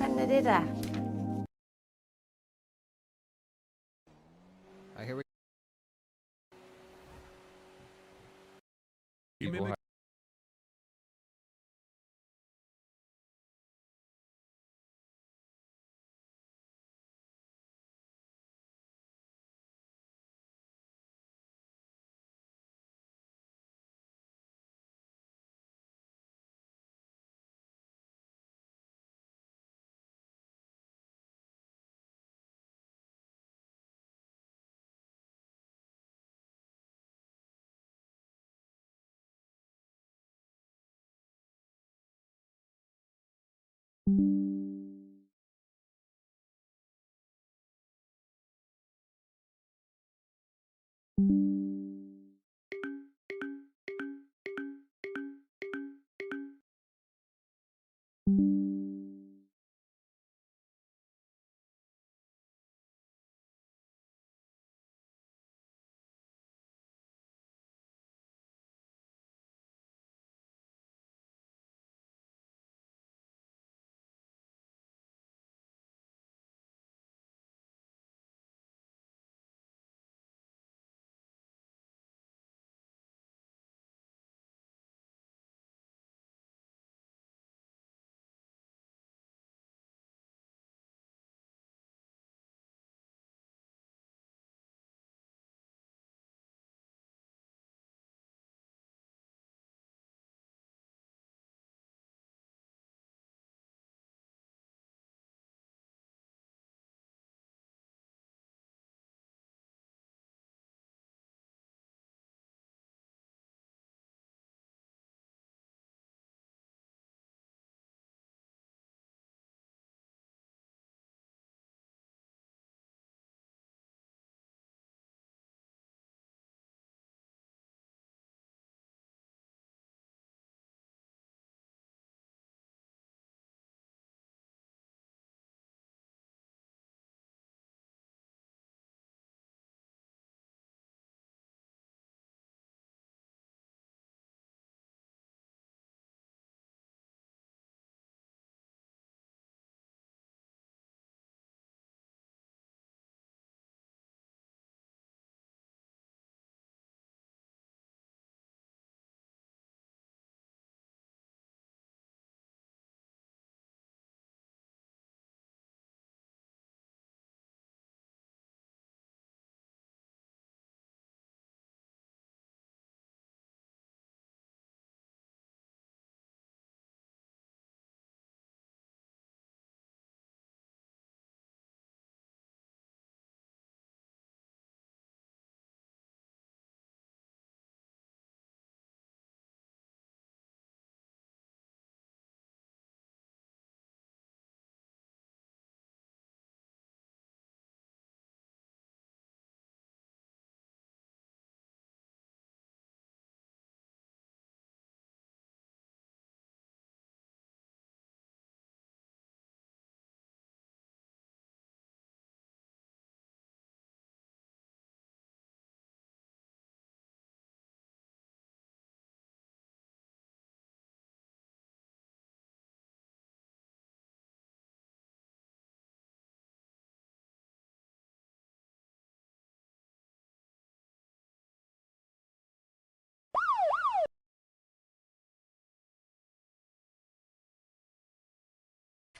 Canadaจ้ะ Here we People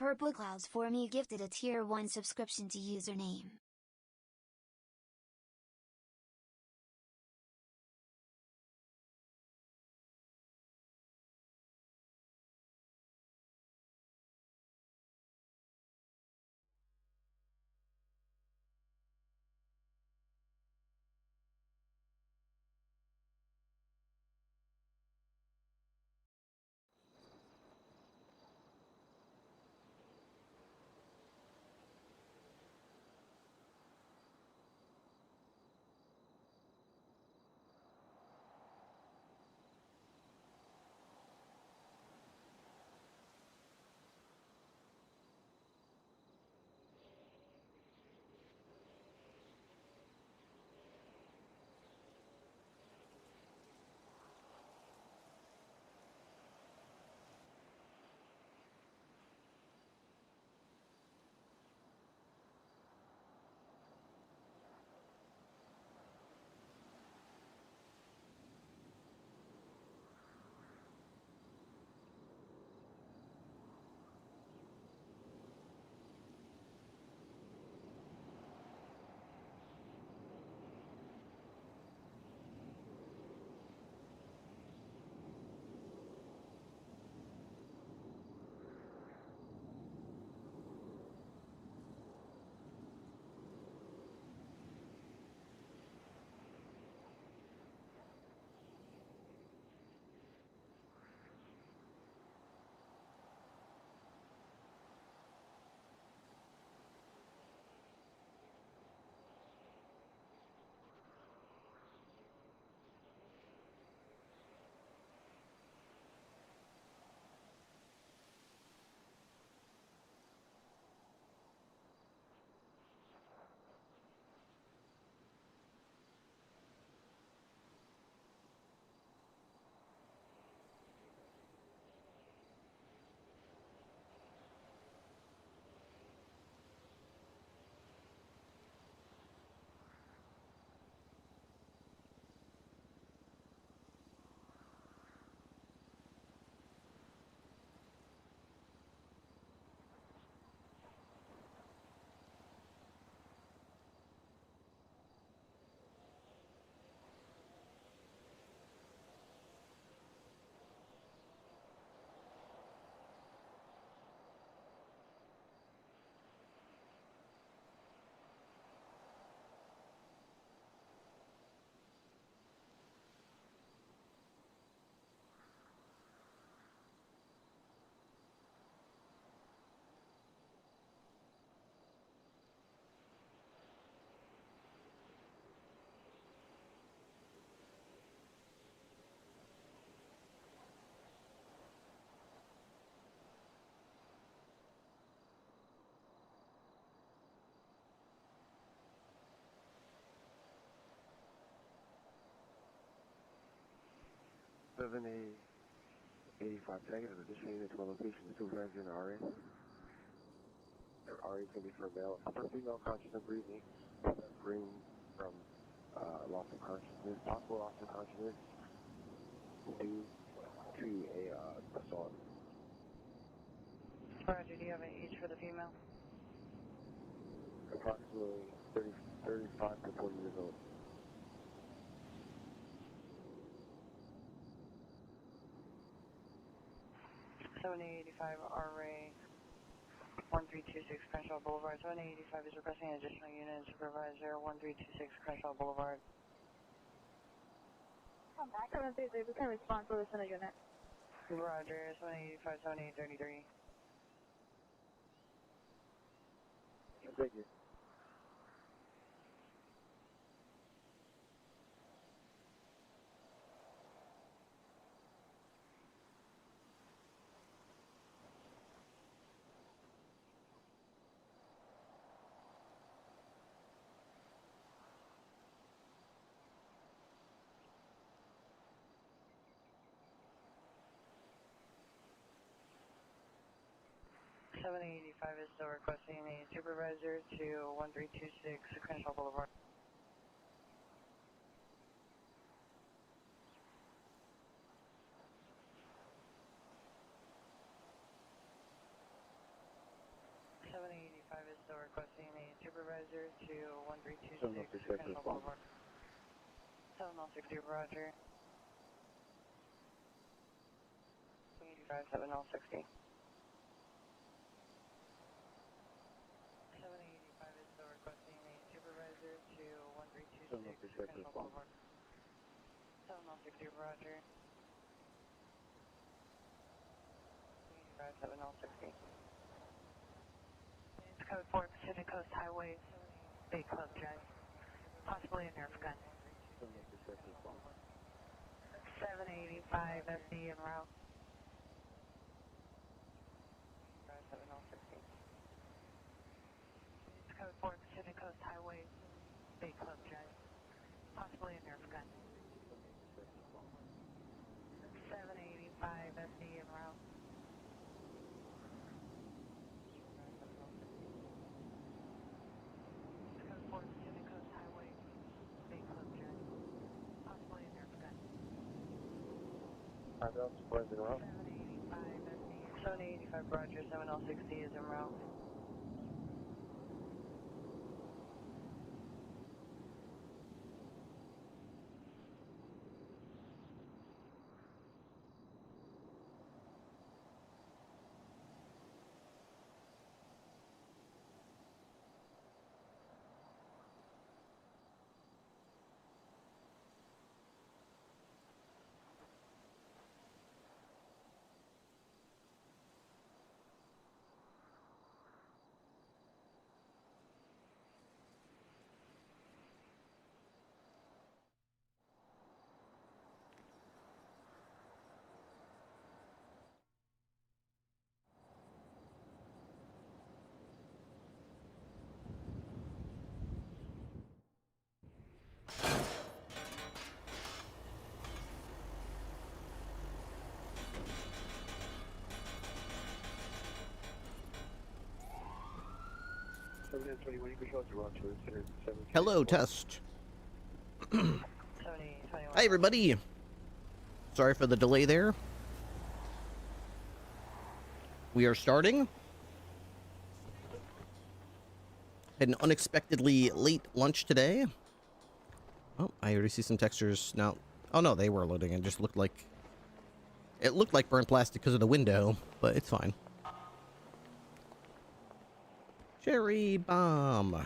Purple Clouds for me gifted a tier 1 subscription to username. Seven 85 seconds of additional unit to my location, the supervisor and RA. RA can be for male or female conscious and breathing, suffering from loss of consciousness, possible loss of consciousness due to a assault. Roger, do you have an age for the female? Approximately 35 to 40 years old. $7085 RA 1326 Crenshaw Boulevard. 7085 is requesting an additional unit. Supervisor 1326 Crenshaw Boulevard. Come back. 733, we can respond to listen to unit. Roger, 7085, 7833. Thank you. $7085 is still requesting a supervisor to 1326 Crenshaw Boulevard. Supervisor to 1326 Crenshaw Boulevard. 7060, roger. 85, 7060. 785 is still requesting a supervisor to 1326 Crenshaw Boulevard. 7060, roger. 85, 7060. It's code 4 Pacific Coast Highway, Bay Club Drive. Possibly a Nerf gun. 785 FD en route. 7060. It's code 4 Pacific Coast Highway, Bay Club Drive. Possibly a Nerf gun. 785 FD en route. It's code 4 Pacific Coast Highway, Bay Club Drive. Possibly a Nerf gun. 785 Roger, 7060 is en route. Hello, test. 7021. Hi, everybody. Sorry for the delay there. We are starting. Had an unexpectedly late lunch today. Oh, I already see some textures now. Oh no, they were loading. It just looked like burnt plastic because of the window, but it's fine. Cherry bomb.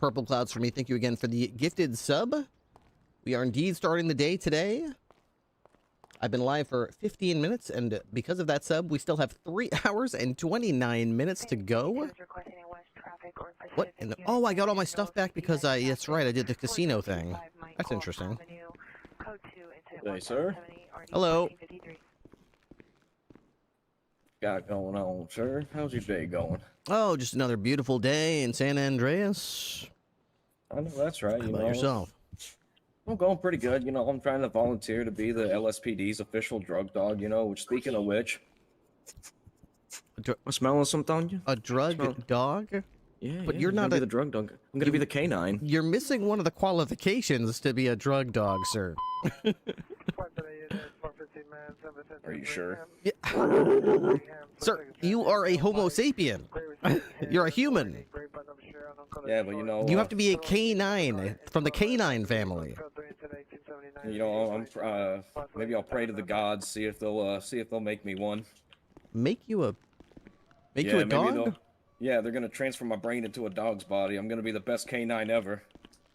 Purple clouds for me. Thank you again for the gifted sub. We are indeed starting the day today. I've been live for 15 minutes, and because of that sub, we still have 3 hours and 29 minutes to go. What? Oh, I got all my stuff back because that's right, I did the casino thing. That's interesting. Hey, sir. Hello. Got going on, sir? How's your day going? Oh, just another beautiful day in San Andreas. I know that's right. How about yourself? I'm going pretty good. You know, I'm trying to volunteer to be the LSPD's official drug dog, you know, which, speaking of which, I'm smelling something on you. A drug dog? Yeah, but yeah, you're I'm not gonna be the drug dog. I'm gonna be the canine. You're missing one of the qualifications to be a drug dog, sir. Are you sure? Yeah. Sir, you are a Homo sapien. You're a human. Yeah, but you know, You have to be a canine from the canine family. You know, I'm maybe I'll pray to the gods, see if they'll make me one. Make you a Yeah, dog? Yeah, they're gonna transfer my brain into a dog's body. I'm gonna be the best canine ever.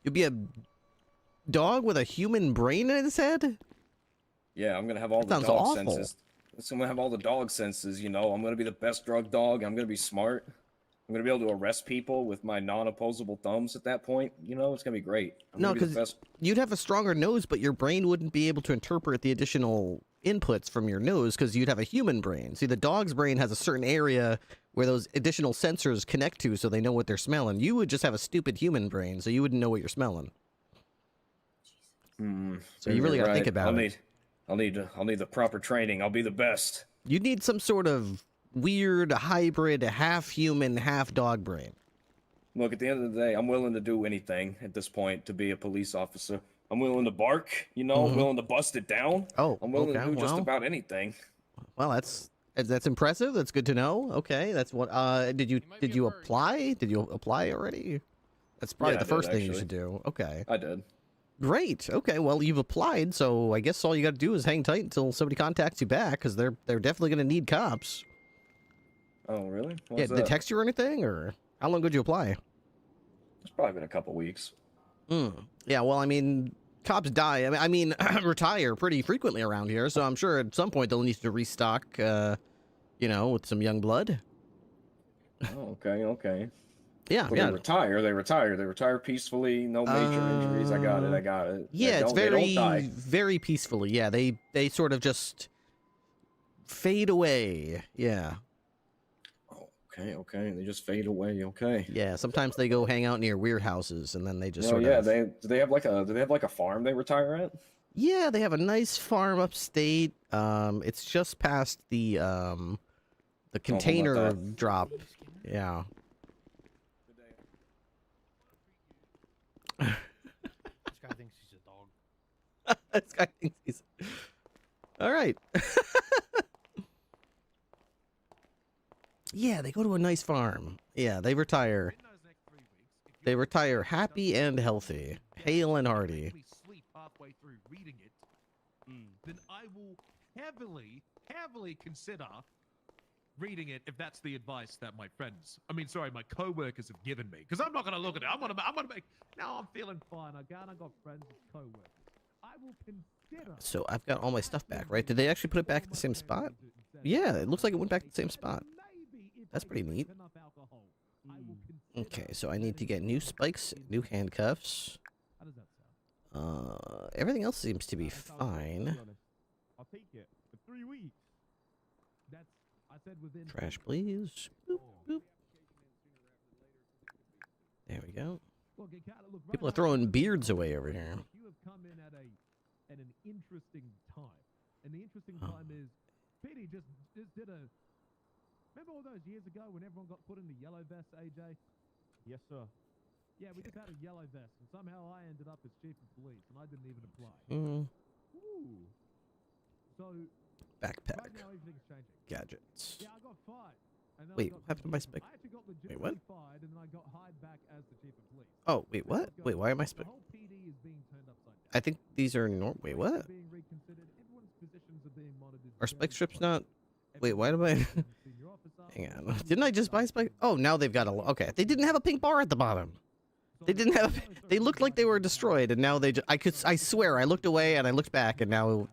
You'll be a dog with a human brain in its head? Yeah, I'm gonna have all the sounds dog awful. senses. I'm gonna have all the dog senses, you know. I'm gonna be the best drug dog. I'm gonna be smart. I'm gonna be able to arrest people with my non-opposable thumbs at that point. You know, it's gonna be great. No, because you'd have a stronger nose, but your brain wouldn't be able to interpret the additional inputs from your nose because you'd have a human brain. See, the dog's brain has a certain area where those additional sensors connect to so they know what they're smelling. You would just have a stupid human brain, so you wouldn't know what you're smelling. So you really gotta think about it. I'll need the proper training. I'll be the best. You need some sort of weird hybrid, half human, half dog brain. Look, at the end of the day, I'm willing to do anything at this point to be a police officer. I'm willing to bark, you know, Mhm. willing to bust it down. Oh, I'm willing okay. to do just Well, about anything. well, that's impressive. That's good to know. Okay, that's what. Did you apply? Did you apply already? That's probably Yeah, the I first did, thing you actually. should do. Okay. I did. Great. Okay. Well, you've applied, so I guess all you got to do is hang tight until somebody contacts you back, because they're definitely going to need cops. Oh, really? Yeah. What's Did they that? text you or anything, or how long did you apply? It's probably been a couple weeks. Yeah. Well, I mean, cops die. Retire pretty frequently around here, so I'm sure at some point they'll need to restock. You know, with some young blood. Oh, okay, okay. Yeah. Well, Yeah. They retire peacefully, no major injuries. I got it. Yeah, it's They don't die. very peacefully. Yeah, they sort of just fade away. Yeah. Oh, okay. They just fade away. Okay. Yeah, sometimes they go hang out near weird houses, and then they just sort yeah, of. do they have like a farm they retire at? Yeah, they have a nice farm upstate. It's just past the container that. drop. Yeah. This guy thinks he's a dog. This guy thinks he's. All right. Yeah, they go to a nice farm. Yeah, they retire. They retire happy and healthy, hale and hearty. Sleep halfway through reading it, then I will heavily consider reading it if that's the advice that my co-workers have given me. Because I'm not going to look at it. I'm going to make. Now I'm feeling fine. I got friends with co-workers. I will consider. So I've got all my stuff back, right? Did they actually put it back at the same spot? Yeah, it looks like it went back to the same spot. That's pretty neat. Okay, so I need to get new spikes, new handcuffs. Everything else seems to be fine. I'll take it for 3 weeks. I said within. Trash, please. Boop, boop. There we go. People are throwing beards away over here. You have come in at an interesting time, and the interesting time is Petey just did a. Remember all those years ago when everyone got put in the yellow vest, AJ? Yes, sir. Yeah, we just had a yellow vest, and somehow I ended up as chief of police, and I didn't even apply. Ooh. So. Backpack. Right now, everything's changing. Gadgets. Yeah, I got fired. And then Wait, what happened to my spec? I actually got Wait, what? fired, and then I got hired back as the chief of police. Oh, wait, what? Wait, why am I The whole PD is being turned upside down. I think these are Wait, what? Being reconsidered. Everyone's positions are being monitored. Are spike strips not? Wait, why do I? Hang on. Didn't I just buy spike? Oh, now they've got a. Okay, they didn't have a pink bar at the bottom. They didn't have. They looked like they were destroyed, and now they. I swear, I looked away and I looked back, and now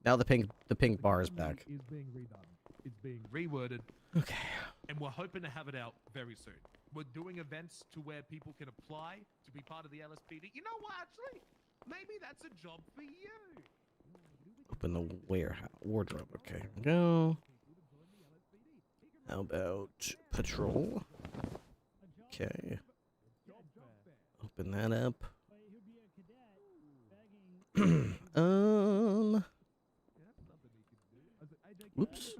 the pink bar is back. Is being redone. It's being reworded. Okay. And we're hoping to have it out very soon. We're doing events to where people can apply to be part of the LSPD. You know what? Actually, maybe that's a job for you. Open the warehouse wardrobe. Okay. Here we go. How about patrol? Okay. Open that up. Oops.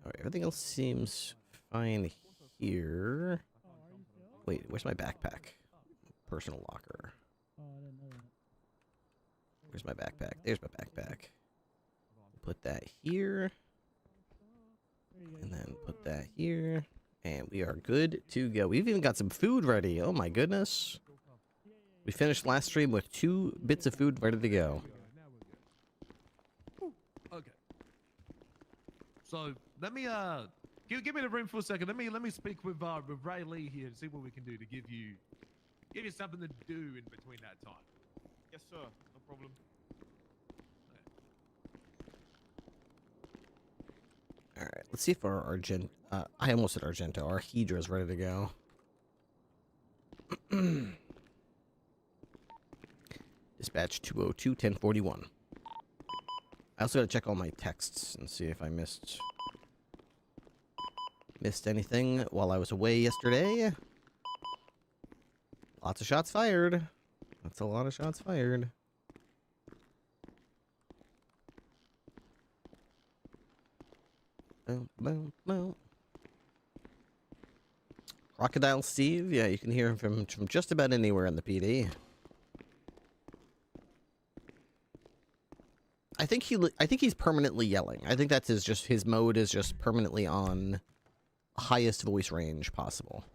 Alright, everything else seems fine here. Wait, where's my backpack? Personal locker. Where's my backpack? There's my backpack. Put that here. And then put that here. And we are good to go. We've even got some food ready. Oh my goodness. We finished last stream with 2 bits of food ready to go. Okay. So let me give me the room for a second. Let me speak with Ray Lee here and see what we can do to give you something to do in between that time. Yes, sir. No problem. All right, let's see if our Argent. I almost said Argento. Our Hedra is ready to go. Dispatch 202-1041. I also got to check all my texts and see if I missed anything while I was away yesterday. Lots of shots fired. That's a lot of shots fired. Boom, boom, boom. Crocodile Steve? Yeah, you can hear him from just about anywhere in the PD. I think he's permanently yelling. I think that's his mode is just permanently on highest voice range possible.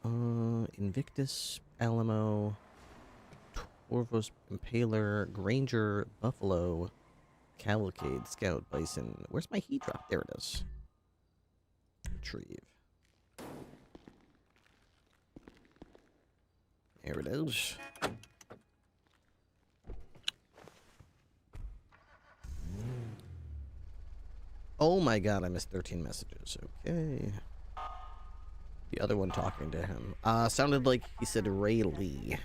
Invictus, Alamo, Torvos, Impaler, Granger, Buffalo, Cavalcade, Scout, Bison. Where's my heat drop? There it is. Retrieve. There it is. Oh my god, I missed 13 messages. Okay. The other one talking to him. Sounded like he said Ray Lee.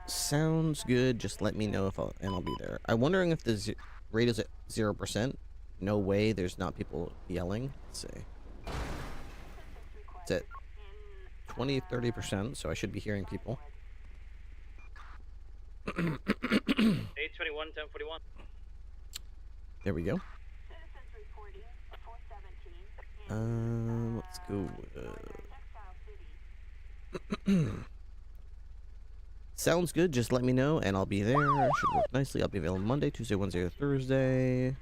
Sounds good. Just let me know if I'll be there. I'm wondering if the rate is at 0%. No way there's not people yelling. Let's see. It's at 20-30%, so I should be hearing people. 821, 1041. There we go. Let's go. Sounds good. Just let me know, and I'll be there. Should work nicely. I'll be available Monday, Tuesday, Wednesday, or Thursday.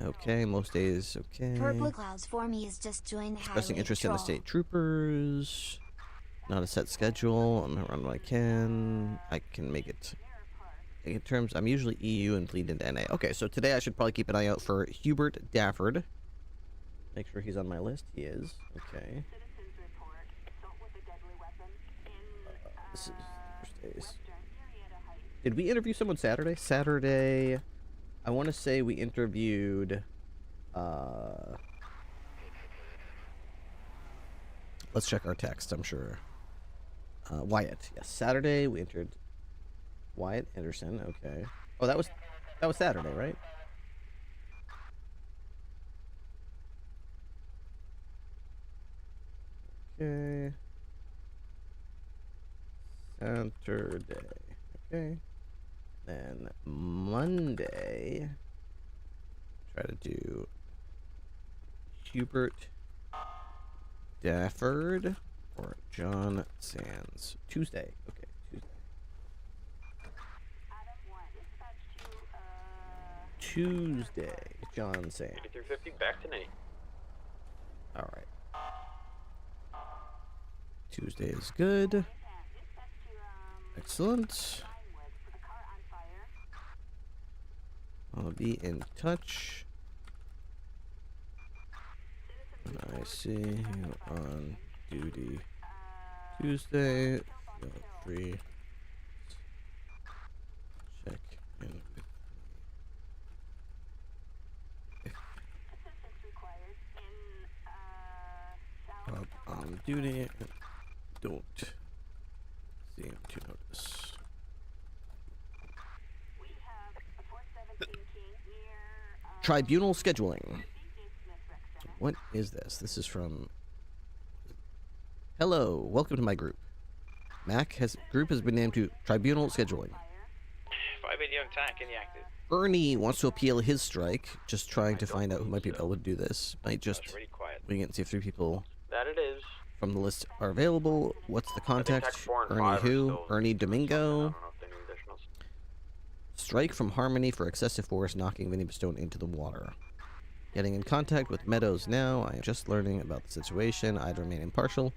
Okay, most days. Okay. Purple clouds for me is just join the Expressing highway interest in the patrol. state troopers. Not a set schedule. I'm gonna run what I can. I can make it. In terms, I'm usually EU and bleed into NA. Okay, so today I should probably keep an eye out for Hubert Dafford. Make sure he's on my list. He is. Okay. This is Thursdays. Did we interview someone Saturday? Saturday, I want to say we interviewed, let's check our text, I'm sure. Wyatt. Yes, Saturday we entered Wyatt Anderson. Okay. Oh, that was Saturday, right? Okay. Saturday. Okay. Then Monday, try to do Hubert Dafford or John Sands. Tuesday. Okay, Tuesday. John Sands. 8350, back to Nate. Alright. Tuesday is good. Excellent. I'll be in touch. I see you on duty Tuesday. Feel free. Check in with me. Up on duty. Don't seem to notice. Tribunal scheduling. What is this? This is from... Hello, welcome to my group. Group has been named to Tribunal scheduling. 580 young tank inactive. Ernie wants to appeal his strike. Just trying to find out who might be able to do this. Might just wing it and see if 3 people That it is. from the list are available. What's the contact? Ernie who? Ernie Domingo. Strike from Harmony for excessive force knocking Vinny Stone into the water. Getting in contact with Meadows now. I am just learning about the situation. I'd remain impartial.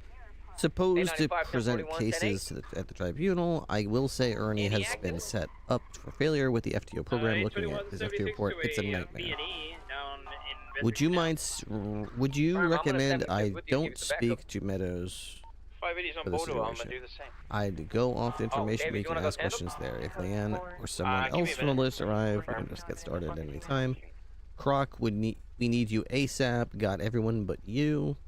Supposed to present cases at the tribunal. I will say Ernie has been set up for failure with the FTO program. Looking at his FTO report, it's a nightmare. Would you recommend I don't speak to Meadows for the situation? I'd go off the information. We can ask questions there. If Leanne or someone else from the list arrive, we can just get started at any time. Croc, we need you ASAP. Got everyone but you.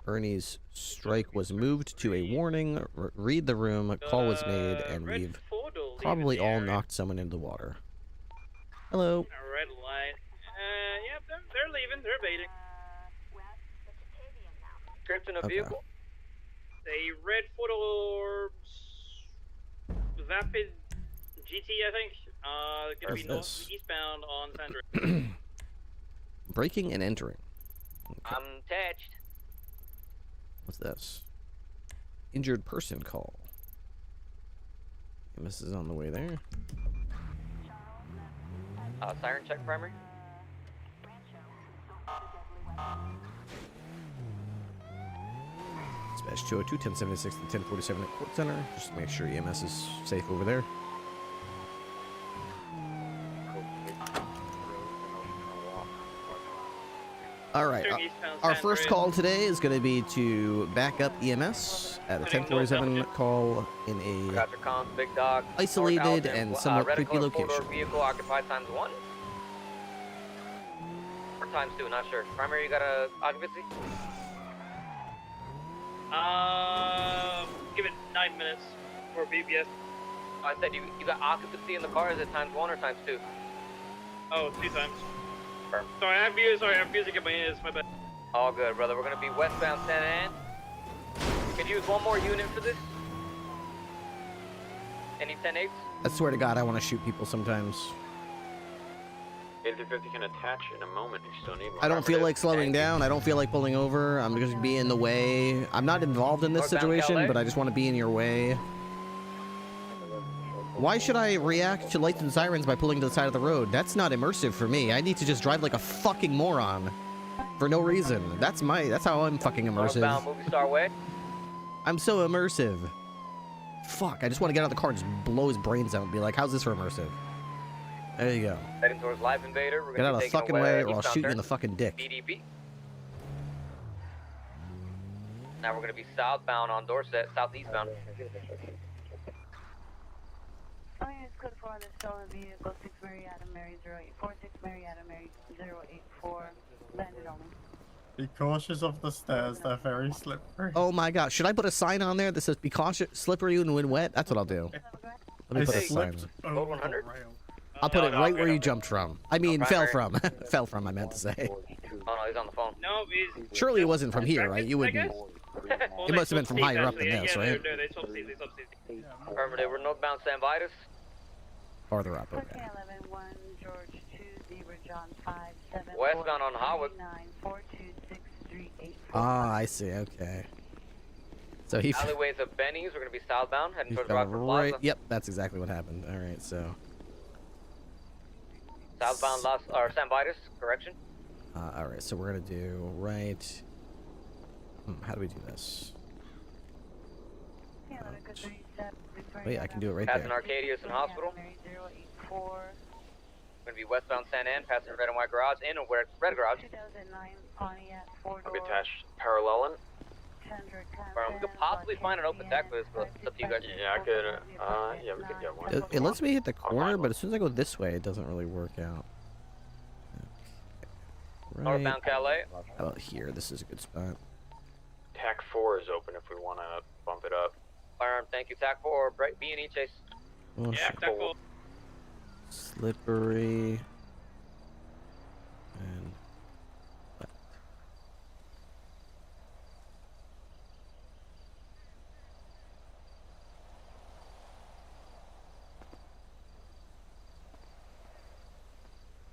Ernie's strike was moved to a warning. Read the room. A call was made, and we've probably all knocked someone into the water. Hello. Red light. Yep, they're leaving. They're baiting. Crypton a vehicle. A red Ford Vapid GT, I think. Gonna be north eastbound on Sandra. Breaking and entering. Okay. I'm attached. What's this? Injured person call. EMS is on the way there. Siren check primary. Dispatch 202, 1076 to 1047 at Court Center. Just to make sure EMS is safe over there. Alright, our first call today is going to be to back up EMS at a 1047 call in a Big Dog, isolated and somewhat creepy location. Vehicle occupied ×1. Or ×2, not sure. Primary, you got a occupancy? Give it 9 minutes for BBS. I said you got occupancy in the car. Is it ×1 or ×2? Oh, 2 times. Perfect. Sorry, I have music in my ears, my bad. All good, brother. We're gonna be westbound 10 and. Could you use one more unit for this? Any 10-8s? I swear to God, I want to shoot people sometimes. 8350 can attach in a moment if you still need one. I don't feel like slowing down. I don't feel like pulling over. I'm just being in the way. I'm not involved in this situation, but I just want to be in your way. Why should I react to lights and sirens by pulling to the side of the road? That's not immersive for me. I need to just drive like a fucking moron. For no reason. That's how I'm fucking immersive. Northbound movie star way. I'm so immersive. Fuck, I just want to get out of the car and just blow his brains out and be like, how's this for immersive? There you go. Heading towards Live Invader. We're Get out of the fucking way or I'll shoot you turn. in the fucking dick. BDP. Now we're gonna be southbound on Dorset, southeastbound. It's code 4 on the stolen vehicle, 6 Marietta Mary 084, 6 Marietta Mary 084, landed only. Be cautious of the stairs, they're very slippery. Oh my god, should I put a sign on there that says be cautious, slippery and when wet? That's what I'll do. Let me put a sign. Code 100. I'll put it right where you jumped from. I mean, fell from. Fell from, I meant to say. Oh no, he's on the phone. No, he's... Surely it wasn't from here, right? You wouldn't. It must have been from higher up than this, right? No, they swap seats, Affirmative, we're northbound San Vitus. Farther up, okay. 11 1 George 2 Zebra John 5 7 Westbound on Howard. 9426384. Ah, I see, okay. So he... Alleyways of Benny's, we're gonna be southbound, heading towards fell Rockford Plaza. right. Yep, that's exactly what happened. Alright, so... Southbound San Vitus, correction. Alright, so we're gonna do right... how do we do this? Wait, I can do it right Passing there. Arcadius and Hospital. We're gonna be westbound San Ann, passing red and white garage, in a red garage. 2009 Pontiac 4 I'll be attached paralleling. We could possibly find an open deck for this, but it's up to you guys. Yeah, I could, yeah, we could get one. It lets me hit the corner, but as soon as I go this way, it doesn't really work out. Okay. Right. Northbound Calais. How about here? This is a good spot. TAC 4 is open if we want to bump it up. Firearm, thank you. TAC 4, B&E chase. Oh, Yeah, shit. TAC 4. Slippery. And...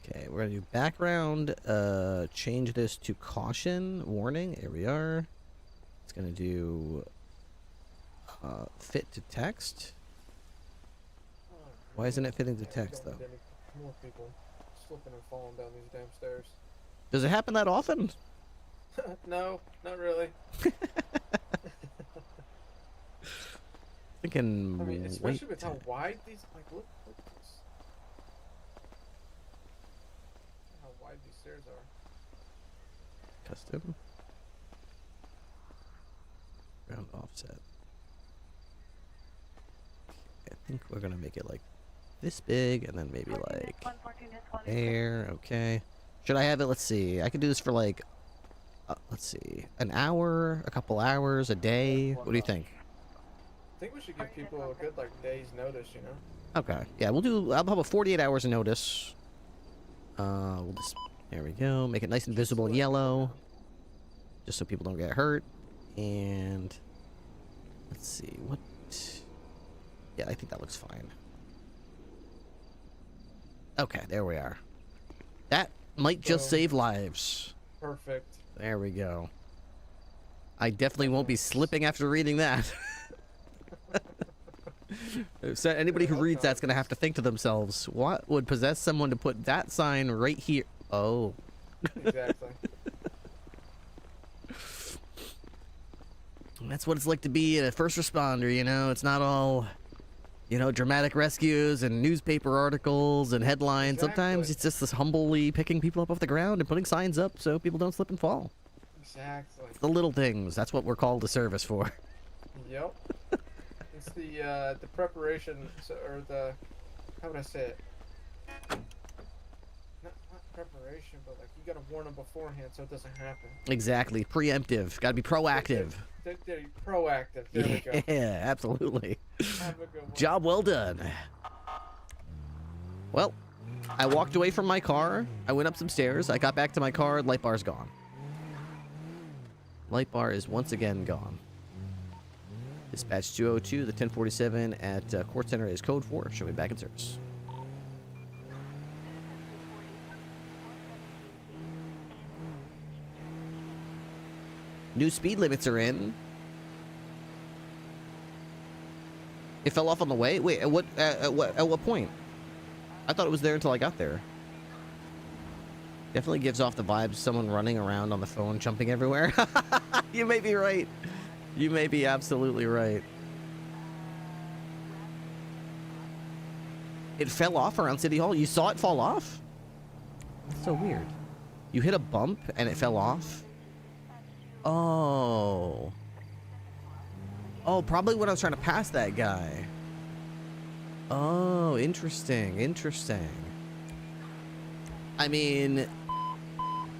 Okay, we're gonna do background, change this to caution, warning, here we are. It's gonna do, fit to text. Why isn't it fitting to text, though? More people slipping and falling down these damn stairs. Does it happen that often? No, not really. Thinking, I mean, especially with how wide these, like, look at this. How wide these stairs are. Custom. Ground offset. I think we're gonna make it like this big, and then maybe like there. Okay. Should I have it? Let's see. I could do this for like, let's see, an hour, a couple hours, a day. What do you think? I think we should give people a good, like, day's notice, you know? Okay. Yeah, we'll do. I'll have a 48 hours of notice. We'll just. There we go. Make it nice and visible in yellow, just so people don't get hurt. And let's see what. Yeah, I think that looks fine. Okay, there we are. That might just save lives. Perfect. There we go. I definitely won't be slipping after reading that. So anybody who reads that's gonna have to think to themselves, what would possess someone to put that sign right here? Oh. Exactly. That's what it's like to be a first responder, you know? It's not all, you know, dramatic rescues and newspaper articles and headlines. Exactly. Sometimes it's just this humbly picking people up off the ground and putting signs up so people don't slip and fall. Exactly. It's the little things. That's what we're called to service for. Yep. It's the preparation, or the, how would I say it? Not preparation, but like you gotta warn them beforehand so it doesn't happen. Exactly. Preemptive. Gotta be proactive. They're proactive. There we go. Yeah, absolutely. Have a good one. Job well done. Well, I walked away from my car. I went up some stairs. I got back to my car. Light bar's gone. Light bar is once again gone. Dispatch 202, the 1047 at Court Center is code 4. Show me back in service. New speed limits are in. It fell off on the way? Wait, at what point? I thought it was there until I got there. Definitely gives off the vibes of someone running around on the phone, jumping everywhere. You may be right. You may be absolutely right. It fell off around City Hall? You saw it fall off? That's so weird. You hit a bump and it fell off? Oh. Oh, probably when I was trying to pass that guy. Oh, interesting. Interesting. I mean,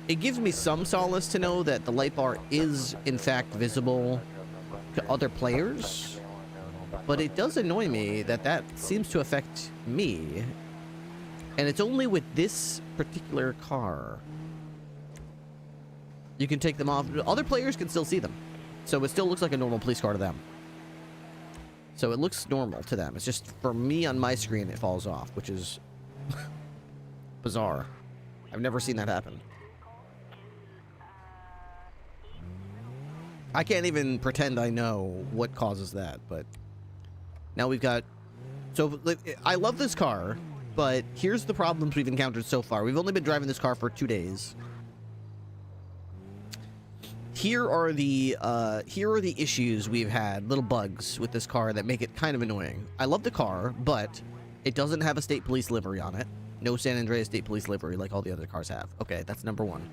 it gives me some solace to know that the light bar is, in fact, visible to other players. But it does annoy me that that seems to affect me. And it's only with this particular car. You can take them off. Other players can still see them. So it still looks like a normal police car to them. So it looks normal to them. It's just for me on my screen it falls off, which is bizarre. I've never seen that happen. I can't even pretend I know what causes that, but now we've got... So I love this car, but here's the problems we've encountered so far. We've only been driving this car for 2 days. Here are the issues we've had, little bugs with this car that make it kind of annoying. I love the car, but it doesn't have a state police livery on it. No San Andreas State Police livery like all the other cars have. Okay, that's number 1.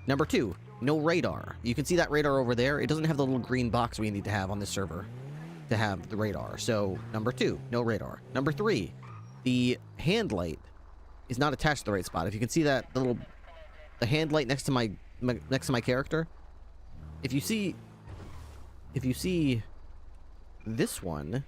Number 2, no radar. You can see that radar over there. It doesn't have the little green box we need to have on this server to have the radar. So, number 2, no radar. Number 3, the hand light is not attached to the right spot. If you can see that, the hand light next to my character, if you see this one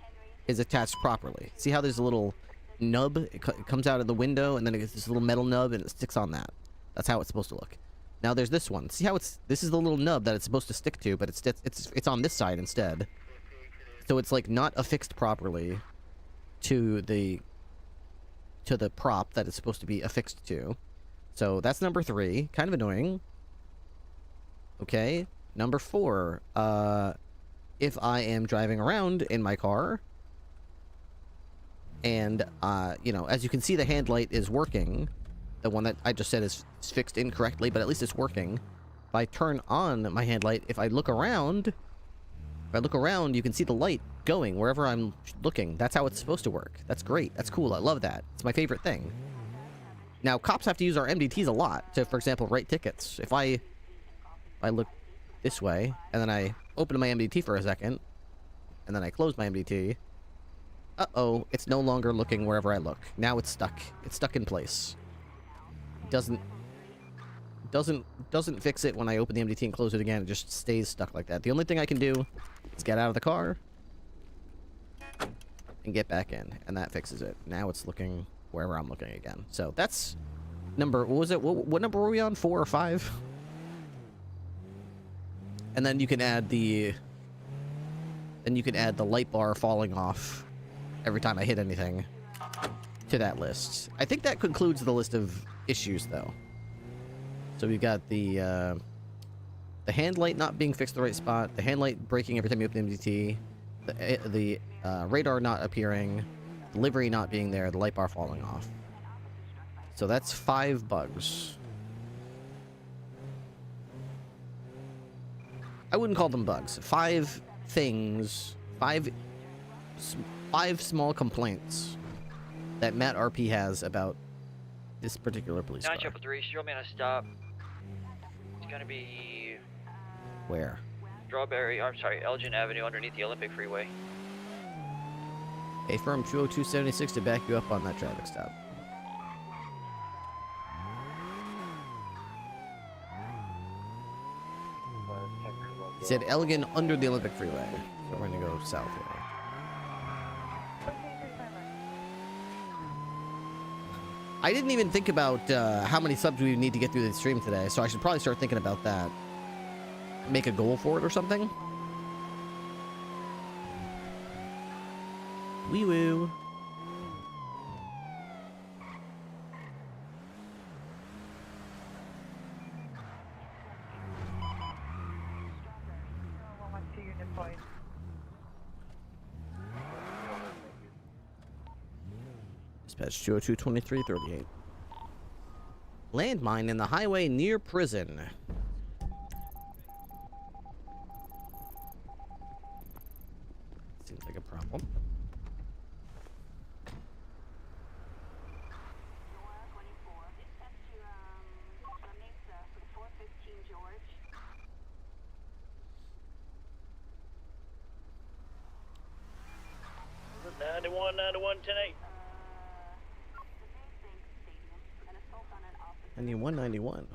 is attached properly. See how there's a little nub? It comes out of the window, and then it gets this little metal nub, and it sticks on that. That's how it's supposed to look. Now there's this one. See how this is the little nub that it's supposed to stick to, but it's on this side instead. So it's like not affixed properly to the prop that it's supposed to be affixed to. So that's number 3. Kind of annoying. Okay. Number 4, if I am driving around in my car, and, you know, as you can see, the hand light is working. The one that I just said is fixed incorrectly, but at least it's working. If I turn on my hand light, if I look around, you can see the light going wherever I'm looking. That's how it's supposed to work. That's great. That's cool. I love that. It's my favorite thing. Now, cops have to use our MDTs a lot to, for example, write tickets. If I look this way, and then I open my MDT for a second, and then I close my MDT. Uh-oh, it's no longer looking wherever I look. Now it's stuck. It's stuck in place. Doesn't fix it when I open the MDT and close it again. It just stays stuck like that. The only thing I can do is get out of the car and get back in, and that fixes it. Now it's looking wherever I'm looking again. So that's number... What was it? What number were we on? 4 or 5? And then you can add the light bar falling off every time I hit anything to that list. I think that concludes the list of issues, though. So we've got the The hand light not being fixed in the right spot, the hand light breaking every time you open MDT, the radar not appearing, the livery not being there, the light bar falling off. So that's 5 bugs. I wouldn't call them bugs. 5 things, 5 small complaints that Matt RP has about this particular police car. 933, show me on a stop. It's gonna be... Where? Elgin Avenue underneath the Olympic Freeway. A firm 20276 to back you up on that traffic stop. He said Elgin under the Olympic Freeway. So we're gonna go south here. I didn't even think about how many subs we need to get through the stream today, so I should probably start thinking about that. Make a goal for it or something. Wee woo. Dispatch 202-2338. Landmine in the highway near prison. Seems like a problem. Ninety-one, 10-8. 9191.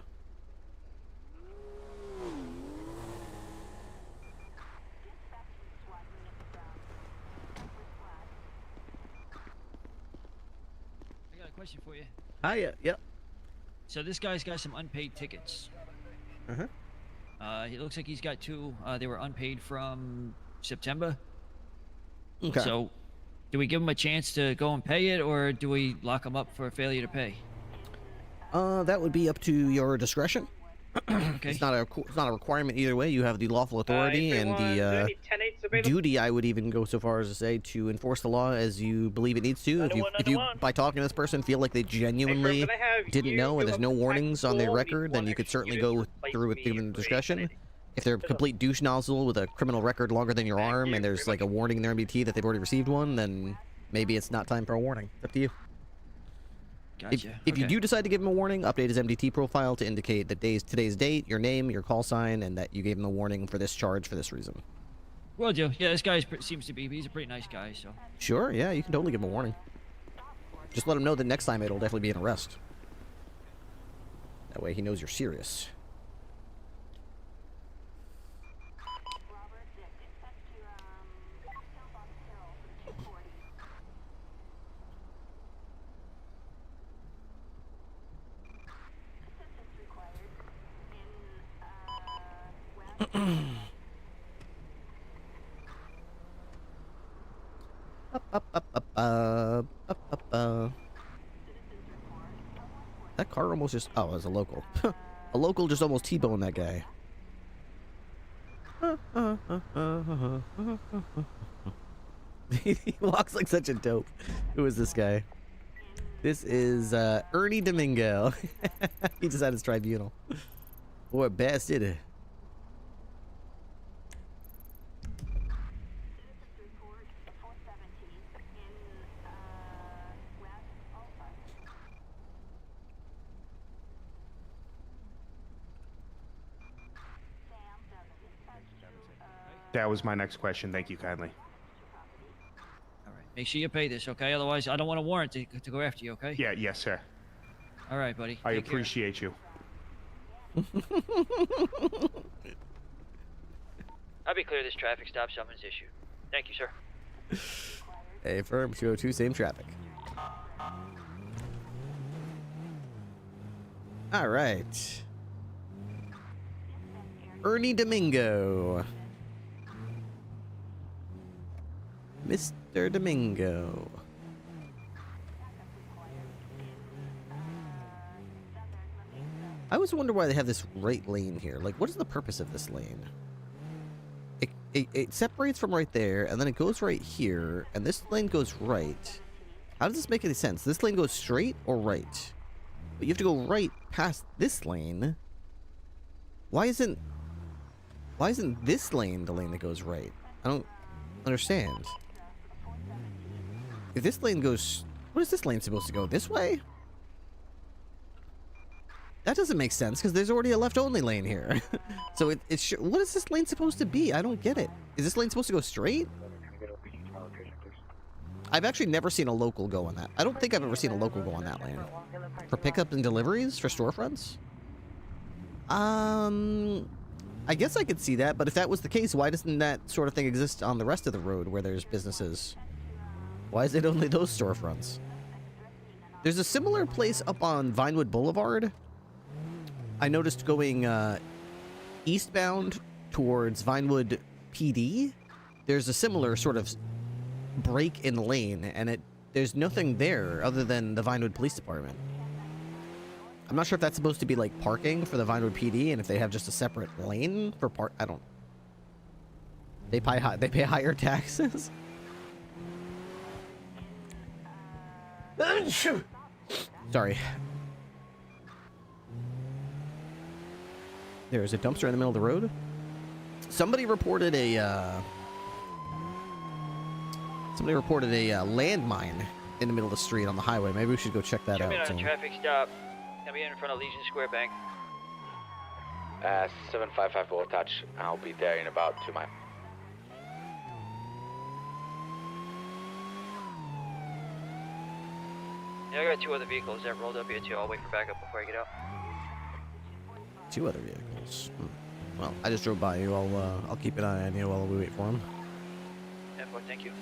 I got a question for you. Hiya, yep. So this guy's got some unpaid tickets. Uh-huh. It looks like he's got 2. They were unpaid from September. Okay. So, do we give him a chance to go and pay it, or do we lock him up for failure to pay? That would be up to your discretion. Okay. It's not a requirement either way. You have the lawful authority and the duty, I would even go so far as to say, to enforce the law as you believe it needs to. If you by talking to this person, feel like they genuinely didn't know and there's no warnings on their record, then you could certainly go through with given discretion. If they're a complete douche nozzle with a criminal record longer than your arm and there's like a warning in their MBT that they've already received one, then maybe it's not time for a warning. It's up to you. Gotcha. If you do decide to give him a warning, update his MDT profile to indicate that today's date, your name, your call sign, and that you gave him a warning for this charge for this reason. Will do. Yeah, this guy seems to be. He's a pretty nice guy, so. Sure, yeah, you can totally give him a warning. Just let him know that next time it'll definitely be an arrest. That way he knows you're serious. That car almost just... Oh, it was a local. A local just almost T-boned that guy. He walks like such a dope. Who is this guy? This is Ernie Domingo. He just had his tribunal. Boy, bastard. That was my next question. Thank you kindly. All right. Make sure you pay this, okay? Otherwise, I don't want a warrant to go after you, okay? Yeah, yes, sir. All right, buddy. I appreciate you. I'll be clear this traffic stop summons issue. Thank you, sir. Hey, firm 202, same traffic. All right. Ernie Domingo. Mr. Domingo. I always wonder why they have this right lane here. Like, what is the purpose of this lane? It separates from right there, and then it goes right here, and this lane goes right. How does this make any sense? This lane goes straight or right? But you have to go right past this lane. Why isn't this lane the lane that goes right? I don't understand. If this lane goes... What is this lane supposed to go? This way? That doesn't make sense, because there's already a left-only lane here. So what is this lane supposed to be? I don't get it. Is this lane supposed to go straight? I've actually never seen a local go on that. I don't think I've ever seen a local go on that lane. For pickup and deliveries? For storefronts? I guess I could see that, but if that was the case, why doesn't that sort of thing exist on the rest of the road where there's businesses? Why is it only those storefronts? There's a similar place up on Vinewood Boulevard. I noticed going eastbound towards Vinewood PD. There's a similar sort of break in the lane, and there's nothing there other than the Vinewood Police Department. I'm not sure if that's supposed to be like parking for the Vinewood PD, and if they have just a separate lane for I don't. They pay higher taxes. Sorry. There's a dumpster in the middle of the road. Somebody reported a landmine in the middle of the street on the highway. Maybe we should go check that out. On a traffic stop. Coming in front of Legion Square Bank. 755 will attach. I'll be there in about 2 miles. Yeah, I got 2 other vehicles that rolled up here too. I'll wait for backup before I get out. 2 other vehicles. Well, I just drove by you. I'll keep an eye on you while we wait for him. Yeah, boy, thank you.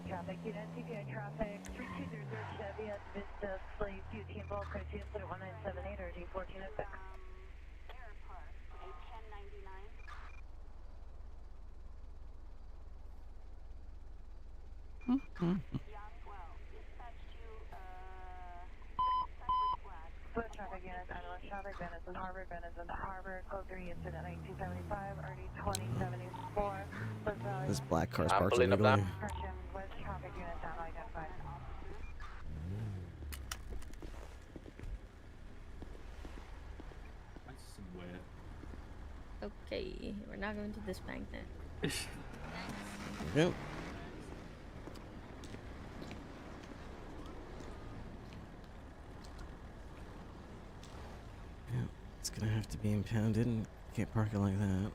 Traffic, unit CPI traffic, 3200 Chevy at Vista, Slave, UT Bulk, criterion 1978 or D14 at back. Foot traffic units, ambulance traffic, Venison Harbor, code 3, incident 1975, RD 2074, This black car's parked illegally. West traffic units unidentified. Okay, we're not going to this bank then. Yep. Yeah, it's gonna have to be impounded and can't park it like that.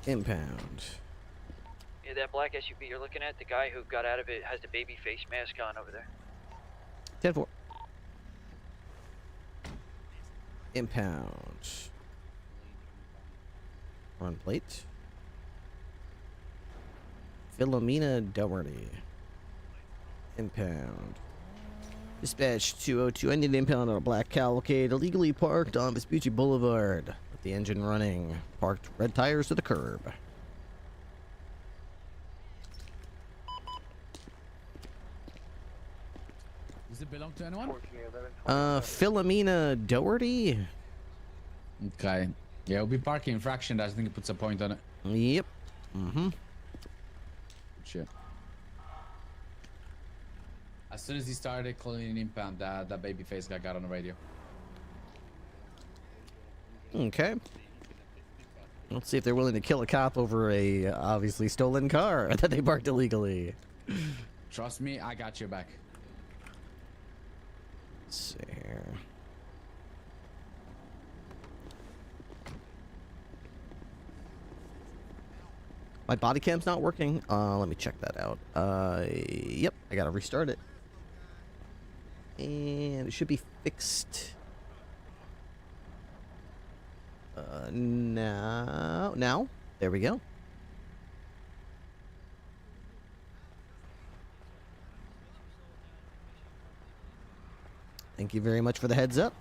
Impound. Yeah, that black SUV you're looking at, the guy who got out of it has the baby face mask on over there. 10-4. Impound. Run plate. Philomena Doherty. Impound. Dispatch 202. I need an impound on a black cavalcade illegally parked on Vespucci Boulevard. With the engine running. Parked red tires to the curb. Does it belong to anyone? Philomena Doherty. Okay. Yeah, it'll be parking infraction. I think it puts a point on it. Yep. Mm-hmm. Shit. As soon as he started calling an impound, that baby face guy got on the radio. Okay. Let's see if they're willing to kill a cop over a obviously stolen car that they parked illegally. Trust me, I got your back. Let's see here. My body cam's not working. Let me check that out. Yep, I gotta restart it. And it should be fixed. Now, there we go. Thank you very much for the heads up.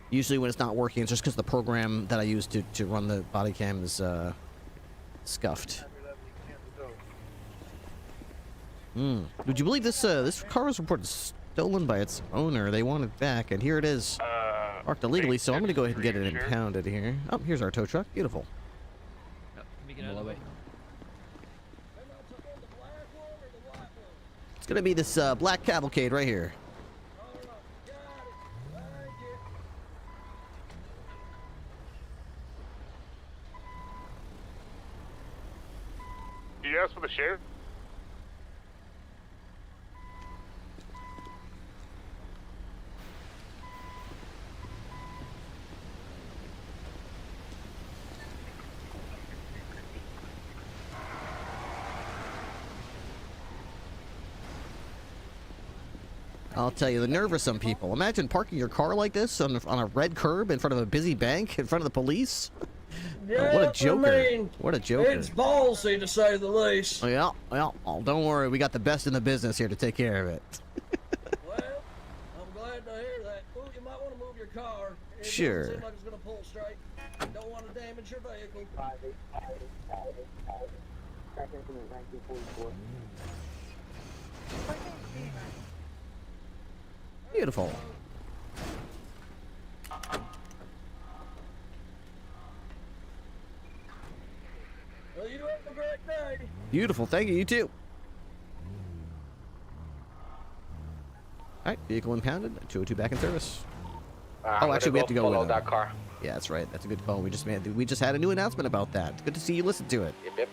Usually when it's not working, it's just because the program that I use to run the body cam is scuffed. Would you believe this this car was reported stolen by its owner? They want it back, and here it is. Parked illegally, so I'm going to go ahead and get it impounded here. Oh, here's our tow truck. Beautiful. Let me get out of the way. It's going to be this black cavalcade right here. Did you ask for the sheriff? I'll tell you, the nerve of some people. Imagine parking your car like this on a red curb in front of a busy bank, in front of the police. Yeah, what a joker. I mean, what a joker. It's ballsy, to say the least. Yeah, well, don't worry. We got the best in the business here to take care of it. Well, I'm glad to hear that. Well, you might want to move your car. It Sure. doesn't seem like it's going to pull straight. Don't want to damage your vehicle. Beautiful. Well, you have a great day. Beautiful. Thank you. You too. All right, vehicle impounded. 202 back in service. Oh, actually, we have to go with that car. Yeah, that's right. That's a good call. We just had a new announcement about that. Good to see you listen to it. Yep, yep.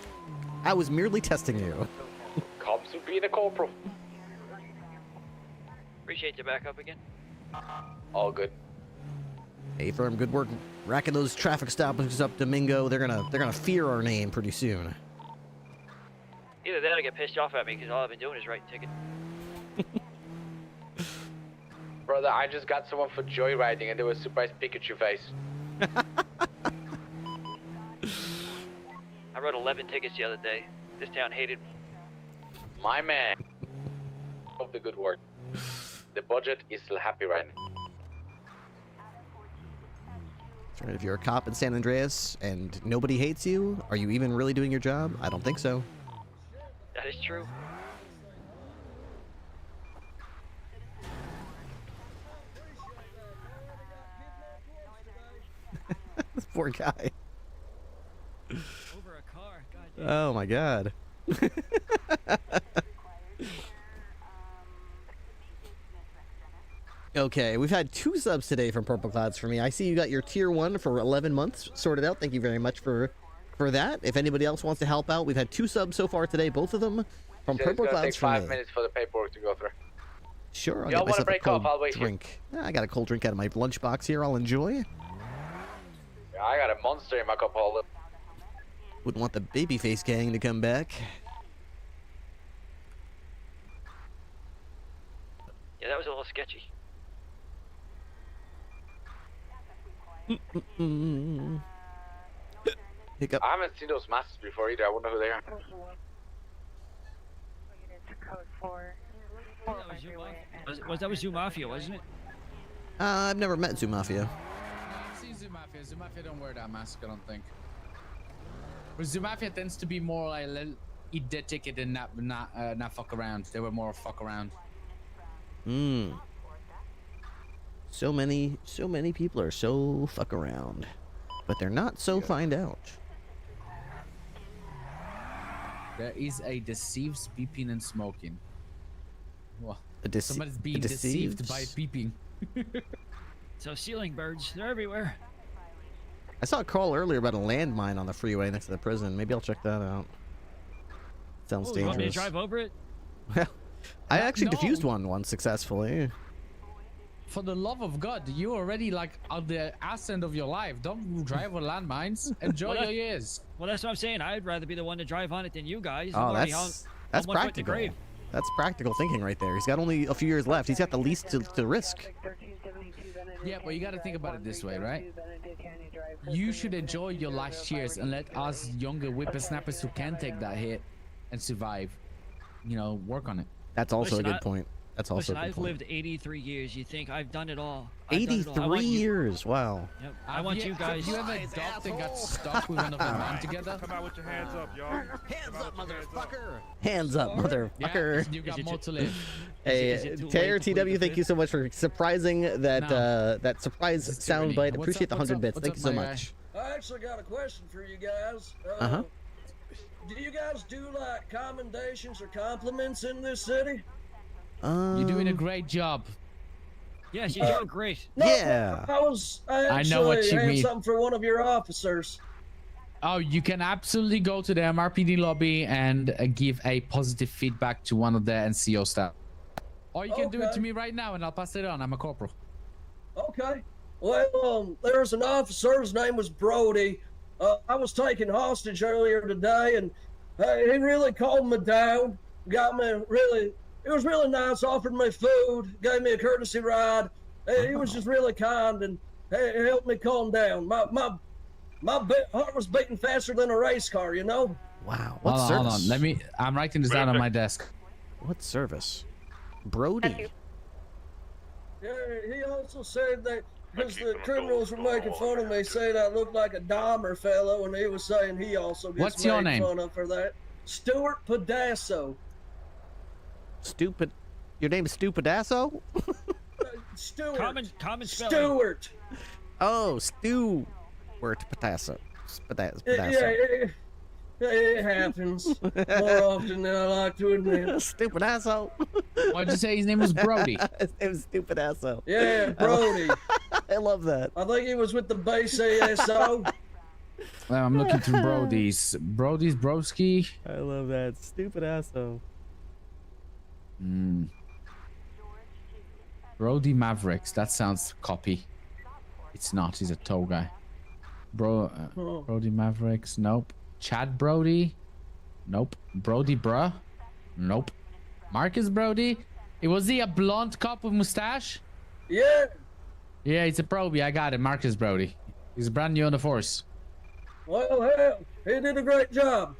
I was merely testing you. Cops would be the corporal. Appreciate the backup again. All good. Hey, firm, good work racking those traffic stops up, Domingo. They're gonna fear our name pretty soon. Either that or get pissed off at me because all I've been doing is writing tickets. Brother, I just got someone for joyriding and there was a surprise Pikachu face. I wrote 11 tickets the other day. This town hated me. My man. Of the good work. The budget is still happy right now. That's right. If you're a cop in San Andreas and nobody hates you, are you even really doing your job? I don't think so. That is true. This poor guy. Over a car. God. Oh my god. Okay, we've had 2 subs today from Purple Clouds for me. I see you got your tier 1 for 11 months sorted out. Thank you very much for that. If anybody else wants to help out, we've had 2 subs so far today, both of them from Purple Clouds for me. It's take 5 minutes for the paperwork to go through. Sure, I'll Y'all get myself break a cold off, I'll wait drink. I got a cold drink out of my lunchbox here. I'll enjoy. Yeah, I got a monster in my cup holder. Wouldn't want the babyface gang to come back. Yeah, that was a little sketchy. Hiccup. I haven't seen those masks before either. I wonder who they are. That was Zoo Mafia, wasn't it? I've never met Zoo Mafia. I've seen Zoo Mafia. Zoo Mafia don't wear that mask, I don't think. But Zoo Mafia tends to be more like eat their ticket and not fuck around. They were more fuck around. So many people are so fuck around, but they're not so find out. There is a deceived beeping and smoking. Well, somebody's being deceived by beeping. So ceiling birds, they're everywhere. I saw a call earlier about a landmine on the freeway next to the prison. Maybe I'll check that out. Sounds dangerous. You want me to drive over it? Well, I actually defused one once successfully. For the love of God, you already like at the ass end of your life. Don't drive on landmines. Enjoy your years. Well, that's what I'm saying. I'd rather be the one to drive on it than you guys. Oh, that's practical. That's practical thinking right there. He's got only a few years left. He's got the least to risk. Yeah, but you got to think about it this way, right? You should enjoy your last years and let us younger whippersnappers who can take that hit and survive, you know, work on it. That's also a good point. That's also Listen, a good I've point. lived 83 years. You think I've done it all? I've done it all. 83 years. Wow. Yep. I want you guys. Have you ever docked and got stuck with one of them on together? Come out with your hands up, y'all. Hands up, motherfucker. Hands up, motherfucker. Yeah, you got more to live. Hey, KRTW, thank you so much for surprising that that surprise soundbite. Appreciate the 100 bits. Thank you so much. I actually got a question for you guys. Do you guys do like commendations or compliments in this city? You're doing a great job. Yes, you're doing great. No, Yeah. I know what you had mean. something for one of your officers. Oh, you can absolutely go to the MRPD lobby and give a positive feedback to one of the NCO staff. Or you can do it to me right now and I'll pass it on. I'm a corporal. Okay. Well, there's an officer. His name was Brody. I was taken hostage earlier today, and he really calmed me down. Got me really. It was really nice. Offered me food. Gave me a courtesy ride. He was just really kind, and he helped me calm down. My heart was beating faster than a race car. You know. Wow. What Hold service? on. I'm writing this down on my desk. What service? Brody. Yeah. He also said that. Because the criminals were making fun of me, saying I looked like a Dahmer fellow, and he was saying he also gets What's your made name? fun of for that. Stuart Pedasso. Stupid. Your name is Stupidasso? Stuart. Common spelling. Stuart. Oh, Stuart Pedasso. Yeah, it happens more often than I like to admit. Stupid asshole. Why'd you say his name was Brody? His name was Stupid Asshole. Yeah, Brody. I love that. I think he was with the base ASO. I'm looking through Brody's broski. I love that. Stupid Asshole. Brody Mavericks. That sounds copy. It's not. He's a tow guy. Brody Mavericks. Nope. Chad Brody. Nope. Brody Bruh. Nope. Marcus Brody. Was he a blonde cop with mustache? Yeah. Yeah, he's a probie. I got it. Marcus Brody. He's brand new on the force. Well, hell, he did a great job.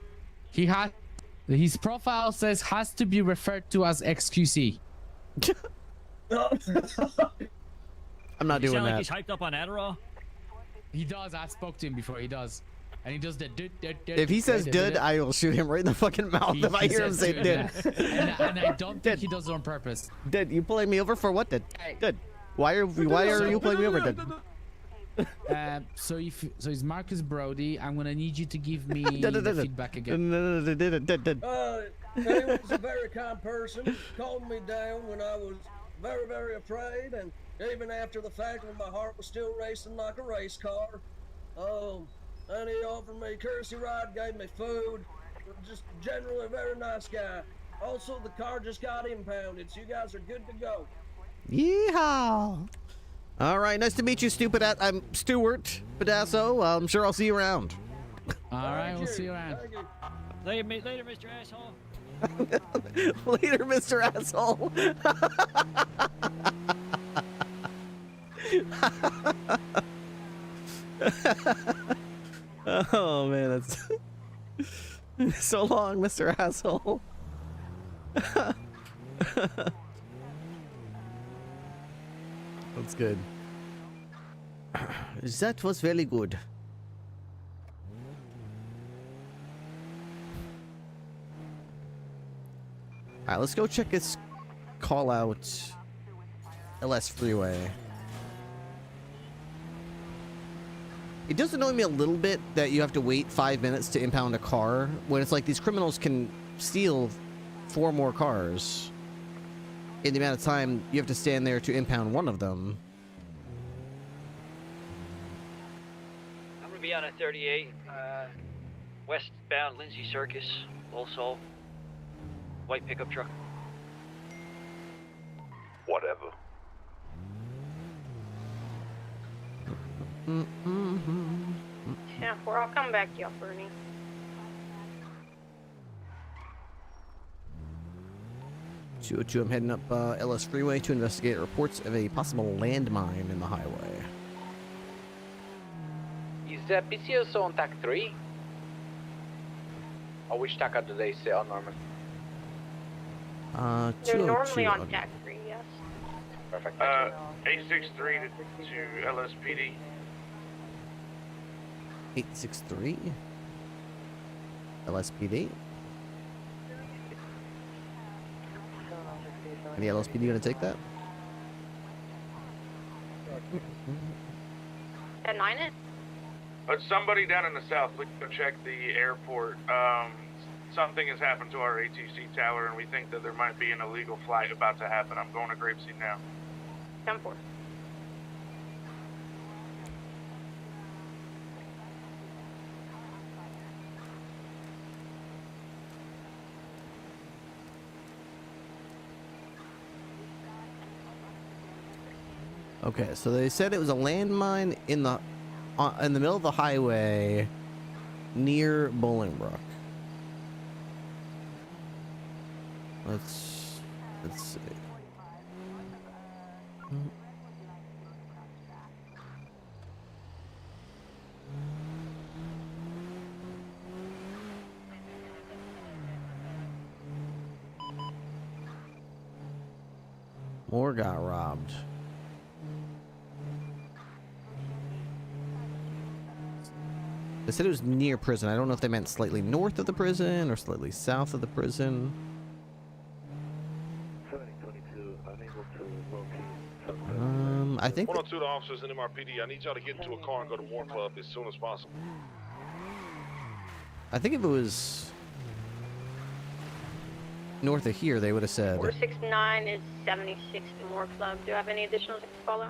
His profile says has to be referred to as XQC. I'm not doing sound that. like he's hyped up on Adderall. He does. I spoke to him before. He does. And he does the If he says dud, I will shoot him right in the fucking mouth if I hear him say dud. And I don't think he does it on purpose. Dud, you pulling me over for what, dud? Dud. Why are you pulling me over, dud? So he's Marcus Brody. I'm gonna need you to give me the feedback again. He was a very kind person. Calmed me down when I was very, very afraid, and even after the fact when my heart was still racing like a race car. And he offered me a courtesy ride, gave me food. Just generally a very nice guy. Also, the car just got impounded, so you guys are good to go. Yeehaw! All right, nice to meet you, I'm Stuart Pedasso. I'm sure I'll see you around. All right, we'll see you around. Later, Mr. Asshole. Later, Mr. Asshole. Oh man, that's so long, Mr. Asshole. That's good. That was very good. Alright, let's go check this call out LS Freeway. It does annoy me a little bit that you have to wait 5 minutes to impound a car when it's like these criminals can steal 4 more cars in the amount of time you have to stand there to impound one of them. I'm gonna be on a 38, westbound Lindsay Circus, also white pickup truck. Whatever. Yeah, I'll come back to you, Bernie. I'm heading up LS Freeway to investigate reports of a possible landmine in the highway. Is that PCSO on TAC 3? Or which TAC do they say on Norman? They're normally on TAC 3. Perfect. 863 to LSPD. 863. LSPD. Any LSPD gonna take that? At 9 it? Somebody down in the south, please go check the airport. Something has happened to our ATC tower, and we think that there might be an illegal flight about to happen. I'm going to Grapeseed now. 10-4. Okay, so they said it was a landmine in the middle of the highway near Bolingbrook. Let's see. More got robbed. They said it was near prison. I don't know if they meant slightly north of the prison or slightly south of the prison. 7022, unable to locate. I think 102 to officers in MRPD. I need y'all to get into a car and go to War Club as soon as possible. if it was north of here, they would have said. 469 is 76 to Moore Club. Do you have any additionals to follow?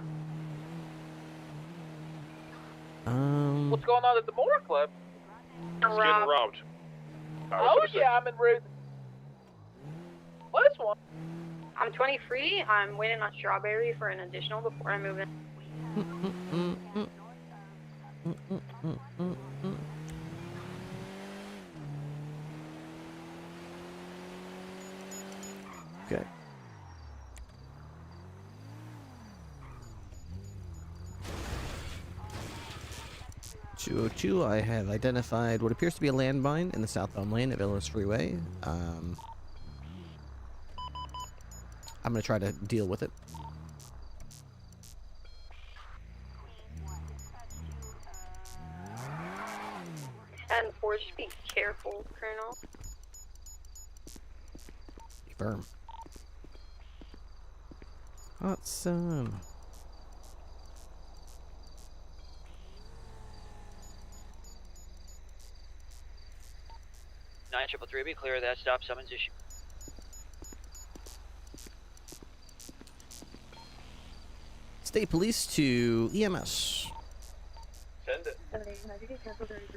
What's going on at the Moore Club? It's getting robbed. Oh yeah, I'm in route. What's one? I'm 23. I'm waiting on Strawberry for an additional before I move in. Okay. .202, I have identified what appears to be a landmine in the southbound lane of Illis Freeway. I'm gonna try to deal with it. And 4, just be careful, Colonel. Firm. Hot sun. Nine 333, be clear of that stop summons issue. State police to EMS. Send it.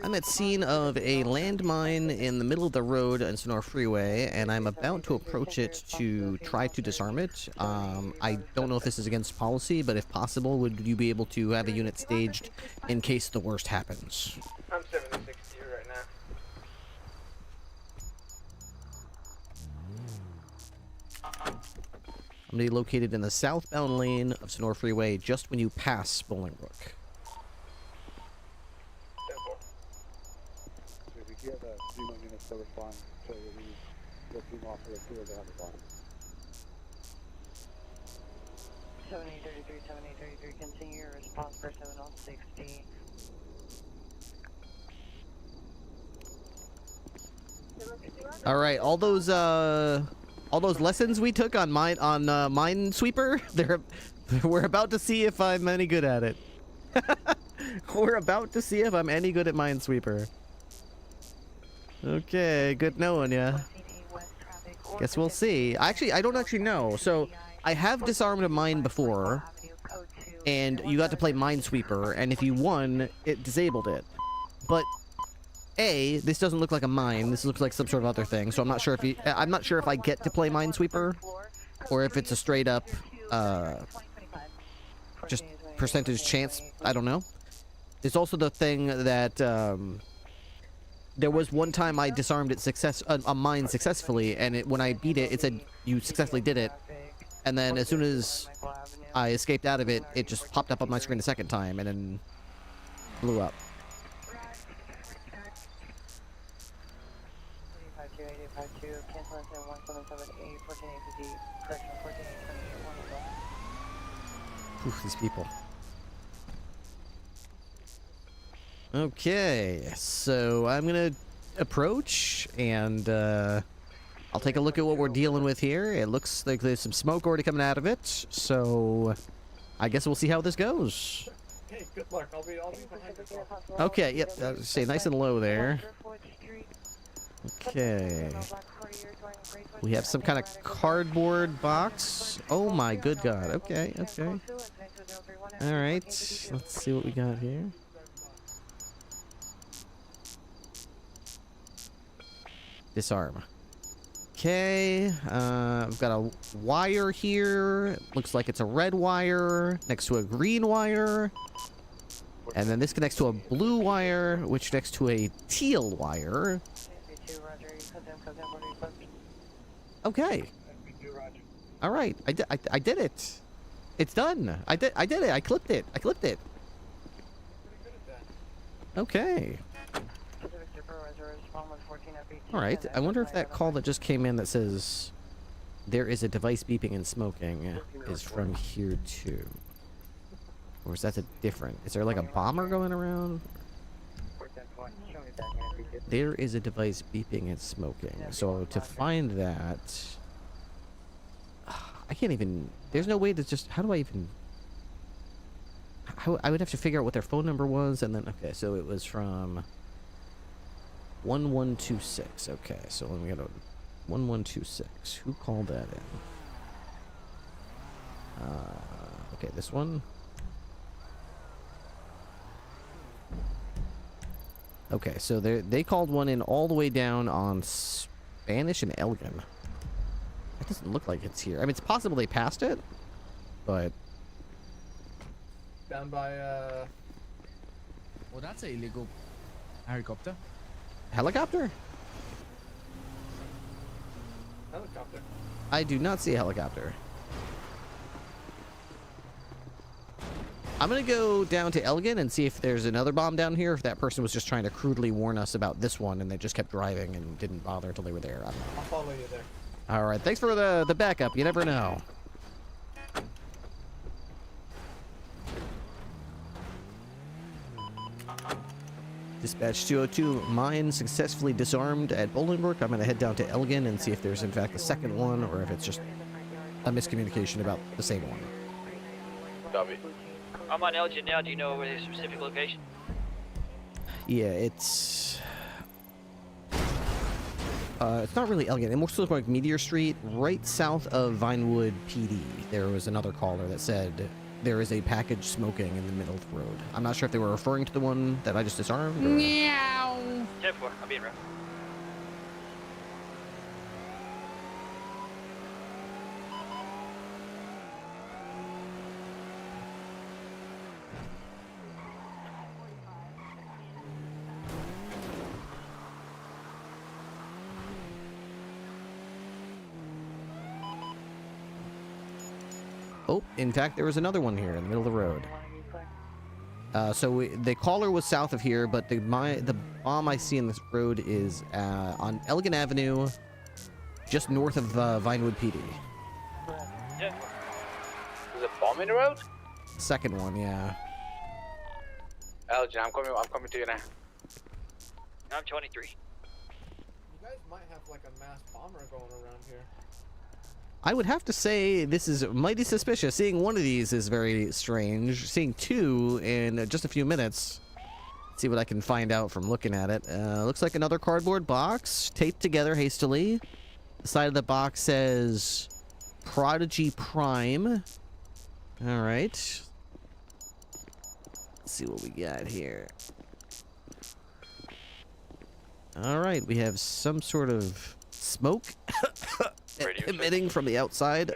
I'm at scene of a landmine in the middle of the road on Sonora Freeway, and I'm about to approach it to try to disarm it. I don't know if this is against policy, but if possible, would you be able to have a unit staged in case the worst happens? I'm 760 right now. I'm going to be located in the southbound lane of Sonora Freeway just when you pass Bolingbrook. So if you get a female unit to respond to the female officer to they have a bond. 7833, 7833, continue your response for 7060. All right, all those lessons we took on Minesweeper, we're about to see if I'm any good at it. We're about to see if I'm any good at Minesweeper. Okay, good knowing ya. Guess we'll see. Actually, I don't actually know. So, I have disarmed a mine before, and you got to play Minesweeper, and if you won, it disabled it. But A, this doesn't look like a mine. This looks like some sort of other thing. So I'm not sure if I get to play Minesweeper, or if it's a straight up, just percentage chance. I don't know. There's also the thing that there was one time I disarmed it a mine successfully, and when I beat it, it said you successfully did it. And then as soon as I escaped out of it, it just popped up on my screen a second time and then blew up. 852, cancel into 1778, 14850, correction 14828, 112. Oof, these people. Okay, so I'm gonna approach and I'll take a look at what we're dealing with here. It looks like there's some smoke already coming out of it, so I guess we'll see how this goes. Hey, good luck. I'll be behind the car. Okay, yep, stay nice and low there. Okay. We have some kind of cardboard box. Oh my good god. Okay, okay. Alright, let's see what we got here. Disarm. Okay, I've got a wire here. Looks like it's a red wire next to a green wire. And then this connects to a blue wire, which connects to a teal wire. Okay. All right, I did it. It's done. I did it. I clipped it. Okay. All right. I wonder if that call that just came in that says there is a device beeping and smoking is from here too, or is that a different? Is there like a bomber going around? There is a device beeping and smoking. So to find that, I can't even. There's no way to just. How do I even? I would have to figure out what their phone number was, and then okay. So it was from 1126. Okay, so let me go to 1126. Who called that in? Okay, this one. Okay, so they called one in all the way down on Spanish and Elgin. It doesn't look like it's here. I mean, it's possible they passed it, but Down by Well, that's an illegal helicopter. Helicopter? Helicopter. I do not see a helicopter. I'm gonna go down to Elgin and see if there's another bomb down here, if that person was just trying to crudely warn us about this one and they just kept driving and didn't bother until they were there. I don't know. I'll follow you there. All right, thanks for the backup. You never know. Dispatch 202, mine successfully disarmed at Bolingbrook. I'm going to head down to Elgin and see if there's in fact a second one or if it's just a miscommunication about the same one. Copy. I'm on Elgin now. Do you know where the specific location? Yeah, it's not really Elgin. It looks like Meteor Street, right south of Vinewood PD. There was another caller that said there is a package smoking in the middle of the road. I'm not sure if they were referring to the one that I just disarmed. Or... Meow. 10-4. I'll be in route. Oh, in fact, there was another one here in the middle of the road. So the caller was south of here, but the bomb I see in this road is on Elgin Avenue, just north of Vinewood PD. Yeah. There's a bomb in the road? Second one, yeah. Elgin, I'm coming to you now. I'm 23. You guys might have like a mass bomber going around here. I would have to say this is mighty suspicious. Seeing one of these is very strange. Seeing two in just a few minutes. Let's see what I can find out from looking at it. Looks like another cardboard box taped together hastily. The side of the box says Prodigy Prime. All right. Let's see what we got here. All right, we have some sort of smoke emitting from the outside.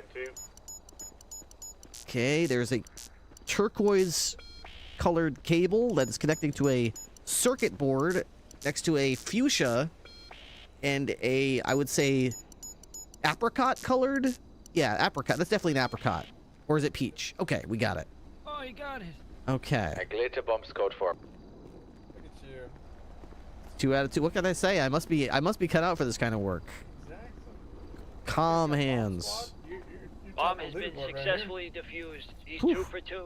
Okay, there's a turquoise colored cable that is connecting to a circuit board next to a fuchsia and a, I would say, apricot colored. Yeah, apricot. That's definitely an apricot. Or is it peach? Okay, we got it. Oh, you got it. Okay. A glitter bomb's code 4. Look at you. 2 out of 2. What can I say? I must be cut out for this kind of work. Exactly. Calm hands. You Bomb has been successfully defused. He's 2 for 2.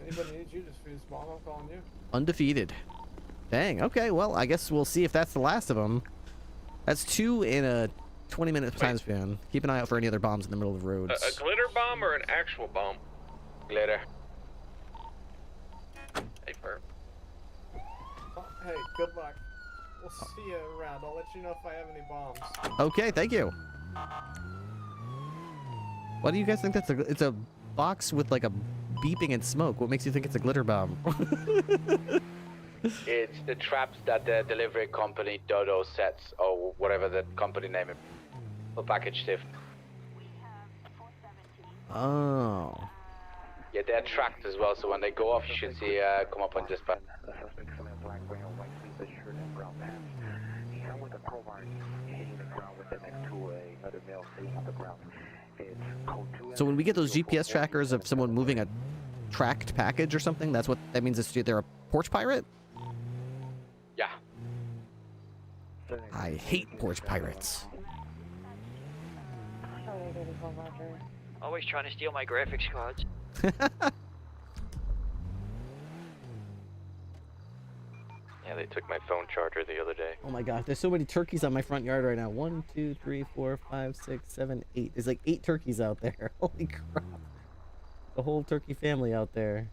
Anybody needs you to defuse bomb, I'm calling you. Undefeated. Dang. Okay. Well, I guess we'll see if that's the last of them. That's 2 in a 20-minute time span. Keep an eye out for any other bombs in the middle of the roads. A glitter bomb or an actual bomb? Glitter. Hey, Fur. Oh, hey, good luck. We'll see you around. I'll let you know if I have any bombs. Okay. Thank you. What do you guys think that's a? It's a box with like a beeping and smoke. What makes you think it's a glitter bomb? It's the traps that the delivery company Dodo sets, or whatever the company name is, for package shift. Oh. Yeah, they're tracked as well, so when they go off, you should see come up on dispatch. The suspect is in a black, gray, and white sleeveless shirt and brown pants. He fell with a crowbar hitting the ground with it next to another male sitting on the ground. It's code 2. So when we get those GPS trackers of someone moving a tracked package or something, that's what that means. They're a porch pirate. Yeah. I hate porch pirates. Always trying to steal my graphics cards. Yeah, they took my phone charger the other day. Oh my gosh, there's so many turkeys on my front yard right now. 1, 2, 3, 4, 5, 6, 7, 8. There's like 8 turkeys out there. Holy crap. The whole turkey family out there.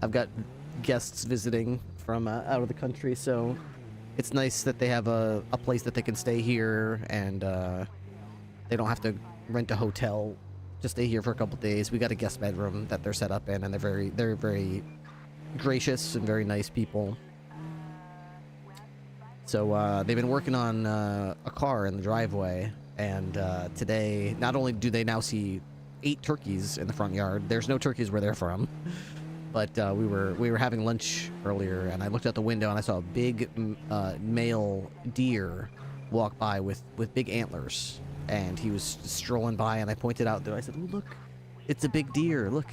I've got guests visiting from out of the country, so it's nice that they have a place that they can stay here, and they don't have to rent a hotel to stay here for a couple days. We got a guest bedroom that they're set up in, and they're very gracious and very nice people. So they've been working on a car in the driveway, and today, not only do they now see 8 turkeys in the front yard, there's no turkeys where they're from. But we were having lunch earlier, and I looked out the window and I saw a big male deer walk by with big antlers, and he was strolling by, and I pointed out there. I said, "Oh, look, it's a big deer! Look!"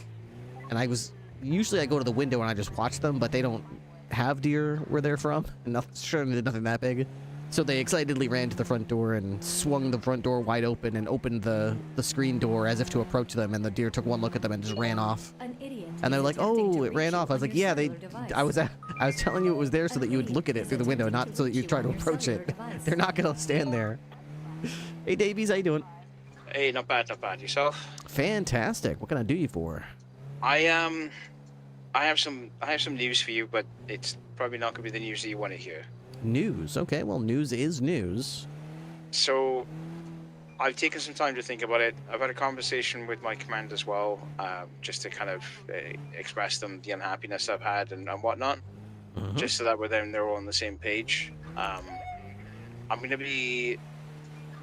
And usually I go to the window and I just watch them, but they don't have deer where they're from. Nothing that big. So they excitedly ran to the front door and swung the front door wide open and opened the screen door as if to approach them, and the deer took one look at them and just ran off. And they're like, "Oh, it ran off." I was like, "Yeah, I was telling you it was there so that you would look at it through the window, not so that you try to approach it. They're not gonna stand there." Hey, Davies, how you doing? Hey, not bad. Yourself? Fantastic. What can I do you for? I have some news for you, but it's probably not gonna be the news that you want to hear. News. Okay, well, news is news. So, I've taken some time to think about it. I've had a conversation with my command as well, just to kind of express them the unhappiness I've had and whatnot, just so that they're all on the same page. I'm going to be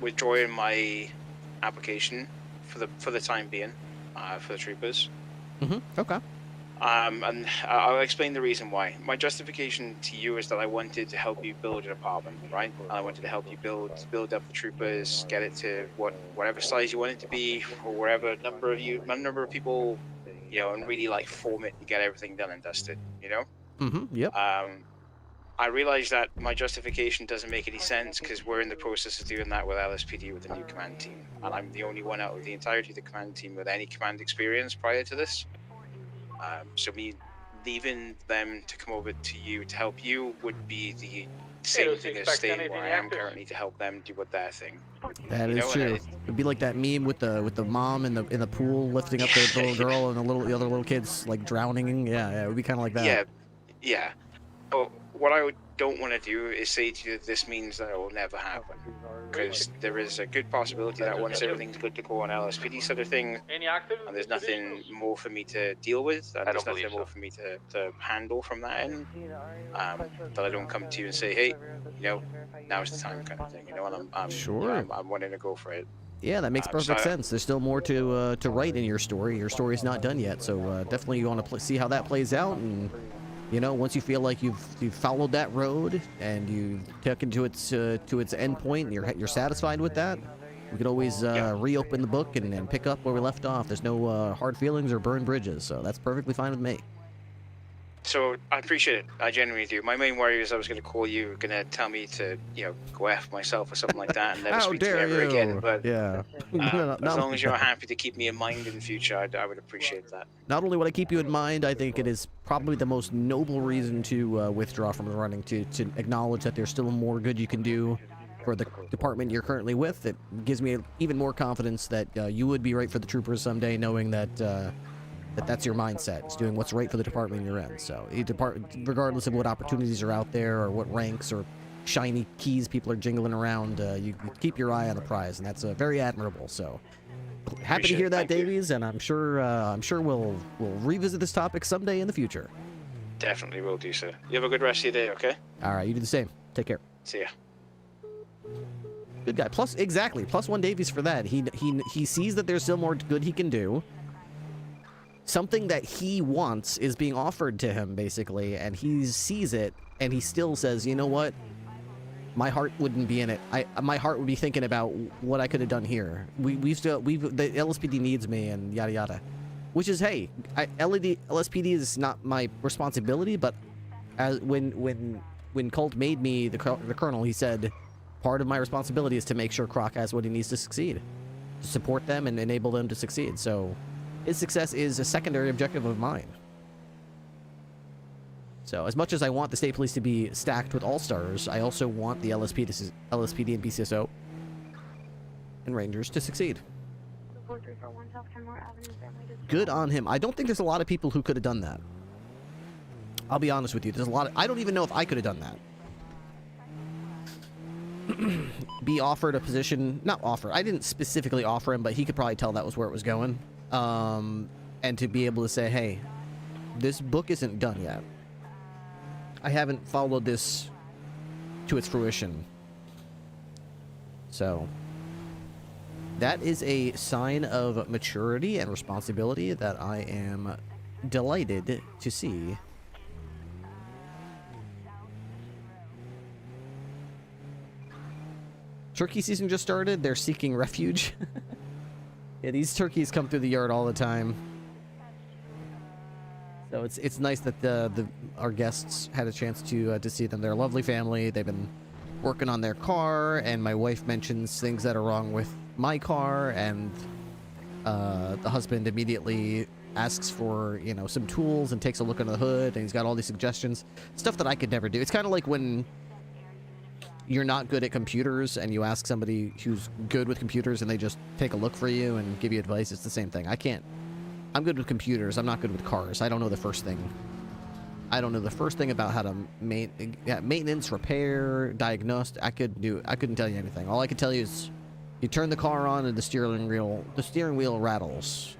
withdrawing my application for the time being, for the troopers. Okay. And I'll explain the reason why. My justification to you is that I wanted to help you build an apartment, right? And I wanted to help you build up the troopers, get it to whatever size you want it to be, or whatever number of people, and really like form it to get everything done and dusted, Yep. I realize that my justification doesn't make any sense because we're in the process of doing that with LSPD with the new command team, and I'm the only one out of the entirety of the command team with any command experience prior to this. So me leaving them to come over to you to help you would be the same thing as staying where I am currently to help them do what their thing. That is true. It'd be like that meme with the mom in the pool lifting up the little girl and the other little kids like drowning. Yeah, it would be kind of like that. Yeah. But what I don't want to do is say to you that this means that it will never happen, because there is a good possibility that once everything's good to go on LSPD sort of thing, and there's nothing more for me to deal with, and there's nothing more for me to handle from that end, that I don't come to you and say, hey, now's the time kind of thing, and I'm wanting to go for it. Yeah, that makes perfect sense. There's still more to write in your story. Your story's not done yet, so definitely you want to see how that plays out, and once you feel like you've followed that road and you took it to its end point and you're satisfied with that, we could always reopen the book and pick up where we left off. There's no hard feelings or burned bridges, so that's perfectly fine with me. So I appreciate it. I genuinely do. My main worry is I was going to call you, going to tell me to, go F myself or something like that and never How speak to me dare ever again. you? But Yeah. as long as you're happy to keep me in mind in the future, I would appreciate that. Not only would I keep you in mind, I think it is probably the most noble reason to withdraw from the running, to acknowledge that there's still more good you can do for the department you're currently with. It gives me even more confidence that you would be right for the troopers someday, knowing that that's your mindset. It's doing what's right for the department you're in. So, regardless of what opportunities are out there or what ranks or shiny keys people are jingling around, you keep your eye on the prize, and that's very admirable. So, happy to hear that, Davies, and I'm sure we'll revisit this topic someday in the future. Definitely will do so. You have a good rest of your day, okay? All right, you do the same. Take care. See ya. Good guy. +1 Davies for that. He sees that there's still more good he can do. Something that he wants is being offered to him, basically, and he sees it, and he still says, you know what? My heart wouldn't be in it. My heart would be thinking about what I could have done here. The LSPD needs me, and yada yada. Which is, hey, LSPD is not my responsibility, but when Colt made me the colonel, he said, part of my responsibility is to make sure Croc has what he needs to succeed, to support them and enable them to succeed. So his success is a secondary objective of mine. So as much as I want the state police to be stacked with all-stars, I also want the LSPD and BCSO and Rangers to succeed. Good on him. I don't think there's a lot of people who could have done that. I'll be honest with you. There's a lot of... I don't even know if I could have done that. Be offered a position... Not offer. I didn't specifically offer him, but he could probably tell that was where it was going. And to be able to say, hey, this book isn't done yet. I haven't followed this to its fruition. So, that is a sign of maturity and responsibility that I am delighted to see. Turkey season just started. They're seeking refuge. Yeah, these turkeys come through the yard all the time. So it's nice that our guests had a chance to see them. They're a lovely family. They've been working on their car, and my wife mentions things that are wrong with my car, and the husband immediately asks for, some tools and takes a look under the hood, and he's got all these suggestions. Stuff that I could never do. It's kind of like when you're not good at computers and you ask somebody who's good with computers and they just take a look for you and give you advice. It's the same thing. I'm good with computers. I'm not good with cars. I don't know the first thing. I don't know the first thing about how to maintenance, repair, diagnose. I couldn't tell you anything. All I could tell you is you turn the car on and the steering wheel rattles.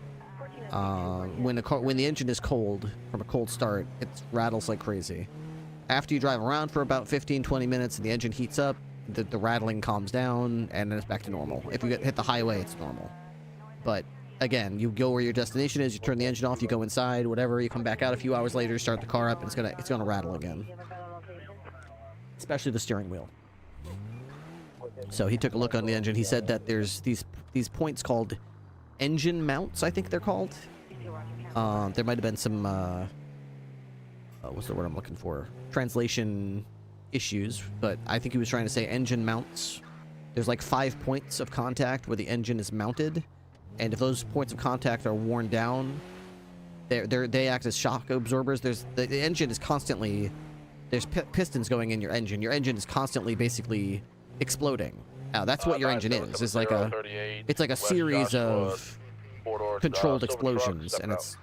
When the engine is cold, from a cold start, it rattles like crazy. After you drive around for about 15-20 minutes and the engine heats up, the rattling calms down, and then it's back to normal. If you hit the highway, it's normal. But again, you go where your destination is, you turn the engine off, you go inside, whatever, you come back out a few hours later, start the car up, and it's gonna rattle again. Especially the steering wheel. So he took a look on the engine. He said that there's these points called engine mounts, I think they're called. There might have been some what's the word I'm looking for? Translation issues, but I think he was trying to say engine mounts. There's like 5 points of contact where the engine is mounted, and if those points of contact are worn down, they act as shock absorbers. The engine is constantly, there's pistons going in your engine. Your engine is constantly basically exploding. Now that's what your engine is. It's like a series of controlled explosions, and it's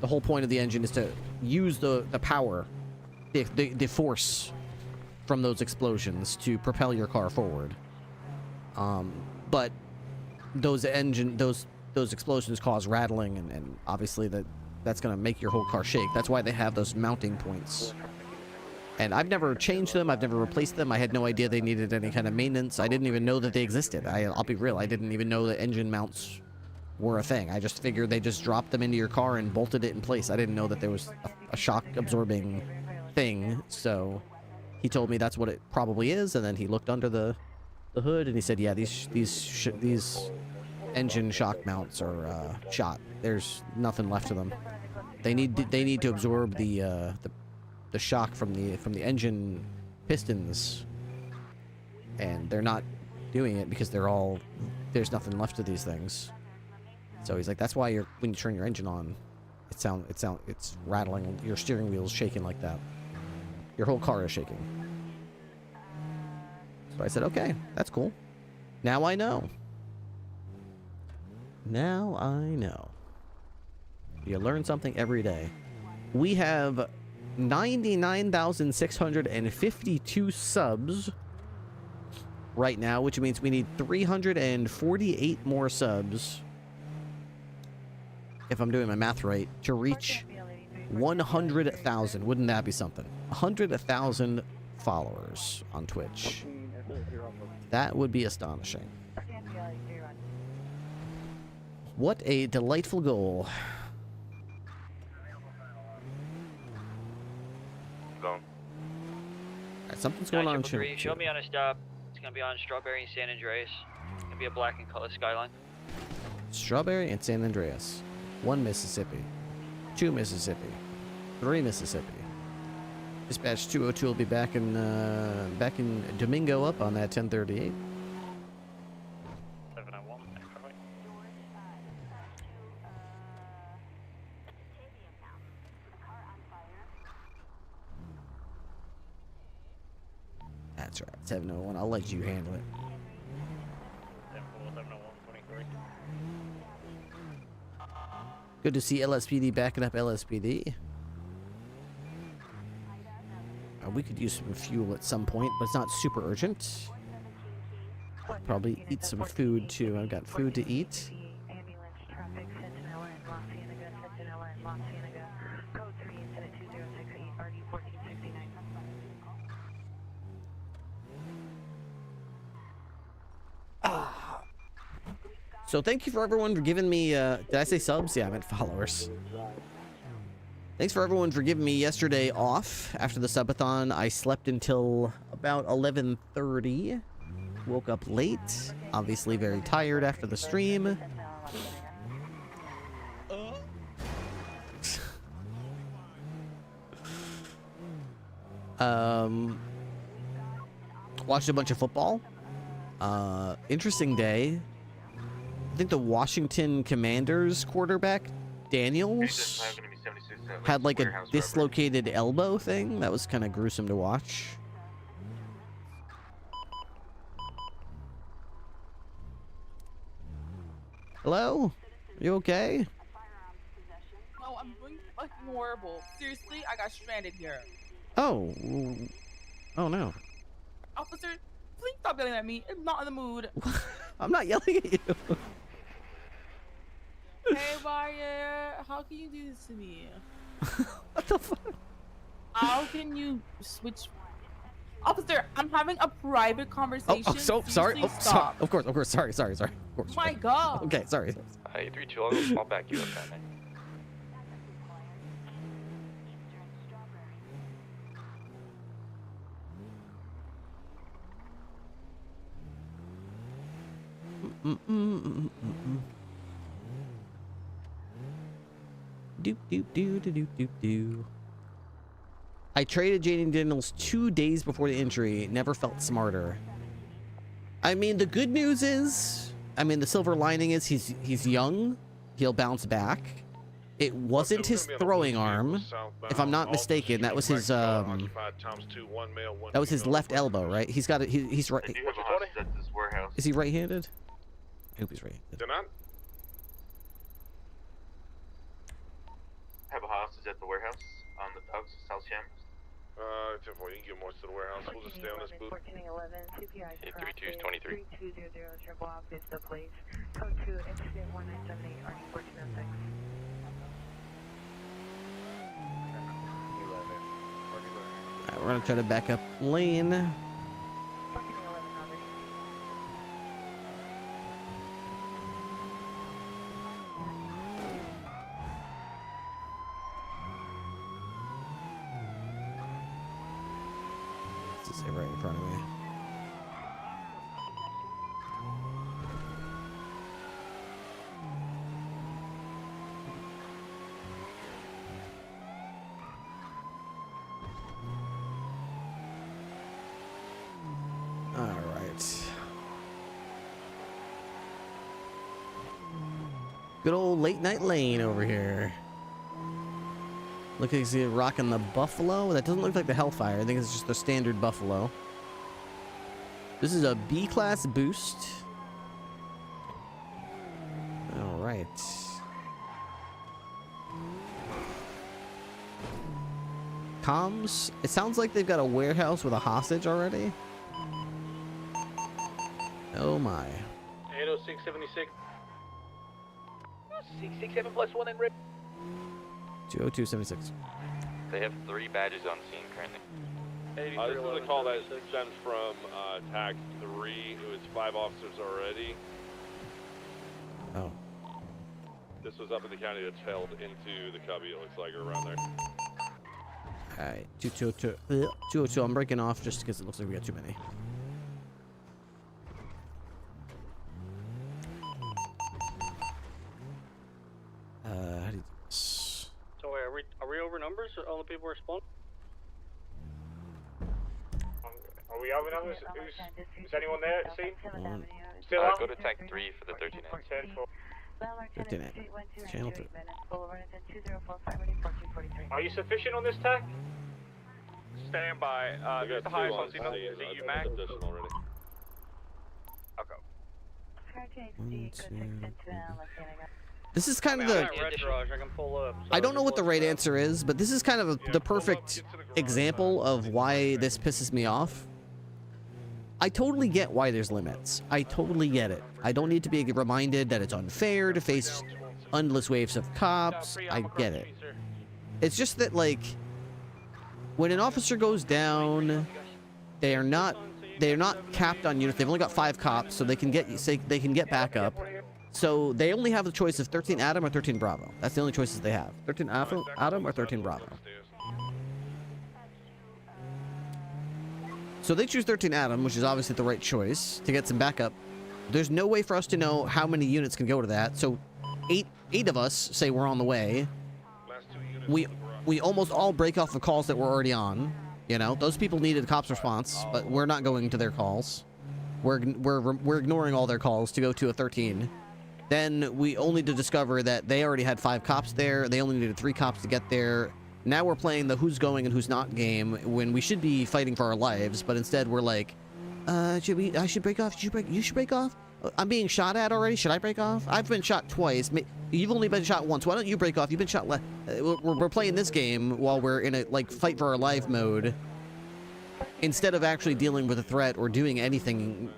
the whole point of the engine is to use the power, the force from those explosions to propel your car forward. But those explosions cause rattling, and obviously that's going to make your whole car shake. That's why they have those mounting points. And I've never changed them. I've never replaced them. I had no idea they needed any kind of maintenance. I didn't even know that they existed. I'll be real. I didn't even know that engine mounts were a thing. I just figured they just dropped them into your car and bolted it in place. I didn't know that there was a shock absorbing thing. So he told me that's what it probably is. And then he looked under the hood and he said, yeah, these engine shock mounts are shot. There's nothing left of them. They need to absorb the shock from the engine pistons, and they're not doing it because there's nothing left of these things. So he's like, that's why when you turn your engine on, it's rattling. Your steering wheel's shaking like that. Your whole car is shaking. So I said, okay, that's cool. Now I know. Now I know. You learn something every day. We have 99,652 subs right now, which means we need 348 more subs, if I'm doing my math right, to reach 100,000. Wouldn't that be something? 100,000 followers on Twitch. That would be astonishing. What a delightful goal. Gone. Right, something's going on in Chile. Show me on a stop. It's gonna be on Strawberry and San Andreas. It's gonna be a black and color skyline. Strawberry and San Andreas. 1 Mississippi. 2 Mississippi. 3 Mississippi. Dispatch 202 will be back in Domingo up on that 1038. 701. That's right. 701. I'll let you handle it. 701, 23. Good to see LSPD backing up LSPD. We could use some fuel at some point, but it's not super urgent. I'll probably eat some food too. I've got food to eat. So thank you for everyone for giving me, did I say subs? Yeah, I meant followers. Thanks for everyone for giving me yesterday off after the subathon. I slept until about 11:30. Woke up late. Obviously very tired after the stream. Watched a bunch of football. Interesting day. I think the Washington Commanders quarterback, Daniels, had like a dislocated elbow thing. That was kind of gruesome to watch. Hello? You okay? No, I'm doing fucking horrible. Seriously, I got stranded here. Oh. Oh no. Officer, please stop yelling at me. I'm not in the mood. I'm not yelling at you. Hey, Wyatt, how can you do this to me? What the fuck? How can you switch? Officer, I'm having a private conversation. Oh, so sorry. Oh, stop. Of course. Sorry. Of course. My God. Okay, sorry. 832, I'll go fall back you up, man. Do. I traded Jaden Daniels 2 days before the injury. Never felt smarter. I mean, the good news is, the silver lining is he's young. He'll bounce back. It wasn't his throwing arm, if I'm not mistaken. That was his that was his left elbow, right? He's got it. He's right. Is he right-handed? I hope he's right-handed. Have a hostage at the warehouse on the docks, South Shams. You can get more to the warehouse. We'll just stay on this booth. 832 is 23. 3200 triple off is the place. Code 2, incident 1978, RD 1406. Alright, we're gonna try to back up lane. Right in front of me. Good old late night lane over here. Look like he's rocking the Buffalo. That doesn't look like the Hellfire. I think it's just the standard Buffalo. This is a B-class boost. All right. Comms. It sounds like they've got a warehouse with a hostage already. Oh my. 80676. 667 plus 1 and rip. 20276. They have 3 badges on scene currently. This is a call that stems from TAC 3. It was 5 officers already. Oh. This was up in the county that's held into the cubby, it looks like, or around there. Alright, 202. I'm breaking off just because it looks like we got too many. How do you do this? So wait, are we over numbers? Or all the people respond? Are we over numbers? Is anyone there at the scene? Still Go to TAC 3 for the 13 Channel 3. Are you sufficient on this TAC? Stand by. There's the highest on scene. ZU Max. This is kind of the... I don't know what the right answer is, but this is kind of the perfect example of why this pisses me off. I totally get why there's limits. I totally get it. I don't need to be reminded that it's unfair to face endless waves of cops. I get it. It's just that, like, when an officer goes down, they are not capped on units. They've only got 5 cops, so they can get back up. So they only have the choice of 13 Adam or 13 Bravo. That's the only choices they have. 13 Adam or 13 Bravo. So they choose 13 Adam, which is obviously the right choice to get some backup. There's no way for us to know how many units can go to that. So eight of us say we're on the way. We almost all break off the calls that we're already on. You know, those people needed a cop's response, but we're not going to their calls. We're ignoring all their calls to go to a 13. Then we only to discover that they already had 5 cops there. They only needed 3 cops to get there. Now we're playing the who's going and who's not game when we should be fighting for our lives, but instead we're like, I should break off. You should break off. I'm being shot at already. Should I break off? I've been shot twice. You've only been shot once. Why don't you break off? You've been shot. We're playing this game while we're in a like fight for our life mode, instead of actually dealing with a threat or doing anything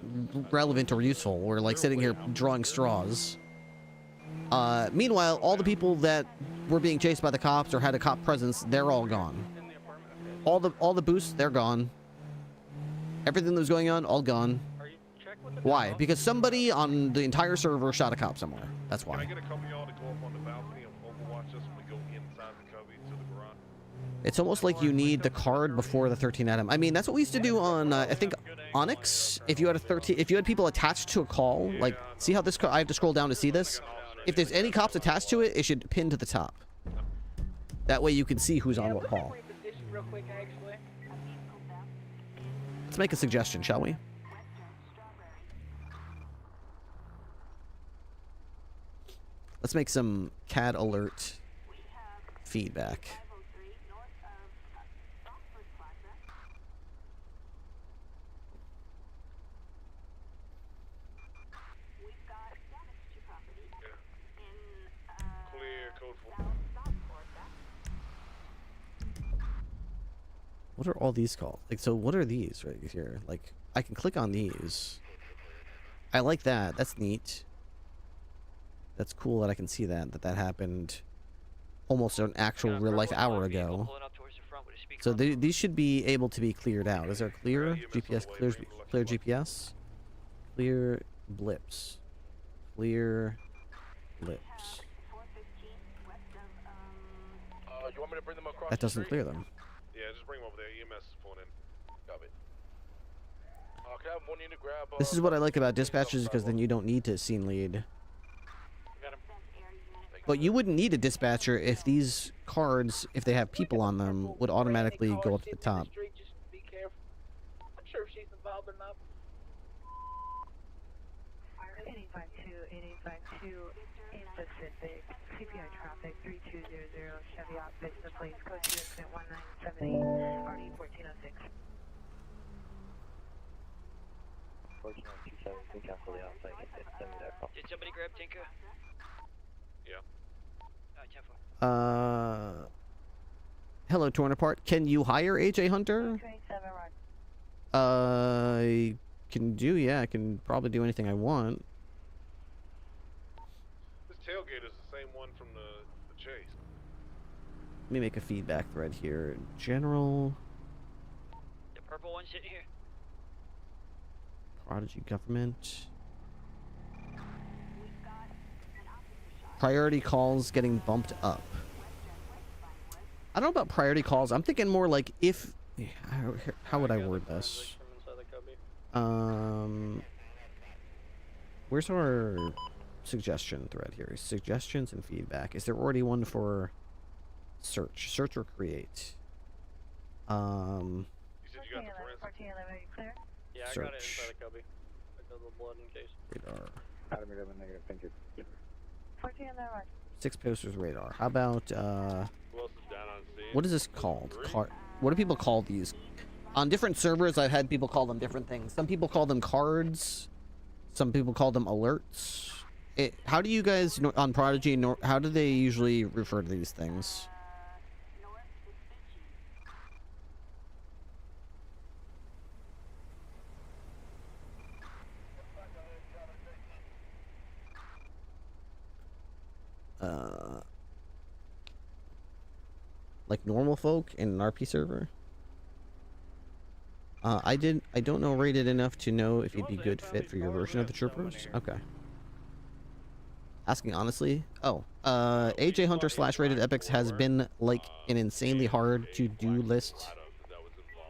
relevant or useful. We're like sitting here drawing straws. Meanwhile, all the people that were being chased by the cops or had a cop presence, they're all gone. All the boosts, they're gone. Everything that was going on, all gone. Why? Because somebody on the entire server shot a cop somewhere. That's why. It's almost like you need the card before the 13 Adam. I mean, that's what we used to do on, I think, Onyx. If you had people attached to a call, like, see how this I have to scroll down to see this? If there's any cops attached to it, it should pin to the top. That way you can see who's on what call. Let's make a suggestion, shall we? Let's make some CAD alert feedback. What are all these called? Like, so what are these right here? Like, I can click on these. I like that. That's neat. That's cool that I can see that happened almost an actual real life hour ago. So these should be able to be cleared out. Is there clear GPS? Clear GPS? Clear blips. Clear blips. That doesn't clear them. Yeah, just bring them over there. EMS is pulling in. Copy. Can I have one unit grab? This is what I like about dispatches, because then you don't need to scene lead. But you wouldn't need a dispatcher if these cards, if they have people on them, would automatically go up to the top. Just be careful. I'm sure she's involved or not. suspect to in Pacific, CPI traffic 3200, Chevy Optics, the police, code 2 incident 1978, RD 1406. 1427, can cancel the outside, send me that call. Did somebody grab Tinker? Yeah. 10-4. Hello, Torn Apart. Can you hire AJ Hunter? I can do, yeah. I can probably do anything I want. This tailgate is the same one from the chase. Let me make a feedback thread here. General, The purple one sitting here. Prodigy Government. Priority calls getting bumped up. I don't know about priority calls. I'm thinking more like if... How would I word this? Where's our suggestion thread here? Suggestions and feedback. Is there already one for search? Search or create? You said you got the forensic? Yeah, I got it inside the cubby. I got the blood in case. Radar. Academy 11 negative, thank you. 14 on that right. 6 posters radar. How about, Who else is down on scene? what is this called? What do people call these? On different servers, I've had people call them different things. Some people call them cards. Some people call them alerts. How do you guys, on Prodigy, how do they usually refer to these things? Like normal folk in an RP server? I don't know rated enough to know if you'd be good fit for your version of the troopers. Okay. Asking honestly. Oh, AJ Hunter / rated epics has been like an insanely hard to do list.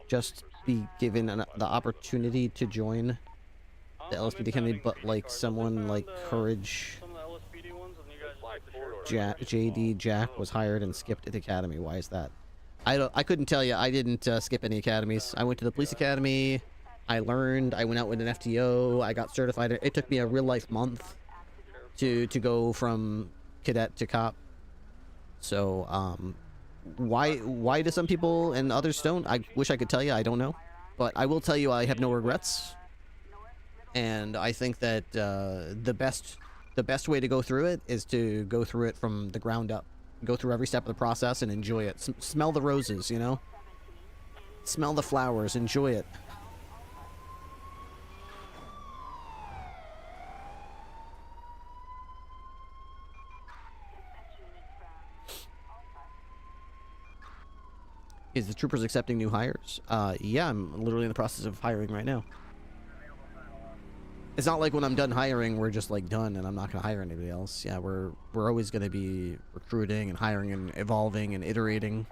Just be given the opportunity to join the LSPD Academy, but like someone like Courage, JD Jack was hired and skipped the academy. Why is that? I couldn't tell you. I didn't skip any academies. I went to the police academy. I learned. I went out with an FTO. I got certified. It took me a real life month to go from cadet to cop. So why do some people and others don't? I wish I could tell you. I don't know, but I will tell you I have no regrets. And I think that the best way to go through it is to go through it from the ground up. Go through every step of the process and enjoy it. Smell the roses, you know? Smell the flowers, enjoy it. Is the troopers accepting new hires? Yeah, I'm literally in the process of hiring right now. It's not like when I'm done hiring, we're just like done and I'm not going to hire anybody else. Yeah, we're always going to be recruiting and hiring and evolving and iterating.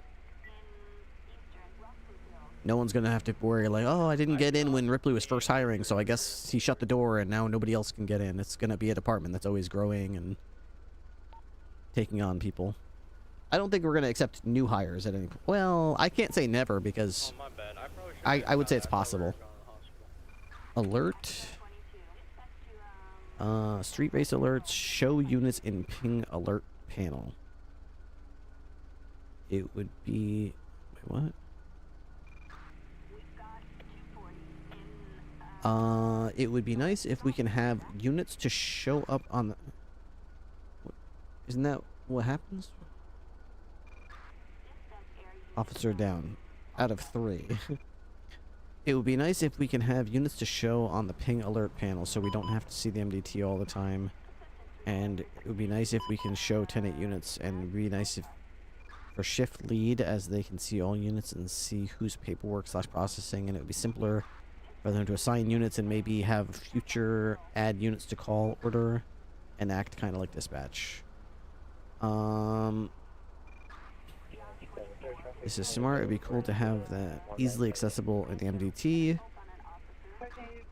No one's going to have to worry like, oh, I didn't get in when Ripley was first hiring, so I guess he shut the door and now nobody else can get in. It's going to be a department that's always growing and taking on people. I don't think we're going to accept new hires at any point. Well, I can't say never because I would say it's possible. Alert. Street race alerts, show units in ping alert panel. It would be... Wait, what? It would be nice if we can have units to show up on the... Isn't that what happens? Officer down. Out of 3. It would be nice if we can have units to show on the ping alert panel so we don't have to see the MDT all the time. And it would be nice if we can show 10-8 units, and it would be nice if for shift lead as they can see all units and see whose paperwork / processing, and it would be simpler for them to assign units and maybe have future add units to call order and act kind of like dispatch. This is smart. It'd be cool to have that easily accessible in the MDT.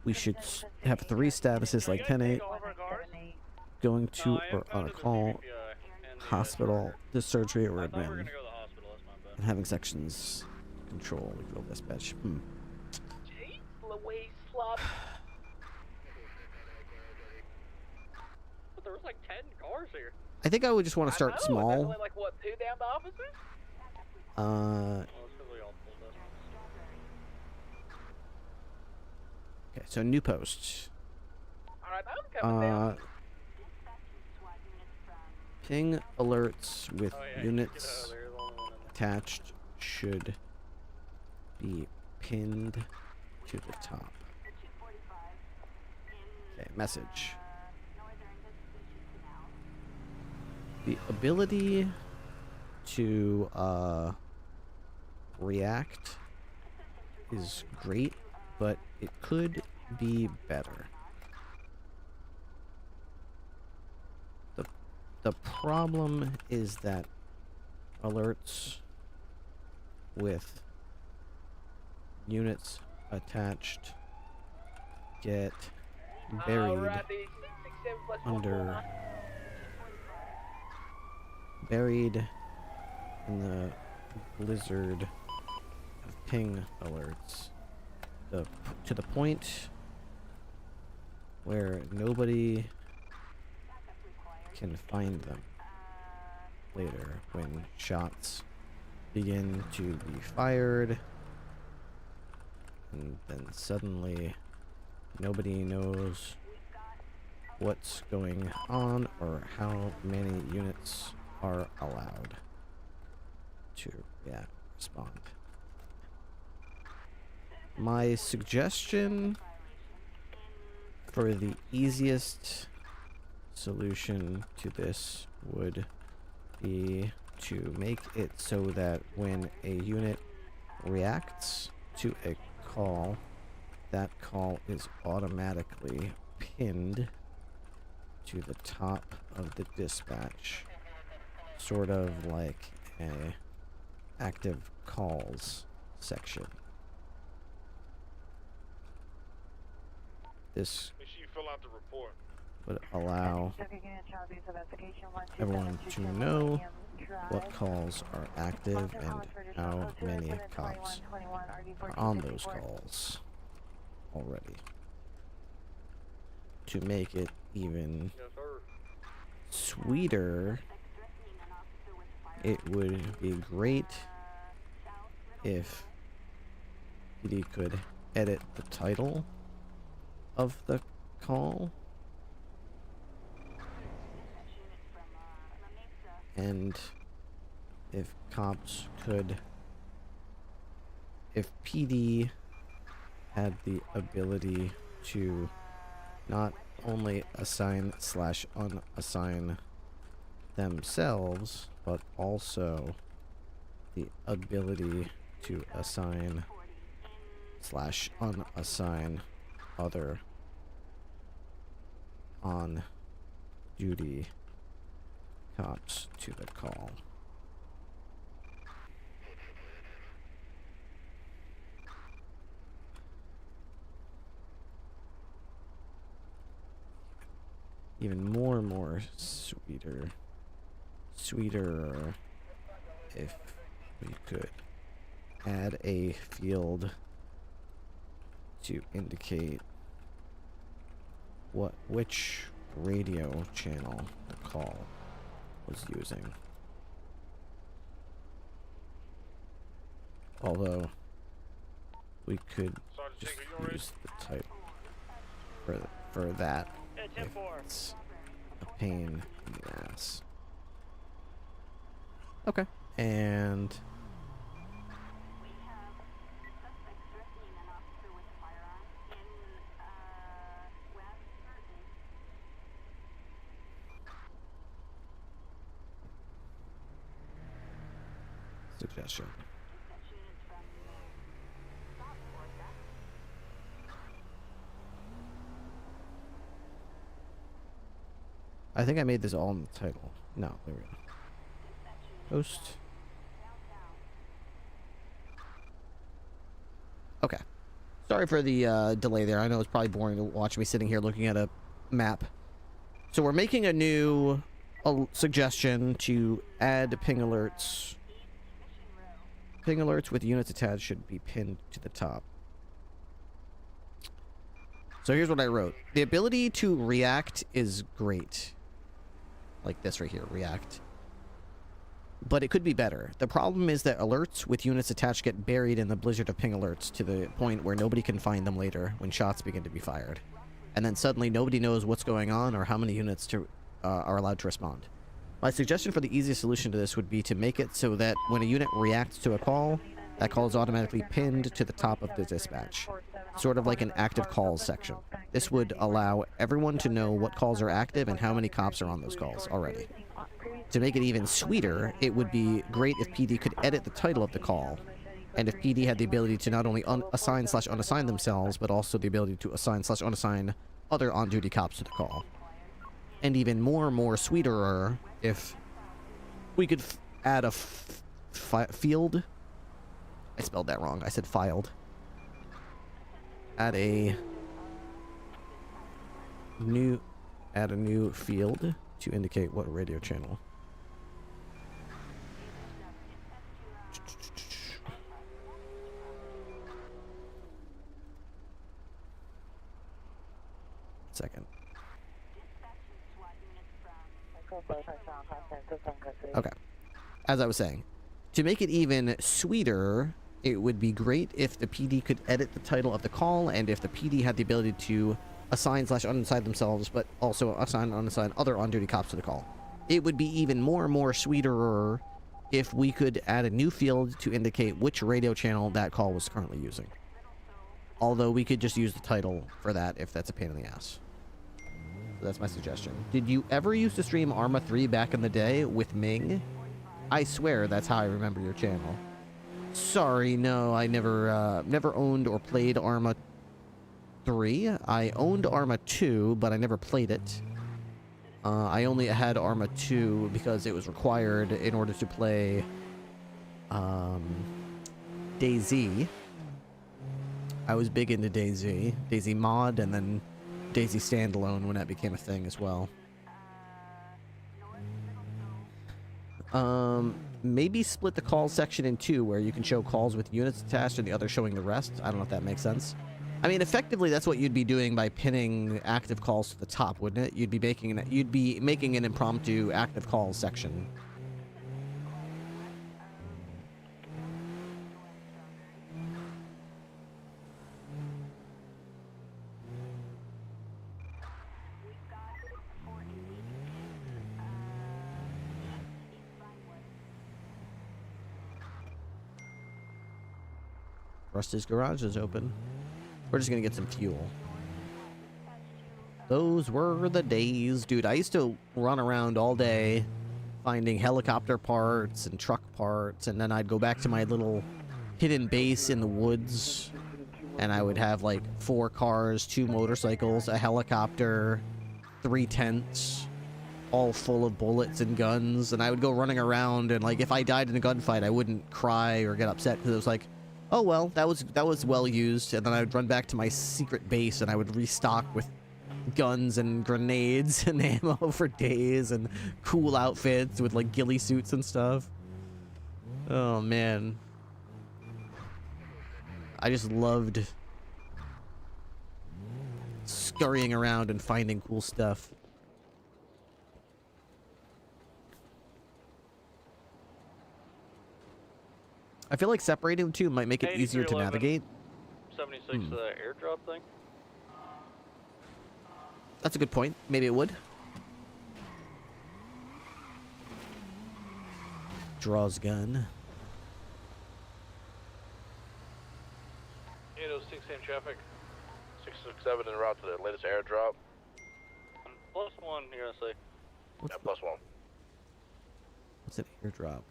We should have 3 statuses like 10-8, going to or on a call, hospital, the surgery, or admin, and having sections control, like dispatch. like 10 cars here. I think I would just want to start There's small. only like what, 2 damned officers? Okay, so new posts. Alright, I'm coming down. Ping alerts with units attached should be pinned to the top. Okay, message. The ability to react is great, but it could be better. The problem is that alerts with units attached get buried in the blizzard of ping alerts, to the point where nobody can find them later when shots begin to be fired, and then suddenly nobody knows what's going on or how many units are allowed to respond. My suggestion for the easiest solution to this would be to make it so that when a unit reacts to a call, that call is automatically pinned to the top of the dispatch, sort of like a active calls section. This Make sure you fill out the report. would allow everyone to know what calls are active and how many cops are on those calls already. To make it even sweeter, it would be great if PD could edit the title of the call, and if cops could, if PD had the ability to not only assign / unassign themselves, but also the ability to assign / unassign other on-duty cops to the call. Even more sweeter if we could add a field to indicate which radio channel the call was using. Although we could just use the title for that if it's a pain in the ass. Okay, and suggestion. I think I made this all in the title. No, there we go. Post. Okay. Sorry for the delay there. I know it's probably boring to watch me sitting here looking at a map. So we're making a new suggestion to add ping alerts. Ping alerts with units attached should be pinned to the top. So here's what I wrote. The ability to react is great, like this right here, react. But it could be better. The problem is that alerts with units attached get buried in the blizzard of ping alerts to the point where nobody can find them later when shots begin to be fired. And then suddenly nobody knows what's going on or how many units are allowed to respond. My suggestion for the easiest solution to this would be to make it so that when a unit reacts to a call, that call is automatically pinned to the top of the dispatch, sort of like an active calls section. This would allow everyone to know what calls are active and how many cops are on those calls already. To make it even sweeter, it would be great if PD could edit the title of the call, and if PD had the ability to not only assign/unassign themselves, but also the ability to assign/unassign other on-duty cops to the call. And even more sweeter if we could add a field. I spelled that wrong. I said filed. Add a new field to indicate what radio channel. Second. Okay. As I was saying, to make it even sweeter, it would be great if the PD could edit the title of the call, and if the PD had the ability to assign/unassign themselves, but also assign/unassign other on-duty cops to the call. It would be even more sweeter if we could add a new field to indicate which radio channel that call was currently using. Although we could just use the title for that if that's a pain in the ass. So that's my suggestion. Did you ever used to stream Arma 3 back in the day with Ming? I swear that's how I remember your channel. Sorry, no, I never owned or played Arma 3. I owned Arma 2, but I never played it. I only had Arma 2 because it was required in order to play DayZ. I was big into DayZ. DayZ mod, and then DayZ standalone when that became a thing as well. Maybe split the calls section in two, where you can show calls with units attached and the other showing the rest. I don't know if that makes sense. I mean, effectively, that's what you'd be doing by pinning active calls to the top, wouldn't it? You'd be making an impromptu active calls section. Rusty's garage is open. We're just gonna get some fuel. Those were the days, dude. I used to run around all day finding helicopter parts and truck parts, and then I'd go back to my little hidden base in the woods, and I would have like 4 cars, 2 motorcycles, a helicopter, 3 tents, all full of bullets and guns, and I would go running around, and like if I died in a gunfight, I wouldn't cry or get upset, because it was like, oh well, that was well used. And then I would run back to my secret base and I would restock with guns and grenades and ammo for days and cool outfits with like ghillie suits and stuff. Oh man. I just loved scurrying around and finding cool stuff. I feel like separating the two might make it easier to navigate. 76 airdrop thing? That's a good point. Maybe it would. Draws gun. 806 in traffic. 667 en route to the latest airdrop. +1, you're gonna say. Yeah, +1. What's an airdrop?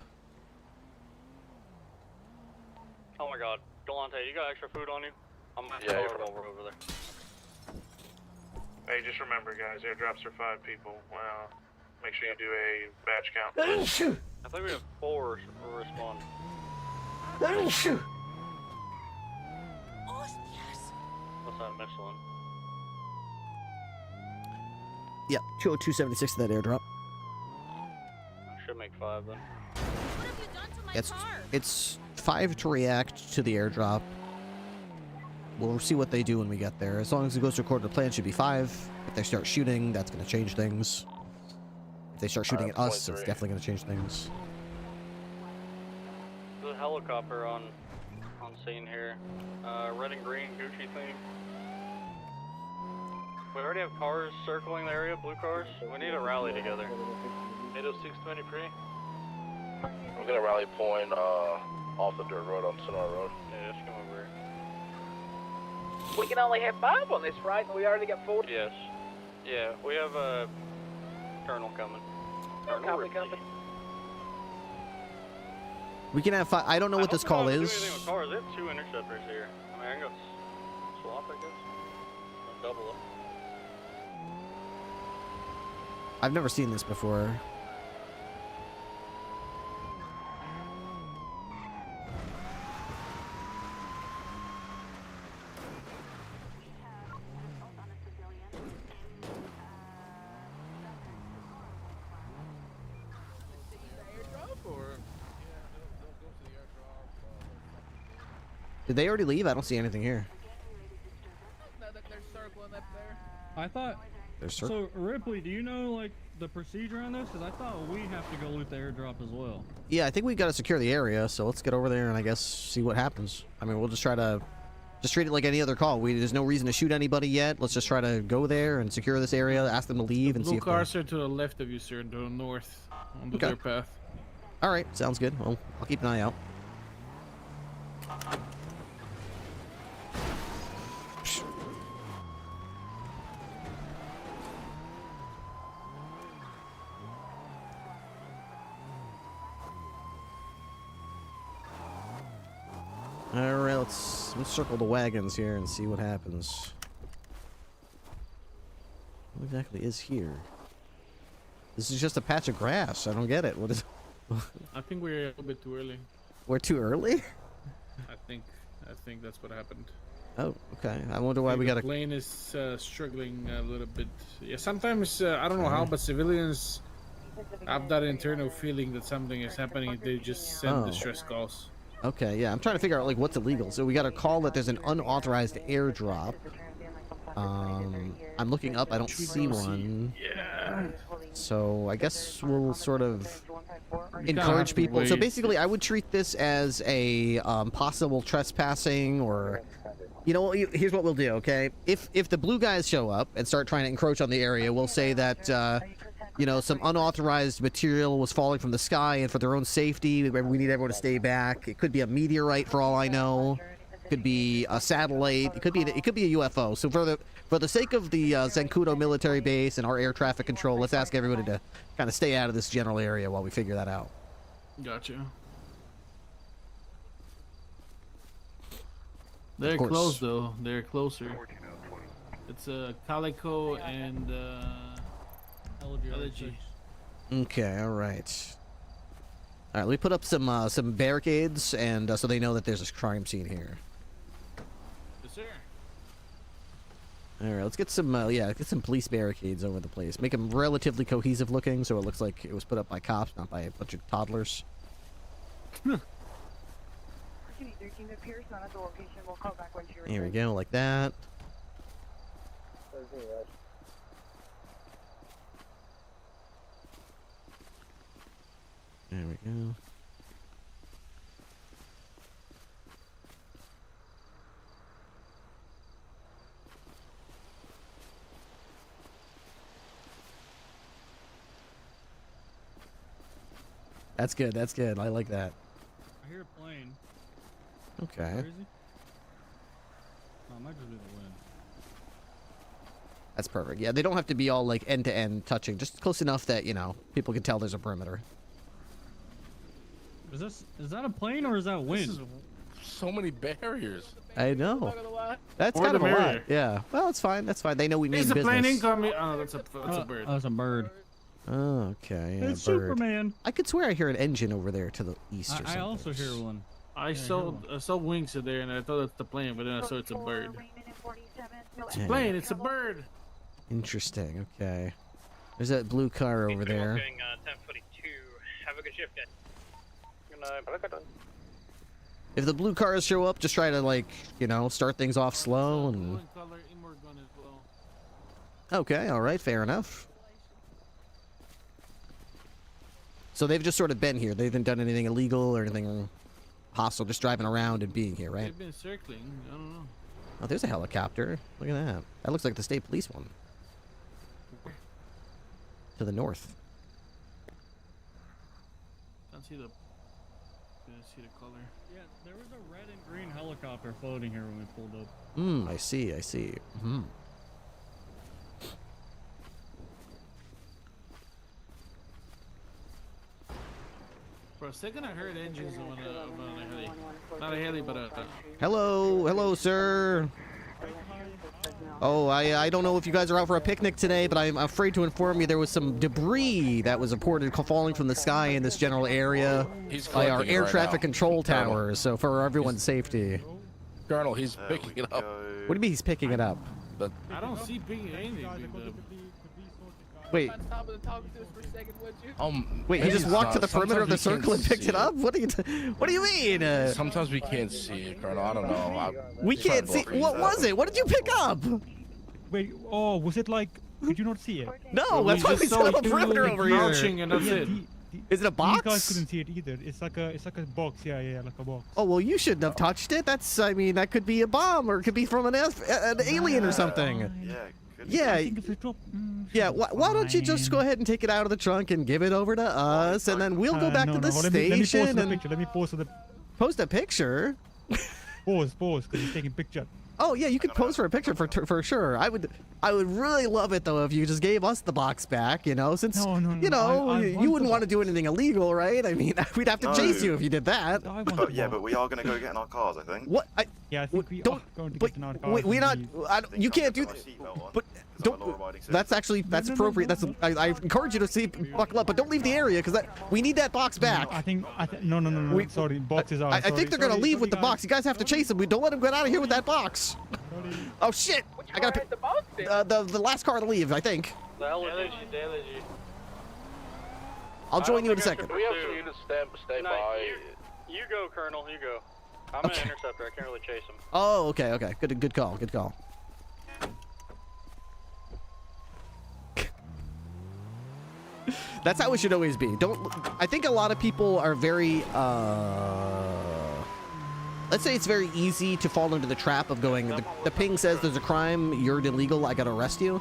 Oh my god. Delonte, you got extra food on you? I'm gonna over there. Hey, just remember, guys, airdrops are 5 people. Wow. Make sure you do a batch count. I think we have 4 respond. What's that, Michelin? Yeah, 20276 to that airdrop. I should make 5 then. It's 5 to react to the airdrop. We'll see what they do when we get there. As long as it goes to according to plan, it should be 5. If they start shooting, that's going to change things. If they start shooting at us, it's definitely going to change things. There's a helicopter on scene here. Red and green Gucci theme. We already have cars circling the area, blue cars. We need to rally together. 80623. I'm gonna rally point off the dirt road on Sonora Road. Yeah, just come over here. We can only have 5 on this, right? We already got 4. Yes. Yeah, we have a colonel coming. Colonel Ripley. We can have 5. I don't know what this call is. Do anything with cars. They have 2 interceptors here. I mean, I can go swap, I guess. Or double up. I've never seen this before. Did they already leave? I don't see anything here. They're circling up there. I thought. So Ripley, do you know like the procedure on this? Because I thought we have to go loot the airdrop as well. Yeah, I think we got to secure the area, so let's get over there and I guess see what happens. I mean, we'll just try to treat it like any other call. There's no reason to shoot anybody yet. Let's just try to go there and secure this area, ask them to leave, and see if blue cars are to the left of you, sir, to the north on the dirt path. All right, sounds good. Well, I'll keep an eye out. All right, let's circle the wagons here and see what happens. What exactly is here? This is just a patch of grass. I don't get it. What is? I think we're a little bit too early. We're too early? I think that's what happened. Oh, okay. I wonder why we got a plane is struggling a little bit. Yeah, sometimes I don't know how, but civilians have that internal feeling that something is happening. They just send distress calls. Okay, yeah, I'm trying to figure out like what's illegal. So we got a call that there's an unauthorized airdrop. I'm looking up. I don't see one. Yeah. So I guess we'll sort of encourage people. So basically, I would treat this as a possible trespassing, or, you know, here's what we'll do. Okay, if the blue guys show up and start trying to encroach on the area, we'll say that. You know, some unauthorized material was falling from the sky, and for their own safety, we need everyone to stay back. It could be a meteorite, for all I know. It could be a satellite. It could be a UFO. So for the sake of the Zancudo military base and our air traffic control, let's ask everybody to kind of stay out of this general area while we figure that out. Gotcha. They're close though. They're closer. It's Calico and. LG. Okay, all right. All right, we put up some barricades, and so they know that there's a crime scene here. Yes, sir. All right, let's get some get some police barricades over the place. Make them relatively cohesive looking, so it looks like it was put up by cops, not by a bunch of toddlers. Here we go, like that. There we go. That's good. That's good. I like that. I hear a plane. Okay. Where is he? Oh, it might just be the wind. That's perfect. Yeah, they don't have to be all like end to end touching. Just close enough that, you know, people can tell there's a perimeter. Is that a plane or is that wind? This is so many barriers. I know. That's kind of a lot. Yeah. Well, it's fine. That's fine. They know we mean business. Is the plane incoming? Oh, that's a bird. That's a bird. Oh, okay. Yeah, it's bird. Superman. I could swear I hear an engine over there to the east or something. I also hear one. I saw wings there, and I thought it's the plane, but then I saw it's a bird. It's a plane. It's a bird. Interesting. Okay. There's that blue car over there. 1042. Have a good shift, guys. Good night. If the blue cars show up, just try to, like, you know, start things off slow and... Okay, alright, fair enough. So they've just sort of been here. They haven't done anything illegal or anything hostile, just driving around and being here, right? They've been circling. I don't know. Oh, there's a helicopter. Look at that. That looks like the state police one. To the north. Can't see the color. Yeah, there was a red and green helicopter floating here when we pulled up. I see, I see. For a second, I heard engines on a heli. Not a heli, but a... Hello, sir. Oh, I don't know if you guys are out for a picnic today, but I'm afraid to inform you there was some debris that was reported falling from the sky in this general area by our air traffic control towers. So for everyone's safety. Colonel, he's picking it up. What do you mean he's picking it up? I don't see picking anything. Wait. Wait, he just walked to the perimeter of the circle and picked it up? What do you mean? Sometimes we can't see it, Colonel. I don't know. We can't see. What was it? What did you pick up? Wait, oh, was it like? Did you not see it? No, that's why we set up a perimeter over here. And that's it. Is it a box? You guys couldn't see it either. It's like a box. Yeah, like a box. Oh well, you shouldn't have touched it. That's, I mean, that could be a bomb or it could be from an alien or something. Yeah. Yeah. Why don't you just go ahead and take it out of the trunk and give it over to us, and then we'll go back to the station Let me pause the. Post a picture. Pause, because he's taking picture. Oh yeah, you could pose for a picture for sure. I would really love it though if you just gave us the box back, you know, since you wouldn't want to do anything illegal, right? I mean, we'd have to chase you if you did that. But we are gonna go get in our cars, I think. What? Yeah, I think we are going to get in our cars. We're not. You can't do. But don't. That's appropriate. I encourage you to buckle up, but don't leave the area because we need that box back. No. Sorry, boxes are. I think they're gonna leave with the box. You guys have to chase them. We don't let them get out of here with that box. Oh shit! I gotta pick the last car to leave. I think. The LG. I'll join you in a second. We have some units stay by. You go, Colonel. You go. I'm an interceptor. I can't really chase him. Oh, okay. Good call. That's how it should always be. I think a lot of people are very, let's say it's very easy to fall into the trap of going, the ping says there's a crime, you're illegal, I gotta arrest you.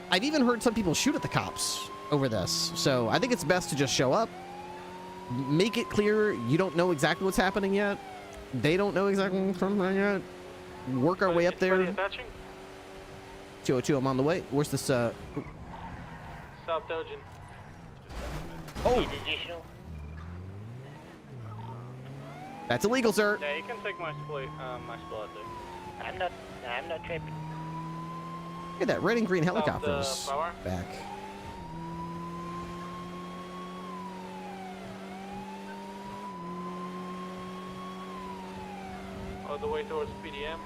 I've even heard some people shoot at the cops over this. So I think it's best to just show up, make it clear you don't know exactly what's happening yet. They don't know exactly what's happening yet. Work our way up there. 202, I'm on the way. Where's this, South Belgian. Oh! That's illegal, sir. Yeah, you can take my split there. I'm not tripping. Look at that, red and green helicopters back. All the way towards PDM.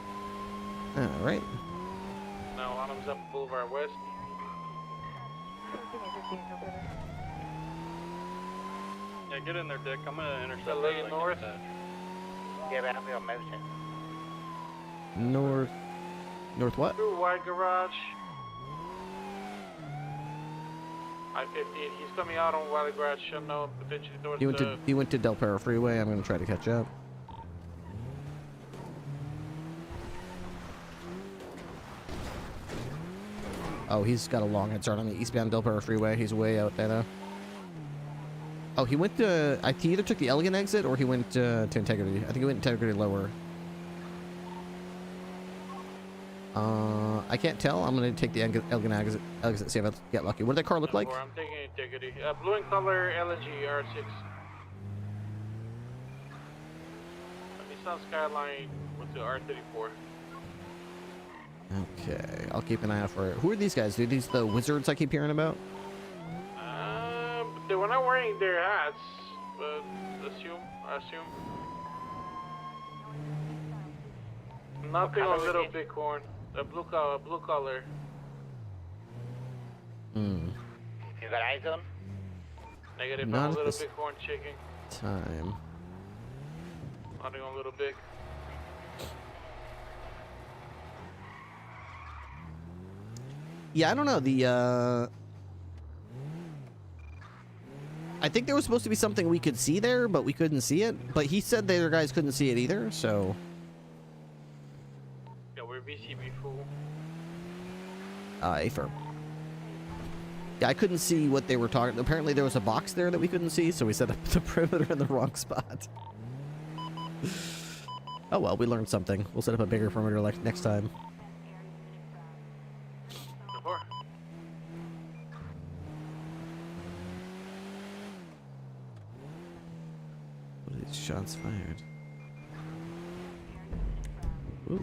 All right. Now Adams up Boulevard West. Yeah, get in there, Dick. I'm gonna intercept that north. Yeah, but I'm gonna motion. North what? Through White Garage. I-58. He's coming out on White Garage. Should know potentially north. He went to Del Perro Freeway. I'm gonna try to catch up. Oh, he's got a long head start on the eastbound Del Perro Freeway. He's way out there, though. Oh, he went to... he either took the Elegant exit or he went to Integrity. I think he went Integrity lower. I can't tell. I'm going to take the Elegant exit, see if I get lucky. What did that car look like? I'm taking Integrity. Blue and color LG R6. Nissan Skyline went to R34. Okay, I'll keep an eye out for it. Who are these guys? Are these the wizards I keep hearing about? They were not wearing their hats, but I assume. Nothing on Little Bighorn. The blue collar. You got eyes on? Negative Not on at Little this Bighorn chicken. time. Nothing on Little Big. Yeah, I don't know. I think there was supposed to be something we could see there, but we couldn't see it. But he said the other guys couldn't see it either, so... Yeah, we're BCB full. Affirm. Yeah, I couldn't see what they were talking... Apparently there was a box there that we couldn't see, so we set up the perimeter in the wrong spot. Oh well, we learned something. We'll set up a bigger perimeter like next time. What are these shots fired? Ooh.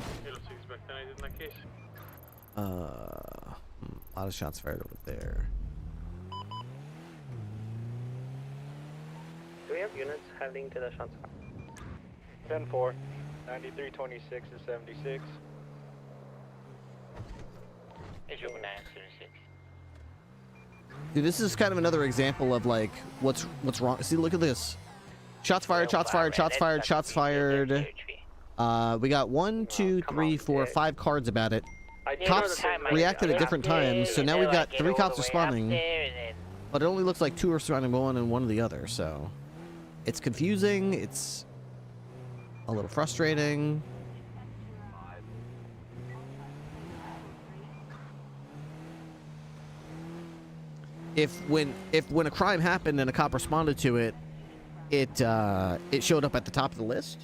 A lot of shots fired over there. Do we have units heading to the shots? 10-4, 93, 26, and 76. Dude, this is kind of another example of like what's wrong. See, look at this. Shots fired, shots fired, shots fired, shots fired. We got 1, 2, 3, 4, 5 cards about it. Cops reacted at different times, so now we've got 3 cops responding. But it only looks like 2 are surrounding one and 1 the other, so it's confusing. It's a little frustrating. If when a crime happened and a cop responded to it, it showed up at the top of the list,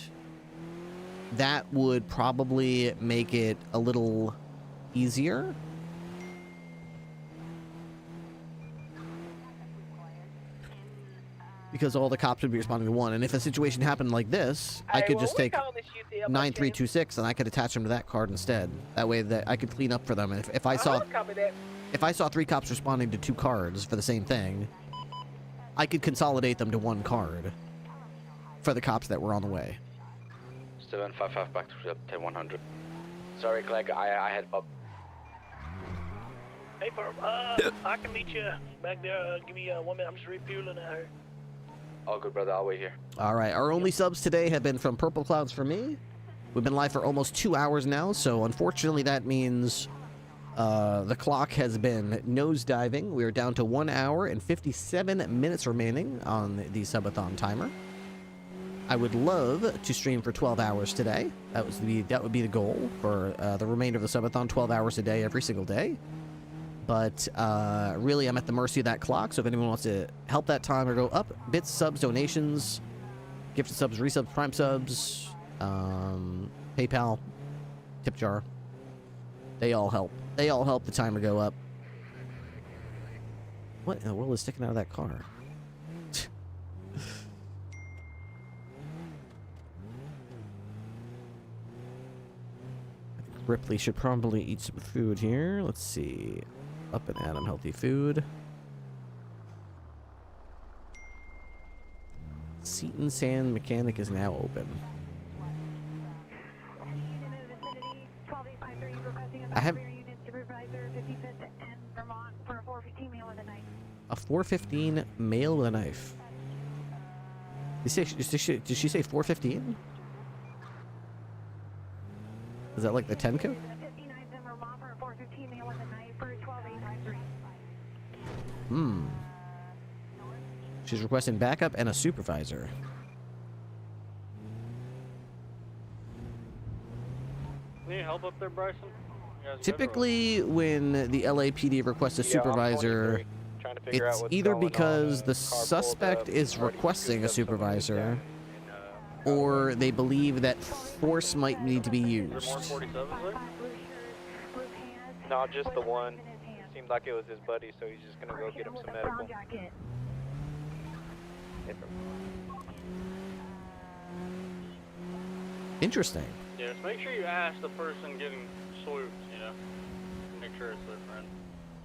that would probably make it a little easier. Because all the cops would be responding to one. And if a situation happened like this, I could just take 9326 and I could attach them to that card instead. That way that I could clean up for them. And if I saw 3 cops responding to 2 cards for the same thing, I could consolidate them to 1 card for the cops that were on the way. 755 back to 10100. Sorry, Clegg, I had Bob. Hey, Barb, I can meet you back there. Give me 1 minute. I'm just refueling out here. All good, brother. I'll wait here. All right. Our only subs today have been from Purple Clouds for me. We've been live for almost 2 hours now, so unfortunately that means the clock has been nosediving. We are down to 1 hour and 57 minutes remaining on the Subathon timer. I would love to stream for 12 hours today. That would be the goal for the remainder of the Subathon, 12 hours a day, every single day. But really, I'm at the mercy of that clock, so if anyone wants to help that timer go up, bits, subs, donations, gifted subs, resubs, prime subs, PayPal, tip jar, they all help. They all help the timer go up. What in the world is sticking out of that car? Ripley should probably eat some food here. Let's see. Up and Adam, healthy food. Seton Sand Mechanic is now open. I have a 415 male with a knife. Did she say 415? Is that like the 10 code? She's requesting backup and a supervisor. Need help up there, Bryson? Typically, when the LAPD requests a supervisor, it's either because the suspect is requesting a supervisor, or they believe that force might need to be used. No, just the one. It seemed like it was his buddy, so he's just gonna go get him some medical. Interesting. Yeah, just make sure you ask the person getting swooped, you know? Make sure it's their friend.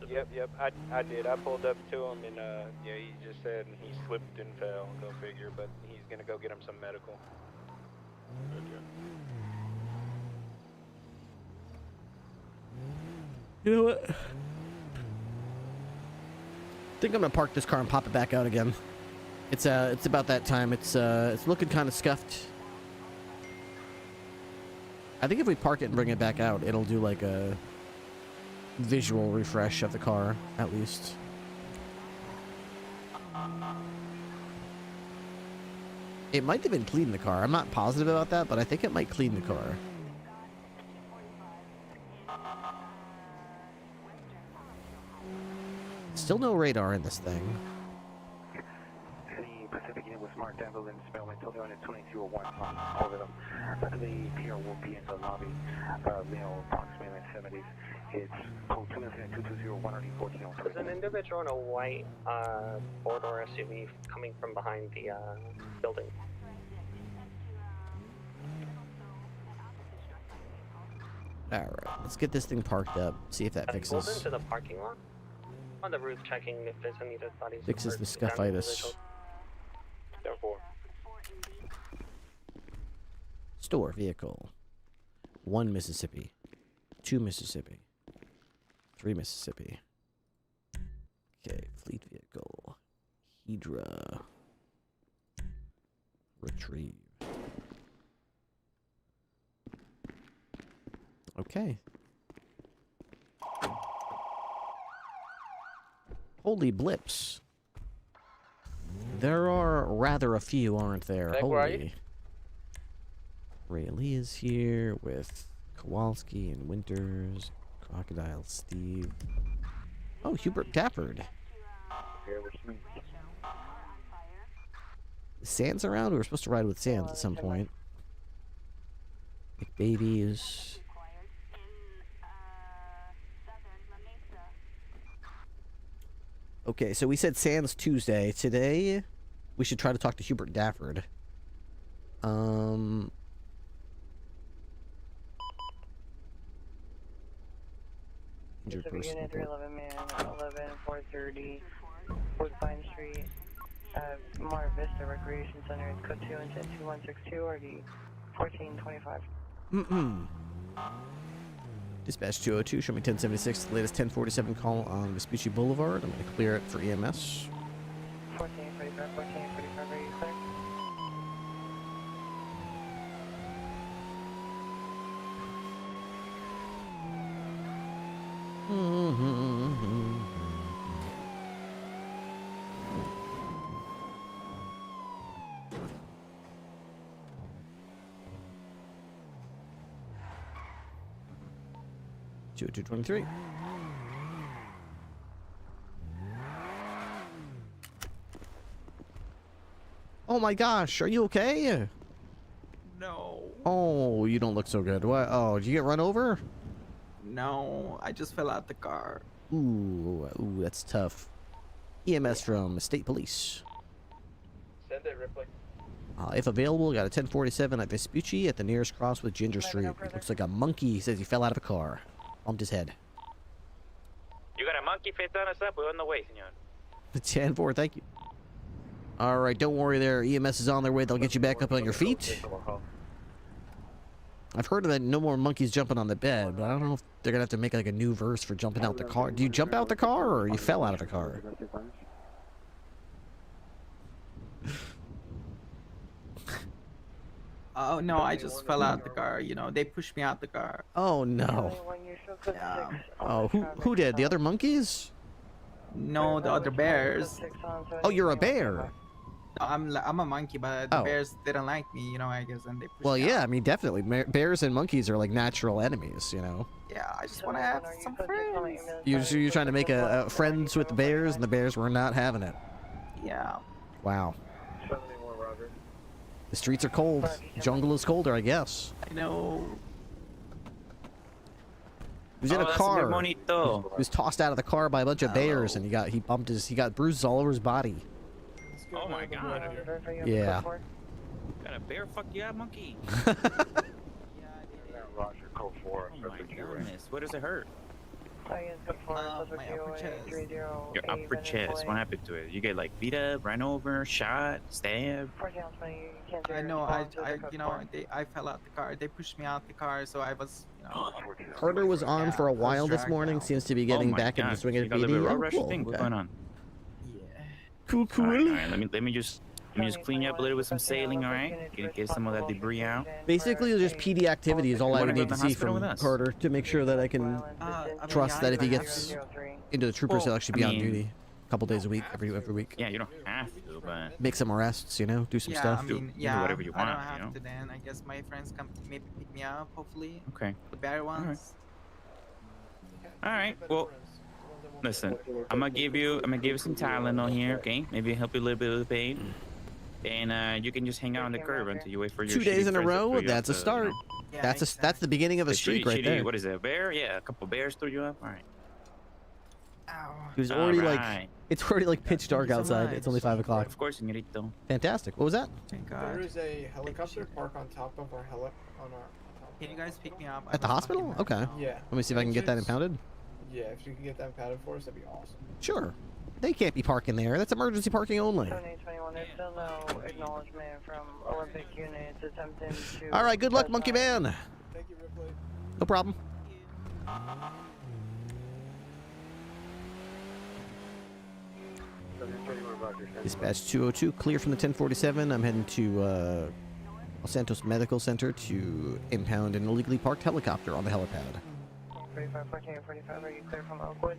Yep, I did. I pulled up to him and, yeah, he just said he slipped and fell, go figure, but he's gonna go get him some medical. You know what? I think I'm gonna park this car and pop it back out again. It's about that time. It's looking kind of scuffed. I think if we park it and bring it back out, it'll do like a visual refresh of the car, at least. It might have been cleaning the car. I'm not positive about that, but I think it might clean the car. Still no radar in this thing. The Pacific unit was marked ambulance, Spellman, told on 2201 over them. The PR will be in the lobby, male approximately 70s. It's code 2-220-114. There's an individual in a white four-door SUV coming from behind the building. Alright, let's get this thing parked up, see if that Pulled fixes. into the parking lot. On the roof, checking if there's any dead bodies. Fixes the scuffitis. Therefore. Store vehicle. 1 Mississippi. 2 Mississippi. 3 Mississippi. Okay, fleet vehicle. Hydra. Retrieve. Okay. Holy blips. There are rather a few, aren't there? Meg, where are you? Holy. Rayleigh is here with Kowalski and Winters. Crocodile Steve. Oh, Hubert Dappard. Is Sands around? We were supposed to ride with Sands at some point. McBabies. Okay, so we said Sands Tuesday. Today, we should try to talk to Hubert Dafford. Injured person. Unit 311 man, 11-430, Woodbine Street, Mar Vista Recreation Center. It's code 2 and 2162 RD 1425. Dispatch 202, show me 1076, the latest 1047 call on Vespucci Boulevard. I'm going to clear it for EMS. 1445, 1445, are you clear? Two 223. Oh my gosh, are you okay? No. Oh, you don't look so good. What? Oh, did you get run over? No, I just fell out the car. Ooh, that's tough. EMS from State Police. Send it, Ripley. If available, got a 1047 at Vespucci at the nearest cross with Ginger Street. Looks like a monkey. He says he fell out of a car. Bumped his head. You got a monkey face on us up? We're on the way, senor. 10-4, thank you. Alright, don't worry there. EMS is on their way. They'll get you back up on your feet. I've heard that no more monkeys jumping on the bed, but I don't know if they're going to have to make like a new verse for jumping out the car. Do you jump out the car or you fell out of the car? Oh, no, I just fell out the car. You know, they pushed me out the car. Oh, no. Yeah. Oh, who did? The other monkeys? No, the other bears. Oh, you're a bear. No, I'm a monkey, but the Oh. bears didn't like me, you know, I guess, and they pushed Well, me yeah, out. I mean, definitely. Bears and monkeys are like natural enemies, you know? Yeah, I just want to have some friends. You're trying to make a friends with the bears, and the bears were not having it. Yeah. Wow. The streets are cold. Jungle is colder, I guess. I know. He was in a that's car. muy bonito. He was tossed out of the car by a bunch of bears, and he got bruises all over his body. Oh my god. Yeah. Got a bear fuck yeah, monkey. Roger, code 4. Oh my goodness. What does it hurt? My upper chest. Your upper chest. What happened to it? You get like beat up, ran over, shot, stabbed? I know, I fell out the car. They pushed me out the car, so I was, you know. Carter was on for a while this dragged morning. out. Seems to be getting back in the swing of You got a little bit of road PD. rush thing? What's going on? Cool. All right, let me just clean you up a little with some sailing, all right? Get some of that debris out. Basically, just PD activity is all I wanna would go need to to the see hospital from with us? Carter to make sure that I can trust that if he gets into the troopers, he'll actually be on duty. couple days a week, every week. Yeah, you don't have to, but Make some arrests, you know, do some Yeah, stuff. I mean, do yeah, whatever you I don't want, have you know? to then. I guess my friends come maybe pick me up, hopefully. Okay. The better ones. All right. Well, listen, I'm gonna give you some Tylenol here, okay? Maybe help you a little bit with the pain, and you can just hang out on the curb until you wait for your 2 days in a shitty friends to row. throw you That's a off the, start. you know. That's the beginning of a streak right there. What is it? A bear? Yeah, a couple bears throw you up. All right. It was already All like right. it's already like pitch dark outside. It's only 5 o'clock. Of course, señorito. Fantastic. What was that? Thank There God. is a helicopter parked on top of our Can you guys pick me up? At the hospital? Okay. Yeah. Let me see if I can get that impounded. Yeah, if you can get that impounded for us, that'd be awesome. Sure. They can't be parking there. That's emergency parking only. 2021, there's still no acknowledgement from Olympic units attempting to... All right. Good luck, Monkey Man. Thank you, Ripley. No problem. Dispatch 202, clear from the 1047. I'm heading to Los Santos Medical Center to impound an illegally parked helicopter on the helipad. 45, 14, 45, are you clear from Oakwood?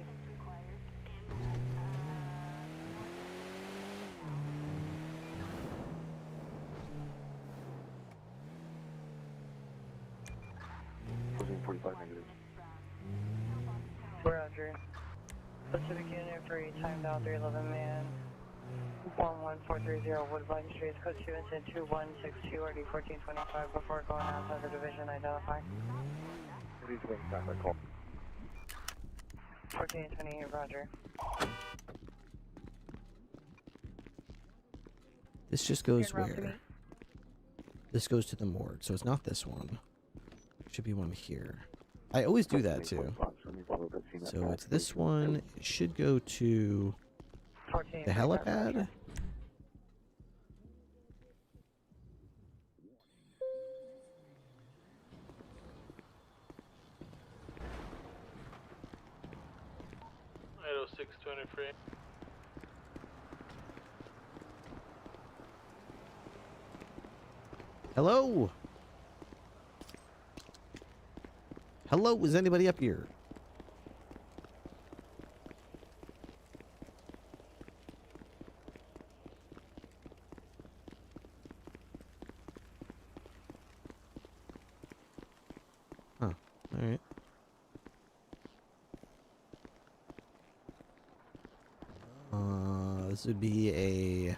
Roger. Pacific unit for a timed out 311 man. 11430 Woodbine Street, code 2 and 2162 RD 1425 before going outside the division, identify. 1428, Roger. This just goes where? This goes to the morgue, so it's not this one. Should be one here. I always do that too. So it's this one. It should go to the helipad. Hello? Hello? Is anybody up here? Huh. Alright. This would be a...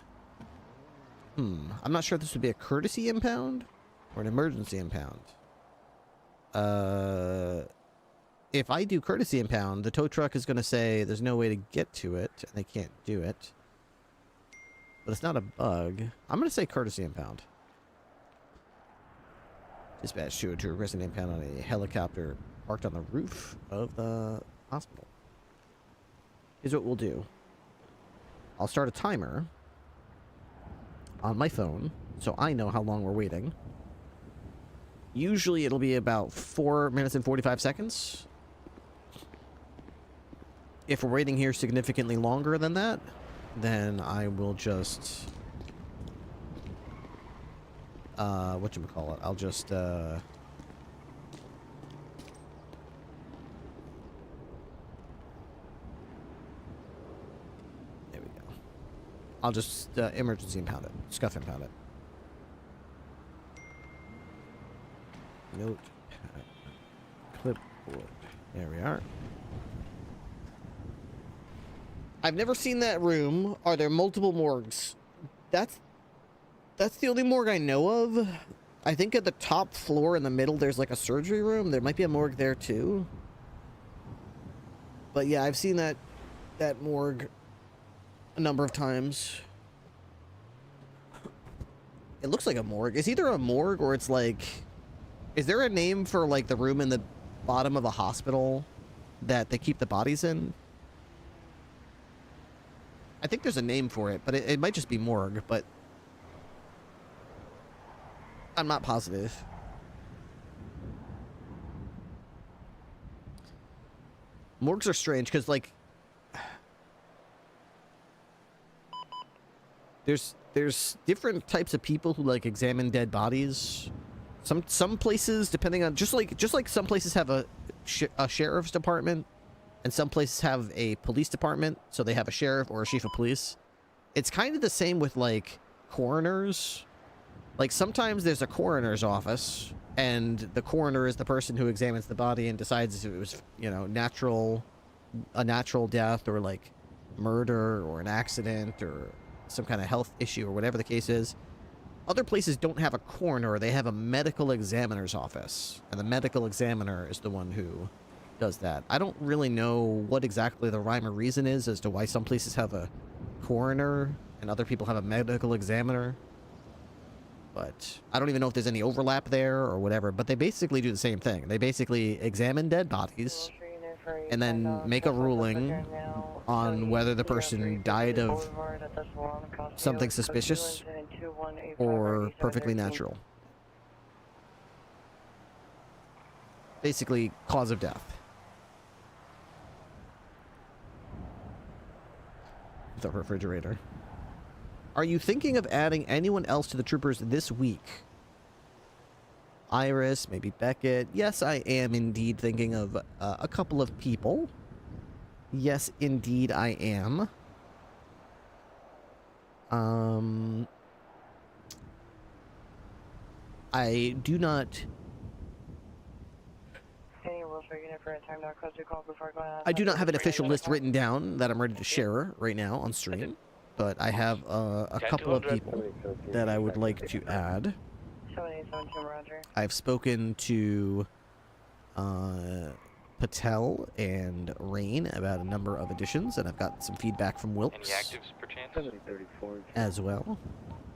I'm not sure if this would be a courtesy impound or an emergency impound. If I do courtesy impound, the tow truck is going to say there's no way to get to it, and they can't do it. But it's not a bug. I'm going to say courtesy impound. Dispatch 202 requesting impound on a helicopter parked on the roof of the hospital. Here's what we'll do. I'll start a timer on my phone, so I know how long we're waiting. Usually it'll be about 4 minutes and 45 seconds. If we're waiting here significantly longer than that, then I will just... whatchamacallit? I'll just, there we go. I'll just emergency impound it. Scuff impound it. Notepad. Clipboard. There we are. I've never seen that room. Are there multiple morgues? That's the only morgue I know of. I think at the top floor in the middle there's like a surgery room. There might be a morgue there too. But yeah, I've seen that morgue a number of times. It looks like a morgue. It's either a morgue or it's like... Is there a name for, like, the room in the bottom of a hospital that they keep the bodies in? I think there's a name for it, but it might just be morgue, but... I'm not positive. Morgues are strange, because, like... There's different types of people who, like, examine dead bodies. Some places, depending on... Just like some places have a sheriff's department, and some places have a police department, so they have a sheriff or a chief of police. It's kind of the same with, like, coroners. Like, sometimes there's a coroner's office, and the coroner is the person who examines the body and decides if it was, you know, a natural death, or, like, murder, or an accident, or some kind of health issue, or whatever the case is. Other places don't have a coroner, they have a medical examiner's office, and the medical examiner is the one who does that. I don't really know what exactly the rhyme or reason is as to why some places have a coroner and other people have a medical examiner, but I don't even know if there's any overlap there or whatever, but they basically do the same thing. They basically examine dead bodies and then make a ruling on whether the person died of something suspicious or perfectly natural. Basically, cause of death. The refrigerator. Are you thinking of adding anyone else to the troopers this week? Iris, maybe Beckett. Yes, I am indeed thinking of a couple of people. Yes, indeed I am. I do not... I do not have an official list written down that I'm ready to share right now on stream, but I have a couple of people that I would like to add. I've spoken to Patel and Rain about a number of additions, and I've gotten some feedback from Wilkes as well.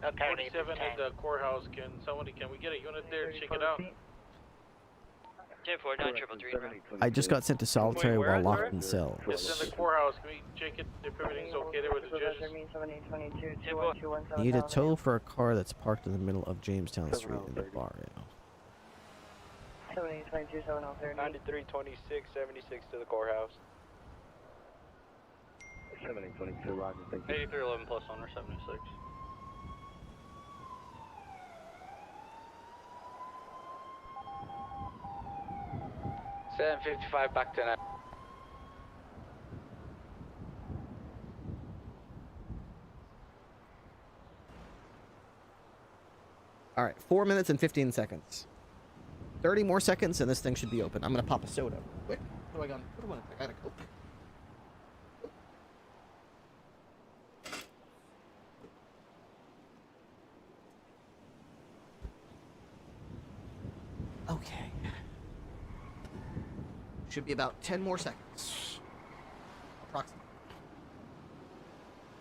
47 at the courthouse. Can we get a unit there? Check it out. 10-4-9-333. I just got sent to solitary while locked in cells. It's in the courthoch. Can we check it if everything's okay there with the judges? Need a tow for a car that's parked in the middle of Jamestown Street in the barrio. 9326, 76 to the courthouse. 7822, Roger, thank you. 8311 plus owner 76. $755 back to 9. All right, 4 minutes and 15 seconds. 30 more seconds and this thing should be open. I'm gonna pop a soda. Quick. What do I got? I gotta go. Okay. Should be about 10 more seconds. Approximately.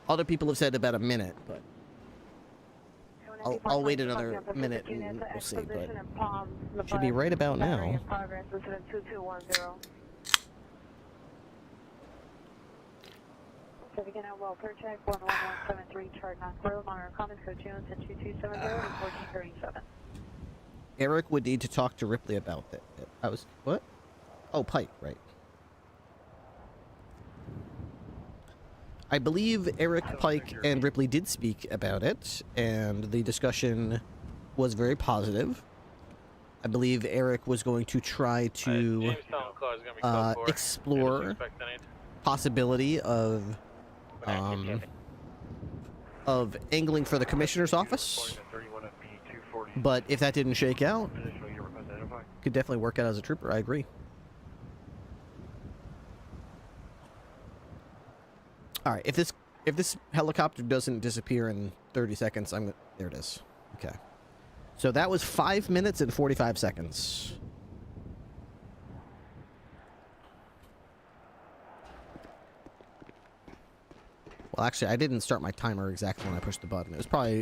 Other people have said about a minute, but I'll wait another minute and we'll see, but should be right about now. Eric would need to talk to Ripley about that. What? Oh, Pike, right. I believe Eric, Pike, and Ripley did speak about it, and the discussion was very positive. I believe Eric was going to try to explore possibility of angling for the commissioner's office. But if that didn't shake out, could definitely work out as a trooper. I agree. All right, if this helicopter doesn't disappear in 30 seconds, there it is. Okay. So that was 5 minutes and 45 seconds. Well, actually, I didn't start my timer exactly when I pushed the button.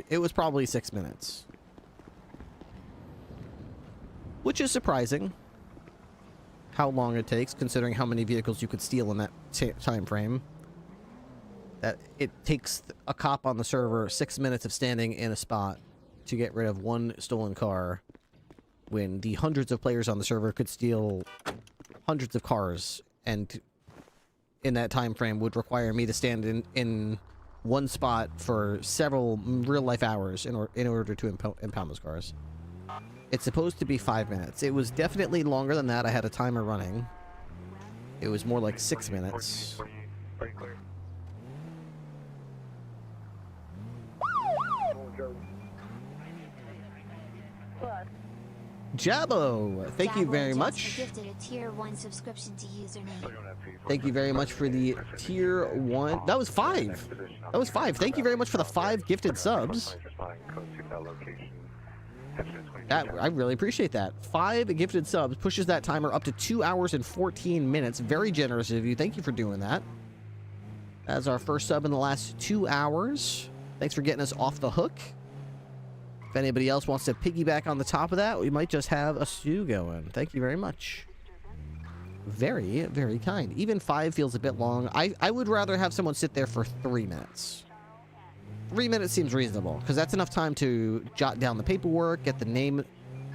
It was probably 6 minutes. Which is surprising. How long it takes, considering how many vehicles you could steal in that time frame. That it takes a cop on the server 6 minutes of standing in a spot to get rid of one stolen car, when the hundreds of players on the server could steal hundreds of cars, and in that time frame would require me to stand in one spot for several real-life hours in order to impound those cars. It's supposed to be 5 minutes. It was definitely longer than that. I had a timer running. It was more like 6 minutes. Jabbo, thank you very much. Gifted a tier 1 subscription to username. Thank you very much for the tier 1. That was 5. That was 5. Thank you very much for the 5 gifted subs. I really appreciate that. 5 gifted subs pushes that timer up to 2 hours and 14 minutes. Very generous of you. Thank you for doing that. That's our first sub in the last 2 hours. Thanks for getting us off the hook. If anybody else wants to piggyback on the top of that, we might just have a stew going. Thank you very much. Very, very kind. Even 5 feels a bit long. I would rather have someone sit there for 3 minutes. 3 minutes seems reasonable, because that's enough time to jot down the paperwork, get the name,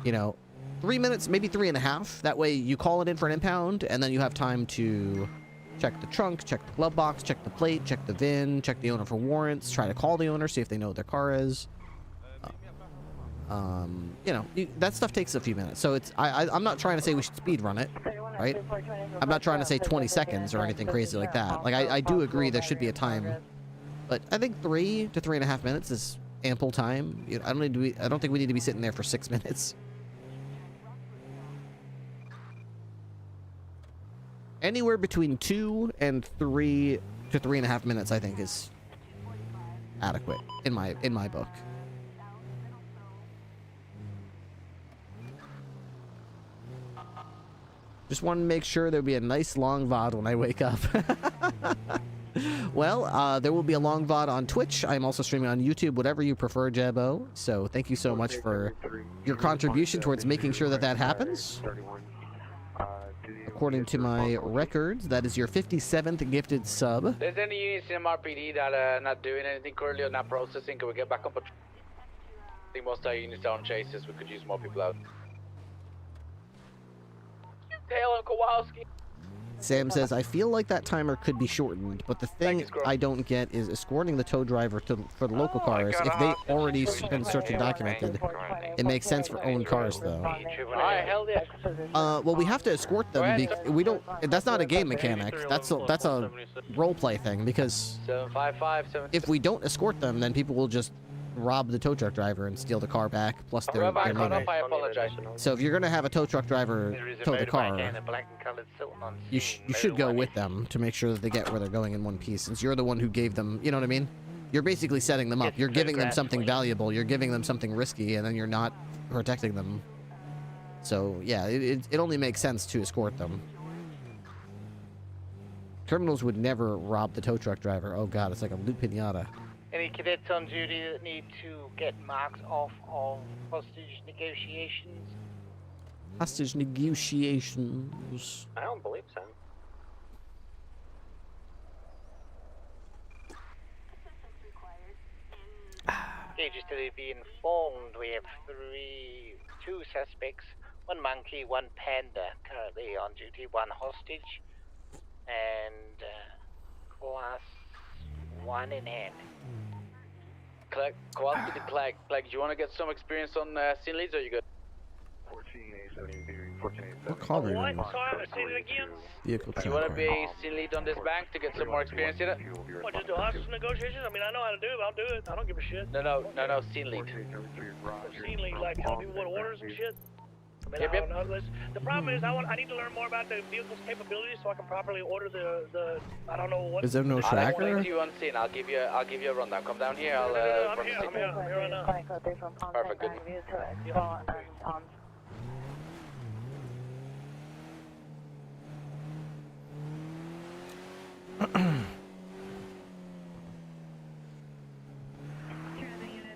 you know. 3 minutes, maybe 3.5. That way you call it in for an impound, and then you have time to check the trunk, check the glove box, check the plate, check the VIN, check the owner for warrants, try to call the owner, see if they know what their car is. You know, that stuff takes a few minutes. So it's, I'm not trying to say we should speed run it, right? I'm not trying to say 20 seconds or anything crazy like that. Like, I do agree there should be a time, but I think 3 to 3.5 minutes is ample time. You know, I don't think we need to be sitting there for 6 minutes. Anywhere between 2 and 3 to 3.5 minutes, I think, is adequate in my book. Just want to make sure there'll be a nice long VOD when I wake up. Well, there will be a long VOD on Twitch. I'm also streaming on YouTube, whatever you prefer, Jabbo. So thank you so much for your contribution towards making sure that that happens. According to my records, that is your 57th gifted sub. There's any units in MRPD that are not doing anything currently or not processing? Can we get back on patrol? I think most of our units are on chases. We could use more people out. Taylor Kowalski. Sam says, I feel like that timer could be shortened, but the thing I don't get is escorting the tow driver for the local cars. If they already been searched and documented, it makes sense for owned cars, though. Alright, hell yeah. Well, we have to escort them. We don't. That's not a game mechanic. That's a role play thing, because 755, if we don't escort them, then people will just rob the tow truck driver and steal the car back, plus their money. I apologize. So if you're gonna have a tow truck driver tow the car, you should go with them to make sure that they get where they're going in one piece, since you're the one who gave them, you know what I mean? You're basically setting them up. You're giving them something valuable. You're giving them something risky, and then you're not protecting them. So yeah, it only makes sense to escort them. Criminals would never rob the tow truck driver. Oh god, it's like a loot pinata. Any cadets on duty that need to get marks off of hostage negotiations? Hostage negotiations. I don't believe so. Okay, just to be informed, we have two suspects, one monkey, one panda, currently on duty, one hostage, and class 1 in hand. Kowalski to Clegg. Clegg, do you want to get some experience on scene leads, or are you good? 14A70, What car are you in? Sorry, say it again. Vehicle Do you want to be scene lead on this bank to get some more experience in it? What, just do hostage negotiations? I mean, I know how to do it, I'll do it. I don't give a shit. No, scene lead. Scene lead, like tell people what orders and shit. I mean, Yep. I don't know. The problem is I need to learn more about the vehicle's capabilities so I can properly order the I don't know what. Is there no I'll tracker? explain to you on scene. I'll give you a rundown. Come down here. I'll I'm run here the scene. right now. Perfect. Good.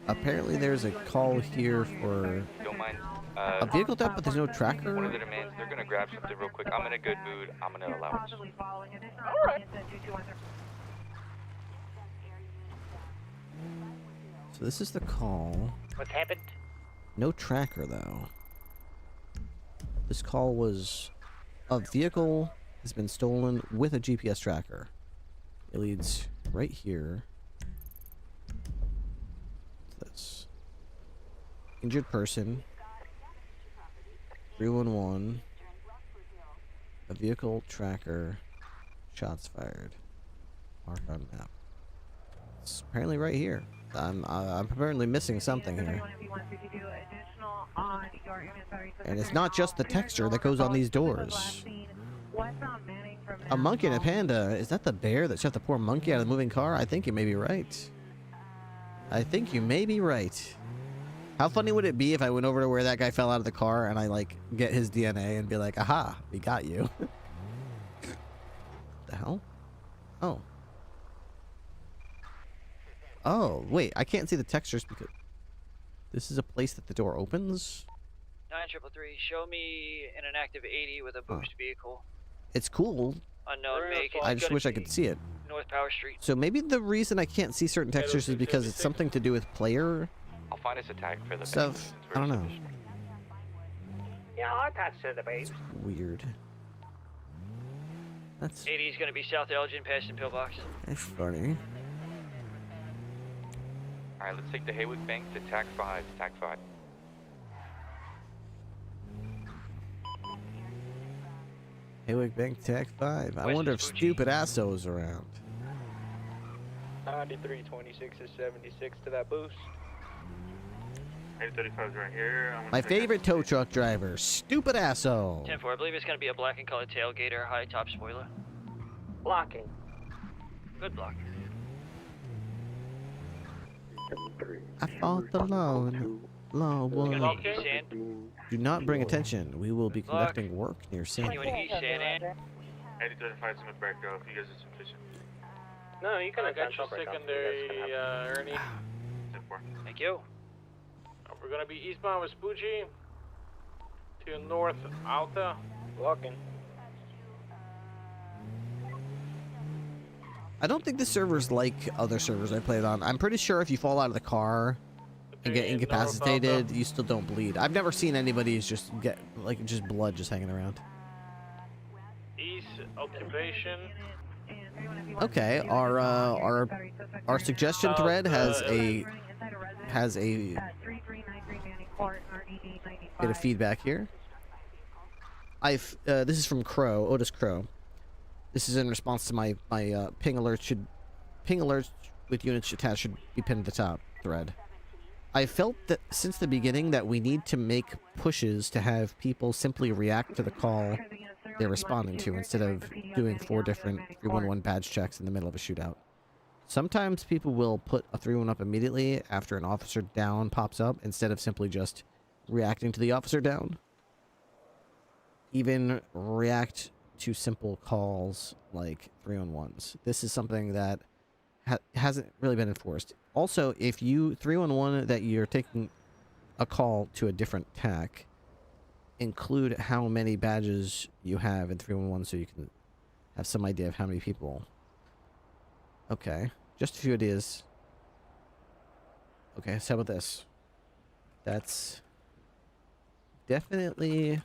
Apparently there's a call here for Don't mind. a vehicle theft, but there's no tracker. One of the demands, they're gonna grab something real quick. I'm in a good mood. I'm gonna allow it. Alright. So this is the call. What happened? No tracker, though. This call was a vehicle has been stolen with a GPS tracker. It leads right here. This injured person. 311. A vehicle tracker. Shots fired. Mark on map. It's apparently right here. I'm apparently missing something here. And it's not just the texture that goes on these doors. A monkey and a panda. Is that the bear that shot the poor monkey out of the moving car? I think you may be right. I think you may be right. How funny would it be if I went over to where that guy fell out of the car and I, like, get his DNA and be like, aha, we got you. The hell? Oh. Oh, wait, I can't see the textures because this is a place that the door opens? 9333, show me an inactive 80 with a boost vehicle. It's cool. Unknown make. I just wish I could see it. North Power Street. So maybe the reason I can't see certain textures is because it's something to do with player I'll find us a tag for the stuff. I don't know. Yeah, I'll attach to the base. Weird. That's 80 is going to be South Elgin, past the pillbox. that's funny. Alright, let's take the Haywood Bank to TAC 5. TAC 5. Haywick Bank Tech 5. I wonder if stupid Asso's around. 9326 is 76 to that boost. 835 is right here. My favorite tow truck driver, stupid Asso. 10-4, I believe it's going to be a black and colored tailgate or high top spoiler. Blocking. Good block. I fought the lawn. Law would. Do not bring attention. We will be conducting work near San. 835 is in the back though, if you guys are sufficient. No, you can got your secondary, Ernie. Thank you. We're gonna be eastbound with Spoochie to North Alta. Walking. I don't think the server's like other servers I played on. I'm pretty sure if you fall out of the car and get incapacitated, you still don't bleed. I've never seen anybody just get like just blood just hanging around. East occupation. Okay, our suggestion thread has a bit of feedback here. This is from Crow, Otis Crow. This is in response to my ping alerts with units attached should be pinned at the top thread. I felt that since the beginning that we need to make pushes to have people simply react to the call they're responding to instead of doing 4 different 311 badge checks in the middle of a shootout. Sometimes people will put a 3-1 up immediately after an officer down pops up instead of simply just reacting to the officer down. Even react to simple calls like 311s. This is something that hasn't really been enforced. Also, if you 311 that you're taking a call to a different TAC, include how many badges you have in 311 so you can have some idea of how many people. Okay, just a few ideas. Okay, so how about this? That's definitely a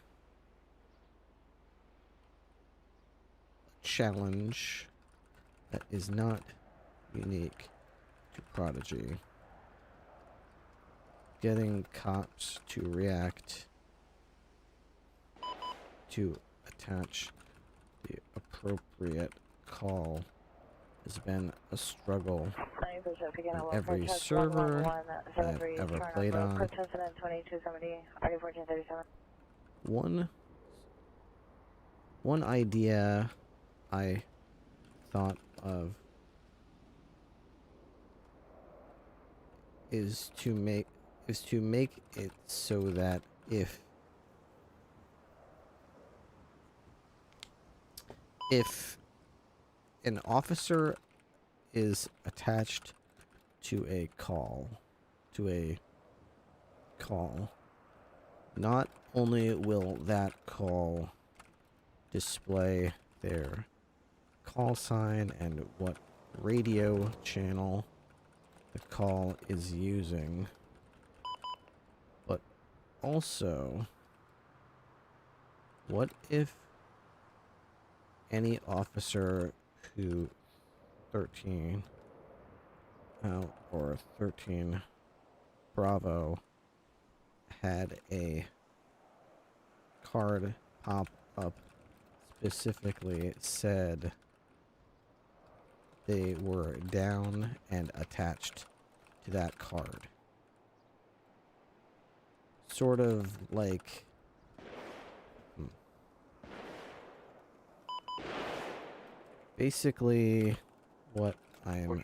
challenge that is not unique to Prodigy. Getting cops to react to attach the appropriate call has been a struggle in every server I've ever played on. One idea I thought of is to make it so that if an officer is attached to a call, not only will that call display their call sign and what radio channel the call is using, but also, what if any officer who 13 or 13 Bravo had a card pop up specifically said they were down and attached to that card. Sort of like... Basically, what I'm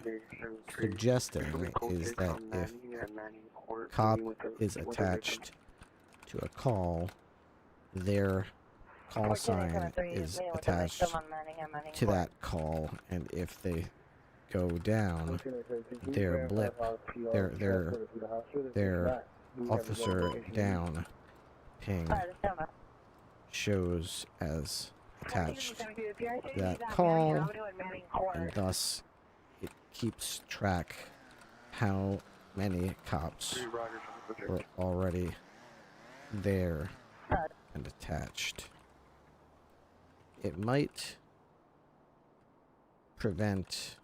suggesting is that if a cop is attached to a call, their call sign is attached to that call, and if they go down, their blip, their officer down ping shows as attached to that call, and thus it keeps track how many cops were already there and attached. It might prevent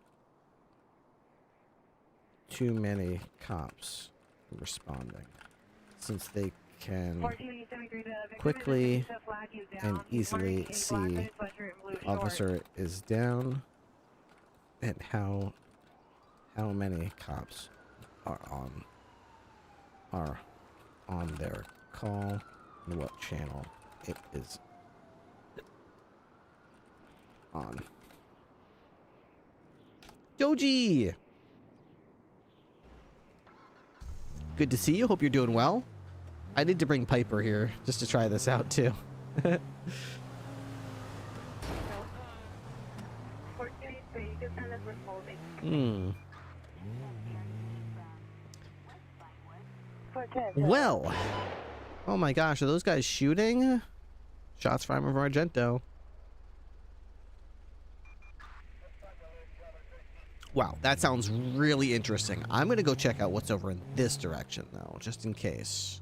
too many cops from responding, since they can quickly and easily see the officer is down and how many cops are on their call and what channel it is on. Doji! Good to see you. Hope you're doing well. I need to bring Piper here just to try this out too. Well, oh my gosh, are those guys shooting? Shots fired from Argento. Wow, that sounds really interesting. I'm gonna go check out what's over in this direction though, just in case.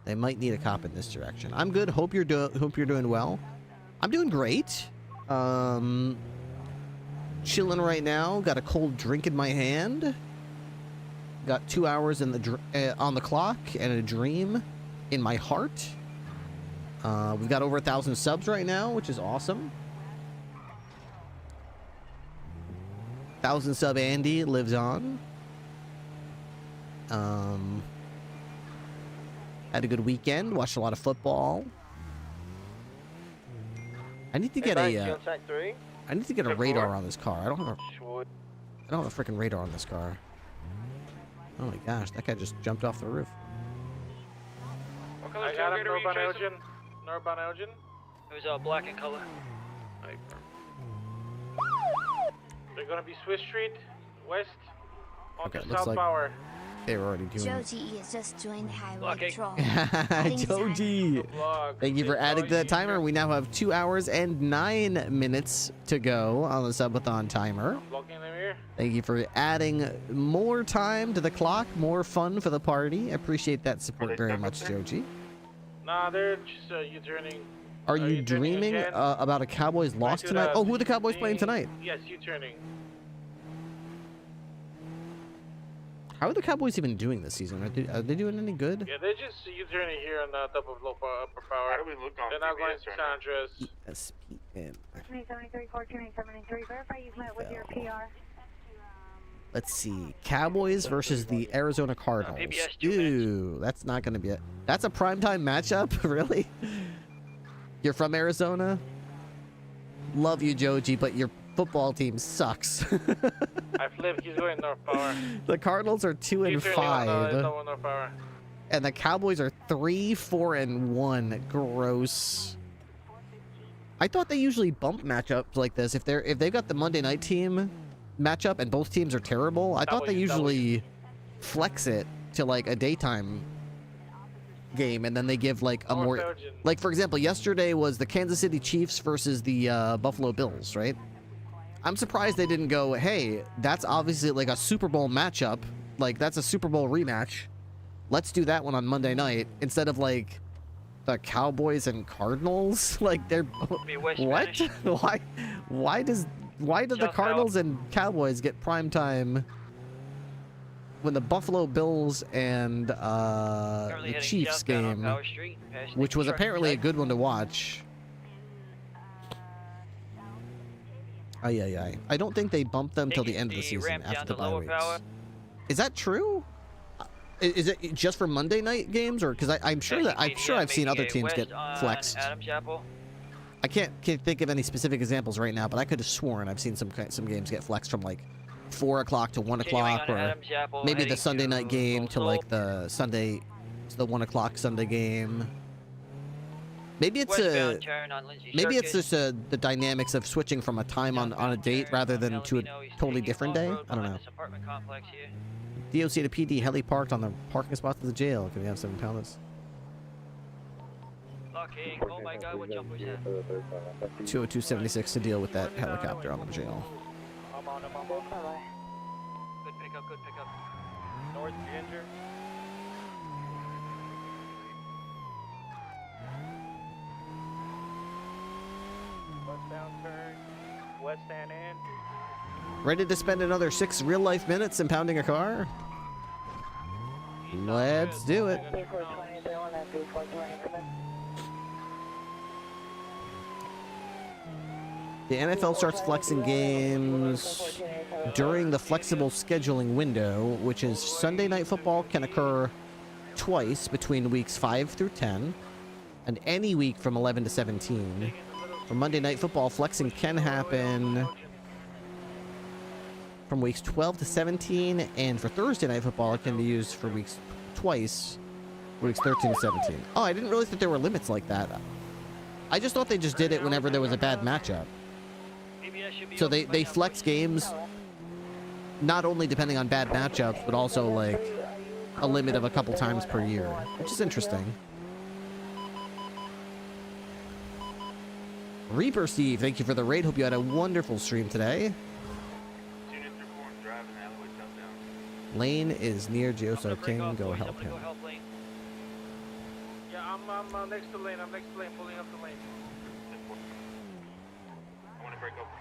They might need a cop in this direction. I'm good. Hope you're doing well. I'm doing great. Chilling right now. Got a cold drink in my hand. Got 2 hours in the on the clock and a dream in my heart. We've got over 1,000 subs right now, which is awesome. 1,000 sub Andy lives on. Had a good weekend. Watched a lot of football. I need to get I need to get a radar on this car. I don't have a freaking radar on this car. Oh my gosh, that guy just jumped off the roof. What color tailgate are you chasing? Northbound Elgin? It was black in color. They're gonna be Swiss Street, west, onto Okay, South looks like Power. they were already doing it. Joji has just joined Highway Patrol. Joji! Thank you for adding to that timer. We now have 2 hours and 9 minutes to go on the Subathon timer. Thank you for adding more time to the clock, more fun for the party. I appreciate that support very much, Joji. Nah, they're just U-turning. Are you dreaming about a Cowboys loss tonight? Oh, who are the Cowboys playing tonight? Yes, U-turning. How are the Cowboys even doing this season? Are they doing any good? Yeah, they're just U-turning here on the top of low upper power. How do we look on They're not going to San Andreas. ESPN. 273-429-793. Verify you've met with your PR. Let's see. Cowboys versus the Arizona Cardinals. Ooh, that's not going to be it. That's a primetime matchup? Really? You're from Arizona? Love you, Joji, but your football team sucks. I flipped. He's going North Power. The Cardinals are 2-5. And the Cowboys are 3-4-1. Gross. I thought they usually bump matchups like this. If they've got the Monday night team matchup and both teams are terrible, I thought they usually flex it to like a daytime game, and then they give like a more, like for example, yesterday was the Kansas City Chiefs versus the Buffalo Bills, right? I'm surprised they didn't go, hey, that's obviously like a Super Bowl matchup, like that's a Super Bowl rematch, let's do that one on Monday night instead of like the Cowboys and Cardinals. Like they're what? Why do the Cardinals and Cowboys get prime time when the Buffalo Bills and the Chiefs game, which was apparently a good one to watch? Aye. I don't think they bump them till the end of the season after the bye weeks. Is that true? Is it just for Monday night games, or because I'm sure I've seen other teams get flexed. I can't think of any specific examples right now, but I could have sworn I've seen some games get flexed from like 4 o'clock to 1 o'clock, or maybe the Sunday night game to like the 1 o'clock Sunday game. Maybe it's just the dynamics of switching from a time on a date rather than to a totally different day. I don't know. DOC to PD heli parked on the parking spot to the jail. Can we have 7 pounders? Oh my god, what jump was that? 20276 to deal with that helicopter on the jail. I'm on. Good pickup. North Ginger. Westbound turn. West San Ann. Ready to spend another 6 real-life minutes impounding a car? Let's do it. The NFL starts flexing games during the flexible scheduling window, which is Sunday Night Football can occur twice between weeks 5 through 10, and any week from 11 to 17. For Monday Night Football, flexing can happen from weeks 12 to 17, and for Thursday Night Football, it can be used for weeks twice, weeks 13 to 17. Oh, I didn't realize that there were limits like that. I just thought they just did it whenever there was a bad matchup. So they flex games not only depending on bad matchups, but also like a limit of a couple times per year, which is interesting. Reaper Steve, thank you for the raid. Hope you had a wonderful stream today. Lane is near Gioso King. Go help him. Yeah, I'm next to Lane. I'm next to Lane, pulling up the lane. I want to break up the road.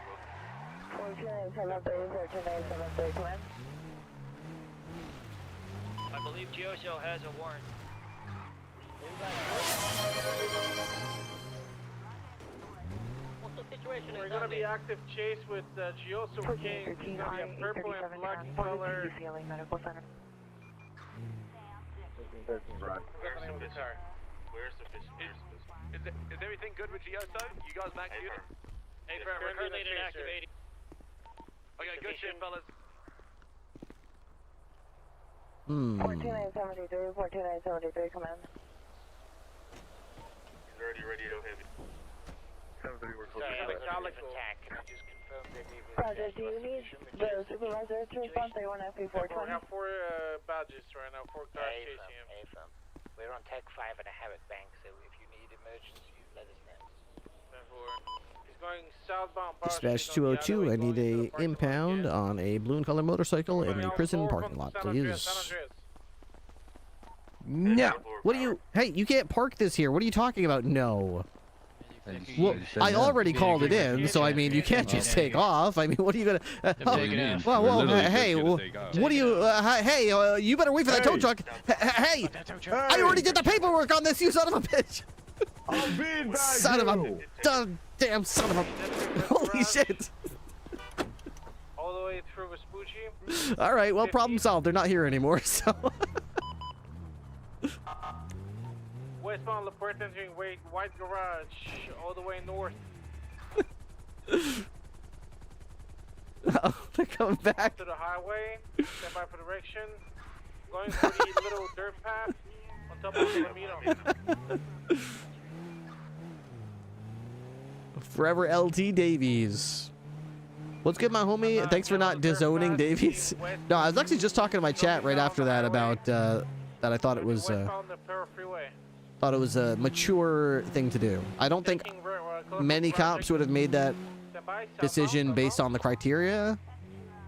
I believe Gioso has a warrant. We're gonna be active chase with Gioso King. It's gonna be a purple and black color. Is everything good with Gioso? You guys back to you? Hey, we're currently in an active 80. Okay, good shit, fellas. 14973, 14973, come in. He's already radio heavy. 73, we're close to attack. Can I just confirm that he was... Roger, do you need the supervisor to respond? They want FP420? We have 4 badges right now, 4 cars chasing him. AFM. We're on Tech 5 and a Havoc Bank, so if you need emergency, let us know. He's going southbound. Dispatch 202, I need a impound on a blue and color motorcycle in the prison parking lot, please. No. What do you... Hey, you can't park this here. What are you talking about? No. Well, I already called it in, so I mean, you can't just take off. I mean, what are you gonna... well, hey, what do you... hey, you better wait for that tow truck. Hey, I already did the paperwork on this, you son of a bitch. Son of a... Damn son of a... Holy shit. All the way through Vespucci. All right, well, problem solved. They're not here anymore, so... Westbound LaPuerta entering White Garage, all the way north. Oh, they're coming back. To the highway, step by for direction. Going for the little dirt path on top of the Camino. Forever LT Davies. What's good, my homie? Thanks for not disowning Davies. No, I was actually just talking to my chat right after that about that I thought it was a mature thing to do. I don't think many cops would have made that decision based on the criteria.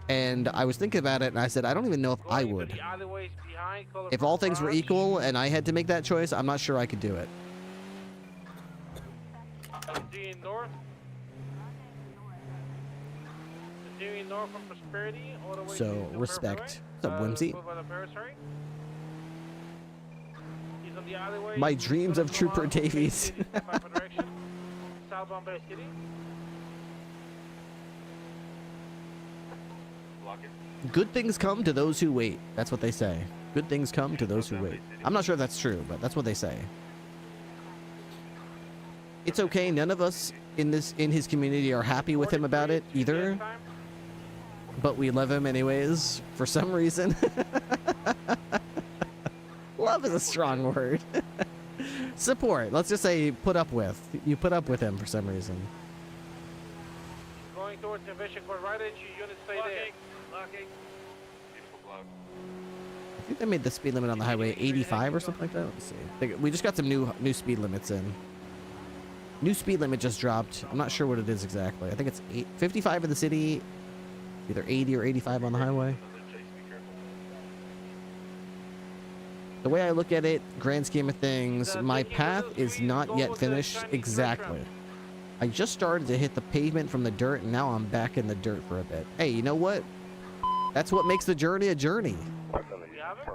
And I was thinking about it, and I said, I don't even know if I would. If all things were equal and I had to make that choice, I'm not sure I could do it. Continuing north. Continuing north from Prosperity all the way So, to respect. What's up, Whimsy? Alleyway, My dreams of Trooper Davies. Good things come to those who wait. That's what they say. Good things come to those who wait. I'm not sure if that's true, but that's what they say. It's okay. None of us in his community are happy with him about it either. But we love him anyways for some reason. Love is a strong word. Support. Let's just say put up with. You put up with him for some reason. Going towards Division Court, right at you. Units stay there. Locking. Beautiful block. I think they made the speed limit on the highway 85 or something like that. Let's see. We just got some new speed limits in. New speed limit just dropped. I'm not sure what it is exactly. I think it's 55 in the city, either 80 or 85 on the highway. The way I look at it, grand scheme of things, my path is not yet finished exactly. I just started to hit the pavement from the dirt, and now I'm back in the dirt for a bit. Hey, you know what? That's what makes the journey a journey.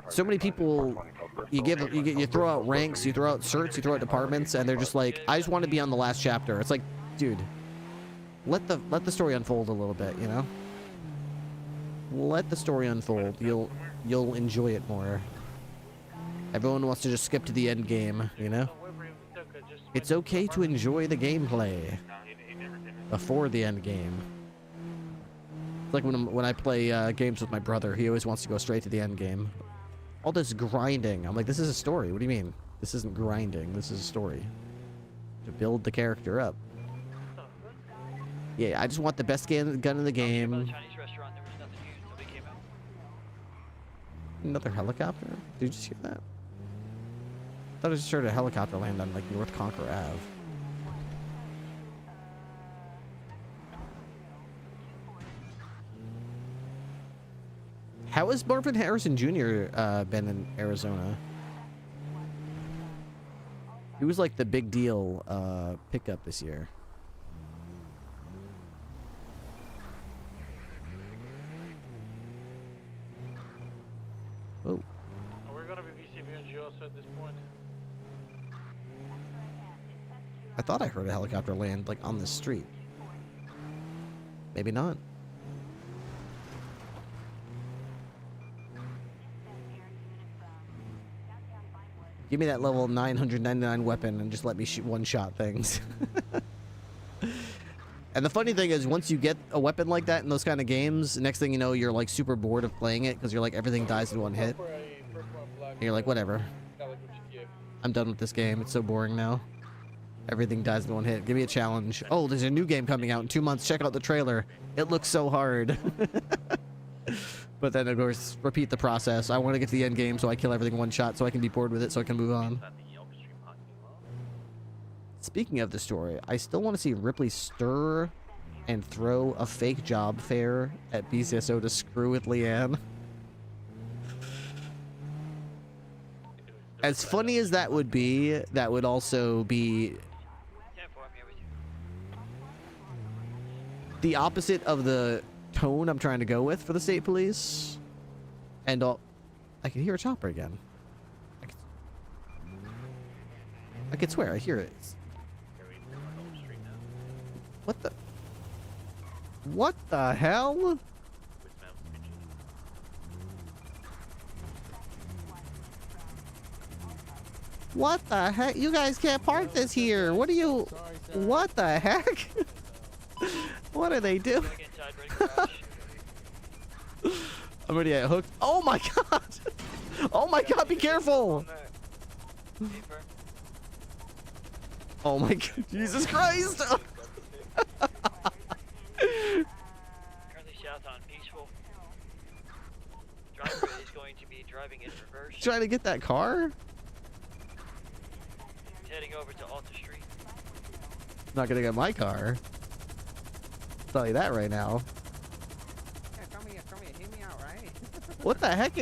So many people, you throw out ranks, you throw out certs, you throw out departments, and they're just like, I just want to be on the last chapter. It's like, dude, let the story unfold a little bit, you know? Let the story unfold. You'll enjoy it more. Everyone wants to just skip to the end game, you know? It's okay to enjoy the gameplay before the end game. It's like when I play games with my brother, he always wants to go straight to the end game. All this grinding. I'm like, this is a story. What do you mean? This isn't grinding. This is a story. To build the character up. Yeah, I just want the best gun in the game. Another helicopter? Did you just hear that? I thought I just heard a helicopter land on like North Conquer Ave. How has Marvin Harrison Jr. Been in Arizona? He was like the big deal pickup this year. Oh. We're gonna be VCB and also at this point. I thought I heard a helicopter land like on the street. Maybe not. Give me that level 999 weapon and just let me shoot one-shot things. And the funny thing is, once you get a weapon like that in those kind of games, next thing you know, you're like super bored of playing it because you're like, everything dies in one hit. And you're like, whatever. I'm done with this game. It's so boring now. Everything dies in one hit. Give me a challenge. Oh, there's a new game coming out in 2 months. Check out the trailer. It looks so hard. But then, of course, repeat the process. I want to get to the end game, so I kill everything one shot, so I can be bored with it, so I can move on. Speaking of the story, I still want to see Ripley stir and throw a fake job fair at BCSO to screw with Leanne. As funny as that would be, that would also be the opposite of the tone I'm trying to go with for the state police. And I can hear a chopper again. I could swear I hear it. What the hell? What the heck? You guys can't park this here. What are you? What the heck? What are they doing? I'm already at hooked. Oh my god! Oh my god, be careful! Oh my god, Jesus Christ! Currently south on Peaceful. Driver is going to be driving in reverse. Trying to get that car? He's heading over to Alta Street. Not gonna get my car. I'll tell you that right now. Yeah, come here, hear me out, right? What the heck?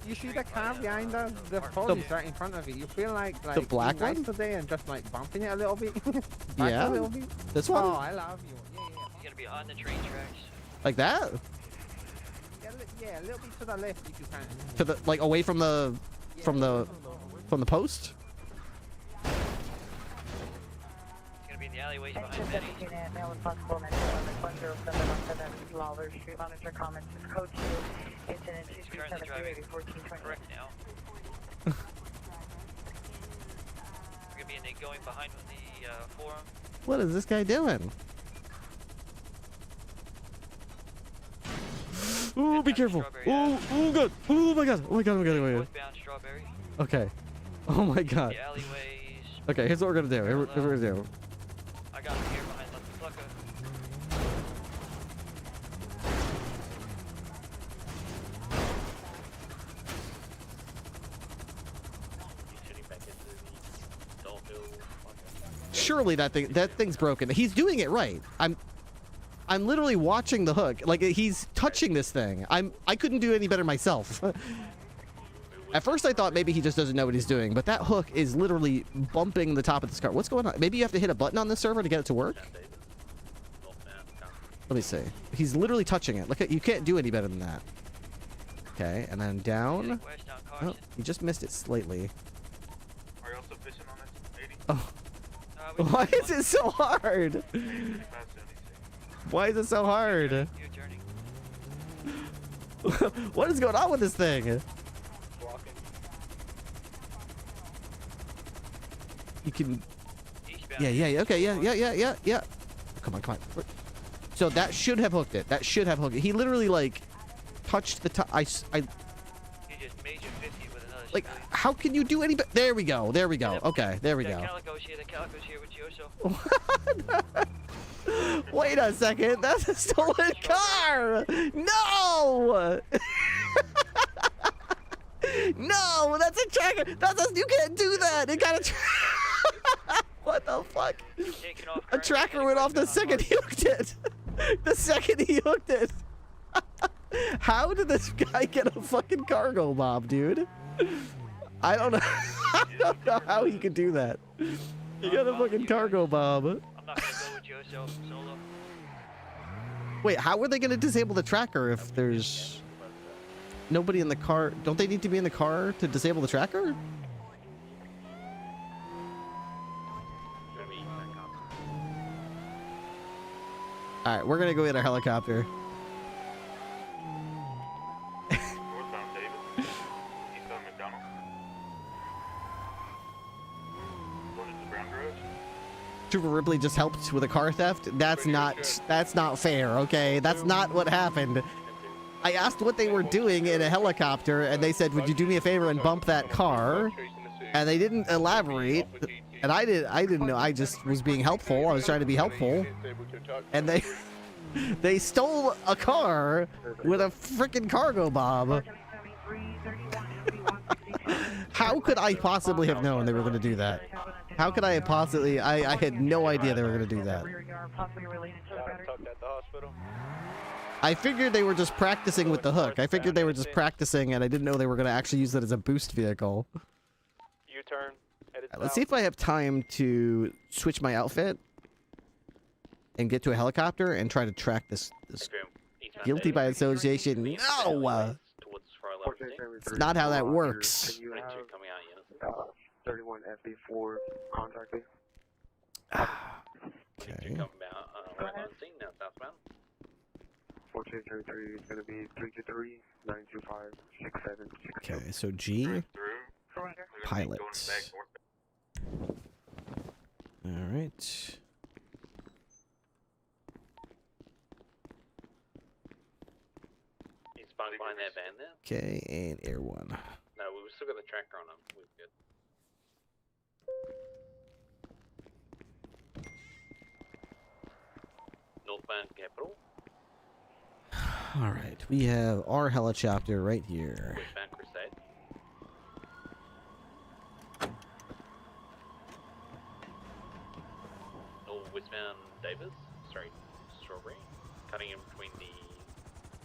You see the car behind us? The police right in front of you. You feel like the black being nice one today and just like bumping it a little bit. Yeah, a little bit. this one. Oh, I love you. Yeah. He's gonna be on the train tracks. Like that? Yeah, a little bit to the left if you can. To the like away from the post. He's gonna be the alleyways behind Betty. Now when possible, 1017 Lawler Street. Monitor comments is code 2. Incident He's currently driving 1420. correct now. We're gonna be going behind the forum. What is this guy doing? Ooh, be careful. Oh, oh god. Oh my god. Oh my god. Oh my god. Oh my god. Northbound Strawberry. Okay. Oh my god. The alleyways. Okay, here's what we're gonna do. Here's what we're gonna do. I got him here behind the Plucker. Surely that thing's broken. He's doing it right. I'm literally watching the hook. Like, he's touching this thing. I couldn't do any better myself. At first I thought maybe he just doesn't know what he's doing, but that hook is literally bumping the top of this car. What's going on? Maybe you have to hit a button on this server to get it to work? Let me see. He's literally touching it. Look at, you can't do any better than that. Okay, and then down. Oh, you just missed it slightly. Are you also fishing on this 80? Oh. Why is it so hard? Why is it so hard? What is going on with this thing? You can... Yeah, okay, yeah. Come on. So that should have hooked it. That should have hooked it. He literally, like, touched the top. He just made you 50 with another like, how can you do any better? There we go. Okay, there we go. The Calico's here with you, so... Wait a second. That's a stolen car. No! No, that's a tracker. You can't do that. It got a what the fuck? A tracker went off the second he hooked it. The second he hooked it. How did this guy get a fucking cargo mob, dude? I don't know. I don't know how he could do that. He got a fucking cargo mob. I'm not gonna go with you, so solo. Wait, how are they gonna disable the tracker if there's nobody in the car? Don't they need to be in the car to disable the tracker? Alright, we're gonna go get our helicopter. Northbound Davis. East on McDonald. Going into the Brown Garage. Trooper Ripley just helped with a car theft. That's not fair, okay? That's not what happened. I asked what they were doing in a helicopter, and they said, "Would you do me a favor and bump that car?" And they didn't elaborate. And I didn't know. I just was being helpful. I was trying to be helpful. And they stole a car with a freaking cargo bomb. How could I possibly have known they were going to do that? How could I have possibly... I had no idea they were going to do that. I figured they were just practicing with the hook. I figured they were just practicing, and I didn't know they were going to actually use it as a boost vehicle. U-turn. Let's see if I have time to switch my outfit and get to a helicopter and try to track this guilty by association. No! It's not how that works. 31 FB4 contracted. Okay. 1433 is going to be 323 925 6766. Okay, so G. Pilot. Alright. He's behind that van there. Okay, and Air 1. No, we still got the tracker on him. We're good. Northbound Capital. Alright, we have our helicopter right here. Westbound Crusade. Westbound Davis, sorry, Strawberry, cutting in between the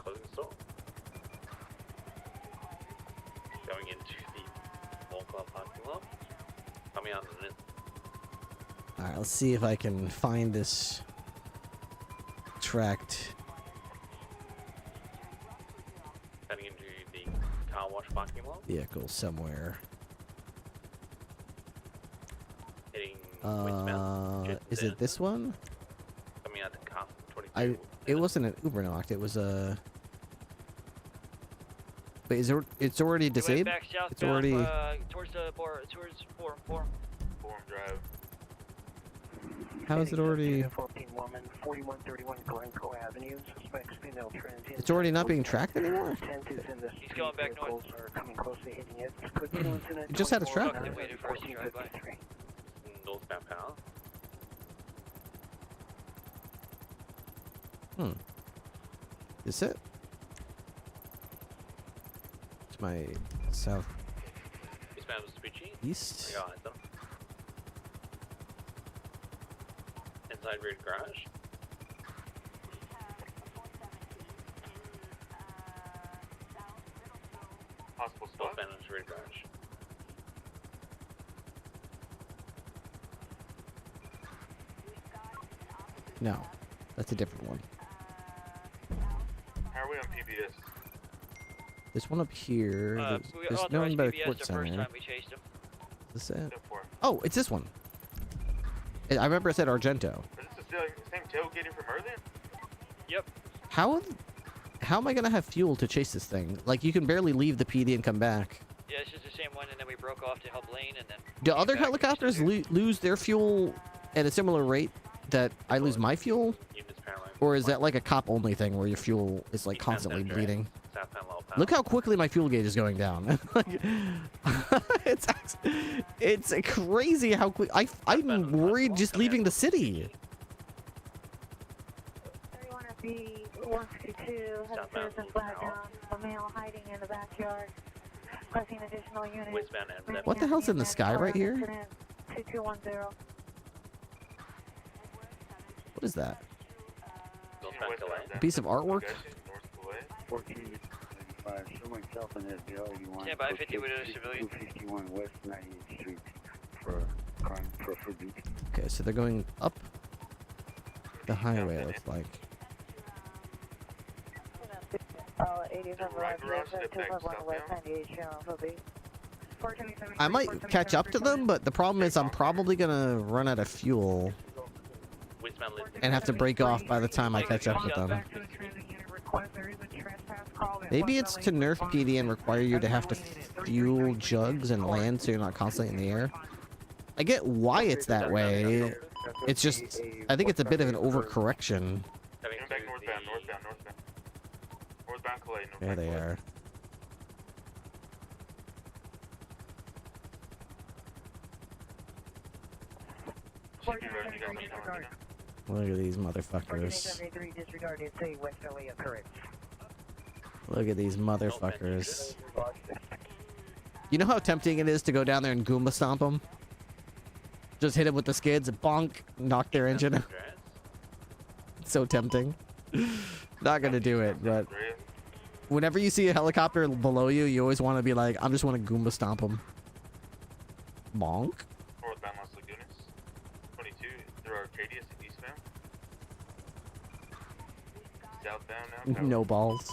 clothing store, going into the mall club parking lot, coming out in it. Alright, let's see if I can find this tracked. Cutting into the car wash parking lot. Vehicle somewhere. Heading Is it this one? Coming out the cop. 22. It wasn't an Uber knocked. It was a. Wait, is it? It's already disabled. Back southbound, It's already. Towards the bar, towards Forum. Forum Drive. How is it already? 14 woman, 4131 Glencoe Avenue. Suspects female transient. It's already not being tracked anymore. He's going back north. Are coming close to hitting it. Could be an incident. It just had a trap. Northbound power. Is it? It's my south. Eastbound Vespucci. East. I got them. Inside rear garage. Possible spot. Northbound rear garage. No, that's a different one. How are we on PBS? This one up here. There's no one by the court center. Is this it? Oh, it's this one. I remember it said Argento. Is this the same tailgating from earlier? Yep. How am I gonna have fuel to chase this thing? Like, you can barely leave the PD and come back. Yeah, it's just the same one, and then we broke off to help Lane, and then. Do other helicopters lose their fuel at a similar rate that I lose my fuel? Or is that like a cop-only thing where your fuel is like constantly bleeding? Look how quickly my fuel gauge is going down. it's crazy how quick. I'm worried just leaving the city. 31B 152 has a citizen flag down. A male hiding in the backyard. Requesting additional units. What the hell's in the sky right here? 2210. What is that? A piece of artwork? 1495. Show myself in this bill. You want Stand by 50 with a civilian. 251 West 98th Street for crime for food. Okay, so they're going up the highway, it looks like. 85 251 West 98th Channel for B. I might catch up to them, but the problem is I'm probably gonna run out of fuel and have to break off by the time I catch up with them. Maybe it's to nerf PD and require you to have to fuel jugs and land so you're not constantly in the air. I get why it's that way. It's just, I think it's a bit of an overcorrection. Back northbound. Northbound Calais. There they are. Look at these motherfuckers. Look at these motherfuckers. You know how tempting it is to go down there and Goomba stomp them? Just hit them with the skids, bonk, knock their engine out. It's so tempting. Not gonna do it, but whenever you see a helicopter below you, you always want to be like, I just want to Goomba stomp them. Bonk. Northbound Las Lagunas. 22 through Arcadia eastbound. Southbound now. No balls.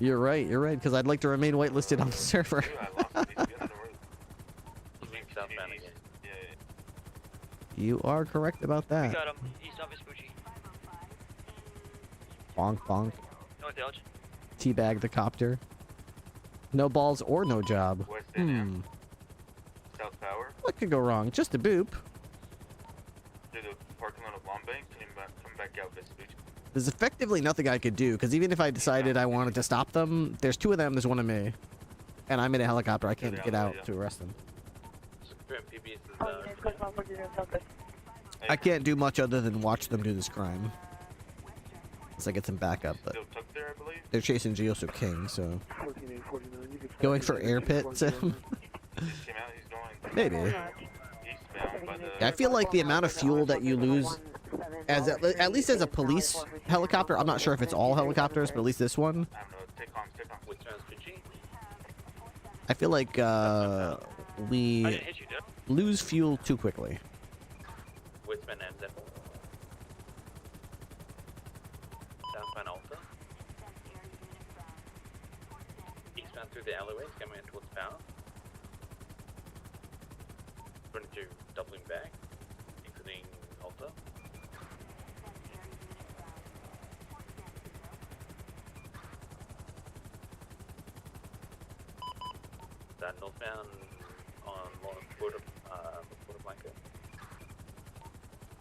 You're right, because I'd like to remain whitelisted on the server. You are correct about that. We got him. East of Vespucci. Bonk, bonk. North Elgin. Teabag the copter. No balls or no job. South Power. What could go wrong? Just a boop. Through the parking lot of Longbank and come back out Vespucci. There's effectively nothing I could do, because even if I decided I wanted to stop them, there's two of them, there's one of me. And I'm in a helicopter, I can't get out to arrest them. I can't do much other than watch them do this crime. Unless I get some backup, but they're chasing Gioso King, so... Going for air pit, Sam? Maybe. Yeah, I feel like the amount of fuel that you lose, as at least as a police helicopter, I'm not sure if it's all helicopters, but at least this one. I feel like we lose fuel too quickly. Southbound Alta. Eastbound through the alleyways, coming in towards Power. 22, doubling back, exiting Alta. That northbound on Puerto Blanca.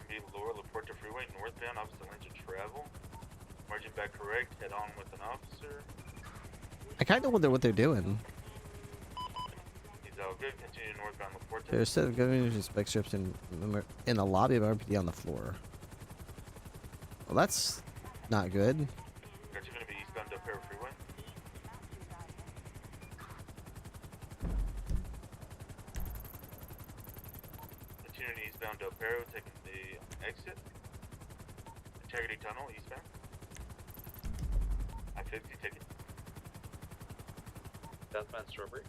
Be lower Laporta Freeway, northbound, opposite lanes of travel. Margin back correct, head on with an officer. I kind of wonder what they're doing. He's all good, continue northbound Laporta. There's 7 government spec strips in the lobby of RPD on the floor. Well, that's not good. Got you gonna be eastbound Del Perro Freeway. Continuing eastbound Del Perro, taking the exit. Integrity Tunnel, eastbound. I-50 ticket. Southbound Strawberry.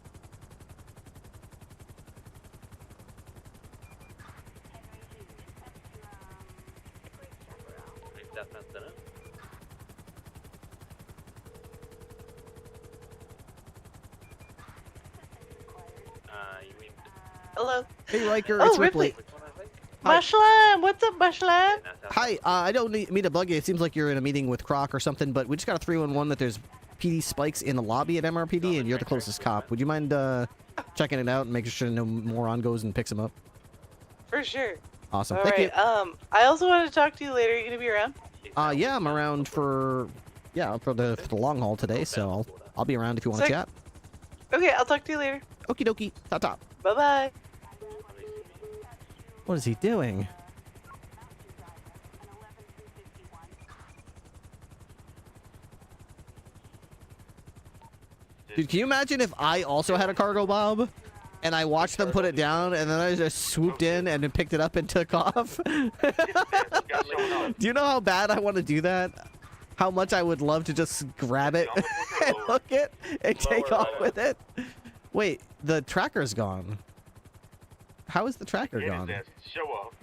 Southbound Center. You mean... Hello. Hey, Riker, Oh, it's Ripley. Mushlam, what's up, Mushlam? Hi, I don't mean to bug you. It seems like you're in a meeting with Croc or something, but we just got a 311 that there's PD spikes in the lobby at MRPD, and you're the closest cop. Would you mind checking it out and making sure no moron goes and picks him up? For sure. Awesome. All Thank right. you. I also want to talk to you later. Are you gonna be around? Yeah, I'm around for the long haul today, so I'll be around if you want to Sick. chat. Okay, I'll talk to you later. Okie dokie. Ta-ta. Bye bye. What is he doing? Dude, can you imagine if I also had a cargo bob and I watched them put it down and then I just swooped in and then picked it up and took off? Do you know how bad I want to do that? How much I would love to just grab it and hook it and take off with it? Wait, the tracker's gone. How is the tracker gone? Show up.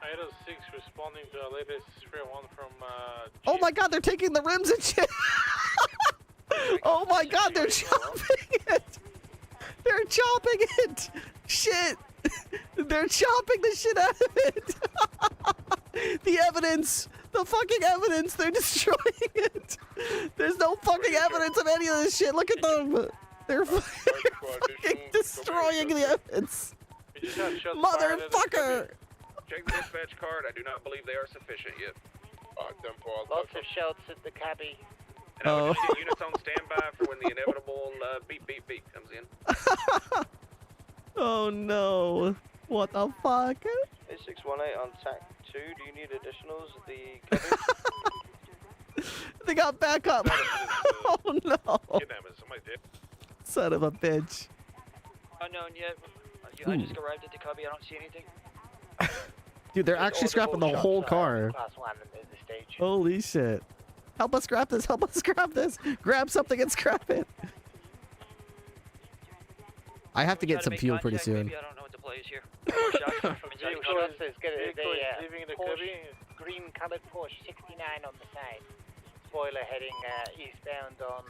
Item 6 responding to the latest 301 from Oh my god, they're taking the rims and shit! Oh my god, they're chopping it! They're chopping it! Shit! They're chopping the shit out of it! The evidence! The fucking evidence! They're destroying it! There's no fucking evidence of any of this shit! Look at them! They're fucking destroying the evidence! Motherfucker! Check the dispatch card. I do not believe they are sufficient yet. Lots of shouts at the cabbie. And I would just get units on standby for when the inevitable beep beep beep comes in. Oh no! What the fuck? 8618 on TAC 2. Do you need additionals? The cabin? They got back up. Oh no! Somebody did. Son of a bitch. Unknown yet. I just arrived at the cubby. I don't see anything. Dude, they're actually scrapping the whole car. Class 1 in the stage. Holy shit. Help us scrap this. Help us scrap this. Grab something and scrap it. I have to get some fuel pretty soon. Maybe I don't know what the play is here. Leaving the cubby. Green colored Porsche 69 on the side. Spoiler heading eastbound on...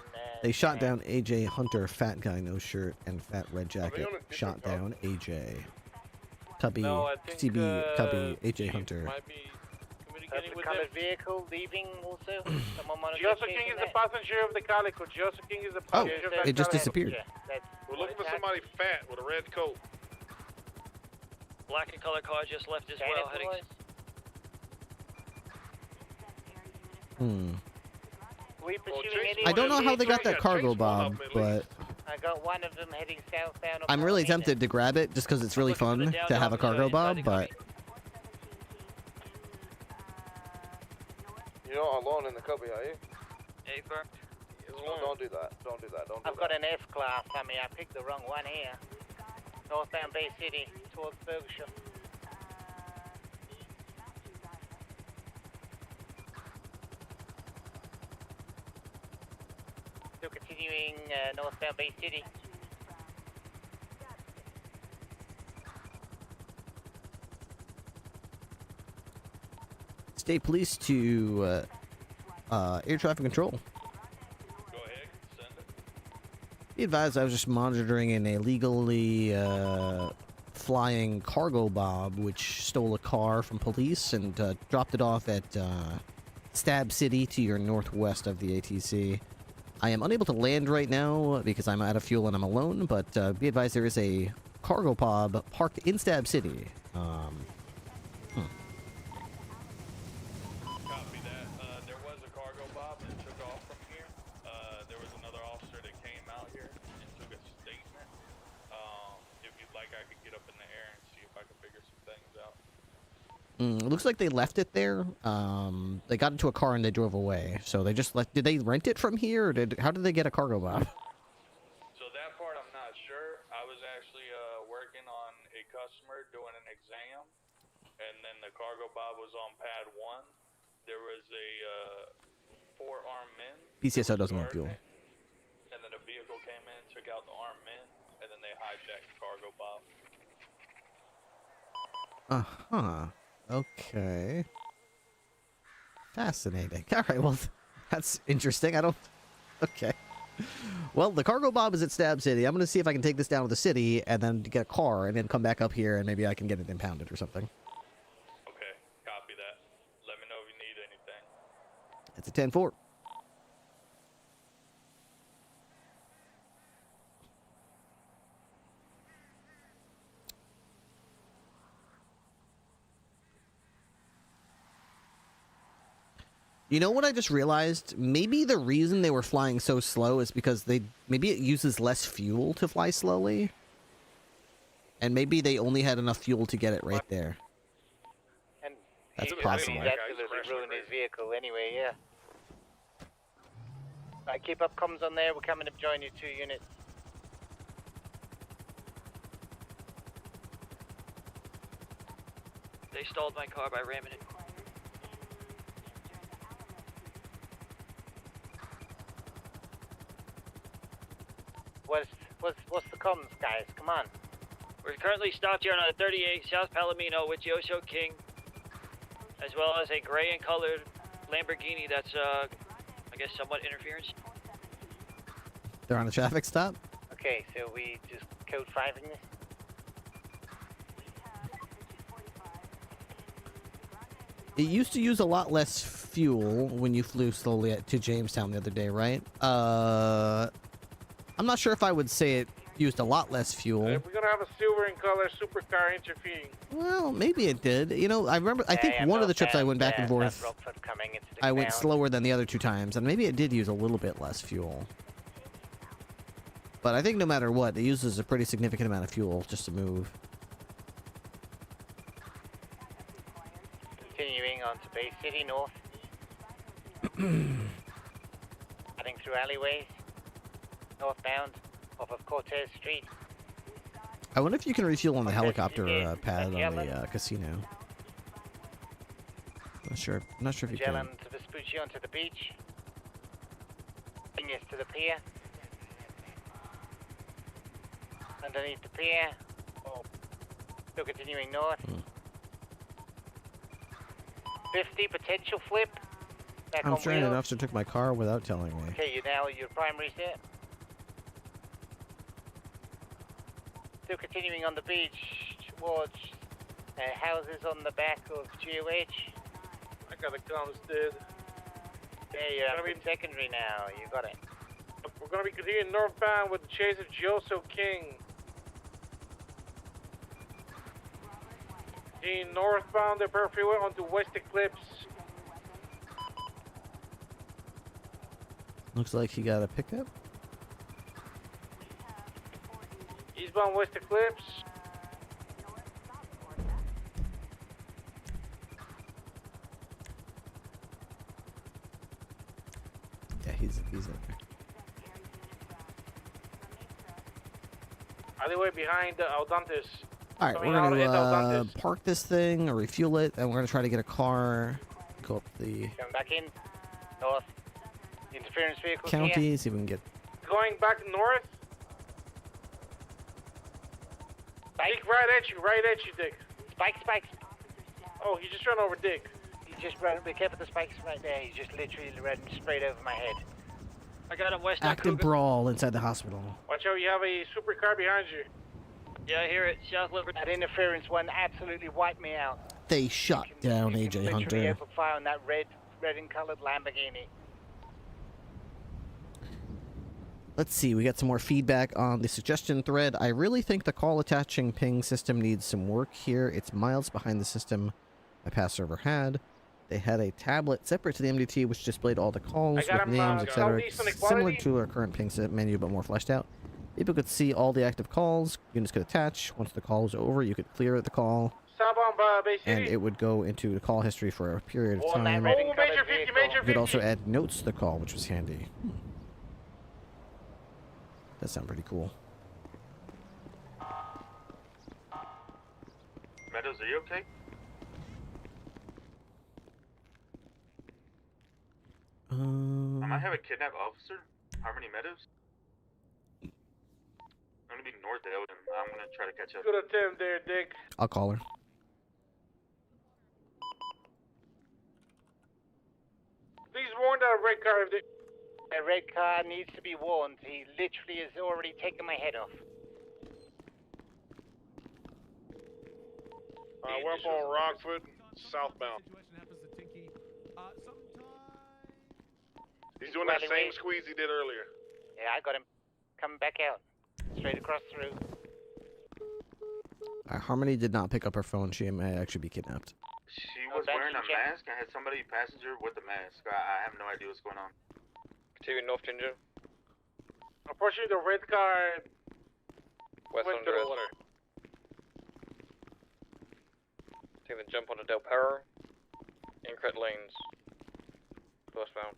They shot down AJ Hunter, fat guy, no shirt, and fat red jacket. Shot down AJ. Cubby, CB, Cubby, AJ Hunter. That's the colored vehicle leaving also. Joseph King is the passenger of the Calico. Joseph King is the Oh, passenger of that it just Calico. disappeared. We're looking for somebody fat with a red coat. Black and color car just left as well. Heading. I don't know how they got that cargo bob, but I got one of them heading southbound. I'm really tempted to grab it just because it's really fun to have a cargo bob, but You're not alone in the cubby, are you? Hey, firm. Don't do that. Don't do that. Don't do I've got an F-Class. I mean, I picked the wrong one here. Northbound Bay City towards Berkshire. Still continuing northbound Bay City. State Police to air traffic control. Go ahead, send it. Be advised, I was just monitoring an illegally flying cargo Bob, which stole a car from police and dropped it off at Stab City to your northwest of the ATC. I am unable to land right now because I'm out of fuel and I'm alone, but be advised there is a cargo Bob parked in Stab City. Copy that. There was a cargo Bob that took off from here. There was another officer that came out here and took a statement. If you'd like, I could get up in the air and see if I can figure some things out. It looks like they left it there. They got into a car and they drove away. So they just left. Did they rent it from here? Or how did they get a cargo Bob? So that part I'm not sure. I was actually working on a customer doing an exam, and then the cargo Bob was on pad 1. There was a 4 armed men. PCSO doesn't want fuel. And then a vehicle came in, took out the armed men, and then they hijacked the cargo Bob. Uh-huh. Okay. Fascinating. All right, well, that's interesting. I don't... Okay. Well, the cargo Bob is at Stab City. I'm going to see if I can take this down to the city and then get a car and then come back up here and maybe I can get it impounded or something. Okay, copy that. Let me know if you need anything. It's a 10-4. You know what I just realized? Maybe the reason they were flying so slow is because maybe it uses less fuel to fly slowly. And maybe they only had enough fuel to get it right there. And that's he possible. absolutely ruined his vehicle anyway, yeah. Right, keep up comms on there. We're coming to join you, 2 units. They stalled my car by ramming it. What's the comms, guys? Come on. We're currently stopped here on a 38 South Palomino with Yosho King, as well as a gray and colored Lamborghini that's, I guess, somewhat interference. They're on a traffic stop? Okay, so we just code 5ing this? It used to use a lot less fuel when you flew slowly to Jamestown the other day, right? I'm not sure if I would say it used a lot less fuel. If we're gonna have a silver in color supercar interfering. Well, maybe it did. You know, I remember, I think one of the trips I went back and forth, I went slower than the other 2 times, and maybe it did use a little bit less fuel. But I think no matter what, it uses a pretty significant amount of fuel just to move. Continuing on to Bay City North. Heading through alleyways. Northbound, off of Cortez Street. I wonder if you can refuel on the helicopter pad on the casino. Not sure if you can. Magellan to Vespucci onto the beach. Bring us to the pier. Underneath the pier. Still continuing north. 50 potential flip. Back I'm on sure an wheels. officer took my car without telling me. Okay, your primary set. Still continuing on the beach towards houses on the back of GOH. I got a comms, dude. There you're in secondary now. You got it. We're gonna be continuing northbound with the chase of Joso King. Continuing northbound the Pearl Freeway onto West Eclipse. Looks like he got a pickup. Eastbound West Eclipse. Yeah, he's okay. Alleyway behind Aldantes. All right, we're gonna park this thing or refuel it, and we're gonna try to get a car. Go up the Coming back in. North. Interference vehicle county, here. see if we can get. Going back north. Dick, right at you, Dick. Spikes. Oh, he just ran over Dick. He just ran. Be careful, the spikes right there. He just literally ran straight over my head. I got him west. Active brawl inside the hospital. Watch out, you have a supercar behind you. Yeah, I hear it. South Liberty. That interference one absolutely wiped me out. They shot down AJ Literally Hunter. opened fire on that red and colored Lamborghini. Let's see, we got some more feedback on the suggestion thread. I really think the call attaching ping system needs some work here. It's miles behind the system my past server had. They had a tablet separate to the MDT which displayed all the calls with names, etc. Similar to our current ping set menu, but more fleshed out. People could see all the active calls. Units could attach. Once the call was over, you could clear the call, and it would go into the call history for a period of time. You could also add notes to the call, which was handy. That sounds pretty cool. Meadows, are you okay? I might have a kidnapped officer. Harmony Meadows? I'm gonna be north of Elton. I'm gonna try to catch up. Good attempt there, Dick. I'll call her. Please warn that red car if they... The red car needs to be warned. He literally has already taken my head off. We're up on Rockford, southbound. He's doing that same squeeze he did earlier. Yeah, I got him. Coming back out. Straight across through. Harmony did not pick up her phone. She may actually be kidnapped. She was wearing a mask. I had somebody passenger with a mask. I have no idea what's going on. Continue North Ginger. Unfortunately, the red car went to the water. Take the jump onto Del Perro. Incorrect lanes. Westbound.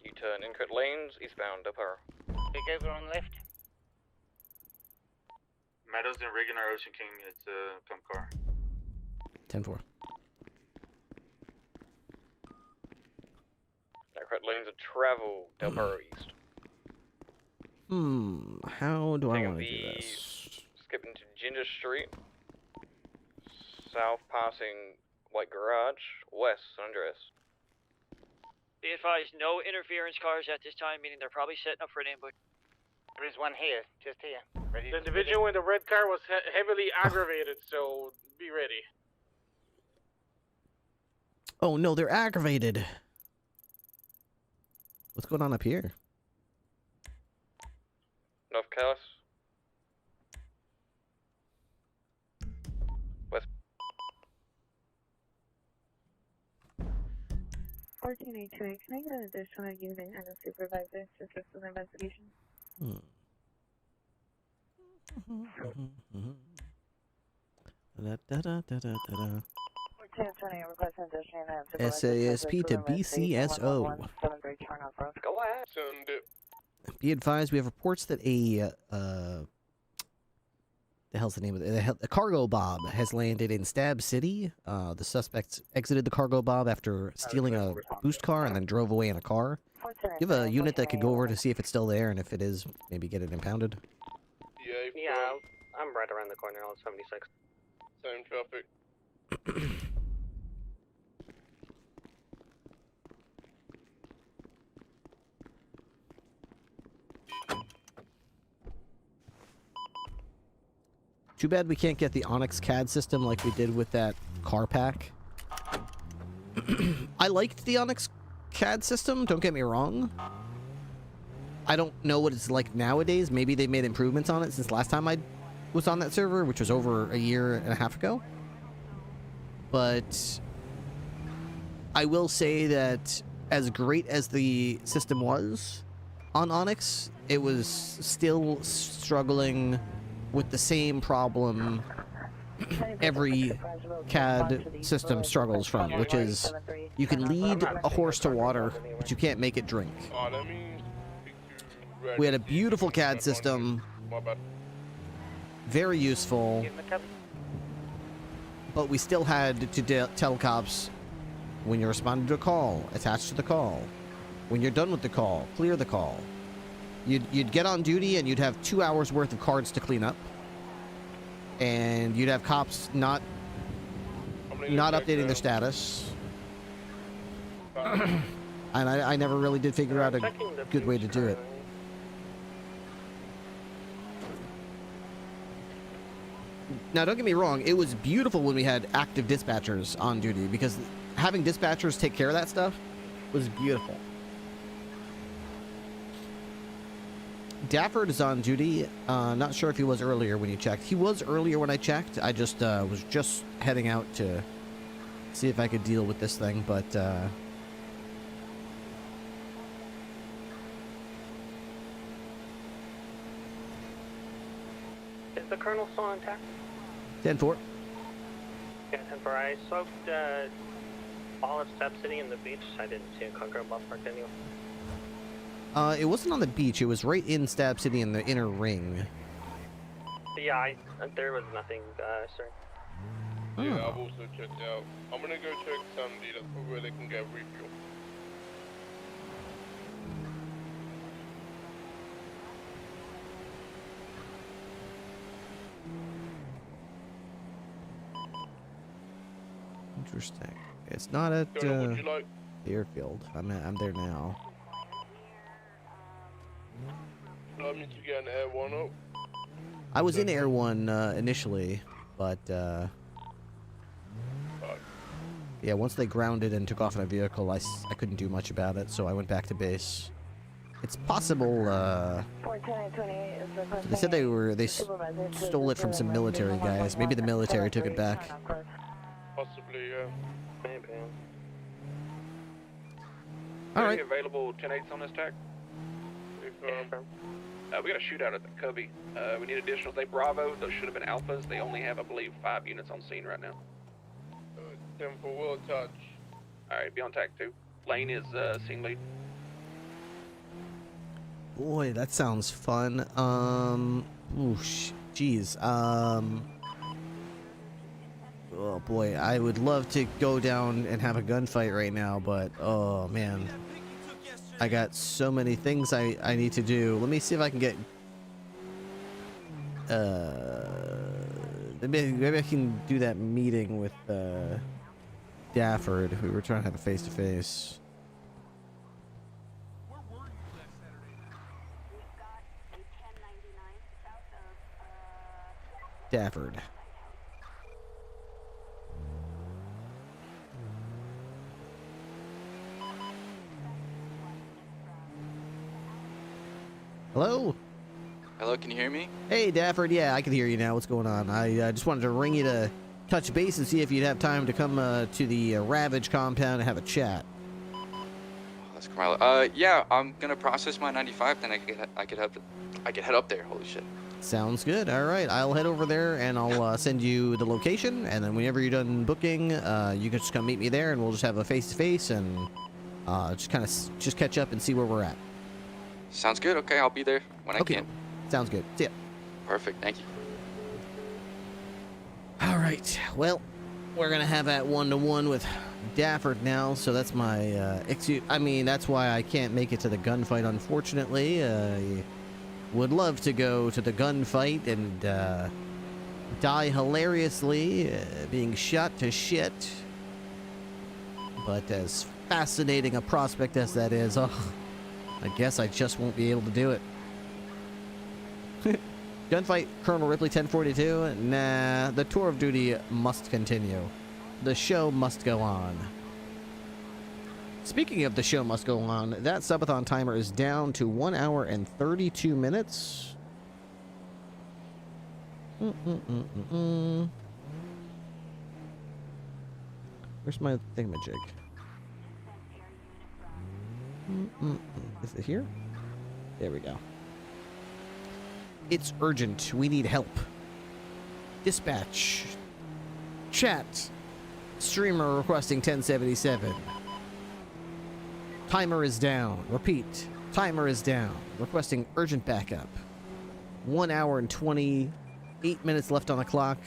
U-turn, incorrect lanes, eastbound, Del Perro. Big over on the left. Meadows and Reagan are Ocean King. It's a come car. 10-4. Incorrect lanes of travel, Del Perro east. How do I want to do this? Skipping to Ginger Street. South passing White Garage. West, San Andreas. Be advised, no interference cars at this time, meaning they're probably setting up for an ambush. There is one here, just here. Ready The individual in the red car was heavily aggravated, so be ready. Oh no, they're aggravated. What's going on up here? North Callis. West. 1482, can I get an additional unit and a supervisor to assist with the investigation? SASP to BCSO. Go ahead. Be advised, we have reports that the hell's the name of it? A cargo bob has landed in Stab City. The suspects exited the cargo bob after stealing a boost car and then drove away in a car. You have a unit that could go over to see if it's still there, and if it is, maybe get it impounded. Yeah, I'm right around the corner on 76. Same traffic. Too bad we can't get the Onyx CAD system like we did with that car pack. I liked the Onyx CAD system, don't get me wrong. I don't know what it's like nowadays. Maybe they made improvements on it since last time I was on that server, which was over a year and a half ago. But I will say that as great as the system was on Onyx, it was still struggling with the same problem every CAD system struggles from, which is you can lead a horse to water, but you can't make it drink. We had a beautiful CAD system, very useful, but we still had to tell cops when you're responding to a call, attach to the call. When you're done with the call, clear the call. You'd get on duty and you'd have 2 hours worth of cards to clean up, and you'd have cops not updating their status. And I never really did figure out a good way to do it. Now, don't get me wrong, it was beautiful when we had active dispatchers on duty, because having dispatchers take care of that stuff was beautiful. Dafford is on duty. Not sure if he was earlier when you checked. He was earlier when I checked. I just was just heading out to see if I could deal with this thing, but Is the Colonel still intact? 10-4. Yeah, 10-4. I soaked all of Step City in the beach. I didn't see a conquer above parked anywhere. It wasn't on the beach. It was right in Stab City in the inner ring. Yeah, there was nothing, sir. Yeah, I've also checked out. I'm gonna go check Sandy. That's probably where they can get refuel. Interesting. It's not at the airfield. I'm there now. That means you get an Air 1 up. I was in Air 1 initially, but yeah, once they grounded and took off in a vehicle, I couldn't do much about it, so I went back to base. It's possible. They said they stole it from some military guys. Maybe the military took it back. Possibly, yeah. Maybe. All right. Available 10-8s on this tag. We got a shootout at the Cubby. We need additionals. They Bravo. Those should have been Alphas. They only have, I believe, 5 units on scene right now. 10 for will touch. Alright, be on tag 2. Lane is scene lead. Boy, that sounds fun. Jeez. Oh boy, I would love to go down and have a gunfight right now, but oh man. I got so many things I need to do. Let me see if I can get maybe I can do that meeting with Dafford. We were trying to have a face-to-face. Dafford. Hello? Hello, can you hear me? Hey, Dafford. Yeah, I can hear you now. What's going on? I just wanted to ring you to touch base and see if you'd have time to come to the Ravage compound and have a chat. Oh, that's Carmelo. Yeah, I'm gonna process my 95, then I could head up there. Holy shit. Sounds good. All right, I'll head over there and I'll send you the location, and then whenever you're done booking, you can just come meet me there, and we'll just have a face-to-face and just kind of catch up and see where we're at. Sounds good. Okay, I'll be there when I can. Sounds good. See ya. Perfect. Thank you. All right. Well, we're gonna have that 1-to-1 with Dafford now, so that's my excuse. I mean, that's why I can't make it to the gunfight, unfortunately. I would love to go to the gunfight and die hilariously, being shot to shit. But as fascinating a prospect as that is, I guess I just won't be able to do it. Gunfight, Colonel Ripley, 1042. Nah, the tour of duty must continue. The show must go on. Speaking of the show must go on, that Subathon timer is down to 1 hour and 32 minutes. Where's my thingamajig? Is it here? There we go. It's urgent. We need help. Dispatch. Chat. Streamer requesting 1077. Timer is down. Repeat. Timer is down. Requesting urgent backup. 1 hour and 28 minutes left on the clock.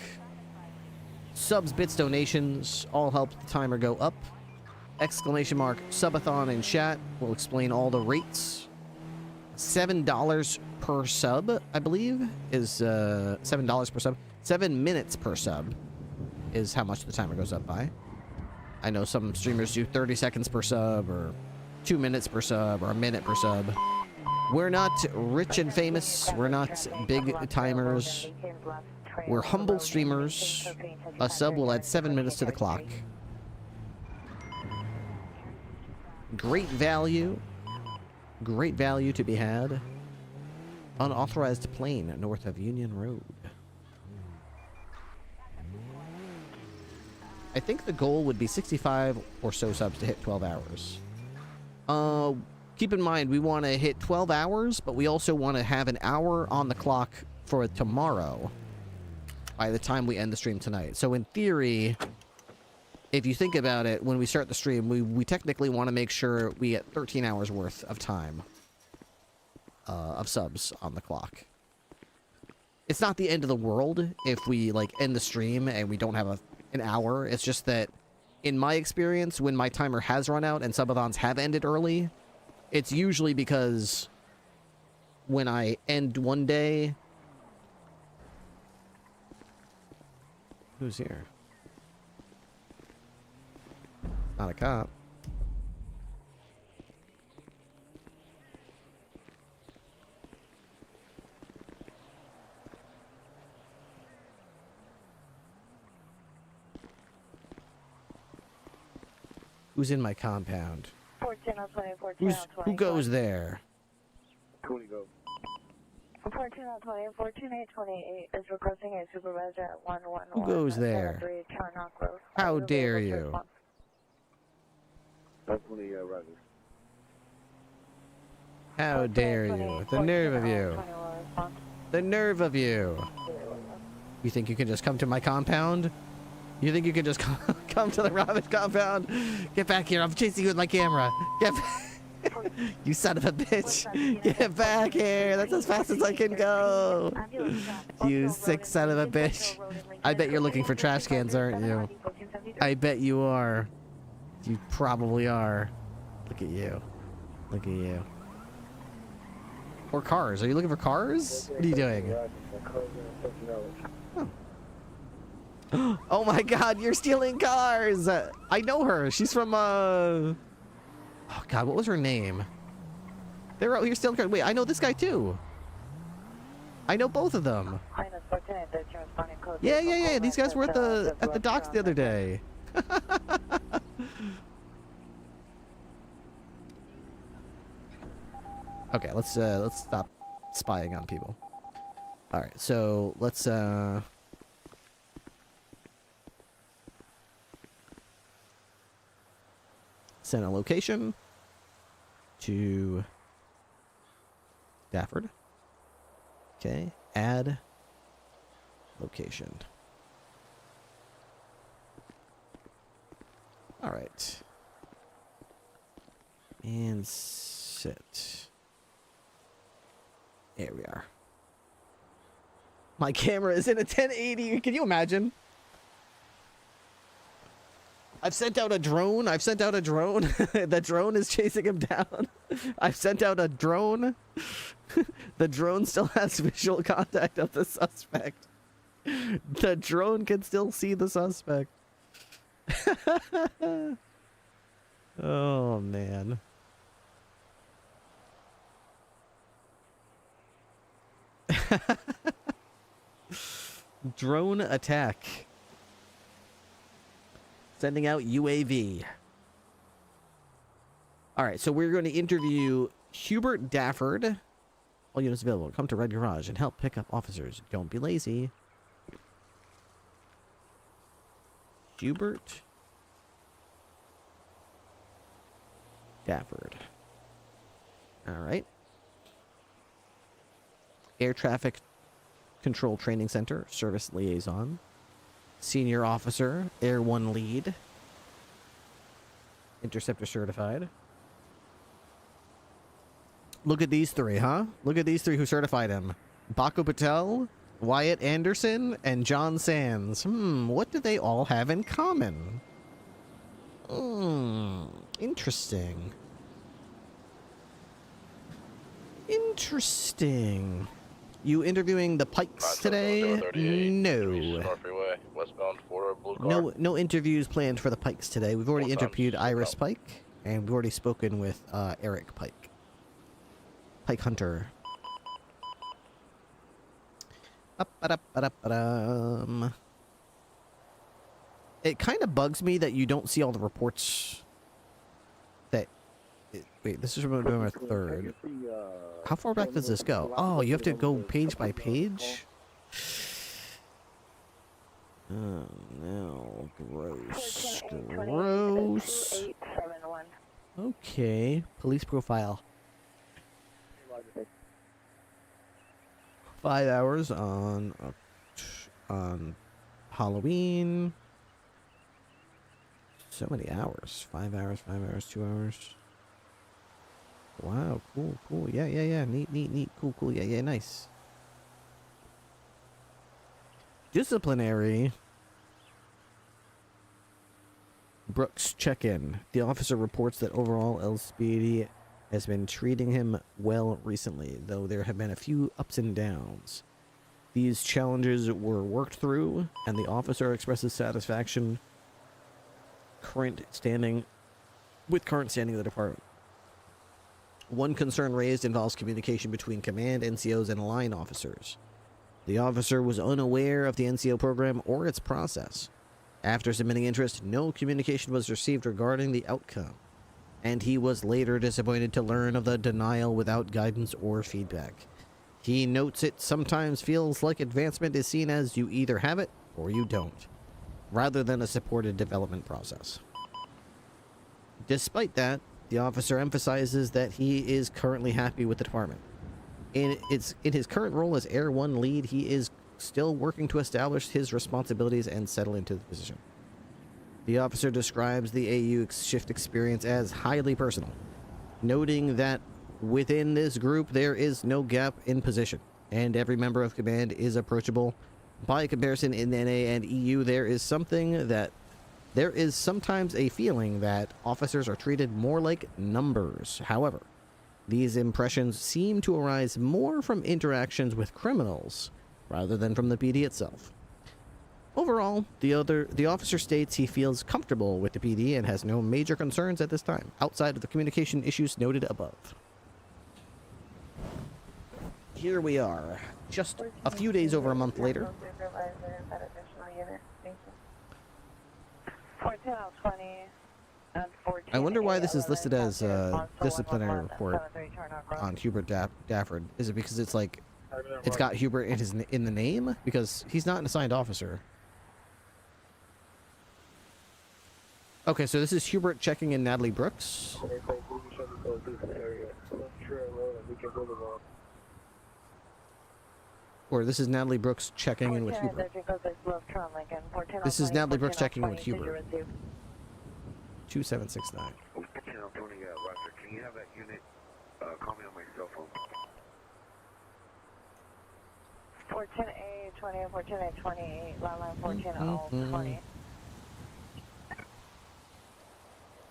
Subs, bits, donations all help the timer go up. Exclamation mark Subathon in chat will explain all the rates. $7 per sub, I believe, is $7 per sub. 7 minutes per sub is how much the timer goes up by. I know some streamers do 30 seconds per sub or 2 minutes per sub or a minute per sub. We're not rich and famous. We're not big timers. We're humble streamers. A sub will add 7 minutes to the clock. Great value. Great value to be had. Unauthorized plane north of Union Road. I think the goal would be 65 or so subs to hit 12 hours. Keep in mind, we want to hit 12 hours, but we also want to have an hour on the clock for tomorrow by the time we end the stream tonight. So in theory, if you think about it, when we start the stream, we technically want to make sure we get 13 hours worth of time of subs on the clock. It's not the end of the world if we like end the stream and we don't have an hour. It's just that in my experience, when my timer has run out and subathons have ended early, it's usually because when I end one day... Who's here? Not a cop. Who's in my compound? 14 on 20, 14 on 20. Who goes there? 20 go. 14 on 20, 14 8 28 is requesting a supervisor at 111. Who goes there? How dare you? That's one of the riders. How dare you? The nerve of you. The nerve of you. You think you can just come to my compound? You think you can just come to the Robin compound? Get back here. I'm chasing you with my camera. Get back. You son of a bitch. Get back here. That's as fast as I can go. You sick son of a bitch. I bet you're looking for trash cans, aren't you? I bet you are. You probably are. Look at you. Look at you. Or cars. Are you looking for cars? What are you doing? Oh my god, you're stealing cars! I know her. She's from, Oh god, what was her name? They're out here stealing cars. Wait, I know this guy too. I know both of them. Yeah. These guys were at the docks the other day. Okay, let's stop spying on people. All right, so let's send a location to Dafford. Okay, add location. All right, and sit. There we are. My camera is in a 1080. Can you imagine? I've sent out a drone. The drone is chasing him down. I've sent out a drone. The drone still has visual contact of the suspect. The drone can still see the suspect. Oh, man. Drone attack. Sending out UAV. Alright, so we're going to interview Hubert Dafford. All units available. Come to Red Garage and help pick up officers. Don't be lazy. Hubert Dafford. Alright. Air Traffic Control Training Center, Service Liaison. Senior Officer, Air 1 Lead. Interceptor Certified. Look at these three, huh? Look at these three who certified him. Baku Patel, Wyatt Anderson, and John Sands. What do they all have in common? Interesting. Interesting. You interviewing the Pikes today? No. No interviews planned for the Pikes today. We've already interviewed Iris Pike And we've already spoken with Eric Pike. Pike Hunter. It kind of bugs me that you don't see all the reports that... Wait, this is from November 3rd. How far back does this go? Oh, you have to go page by page? Oh, no. Gross. Gross. Okay. Police profile. 5 hours on Halloween. So many hours. 5 hours, 5 hours, 2 hours. Wow, cool, cool. Yeah, yeah, yeah. Neat, neat, neat. Cool, cool. Yeah, yeah, nice. Disciplinary. Brooks check-in. The officer reports that overall LSPD has been treating him well recently, though there have been a few ups and downs. These challenges were worked through, and the officer expresses satisfaction current standing of the department. One concern raised involves communication between command, NCOs, and line officers. The officer was unaware of the NCO program or its process. After submitting interest, no communication was received regarding the outcome, and he was later disappointed to learn of the denial without guidance or feedback. He notes it sometimes feels like advancement is seen as you either have it or you don't, rather than a supported development process. Despite that, the officer emphasizes that he is currently happy with the department. In his current role as Air 1 lead, he is still working to establish his responsibilities and settle into the position. The officer describes the AU shift experience as highly personal, noting that within this group there is no gap in position, and every member of command is approachable. By comparison, in NA and EU, there is sometimes a feeling that officers are treated more like numbers. However, these impressions seem to arise more from interactions with criminals rather than from the PD itself. Overall, the officer states he feels comfortable with the PD and has no major concerns at this time, outside of the communication issues noted above. Here we are, just a few days over a month later. I wonder why this is listed as a disciplinary report on Hubert Dafford. Is it because it's like, it's got Hubert in the name? Because he's not an assigned officer. Okay, so this is Hubert checking in Natalie Brooks. Or this is Natalie Brooks checking in with Hubert. This is Natalie Brooks checking in with Hubert. 2769. Can you have that unit call me on my cell phone? 14A 20, 14A 28, line 14 20.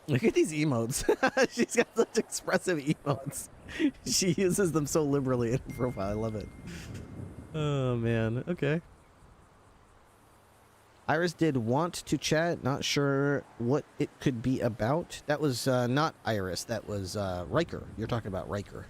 Look at these emotes. She's got such expressive emotes. She uses them so liberally in her profile. I love it. Oh, man. Okay. Iris did want to chat. Not sure what it could be about. That was not Iris. That was Riker. You're talking about Riker.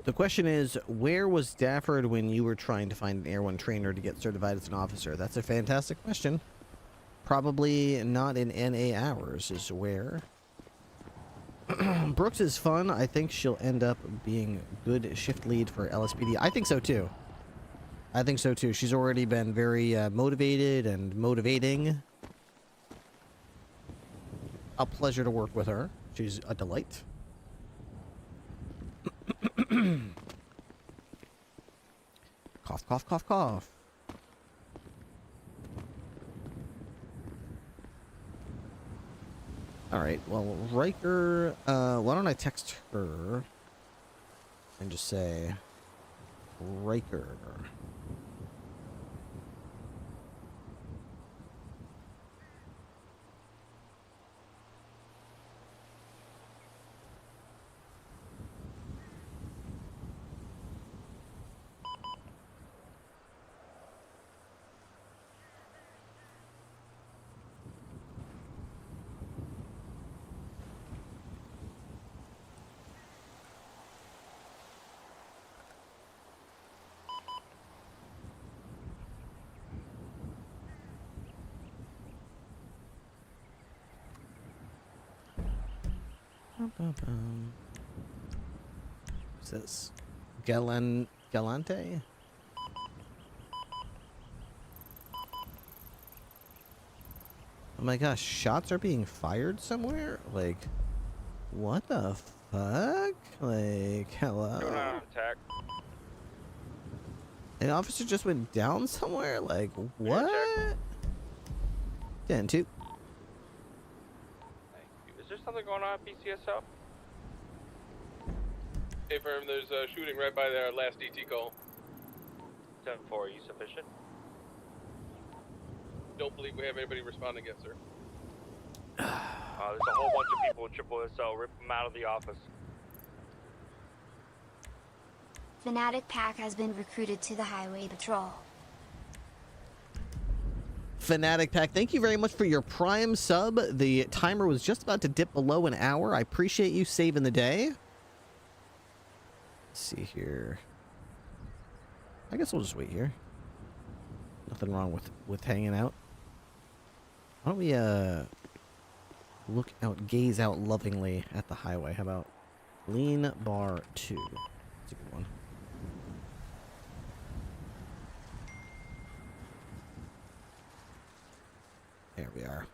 The question is, where was Dafford when you were trying to find an Air 1 trainer to get certified as an officer? That's a fantastic question. Probably not in NA hours is where. Brooks is fun. I think she'll end up being good shift lead for LSPD. I think so too. I think so too. She's already been very motivated and motivating. A pleasure to work with her. She's a delight. Cough, cough, cough, cough. All right. Well, Riker. Why don't I text her and just say, Riker. What's this? Galante? Oh my gosh, shots are being fired somewhere? Like, what the fuck? Like, hello? Attack. An officer just went down somewhere? Like, what? 10-2. Is there something going on at PCSO? Hey, firm, there's a shooting right by their last DT call. 10-4, are you sufficient? Don't believe we have anybody responding yet, sir. There's a whole bunch of people with Triple SL. Rip them out of the office. Fanatic Pack has been recruited to the Highway Patrol. Fanatic Pack, thank you very much for your Prime sub. The timer was just about to dip below an hour. I appreciate you saving the day. Let's see here. I guess we'll just wait here. Nothing wrong with hanging out. Why don't we gaze out lovingly at the highway? How about lean bar 2? That's a good one. There we are.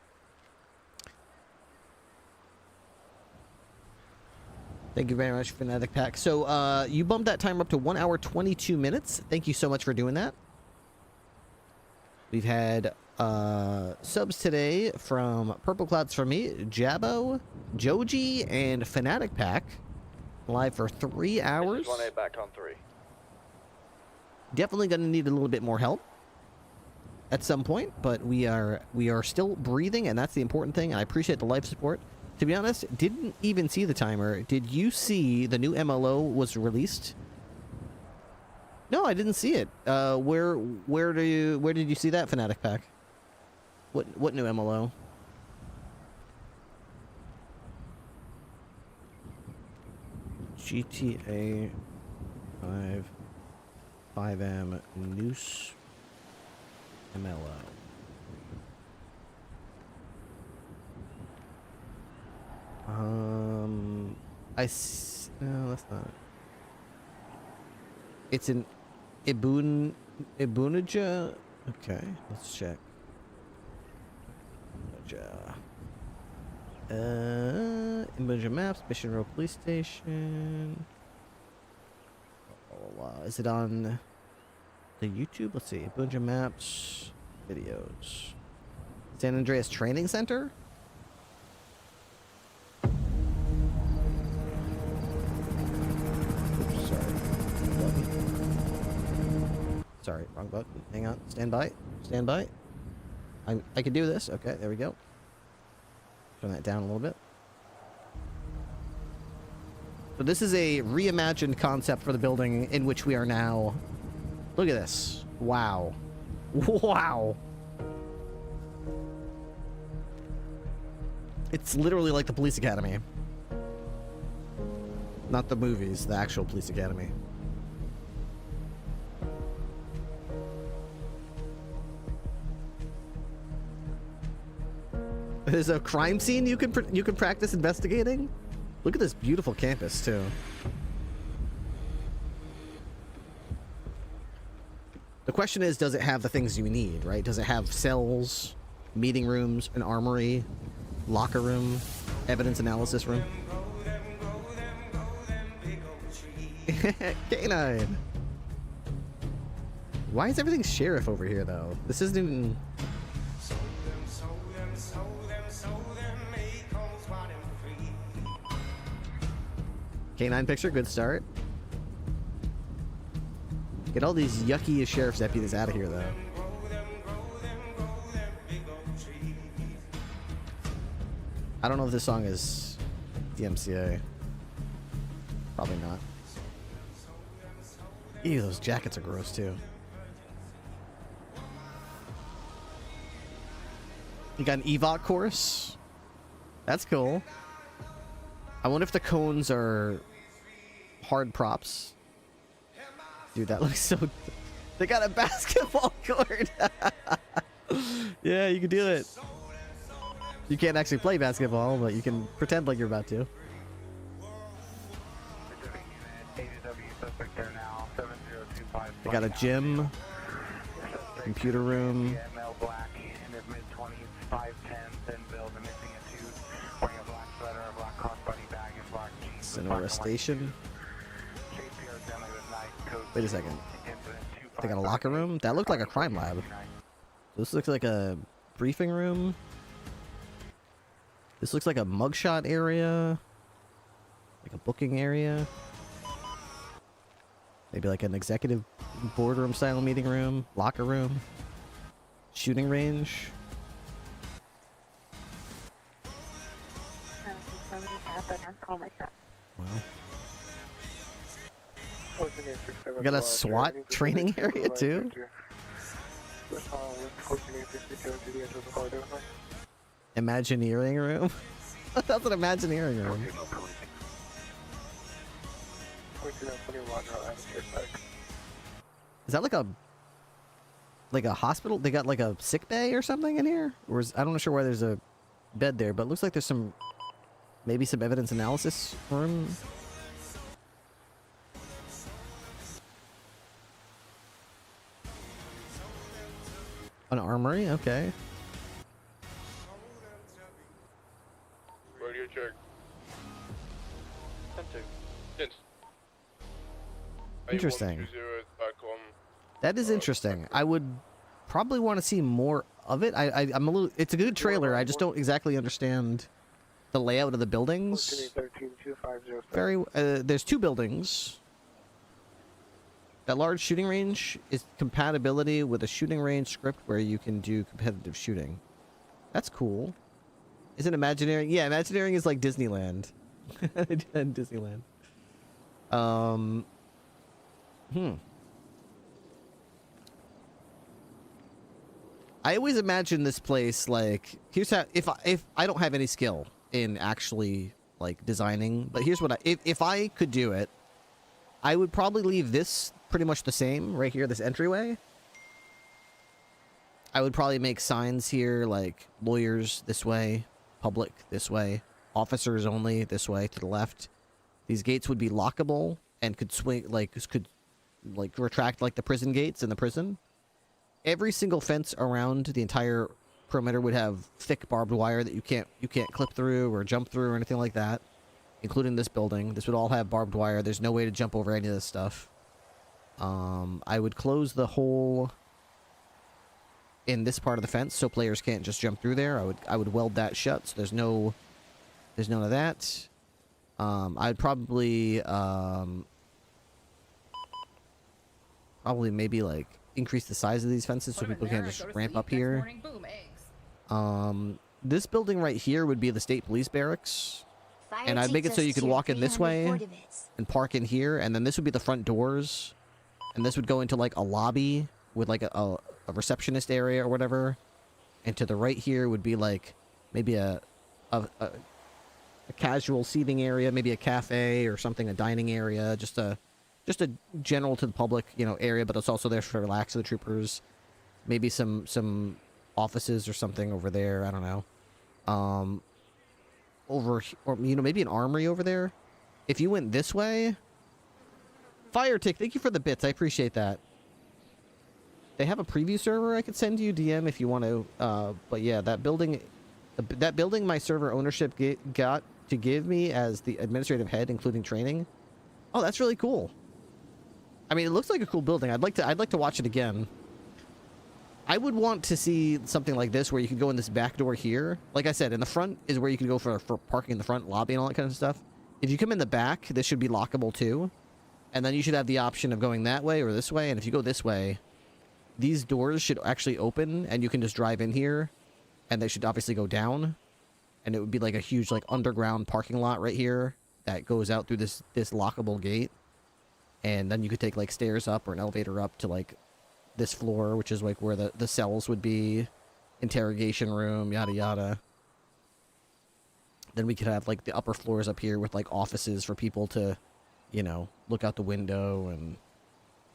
Thank you very much, Fanatic Pack. So, you bumped that timer up to 1 hour 22 minutes. Thank you so much for doing that. We've had subs today from Purple Clouds for me, Jabbo, Joji, and Fanatic Pack. Live for 3 hours. 1A back on 3. Definitely going to need a little bit more help at some point, but we are still breathing, and that's the important thing. I appreciate the life support. To be honest, didn't even see the timer. Did you see the new MLO was released? No, I didn't see it. Where did you see that, Fanatic Pack? What new MLO? GTA 5M Noose MLO. No, that's not. It's an Ibunaja. Okay, let's check. Ibunaja maps, Mission Row Police Station. Is it on the YouTube? Let's see. Ibunaja maps, videos. San Andreas Training Center. Sorry, wrong button. Hang on. Stand by. Stand by. I can do this. Okay, there we go. Turn that down a little bit. So this is a reimagined concept for the building in which we are now. Look at this. Wow. Wow. It's literally like the police academy. Not the movies, the actual police academy. There's a crime scene you can practice investigating. Look at this beautiful campus too. The question is, does it have the things you need, right? Does it have cells, meeting rooms, an armory, locker room, evidence analysis room? K9. Why is everything sheriff over here though? This isn't even. K9 picture, good start. Get all these yucky sheriff's deputies out of here, though. I don't know if this song is DMCA. Probably not. Ew, those jackets are gross, too. You got an EVOC course? That's cool. I wonder if the cones are hard props. Dude, that looks so... They got a basketball court! Yeah, you can do it. You can't actually play basketball, but you can pretend like you're about to. They got a gym, computer room. Sonora Station. Wait a second. They got a locker room? That looked like a crime lab. This looks like a briefing room. This looks like a mugshot area. Like a booking area. Maybe like an executive boardroom style meeting room. Locker room. Shooting range. Wow. We got a SWAT training area too? Imagineering room? That's an Imagineering room. Is that like a hospital? They got like a sick bay or something in here? Or is, I'm not sure why there's a bed there, but it looks like there's some, maybe some evidence analysis room. An armory? Okay. Radio check. 10-2. Interesting. That is interesting. I would probably want to see more of it. I'm a little... It's a good trailer. I just don't exactly understand the layout of the buildings. There's two buildings. That large shooting range is compatibility with a shooting range script where you can do competitive shooting. That's cool. Is it Imagineering? Yeah, Imagineering is like Disneyland. Disneyland. I always imagine this place like, here's how, if I don't have any skill in actually like designing, but here's what if I could do it, I would probably leave this pretty much the same right here, this entryway. I would probably make signs here like lawyers this way, public this way, officers only this way to the left. These gates would be lockable and could swing could retract like the prison gates in the prison. Every single fence around the entire perimeter would have thick barbed wire that you can't clip through or jump through or anything like that, including this building. This would all have barbed wire. There's no way to jump over any of this stuff. I would close the hole in this part of the fence so players can't just jump through there. I would weld that shut so there's none of that. I'd probably maybe like increase the size of these fences so people can just ramp up here. This building right here would be the state police barracks. And I'd make it so you could walk in this way and park in here, and then this would be the front doors, and this would go into like a lobby with like a receptionist area or whatever, and to the right here would be like maybe a casual seating area, maybe a cafe or something, a dining area, just a general to the public, area, but it's also there for relax the troopers. Maybe some offices or something over there. I don't know. Or maybe an armory over there. If you went this way, Fire Tick, thank you for the bits. I appreciate that. They have a preview server I could send you, DM, if you want to. But yeah, that building my server ownership got to give me as the administrative head, including training. Oh, that's really cool. I mean, it looks like a cool building. I'd like to watch it again. I would want to see something like this where you could go in this back door here. Like I said, in the front is where you could go for parking in the front lobby and all that kind of stuff. If you come in the back, this should be lockable too. And then you should have the option of going that way or this way. And if you go this way, these doors should actually open and you can just drive in here. And they should obviously go down. And it would be like a huge like underground parking lot right here that goes out through this lockable gate. And then you could take like stairs up or an elevator up to like this floor, which is like where the cells would be, interrogation room, yada yada. Then we could have like the upper floors up here with like offices for people to, you know, look out the window and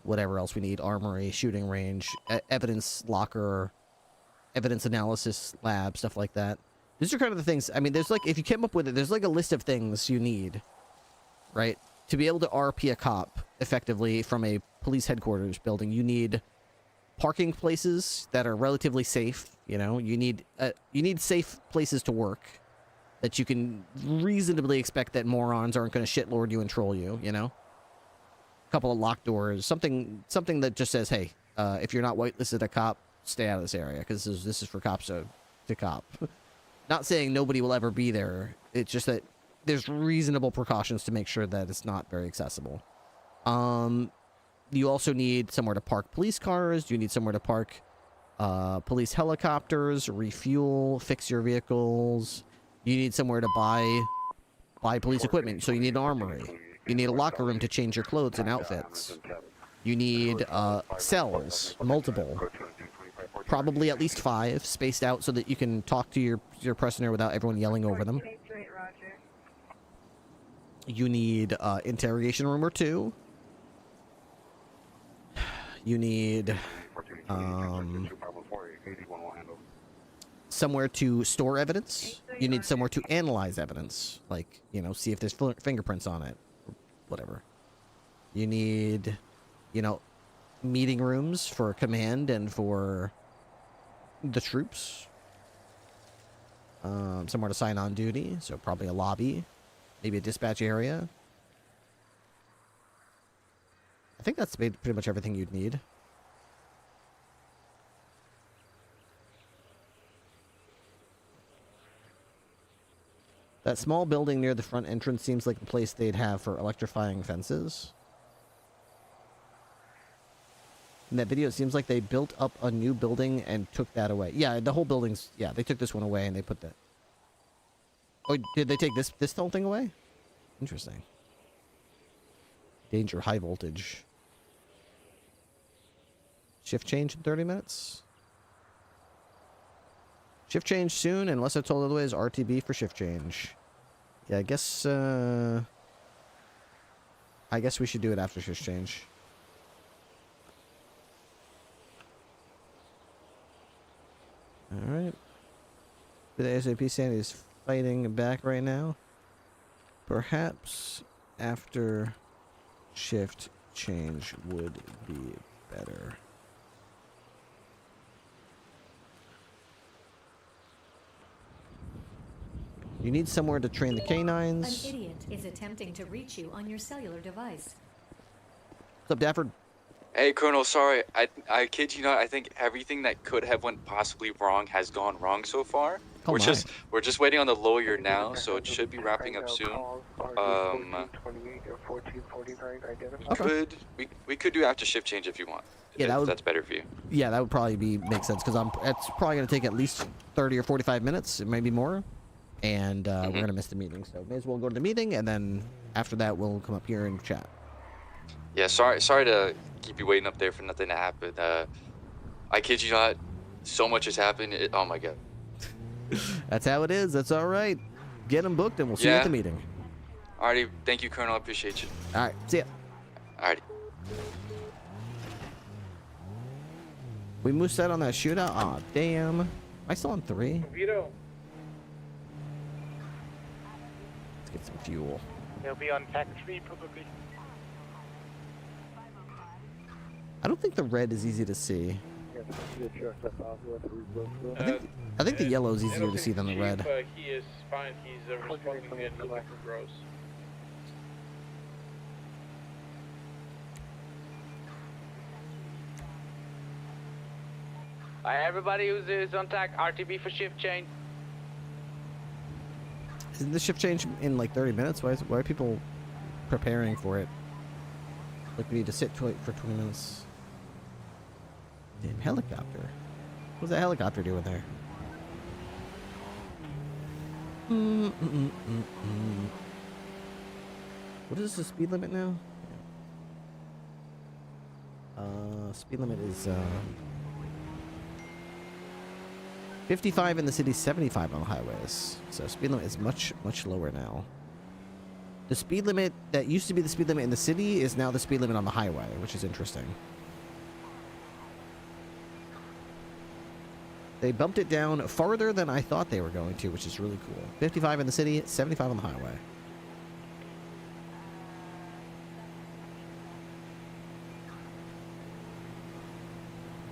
whatever else we need, armory, shooting range, evidence locker, evidence analysis lab, stuff like that. These are kind of the things, I mean, there's like, if you came up with it, there's like a list of things you need, right? To be able to RP a cop effectively from a police headquarters building, you need parking places that are relatively safe, you know? You need safe places to work that you can reasonably expect that morons aren't going to shitlord you and troll you, you know? A couple of locked doors, something that just says, hey, if you're not whitelisted a cop, stay out of this area, because this is for cops to cop. Not saying nobody will ever be there. It's just that there's reasonable precautions to make sure that it's not very accessible. You also need somewhere to park police cars. You need somewhere to park police helicopters, refuel, fix your vehicles. You need somewhere to buy police equipment. So you need an armory. You need a locker room to change your clothes and outfits. You need cells, multiple. Probably at least 5, spaced out so that you can talk to your prisoner without everyone yelling over them. You need interrogation room or 2. You need somewhere to store evidence. You need somewhere to analyze evidence, like, you know, see if there's fingerprints on it, or whatever. You need, you know, meeting rooms for command and for the troops. Somewhere to sign on duty, so probably a lobby, maybe a dispatch area. I think that's pretty much everything you'd need. That small building near the front entrance seems like the place they'd have for electrifying fences. In that video, it seems like they built up a new building and took that away. Yeah, the whole building's... Yeah, they took this one away and they put that... Oh, did they take this whole thing away? Interesting. Danger high voltage. Shift change in 30 minutes? Shift change soon, unless I'm told otherwise. RTB for shift change. Yeah, I guess we should do it after shift change. Alright. The ASAP Sandy is fighting back right now. Perhaps after shift change would be better. You need somewhere to train the canines. An idiot is attempting to reach you on your cellular device. What's up, Dafford? Hey, Colonel, sorry. I kid you not, I think everything that could have went possibly wrong has gone wrong so far. Oh, we're just waiting on the lawyer now, so it should be wrapping up soon. We could do after shift change if you want. Yeah, that's better for you. Yeah, that would probably make sense, because it's probably going to take at least 30 or 45 minutes, maybe more. And we're going to miss the meeting, so may as well go to the meeting, and then after that we'll come up here and chat. Yeah, sorry to keep you waiting up there for nothing to happen. I kid you not, so much has happened. Oh my god. That's how it is. That's all right. Get them booked, and we'll see you at the meeting. Alrighty, thank you, Colonel. I appreciate you. All right, see ya. Alrighty. We moose set on that shootout. Aw, damn. Am I still on 3? Vito. Let's get some fuel. He'll be on tack 3 probably. I don't think the red is easy to see. I think the yellow is easier to see than the red. He is fine. He's responding and looking for Gross. Everybody who's on tack, RTB for shift change. Isn't the shift change in like 30 minutes? Why are people preparing for it? Like we need to sit for 20 minutes. Damn helicopter. What's that helicopter doing there? What is the speed limit now? Speed limit is 55 in the city, 75 on the highways. So speed limit is much lower now. The speed limit that used to be the speed limit in the city is now the speed limit on the highway, which is interesting. They bumped it down farther than I thought they were going to, which is really cool. 55 in the city, 75 on the highway.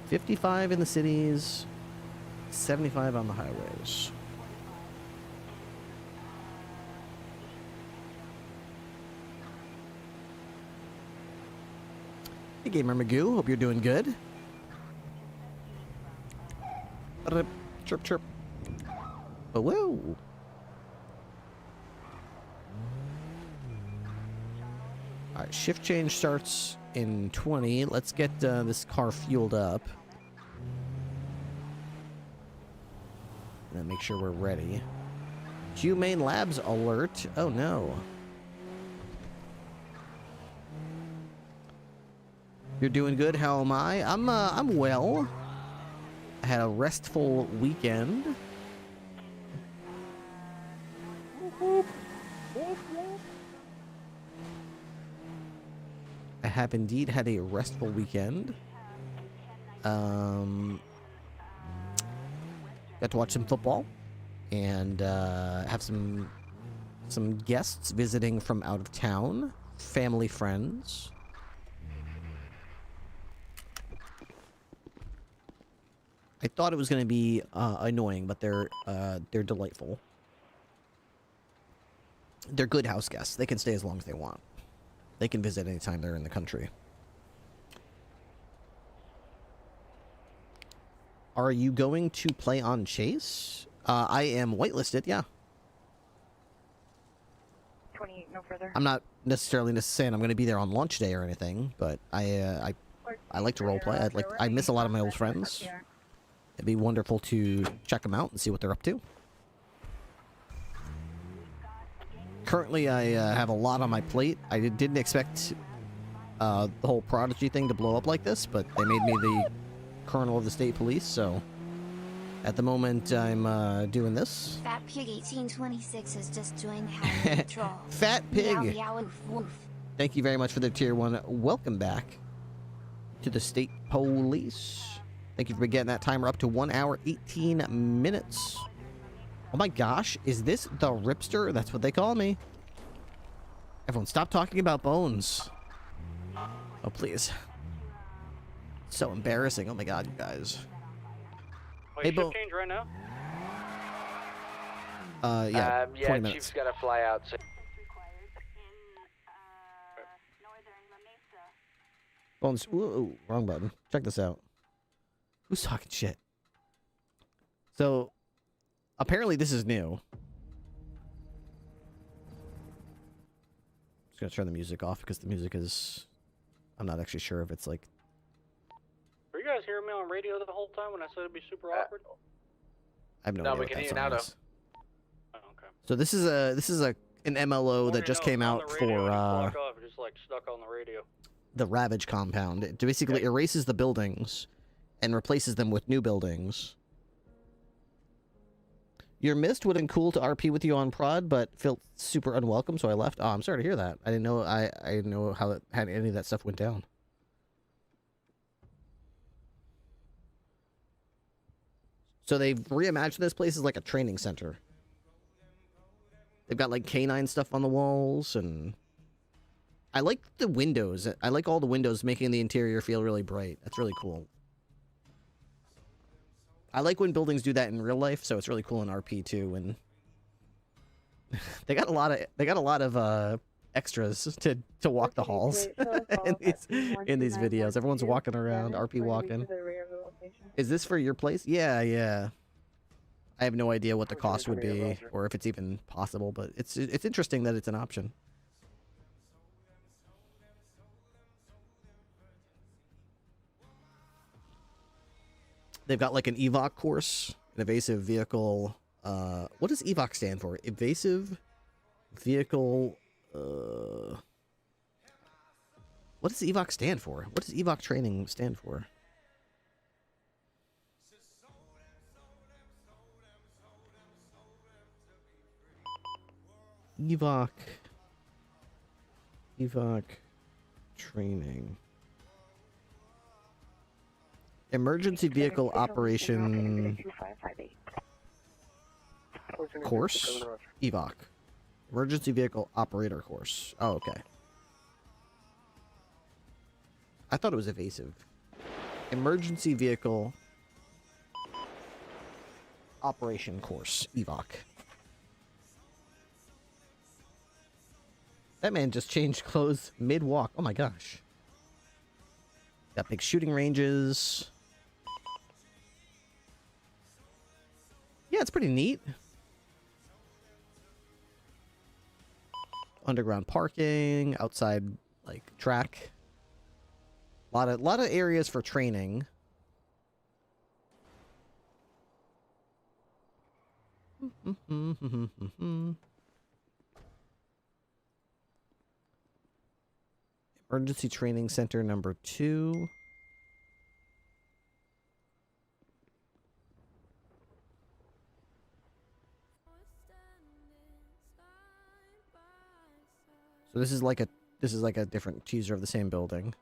$55 in the cities, 75 on the highways. Hey, Gamer Magoo, hope you're doing good. Chirp, chirp. Oh, whoa. All right, shift change starts in 20. Let's get this car fueled up. And then make sure we're ready. Humane Labs alert. Oh, no. You're doing good. How am I? I'm well. I had a restful weekend. I have indeed had a restful weekend. Got to watch some football and have some guests visiting from out of town, family, friends. I thought it was going to be annoying, but they're delightful. They're good house guests. They can stay as long as they want. They can visit anytime they're in the country. Are you going to play on Chase? I am whitelisted, yeah. 28, no further. I'm not necessarily saying I'm going to be there on launch day or anything, but I like to roleplay. I miss a lot of my old friends. It'd be wonderful to check them out and see what they're up to. Currently, I have a lot on my plate. I didn't expect the whole Prodigy thing to blow up like this, but they made me the colonel of the state police, so at the moment I'm doing this. Fat Pig 1826 has just joined the Highway Patrol. Fat Pig! Meow, meow, woof, woof. Thank you very much for the tier 1. Welcome back to the state police. Thank you for getting that timer up to 1 hour, 18 minutes. Oh my gosh, is this the Ripster? That's what they call me. Everyone, stop talking about bones. Oh, please. So embarrassing. Oh my god, you guys. Wait, Hey, shift change right now? Yeah, 20 minutes. Chief's gotta fly out soon. Bones. Ooh, wrong button. Check this out. Who's talking shit? So, apparently this is new. Just gonna turn the music off because the music is... I'm not actually sure if it's like... Were you guys hearing me on radio the whole time when I said it'd be super awkward? I have no No, idea we what can that hear you song now, is. Oh, okay. So this is an MLO that just came out for Off, just like stuck on the radio. the Ravage compound. It basically erases the buildings and replaces them with new buildings. Your mist would have been cool to RP with you on prod, but felt super unwelcome, so I left. Oh, I'm sorry to hear that. I didn't know I didn't know how any of that stuff went down. So they've reimagined this place as like a training center. They've got like canine stuff on the walls, and I like the windows. I like all the windows making the interior feel really bright. That's really cool. I like when buildings do that in real life, so it's really cool in RP too. And they got a lot of extras to walk the halls in these videos. Everyone's walking around, RP walking. Is this for your place? Yeah. I have no idea what the cost would be or if it's even possible, but it's interesting that it's an option. They've got like an EVOC course, an evasive vehicle. What does EVOC stand for? Evasive vehicle. What does EVOC stand for? What does EVOC training stand for? EVOC training. Emergency vehicle operation course? EVOC. Emergency vehicle operator course. Oh, okay. I thought it was evasive. Emergency vehicle operation course. EVOC. That man just changed clothes mid-walk. Oh my gosh. Got big shooting ranges. Yeah, it's pretty neat. Underground parking, outside like track. A lot of areas for training. Emergency Training Center number 2. So this is like a different teaser of the same building.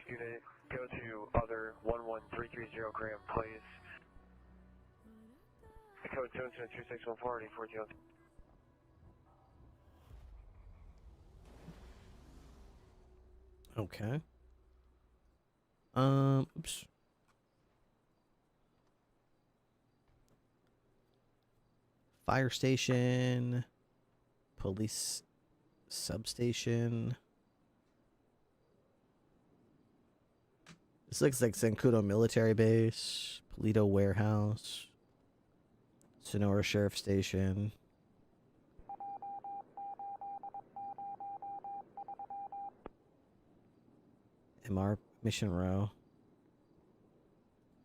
Student, go to other 11330 Graham Place. Code 22614 14. Okay. Oops. Fire station, police substation. This looks like Zancudo military base, Polito warehouse, Sonora Sheriff Station. MR Mission Row.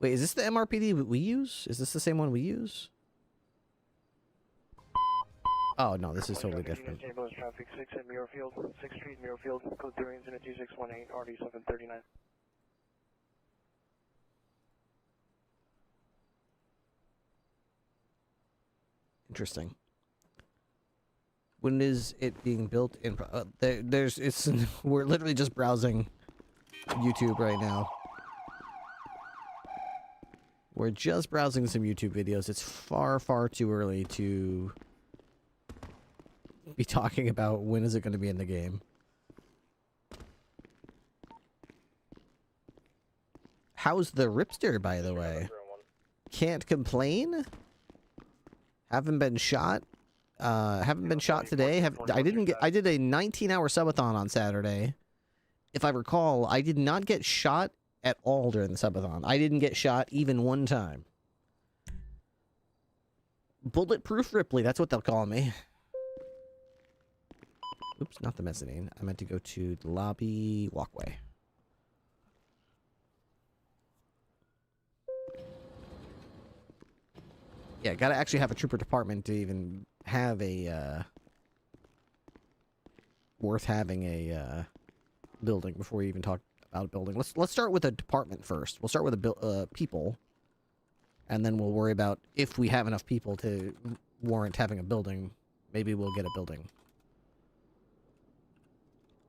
Wait, is this the MRPD we use? Is this the same one we use? Oh no, this is totally different. Traffic 6 at Muirfield, 6th Street, Muirfield, code 3 incident 2618, RD 739. Interesting. When is it being built in? We're literally just browsing YouTube right now. We're just browsing some YouTube videos. It's far, far too early to be talking about when is it going to be in the game. How's the Ripster, by the way? Can't complain. Haven't been shot. Haven't been shot today. I did a 19-hour subathon on Saturday. If I recall, I did not get shot at all during the subathon. I didn't get shot even one time. Bulletproof Ripley, that's what they'll call me. Oops, not the mezzanine. I meant to go to the lobby walkway. Yeah, gotta actually have a trooper department to even have a, worth having a, building before we even talk about a building. Let's start with a department first. We'll start with people, and then we'll worry about if we have enough people to warrant having a building. Maybe we'll get a building.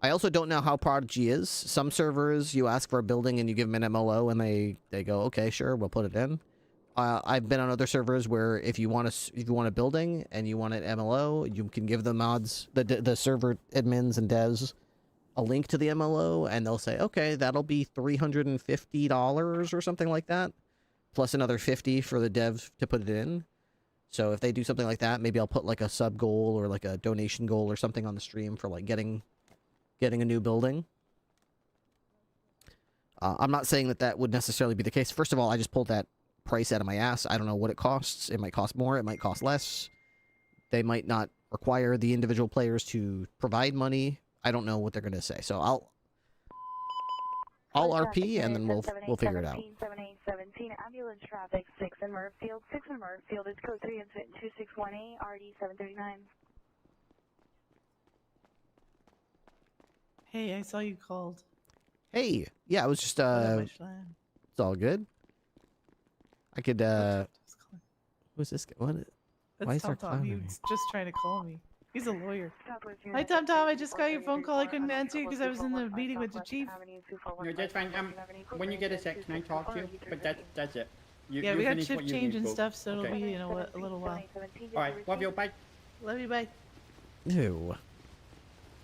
I also don't know how Prodigy is. Some servers, you ask for a building and you give them an MLO, and they go, okay, sure, we'll put it in. I've been on other servers where if you want a building and you want an MLO, you can give the mods, the server admins and devs a link to the MLO, and they'll say, okay, that'll be $350 or something like that, plus another $50 for the devs to put it in. So if they do something like that, maybe I'll put like a sub goal or like a donation goal or something on the stream for like getting a new building. I'm not saying that would necessarily be the case. First of all, I just pulled that price out of my ass. I don't know what it costs. It might cost more. It might cost less. They might not require the individual players to provide money. I don't know what they're going to say. So I'll RP and then we'll figure it out. 7817, ambulance traffic, 6 in Murfield. 6 in Murfield is code 3 incident 2618, RD 739. Hey, I saw you called. Hey, yeah, I was just it's all good. I could who's this guy? What? Why is there Tom? He's just trying to call me. He's a lawyer. Hi, Tom. I just got your phone call. I couldn't answer you because I was in the meeting with the chief. No, that's fine. When you get a sec, can I talk to you? But that's it. We got shift change and stuff, so it'll be a little while. All right, love you. Bye. Love you. Bye. Ew.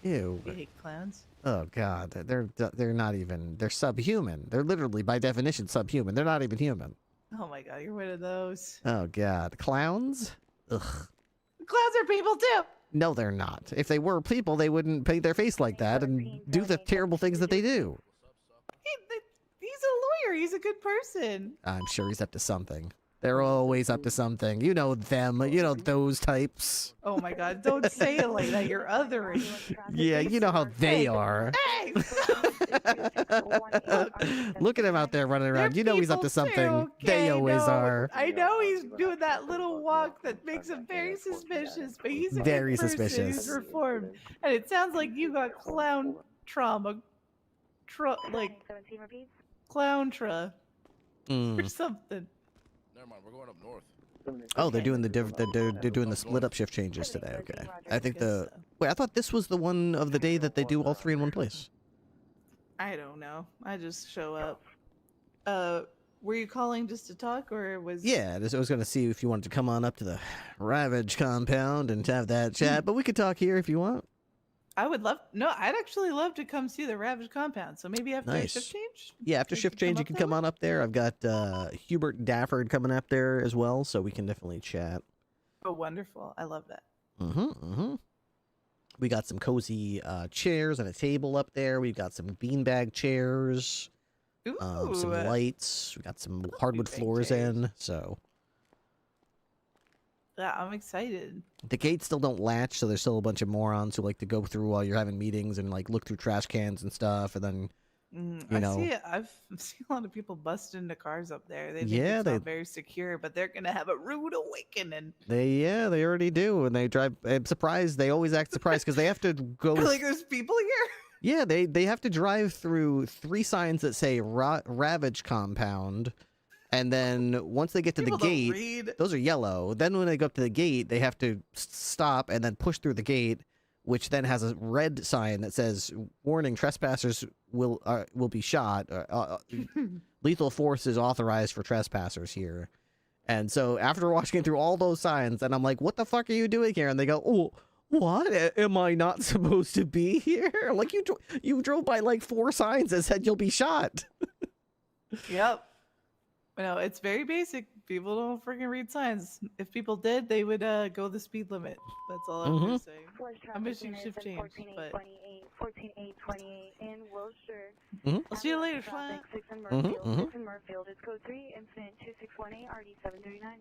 You hate clowns. Oh God, they're not even. They're subhuman. They're literally by definition subhuman. They're not even human. Oh my God, you're one of those. Oh God, clowns. Ugh. Clowns are people too. No, they're not. If they were people, they wouldn't paint their face like that and do the terrible things that they do. He's a lawyer. He's a good person. I'm sure he's up to something. They're always up to something. You know them. You know those types. Oh my God, don't say it like that. You're othering. Yeah, you know how they are. Hey! Look at him out there running around. You know he's up to something. Too, okay? They always are. I know he's doing that little walk that makes him very suspicious, but he's a very good person suspicious. who's reformed. And it sounds like you got clown trauma. Clown tra. Or something. Never mind, we're going up north. Oh, they're doing they're doing the split up shift changes today. Okay, I think wait. I thought this was the one of the day that they do all three in one place. I don't know. I just show up. Were you calling just to talk, or was? Yeah, I was going to see if you wanted to come on up to the Ravage compound and have that chat, but we could talk here if you want. I would love. No, I'd actually love to come see the Ravage compound. So maybe after shift change. Yeah, after shift change, you can come on up there. I've got Hubert Dafford coming up there as well, so we can definitely chat. Oh, wonderful! I love that. We got some cozy chairs and a table up there. We've got some beanbag chairs, some lights. We got some hardwood floors in. So. Yeah, I'm excited. The gates still don't latch, so there's still a bunch of morons who like to go through while you're having meetings and like look through trash cans and stuff, and then you know. I've seen a lot of people bust into cars up there. They think it's not very secure, but they're gonna have a rude awakening. They already do, and they drive. I'm surprised. They always act surprised because they have to go. Like there's people here. Yeah, they have to drive through 3 signs that say Ravage compound. And then once they get to the gate, those are yellow. Then when they go up to the gate, they have to stop and then push through the gate, which then has a red sign that says, "Warning: trespassers will be shot. Lethal force is authorized for trespassers here." And so after watching through all those signs, and I'm like, "What the fuck are you doing here?" And they go, "Oh, what? Am I not supposed to be here? Like you drove by like 4 signs that said you'll be shot." Yep. No, it's very basic. People don't freaking read signs. If people did, they would go the speed limit. That's all I'm gonna say. I'm missing shift change, but 14828 in Wilshire. I'll see you later, Flat. 6 in Murfield. 6 in Murfield. It's code 3, incident 2618, RD 739.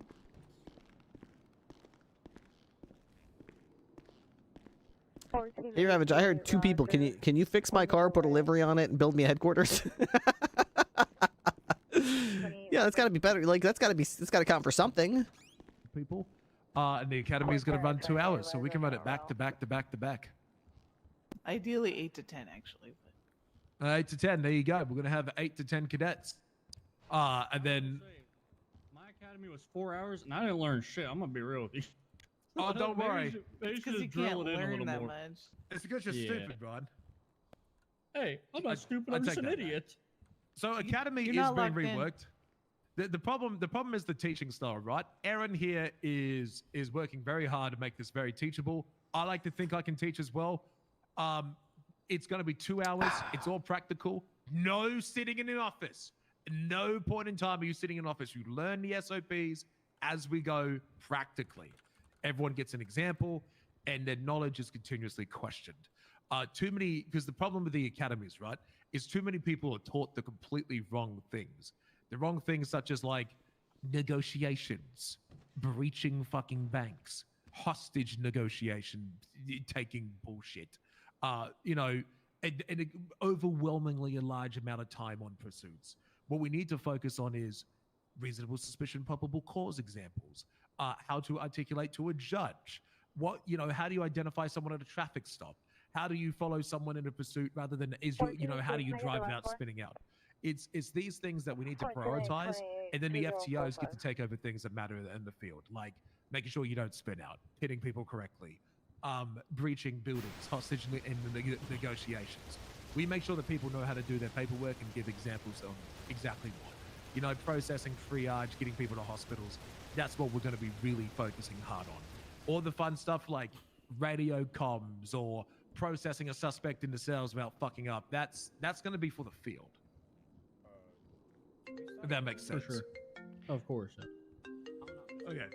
Hey Ravage, I heard 2 people. Can you fix my car, put a livery on it, and build me a headquarters? Yeah, that's got to be better. Like that's got to count for something. People, and the academy is going to run 2 hours, so we can run it back to back to back to back. Ideally 8 to 10, actually. 8 to 10. There you go. We're going to have 8 to 10 cadets, and then. My academy was 4 hours, and I didn't learn shit. I'm gonna be real with you. Oh, don't worry. Because you can't learn that much. It's because you're stupid, Rod. Hey, I'm not stupid. I'm just an idiot. So academy is being reworked. The problem is the teaching style, right? Aaron here is working very hard to make this very teachable. I like to think I can teach as well. It's going to be 2 hours. It's all practical. No sitting in an office. No point in time are you sitting in an office. You learn the SOPs as we go practically. Everyone gets an example, and their knowledge is continuously questioned. Because the problem with the academies, right, is too many people are taught the completely wrong things. The wrong things such as like negotiations, breaching fucking banks, hostage negotiation, taking bullshit, and overwhelmingly a large amount of time on pursuits. What we need to focus on is reasonable suspicion, probable cause examples, how to articulate to a judge, how do you identify someone at a traffic stop? How do you follow someone in a pursuit rather than how do you drive without spinning out? It's these things that we need to prioritize, and then the FTOs get to take over things that matter in the field, like making sure you don't spin out, hitting people correctly, breaching buildings, hostage in the negotiations. We make sure that people know how to do their paperwork and give examples of exactly what. Processing, triage, getting people to hospitals. That's what we're going to be really focusing hard on. All the fun stuff like radio comms or processing a suspect into cells without fucking up, that's going to be for the field. If that makes sense. For sure. Of course. Okay.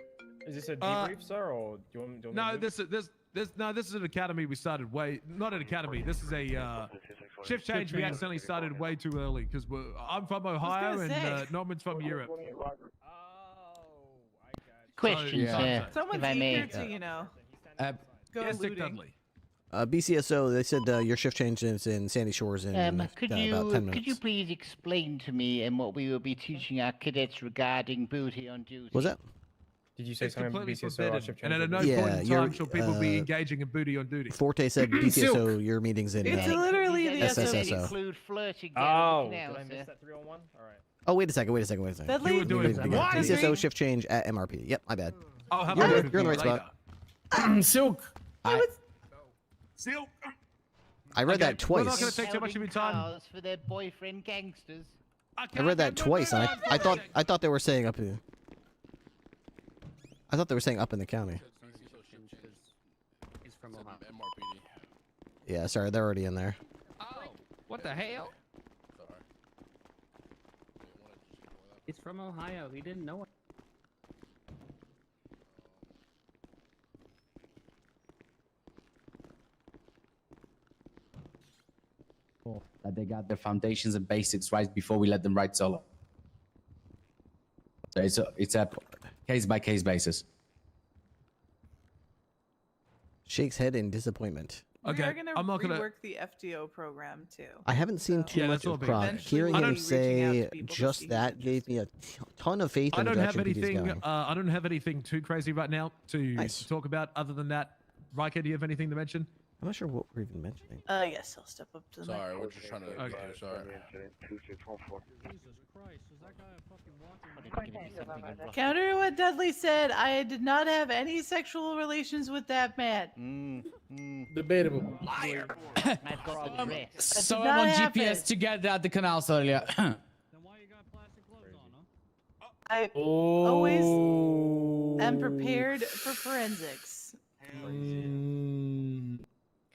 Is this a debrief, sir, or do you want me No, to this is an academy we started not an academy. This is a shift change we accidentally started way too early because I'm from Ohio and Norman's from Europe. Question, sir. Someone's if I may. eager to, go yes, Dick looting. Dudley. BCSO, they said your shift change is in Sandy Shores in about 10 minutes. Could you please explain to me what we will be teaching our cadets regarding booty on duty? What's that? Did you say It's something about completely BCSO forbidden, shift and at change? no point in time shall people be engaging in booty on duty. Forte said BCSO, your meeting's in It's literally the SSSO. Include flirting. Oh, did I miss that 301? All right. Oh, wait a second. Dudley? You were doing what? BCSO shift change at MRP. Yep, my bad. Oh, how You're about in the right spot. Silk. Silk. I read that twice. We're not going to take too much of your time. Cars for their boyfriend gangsters. I read that twice, and I thought they were saying up here. I thought they were saying up in the county. He's from Ohio. Yeah, sorry, they're already in there. Oh, what the hell? He's from Ohio. He didn't know it. That they got their foundations and basics right before we let them ride solo. So it's a case by case basis. Shakes head in disappointment. Okay, we're gonna rework the FTO program too. I haven't seen too much of Proc. Hearing him say just that gave me a ton of faith in the direction he's going. I don't have anything too crazy right now to talk about. Other than that, Riker, do you have anything to mention? I'm not sure what we're even mentioning. Yes, I'll step up to the Sorry, we're just trying to. Okay. Sorry. Jesus Christ, is that guy a fucking walking? Counter to what Dudley said, I did not have any sexual relations with that man. Debatable. Liar. So I'm on GPS to get at the canals earlier. Then why you got plastic gloves on, huh? I always am prepared for forensics.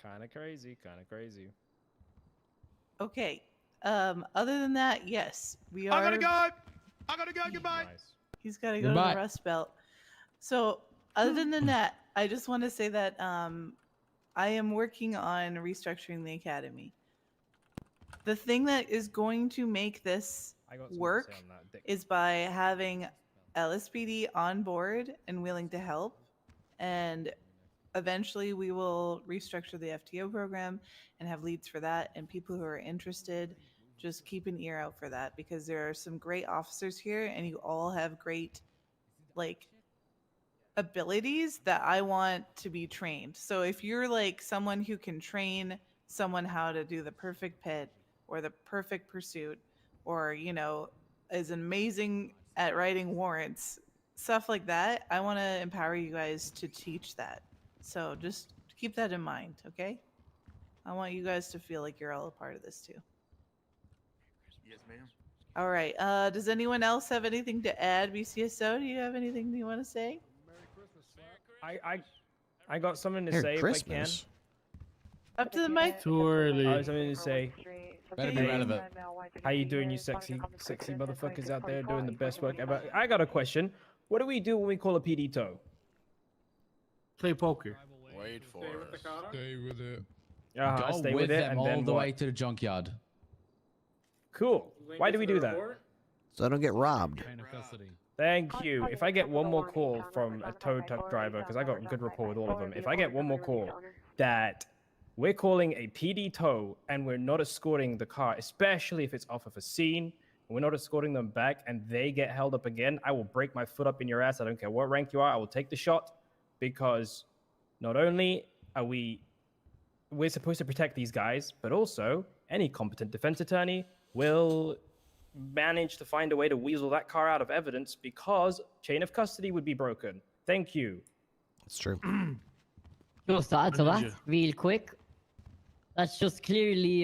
Kind of crazy. Okay. Other than that, yes, we are. I gotta go. Goodbye. Nice. He's got to go to the Rust Belt. So, other than that, I just want to say that I am working on restructuring the academy. The thing that is going to make this work is by having LSPD on board and willing to help, and eventually we will restructure the FTO program and have leads for that, and people who are interested, just keep an ear out for that, because there are some great officers here and you all have great abilities that I want to be trained. So if you're someone who can train someone how to do the perfect pit or the perfect pursuit, or is amazing at writing warrants, stuff like that, I want to empower you guys to teach that. So just keep that in mind, okay? I want you guys to feel like you're all a part of this too. Yes, ma'am. All right. Does anyone else have anything to add? BCSO, do you have anything you want to say? I got something to say if I can. Up to the mic. Too early. I was going to say, Better be relevant. how you doing, you sexy motherfuckers out there doing the best work ever? I got a question. What do we do when we call a PD tow? Play poker. Wait for it. Stay with it. I Go stay with with it, them and all then the what? way to the junkyard. Cool. Why do we do that? So I don't get robbed. Thank you. If I get one more call from a tow truck driver, because I got a good rapport with all of them, if I get one more call that we're calling a PD tow and we're not escorting the car, especially if it's off of a scene, and we're not escorting them back and they get held up again, I will break my foot up in your ass. I don't care what rank you are. I will take the shot, because not only are we're supposed to protect these guys, but also any competent defense attorney will manage to find a way to weasel that car out of evidence, because chain of custody would be broken. Thank you. That's true. Just to add to that, real quick, that's just clearly,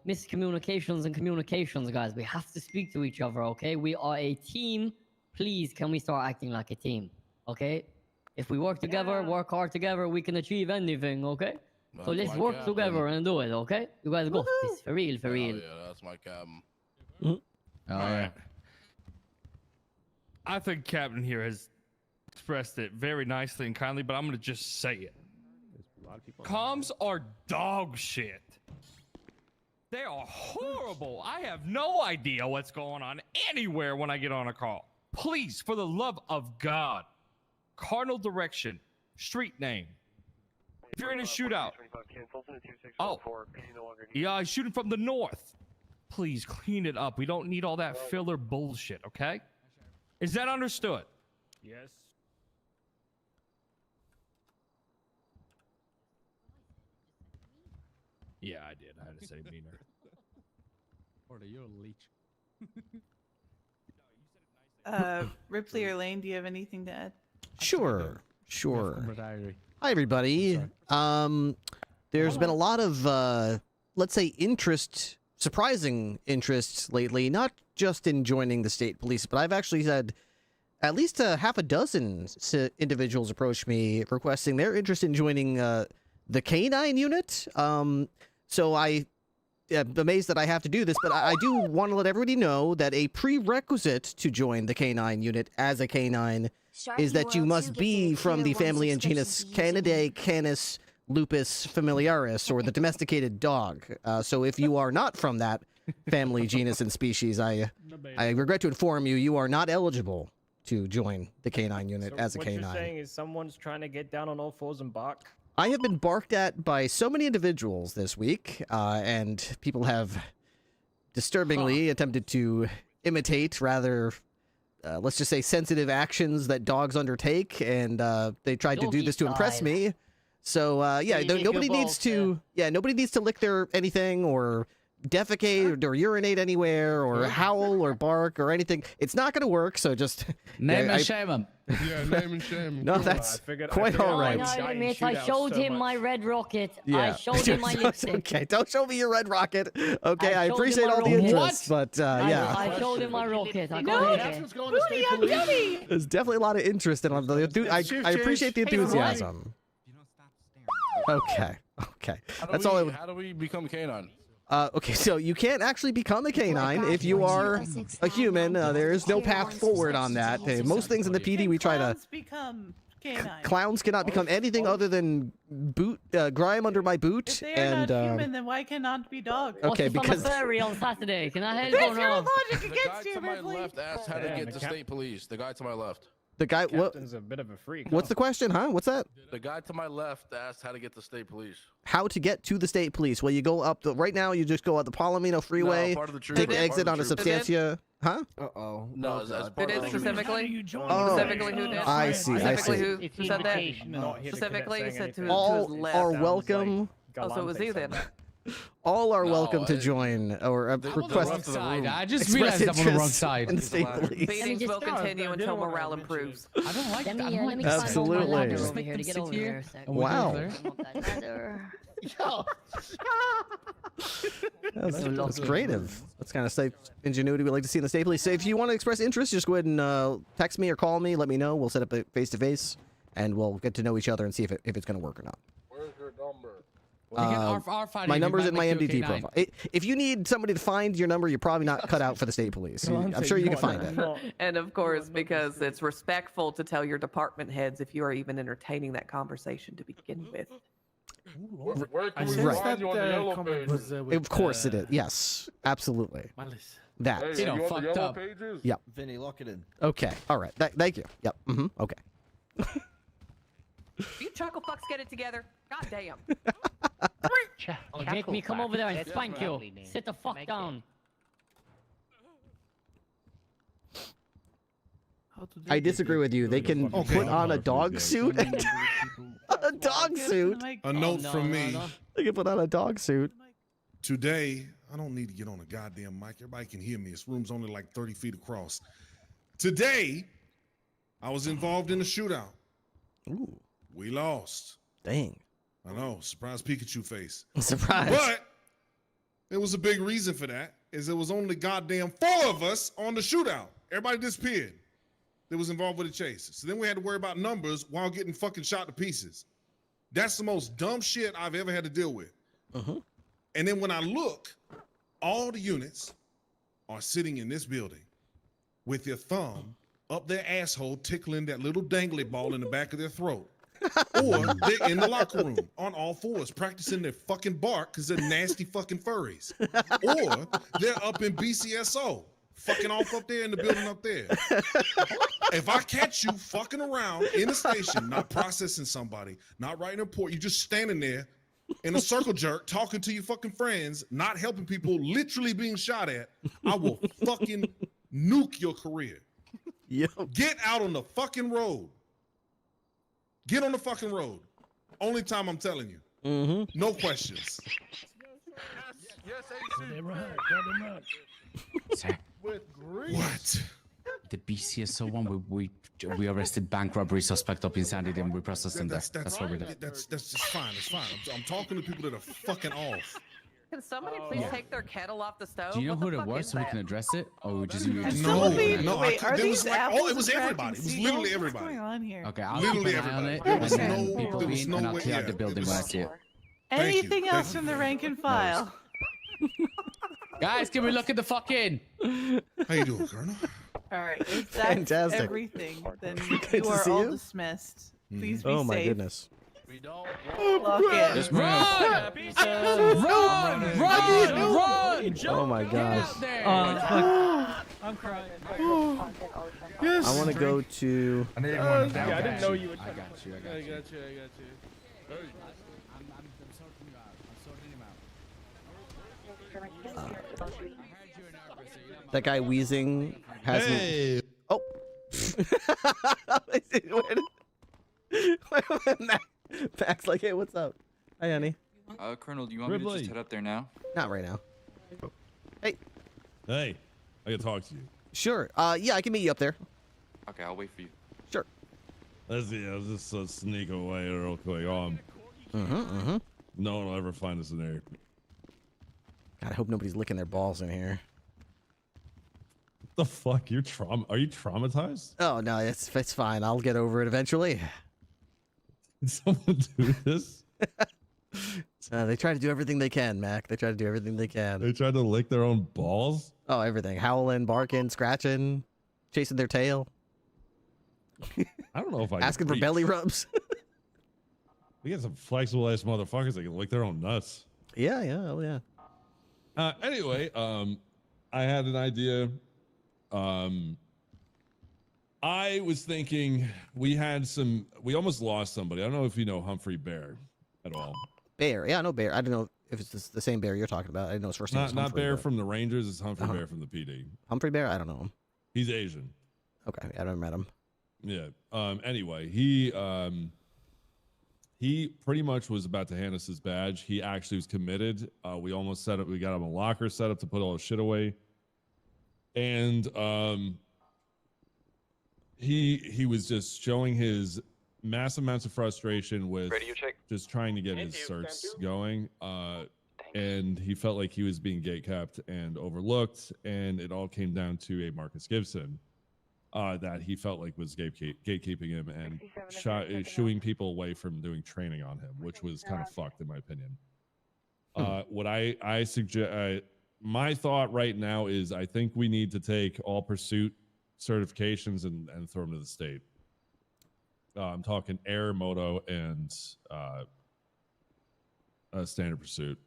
miscommunications and communications, guys. We have to speak to each other, okay? We are a team. Please, can we start acting like a team, okay? If we work together, work hard together, we can achieve anything, okay? So let's work together and do it, okay? You guys got this, for real, for real. Yeah, that's my captain. Oh, yeah. I think Captain here has expressed it very nicely and kindly, but I'm going to just say it. Comms are dog shit. They are horrible. I have no idea what's going on anywhere when I get on a call. Please, for the love of God, cardinal direction, street name. If you're in a shootout. Oh, yeah, I'm shooting from the north. Please clean it up. We don't need all that filler bullshit, okay? Is that understood? Yes. Yeah, I did. I had to say meaner. Porter, you're a leech. Ripley or Lane, do you have anything to add? Sure. Hi, everybody. There's been a lot of, let's say, surprising interest lately, not just in joining the state police, but I've actually had at least half a dozen individuals approach me requesting their interest in joining the K9 unit. So I am amazed that I have to do this, but I do want to let everybody know that a prerequisite to join the K9 unit as a K9 is that you must be from the family and genus Canidae Canis Lupus Familiaris, or the domesticated dog. So if you are not from that family, genus, and species, I regret to inform you, you are not eligible to join the K9 unit as a What K9. you're saying is someone's trying to get down on all fours and bark? I have been barked at by so many individuals this week, and people have disturbingly attempted to imitate rather, let's just say, sensitive actions that dogs undertake, and they tried to do this to impress me. So yeah, nobody needs to lick their anything or defecate or urinate anywhere or howl or bark or anything. It's not going to work. So just name and shame him. Yeah, name and shame. No, that's quite all right. No, mate, I showed him my red rocket. I showed him my lipstick. Okay, don't show me your red rocket. Okay, I showed appreciate him my all the rocket. interest, but yeah. I showed him my rocket. I No, got it. Booty, I'm dummy. There's definitely a lot of interest in I appreciate the enthusiasm. Okay. That's all I would. How do we become K9? Okay, so you can't actually become a K9 if you are a human. There is no path forward on that. Most things in the PD we try to. Become K9. Clowns cannot become anything other than grime under my boot. If they are and not human, then why cannot be dog? okay, because I'm a furry on Saturday. Can I help There's or your no? logic The guy against you, to my Ripley. left asked how to get to state police. The guy to my left. the guy. What? Captain's a bit of a freak. What's the question, huh? What's that? The guy to my left asked how to get to state police. How to get to the state police? Well, you go up right now. You just go up the Palomino Freeway. part of the troop. Take the Part of exit the onto troop. Substantia. Huh? Uh-oh. No, as part Who of did the specifically? Oh, Specifically who did? I see. Specifically It's who said that? Not here to Specifically, you cadet said to saying his All left. are Sounds welcome. Oh, so it was you then. All are No, welcome to I- join or I'm on the request. wrong side. I just express realized I'm on the wrong interest side. in the state police. Meetings will continue until morale improves. I don't like that. I don't like me that. Absolutely. climb on my ladder Just over make here them to get sit over here, here a sec. and we'll go Wow. over there. I want that ladder. That's creative. That's kind of safe ingenuity we like to see in the state police. So if you want to express interest, just go ahead and text me or call me. Let me know. We'll set up a face-to-face, and we'll get to know each other and see if it's going to work or not. Where's your number? My number's in my MDT profile. If you need somebody to find your number, you're probably not cut out for the state police. I'm sure you can find it. And of course, because it's respectful to tell your department heads if you are even entertaining that conversation to begin with. Where can we find you on the yellow page? Of course it is. Yes, absolutely. That. Hey, you on the yellow pages? Yep. Vinny, lock it in. Okay. All right. Thank you. Yep. Okay. You chuckle fucks get it together. God damn. Make me come over there and spank you. Sit the fuck down. I disagree with you. They can put on a dog suit. A dog suit. A note from me. They can put on a dog suit. Today, I don't need to get on a goddamn mic. Everybody can hear me. This room's only like 30 feet across. Today, I was involved in a shootout. Ooh. We lost. Dang. I know. Surprise Pikachu face. Surprise. But there was a big reason for that, is there was only goddamn 4 of us on the shootout. Everybody disappeared. That was involved with the chase. So then we had to worry about numbers while getting fucking shot to pieces. That's the most dumb shit I've ever had to deal with. And then when I look, all the units are sitting in this building with their thumb up their asshole tickling that little dangly ball in the back of their throat. Or they're in the locker room on all fours practicing their fucking bark because they're nasty fucking furries. Or they're up in BCSO fucking off up there in the building up there. If I catch you fucking around in the station, not processing somebody, not writing a report, you just standing there in a circle jerk talking to your fucking friends, not helping people, literally being shot at, I will fucking nuke your career. Get out on the fucking road. Get on the fucking road. Only time I'm telling you. No questions. Yes, Sir, what? The BCSO one, we arrested bank robbery suspect up in Sandy and we processed him there. That's what we did. That's just fine. It's fine. I'm talking to people that are fucking off. Can somebody please take their kettle off the stove? Do you know What who the it fuck was is so we that? can address it? Or we just No. Wait, are there these was like, apples it was and everybody. It was literally everybody. What's going on here? Okay, I'll Literally keep an eye on everybody. it. There was and then no- people there was being, no and I'll way- clear out yeah, the building it when I was- see it. Anything else from the rank and file? Guys, can we look at the fucking? How you doing, Colonel? All right, if that's Fantastic. everything, then Good you to are see all you. dismissed. Please be Oh safe. my goodness. Lock in. Just run! Run! Oh my gosh. I'm crying. Yes. I want to go to. I didn't know you would. I got you. I got you. That guy wheezing has me. Oh. Max like, hey, what's up? Hi, honey. Colonel, do you want me to just head up there now? Not right now. Hey. Hey, I can talk to you. Sure. Yeah, I can meet you up there. Okay, I'll wait for you. Sure. Let's see. I'll just sneak away real quick. No one will ever find us in there. God, I hope nobody's licking their balls in here. What the fuck? Are you traumatized? Oh no, it's fine. I'll get over it eventually. Did someone do this? They try to do everything they can, Mac. They try to do everything they can. They tried to lick their own balls? Oh, everything. Howling, barking, scratching, chasing their tail. I don't know if I asking for reach. belly rubs. We got some flexible ass motherfuckers that can lick their own nuts. Yeah, oh yeah. Anyway, I had an idea. I was thinking we almost lost somebody. I don't know if you know Humphrey Bear at all. Bear, yeah, I know Bear. I don't know if it's the same Bear you're talking about. I didn't know his first name was Not Humphrey, Bear but- from the Rangers. It's Humphrey Bear from the PD. Humphrey Bear? I don't know him. He's Asian. Okay, I never met him. Yeah. Anyway, he pretty much was about to hand us his badge. He actually was committed. We almost set up. We got him a locker set up to put all his shit away. And he was just showing his massive amounts of frustration with just trying to get his certs going. And he felt like he was being gatekept and overlooked. And it all came down to a Marcus Gibson that he felt like was gatekeeping him and shooing people away from doing training on him, which was kind of fucked in my opinion. What I suggest, my thought right now is I think we need to take all pursuit certifications and throw them to the state. I'm talking air, moto, and standard pursuit.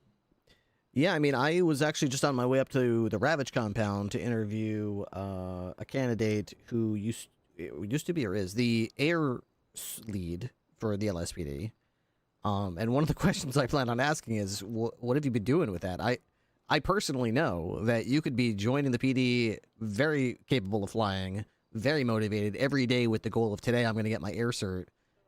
Yeah, I mean, I was actually just on my way up to the Ravage compound to interview a candidate who used to be or is the air lead for the LSPD. And one of the questions I plan on asking is, what have you been doing with that? I personally know that you could be joining the PD, very capable of flying, very motivated every day with the goal of today I'm going to get my air cert.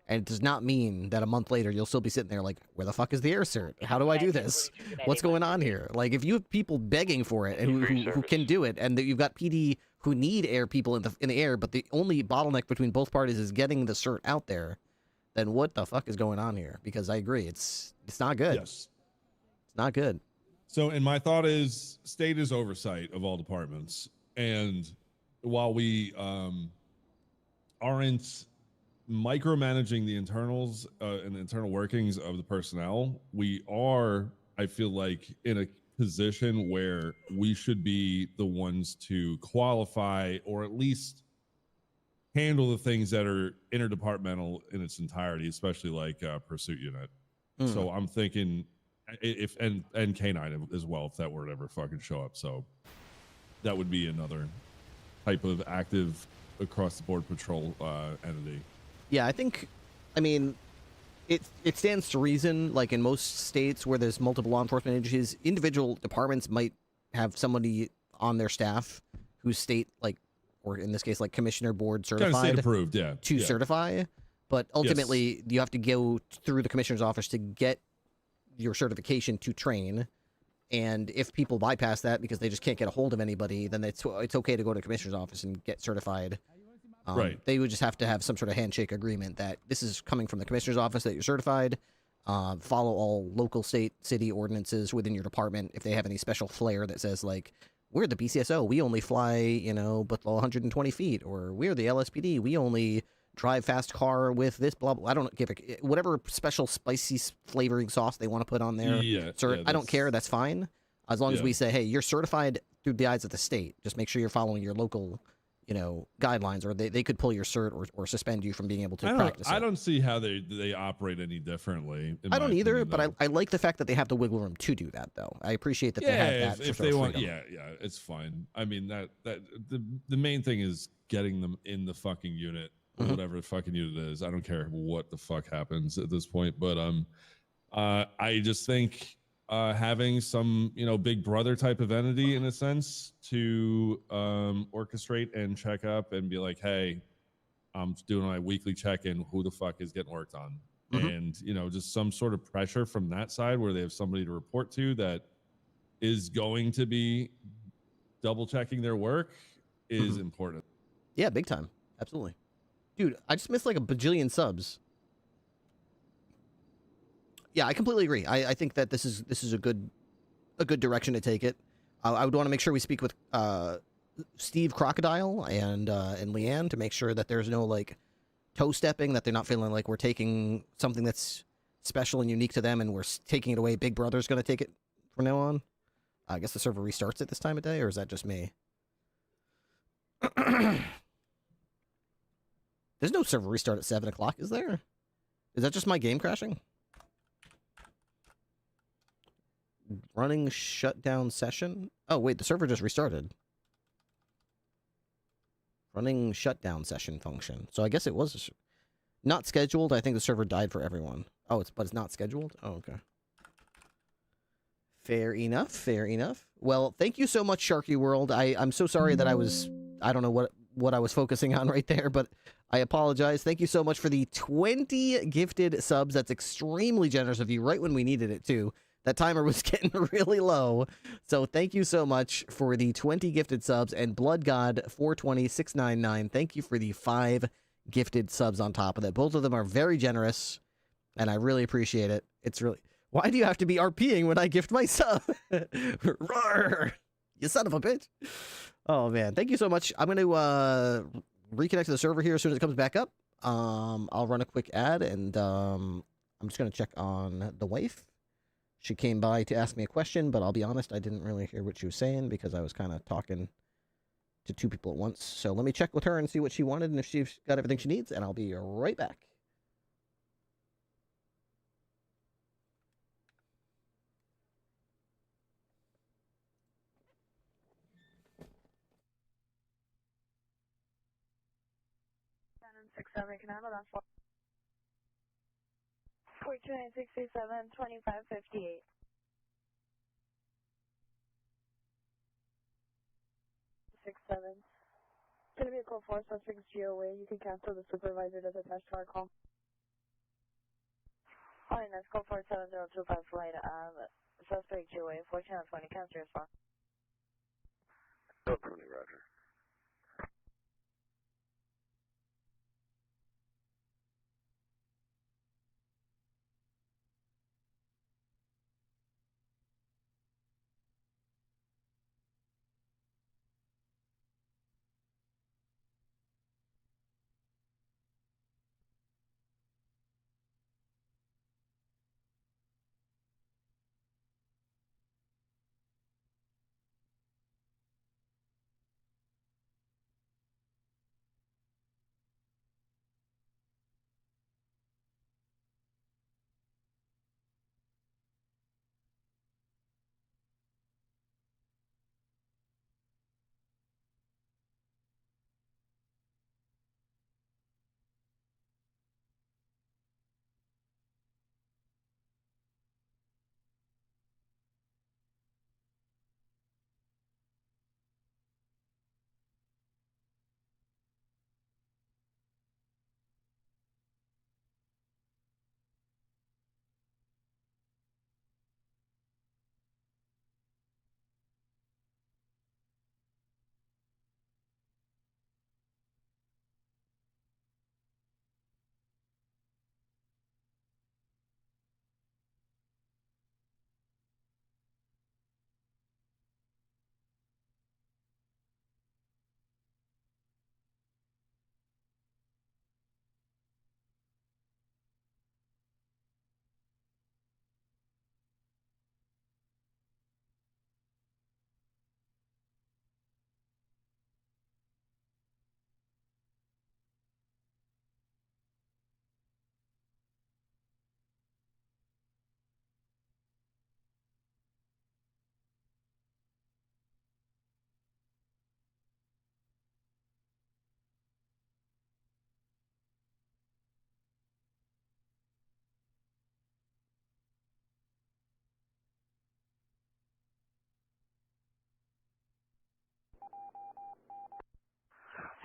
And it does not mean that a month later you'll still be sitting there like, where the fuck is the air cert? How do I do this? What's going on here? Like, if you have people begging for it and who can do it, and that you've got PD who need air people in the air, but the only bottleneck between both parties is getting the cert out there, then what the fuck is going on here? Because I agree, it's not good. Yes. It's not good. So, and my thought is state is oversight of all departments. And while we aren't micromanaging the internals and the internal workings of the personnel, we are, I feel like, in a position where we should be the ones to qualify or at least handle the things that are interdepartmental in its entirety, especially like pursuit unit. So I'm thinking if and K9 as well, if that were to ever fucking show up. So that would be another type of active across the board patrol entity. Yeah, I mean, it stands to reason, like in most states where there's multiple law enforcement agencies, individual departments might have somebody on their staff who's state, like, or in this case, like commissioner board certified. Kind of state approved, yeah. To certify. But ultimately, you have to go through the commissioner's office to get your certification to train. And if people bypass that because they just can't get a hold of anybody, then it's okay to go to the commissioner's office and get certified. Right. They would just have to have some sort of handshake agreement that this is coming from the commissioner's office, that you're certified. Follow all local, state, city ordinances within your department. If they have any special flair that says, like, we're the BCSO, we only fly, but 120 feet. Or we're the LSPD, we only drive fast car with this, blah, blah. I don't give a... Whatever special spicy flavoring sauce they want to put on there. I don't care, that's fine. As long as we say, hey, you're certified through the eyes of the state. Just make sure you're following your local... guidelines, or they could pull your cert or suspend you from being able to practice it. I don't see how they operate any differently. I don't either, but I like the fact that they have the wiggle room to do that, though. I appreciate that they have that. If they want, it's fine. I mean, that the main thing is getting them in the fucking unit, or whatever the fucking unit is. I don't care what the fuck happens at this point, but I just think having some big brother type of entity in a sense to orchestrate and check up and be like, hey, I'm doing my weekly check-in, who the fuck is getting worked on, and just some sort of pressure from that side where they have somebody to report to that is going to be double checking their work is important. Yeah, big time. Absolutely. Dude, I just missed like a bajillion subs. Yeah, I completely agree. I think that this is a good direction to take it. I would want to make sure we speak with Steve Crocodile and Leanne to make sure that there's no like toe stepping, that they're not feeling like we're taking something that's special and unique to them and we're taking it away. Big Brother's going to take it from now on. I guess the server restarts at this time of day, or is that just me? There's no server restart at 7 o'clock, is there? Is that just my game crashing? Running shutdown session? Oh, wait, the server just restarted. Running shutdown session function. So I guess it was not scheduled. I think the server died for everyone. Oh, but it's not scheduled? Oh, okay. Fair enough, fair enough. Well, thank you so much, Sharky World. I'm so sorry that I don't know what I was focusing on right there, but I apologize. Thank you so much for the 20 gifted subs. That's extremely generous of you, right when we needed it, too. That timer was getting really low. So thank you so much for the 20 gifted subs. And Blood God 420699, thank you for the 5 gifted subs on top of that. Both of them are very generous, and I really appreciate it. It's really... Why do you have to be RPing when I gift my sub? Roar! You son of a bitch. Oh, man. Thank you so much. I'm going to reconnect to the server here as soon as it comes back up. I'll run a quick ad, and I'm just going to check on the wife. She came by to ask me a question, but I'll be honest, I didn't really hear what she was saying because I was kind of talking to two people at once. So let me check with her and see what she wanted and if she's got everything she needs, and I'll be right back. Six seven, can I have that 4967 2558. 67. Gonna be a call 4 suspects GOA. You can cancel the supervisor that's attached to our call. Alright, that's call 47025 flight. Suspect GOA 1420. Cancel your spot. Totally, Roger.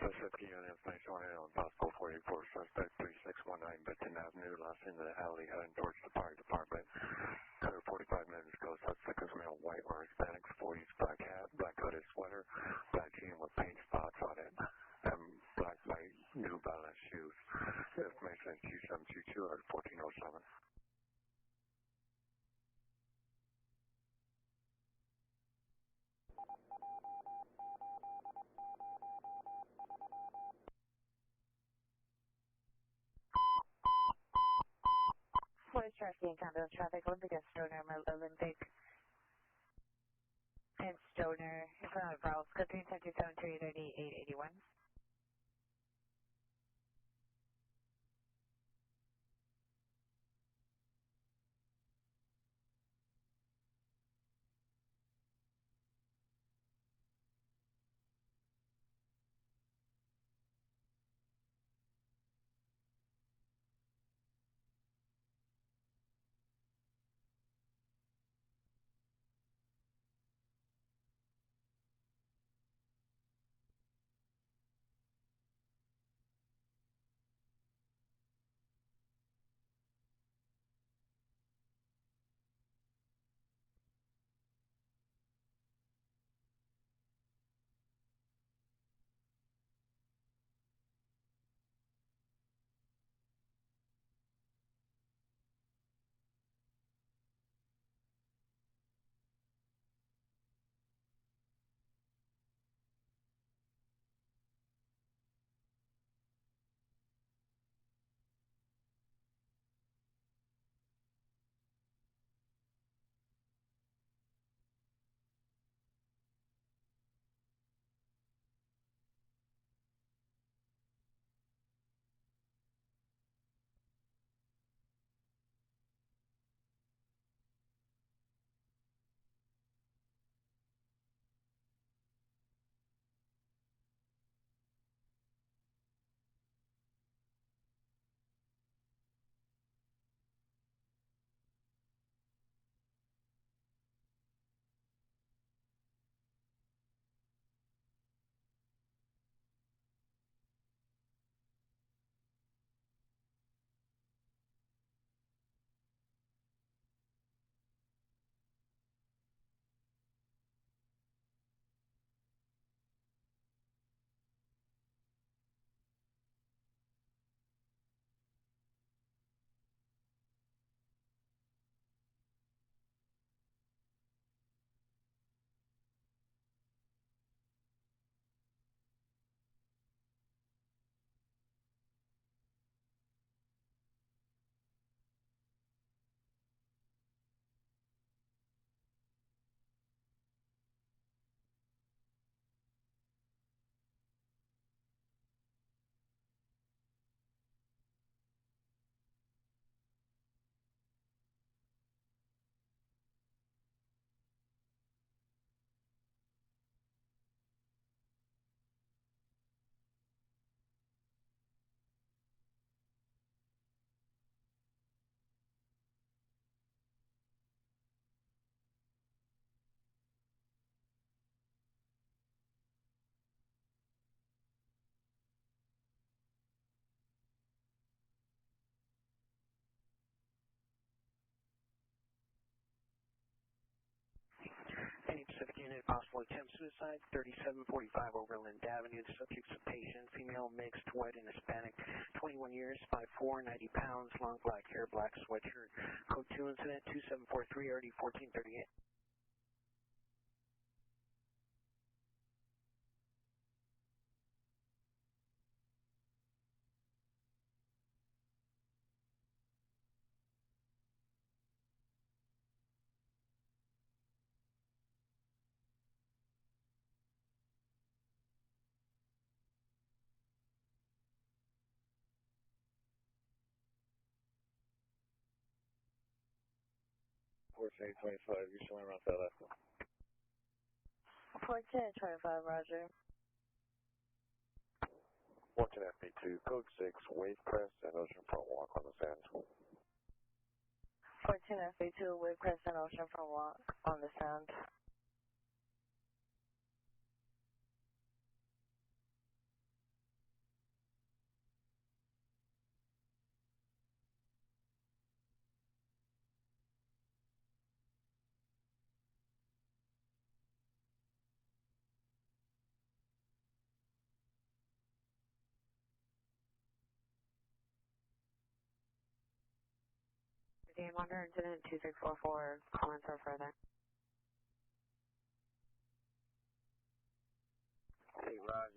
Suspect given information on possible 44, suspect 3619 Benton Avenue, last into the alley, heading towards the fire department. 45 minutes ago, suspect is male, white or Hispanic, 40s, black hat, black hooded sweater, black jean with paint spots on it, and black white New Balance shoes. Information is Q722 or 1407. Police traffic encounter traffic. Olympic and Stoner, Olympic and Stoner. In front of Ralph. Code 310 273 Pacific unit, possible attempt suicide, 3745 Overland Avenue. The subject's a patient, female, mixed, white, and Hispanic, 21 years, 5'4", 90 pounds, long black hair, black sweatshirt. Code 2 incident, 2743 RD 1438. Fortune 25, you're showing around that left. 1425, Roger. Fortune FB2, code 6, wave crest and ocean front walk on the sand. 14 FB2, wave crest and ocean front walk on the sand. Game under incident 2644, comments are further. Hey, Rod.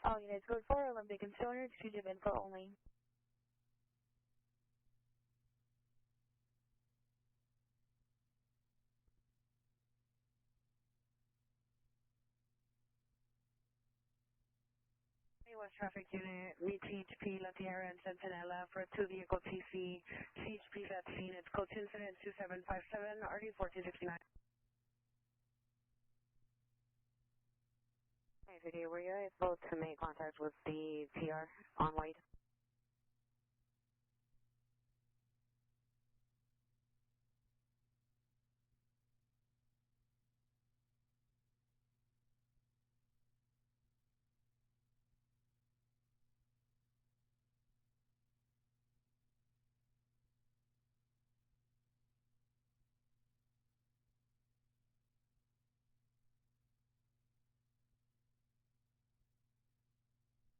All units, code 4, Olympic and Stoner, exclusive info only. West traffic unit, reach CHP, La Tierra and Centinela for 2 vehicle TC, CHP vaccine, it's code incident 2757, RD 1469. Hey, video, were you able to make contact with the PR on white?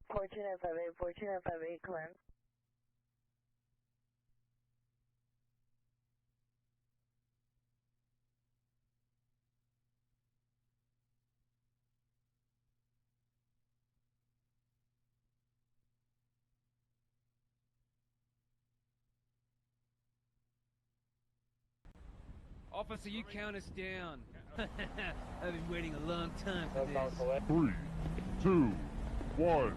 Fortune F58, clear. Officer, you count us down. I've been waiting a long time for this. 3, 2, 1.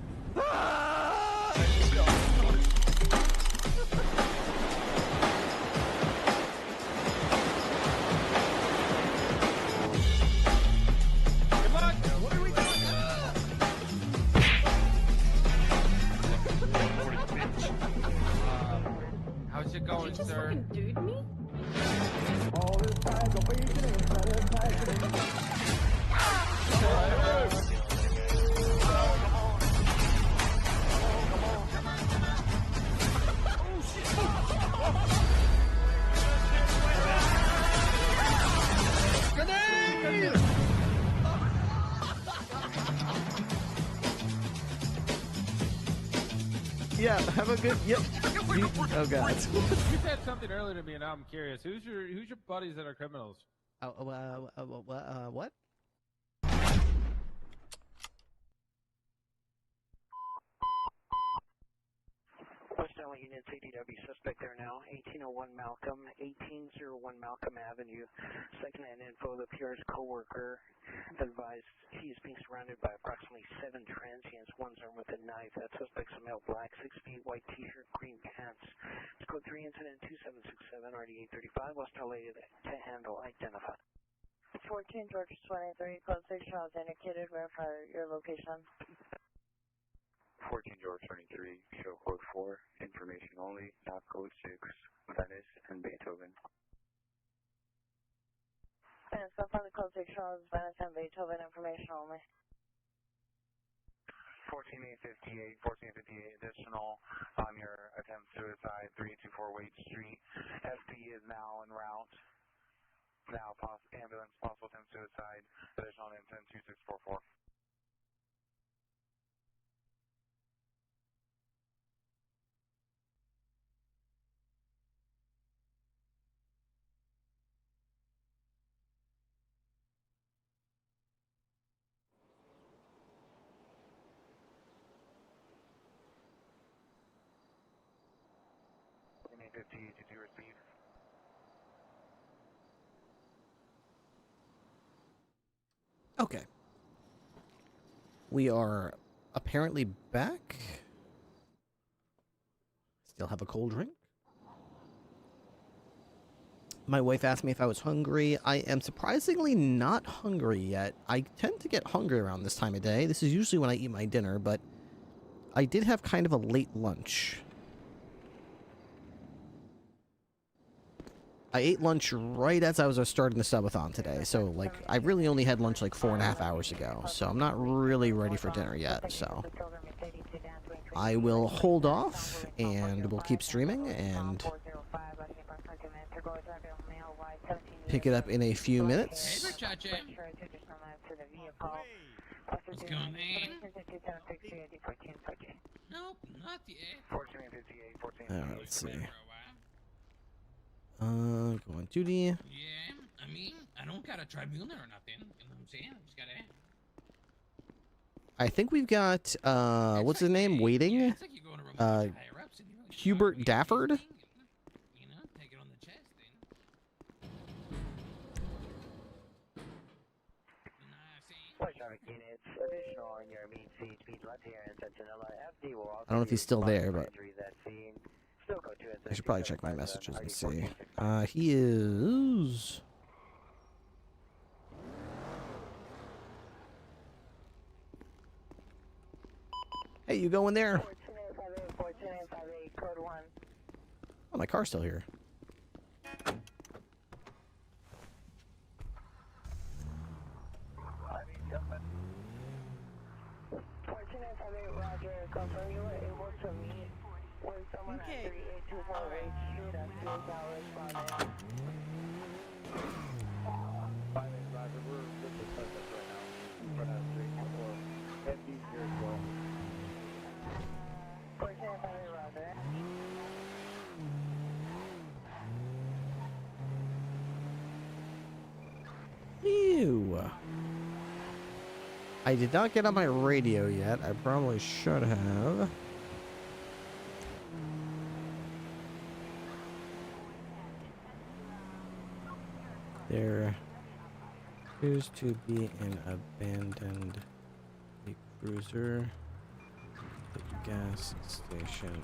What are we doing? How's it going, sir? Dude me? Have a good. Yep. Oh God. You said something earlier to me, and now I'm curious. Who's your buddies that are criminals? What? West Valley Unit CDW suspect there now, 1801 Malcolm, 1801 Malcolm Avenue. Second-hand info, the PR's co-worker advised he is being surrounded by approximately 7 transients. One's armed with a knife. That suspect's a male, black, 6 feet, white t-shirt, green pants. It's code 3 incident 2767, RD 835, West LA to handle, identify. 14 George 23, code 6 Charles indicated, verify your location. 14 George 23, show code 4, information only, not code 6, Venice and Beethoven. And so far the code 6 Charles, Venice and Beethoven, information only. 14858, 14858 additional on your attempt suicide, 324 Wade Street. FD is now en route. Now, ambulance, possible attempt suicide, additional intent 2644. Did you receive? Okay. We are apparently back. Still have a cold drink. My wife asked me if I was hungry. I am surprisingly not hungry yet. I tend to get hungry around this time of day. This is usually when I eat my dinner, but I did have kind of a late lunch. I ate lunch right as I was starting the subathon today, so, like, I really only had lunch, like, 4.5 hours ago, so I'm not really ready for dinner yet, so I will hold off, and we'll keep streaming, and pick it up in a few minutes. Hey, muchacha. What's going on? Nope, not yet. Alright, let's see. Go on duty. Yeah, I mean, I don't got a tribunal or nothing. You know what I'm saying? I just gotta... I think we've got, what's his name? Waiting? Hubert Dafford? I don't know if he's still there, but I should probably check my messages and see. He is... Hey, you going there? Oh, my car's still here. Ew. I did not get on my radio yet. I probably should have. There appears to be an abandoned cruiser at the gas station.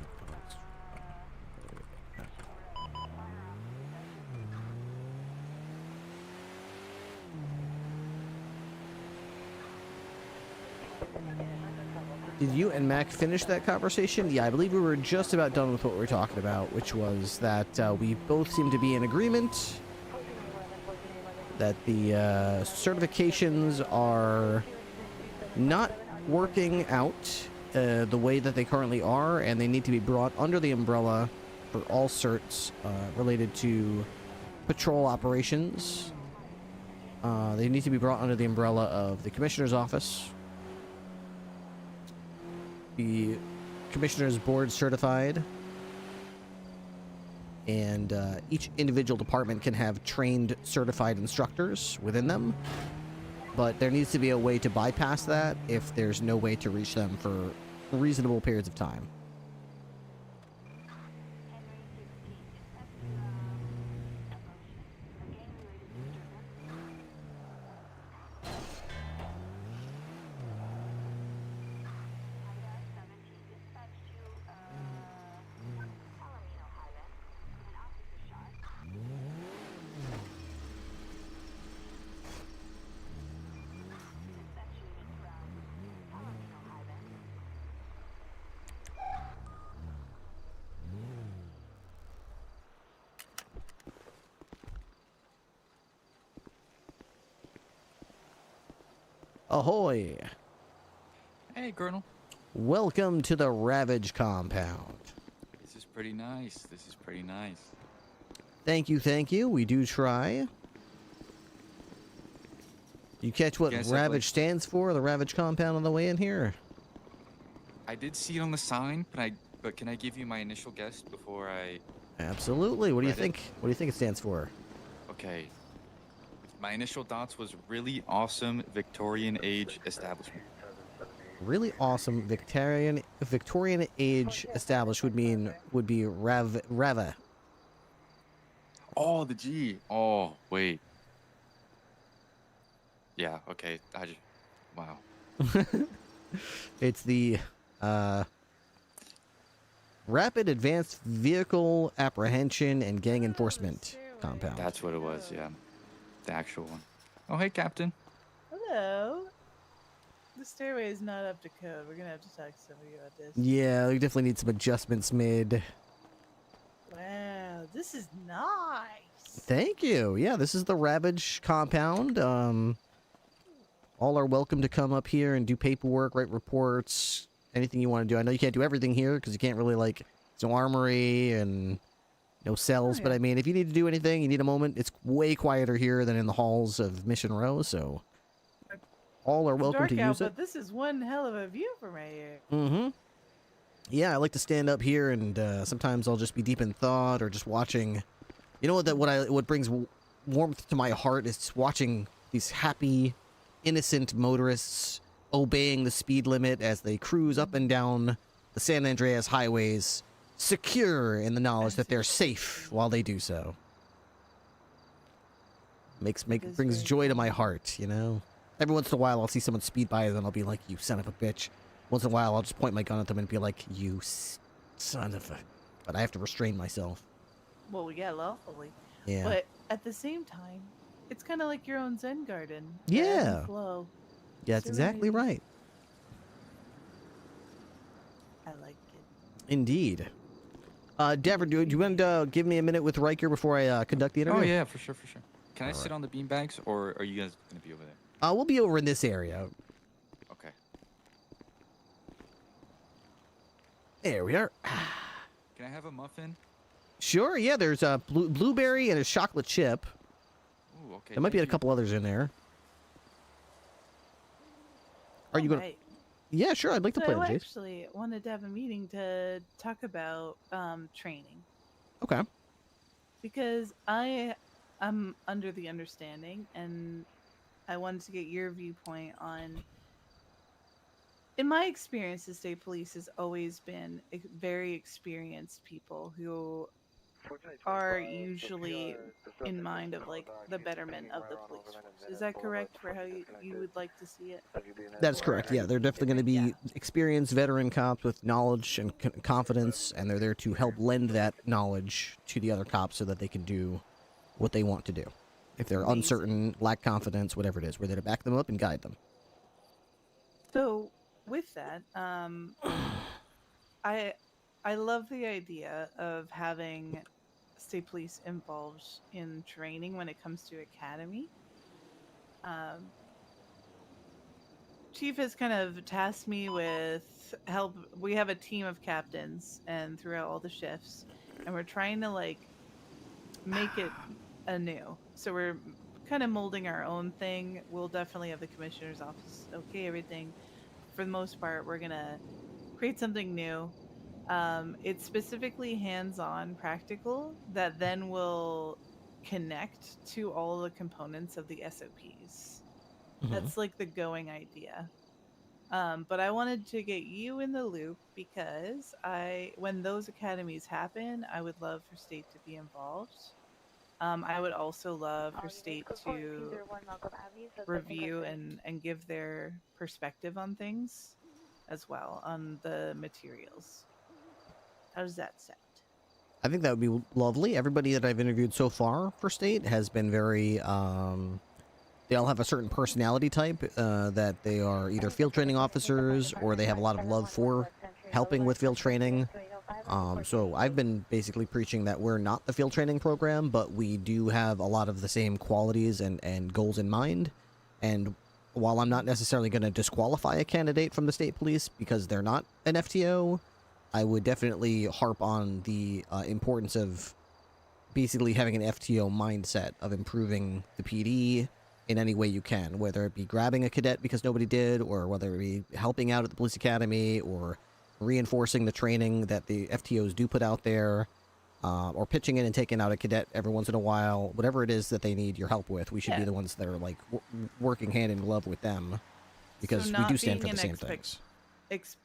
Did you and Mac finish that conversation? Yeah, I believe we were just about done with what we were talking about, which was that we both seem to be in agreement that the certifications are not working out the way that they currently are, and they need to be brought under the umbrella for all certs related to patrol operations. They need to be brought under the umbrella of the Commissioner's Office. The Commissioners Board certified. And each individual department can have trained certified instructors within them. But there needs to be a way to bypass that if there's no way to reach them for reasonable periods of time. Ahoy! Hey, Colonel. Welcome to the Ravage compound. This is pretty nice. This is pretty nice. Thank you, thank you. We do try. You catch what Ravage stands for? The Ravage compound on the way in here? I did see it on the sign, but can I give you my initial guess before I... Absolutely. What do you think? What do you think it stands for? Okay. My initial thoughts was really awesome Victorian age establishment. Really awesome Victorian age established would be Rava. Oh, the G. Oh, wait. Yeah, okay. Wow. It's the Rapid Advanced Vehicle Apprehension and Gang Enforcement compound. That's what it was, yeah. The actual one. Oh, hey, Captain. Hello. The stairway is not up to code. We're gonna have to talk to somebody about this. Yeah, we definitely need some adjustments made. Wow, this is nice. Thank you. Yeah, this is the Ravage compound. All are welcome to come up here and do paperwork, write reports, anything you want to do. I know you can't do everything here because you can't really, like, there's no armory and no cells, but I mean, if you need to do anything, you need a moment, it's way quieter here than in the halls of Mission Row, so all are welcome to use it. But this is one hell of a view from right here. Mm-hmm. Yeah, I like to stand up here, and sometimes I'll just be deep in thought or just watching. You know what brings warmth to my heart is watching these happy, innocent motorists obeying the speed limit as they cruise up and down the San Andreas highways, secure in the knowledge that they're safe while they do so. Brings joy to my heart, you know? Every once in a while, I'll see someone speed by, and then I'll be like, you son of a bitch. Once in a while, I'll just point my gun at them and be like, you son of a... But I have to restrain myself. Well, yeah, lawfully. Yeah. But at the same time, it's kind of like your own Zen garden. Yeah. Flow. Yeah, that's exactly right. I like it. Indeed. Dever, do you want to give me a minute with Riker before I conduct the interview? Oh, yeah, for sure, for sure. Can I sit on the beanbags, or are you guys going to be over there? We'll be over in this area. Okay. There we are. Can I have a muffin? Sure, yeah, there's a blueberry and a chocolate chip. Ooh, okay. There might be a couple others in there. Are you going to... Yeah, sure, I'd like to play the I Jace. actually wanted to have a meeting to talk about training. Okay. Because I'm under the understanding, and I wanted to get your viewpoint on... In my experience, the state police has always been very experienced people who are usually in mind of, like, the betterment of the police force. Is that correct for how you would like to see it? That's correct, yeah. They're definitely going to be experienced veteran cops with knowledge and confidence, and they're there to help lend that knowledge to the other cops so that they can do what they want to do. If they're uncertain, lack confidence, whatever it is, we're there to back them up and guide them. So, with that, I love the idea of having state police involved in training when it comes to academy. Chief has kind of tasked me with help. We have a team of captains and throughout all the shifts, and we're trying to, like, make it anew. So we're kind of molding our own thing. We'll definitely have the commissioner's office okay everything. For the most part, we're gonna create something new It's specifically hands-on practical that then will connect to all the components of the SOPs. That's like the going idea. But I wanted to get you in the loop because when those academies happen, I would love for state to be involved. I would also love for state to review and give their perspective on things as well, on the materials. How does that sound? I think that would be lovely. Everybody that I've interviewed so far for state has been very, they all have a certain personality type, that they are either field training officers or they have a lot of love for helping with field training. So I've been basically preaching that we're not the field training program, but we do have a lot of the same qualities and goals in mind. And while I'm not necessarily going to disqualify a candidate from the state police because they're not an FTO, I would definitely harp on the importance of basically having an FTO mindset of improving the PD in any way you can, whether it be grabbing a cadet because nobody did, or whether it be helping out at the police academy, or reinforcing the training that the FTOs do put out there, or pitching in and taking out a cadet every once in a while. Whatever it is that they need your help with, we should be the ones that are like working hand in glove with them, because we do stand for the same things.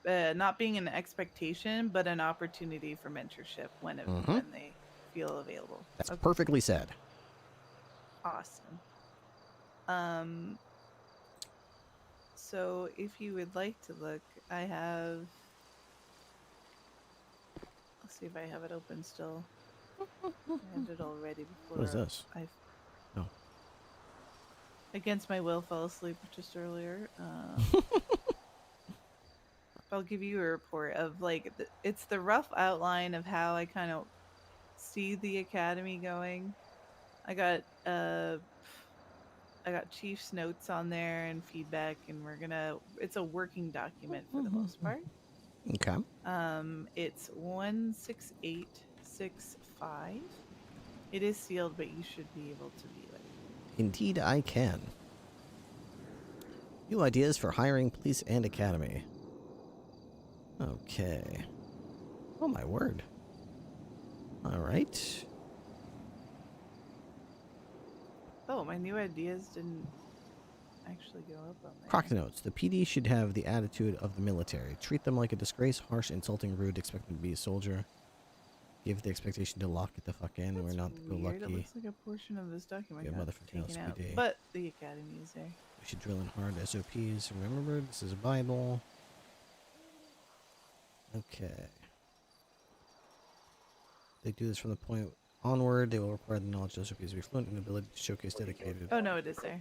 Not being an expectation, but an opportunity for mentorship when they feel available. That's perfectly said. Awesome. So if you would like to look, I have, let's see if I have it open still. I had it all ready before. What is this? No. Against my will, fell asleep just earlier. I'll give you a report of like, it's the rough outline of how I kind of see the academy going. I got Chief's notes on there and feedback, and it's a working document for the most part. Okay. It's 16865. It is sealed, but you should be able to view it. Indeed, I can. New ideas for hiring police and academy. Okay. Oh my word. All right. Oh, my new ideas didn't actually go up on there. Croc notes. The PD should have the attitude of the military. Treat them like a disgrace, harsh, insulting, rude, expect them to be a soldier. Give the expectation to lock it the fuck in. That's we're not go weird. lucky. It looks like a portion of this document Yeah, got motherfucking taken out, SPD. but the academy is there. We should drill in hard SOPs. Remember, this is a Bible. Okay. They do this from the point onward. They will require the knowledge of SOPs to be fluent and the ability to showcase dedicated. Oh no, it is there.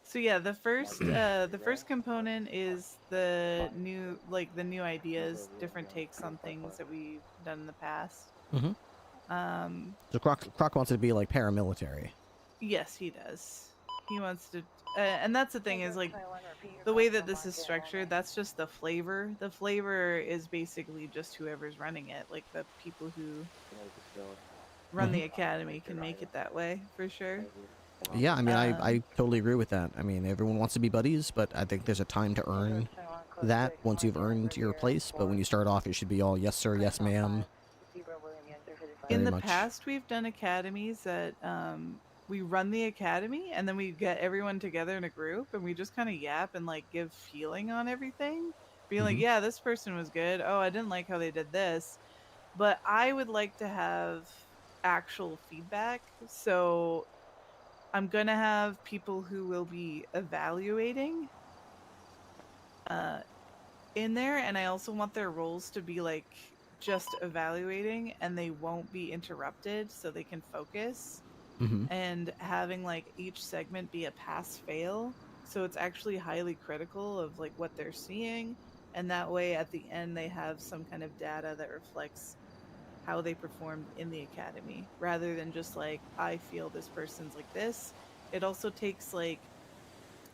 So yeah, the first component is the new ideas, different takes on things that we've done in the past. So Croc wants it to be like paramilitary. Yes, he does. He wants to, and that's the thing is like the way that this is structured. That's just the flavor. The flavor is basically just whoever's running it. Like the people who run the academy can make it that way for sure. Yeah, I mean, I totally agree with that. I mean, everyone wants to be buddies, but I think there's a time to earn that once you've earned your place. But when you start off, it should be all yes sir, yes ma'am. In the past, we've done academies that we run the academy and then we get everyone together in a group and we just kind of yap and like give feeling on everything. Being like, yeah, this person was good. Oh, I didn't like how they did this. But I would like to have actual feedback. So I'm going to have people who will be evaluating in there. And I also want their roles to be like just evaluating and they won't be interrupted so they can focus. And having like each segment be a pass fail, so it's actually highly critical of like what they're seeing, and that way at the end they have some kind of data that reflects how they performed in the academy, rather than just like, I feel this person's like this. It also takes like,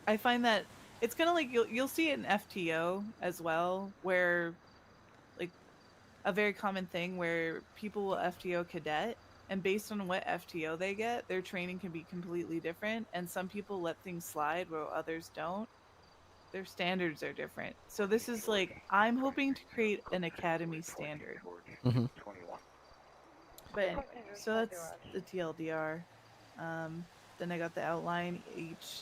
I find that it's kind of like you'll see it in FTO as well, where like a very common thing where people will FTO cadet, and based on what FTO they get, their training can be completely different. And some people let things slide while others don't. their standards are different. So this is like, I'm hoping to create an academy standard. Mm-hmm. But anyway, so that's the TLDR. Then I got the outline each,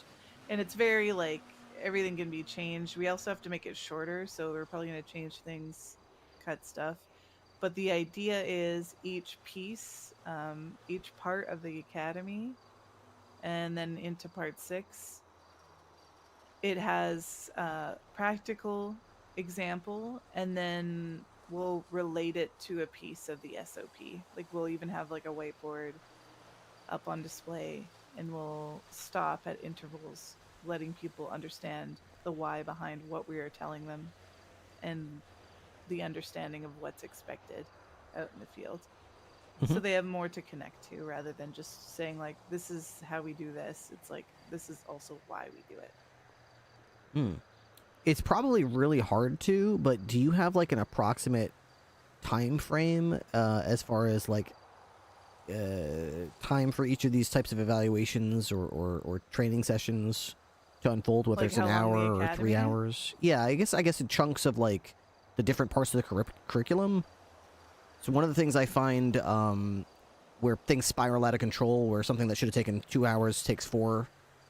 and it's very like everything can be changed. We also have to make it shorter, so we're probably going to change things, cut stuff. But the idea is each piece, each part of the academy, and then into part 6, it has a practical example, and then we'll relate it to a piece of the SOP. Like we'll even have like a whiteboard up on display, and we'll stop at intervals, letting people understand the why behind what we are telling them and the understanding of what's expected out in the field. So they have more to connect to rather than just saying like, this is how we do this. It's like, this is also why we do it. It's probably really hard to, but do you have like an approximate time frame as far as like time for each of these types of evaluations or training sessions to unfold, whether Like it's an how long hour the or 3 academy? hours? Yeah, I guess in chunks of like the different parts of the curriculum. So one of the things I find where things spiral out of control, where something that should have taken 2 hours takes 4,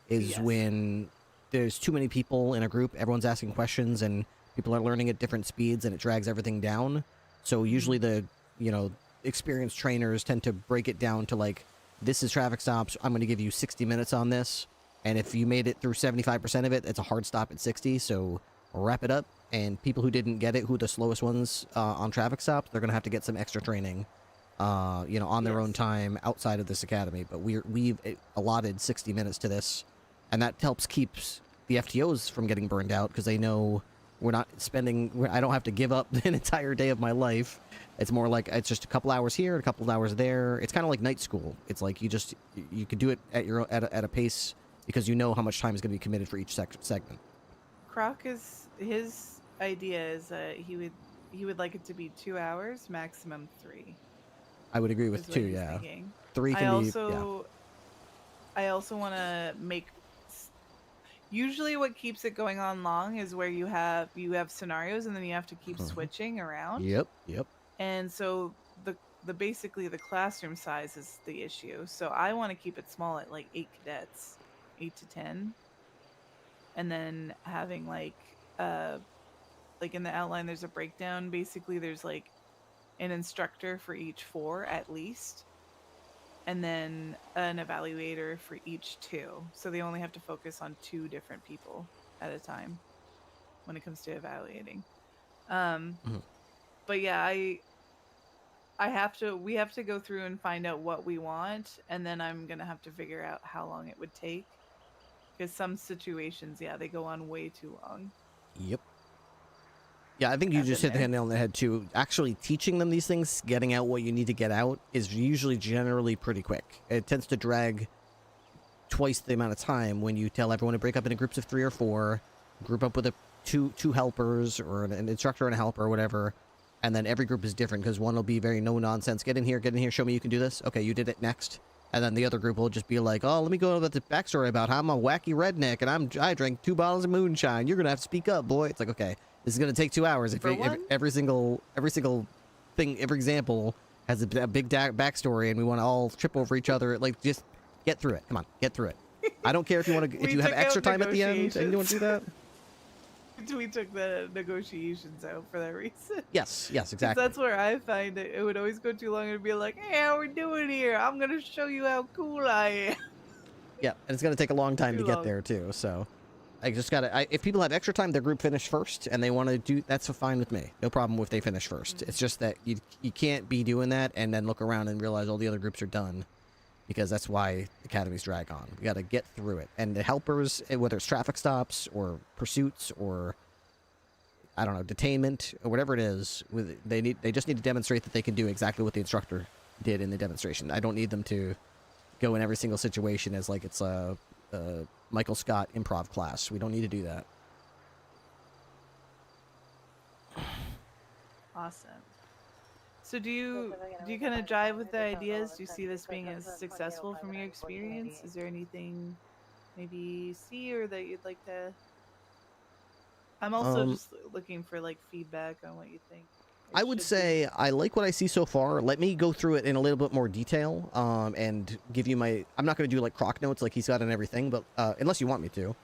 is when there's too many people in a group, everyone's asking questions, and people are learning at different speeds, and it drags everything down. So usually the, experienced trainers tend to break it down to like, this is traffic stops, I'm going to give you 60 minutes on this, and if you made it through 75% of it, it's a hard stop at 60, so wrap it up. And people who didn't get it, who are the slowest ones on traffic stops, they're going to have to get some extra training, on their own time outside of this academy. But we've allotted 60 minutes to this, and that helps keeps the FTOs from getting burned out, because they know we're not spending, I don't have to give up an entire day of my life. It's more like it's just a couple hours here, a couple hours there. It's kind of like night school. It's like you could do it at your at a pace because you know how much time is going to be committed for each segment. Croc is his idea is he would like it to be 2 hours, maximum 3. I would agree with 2. Yeah, thinking. 3 can be. Yeah. I also want to make. Usually, what keeps it going on long is where you have scenarios, and then you have to keep switching around. Yep. And so the basically the classroom size is the issue. So I want to keep it small at like 8 cadets, 8 to 10, and then having like in the outline there's a breakdown. Basically, there's like an instructor for each 4 at least, and then an evaluator for each 2. So they only have to focus on 2 different people at a time when it comes to evaluating. But yeah, we have to go through and find out what we want, and then I'm gonna have to figure out how long it would take, because some situations, they go on way too long. Yep. Yeah, I think you just hit the nail on the head too. Actually teaching them these things, getting out what you need to get out, is usually generally pretty quick. It tends to drag twice the amount of time when you tell everyone to break up into groups of 3 or 4, group up with two helpers or an instructor and a helper or whatever, and then every group is different, because one will be very no nonsense. Get in here, show me you can do this. Okay, you did it, next. And then the other group will just be like, oh, let me go over the backstory about how I'm a wacky redneck and I drank 2 bottles of moonshine. You're gonna have to speak up, boy. It's like, okay, this is gonna take 2 hours. If every single thing, every example has a big backstory, and we want to all trip over each other, like, just get through it. Come on, get through it. I don't care if you want to. If you have extra time at the end and you want to do that. We took the negotiations out for that reason. Yes, exactly. That's where I find it would always go too long and be like, hey, how we doing here? I'm gonna show you how cool I am. Yeah, and it's gonna take a long time to get there too. So I just gotta. If people have extra time, their group finish first, and they want to do, that's fine with me. No problem if they finish first. It's just that you can't be doing that and then look around and realize all the other groups are done, because that's why academies drag on. We got to get through it. And the helpers, whether it's traffic stops or pursuits or, I don't know, detainment or whatever it is, they just need to demonstrate that they can do exactly what the instructor did in the demonstration. I don't need them to go in every single situation as like it's a Michael Scott improv class. We don't need to do that. Awesome. So do you kind of jive with the ideas? Do you see this being as successful from your experience? Is there anything maybe you see or that you'd like to I'm also just looking for like feedback on what you think. I would say I like what I see so far. Let me go through it in a little bit more detail, and give you my. I'm not going to do like croc notes like he's got on everything, but unless you want me to,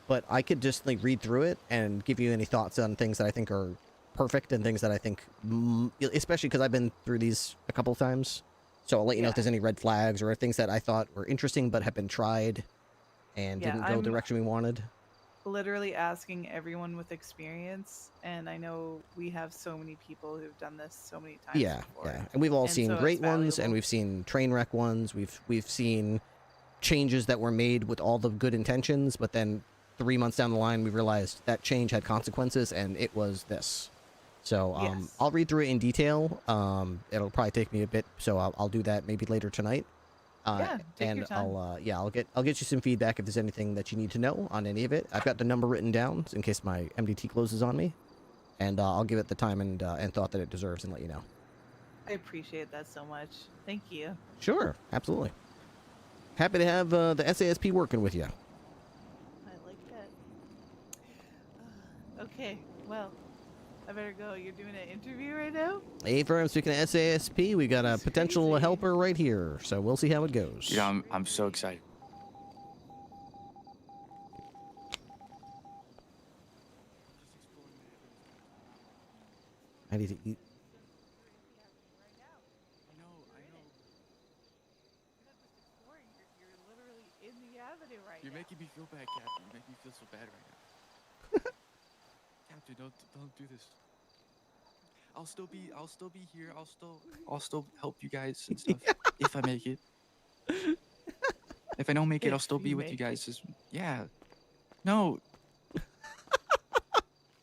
but I could just like read through it and give you any thoughts on things that I think are perfect and things that I think, especially because I've been through these a couple of times. So I'll let you know if there's any red flags or things that I thought were interesting but have been tried and didn't go the direction we wanted. Literally asking everyone with experience, and I know we have so many people who've done this so many times before. And we've all seen so great it's ones, and valuable. we've seen train wreck ones. We've seen changes that were made with all the good intentions, but then 3 months down the line, we realized that change had consequences, and it was this. So I'll read through it in detail. It'll probably take me a bit, so I'll do that maybe later tonight. Take your time. I'll get you some feedback if there's anything that you need to know on any of it. I've got the number written down in case my MDT closes on me, and I'll give it the time and thought that it deserves and let you know. I appreciate that so much. Thank you. Sure, absolutely. Happy to have the SASP working with you. I like that. Okay, well, I better go. You're doing an interview right now? Hey, firm, speaking of SASP, we got a potential helper right here, so we'll see how it goes. Yeah, I'm so excited. I need to eat. You're making me feel bad, Captain. You're making me feel so bad right now. Captain, don't do this. I'll still be here. I'll still help you guys and stuff if I make it. If I don't make it, I'll still be with you guys. Yeah. No.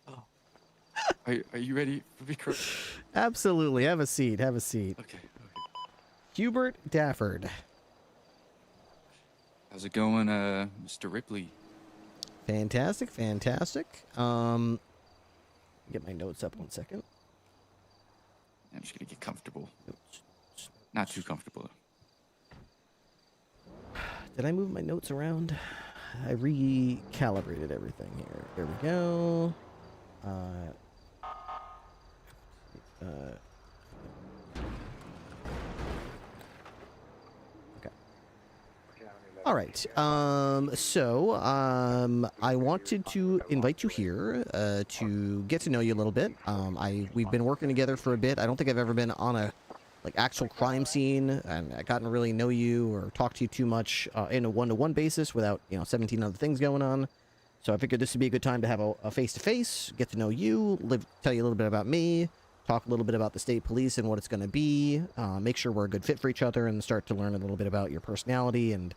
Oh. Are you ready for me? Absolutely. Have a seat. Have a seat. Okay. Hubert Dafford. How's it going, Mr. Ripley? Fantastic. Get my notes up 1 second. I'm just gonna get comfortable. Not too comfortable. Did I move my notes around? I recalibrated everything here. There we go. All right. So I wanted to invite you here to get to know you a little bit. We've been working together for a bit. I don't think I've ever been on a actual crime scene, and I gotten to really know you or talk to you too much in a one-to-one basis without 17 other things going on. So I figured this would be a good time to have a face-to-face, get to know you, tell you a little bit about me, talk a little bit about the state police and what it's going to be, make sure we're a good fit for each other, and start to learn a little bit about your personality and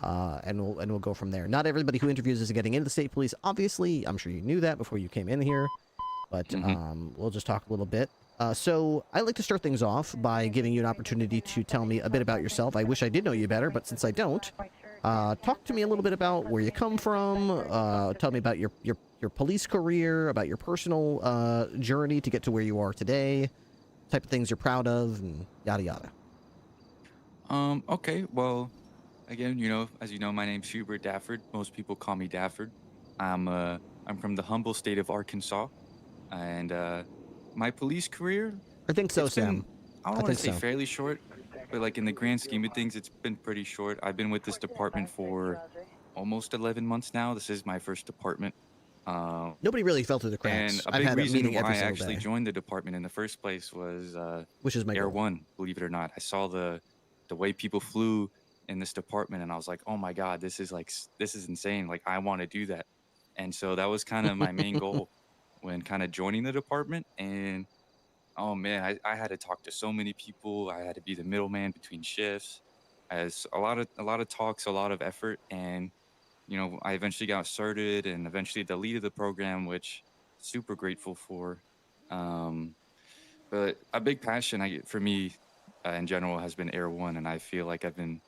we'll go from there. Not everybody who interviews is getting into the state police. Obviously, I'm sure you knew that before you came in here, but we'll just talk a little bit. So I like to start things off by giving you an opportunity to tell me a bit about yourself. I wish I did know you better, but since I don't, talk to me a little bit about where you come from. Tell me about your police career, about your personal journey to get to where you are today, type of things you're proud of, and yada yada. Okay. Well, again, as you know, my name's Hubert Dafford. Most people call me Dafford. I'm from the humble state of Arkansas, and my police career. I think so, Sam. I don't want to say fairly short, but in the grand scheme of things, it's been pretty short. I've been with this department for almost 11 months now. This is my first department. Nobody really fell through the cracks. And a big reason why I actually joined the department in the first place was which is my Air goal. One, believe it or not. I saw the way people flew in this department, and I was like, oh my God, this is insane. I want to do that. And so that was kind of my main goal when kind of joining the department. And oh man, I had to talk to so many people. I had to be the middleman between shifts. As a lot of talks, a lot of effort, and I eventually got started and eventually the lead of the program, which super grateful for. But a big passion for me in general has been Air One, and I feel like I've been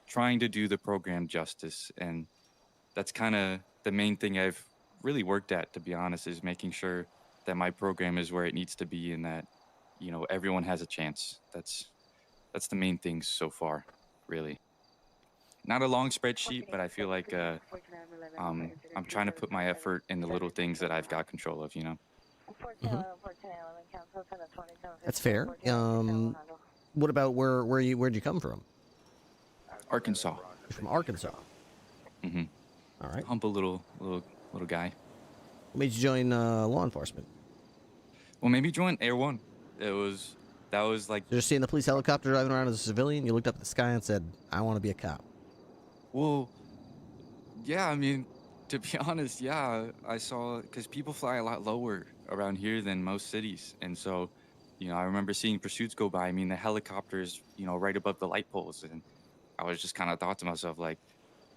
trying to do the program justice, and that's kind of the main thing I've really worked at, to be honest, is making sure that my program is where it needs to be and that everyone has a chance. That's the main thing so far, really. not a long spreadsheet, but I feel like I'm trying to put my effort in the little things that I've got control of, you know. That's fair. What about where'd you come from? Arkansas. You're from Arkansas. Mm-hmm. All right. Humble little guy. What made you join law enforcement? Well, maybe join Air One. That was like You're just seeing the police helicopter driving around as a civilian. You looked up at the sky and said, "I want to be a cop." Well, yeah. I mean, to be honest, yeah. I saw because people fly a lot lower around here than most cities, and so, you know, I remember seeing pursuits go by. I mean, the helicopters, you know, right above the light poles, and I was just kind of thought to myself like,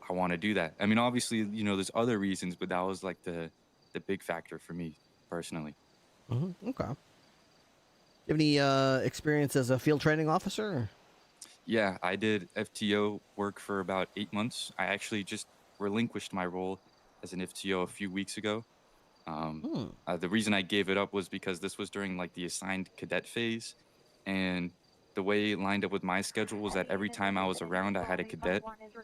I want to do that. I mean, obviously, you know, there's other reasons, but that was like the big factor for me personally. Okay. You have any experience as a field training officer? Yeah, I did FTO work for about 8 months. I actually just relinquished my role as an FTO a few weeks ago. The reason I gave it up was because this was during like the assigned cadet phase, and the way it lined up with my schedule was that every time I was around, I had a cadet,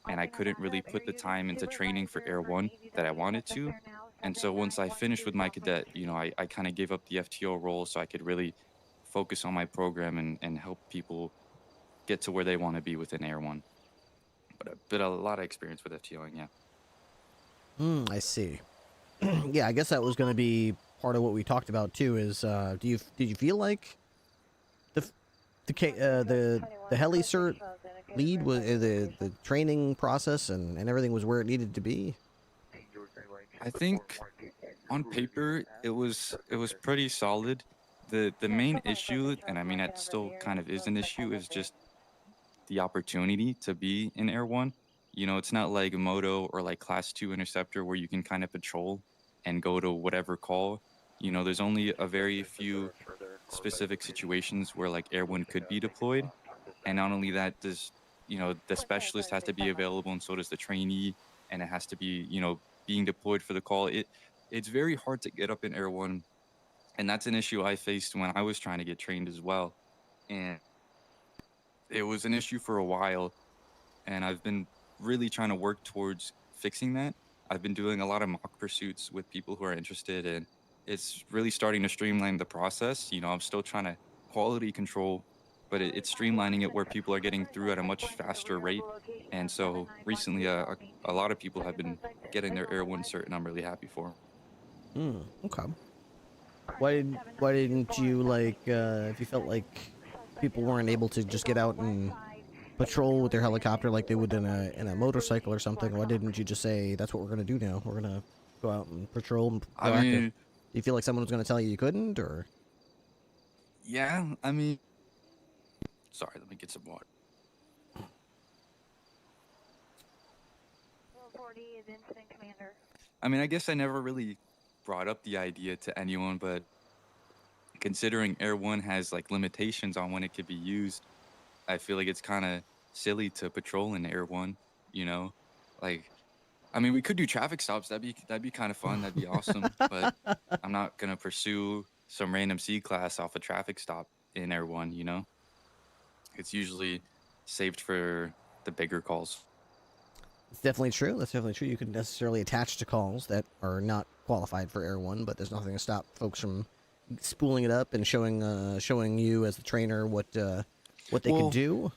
and I couldn't really put the time into training for Air One that I wanted to. And so once I finished with my cadet, you know, I kind of gave up the FTO role so I could really focus on my program and help people get to where they want to be within Air One. But a lot of experience with FTOing, yeah. I see. Yeah, I guess that was going to be part of what we talked about too. Is did you feel like the heli cert lead was the training process and everything was where it needed to be? I think on paper it was pretty solid. The main issue, and I mean that still kind of is an issue, is just the opportunity to be in Air One. You know, it's not like a Moto or like Class 2 Interceptor where you can kind of patrol and go to whatever call. You know, there's only a very few specific situations where like Air One could be deployed. And not only that, does, you know, the specialist has to be available, and so does the trainee, and it has to be, you know, being deployed for the call. It's very hard to get up in Air One, and that's an issue I faced when I was trying to get trained as well. And it was an issue for a while, and I've been really trying to work towards fixing that. I've been doing a lot of mock pursuits with people who are interested, and it's really starting to streamline the process. You know, I'm still trying to quality control, but it's streamlining it where people are getting through at a much faster rate. And so recently, a lot of people have been getting their Air One cert, and I'm really happy for them. Okay. Why didn't you, like, if you felt like people weren't able to just get out and patrol with their helicopter like they would in a motorcycle or something, why didn't you just say, that's what we're going to do now? We're going to go out and patrol and I mean, do you feel like someone was going to tell you couldn't, or? Yeah, I mean, sorry, let me get some water. I mean, I guess I never really brought up the idea to anyone, but considering Air One has like limitations on when it could be used, I feel like it's kind of silly to patrol in Air One, you know? Like, I mean, we could do traffic stops. That'd be kind of fun. That'd be awesome. But I'm not gonna pursue some random C class off a traffic stop in Air One, you know? It's usually saved for the bigger calls. It's definitely true. That's definitely true. You could necessarily attach to calls that are not qualified for Air One, but there's nothing to stop folks from spooling it up and showing you as the trainer what they can do.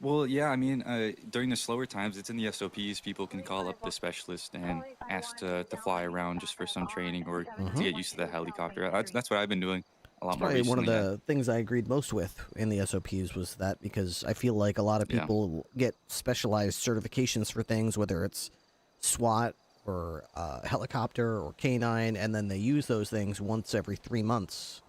Well, yeah, I mean, during the slower times, it's in the SOPs. People can call up the specialist and ask to fly around just for some training or to get used to the helicopter. That's what I've been doing a lot more recently. One of the things I agreed most with in the SOPs was that, because I feel like a lot of people get specialized certifications for things, whether it's SWAT or helicopter or K9, and then they use those things once every 3 months.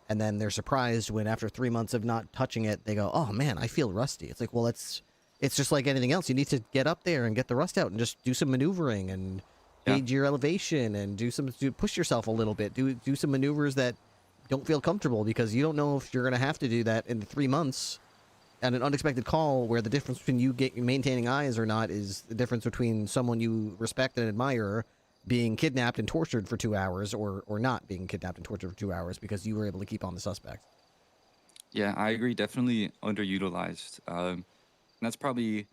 And then they're surprised when after 3 months of not touching it, they go, oh man, I feel rusty. It's like, well, it's just like anything else. You need to get up there and get the rust out and just do some maneuvering and gauge your elevation and push yourself a little bit. Do some maneuvers that don't feel comfortable, because you don't know if you're going to have to do that in 3 months. And an unexpected call where the difference between you maintaining eyes or not is the difference between someone you respect and admire being kidnapped and tortured for 2 hours or not being kidnapped and tortured for 2 hours because you were able to keep on the suspect. Yeah, I agree. Definitely underutilized. That's probably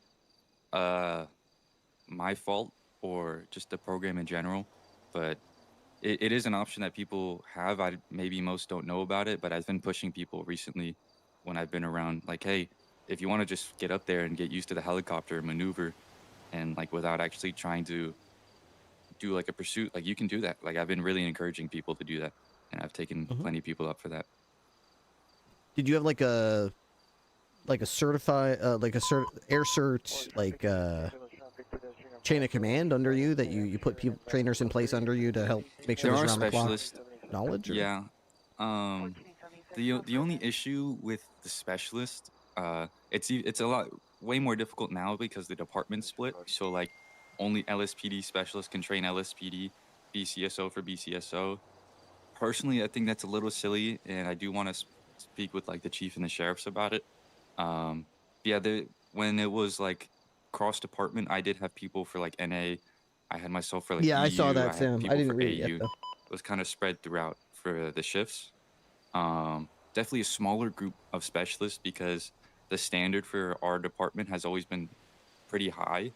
my fault or just the program in general, but it is an option that people have. Maybe most don't know about it, but I've been pushing people recently when I've been around, like, hey, if you want to just get up there and get used to the helicopter maneuver and like without actually trying to do like a pursuit, like you can do that. Like I've been really encouraging people to do that, and I've taken plenty of people up for that. Did you have like a certified air cert chain of command under you that you put trainers in place under you to help make sure there there's are around the clock specialists. knowledge? Or? Yeah. The only issue with the specialist, it's a lot way more difficult now because the department split. So like only LSPD specialists can train LSPD, BCSO for BCSO. Personally, I think that's a little silly, and I do want to speak with like the chief and the sheriffs about it. Yeah, when it was like cross department, I did have people for like NA. I had myself for like EU. I saw that, I Sam. had people I didn't for read it AU. yet, though. It was kind of spread throughout for the shifts. Definitely a smaller group of specialists because the standard for our department has always been pretty high,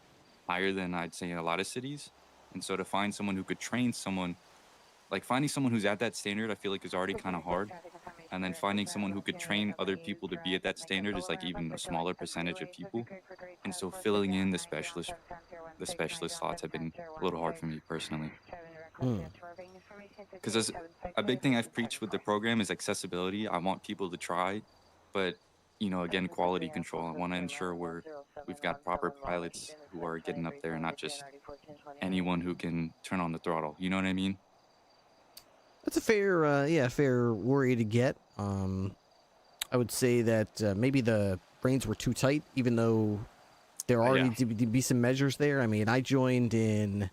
higher than I'd say in a lot of cities. And so to find someone who could train someone, like finding someone who's at that standard, I feel like is already kind of hard. And then finding someone who could train other people to be at that standard is like even a smaller percentage of people. And so filling in the specialist slots have been a little hard for me personally. Because a big thing I've preached with the program is accessibility. I want people to try, but you know, again, quality control. I want to ensure we've got proper pilots who are getting up there and not just anyone who can turn on the throttle. You know what I mean? That's a fair worry to get. I would say that maybe the reins were too tight, even though there already need to be some measures there. I mean, I joined in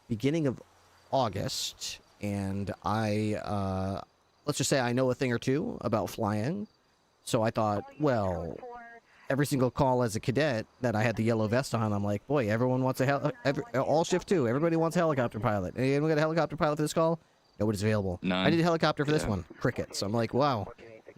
beginning of August, and I let's just say I know a thing or two about flying. So I thought, well, every single call as a cadet that I had the yellow vest on, I'm like, boy, everyone wants all shift 2. Everybody wants a helicopter pilot. Anyone got a helicopter pilot for this call? Nobody's available. None. I need a helicopter for this one. Crickets. So I'm like, wow,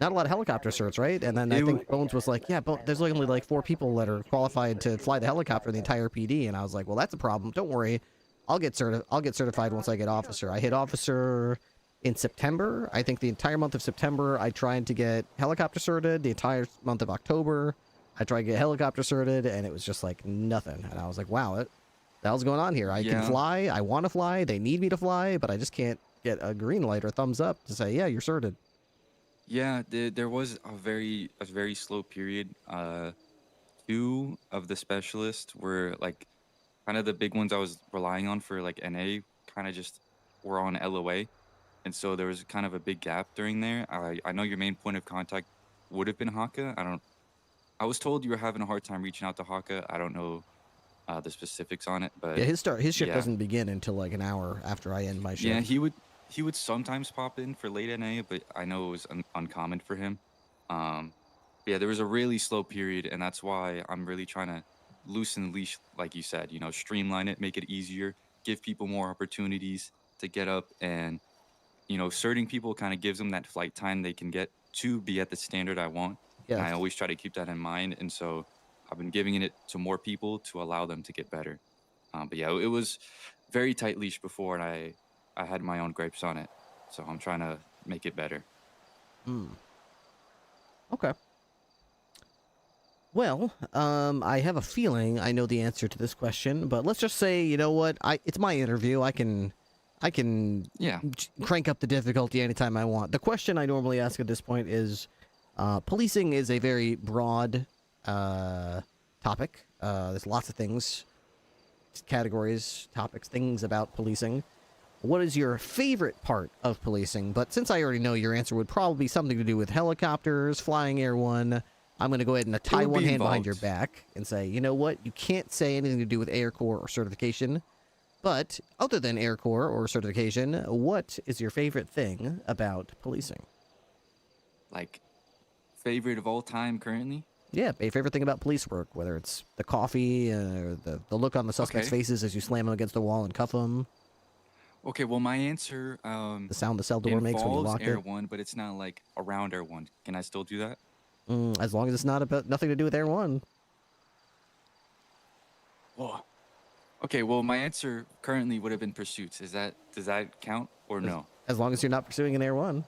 not a lot of helicopter certs, right? And then I think Bones was like, yeah, there's only like 4 people that are qualified to fly the helicopter in the entire PD. And I was like, well, that's a problem. Don't worry. I'll get certified once I get officer. I hit officer in September. I think the entire month of September, I tried to get helicopter certed. The entire month of October, I tried to get helicopter certed, and it was just like nothing. And I was like, wow, what the hell's going on here? I can fly. I want to fly. They need me to fly, but I just can't get a green light or thumbs up to say, yeah, you're certed. Yeah, there was a very slow period. 2 of the specialists were like kind of the big ones I was relying on for like NA kind of just were on LOA. And so there was kind of a big gap during there. I know your main point of contact would have been Haka. I was told you were having a hard time reaching out to Haka. I don't know the specifics on it, but yeah, his shift doesn't begin until like an hour after I end my shift. Yeah, he would sometimes pop in for late NA, but I know it was uncommon for him. Yeah, there was a really slow period, and that's why I'm really trying to loosen the leash, like you said, you know, streamline it, make it easier, give people more opportunities to get up, and you know, certing people kind of gives them that flight time they can get to be at the standard I want. Yeah. And I always try to keep that in mind, and so I've been giving it to more people to allow them to get better. But yeah, it was very tight leash before, and I had my own gripes on it, so I'm trying to make it better. Okay. Well, I have a feeling I know the answer to this question, but let's just say, you know what? It's my interview. I can crank up the difficulty anytime I want. The question I normally ask at this point is, policing is a very broad topic. There's lots of things, categories, topics, things about policing. What is your favorite part of policing? But since I already know your answer would probably be something to do with helicopters, flying Air 1, I'm going to go ahead and tie one hand behind your back and say, you know what? You can't say anything to do with Air Corps or certification. But other than Air Corps or certification, what is your favorite thing about policing? Like, favorite of all time currently? Yeah, a favorite thing about police work, whether it's the coffee or the look on the suspects' faces as you slam them against the wall and cuff them. Okay, well, my answer the sound the cell door makes when you lock Air it. 1, but it's not like around Air 1. Can I still do that? As long as it's not about nothing to do with Air 1. Oh. Okay, well, my answer currently would have been pursuits. Does that count or no? As long as you're not pursuing an Air 1.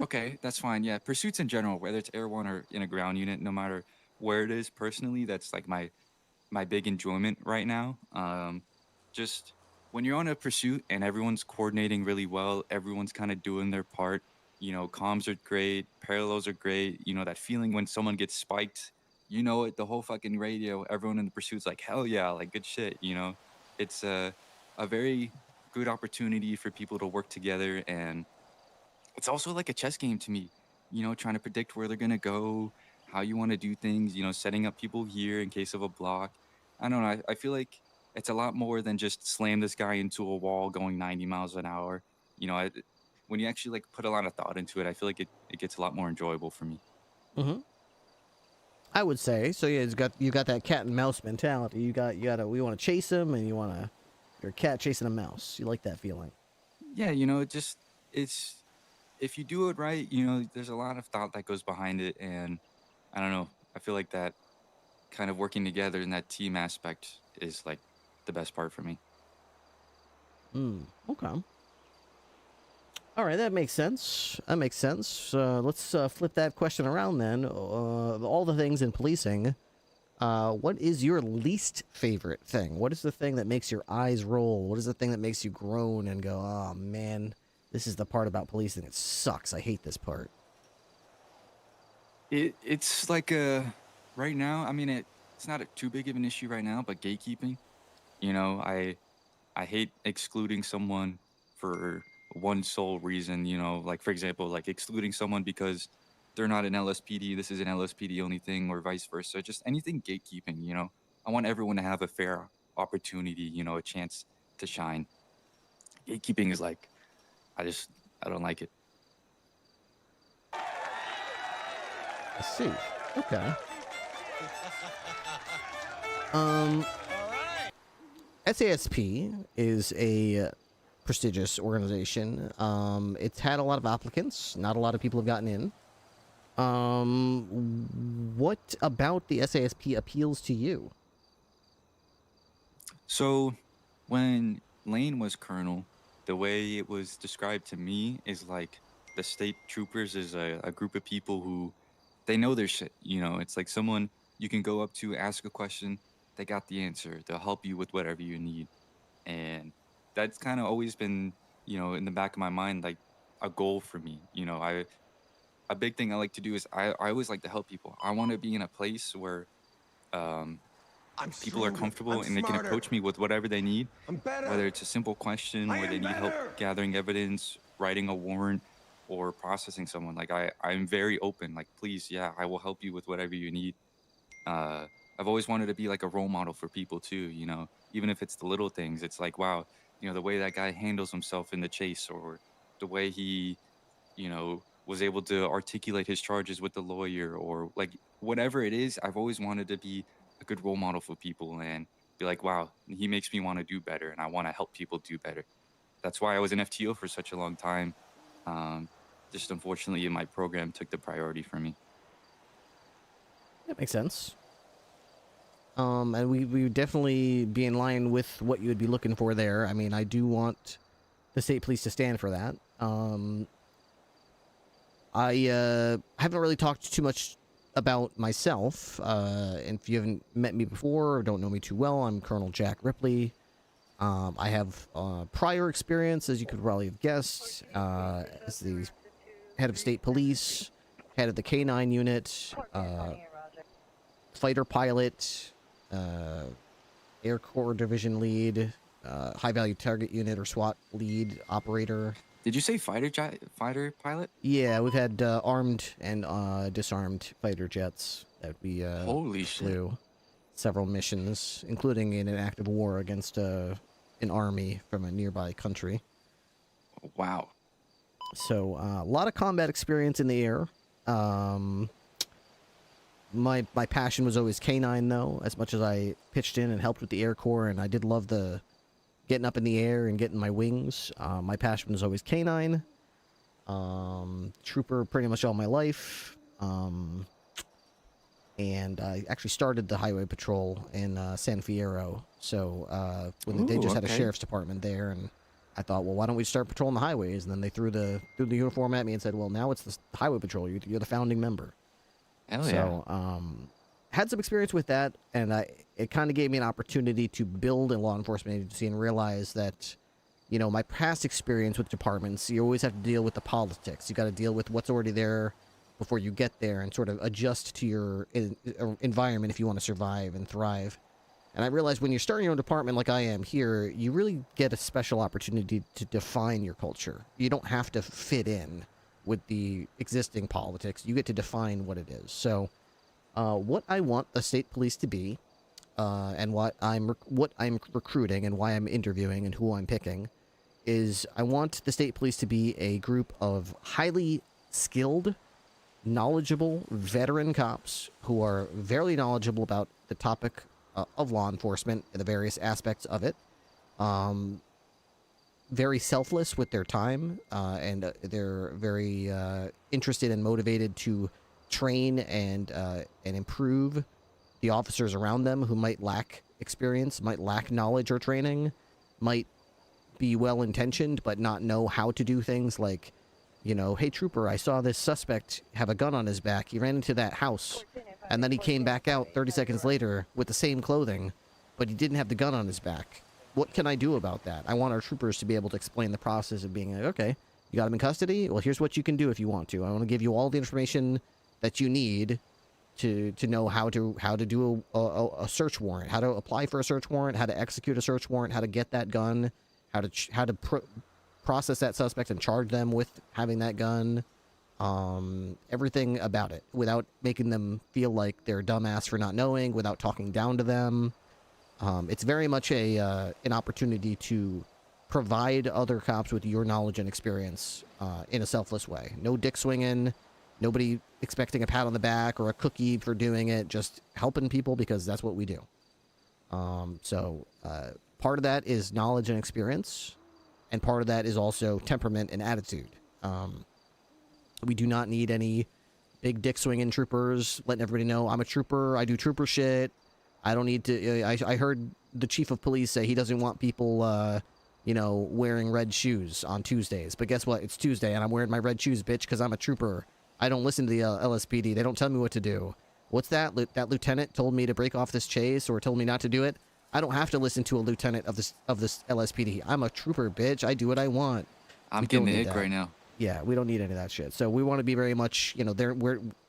Okay, that's fine. Yeah, pursuits in general, whether it's Air 1 or in a ground unit, no matter where it is, personally, that's like my big enjoyment right now. Just when you're on a pursuit and everyone's coordinating really well, everyone's kind of doing their part. You know, comms are great, parallels are great. You know, that feeling when someone gets spiked, you know it, the whole fucking radio, everyone in the pursuit's like, hell yeah, like good shit, you know? It's a very good opportunity for people to work together, and it's also like a chess game to me, you know, trying to predict where they're going to go, how you want to do things, you know, setting up people here in case of a block. I don't know. I feel like it's a lot more than just slam this guy into a wall going 90 miles an hour. You know, when you actually like put a lot of thought into it, I feel like it gets a lot more enjoyable for me. Mm-hmm. I would say so. Yeah, you got that cat and mouse mentality. We want to chase him, and you're a cat chasing a mouse. You like that feeling? Yeah, you know, it's if you do it right, you know, there's a lot of thought that goes behind it, and I don't know. I feel like that kind of working together in that team aspect is like the best part for me. Okay. All right, that makes sense. Let's flip that question around then. All the things in policing, what is your least favorite thing? What is the thing that makes your eyes roll? What is the thing that makes you groan and go, oh man, this is the part about policing that sucks. I hate this part. It's like right now, I mean, it's not too big of an issue right now, but gatekeeping, you know, I hate excluding someone for one sole reason, you know, like for example, like excluding someone because they're not an LSPD, this is an LSPD only thing, or vice versa. Just anything gatekeeping, you know. I want everyone to have a fair opportunity, you know, a chance to shine. Gatekeeping is like, I don't like it. I see. Okay. SASP is a prestigious organization. It's had a lot of applicants. Not a lot of people have gotten in. What about the SASP appeals to you? So when Lane was colonel, the way it was described to me is like the state troopers is a group of people who they know their shit. You know, it's like someone you can go up to, ask a question, they got the answer. They'll help you with whatever you need. And that's kind of always been, you know, in the back of my mind, like a goal for me. You know, a big thing I like to do is I always like to help people. I want to be in a place where people are comfortable and they can approach me with whatever they need, whether it's a simple question where they need help gathering evidence, writing a warrant, or processing someone. Like I'm very open, like, please, yeah, I will help you with whatever you need. I've always wanted to be like a role model for people too, you know, even if it's the little things. It's like, wow, you know, the way that guy handles himself in the chase, or the way he, you know, was able to articulate his charges with the lawyer, or like whatever it is. I've always wanted to be a good role model for people and be like, wow, he makes me want to do better, and I want to help people do better. That's why I was an FTO for such a long time. Just unfortunately, my program took the priority for me. That makes sense. And we would definitely be in line with what you would be looking for there. I mean, I do want the state police to stand for that. I haven't really talked too much about myself. And if you haven't met me before or don't know me too well, I'm Colonel Jack Ripley. I have prior experience, as you could probably have guessed, as the head of state police, head of the K9 unit, fighter pilot, Air Corps division lead, high value target unit or SWAT lead operator. Did you say fighter pilot? Yeah, we've had armed and disarmed fighter jets that we Holy flew. shit. Several missions, including in an active war against an army from a nearby country. Wow. So a lot of combat experience in the air. My passion was always K9, though, as much as I pitched in and helped with the Air Corps, and I did love the getting up in the air and getting my wings. My passion was always K9. Trooper pretty much all my life. and I actually started the highway patrol in San Fierro. So when they just had a sheriff's department there, and I thought, well, why don't we start patrolling the highways? And then they threw the uniform at me and said, well, now it's the highway patrol. You're the founding member. Hell yeah. So had some experience with that, and it kind of gave me an opportunity to build a law enforcement agency and realize that, you know, my past experience with departments, you always have to deal with the politics. You got to deal with what's already there before you get there and sort of adjust to your environment if you want to survive and thrive. And I realized when you're starting your own department like I am here, you really get a special opportunity to define your culture. You don't have to fit in with the existing politics. You get to define what it is. So what I want the state police to be, and what I'm recruiting and why I'm interviewing and who I'm picking, is I want the state police to be a group of highly skilled, knowledgeable veteran cops who are very knowledgeable about the topic of law enforcement and the various aspects of it. Very selfless with their time, and they're very interested and motivated to train and improve the officers around them who might lack experience, might lack knowledge or training, might be well-intentioned but not know how to do things like, you know, hey, trooper, I saw this suspect have a gun on his back. He ran into that house, and then he came back out 30 seconds later with the same clothing, but he didn't have the gun on his back. What can I do about that? I want our troopers to be able to explain the process of being like, okay, you got him in custody? Well, here's what you can do if you want to. I want to give you all the information that you need to know how to do a search warrant, how to apply for a search warrant, how to execute a search warrant, how to get that gun, how to process that suspect and charge them with having that gun, everything about it, without making them feel like they're a dumbass for not knowing, without talking down to them. It's very much an opportunity to provide other cops with your knowledge and experience in a selfless way. No dick swinging, nobody expecting a pat on the back or a cookie for doing it, just helping people because that's what we do. So part of that is knowledge and experience, and part of that is also temperament and attitude. We do not need any big dick swinging troopers letting everybody know I'm a trooper, I do trooper shit. I don't need to. I heard the chief of police say he doesn't want people, you know, wearing red shoes on Tuesdays. But guess what? It's Tuesday, and I'm wearing my red shoes, bitch, because I'm a trooper. I don't listen to the LSPD. They don't tell me what to do. What's that? That lieutenant told me to break off this chase or told me not to do it. I don't have to listen to a lieutenant of this LSPD. I'm a trooper, bitch. I do what I want. I'm getting the ick right now. Yeah, we don't need any of that shit. So we want to be very much, you know,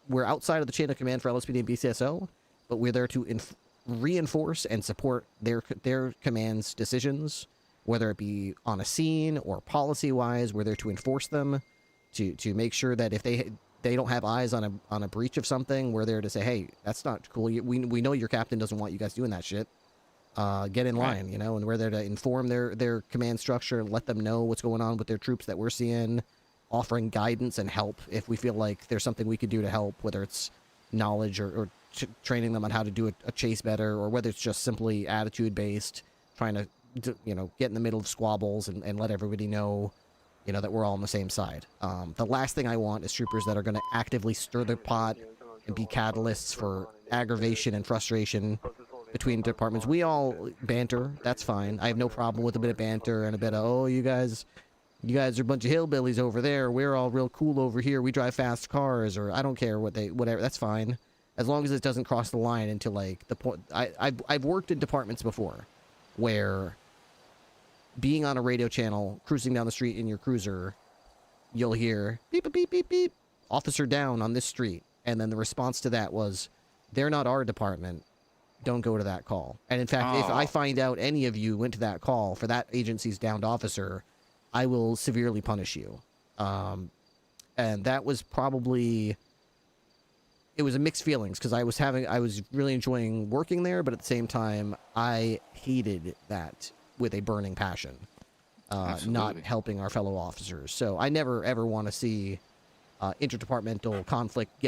we're outside of the chain of command for LSPD and BCSO, but we're there to reinforce and support their command's decisions, whether it be on a scene or policy-wise. We're there to enforce them, to make sure that if they don't have eyes on a breach of something, we're there to say, hey, that's not cool. We know your captain doesn't want you guys doing that shit. Get in line, you know, and we're there to inform their command structure, let them know what's going on with their troops that we're seeing, offering guidance and help if we feel like there's something we could do to help, whether it's knowledge or training them on how to do a chase better, or whether it's just simply attitude-based, trying to, you know, get in the middle of squabbles and let everybody know, you know, that we're all on the same side. The last thing I want is troopers that are going to actively stir the pot and be catalysts for aggravation and frustration between departments. We all banter. That's fine. I have no problem with a bit of banter and a bit of, oh, you guys are a bunch of hillbillies over there. We're all real cool over here. We drive fast cars, or I don't care whatever. That's fine. As long as it doesn't cross the line into, like, the point. I've worked in departments before where being on a radio channel, cruising down the street in your cruiser, you'll hear beep, beep, beep, beep, officer down on this street. And then the response to that was, they're not our department. Don't go to that call. And in fact, if I find out any of you went to that call for that agency's downed officer, I will severely punish you. And that was probably... It was a mixed feelings because I was really enjoying working there, but at the same time, I hated that with a burning passion, not helping our fellow officers. So I never, ever want to see interdepartmental conflict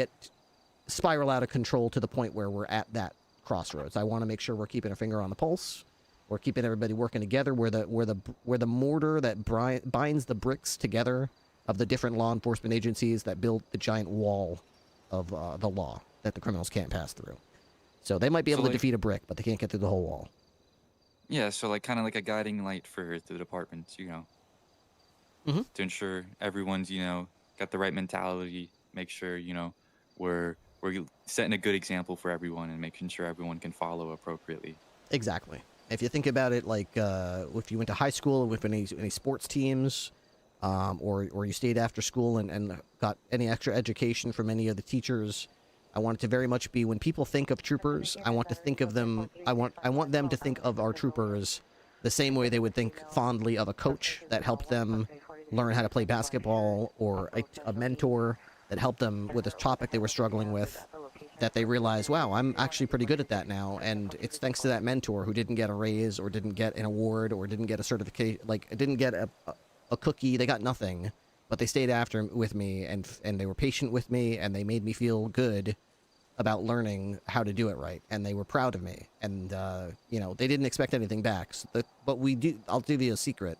spiral out of control to the point where we're at that crossroads. I want to make sure we're keeping a finger on the pulse. We're keeping everybody working together. We're the mortar that binds the bricks together of the different law enforcement agencies that build the giant wall of the law. that the criminals can't pass through. So they might be able to defeat a brick, but they can't get through the whole wall. Yeah, so like kind of like a guiding light for the departments, you know, to ensure everyone's, you know, got the right mentality. Make sure, you know, we're setting a good example for everyone and making sure everyone can follow appropriately. Exactly. If you think about it, like if you went to high school with any sports teams, or you stayed after school and got any extra education from any of the teachers, I want it to very much be when people think of troopers, I want to think of them. I want them to think of our troopers the same way they would think fondly of a coach that helped them learn how to play basketball, or a mentor that helped them with a topic they were struggling with, that they realize, wow, I'm actually pretty good at that now, and it's thanks to that mentor who didn't get a raise or didn't get an award or didn't get a certification, like didn't get a cookie, they got nothing, but they stayed after with me and they were patient with me, and they made me feel good about learning how to do it right, and they were proud of me, and you know, they didn't expect anything back, but we do. I'll give you a secret.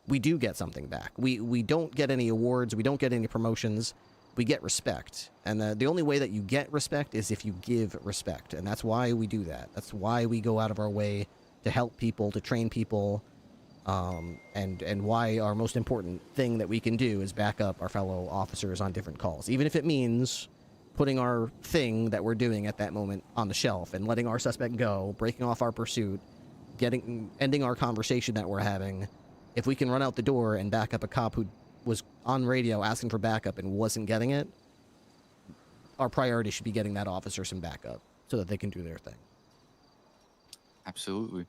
We do get something back. We don't get any awards, we don't get any promotions, we get respect. And the only way that you get respect is if you give respect. And that's why we do that. That's why we go out of our way to help people, to train people, and why our most important thing that we can do is back up our fellow officers on different calls. Even if it means putting our thing that we're doing at that moment on the shelf and letting our suspect go, breaking off our pursuit, ending our conversation that we're having. If we can run out the door and back up a cop who was on radio asking for backup and wasn't getting it, our priority should be getting that officer some backup so that they can do their thing. Absolutely.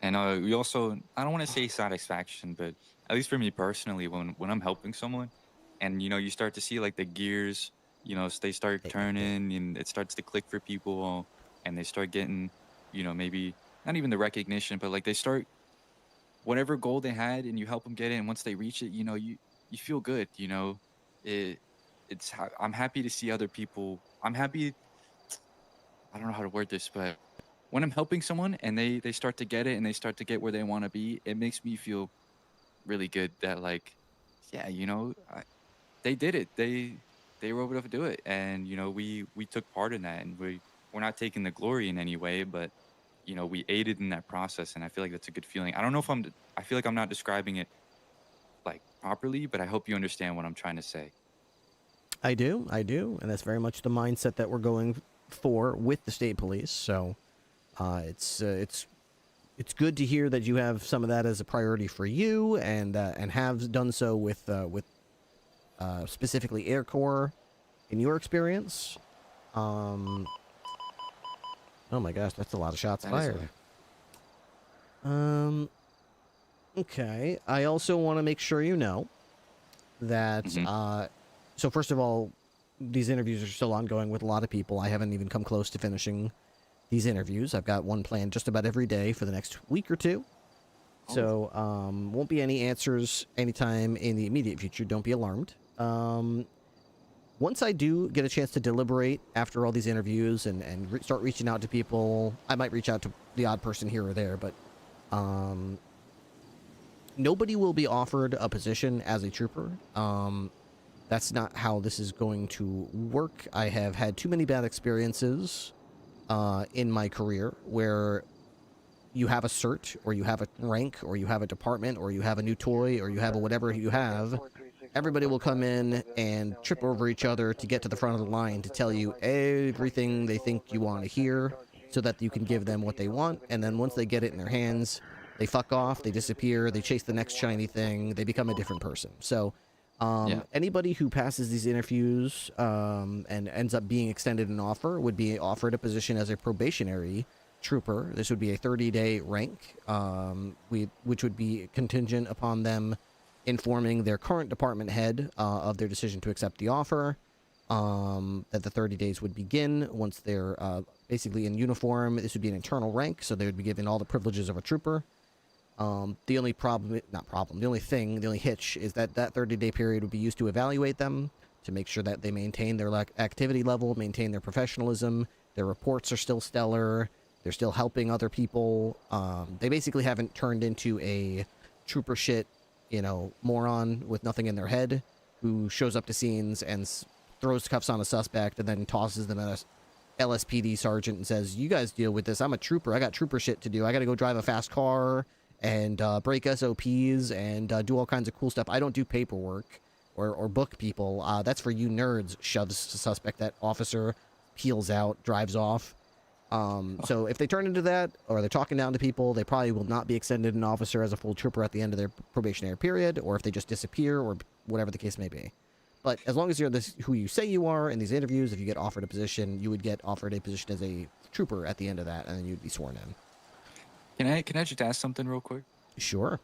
And we also, I don't want to say satisfaction, but at least for me personally, when I'm helping someone and, you know, you start to see like the gears, you know, they start turning and it starts to click for people, and they start getting, you know, maybe not even the recognition, but like they start whatever goal they had, and you help them get it, and once they reach it, you know, you feel good, you know. I'm happy to see other people. I'm happy, I don't know how to word this, but when I'm helping someone and they start to get it and they start to get where they want to be, it makes me feel really good that, like, yeah, you know, they did it. They were able to do it, and you know, we took part in that, and we're not taking the glory in any way, but you know, we aided in that process, and I feel like that's a good feeling. I don't know if I feel like I'm not describing it like properly, but I hope you understand what I'm trying to say. I do, and that's very much the mindset that we're going for with the state police. So it's good to hear that you have some of that as a priority for you, and have done so with specifically Air Corps in your experience. Oh my gosh, that's a lot of shots fired. Okay. I also want to make sure you know that, so first of all, these interviews are still ongoing with a lot of people. I haven't even come close to finishing these interviews. I've got one planned just about every day for the next week or two. So, won't be any answers anytime in the immediate future. Don't be alarmed. Once I do get a chance to deliberate after all these interviews and start reaching out to people, I might reach out to the odd person here or there, but nobody will be offered a position as a trooper. That's not how this is going to work. I have had too many bad experiences in my career where you have a cert, or you have a rank, or you have a department, or you have a new toy, or you have a whatever you have. Everybody will come in and trip over each other to get to the front of the line to tell you everything they think you want to hear so that you can give them what they want. And then once they get it in their hands, they fuck off, they disappear, they chase the next shiny thing, they become a different person. So anybody who passes these interviews and ends up being extended an offer would be offered a position as a probationary trooper. This would be a 30-day rank, which would be contingent upon them informing their current department head of their decision to accept the offer, that the 30 days would begin once they're basically in uniform. This would be an internal rank, so they would be given all the privileges of a trooper. The only the only hitch is that 30-day period would be used to evaluate them, to make sure that they maintain their activity level, maintain their professionalism, their reports are still stellar, they're still helping other people. They basically haven't turned into a trooper shit, you know, moron with nothing in their head who shows up to scenes and throws cuffs on a suspect and then tosses them at a LSPD sergeant and says, "You guys deal with this. I'm a trooper. I got trooper shit to do. I got to go drive a fast car and break SOPs and do all kinds of cool stuff. I don't do paperwork or book people. That's for you nerds." Shoves the suspect. That officer peels out, drives off. So if they turn into that, or they're talking down to people, they probably will not be extended an officer as a full trooper at the end of their probationary period, or if they just disappear, or whatever the case may be. But as long as you're who you say you are in these interviews, if you get offered a position, you would get offered a position as a trooper at the end of that, and then you'd be sworn in. Can I just ask something real quick? Sure.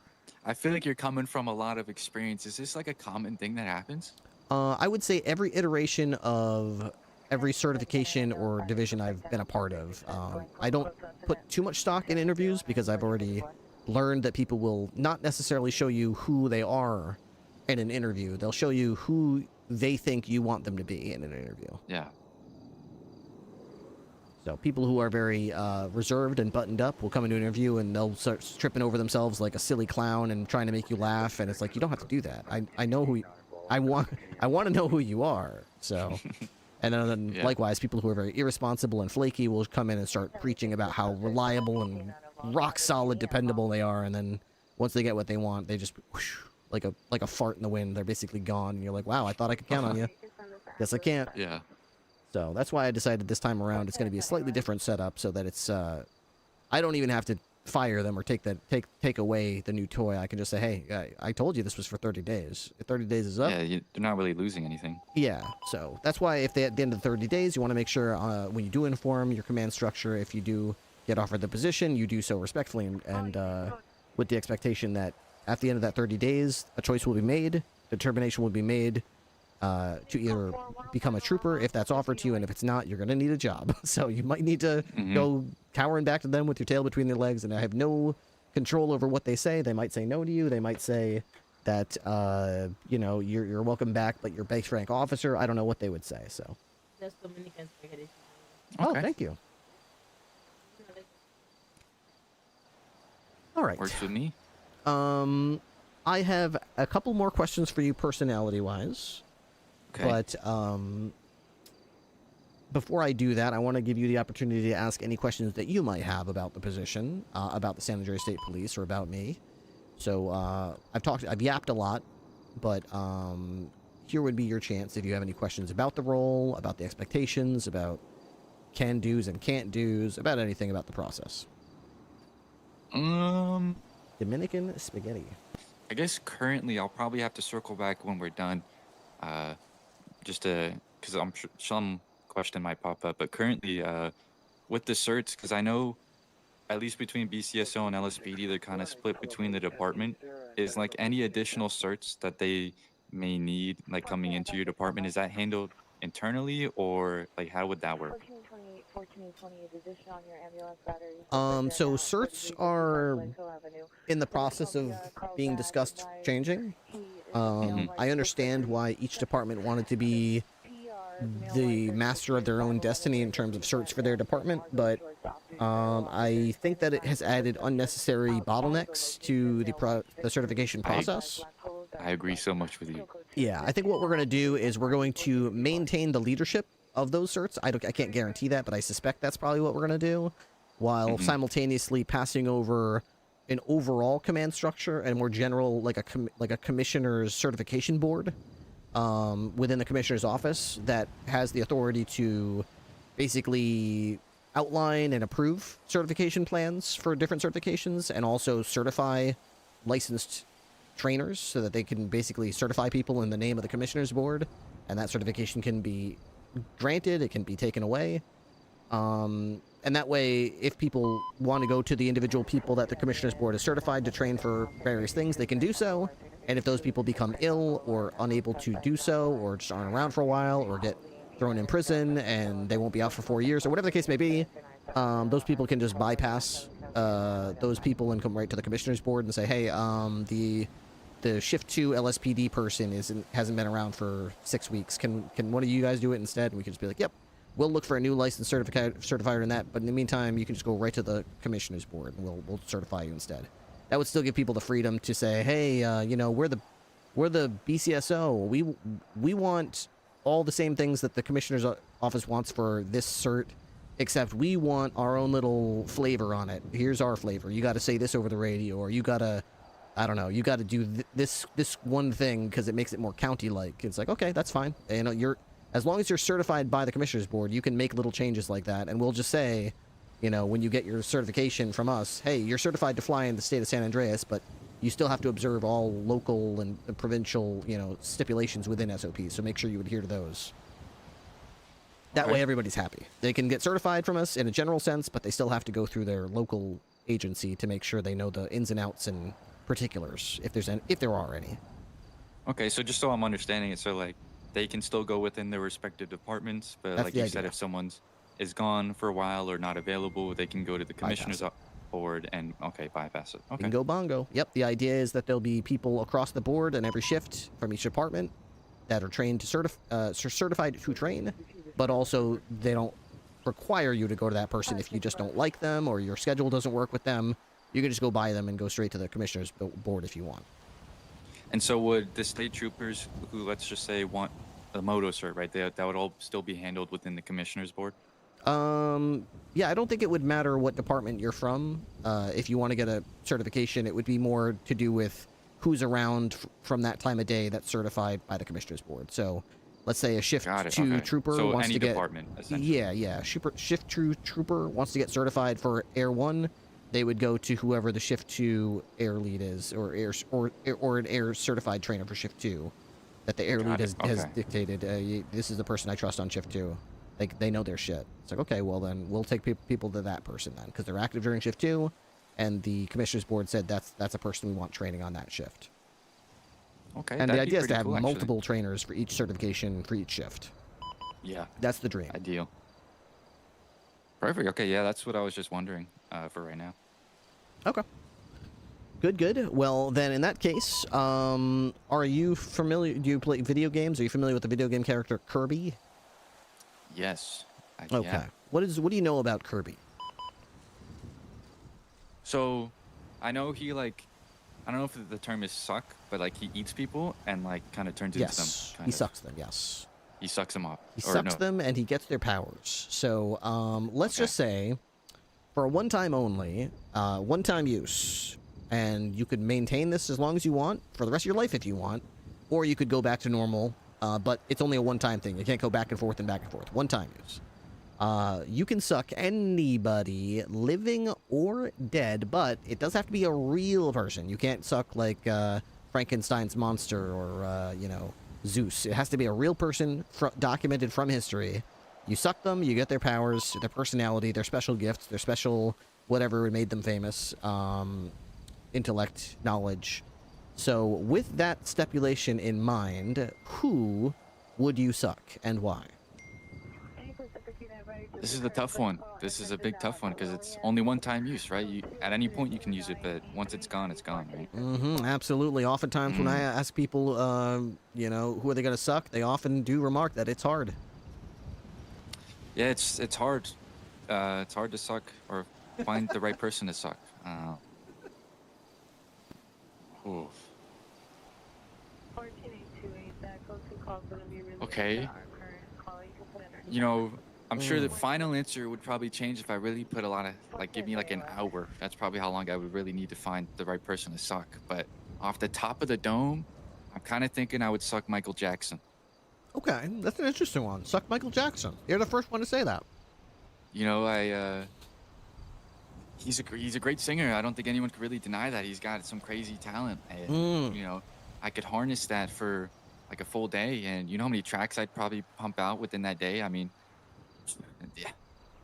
I feel like you're coming from a lot of experience. Is this like a common thing that happens? I would say every iteration of every certification or division I've been a part of. I don't put too much stock in interviews because I've already learned that people will not necessarily show you who they are in an interview. They'll show you who they think you want them to be in an interview. Yeah. So people who are very reserved and buttoned up will come into an interview and they'll start tripping over themselves like a silly clown and trying to make you laugh. And it's like, you don't have to do that. I know who I want to know who you are. So. And then likewise, people who are very irresponsible and flaky will come in and start preaching about how reliable and rock solid, dependable they are. And then once they get what they want, they just whoosh, like a fart in the wind. They're basically gone. And you're like, wow, I thought I could count on you. Guess I can't. Yeah. So that's why I decided this time around it's going to be a slightly different setup, so that it's I don't even have to fire them or take away the new toy. I can just say, hey, I told you this was for 30 days. If 30 days is up. Yeah, they're not really losing anything. Yeah, so that's why if they at the end of the 30 days, you want to make sure when you do inform your command structure, if you do get offered the position, you do so respectfully and with the expectation that at the end of that 30 days, a choice will be made, determination will be made to either become a trooper if that's offered to you, and if it's not, you're going to need a job. So you might need to go cowering back to them with your tail between their legs, and I have no control over what they say. They might say no to you. They might say that, you know, you're welcome back, but you're base rank officer. I don't know what they would say, so. Oh, thank you. All right. Works with me. I have a couple more questions for you personality-wise. Okay. But before I do that, I want to give you the opportunity to ask any questions that you might have about the position, about the San Andreas State Police, or about me. So I've yapped a lot, but here would be your chance if you have any questions about the role, about the expectations, about can-dos and can't-dos, about anything about the process. Dominican spaghetti. I guess currently I'll probably have to circle back when we're done, just to, because I'm sure some question might pop up. But currently, with the certs, because I know at least between BCSO and LSPD, they're kind of split between the department. Is like any additional certs that they may need, like coming into your department, is that handled internally, or like how would that work? So certs are in the process of being discussed changing. I understand why each department wanted to be the master of their own destiny in terms of certs for their department, but I think that it has added unnecessary bottlenecks to the certification process. I agree so much with you. Yeah, I think what we're going to do is we're going to maintain the leadership of those certs. I can't guarantee that, but I suspect that's probably what we're going to do, while simultaneously passing over an overall command structure and more general, like a commissioner's certification board within the commissioner's office that has the authority to basically outline and approve certification plans for different certifications, and also certify licensed trainers so that they can basically certify people in the name of the commissioner's board, and that certification can be granted, it can be taken away. And that way, if people want to go to the individual people that the commissioner's board has certified to train for various things, they can do so. And if those people become ill or unable to do so, or just aren't around for a while, or get thrown in prison and they won't be out for 4 years, or whatever the case may be, those people can just bypass those people and come right to the commissioner's board and say, hey, the shift 2 LSPD person hasn't been around for 6 weeks. Can one of you guys do it instead? And we can just be like, yep, we'll look for a new licensed certifier in that. But in the meantime, you can just go right to the commissioner's board and we'll certify you instead. That would still give people the freedom to say, hey, you know, we're the BCSO. We want all the same things that the commissioner's office wants for this cert, except we want our own little flavor on it. Here's our flavor. You got to say this over the radio, or you got to, I don't know, you got to do this one thing because it makes it more county-like. It's like, okay, that's fine. You know, as long as you're certified by the commissioner's board, you can make little changes like that, and we'll just say, you know, when you get your certification from us, hey, you're certified to fly in the state of San Andreas, but you still have to observe all local and provincial, you know, stipulations within SOPs, so make sure you adhere to those. That way everybody's happy. They can get certified from us in a general sense, but they still have to go through their local agency to make sure they know the ins and outs and particulars, if there are any. Okay, so just so I'm understanding it, so like they can still go within their respective departments, but That's like the you said, idea. if someone's is gone for a while or not available, they can go to the commissioner's board and bypass it. You Okay. can go bongo. Yep, the idea is that there'll be people across the board in every shift from each department that are trained to certified to train, but also they don't require you to go to that person if you just don't like them or your schedule doesn't work with them. You can just go buy them and go straight to the commissioner's board if you want. And so would the state troopers who, let's just say, want a moto cert, right? That would all still be handled within the commissioner's board? Yeah, I don't think it would matter what department you're from. If you want to get a certification, it would be more to do with who's around from that time of day that's certified by the commissioner's board. So let's say a shift trooper so wants any to get department, essentially. yeah, shift trooper wants to get certified for Air 1, they would go to whoever the shift 2 air lead is, or an air certified trainer for shift 2 that the air lead has dictated. This is the person I trust on shift 2. They know their shit. It's like, okay, well then we'll take people to that person then, because they're active during shift 2, and the commissioner's board said that's a person we want training on that shift. Okay. And the idea is to have cool, multiple trainers for each certification for each shift. Yeah. That's the dream. Ideal. Perfect. Okay, yeah, that's what I was just wondering for right now. Okay. Good. Well, then in that case, are you familiar? Do you play video games? Are you familiar with the video game character Kirby? Yes. Okay. Yeah. What do you know about Kirby? So, I know he I don't know if the term is suck, but like he eats people and like kind of turns into them. He sucks them. Yes. He sucks them up. He sucks them and he gets their powers. So, let's just say, for a one-time only, one-time use, and you could maintain this as long as you want for the rest of your life if you want, or you could go back to normal. But it's only a one-time thing. You can't go back and forth and back and forth. One-time use. You can suck anybody, living or dead, but it does have to be a real person. You can't suck like Frankenstein's monster or, Zeus. It has to be a real person documented from history. You suck them, you get their powers, their personality, their special gifts, their special whatever made them famous, intellect, knowledge. So with that stipulation in mind, who would you suck and why? This is a tough one. This is a big tough one because it's only one-time use, right? At any point you can use it, but once it's gone, right? Mm-hmm, absolutely. Oftentimes when I ask people, who are they going to suck, they often do remark that it's hard. Yeah, it's hard. It's hard to suck or find the right person to suck. Oof. Okay. I'm sure the final answer would probably change if I really put a lot of, give me like an hour. That's probably how long I would really need to find the right person to suck. But off the top of the dome, I'm kind of thinking I would suck Michael Jackson. Okay, that's an interesting one. Suck Michael Jackson. You're the first one to say that. He's a great singer. I don't think anyone could really deny that. He's got some crazy talent. And, I could harness that for like a full day. And you know how many tracks I'd probably pump out within that day? I mean, yeah,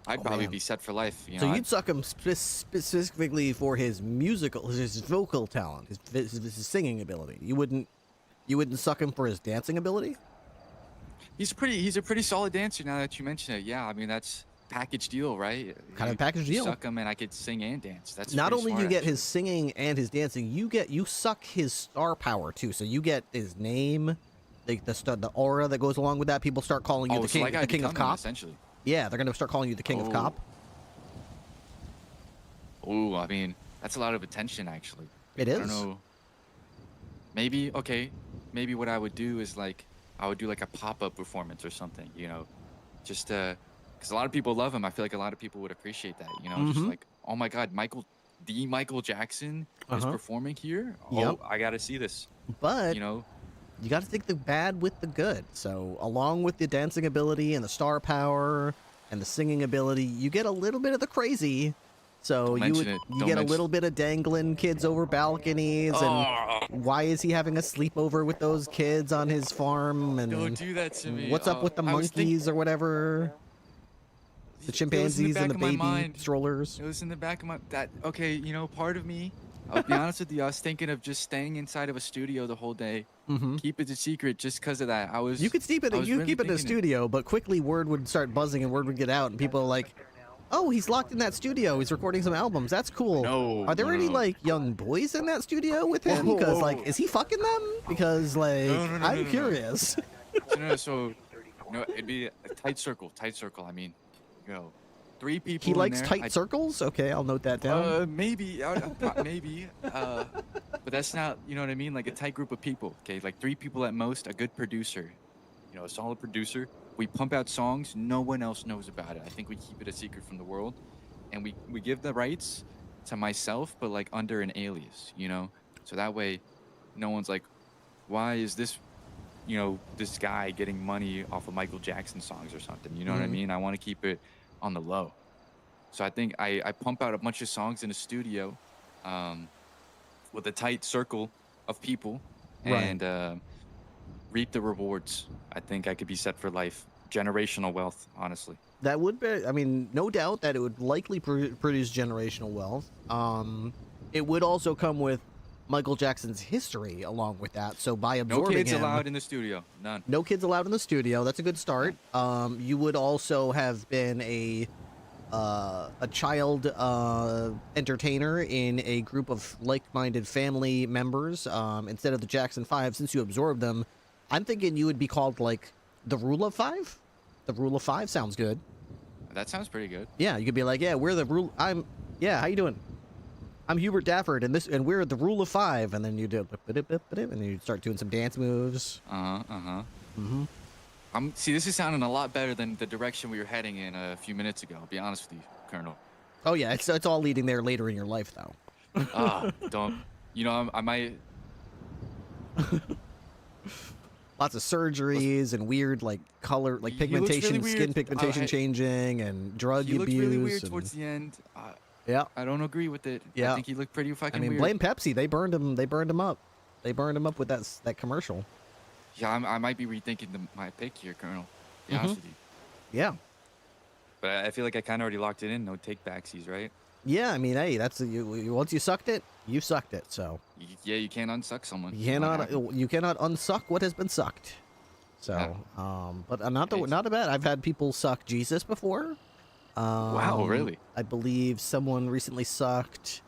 I'd probably be set for life. So you'd suck him specifically for his vocal talent, his singing ability. You wouldn't suck him for his dancing ability? He's a pretty solid dancer now that you mention it. Yeah, I mean that's package deal, right? Kind of package deal. Suck him and I could sing and dance. That's not only smart, you get his singing and his dancing, you suck his star power too. So you get his name, the aura that goes along with that. People start calling you the king of cop. Essentially. Yeah, they're gonna start calling you the king of cop. Oh, I mean that's a lot of attention actually. It is. I don't know. Maybe what I would do is I I would do like a pop-up performance or something, you know, just because a lot of people love him. I feel like a lot of people would appreciate that, you know, just like, oh my God, Michael Jackson is performing here. Yep. Oh, I got to see this. But you know, you got to take the bad with the good. So along with the dancing ability and the star power and the singing ability, you get a little bit of the crazy. So you get a little bit of dangling kids over balconies, and why is he having a sleepover with those kids on his farm? And don't do that to me. What's up with the monkeys or whatever? The chimpanzees and the baby strollers. It was in the back of my okay, you know, part of me, I'll be honest with you, I was thinking of just staying inside of a studio the whole day. Keep it a secret just because of that. You could keep it in the studio, but quickly word would start buzzing and word would get out, and people are like, oh, he's locked in that studio. He's recording some albums. That's cool. No, are there any like young boys in that studio with him? Because like, is he fucking them? Because like, I'm curious. So it'd be a tight circle. I mean, you know, 3 people. He likes tight circles. Okay, I'll note that down. Maybe, maybe. But that's not, you know what I mean? Like a tight group of people. Okay, like 3 people at most. A good producer, you know, a solid producer. We pump out songs no one else knows about it. I think we keep it a secret from the world, and we give the rights to myself, but like under an alias, you know, so that way no one's like, why is this, you know, this guy getting money off of Michael Jackson songs or something, you know what I mean? I want to keep it on the low. So I think I pump out a bunch of songs in a studio with a tight circle of people, and reap the rewards. I think I could be set for life. Generational wealth, honestly. That would be, I mean, no doubt that it would likely produce generational wealth. It would also come with Michael Jackson's history along with that. So by absorbing no kids him, allowed in the studio. None. No kids allowed in the studio. That's a good start. You would also have been a child entertainer in a group of like-minded family members. Instead of the Jackson 5, since you absorbed them, I'm thinking you would be called like the Rule of 5. The Rule of 5 sounds good. That sounds pretty good. Yeah, you could be like, yeah, we're the rule. Yeah, how you doing? I'm Hubert Dafford, and we're the Rule of 5. And then you do, and then you start doing some dance moves. See, this is sounding a lot better than the direction we were heading in a few minutes ago. I'll be honest with you, Colonel. Oh yeah, it's all leading there later in your life, though. Don't. You know, I might. Lots of surgeries and weird, like, color, like pigmentation, really skin pigmentation changing, and drug abuse. He looked really weird towards the end. Yeah. I don't agree with it. Yeah. I think he looked pretty fucking weird. I mean, blame Pepsi. They burned him. They burned him up. They burned him up with that commercial. Yeah, I might be rethinking my pick here, Colonel. To be honest with you. Yeah. But I feel like I kind of already locked it in. No take backsies, right? Yeah, I mean, hey, that's once you sucked it, you sucked it. So. Yeah, you can't unsuck someone. You cannot unsuck what has been sucked. So, but not bad. I've had people suck Jesus before. Wow, really? I believe someone recently sucked.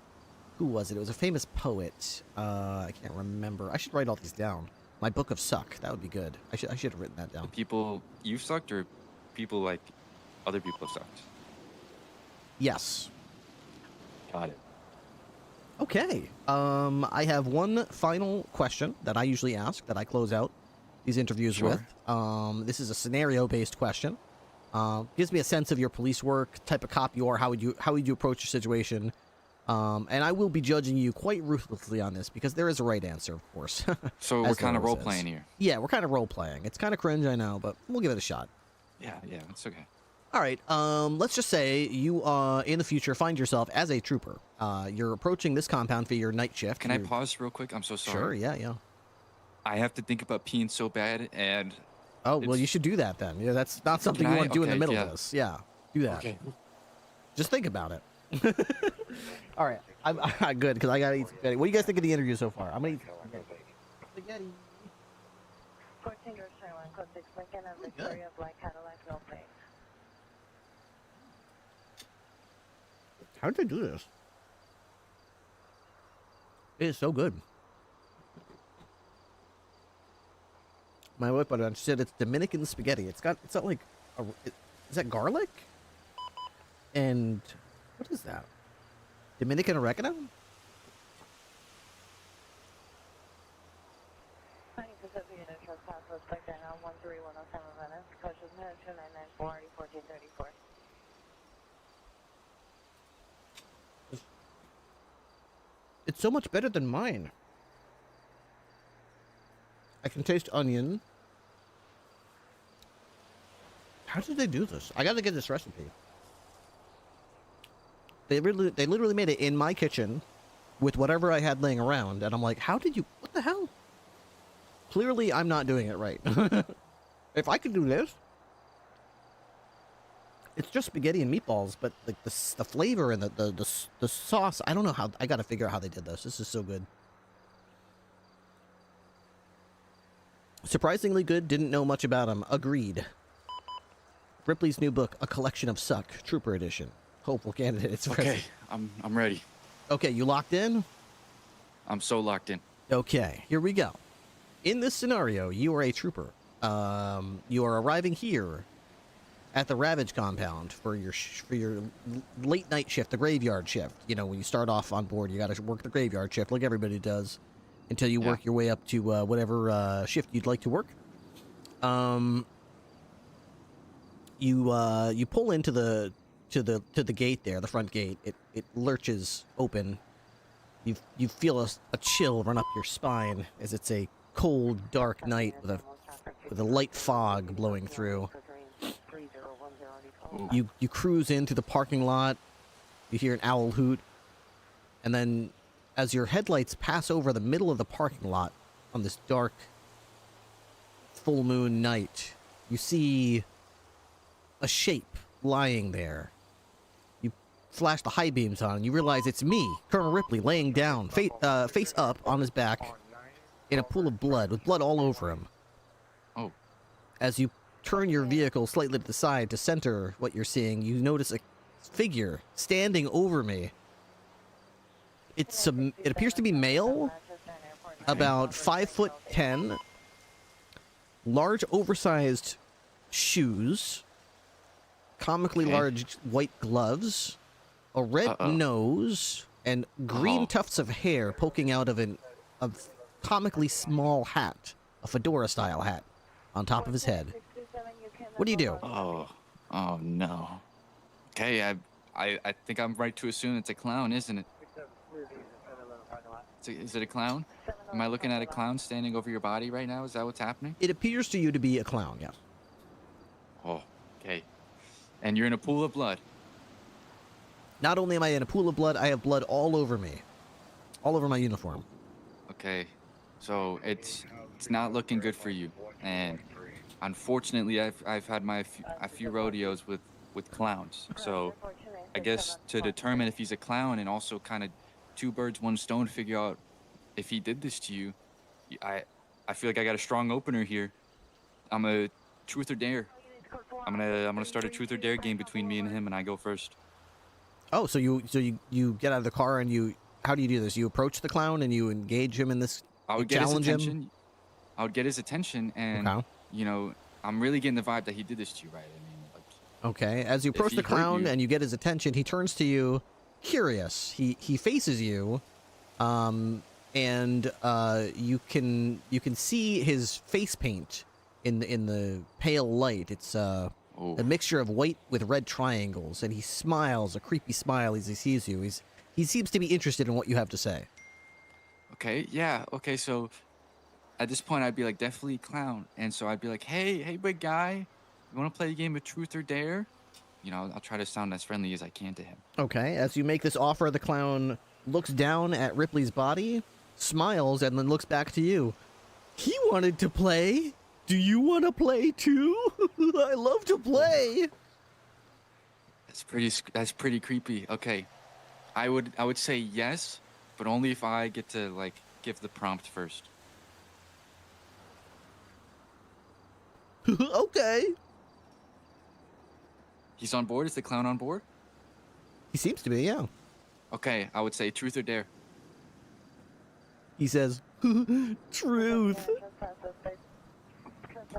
Who was it? It was a famous poet. I can't remember. I should write all these down. My book of suck. That would be good. I should have written that down. The people you sucked, or people like other people have sucked? Yes. Got it. Okay. I have one final question that I usually ask, that I close out these interviews with. This is a scenario-based question. Gives me a sense of your police work, type of cop you are, how would you approach your situation. And I will be judging you quite ruthlessly on this, because there is a right answer, of course. So we're kind of role-playing here. Yeah, we're kind of role-playing. It's kind of cringe, I know, but we'll give it a shot. Yeah, it's okay. All right, let's just say you, in the future, find yourself as a trooper. You're approaching this compound for your night shift. Can I pause real quick? I'm so sorry. Sure, yeah. I have to think about peeing so bad, and... Oh, well, you should do that then. Yeah, that's not something you want to do in the middle of this. Yeah, do that. Okay. Just think about it. All right, I'm good, because I got to eat spaghetti. What do you guys think of the interview so far? I'm going to eat spaghetti. 14 George 21, code 6 Lincoln and Victoria, Black Cadillac, no plate. How did they do this? It is so good. My wife bought it on. She said it's Dominican spaghetti. It's not like is that garlic? And what is that? Dominican oregano? 1434. It's so much better than mine. I can taste onion. How did they do this? I gotta get this recipe. They literally made it in my kitchen with whatever I had laying around, and I'm like, how did you, what the hell? Clearly, I'm not doing it right. If I could do this, it's just spaghetti and meatballs, but like the flavor and the sauce, I don't know how, I gotta figure out how they did this. This is so good. Surprisingly good, didn't know much about them. Agreed. Ripley's new book, A Collection of Suck, Trooper Edition. Hopeful candidates. Okay, I'm ready. Okay, you locked in? I'm so locked in. Okay, here we go. In this scenario, you are a trooper. You are arriving here at the Ravage compound for your late night shift, the graveyard shift. You know, when you start off on board, you got to work the graveyard shift like everybody does until you work your way up to whatever shift you'd like to work. You pull into the gate there, the front gate. It lurches open. You feel a chill run up your spine as it's a cold, dark night with a light fog blowing through. You cruise into the parking lot. You hear an owl hoot, and then as your headlights pass over the middle of the parking lot on this dark full moon night, you see a shape lying there. You flash the high beams on, and you realize it's me, Colonel Ripley, laying down, face up on his back in a pool of blood, with blood all over him. Oh. As you turn your vehicle slightly to the side to center what you're seeing, you notice a figure standing over me. It appears to be male, about 5'10", large oversized shoes, comically large white gloves, a red nose, and green tufts of hair poking out of a comically small hat, a fedora-style hat, on top of his head. What do you do? Oh no. Okay, I think I'm right to assume it's a clown, isn't it? Is it a clown? Am I looking at a clown standing over your body right now? Is that what's happening? It appears to you to be a clown, yes. Oh, okay. And you're in a pool of blood. Not only am I in a pool of blood, I have blood all over me. All over my uniform. Okay. So it's not looking good for you. And unfortunately, I've had a few rodeos with clowns. So I guess to determine if he's a clown and also kind of two birds, one stone, figure out if he did this to you, I feel like I got a strong opener here. I'm a truth or dare. I'm gonna start a truth or dare game between me and him, and I go first. Oh, so you get out of the car and how do you do this? You approach the clown and you engage him in this. I would get his attention. I would get his attention, and you know, I'm really getting the vibe that he did this to you, right? I mean, like. Okay, as you approach the clown and you get his attention, he turns to you, curious. He faces you, and you can see his face paint in the pale light. It's a mixture of white with red triangles, and he smiles a creepy smile as he sees you. He seems to be interested in what you have to say. Okay, yeah, okay, so at this point I'd be like, definitely clown, and so I'd be like, hey big guy, you want to play a game of truth or dare? You know, I'll try to sound as friendly as I can to him. Okay, as you make this offer, the clown looks down at Ripley's body, smiles, and then looks back to you. He wanted to play. Do you want to play too? I love to play. That's pretty creepy. Okay, I would say yes, but only if I get to like give the prompt first. Okay. He's on board? Is the clown on board? He seems to be, yeah. Okay, I would say truth or dare. He says, truth.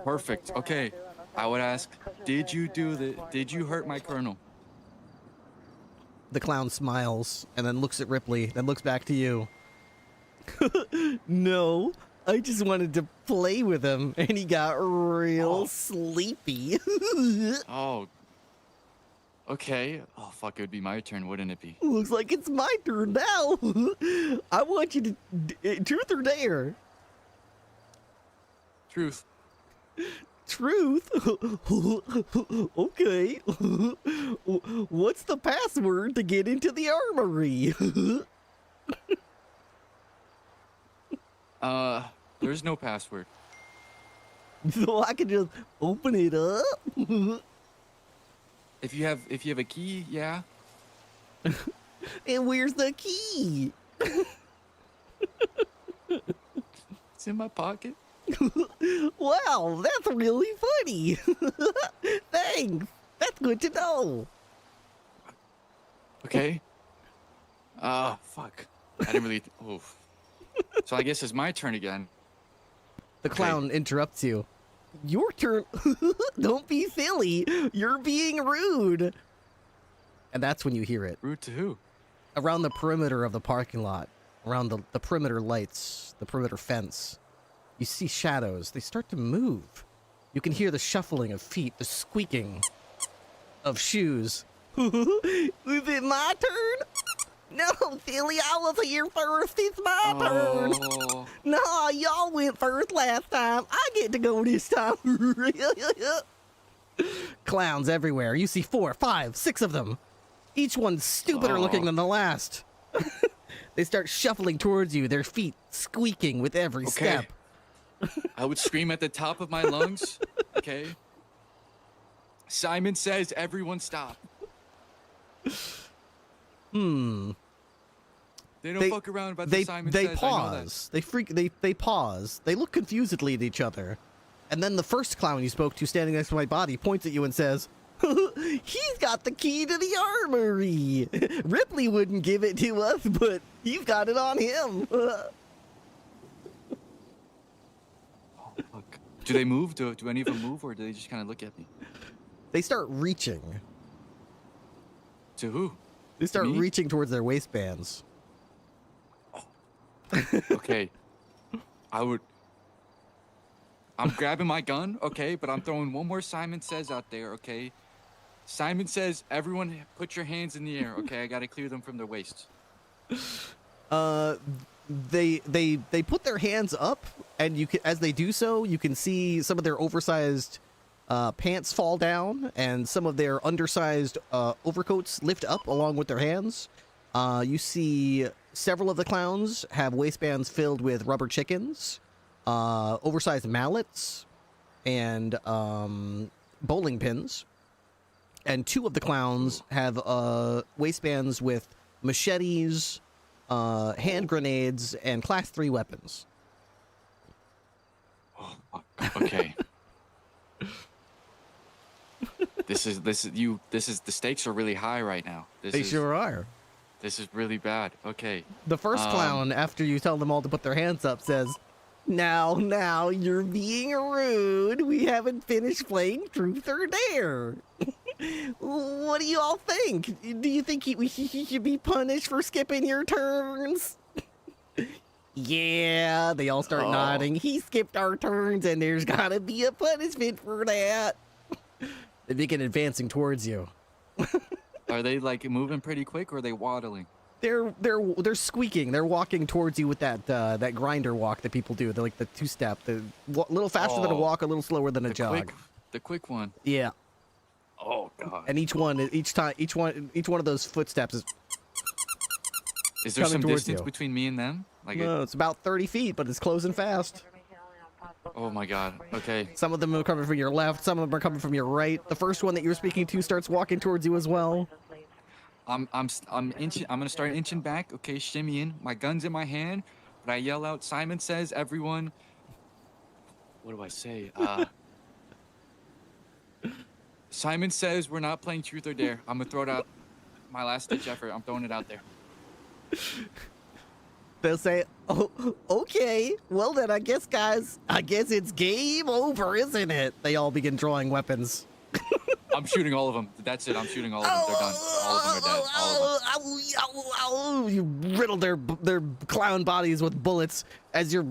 Perfect. Okay, I would ask, did you hurt my colonel? The clown smiles and then looks at Ripley, then looks back to you. No, I just wanted to play with him, and he got real sleepy. Oh, Okay. Oh fuck, it would be my turn, wouldn't it be? Looks like it's my turn now. I want you to truth or dare. Truth. Truth? Okay. What's the password to get into the armory? There's no password. So I can just open it up? If you have a key, yeah. And where's the key? It's in my pocket. Wow, that's really funny. Thanks. That's good to know. Okay. Fuck. I didn't really. Oh. So I guess it's my turn again. The clown interrupts you. Your turn. Don't be silly. You're being rude. And that's when you hear it. Rude to who? Around the perimeter of the parking lot. Around the perimeter lights. The perimeter fence. You see shadows. They start to move. You can hear the shuffling of feet. The squeaking of shoes. Is it my turn? No, silly. I was here first. It's my turn. No, y'all went first last time. I get to go this time. Clowns everywhere. You see 4, 5, 6 of them. Each one stupider looking than the last. They start shuffling towards you, their feet squeaking with every step. I would scream at the top of my lungs. Okay. Simon says, everyone stop. They don't fuck around about the Simon They says. pause. They pause. They look confusedly at each other. And then the first clown you spoke to standing next to my body points at you and says, he's got the key to the armory. Ripley wouldn't give it to us, but he's got it on him. Do they move? Do any of them move, or do they just kind of look at me? They start reaching. To who? They start reaching towards their waistbands. Okay. I'm grabbing my gun, okay, but I'm throwing one more Simon Says out there, okay? Simon Says, everyone put your hands in the air, okay? I gotta clear them from their waists. They put their hands up, and you can, as they do so, you can see some of their oversized pants fall down, and some of their undersized overcoats lift up along with their hands. You see several of the clowns have waistbands filled with rubber chickens, oversized mallets, and bowling pins. And 2 of the clowns have waistbands with machetes, hand grenades, and class 3 weapons. Okay. The stakes are really high right now. They sure are. This is really bad. Okay. The first clown, after you tell them all to put their hands up, says, Now, you're being rude. We haven't finished playing Truth or Dare. What do you all think? Do you think he should be punished for skipping your turns? Yeah, they all start nodding. He skipped our turns, and there's gotta be a punishment for that. They begin advancing towards you. Are they like moving pretty quick, or are they waddling? They're squeaking. They're walking towards you with that grinder walk that people do. They're like the 2-step. A little faster than a walk, a little slower than a jog. The quick one. Yeah. Oh god. And each one of those footsteps is. Is there some distance between me and them? Like no, it's about 30 feet, but it's closing fast. Oh my god. Okay. Some of them are coming from your left. Some of them are coming from your right. The first one that you were speaking to starts walking towards you as well. I'm gonna start inching back. Okay, shimmying. My gun's in my hand, but I yell out, Simon Says, everyone. What do I say? Simon Says we're not playing Truth or Dare. I'm gonna throw it out. My last ditch effort. I'm throwing it out there. They'll say, oh, okay. Well then, I guess it's game over, isn't it? They all begin drawing weapons. I'm shooting all of them. That's it. I'm shooting all of them. They're done. All of them are dead. All of them. You riddle their clown bodies with bullets as your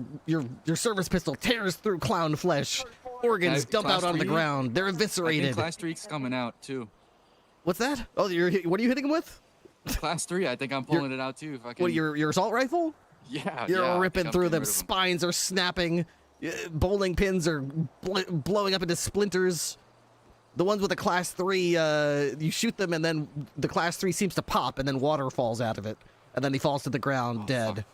service pistol tears through clown flesh. Organs dump out onto the ground. They're eviscerated. I think class 3's coming out too. What's that? Oh, what are you hitting him with? Class 3. I think I'm pulling it out too. If I can. What, your assault rifle? Yeah. You're ripping through them. Spines are snapping. Bowling pins are blowing up into splinters. The ones with the class 3, you shoot them and then the class 3 seems to pop and then water falls out of it. And then he falls to the ground dead.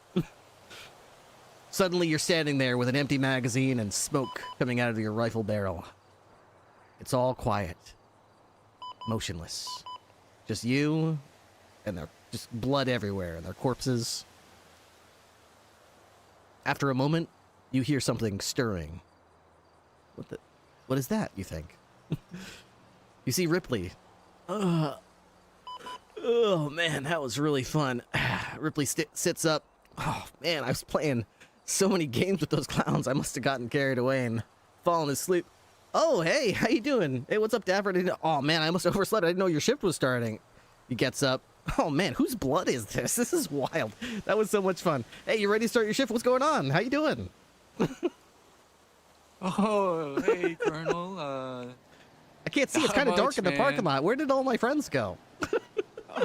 Suddenly you're standing there with an empty magazine and smoke coming out of your rifle barrel. It's all quiet. Motionless. Just you and their just blood everywhere and their corpses. After a moment, you hear something stirring. What is that, you think? You see Ripley. Oh man, that was really fun. Ripley sits up. Oh man, I was playing so many games with those clowns. I must have gotten carried away and fallen asleep. Oh, hey, how you doing? Hey, what's up, Dapper? Oh man, I almost overslept. I didn't know your shift was starting. He gets up. Oh man, whose blood is this? This is wild. That was so much fun. Hey, you ready to start your shift? What's going on? How you doing? Oh, hey, Colonel. I can't see. It's kind of dark in the parking lot. Where did all my friends go? We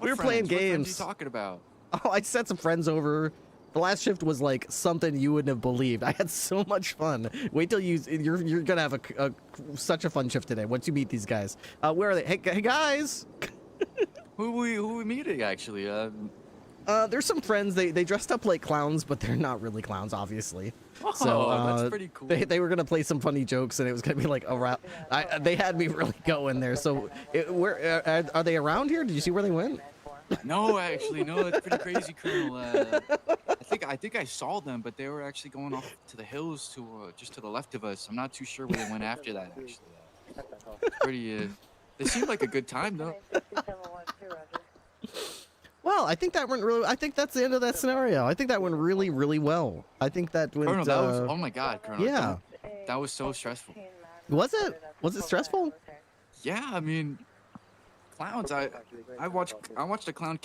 were playing games. What are you talking about? Oh, I sent some friends over. The last shift was like something you wouldn't have believed. I had so much fun. Wait till you're gonna have such a fun shift today once you meet these guys. Where are they? Hey guys. Who we meeting actually? There's some friends. They dressed up like clowns, but they're not really clowns, obviously. Oh, so that's pretty cool. They were gonna play some funny jokes, and it was gonna be like around. They had me really going there. So where are they around here? Did you see where they went? No, actually, no. It's pretty crazy, Colonel. I think I saw them, but they were actually going off to the hills to just to the left of us. I'm not too sure where they went after that. Actually, it's pretty. They seemed like a good time though. Well, I think that went really. I think that's the end of that scenario. I think that went really, really well. I think that went. Colonel, that was. Oh my God, Colonel. Yeah. That was so stressful. Was it? Was it stressful? Yeah, I mean, clowns. I watched a clown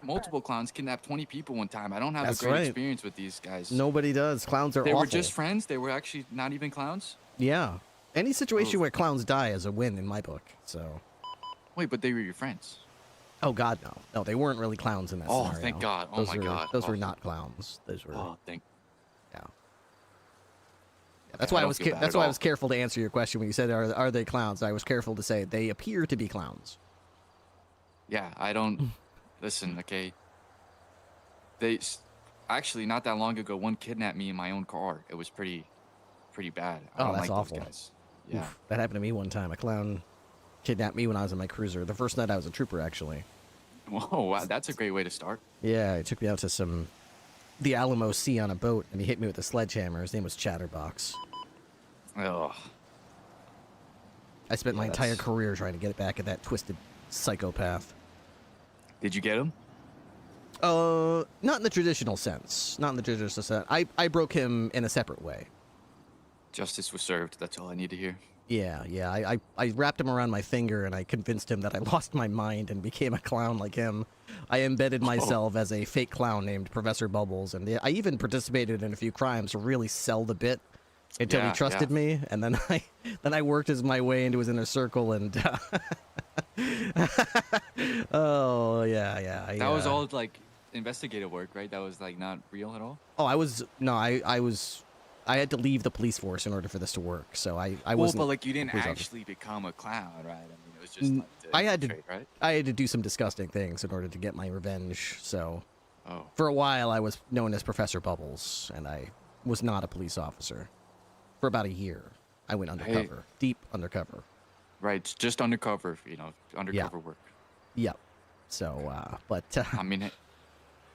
multiple clowns kidnap 20 people one time. I don't have a great experience with these guys. Nobody does. Clowns are awful. They were just friends. They were actually not even clowns. Yeah. Any situation where clowns die is a win in my book. So. Wait, but they were your friends. Oh God, no! No, they weren't really clowns in that scenario. Oh, thank God! Oh my God! Those were not clowns. Those were. Oh, thank. Yeah. That's why I was. That's why I was careful to answer your question when you said, "Are they clowns?" I was careful to say they appear to be clowns. Yeah, I don't. Listen, okay. They actually not that long ago, one kidnapped me in my own car. It was pretty bad. I don't that's like awful. Those guys. Yeah. Oof, that happened to me one time. A clown kidnapped me when I was in my cruiser. The first night I was a trooper, actually. Whoa, wow, that's a great way to start. Yeah, he took me out to the Alamo Sea on a boat, and he hit me with a sledgehammer. His name was Chatterbox. Oh. I spent my entire career trying to get it back at that twisted psychopath. Did you get him? Not in the traditional sense. Not in the traditional sense. I broke him in a separate way. Justice was served. That's all I need to hear. Yeah. I wrapped him around my finger and I convinced him that I lost my mind and became a clown like him. I embedded myself as a fake clown named Professor Bubbles, and I even participated in a few crimes to really sell the bit until he trusted me, and then I worked my way into his inner circle, and oh yeah. That was all like investigative work, right? That was like not real at all. Oh, I had to leave the police force in order for this to work, so I wasn't. Well, but like you didn't actually become a clown, right? I mean, it was just like right? I had to do some disgusting things in order to get my revenge. So, for a while, I was known as Professor Bubbles, and I was not a police officer. For about a year, I went undercover, deep undercover. Right, just undercover, undercover work. Yep. So, but I mean,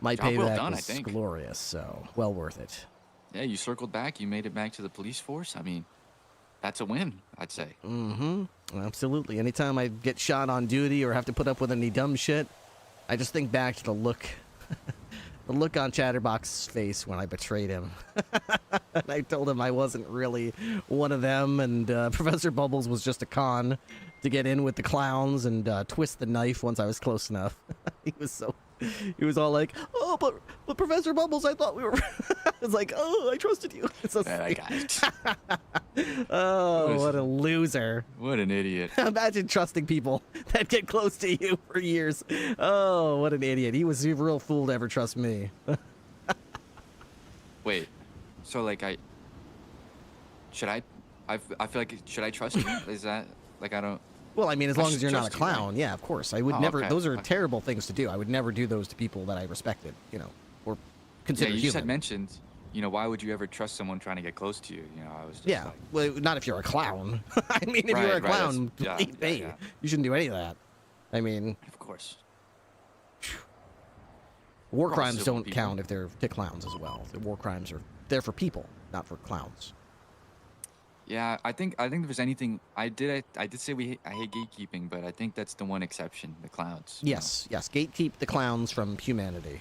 my payback was glorious, so well worth it. Yeah, you circled back. You made it back to the police force. I mean, that's a win, I'd say. Mm-hmm. Absolutely. Anytime I get shot on duty or have to put up with any dumb shit, I just think back to the look on Chatterbox's face when I betrayed him. And I told him I wasn't really one of them, and Professor Bubbles was just a con to get in with the clowns and twist the knife once I was close enough. He was all like, "Oh, but Professor Bubbles, I thought we were." I was like, "Oh, I trusted you." So Oh, what a loser. What an idiot. Imagine trusting people that get close to you for years. Oh, what an idiot. He was a real fool to ever trust me. Wait, so like I feel like, should I trust you? Is that, like, I don't... Well, I mean, as long as you're not a trust you, right? clown, yeah, of course. I would Oh, never, okay, those are okay. terrible things to do. I would never do those to people that I respected, you know, or considered Yeah, you human. just had mentioned, you know, why would you ever trust someone trying to get close to you? You know, I was just Yeah, like... well, not if you're a clown. I mean, if you're a Right, clown, that's- believe me, yeah. you shouldn't do any of that. I mean... Of course. War We're all crimes civil don't people. count if they're to clowns as well. The war crimes are there for people, not for clowns. Yeah, I think if there's anything, I did say I hate gatekeeping, but I think that's the one exception, the clowns. you know? Yes, yes, gatekeep the clowns from humanity.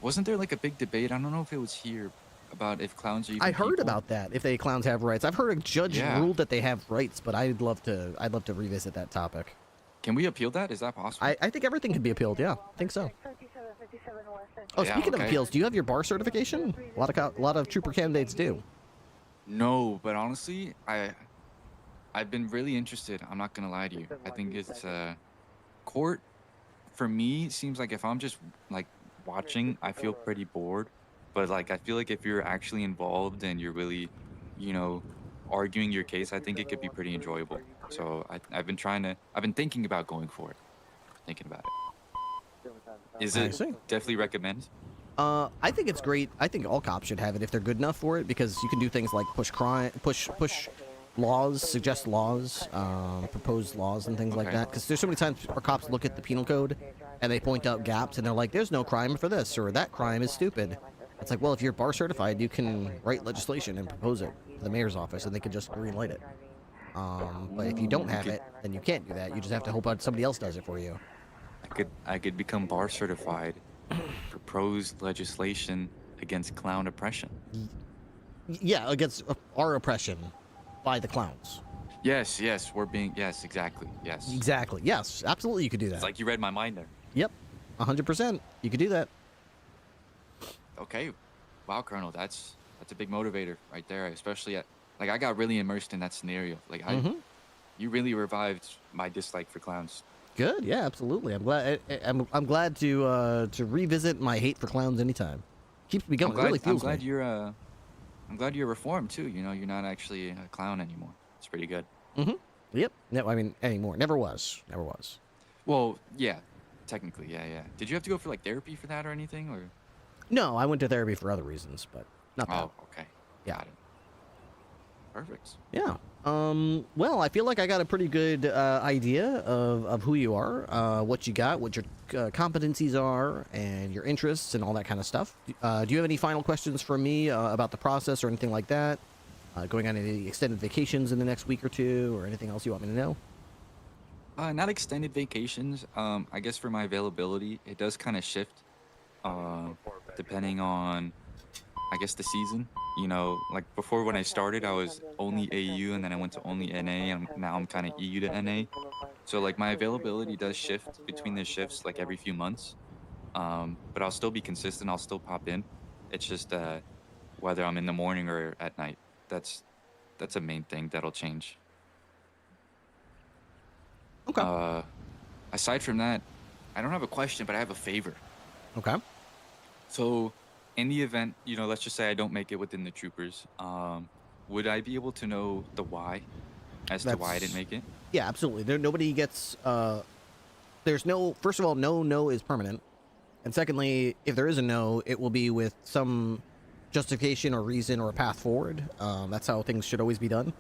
Wasn't there like a big debate? I don't know if it was here about if clowns are even I heard people. about that. If they clowns have rights, I've heard a judge Yeah. ruled that they have rights, but I'd love to revisit that topic. Can we appeal that? Is that possible? I think everything can be appealed. Yeah, I think so. Oh, Yeah, speaking of okay. appeals, do you have your bar certification? A lot of trooper candidates do. No, but honestly, I've been really interested. I'm not gonna lie to you. I think it's court for me seems like if I'm just like watching, I feel pretty bored. But like I feel like if you're actually involved and you're really, you know, arguing your case, I think it could be pretty enjoyable. So I've been thinking about going for it. Thinking about it. Is I it see. definitely recommend? I think it's great. I think all cops should have it if they're good enough for it, because you can do things like push laws, suggest laws, propose laws and things like Okay. that. Because there's so many times our cops look at the penal code and they point out gaps and they're like, "There's no crime for this," or "That crime is stupid." It's like, well, if you're bar certified, you can write legislation and propose it to the mayor's office, and they can just green light it. But if you don't have it, then you can't do that. You just have to hope out somebody else does it for you. I could become bar certified, propose legislation against clown oppression. Yeah, against our oppression by the clowns. Yes, exactly, yes. Exactly. Yes, absolutely. You could do that. It's like you read my mind there. Yep, 100%. You could do that. Okay, wow, Colonel, that's a big motivator right there. Especially like I got really immersed in that scenario. Like you really revived my dislike for clowns. Good. Yeah, absolutely. I'm glad. I'm glad to revisit my hate for clowns anytime. Keeps me going. It really fuels me. I'm glad you're reformed too. You know, you're not actually a clown anymore. It's pretty good. Yep. No, I mean anymore. Never was. Never was. Well, yeah, technically, yeah. Did you have to go for like therapy for that or anything, or? No, I went to therapy for other reasons, but not that. Oh, okay. Yeah. Got it. Perfect. Yeah. Well, I feel like I got a pretty good idea of who you are, what you got, what your competencies are, and your interests, and all that kind of stuff. Do you have any final questions for me about the process or anything like that? Going on any extended vacations in the next week or two, or anything else you want me to know? Not extended vacations. I guess for my availability, it does kind of shift, depending on, I guess, the season. You know, like before when I started, I was only AU, and then I went to only NA, and now I'm kind of EU to NA. So like my availability does shift between the shifts like every few months. But I'll still be consistent. I'll still pop in. It's just whether I'm in the morning or at night. That's a main thing that'll change. Okay. Aside from that, I don't have a question, but I have a favor. Okay. So, in the event, you know, let's just say I don't make it within the troopers, would I be able to know the why as to why I didn't make it? Yeah, absolutely. Nobody gets. There's no. First of all, no is permanent, and secondly, if there is a no, it will be with some justification or reason or a path forward. That's how things should always be done.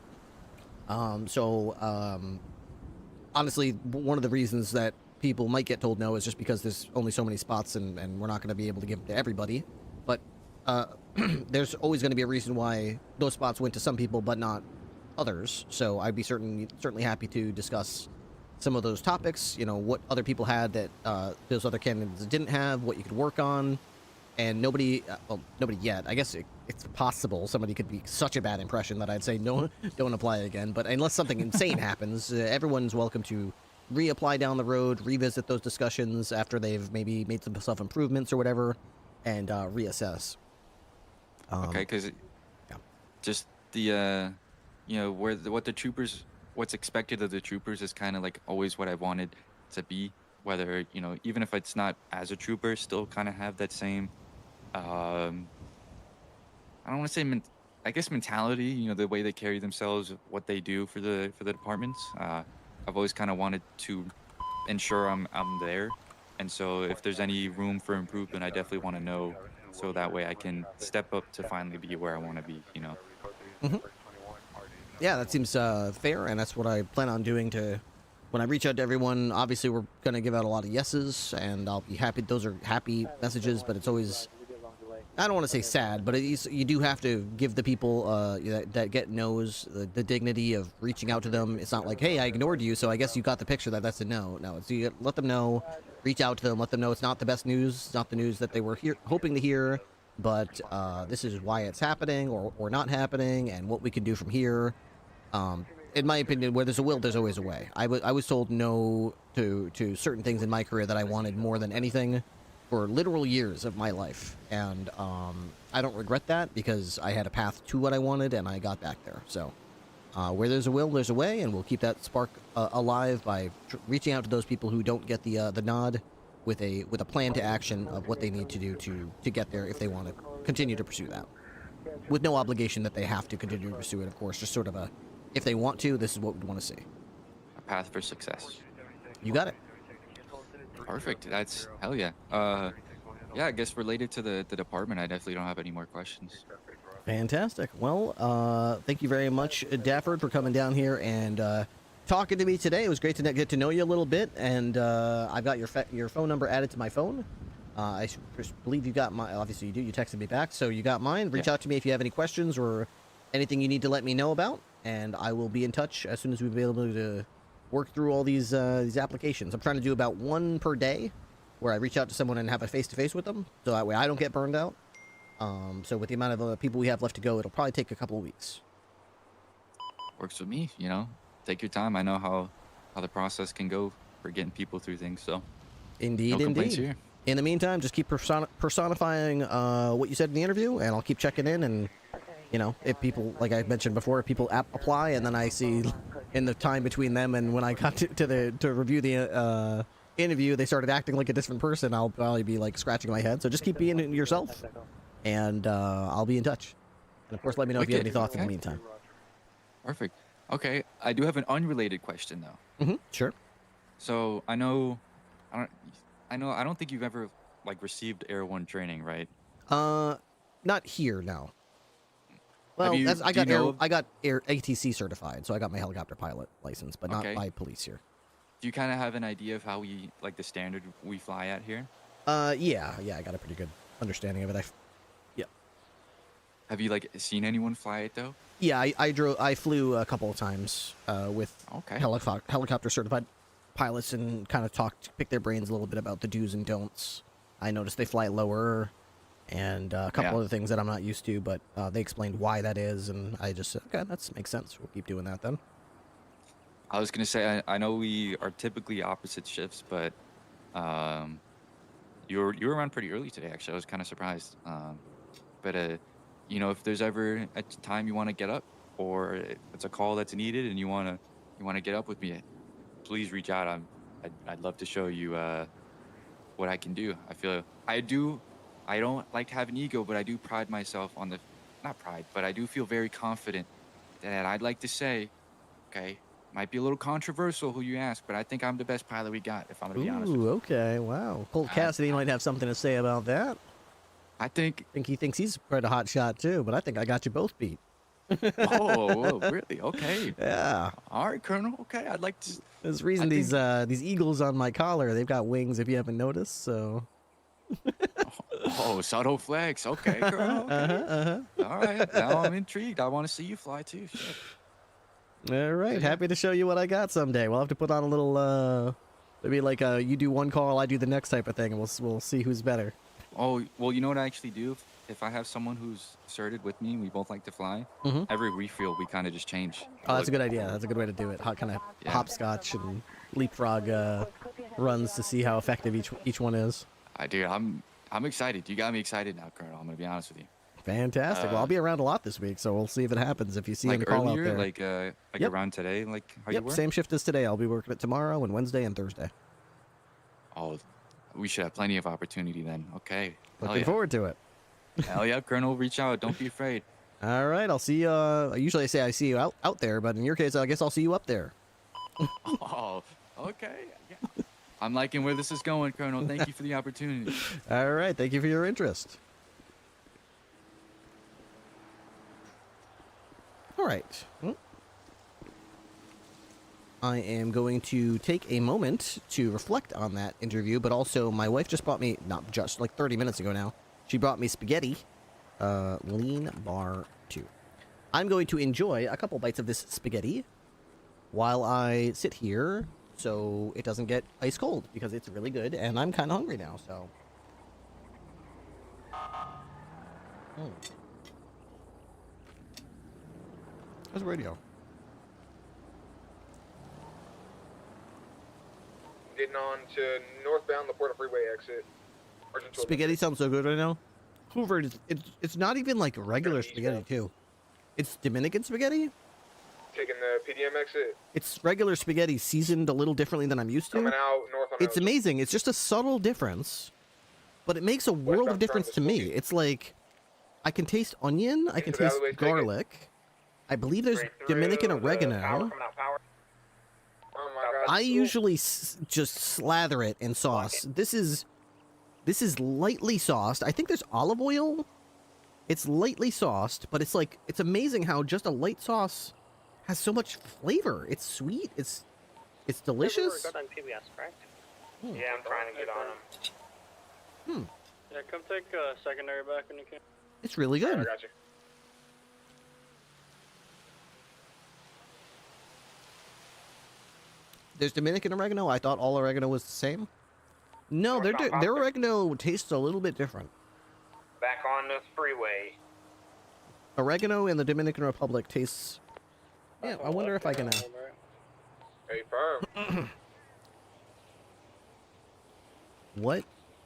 Honestly, one of the reasons that people might get told no is just because there's only so many spots and we're not going to be able to give them to everybody. But there's always going to be a reason why those spots went to some people but not others. So I'd be certainly happy to discuss some of those topics, you know, what other people had that those other candidates didn't have, what you could work on. And nobody yet. I guess it's possible somebody could be such a bad impression that I'd say no, don't apply again. But unless something insane happens, everyone's welcome to reapply down the road, revisit those discussions after they've maybe made some self-improvements or whatever, and reassess. Okay, because just the you know, what the troopers, what's expected of the troopers is kind of like always what I wanted to be. Whether, you know, even if it's not as a trooper, still kind of have that same, I don't want to say, I guess mentality. You know, the way they carry themselves, what they do for the departments. I've always kind of wanted to ensure I'm there, and so if there's any room for improvement, I definitely want to know, so that way I can step up to finally be where I want to be. You know. Mm-hmm. Yeah, that seems fair, and that's what I plan on doing. When I reach out to everyone, obviously we're going to give out a lot of yeses, and I'll be happy. Those are happy messages, but it's always, I don't want to say sad, but you do have to give the people that get no's the dignity of reaching out to them. It's not like, hey, I ignored you, so I guess you got the picture that that's a no. No, it's you let them know, reach out to them, let them know it's not the best news, it's not the news that they were hoping to hear, but this is why it's happening or not happening, and what we can do from here. In my opinion, where there's a will, there's always a way. I was told no to certain things in my career that I wanted more than anything for literal years of my life. And I don't regret that, because I had a path to what I wanted, and I got back there. So where there's a will, there's a way, and we'll keep that spark alive by reaching out to those people who don't get the nod with a plan to action of what they need to do to get there if they want to continue to pursue that. With no obligation that they have to continue to pursue it, of course, just sort of if they want to, this is what we'd want to see. A path for success. You got it. Perfect. That's hell yeah. Yeah, I guess related to the department, I definitely don't have any more questions. Fantastic. Well, thank you very much, Dafford, for coming down here and talking to me today. It was great to get to know you a little bit, and I've got your phone number added to my phone. I believe you got my, obviously you do, you texted me back, so you got mine. Reach out to me if you have any questions or anything you need to let me know about, and I will be in touch as soon as we'll be able to work through all these applications. I'm trying to do about one per day, where I reach out to someone and have a face-to-face with them, so that way I don't get burned out. So with the amount of people we have left to go, it'll probably take a couple of weeks. Works with me, you know. Take your time. I know how the process can go for getting people through things, so. Indeed, no complaints indeed. Here. In the meantime, just keep personifying what you said in the interview, and I'll keep checking in. And, you know, if people, like I mentioned before, if people apply, and then I see in the time between them and when I got to review the interview, they started acting like a different person, I'll probably be like scratching my head. So just keep being yourself, and I'll be in touch. And of course, let me know if you have any thoughts in the meantime. Perfect. Okay, I do have an unrelated question though. Mm-hmm. Sure. So I don't think you've ever like received Air 1 training, right? Not here, no. Well, I got Air ATC certified, so I got my helicopter pilot license, but not by police here. Do you kind of have an idea of how we like the standard we fly at here? Yeah, I got a pretty good understanding of it. Yeah. Have you like seen anyone fly it though? Yeah, I flew a couple of times with helicopter certified pilots and kind of pick their brains a little bit about the do's and don'ts. I noticed they fly lower and a couple other things that I'm not used to, but they explained why that is, and I just said, okay, that makes sense. We'll keep doing that then. I was gonna say I know we are typically opposite shifts, but you were around pretty early today. Actually, I was kind of surprised. But you know, if there's ever a time you want to get up, or if it's a call that's needed and you want to get up with me, please reach out. I'd love to show you what I can do. I don't like to have an ego, but I do pride myself on not pride, but I do feel very confident that I'd like to say, okay, might be a little controversial who you ask, but I think I'm the best pilot we got, if I'm going to be honest with you. Ooh, okay, wow. Colt Cassidy might have something to say about that. I think he thinks he's quite a hot shot too, but I think I got you both beat. Whoa, really? Okay. Yeah. All right, Colonel. Okay, I'd like to. There's a reason these eagles on my collar, they've got wings if you haven't noticed, so. Oh, subtle flex. Okay, Colonel. Okay. All right, now I'm intrigued. I want to see you fly too. Shit. All right, happy to show you what I got someday. We'll have to put on a little, maybe like you do one call, I do the next type of thing, and we'll see who's better. Oh, well, you know what I actually do? If I have someone who's certed with me and we both like to fly, every refuel we kind of just change. Oh, that's a good idea. That's a good way to do it. Kind of hopscotch and leapfrog runs to see how effective each one is. I'm excited. You got me excited now, Colonel. I'm gonna be honest with you. Fantastic. Well, I'll be around a lot this week, so we'll see if it happens. If you see him call out there, like Yep. around today, like how you Yep, were. same shift as today. I'll be working it tomorrow and Wednesday and Thursday. Oh, we should have plenty of opportunity then. Okay. Looking forward to it. Hell yeah, Colonel. Reach out. Don't be afraid. All right, I'll see you. Usually I say I see you out there, but in your case, I guess I'll see you up there. Oh, okay. Yeah. I'm liking where this is going, Colonel. Thank you for the opportunity. All right, thank you for your interest. All right. Well, I am going to take a moment to reflect on that interview, but also my wife just brought me, not just, like 30 minutes ago now, she brought me spaghetti, lean bar 2. I'm going to enjoy a couple bites of this spaghetti while I sit here so it doesn't get ice cold, because it's really good, and I'm kind of hungry now, so. How's the radio? Getting on to northbound the Porter Freeway exit. Spaghetti sounds so good right now. Hoover, it's not even like regular spaghetti too. It's Dominican spaghetti. Taking the PDM exit. It's regular spaghetti seasoned a little differently than I'm used to. Coming out north on It's amazing. It's just a subtle difference, but it makes a world of difference to me. It's like I can taste onion, I can taste garlic. I believe there's Dominican oregano. I usually just slather it in sauce. This is lightly sauced. I think there's olive oil. It's lightly sauced, but it's like, it's amazing how just a light sauce has so much flavor. It's sweet. It's delicious. Yeah, I'm trying to get on them. Yeah, come take a secondary back when you can. It's really good. I got you. There's Dominican oregano. I thought all oregano was the same. No, their oregano tastes a little bit different. Back on the freeway. Oregano in the Dominican Republic tastes. Yeah, I wonder if I can. Hey, firm. What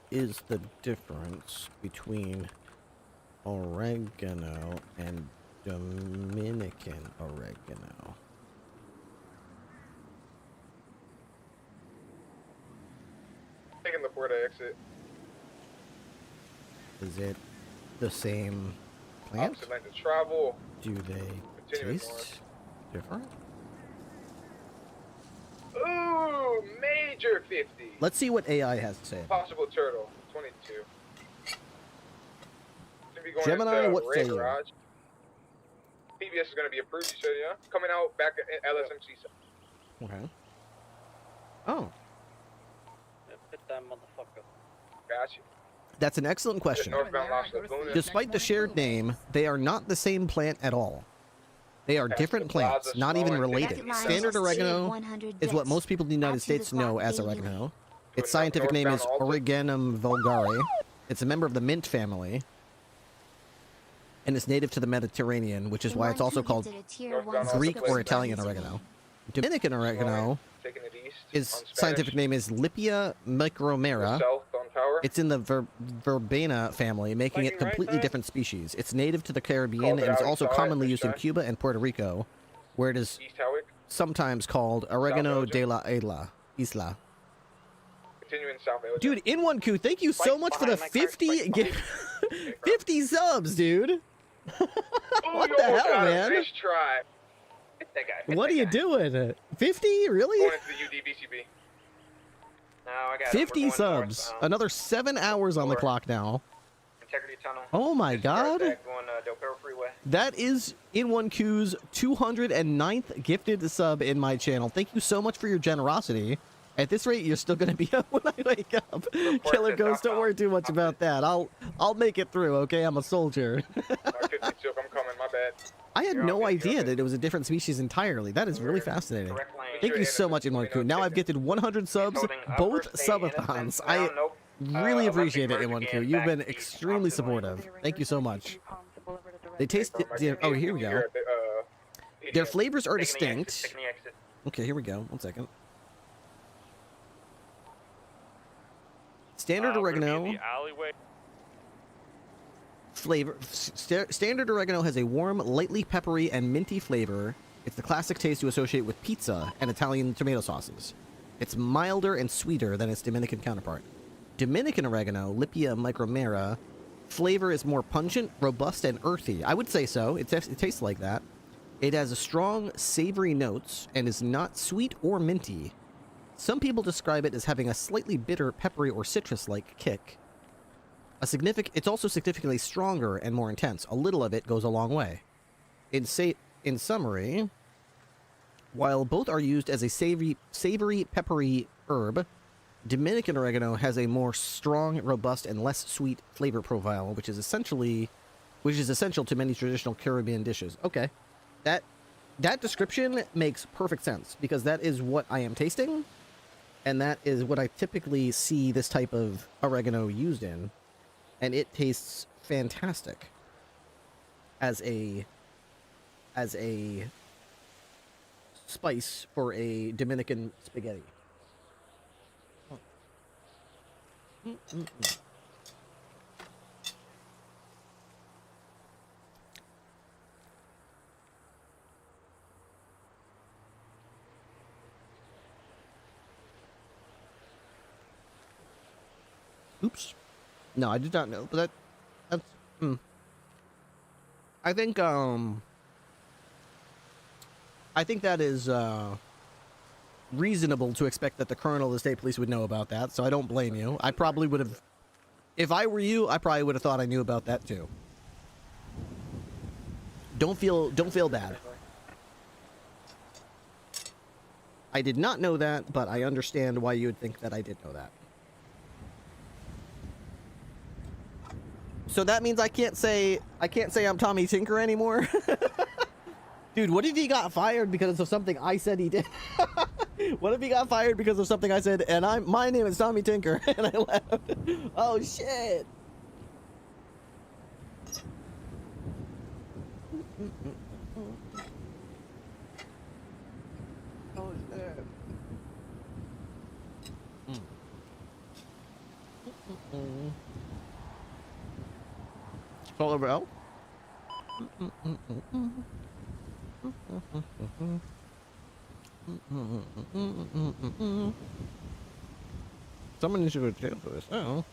is the difference between oregano and Dominican oregano? Taking the Porter exit. Is it the same plant? Opposite lane to travel. Do they Continuing taste north. different? Ooh, major 50. Let's see what AI has to say. Possible turtle, 22. Should be going Gemini, into what Red say you? Garage. PBS is going to be approved, you said, yeah? Coming out back at LSMC. Okay. Oh, Hit that motherfucker. Gotcha. that's an excellent question. Northbound Los Lagunas. Despite the shared name, they are not the same plant at all. They are different plants, not even related. Standard oregano is what most people in the United States know as oregano. Its scientific name is Origanum vulgare. It's a member of the mint family, and it's native to the Mediterranean, which is why it's also called Greek or Italian oregano. Dominican oregano, its scientific name is Lipia micromera. It's in the verbena family, making it completely different species. It's native to the Caribbean and is also commonly used in Cuba and Puerto Rico, where it is sometimes called oregano de la isla. Continuing south. Dude, In1Q, thank you so much for the 50 subs, dude. What the hell, man? Nice try. Hit that guy. What are you doing? 50? Really? Going into the UDBCB. No, I got 50 subs. Another 7 hours on the clock now. Integrity Tunnel. Oh my god. Going Del Perro Freeway. That is In1Q's 209th gifted sub in my channel. Thank you so much for your generosity. At this rate, you're still going to be up when I wake up. Killer Ghost, don't worry too much about that. I'll make it through, okay? I'm a soldier. I'm coming, my bad. I had no idea that it was a different species entirely. That is really fascinating. Thank you so much, In1Q. Now I've gifted 100 subs, both subathons. I really appreciate it, In1Q. You've been extremely supportive. Thank you so much. They taste... Oh, here we go. Their flavors are distinct. Okay, here we go. 1 second. Standard oregano. Standard oregano has a warm, lightly peppery, and minty flavor. It's the classic taste you associate with pizza and Italian tomato sauces. It's milder and sweeter than its Dominican counterpart. Dominican oregano, Lipia micromera, flavor is more pungent, robust, and earthy. I would say so. It tastes like that. It has a strong, savory notes and is not sweet or minty. Some people describe it as having a slightly bitter, peppery, or citrus-like kick. It's also significantly stronger and more intense. A little of it goes a long way. In summary, while both are used as a savory, peppery herb, Dominican oregano has a more strong, robust, and less sweet flavor profile, which is essential to many traditional Caribbean dishes. Okay, that description makes perfect sense because that is what I am tasting, and that is what I typically see this type of oregano used in, and it tastes fantastic as a spice for a Dominican spaghetti. Oops. No, I did not know, but that's I think that is reasonable to expect that the colonel of the state police would know about that, so I don't blame you. I probably would have, if I were you, I probably would have thought I knew about that too. Don't feel bad. I did not know that, but I understand why you would think that I did know that. So that means I can't say I'm Tommy Tinker anymore. Dude, what if he got fired because of something I said he did? What if he got fired because of something I said, and my name is Tommy Tinker, and I left? Oh, shit. Oh, shit. Follow bell? Someone needs to go to jail for this. Oh.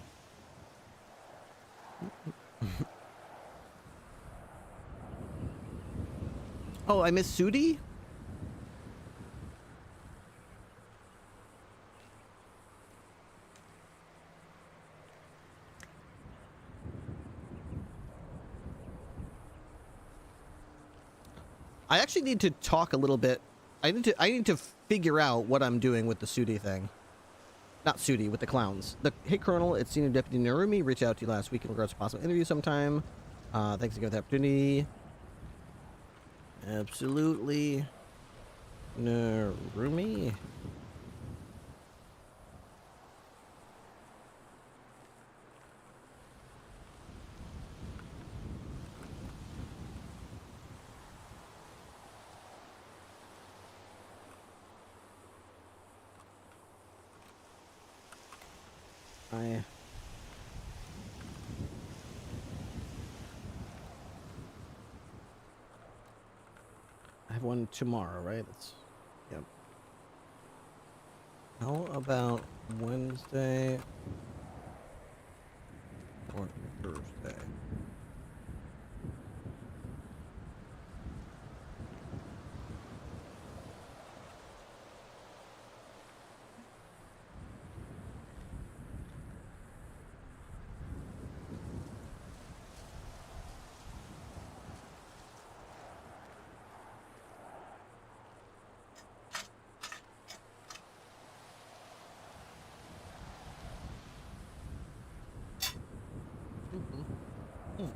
Oh, I missed Sudi? I actually need to talk a little bit. I need to figure out what I'm doing with the Sudi thing. Not Sudi, with the clowns. Hey, Colonel, it's Senior Deputy Narumi. Reached out to you last week in regards to possible interview sometime. Thanks again for the opportunity. Absolutely. Narumi. I have one tomorrow, right? Yep. How about Wednesday or Thursday? Mm.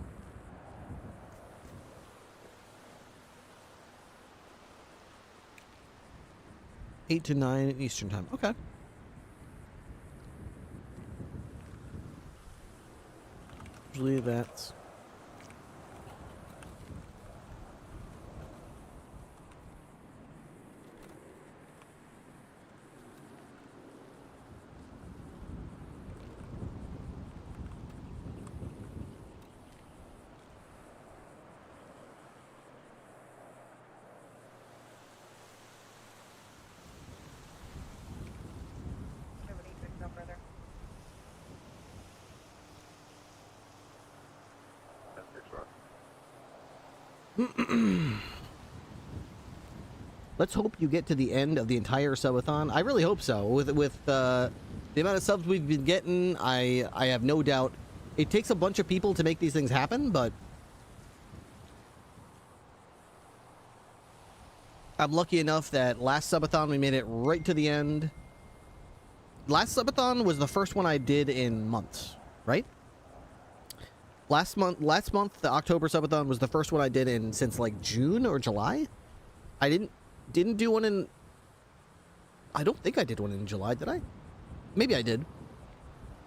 8 to 9 Eastern time. Okay. Usually that's... Let's hope you get to the end of the entire subathon. I really hope so. With the amount of subs we've been getting, I have no doubt. It takes a bunch of people to make these things happen, but I'm lucky enough that last subathon we made it right to the end. Last subathon was the first one I did in months, right? Last month, the October subathon was the first one I did in since like June or July. I didn't do one in. I don't think I did one in July, did I? Maybe I did.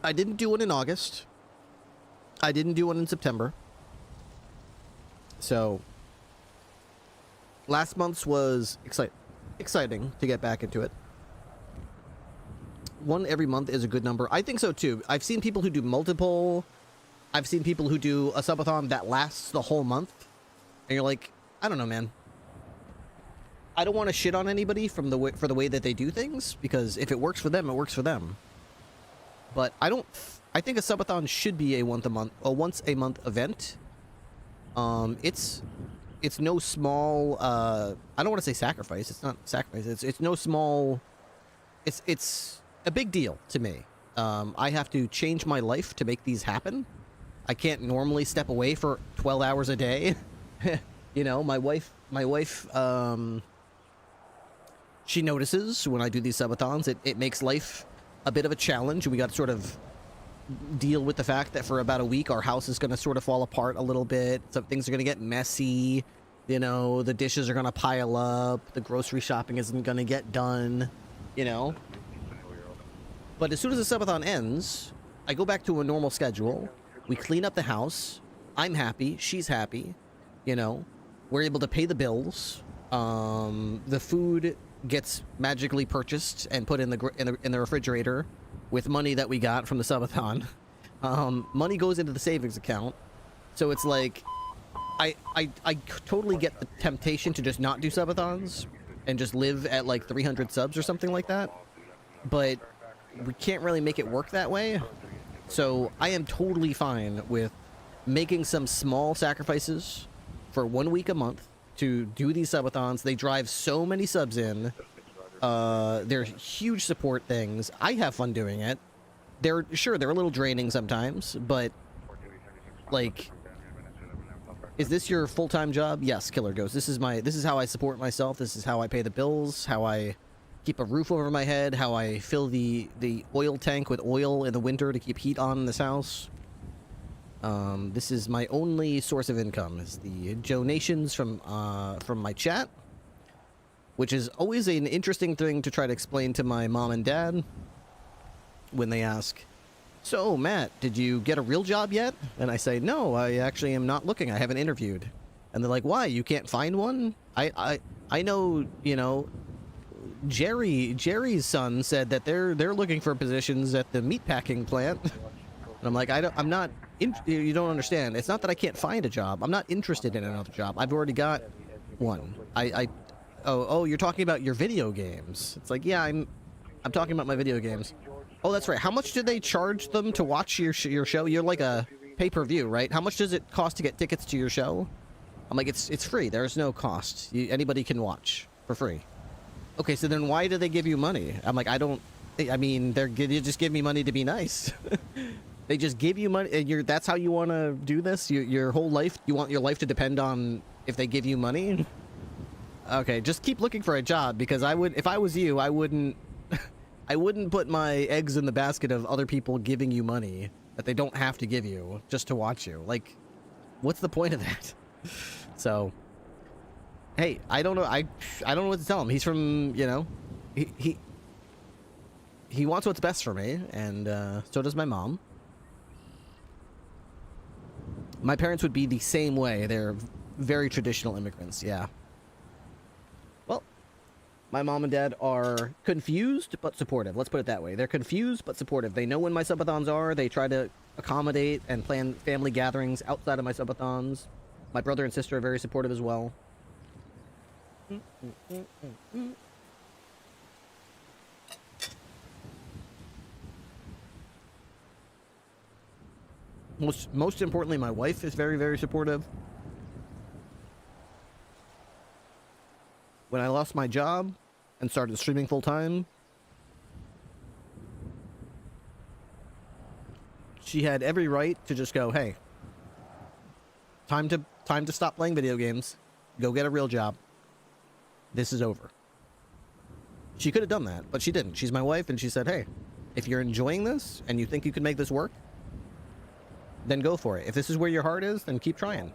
I didn't do one in August. I didn't do one in September. So last month's was exciting to get back into it. One every month is a good number. I think so too. I've seen people who do multiple. I've seen people who do a subathon that lasts the whole month. And you're like, I don't know, man. I don't want to shit on anybody for the way that they do things, because if it works for them, it works for them. But I think a subathon should be a once a month event. It's no small I don't want to say sacrifice. It's not sacrifice. It's no small. It's a big deal to me. I have to change my life to make these happen. I can't normally step away for 12 hours a day. You know, my wife she notices when I do these subathons. It makes life a bit of a challenge. We got to sort of deal with the fact that for about a week our house is going to sort of fall apart a little bit. Some things are going to get messy. You know, the dishes are going to pile up. The grocery shopping isn't going to get done. You know. But as soon as the subathon ends, I go back to a normal schedule. We clean up the house. I'm happy. She's happy. You know, we're able to pay the bills. The food gets magically purchased and put in the refrigerator with money that we got from the subathon. Money goes into the savings account. So it's like, I totally get the temptation to just not do subathons and just live at like 300 subs or something like that. But we can't really make it work that way. So I am totally fine with making some small sacrifices for 1 week a month to do these subathons. They drive so many subs in. They're huge support things. I have fun doing it. They're a little draining sometimes, but like, is this your full-time job? Yes, Killer Ghost. This is how I support myself. This is how I pay the bills, how I keep a roof over my head, how I fill the oil tank with oil in the winter to keep heat on in this house. This is my only source of income, is the donations from my chat, which is always an interesting thing to try to explain to my mom and dad when they ask, "So, Matt, did you get a real job yet?" And I say, "No, I actually am not looking. I haven't interviewed." And they're like, "Why? You can't find one?" I know, you know, Jerry's son said that they're looking for positions at the meatpacking plant. And I'm like, you don't understand. It's not that I can't find a job. I'm not interested in another job. I've already got one. Oh, you're talking about your video games. It's like, yeah, I'm talking about my video games. Oh, that's right. How much do they charge them to watch your show? You're like a pay-per-view, right? How much does it cost to get tickets to your show? I'm like, it's free. There's no cost. Anybody can watch for free. Okay, so then why do they give you money? I'm like, I mean, they just give me money to be nice. They just give you money, and that's how you want to do this? Your whole life, you want your life to depend on if they give you money? Okay, just keep looking for a job, because if I was you, I wouldn't put my eggs in the basket of other people giving you money that they don't have to give you just to watch you. Like, what's the point of that? So, hey, I don't know. I don't know what to tell him. He's from, you know, he wants what's best for me, and so does my mom. My parents would be the same way. They're very traditional immigrants, yeah. Well, my mom and dad are confused but supportive. Let's put it that way. They're confused but supportive. They know when my subathons are. They try to accommodate and plan family gatherings outside of my subathons. My brother and sister are very supportive as well. Most importantly, my wife is very, very supportive. when I lost my job and started streaming full time, she had every right to just go, hey, time to stop playing video games. Go get a real job. This is over. She could have done that, but she didn't. She's my wife, and she said, hey, if you're enjoying this and you think you can make this work, then go for it. If this is where your heart is, then keep trying.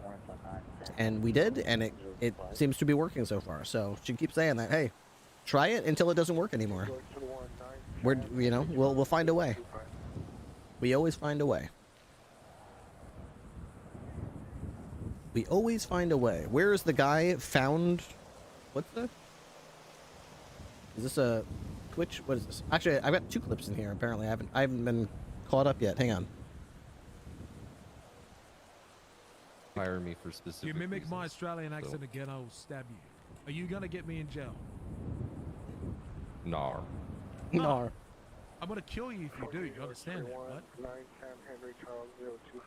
And we did, and it seems to be working so far. So she keeps saying that, hey, try it until it doesn't work anymore. We'll find a way. We always find a way. We always find a way. Where is the guy found? What's the? Is this a Twitch? What is this? Actually, I've got 2 clips in here. Apparently, I haven't been caught up yet. Hang on. Hire me for specific. You mimic reasons, my Australian accent again, I'll stab you. Are you gonna get me in jail? Nar. Nar. I'm gonna kill you if you do. You understand that, right?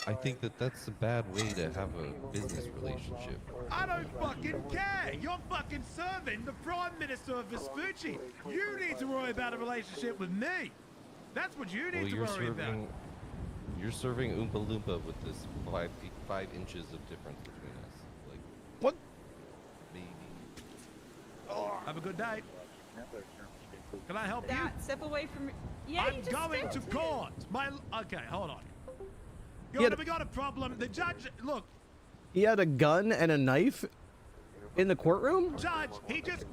I think that's a bad way to have a business relationship. I don't fucking care. You're fucking serving the Prime Minister of Vespucci. You need to worry about a relationship with me. That's what you need to worry about. You're serving Oompa Loompa with this 5 inches of difference between us. Like what? Maybe. Have a good day. Can I help you? Step away from me. Yeah, I'm going to court. Okay, hold on. We got a problem. The judge, look. He had a gun and a knife in the courtroom? Judge,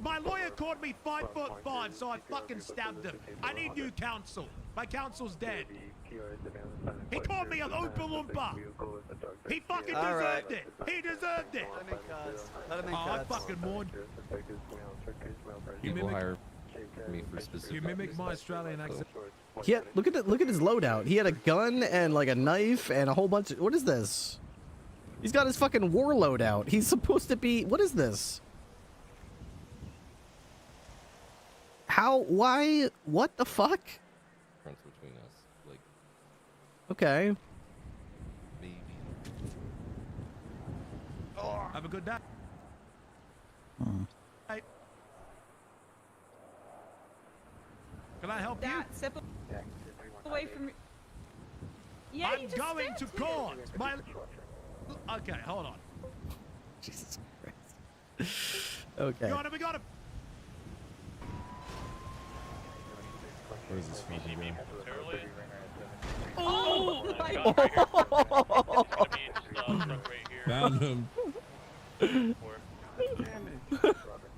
my lawyer called me 5'5", so I fucking stabbed him. I need new counsel. My counsel's dead. He called me an Oompa Loompa. He fucking deserved it. He deserved it. Let him in, I fucking warned. People hire me for specific. You mimic my Australian accent. Yeah, look at his loadout. He had a gun and like a knife and a whole bunch of, what is this? He's got his fucking war loadout. He's supposed to be, what is this? How, why, what the fuck? Difference between us, like. Okay. Maybe. Have a good day. Hey. Can I help you? Step away from me. Yeah, I'm going to court. Okay, hold on. Jesus Christ. Okay. We got a. What is this fucking game? Oh my God. Found him.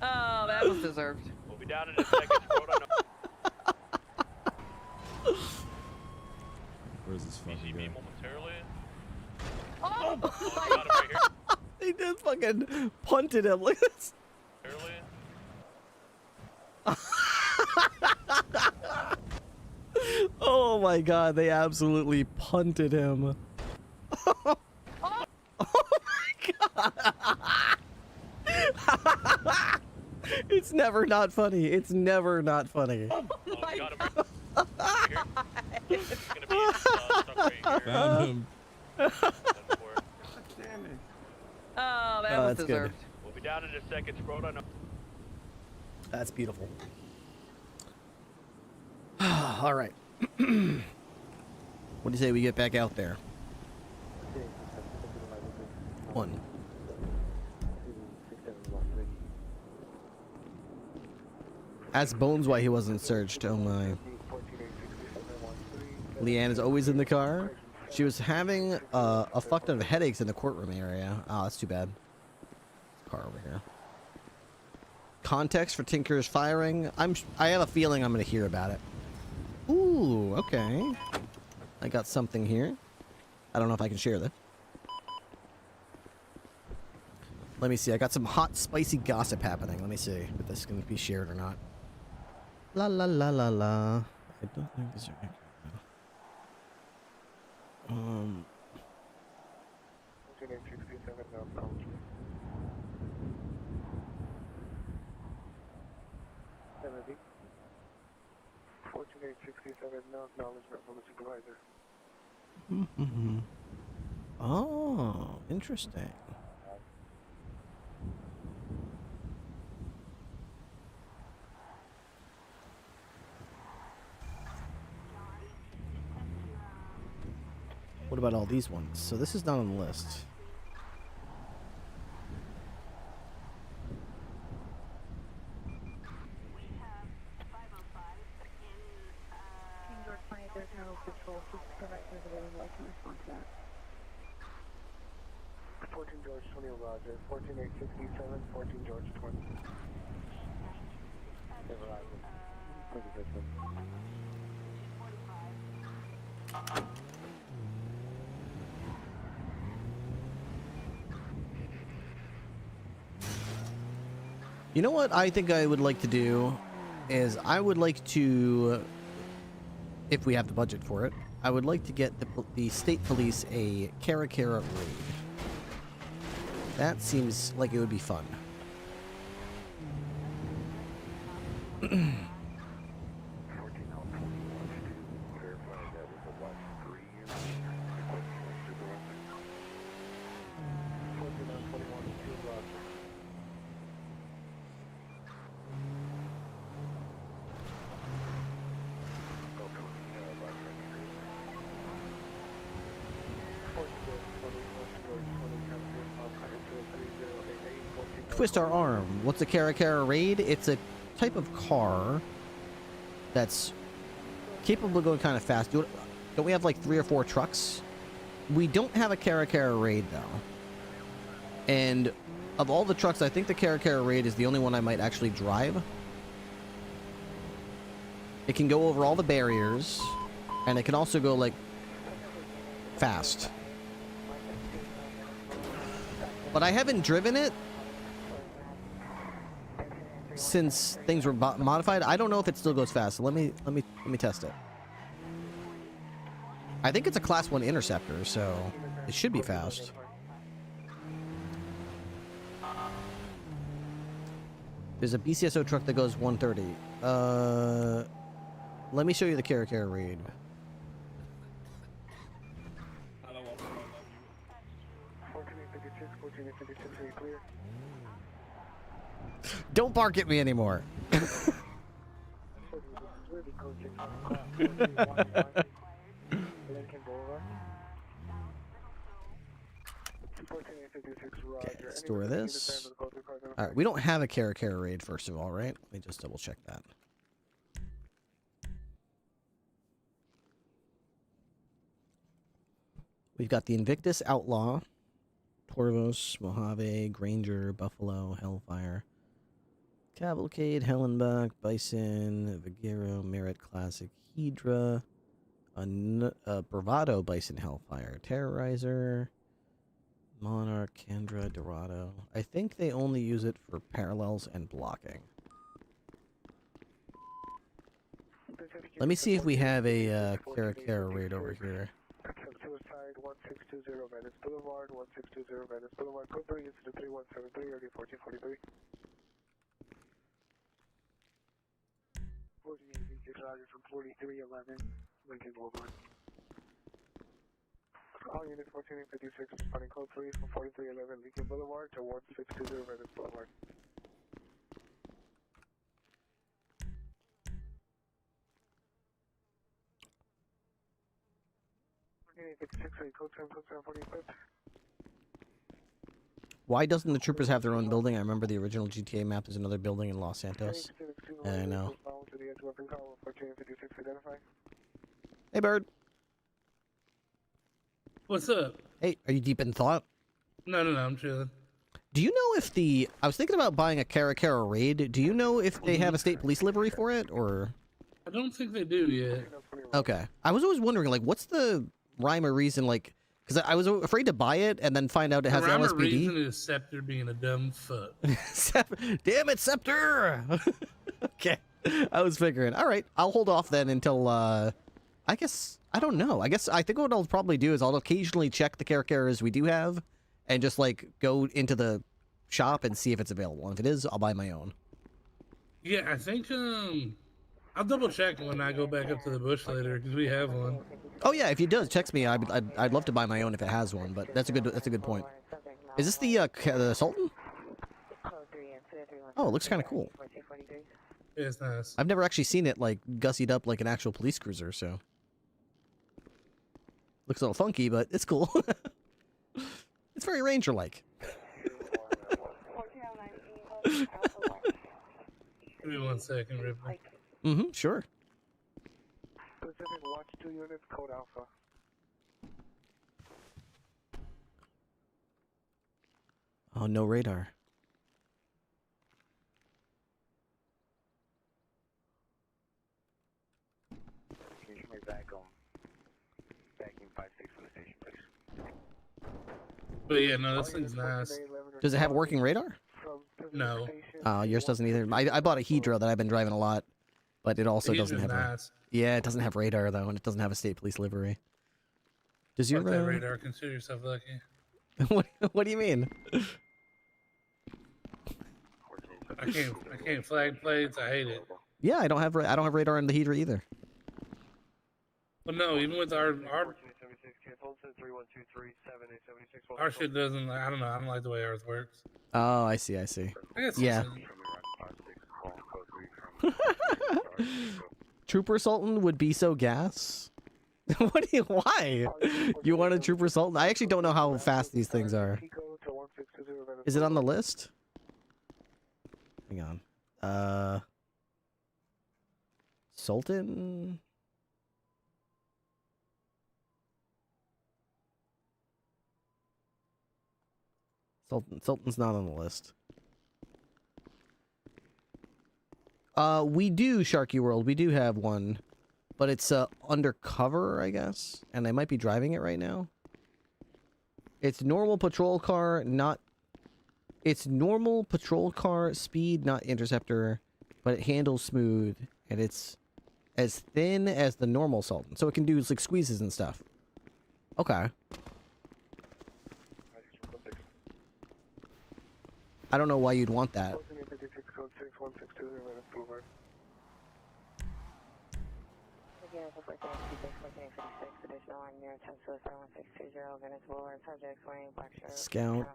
Oh, that was deserved. We'll be down in a second. Where's this fucking game? Momentarily. Oh, got him right here. He just fucking punted him. Look at this. Oh my God, they absolutely punted him. Oh my God. It's never not funny. It's never not funny. Oh my God. Found him. Oh, that was that's deserved. good. We'll be down in a second, bro. That's beautiful. All right. What do you say we get back out there? 1. Ask Bones why he wasn't searched. Oh my. Leanne is always in the car. She was having a fuck ton of headaches in the courtroom area. Oh, that's too bad. Car over here. Context for Tinker's firing. I have a feeling I'm gonna hear about it. Ooh, okay. I got something here. I don't know if I can share that. Let me see. I got some hot, spicy gossip happening. Let me see if this can be shared or not. La la la la la. I don't think these are accurate. 4867, no acknowledgement from the supervisor. Oh, interesting. about all these ones. So this is not on the list. George 20, Roger. 14867, 14 George 20. You know what I think I would like to do is I would like to, if we have the budget for it, I would like to get the state police a Cara raid. That seems like it would be fun. Twist our arm. What's a Cara raid? It's a type of car that's capable of going kind of fast. Don't we have like 3 or 4 trucks? We don't have a Cara raid though. And of all the trucks, I think the Cara raid is the only one I might actually drive. It can go over all the barriers, and it can also go like fast. But I haven't driven it since things were modified. I don't know if it still goes fast. So let me test it. I think it's a class 1 interceptor, so it should be fast. There's a BCSO truck that goes 130. Let me show you the Cara raid. Don't bark at me anymore. Okay, store this. Alright, we don't have a Cara raid, first of all, right? Let me just double check that. We've got the Invictus Outlaw, Torvos, Mojave, Granger, Buffalo, Hellfire, Cavalcade, Hellenbach, Bison, Vigero, Merit Classic, Hydra, Bravado, Bison, Hellfire, Terrorizer, Monarch, Kendra, Dorado. I think they only use it for parallels and blocking. Let me see if we have a Cara raid over here. Suicide 1620 Venice Boulevard, 1620 Venice Boulevard, code 3 is to 3173, early 1443. 48 Roger from 4311, Lincoln Boulevard. All units 1456 responding code 3 from 4311 Lincoln Boulevard to 1620 Venice Boulevard. Why doesn't the troopers have their own building? I remember the original GTA map is another building in Los Santos. And I know. Hey, Bird. What's up? Hey, are you deep in thought? No, I'm chilling. Do you know if the... I was thinking about buying a Cara raid. Do you know if they have a state police livery for it, or... I don't think they do yet. Okay. I was always wondering, like, what's the rhyme or reason, like... Because I was afraid to buy it and then find out it has the LSPD. The reason is Scepter being a dumb fuck. Damn it, Scepter! Okay. I was figuring. All right. I'll hold off then until, I guess... I don't know. I think what I'll probably do is I'll occasionally check the Caras we do have and just, like, go into the shop and see if it's available. And if it is, I'll buy my own. Yeah, I think, I'll double check when I go back up to the bush later, because we have one. Oh yeah, if he does, text me. I'd love to buy my own if it has one, but that's a good point. Is this the Sultan? Oh, it looks kind of cool. Yeah, it's nice. I've never actually seen it like gussied up like an actual police cruiser, so Looks a little funky, but it's cool. It's very Ranger-like. Give me 1 second, Ripley. Mm-hmm, sure. Pacific Watch 2 units, code Alpha. Oh, no radar. Can you make back on? Backing 5-6 for the station, please. But yeah, no, this thing's nice. Does it have working radar? No. Yours doesn't either. I bought a Hedra that I've been driving a lot, but it also The doesn't Hedra's have. nice. Yeah, it doesn't have radar though, and it doesn't have a state police livery. Does your Fuck that radar. Consider yourself lucky. what do you mean? I can't flag plates. I hate it. Yeah, I don't have radar in the Hedra either. Well, no, even with our shit doesn't. I don't know. I don't like the way ours works. Oh, I see. I guess Yeah. Trooper Sultan would be so gas. Why? You want a Trooper Sultan? I actually don't know how fast these things are. Is it on the list? Hang on. Sultan? Sultan's not on the list. We do, Sharky World. We do have one. But it's undercover, I guess. And I might be driving it right now. It's normal patrol car, not... It's normal patrol car speed, not interceptor. But it handles smooth. And it's as thin as the normal Sultan. So it can do like squeezes and stuff. Okay. I don't know why you'd want that.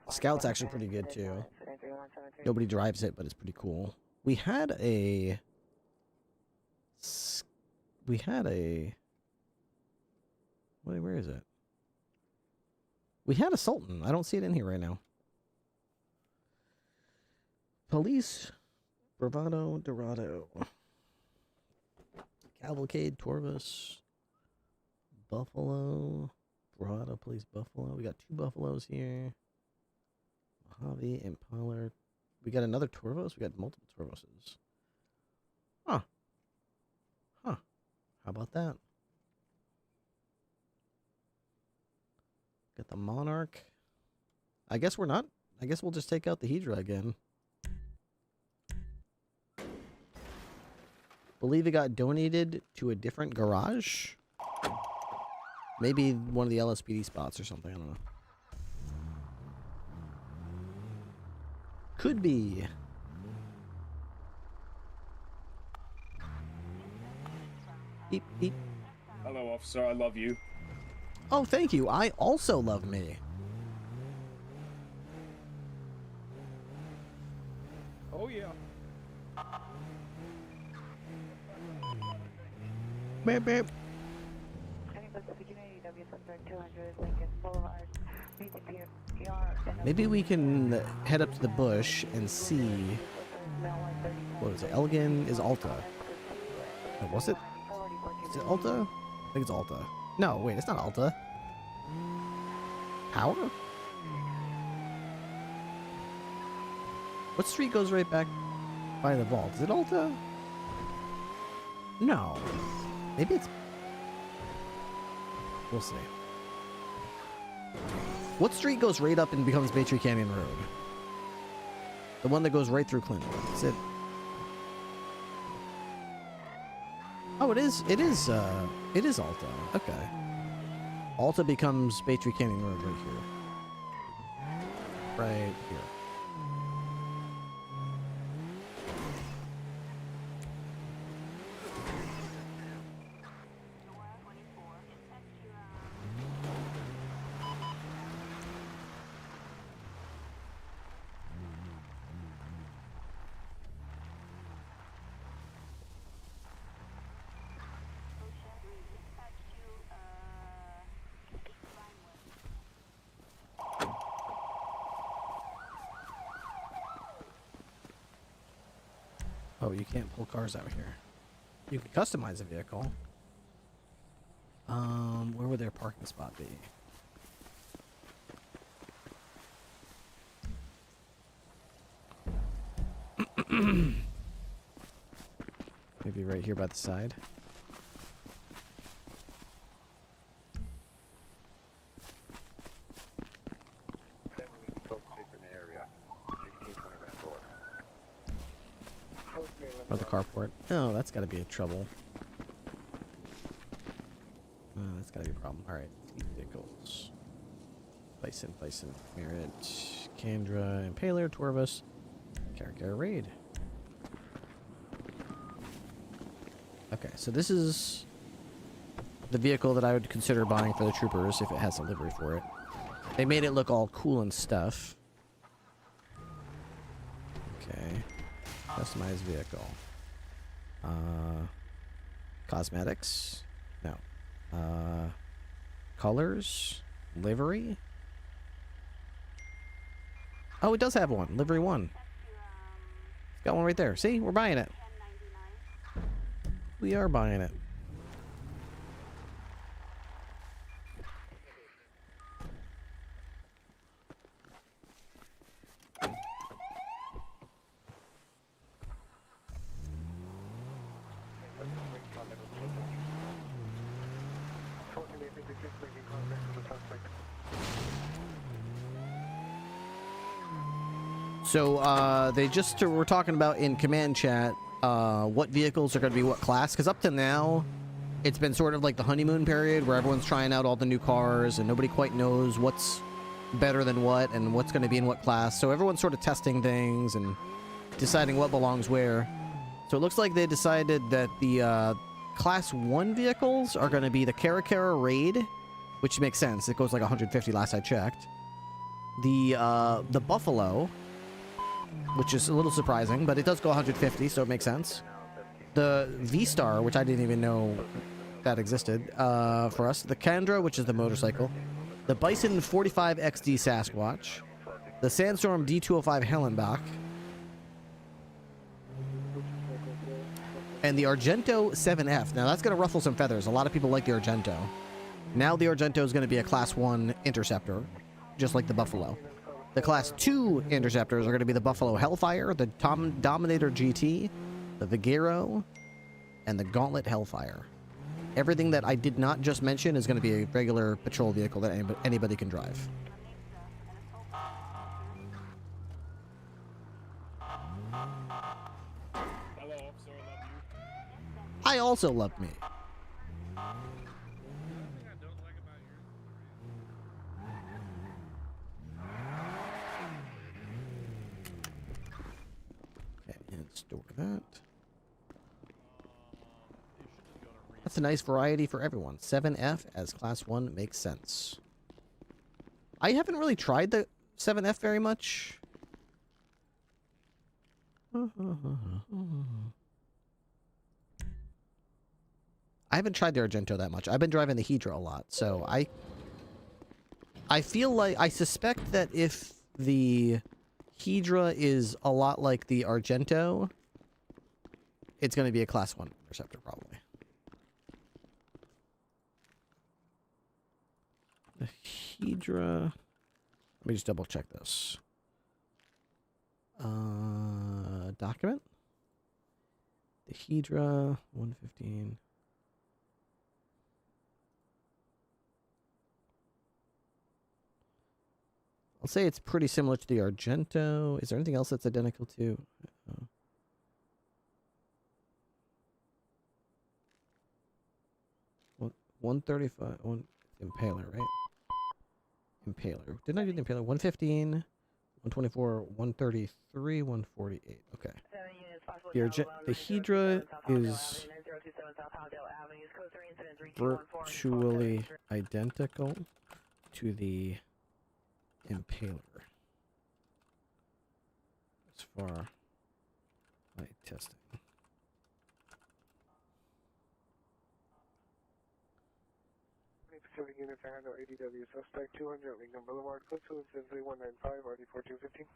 Scout's actually pretty good too. Nobody drives it, but it's pretty cool. We had a where is it? We had a Sultan. I don't see it in here right now. Police, Bravado, Dorado, Cavalcade, Torvis, Buffalo, Bravado, Police, Buffalo. We got 2 Buffaloes here. Mojave and Pollard. We got another Torvos. We got multiple Torvoses. Huh. How about that? Got the Monarch. I guess we're not. I guess we'll just take out the Hedra again. Believe it got donated to a different garage. Maybe one of the LSPD spots or something. I don't know. Could be. Beep, beep. Hello, officer. I love you. Oh, thank you. I also love me. Oh, yeah. Beep, beep. Maybe we can head up to the bush and see. What is it? Elgin is Alta. Oh, was it? Is it Alta? I think it's Alta. No, wait, it's not Alta. Power? What street goes right back by the vault? Is it Alta? No. Maybe it's... We'll see. What street goes right up and becomes Baytree Canyon Road? The one that goes right through Clinton. Is it... Oh, it is Alta. Okay. Alta becomes Baytree Canyon Road right here. Right here. Oh, you can't pull cars out here. You can customize a vehicle. Where would their parking spot be? Maybe right here by the side. Or the carport. Oh, that's got to be a trouble. That's got to be a problem. All right, vehicles. Bison, Merit, Candra, Impaler, Torvus, Character Raid. Okay, so this is the vehicle that I would consider buying for the troopers if it has a livery for it. They made it look all cool and stuff. Okay. Customized vehicle. Cosmetics. No. Colors. Livery. Oh, it does have one. Livery 1. It's got one right there. See? We're buying it. We are buying it. So, they just were talking about in command chat, what vehicles are going to be what class, because up to now, it's been sort of like the honeymoon period where everyone's trying out all the new cars and nobody quite knows what's better than what and what's going to be in what class. So everyone's sort of testing things and deciding what belongs where. So it looks like they decided that the class 1 vehicles are going to be the Caracara Raid, which makes sense. It goes like 150 last I checked. The Buffalo, which is a little surprising, but it does go 150, so it makes sense. The V-Star, which I didn't even know that existed for us. The Candra, which is the motorcycle. The Bison 45 XD Sasquatch. The Sandstorm D205 Hellenbach. And the Argento 7F. Now, that's going to ruffle some feathers. A lot of people like the Argento. Now the Argento is going to be a Class 1 Interceptor, just like the Buffalo. The Class 2 Interceptors are going to be the Buffalo Hellfire, the Dominator GT, the Vigero, and the Gauntlet Hellfire. Everything that I did not just mention is going to be a regular patrol vehicle that anybody can drive. I also love me. Okay, and store that. That's a nice variety for everyone. 7F as Class 1 makes sense. I haven't really tried the 7F very much. I haven't tried the Argento that much. I've been driving the Hydra a lot, so I feel like I suspect that if the Hydra is a lot like the Argento, it's going to be a Class 1 Interceptor probably. The Hydra. Let me just double check this. Document. The Hydra 115. I'll say it's pretty similar to the Argento. Is there anything else that's identical to? 135. Impaler, right? Impaler. Didn't I do the Impaler? 115, 124, 133, 148. Okay. The Hydra is virtually identical to the Impaler as far my testing. Unit Fernando ADW suspect 200 Lincoln Boulevard, code 2 195 RD4215.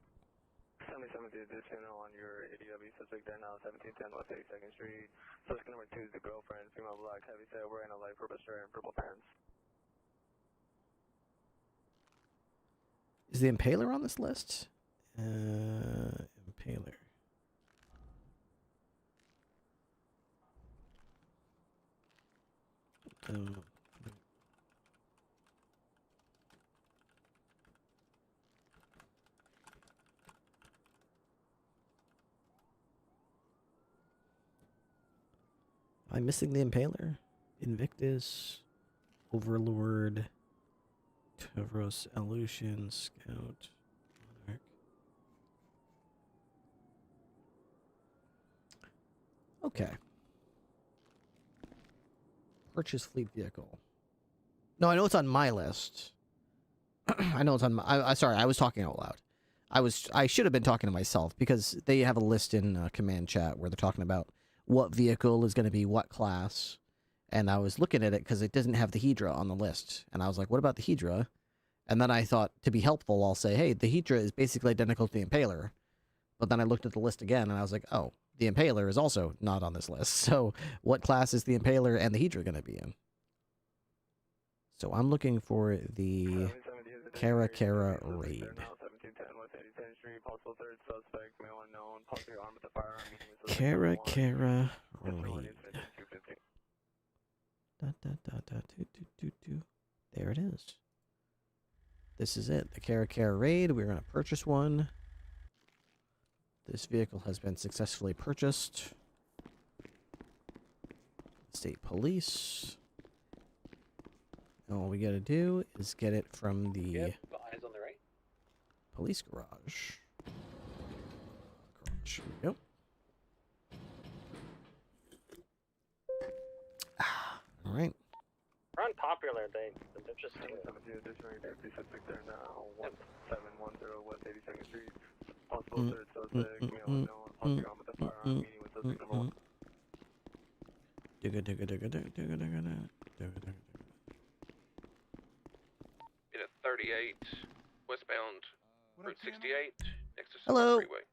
77 to this channel on your ADW suspect there now, 1710 West 82nd Street. Suspect number 2 is the girlfriend, female black, heavy set, wearing a light purple shirt and purple pants. Is the Impaler on this list? Impaler. I'm missing the Impaler. Invictus, Overlord, Tavros, Elution, Scout, Monarch. Okay. Purchase fleet vehicle. No, I know it's on my list. I know it's on my... sorry, I was talking out loud. I should have been talking to myself because they have a list in command chat where they're talking about what vehicle is going to be what class. And I was looking at it because it doesn't have the Hedra on the list. And I was like, what about the Hedra? And then I thought, to be helpful, I'll say, hey, the Hedra is basically identical to the Impaler. But then I looked at the list again, and I was like, oh, the Impaler is also not on this list. So what class is the Impaler and the Hedra going to be in? So I'm looking for the Kara Raid. Kara Raid. There it is. This is it, the Kara Raid. We're going to purchase one. This vehicle has been successfully purchased. State Police. And all we got to do is get it from the Eyes on the right. police garage. Here we go. All right. We're unpopular, they're just There now, 1710 West 82nd Street. Possible third suspect, male unknown, possibly armed with a firearm, meeting with suspect number 1. In at 38, westbound, Route 68, next to Hello. Freeway.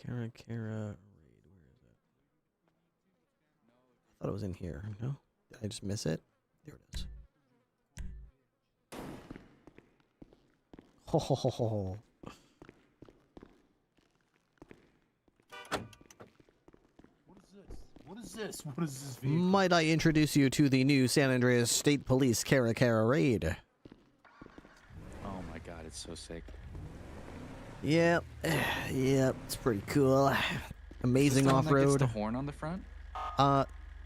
Kara Raid, where is it? I thought it was in here. No? Did I just miss it? There it is. Ho ho ho ho. What is this? What is this vehicle? Might I introduce you to the new San Andreas State Police Kara Raid? Oh my god, it's so sick. Yep. Yep, it's pretty cool. Amazing off-road. Gets the horn on the front?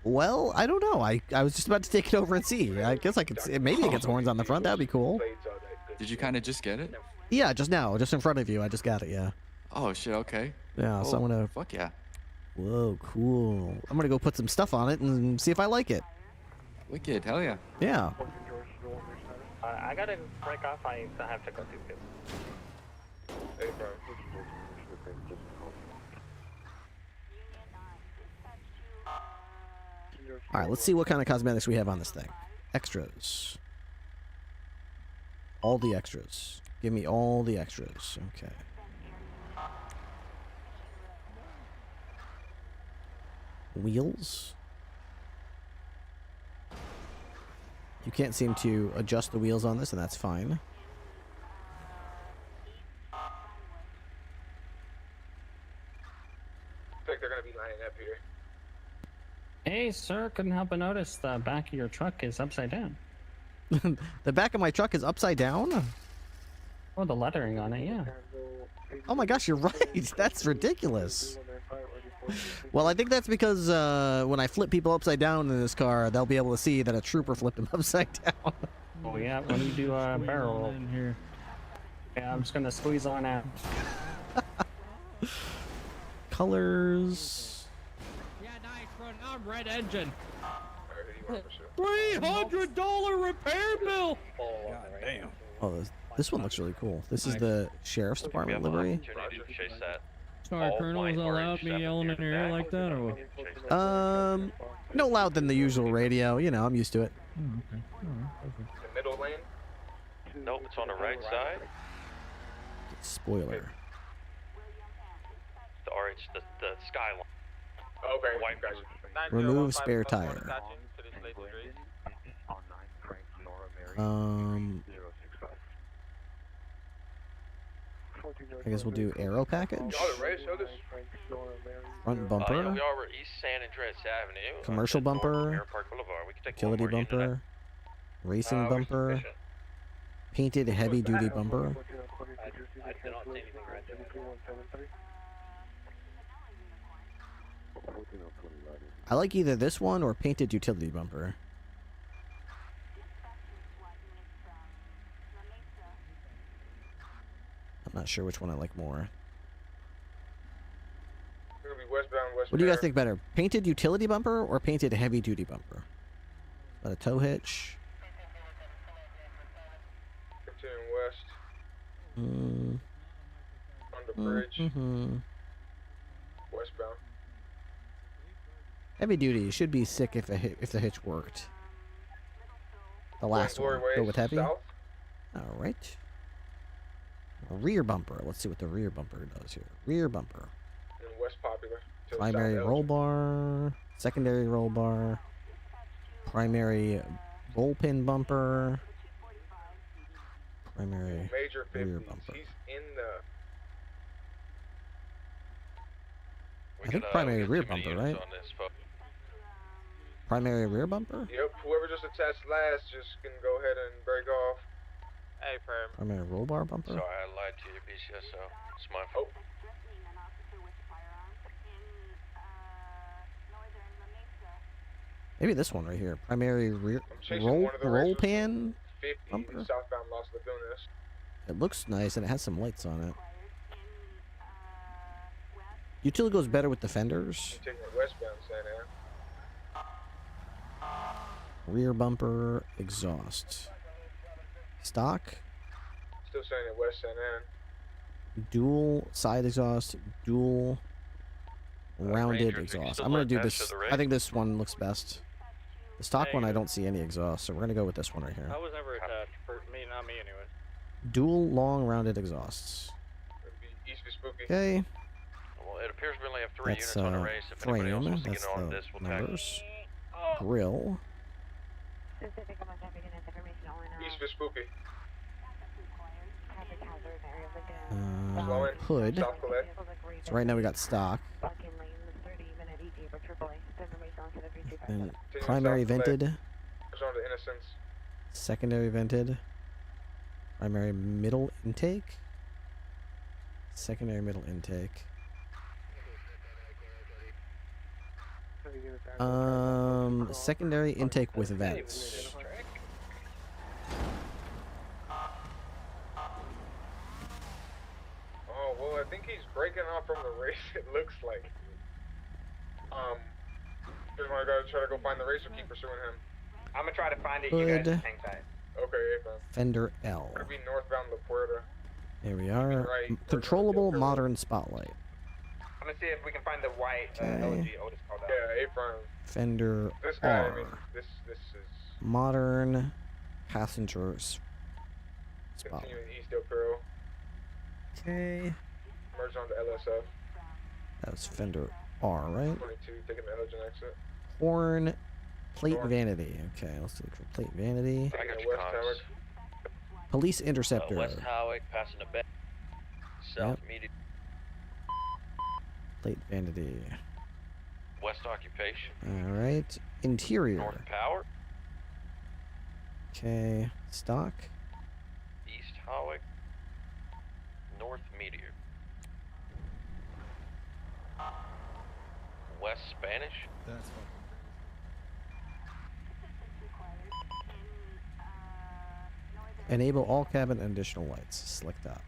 Well, I don't know. I was just about to take it over and see. I guess I could see. Maybe it gets horns on the front. That'd be cool. Did you kind of just get it? Yeah, just now. Just in front of you. I just got it, yeah. Oh shit, okay. Yeah, oh, so I'm gonna... Fuck yeah. Whoa, cool. I'm gonna go put some stuff on it and see if I like it. Wicked, hell yeah. Yeah. I gotta break off, I have to go do this. Alright, let's see what kind of cosmetics we have on this thing. Extras. All the extras. Give me all the extras. Okay. Wheels. You can't seem to adjust the wheels on this, and that's fine. I think they're gonna be lining up here. Hey, sir, couldn't help but notice the back of your truck is upside down. The back of my truck is upside down? Oh, the lettering on it, yeah. Oh my gosh, you're right. That's ridiculous. Well, I think that's because when I flip people upside down in this car, they'll be able to see that a trooper flipped them upside down. Oh yeah, when you do a barrel roll in here. Yeah, I'm just gonna squeeze on out. Colors. Yeah, nice run. I'm red engine. $300 repair bill. God damn. Oh, this one looks really cool. This is the Sheriff's Department livery. Sorry, Colonel, was that loud me yelling in your ear like that, or what? No loud than the usual radio. You know, I'm used to it. okay. Perfect. The middle lane. Nope, it's on the right side. Spoiler. The RH, the Skyline. Okay, White gotcha. Remove spare tire. I guess we'll do aero package. Oh, the race, oh, this. Front bumper. Yeah, we are over East San Andreas Avenue. Commercial north of bumper. Air Park Boulevard. We can take Utility one more unit. bumper. Racing bumper. Painted heavy duty bumper. I do not see anything right there. I like either this one or painted utility bumper. I'm not sure which one I like more. We're gonna be westbound, west. What do you guys think better? Painted utility bumper or painted heavy duty bumper? Got a tow hitch. Continuing west. On the bridge. Westbound. Heavy duty should be sick if the hitch worked. The last one. Go with heavy. South. All right. Rear bumper. Let's see what the rear bumper does here. Rear bumper. And West Popular. to Primary South roll Elgin. bar. Secondary roll bar. Primary roll pin bumper. Primary Major rear 50s. bumper. He's in the. I think primary rear bumper, right? Primary rear bumper? Yep. Whoever just attached last just can go ahead and break off. Hey, Perm. Primary roll bar bumper? Sorry, I lied to you, BCSO. It's my fault. Maybe this one right here. Primary rear chasing roll one of the roll racers pan 50 bumper. southbound Las Lagunas. It looks nice and it has some lights on it. Utility goes better with the fenders. Taking it westbound Santa Ana. Rear bumper exhaust. Stock. Still saying it west Santa Ana. Dual side exhaust. Dual rounded Ranger, if you exhaust. still I'm gonna want do that, this. show the I rig. think this one looks best. The stock one I don't see any exhaust, so we're gonna go with this one right here. I was never attached. For me, not me, anyway. Dual long rounded exhausts. It'd be East Vespucci. Okay. Well, it appears we only have 3 That's units on the race. If anybody else frame. wants to That's get on the this, we'll tag. numbers. Grill. East Vespucci. Hood. South Collect. So right now we got stock. And primary vented. Arizona to Innocence. Secondary vented. Primary middle intake. Secondary middle intake. Secondary intake with vents. Oh, well, I think he's breaking off from the race, it looks like. Just wanna go try to go find the race or keep pursuing him? I'm gonna try to find it. You guys You Hood. guys hang tight. Okay, April. Fender L. Gonna be northbound La Puerta. Here we are. Right. Controllable modern spotlight. I'm gonna see if we can find the white Okay. LG Otis called out. Yeah, April. Fender This guy, I R. mean, this is Modern passengers spotlight. continuing East Del Perro. Okay. Merge onto LSF. That was Fender R, right? 22, taking the Elgin exit. Horn plate vanity. Okay, let's look for plate vanity. I got Taking your West comms. Howard. Police interceptor. West Howick, passing the bay. South Yep. Media. Plate vanity. West Occupation. All right. Interior. North Power. Okay. Stock. East Howick. North Meteor. West Spanish. That's fucking Enable all cabin and additional lights. Select that.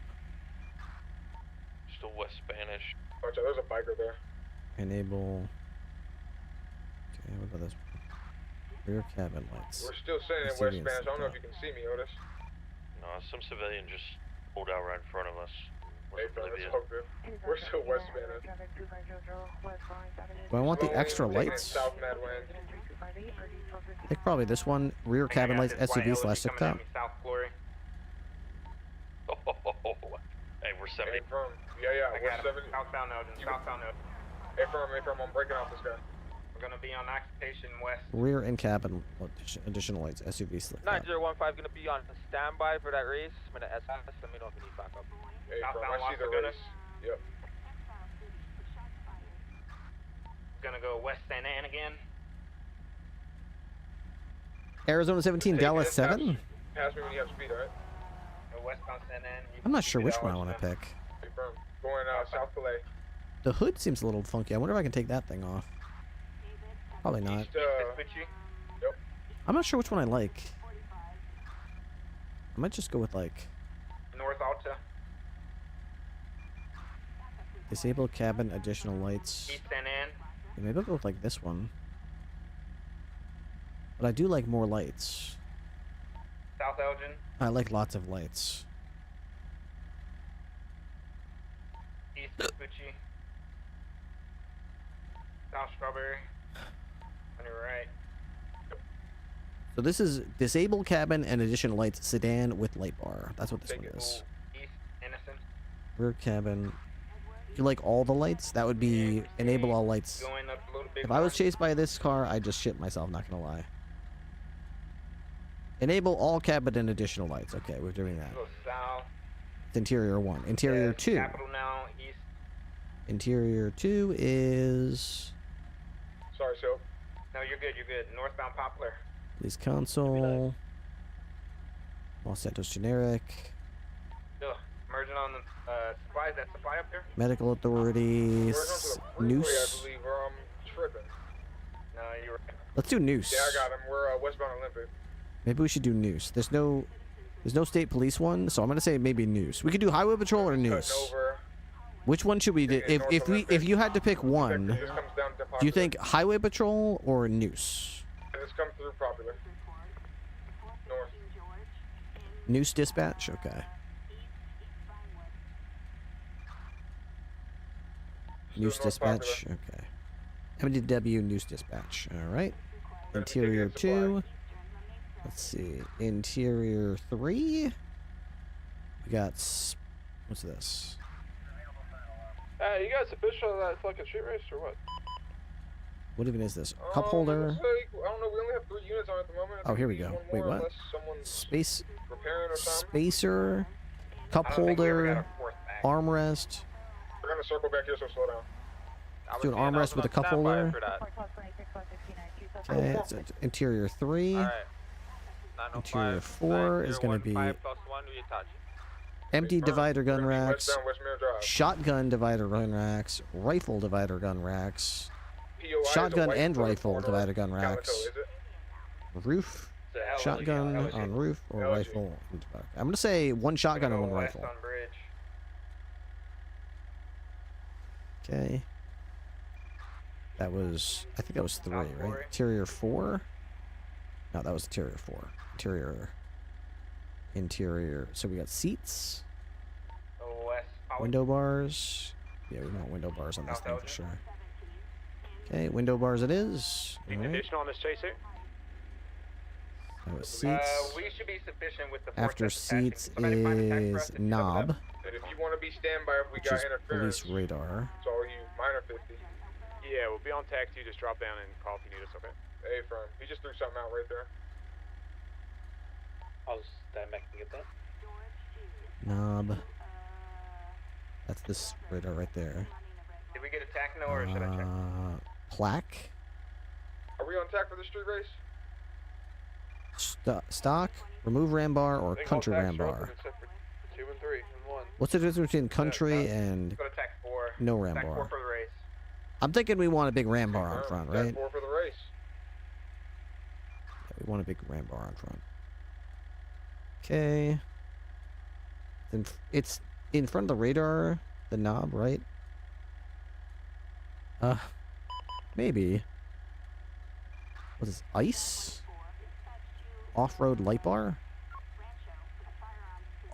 Still West Spanish. Watch out, there's a biker there. Enable. Okay, what about this? Rear cabin lights. We're still saying it West Civilians Spanish. I don't know if select you can see me, Otis. No, some civilian just pulled out right in front of us. Hey, bro, that's all good. We're still West Spanish. Do I want the Slowing, extra taking it lights? South Mad Wind. I think probably this one. Rear cabin lights, SUV slash tip top. South Glory. Hey, we're 70. Firm. Yeah, we're 70. Southbound Elgin, southbound Elgin. Hey, firm, I'm breaking off this guy. We're gonna be on occupation west. Rear and cabin additional lights, SUV slash top. 9015 gonna be on standby for that race. I'm gonna SS. Let me know if you need backup. Hey, firm, I see the race. Yep. Gonna go west San Ann again. Arizona 17, Dallas 7. Pass me when you have speed, alright? Go westbound San Ann. I'm not sure which one I want to pick. Hey, firm. Going South Calais. The hood seems a little funky. I wonder if I can take that thing off. Probably not. Yep. I'm not sure which one I like. I might just go with like North Alta. disable cabin additional lights. East San Ann. Yeah, maybe I'll go with like this one. But I do like more lights. South Elgin. I like lots of lights. East Vespucci. South Strawberry. On your right. So this is disable cabin and additional lights sedan with light bar. That's what this one is. East Innocent. Rear cabin. You like all the lights? That would be enable all lights. Going up a little bit If I was chased by this car, I'd just shit myself, not gonna lie. Enable all cabin and additional lights. Okay, we're doing that. Go south. It's interior 1. Interior 2. Capital now, east. Interior 2 is Sorry, Soap. No, you're good, you're good. Northbound Poplar. police console. Los Santos generic. Ugh, merging on the supplies. That supply up there? Medical authorities. Noose. I believe we're tripping. No, you were. Let's do Noose. Yeah, I got him. We're westbound Olympic. Maybe we should do Noose. There's no state police one, so I'm gonna say maybe Noose. We could do Highway Patrol or Noose. Which one should we do? If you had to pick one, do you think Highway Patrol or Noose? This comes through Popular. North. Noose dispatch. Okay. Noose dispatch. Okay. MDW Noose dispatch. All right. Interior 2. Let's see. Interior 3. We got. What's this? You guys official of that fucking street race or what? What even is this? Cup holder. I don't know. We only have 3 units on at the moment. Oh, here we go. Wait, what? Space. Spacer. Cup holder. Armrest. We're gonna circle back here, so slow down. Let's do an armrest with a cup holder. Okay, it's interior 3. Interior 4 is going to be empty divider gun racks, shotgun divider gun racks, rifle divider gun racks, shotgun and rifle divider gun racks, roof, shotgun on roof, or rifle. I'm going to say 1 shotgun and 1 rifle. Okay. That was, I think that was 3, right? Interior 4? No, that was interior 4. Interior. So we got seats. Window bars. Yeah, we want window bars on this thing for sure. Okay, window bars it is. All right. Additional on this chaser. That was seats. We should be sufficient with the After seats is knob, And if you want to be standby if we which got is interference, police radar. it's all you minor 50. Yeah, we'll be on taxi. Just drop down and call if you need us, okay? Hey, firm. He just threw something out right there. I'll stand back and get that. Knob. That's this radar right there. Did we get a tack no, or should I check? Plaque. Are we on tack for the street race? Stock. Remove ram bar or country ram bar. 2 and 3 and 1. What's the difference between country and Go to tack 4. no ram Tack 4 bar? for the race. I'm thinking we want a big ram bar on front, right? Tack 4 for the race. Yeah, we want a big ram bar on front. Okay. Then it's in front of the radar, the knob, right? Maybe. What is this, ice? Off-road light bar?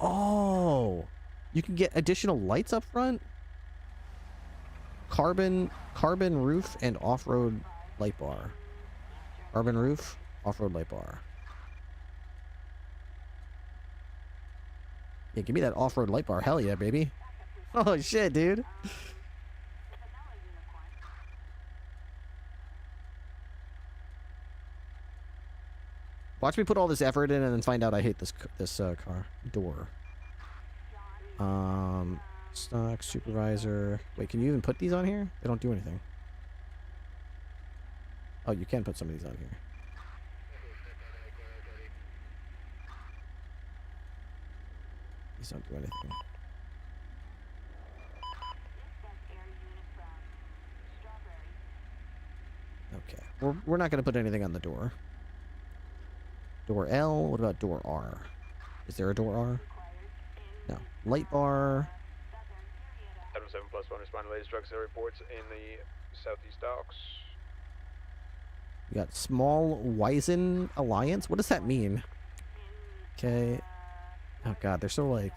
Oh! You can get additional lights up front? Carbon roof and off-road light bar. Carbon roof, off-road light bar. Yeah, give me that off-road light bar. Hell yeah, baby. Oh shit, dude. Watch me put all this effort in and then find out I hate this car. Door. Stock, supervisor. Wait, can you even put these on here? They don't do anything. Oh, you can put some of these on here. These don't do anything. Okay. We're not going to put anything on the door. Door L. What about door R? Is there a door R? No. Light bar. 7+1 respond to latest drug sale reports in the southeast docks. We got small Wizen Alliance. What does that mean? Okay. Oh god, they're so like,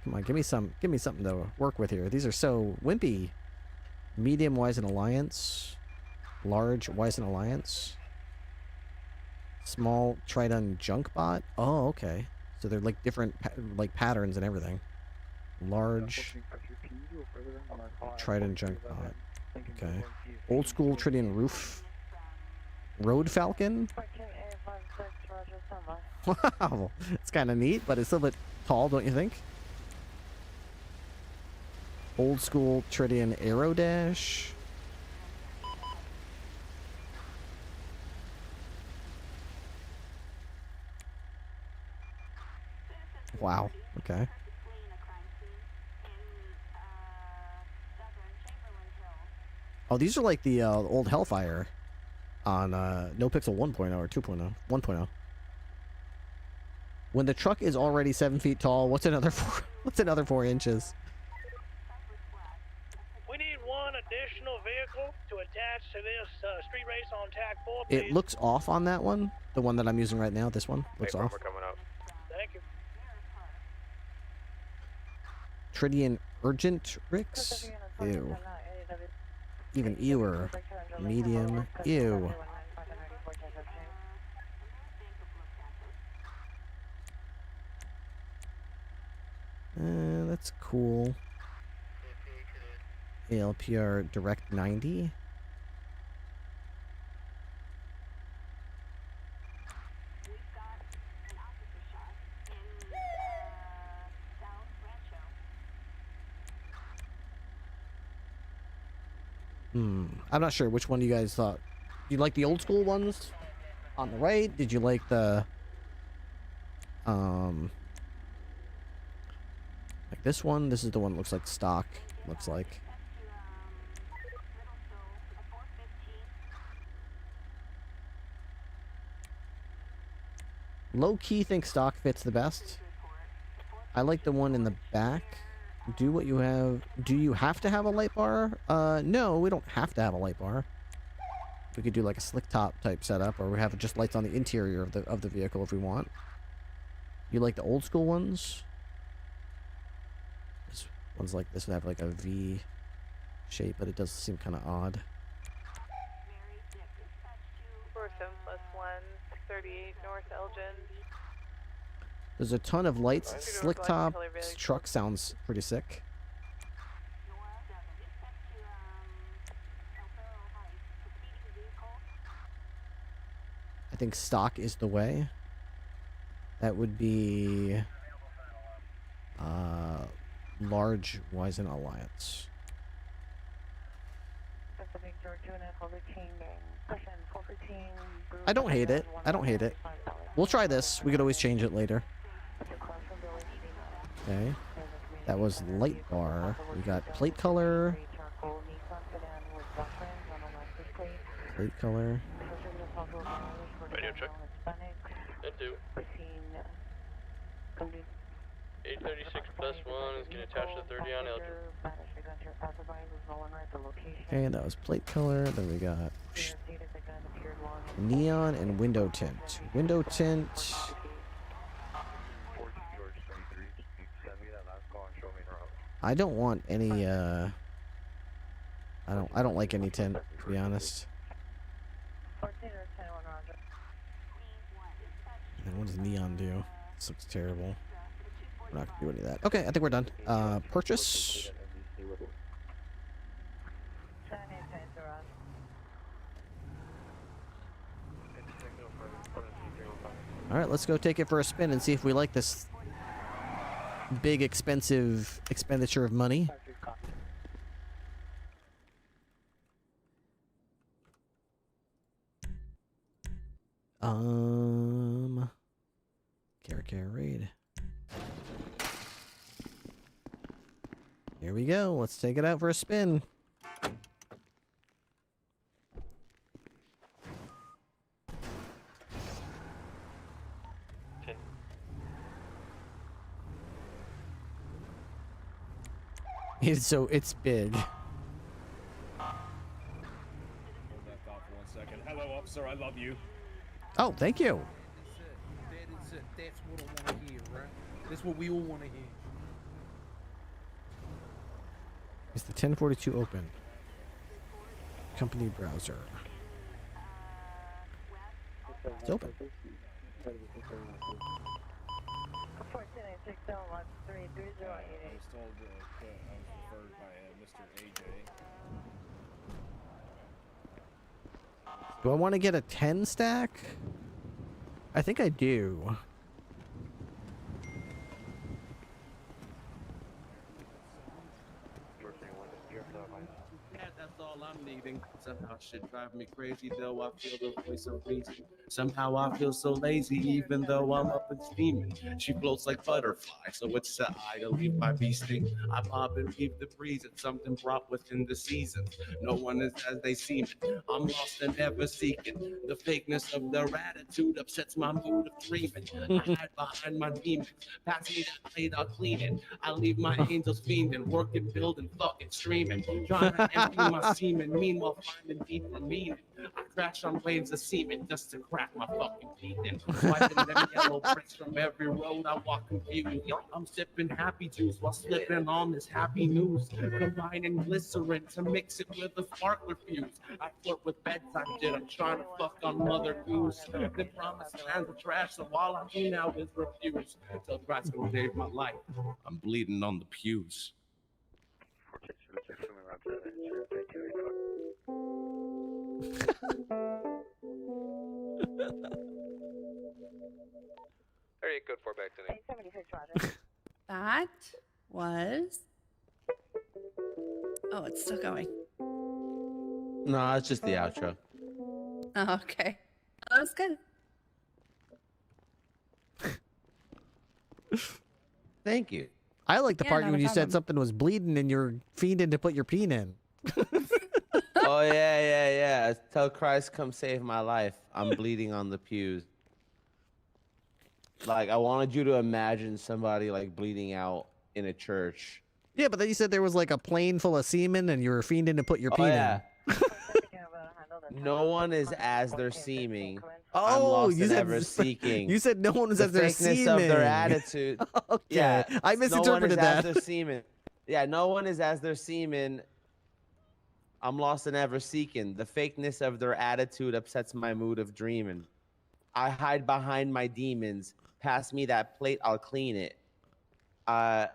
come on, give me something to work with here. These are so wimpy. Medium Wizen Alliance. Large Wizen Alliance. Small Tridon Junk Bot. Oh, okay. So they're like different like patterns and everything. Large Tridon Junk Bot. Okay. Old school Tridian Roof. Road Falcon. Wow, it's kind of neat, but it's a little bit tall, don't you think? Old school Tridian Aero Dash. Wow. Okay. Oh, these are like the old Hellfire on No Pixel 1.0 or 2.0, 1.0. When the truck is already 7 feet tall, what's another 4 inches? We need one additional vehicle to attach to this street race on TAC 4, please. It looks off on that one. The one that I'm using right now, this one looks off. Coming up. Thank you. Tridian Urgent Ricks. Ew. Even ewer. Medium. Ew. That's cool. ALPR Direct 90. I'm not sure which one you guys thought. Did you like the old school ones on the right? Did you like the like this one? This is the one that looks like stock. Looks like. Low key think stock fits the best. I like the one in the back. Do what you have. Do you have to have a light bar? No, we don't have to have a light bar. We could do like a slick top type setup, or we have just lights on the interior of the vehicle if we want. You like the old school ones? This one's like this would have like a V shape, but it does seem kind of odd. 47+1, 38 North Elgin. There's a ton of lights. Slick top truck sounds pretty sick. I think stock is the way. That would be large Wizen Alliance. I don't hate it. I don't hate it. We'll try this. We could always change it later. Okay. That was light bar. We got plate color. Plate color. Radio check. Into. 836+1 is going to attach to 30 on Elgin. Okay, that was plate color. Then we got neon and window tint. Window tint. I don't want any I don't like any tint, to be honest. What does neon do? This looks terrible. We're not gonna do any of that. Okay, I think we're done. Purchase. All right, let's go take it for a spin and see if we like this big, expensive expenditure of money. Care raid. Here we go. Let's take it out for a spin. So it's big. Hold that thought for 1 second. Hello, officer. I love you. Oh, thank you. That's what I want to hear, right? That's what we all want to hear. Is the 1042 open? Company browser. It's open. 1496 1133088. I was told I was referred by Mr. AJ. Do I want to get a 10 stack? I think I do. That's all I'm needing. Somehow shit drive me crazy, though I feel the voice of reason. Somehow I feel so lazy, even though I'm up and steaming. She floats like butterfly, so it's the eye to leave my bee sting. I bob and weave the breeze, it's something brought within the season. No one is as they seem. I'm lost and ever seeking. The fakeness of their attitude upsets my mood of dreaming. I hide behind my demons. Pass me that plate, I'll clean it. I leave my angels fiending, working, building, fucking streaming. Trying to empty my semen, meanwhile finding deeper meaning. I crash on waves of semen just to crack my fucking teeth in. Swiping them yellow bricks from every road I walk confused. I'm sipping happy juice while slipping on this happy news. Combining glycerin to mix it with a sparkler fuse. I flirt with bedtime shit, I'm trying to fuck on Mother Goose. Then promise lands of trash, so all I do now is refuse. Till Christ will save my life, I'm bleeding on the pews. Area code 4 back to me. That was. Oh, it's still going. No, it's just the outro. Oh, okay. That was good. Thank you. I like the Yeah, part not when a you said problem. something was bleeding and you're fiending to put your peen in. Oh yeah. Tell Christ come save my life. I'm bleeding on the pews. Like I wanted you to imagine somebody like bleeding out in a church. Yeah, but then you said there was like a plane full of semen and you were fiending to put your peen in. No one is as they're seeming. I'm Oh, lost you and said ever seeking. you said no one was The as their fakeness of their seeming. attitude. Okay, Yeah, I misinterpreted no one is that. as their semen. Yeah, no one is as their semen. I'm lost and ever seeking. The fakeness of their attitude upsets my mood of dreaming. I hide behind my demons. Pass me that plate, I'll clean it. I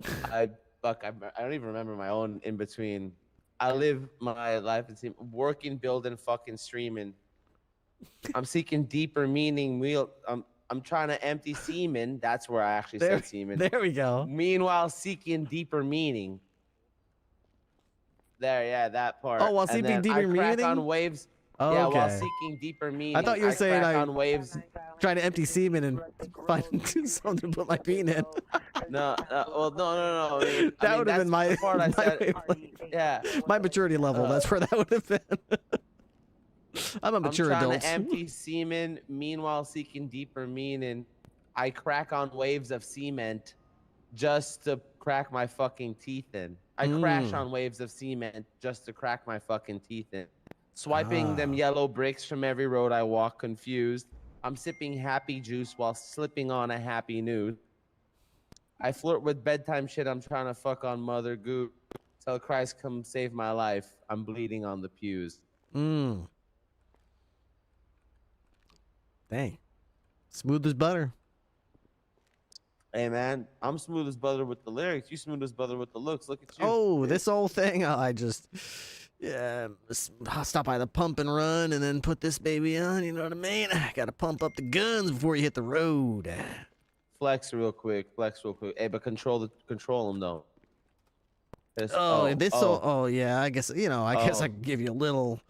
don't even remember my own in between. I live my life and seem working, building, fucking streaming. I'm seeking deeper meaning. I'm trying to empty semen. That's where I actually said semen. There we go. Meanwhile, seeking deeper meaning. There, yeah, that part. Oh, while And seeking then deeper I crack meaning? on waves. Oh, Yeah, while okay. seeking deeper meaning. I thought you were saying crack I on waves. trying to empty semen and find something to put my peen in. No. I mean, That would have been my, the part I said. yeah, my maturity level. That's where that would have been. I'm a mature I'm trying adult. to empty semen, meanwhile seeking deeper meaning. I crack on waves of cement just to crack my fucking teeth in. I crash on waves of cement just to crack my fucking teeth in. Swiping them yellow bricks from every road I walk confused. I'm sipping happy juice while slipping on a happy nude. I flirt with bedtime shit, I'm trying to fuck on Mother Goose. Tell Christ come save my life. I'm bleeding on the pews. Dang. Smooth as butter. Hey man, I'm smooth as butter with the lyrics. You smooth as butter with the looks. Look at you. Oh, this whole thing. I just, I'll stop by the pump and run and then put this baby on. You know what I mean? I got to pump up the guns before you hit the road. Flex real quick. Hey, but control them though. Yeah, I guess, I guess I can give you a little.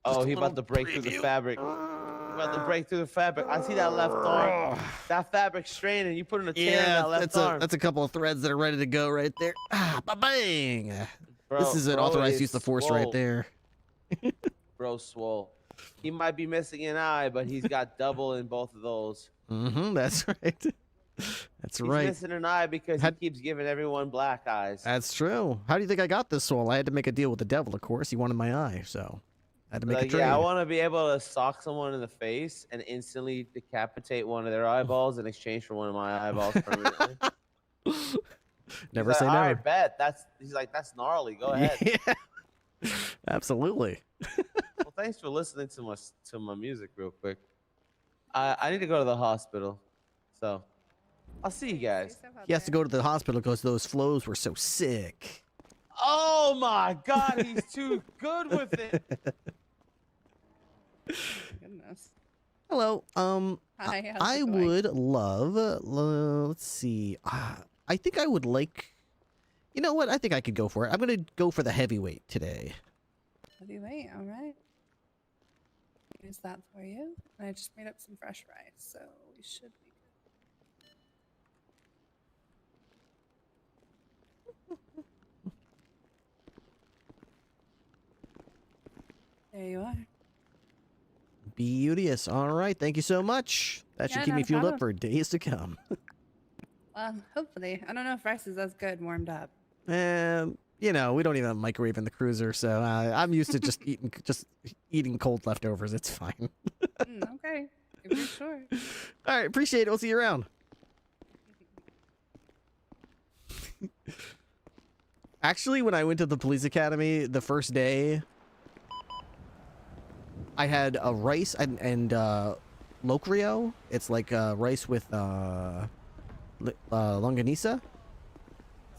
Oh, he about to break through the fabric. I see that left arm. That fabric straining. You put in a tear in that left arm. That's a couple of threads that are ready to go right there. Bang! This is an authorized use of force right there. Bro, swole. He might be missing an eye, but he's got double in both of those. That's right. That's right. He's missing an eye because he keeps giving everyone black eyes. That's true. How do you think I got this soul? I had to make a deal with the devil, of course. He wanted my eye, so I had to make a trade. Yeah, I want to be able to sock someone in the face and instantly decapitate one of their eyeballs in exchange for one of my eyeballs permanently. Never say never. All right, bet. He's like, that's gnarly. Go ahead. Yeah. Absolutely. Well, thanks for listening to my music real quick. I need to go to the hospital, so I'll see you guys. He has to go to the hospital because those flows were so sick. Oh my God, he's too good with it. Goodness. Hello. Hi, how's I it going? would love. Let's see. I think I would like. You know what? I think I could go for it. I'm gonna go for the heavyweight today. Heavyweight, all right. Use that for you. And I just made up some fresh rice, so we should be good. There you are. Beauteous. All right. Thank you so much. That should Yeah, keep not me a fueled up problem. for days to come. Well, hopefully. I don't know if rice is as good warmed up. We don't even have a microwave in the cruiser, so I'm used to just eating cold leftovers. It's fine. Okay, if you're sure. All right, appreciate it. We'll see you around. Actually, when I went to the police academy the first day, I had a rice and locrio. It's like rice with longanisa.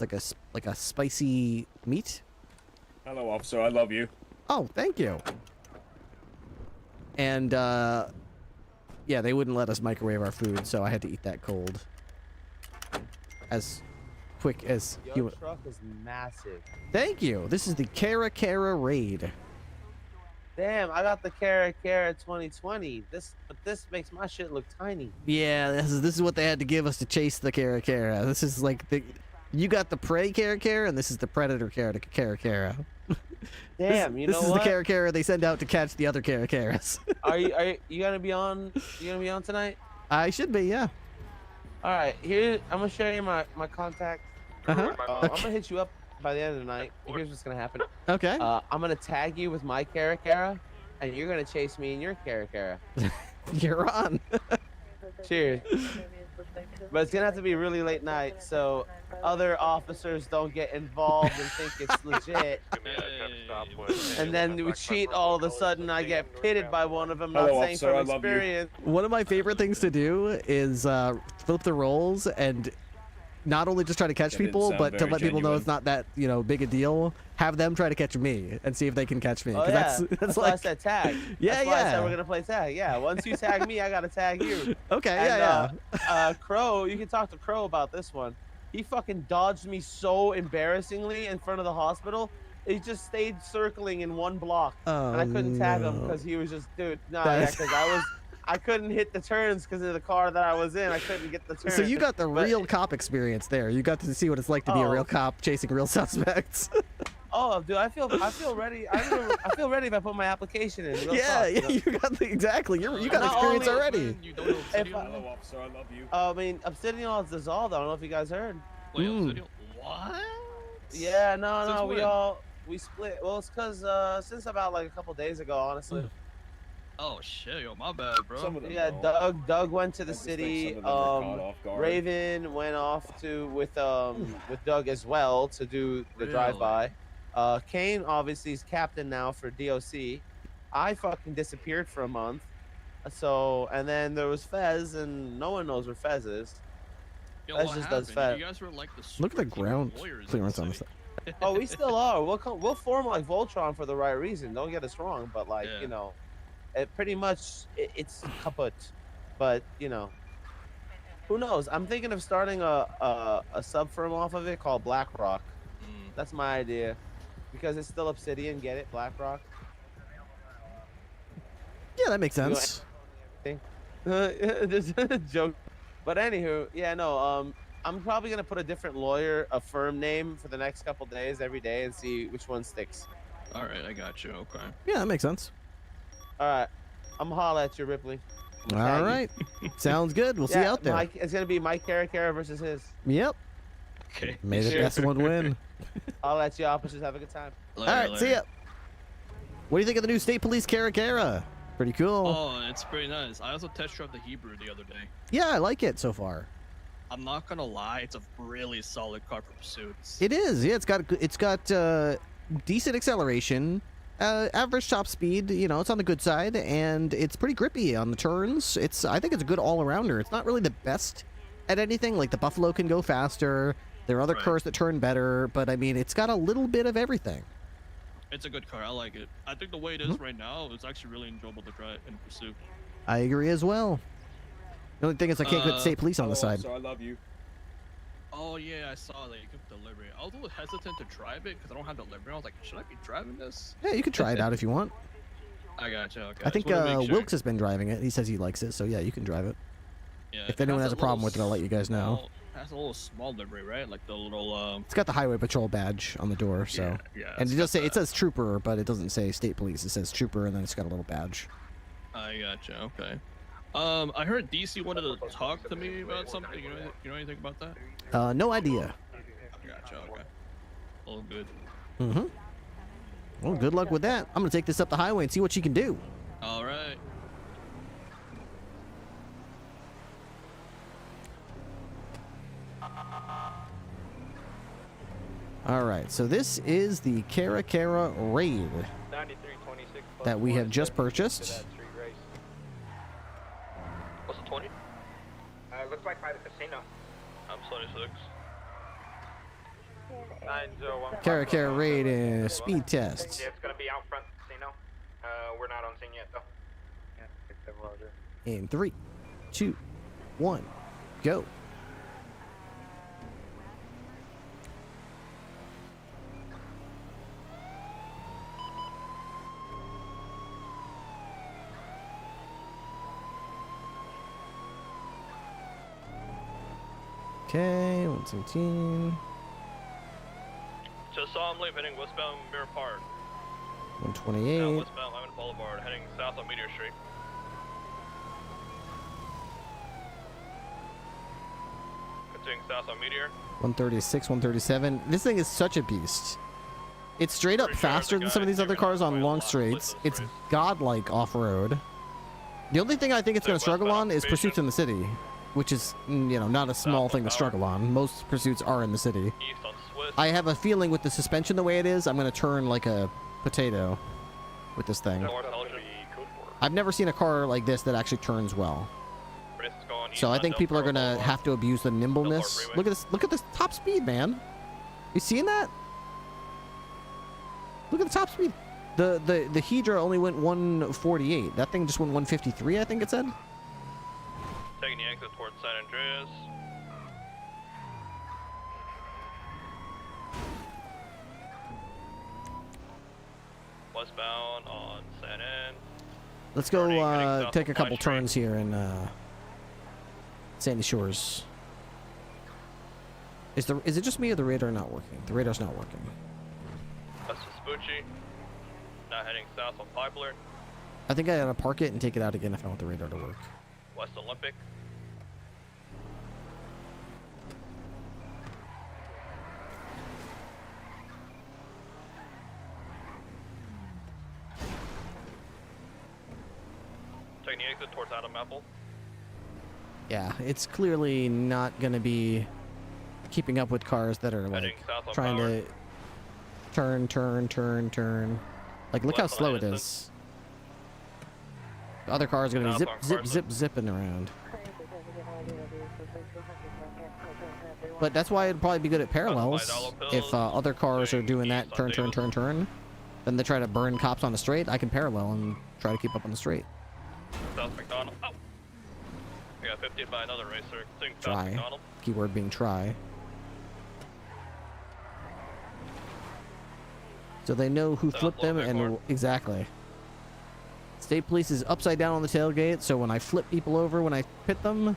It's like a spicy meat. Hello, officer. I love you. Oh, thank you. And yeah, they wouldn't let us microwave our food, so I had to eat that cold. As quick as Your truck is massive. Thank you. This is the Cara Raid. Damn, I got the Cara 2020. This makes my shit look tiny. Yeah, this is what they had to give us to chase the Cara. This is like you got the prey Cara, and this is the predator Cara. Damn, this is the Cara they send out to catch the other Caras. Are you gonna be on? You gonna be on tonight? I should be, yeah. All right, here I'm gonna show you my contact. I'm gonna hit you up by the end of the night. Here's what's gonna happen. Okay. I'm gonna tag you with my Cara, and you're gonna chase me in your Cara. You're on. Cheers. But it's gonna have to be really late night, so other officers don't get involved and think it's legit. And then we cheat all of a sudden. I get pitted by one of them. Not saying from experience. One of my favorite things to do is flip the roles and not only just try to catch people, but to let people know it's not that big a deal. Have them try to catch me and see if they can catch me. Oh, yeah. That's why I said tag. Yeah, That's why I said we're gonna play tag. Yeah, once you tag me, I gotta tag you. Okay, and, Crow, you can talk to Crow about this one. He fucking dodged me so embarrassingly in front of the hospital. He just stayed circling in one block, and I couldn't tag him because he was just, dude. No, because I couldn't hit the turns because of the car that I was in. I couldn't get the turns. So you got the real cop experience there. You got to see what it's like to be a real cop chasing real suspects. Oh, dude, I feel ready. I feel ready if I put my application in. Yeah, you got exactly. You got experience already. You don't know Obsidian. Hello, officer. I love you. I mean, Obsidian is dissolved. I don't know if you guys heard. Wait, Obsidian? What? Yeah, no, we split. Well, it's because since about like a couple days ago, honestly. Oh shit, yo, my bad, bro. Yeah, Doug went to the city. Raven went off with Doug as well to do the drive-by. Kane obviously is captain now for DOC. I fucking disappeared for a month. So, and then there was Fez, and no one knows where Fez is. Yo, Fez what just does happened? Fez. You guys were like the Look at the super team ground lawyers in clearance the on this city. thing. Oh, we still are. We'll form like Voltron for the right reason. Don't get us wrong, but like you know, it pretty much it's kaput. But you know, who knows? I'm thinking of starting a sub firm off of it called BlackRock. That's my idea, because it's still Obsidian. Get it, BlackRock. Yeah, that makes sense. Just a joke. But anywho, yeah, no. I'm probably gonna put a different lawyer, a firm name for the next couple days, every day, and see which one sticks. All right, I got you. Okay. Yeah, that makes sense. All right, I'm gonna holler at you, Ripley. All right. Sounds good. We'll see you out there. Mike, it's gonna be Mike Cara versus his. Yep. Okay. May the best one win. I'll let you officers have a good time. All right, see ya. What do you think of the new State Police Cara? Pretty cool. Oh, it's pretty nice. I also test drove the Hebrew the other day. Yeah, I like it so far. I'm not gonna lie, it's a really solid car for pursuits. It is. Yeah, it's got decent acceleration, average top speed. You know, it's on the good side, and it's pretty grippy on the turns. I think it's a good all-arounder. It's not really the best at anything. Like the Buffalo can go faster. There are other cars that turn better, but I mean, it's got a little bit of everything. It's a good car. I like it. I think the way it is right now, it's actually really enjoyable to drive in pursuit. I agree as well. The only thing is I can't put State Police on the side. So I love you. Oh yeah, I saw that you could delivery. I was a little hesitant to drive it because I don't have delivery. I was like, should I be driving this? Yeah, you can try it out if you want. I got you. Okay. I think Wilkes has been driving it. He says he likes it, so yeah, you can drive it. Yeah, if anyone has a problem with it, I'll let you guys know. It has a little small livery, right? Like the little. It's got the Highway Patrol badge on the door, so. Yeah. And it says Trooper, but it doesn't say State Police. It says Trooper, and then it's got a little badge. I gotcha. Okay. I heard DC wanted to talk to me about something. You know anything about that? No idea. Gotcha. Okay. All good. Mm-hmm. Well, good luck with that. I'm gonna take this up the highway and see what she can do. All right. All right. So this is the Cara Raid that we have just purchased. What's the 20? Looks like by the casino. I'm 26. 901. Cara Raid and speed test. Yeah, it's gonna be out front the casino. We're not on scene yet though. In 3, 2, 1, go. Okay, 117. Just saw him leave heading westbound Mirror Park. 128. Now westbound Lyman Boulevard, heading south on Meteor Street. Continuing south on Meteor. 136, 137. This thing is such a beast. It's straight up faster than some of these other cars on long straights. It's godlike off-road. The only thing I think it's going to struggle on is pursuits in the city, which is, you know, not a small thing to struggle on. Most pursuits are in the city. I have a feeling with the suspension the way it is, I'm going to turn like a potato with this thing. I've never seen a car like this that actually turns well. So I think people are going to have to abuse the nimbleness. Look at this. Look at this top speed, man. You seeing that? Look at the top speed. The Hydra only went 148. That thing just went 153, I think it said. Taking the exit towards San Andreas. Westbound on San N. Let's go take a couple turns here in Sandy Shores. Is it just me or the radar not working? The radar's not working. That's Vespucci. Now heading south on Poplar. I think I gotta park it and take it out again if I want the radar to work. West Olympic. Taking the exit towards Adam Apple. Yeah, it's clearly not gonna be keeping up with cars that are like trying to turn. Like, look how slow it is. The other car is going to be zip, zip, zip, zipping around. But that's why it'd probably be good at parallels. If other cars are doing that turn, turn, turn, turn, then they try to burn cops on the straight, I can parallel and try to keep up on the straight. South McDonald. Oh! I got 50 by another racer. South Try. McDonald. Keyword being try. So they know who flipped them and exactly. State police is upside down on the tailgate, so when I flip people over, when I pit them,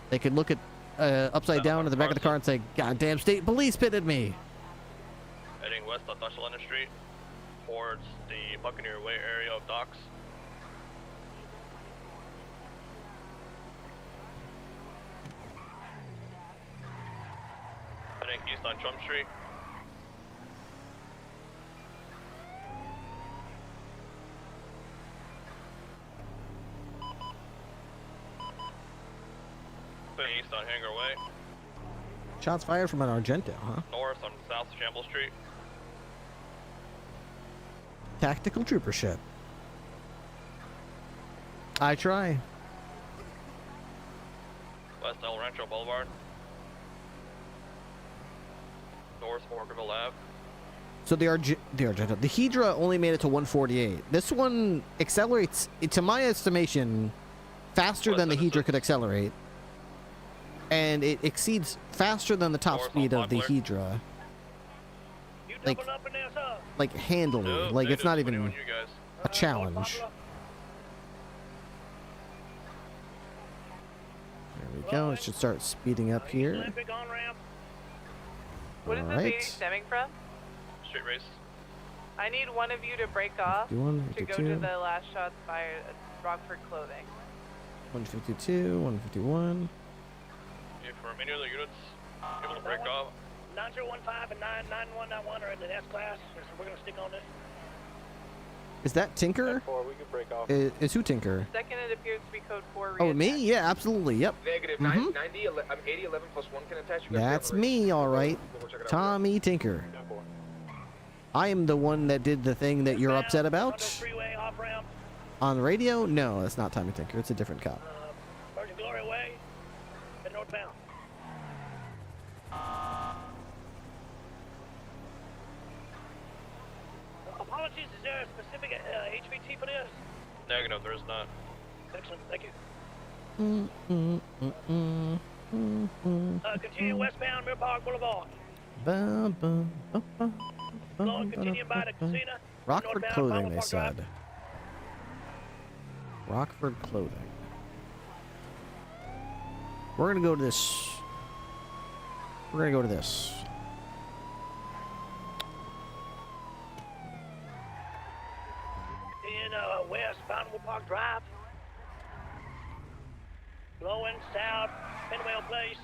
they could look at upside down at the back of the car and say, "Goddamn state police pitted me." Heading west on Thessaloniki Street towards the Buccaneer Way area of docks. Heading east on Trump Street. East on Hangar Way. Shots fired from an Argento, huh? North on South Shamble Street. Tactical trooper ship. I try. West El Rancho Boulevard. North Morganville Ave. So the Argento, the Hydra only made it to 148. This one accelerates, to my estimation, faster than the Hydra could accelerate. And it exceeds faster than the top speed of the Hydra. Like handily. Like it's not even a challenge. There we go. It should start speeding up here. What is the being stemming from? Street race. I need one of you to break off 51, to go to the last shots fired at Rockford Clothing. 152, 151. For many other units, able to break off. 9015 and 99191 are in the S class. We're going to stick on this. Is that Tinker? We can break off. Is who Tinker? Second, it appears to be code 4. Oh, me? Yeah, absolutely. Yep. Negative. 90, 80, 11 plus 1 can attach. You That's me, all right. Tommy Tinker. I am the one that did the thing that you're upset about. On the radio? No, it's not Tommy Tinker. It's a different cop. Virgin Glory Way and northbound. Apologies, is there a specific HVT for this? Negative, there is not. Excellent, thank you. Continue westbound, Mill Park Boulevard. Continue by the casino. Rockford Clothing, they said. Rockford Clothing. We're gonna go to this. We're gonna go to this. In westbound Mill Park Drive. Blowing south, Penwell Place.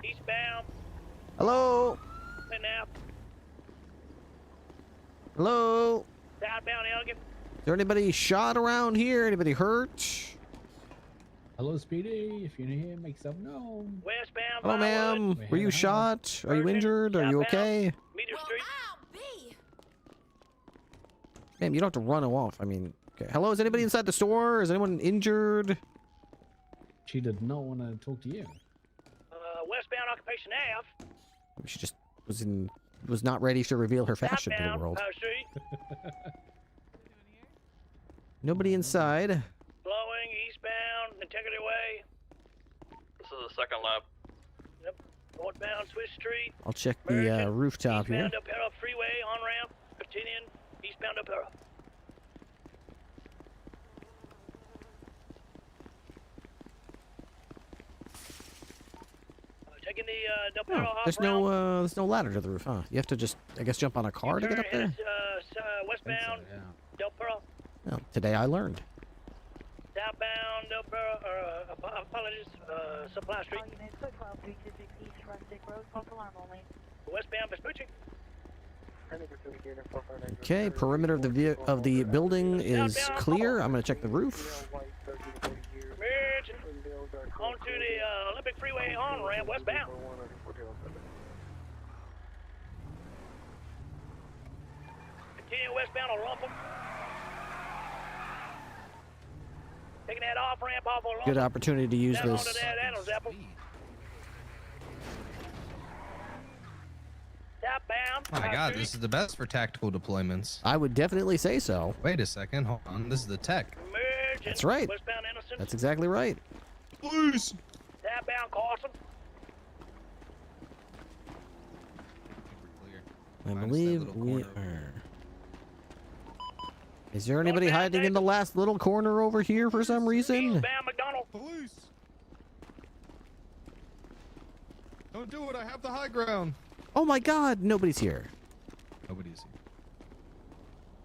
Eastbound. Hello. Hello. Southbound Elgin. Is there anybody shot around here? Anybody hurt? Hello, Speedy. If you're here, make yourself known. Westbound. Hello, ma'am. Were you shot? Are you injured? Are you okay? Meter Street. Ma'am, you don't have to run off. I mean, okay. Hello, is anybody inside the store? Is anyone injured? She did not want to talk to you. Westbound Occupation Ave. She just was not ready to reveal her fashion to the world. Nobody inside. Blowing eastbound Integrity Way. This is the second lap. Yep. Northbound Swiss Street. I'll check the rooftop here. Eastbound Del Perro Freeway on ramp. Continuing eastbound Del Perro. Taking the Del Perro off There's no ladder to the roof, huh? You have to just, I guess, jump on a car to get up there. Westbound Del Perro. Oh, today I learned. Southbound Del Perro, apologies, Supply Street. Westbound Vespucci. Okay, perimeter of the building is clear. I'm gonna check the roof. onto the Olympic Freeway on-ramp westbound. Continue westbound on Lumpum. Taking that off-ramp off on Lumpum. Good opportunity to use Down this. onto that Adam's Apple. Southbound. Oh my god, this is the best for tactical deployments. I would definitely say so. Wait a second, hold on. This is the tech. That's right. Westbound Innocent. That's exactly right. Please. Southbound Carson. I believe we are. Is there anybody hiding in the last little corner over here for some reason? Eastbound McDonald. Police. Don't do it. I have the high ground. Oh my god, nobody's here. Nobody's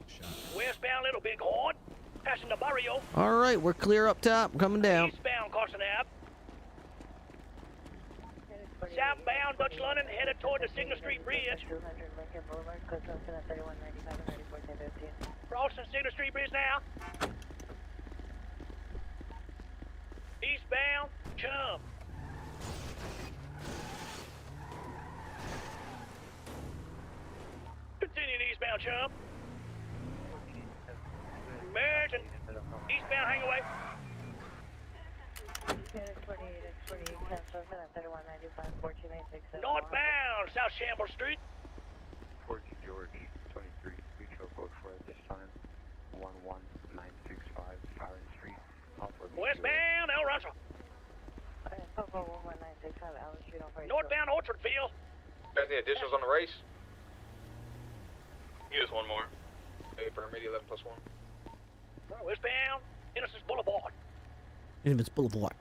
here. Westbound Little Bighorn. Passing the barrio. All right, we're clear up top. Coming down. Eastbound Carson Ave. Southbound Dutch London headed toward the Signal Street Bridge. Crossing Signal Street Bridge now. Eastbound Chum. Continuing eastbound Chum. Merging. Eastbound hang away. Northbound South Shambles Street. Fort George 23, mutual code for at this time 11965 Firing Street. Westbound El Rancho. Northbound Orchardville. Guys need additionals on the race? Use one more. Hey, for media 11+1. Westbound Innocence Boulevard. Innocence Boulevard.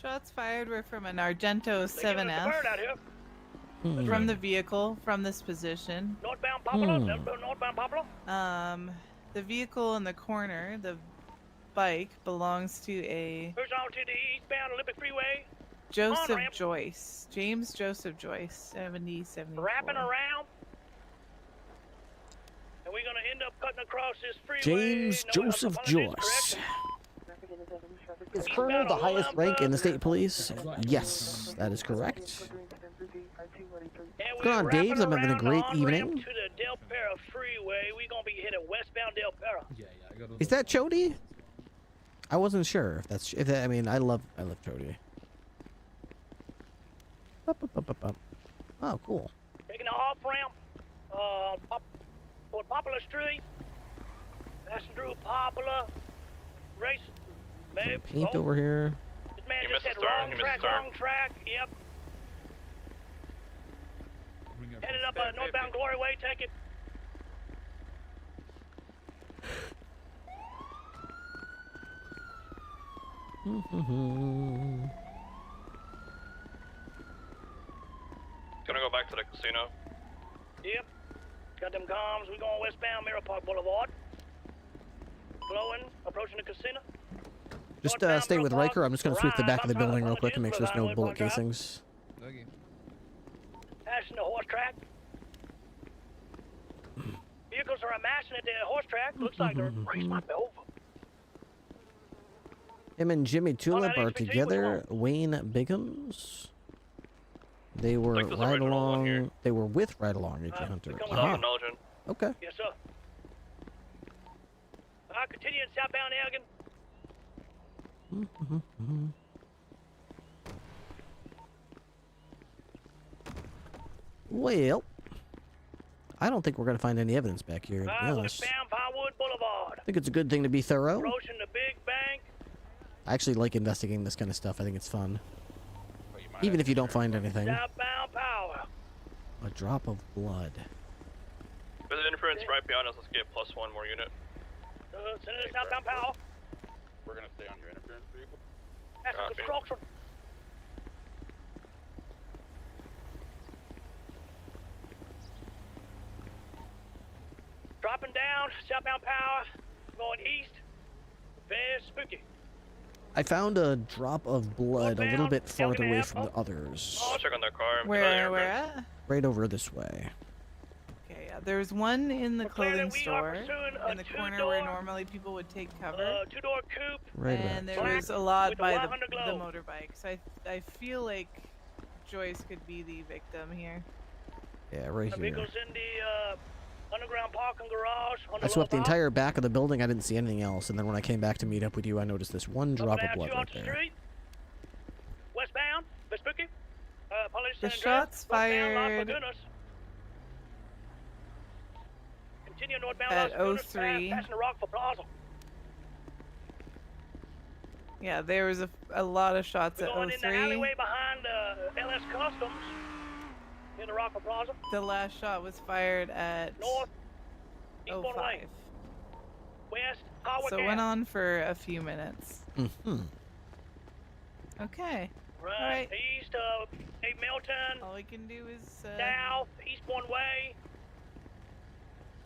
Shots fired were from an Argento 7F. Out here. From the vehicle, from this position. Northbound Poplar. Northbound Poplar. The vehicle in the corner, the bike, belongs to a Who's on to the eastbound Olympic Freeway? Joseph On-ramp. Joyce. James Joseph Joyce, 7074. Wrapping around. And we're going to end up cutting across this freeway. James Joseph Joyce. Is Colonel the highest rank in the state police? Yes, that is correct. What's going on, Dave? I'm having a great evening. To the Del Perro Freeway. We're going to be headed westbound Del Perro. Is that Chody? I wasn't sure if that's. I mean, I love Chody. Oh, cool. Taking the off ramp. Toward Poplar Street. Passing through Poplar. Race. Maybe. Paint over here. This man just said wrong track. Yep. Headed up northbound Glory Way. Take it. Gonna go back to the casino. Yep. Got them comms. We going westbound Mirror Park Boulevard. Blowing. Approaching the casino. Just stay with Riker. I'm just going to sweep the back of the building real quick and make sure there's no bullet casings. Okay. Passing the horse track. Vehicles are amassing at the horse track. Looks like the race might be over. Him and Jimmy Tulip are together. Wayne Biggums. They were right along. They were with Ride Along AJ Hunter. Okay. Yes, sir. Continuing southbound Elgin. Well, I don't think we're going to find any evidence back here, to be honest. Westbound Pinewood Boulevard. I think it's a good thing to be thorough. Approaching the big bank. I actually like investigating this kind of stuff. I think it's fun. Even if you don't find anything. Southbound Power. A drop of blood. There's an inference right beyond us. Let's get +1 more unit. Senator southbound Power. We're gonna stay on your interference vehicle. That's construction. Dropping down, southbound Power, going east. Very spooky. I found a drop of blood a little bit farther away from the others. I'll check on that car. Where at? Right over this way. Okay, yeah, There's one in the clothing store in the corner where normally people would take cover. Two-door coupe. Right about. And there was a lot by the motorbikes. I feel like Joyce could be the victim here. Yeah, right The here. vehicle's in the underground parking garage. On I swept the entire back of the building. I didn't see anything else, and then when I came back to meet up with you, I noticed this one drop of blood right there. Westbound, Vespucci. The shots fired Continue northbound at Las Lagunas, 03. passing the Rockville Plaza. Yeah, there was a lot of shots We're at going in the 03. alleyway behind LS Customs in the Rockville Plaza. The last shot was fired at North, eastbound 05. lane. West, Howard So it went on for a few minutes. Mm-hmm. Okay. Right, east of 8 Milton. All we can do is south, eastbound way.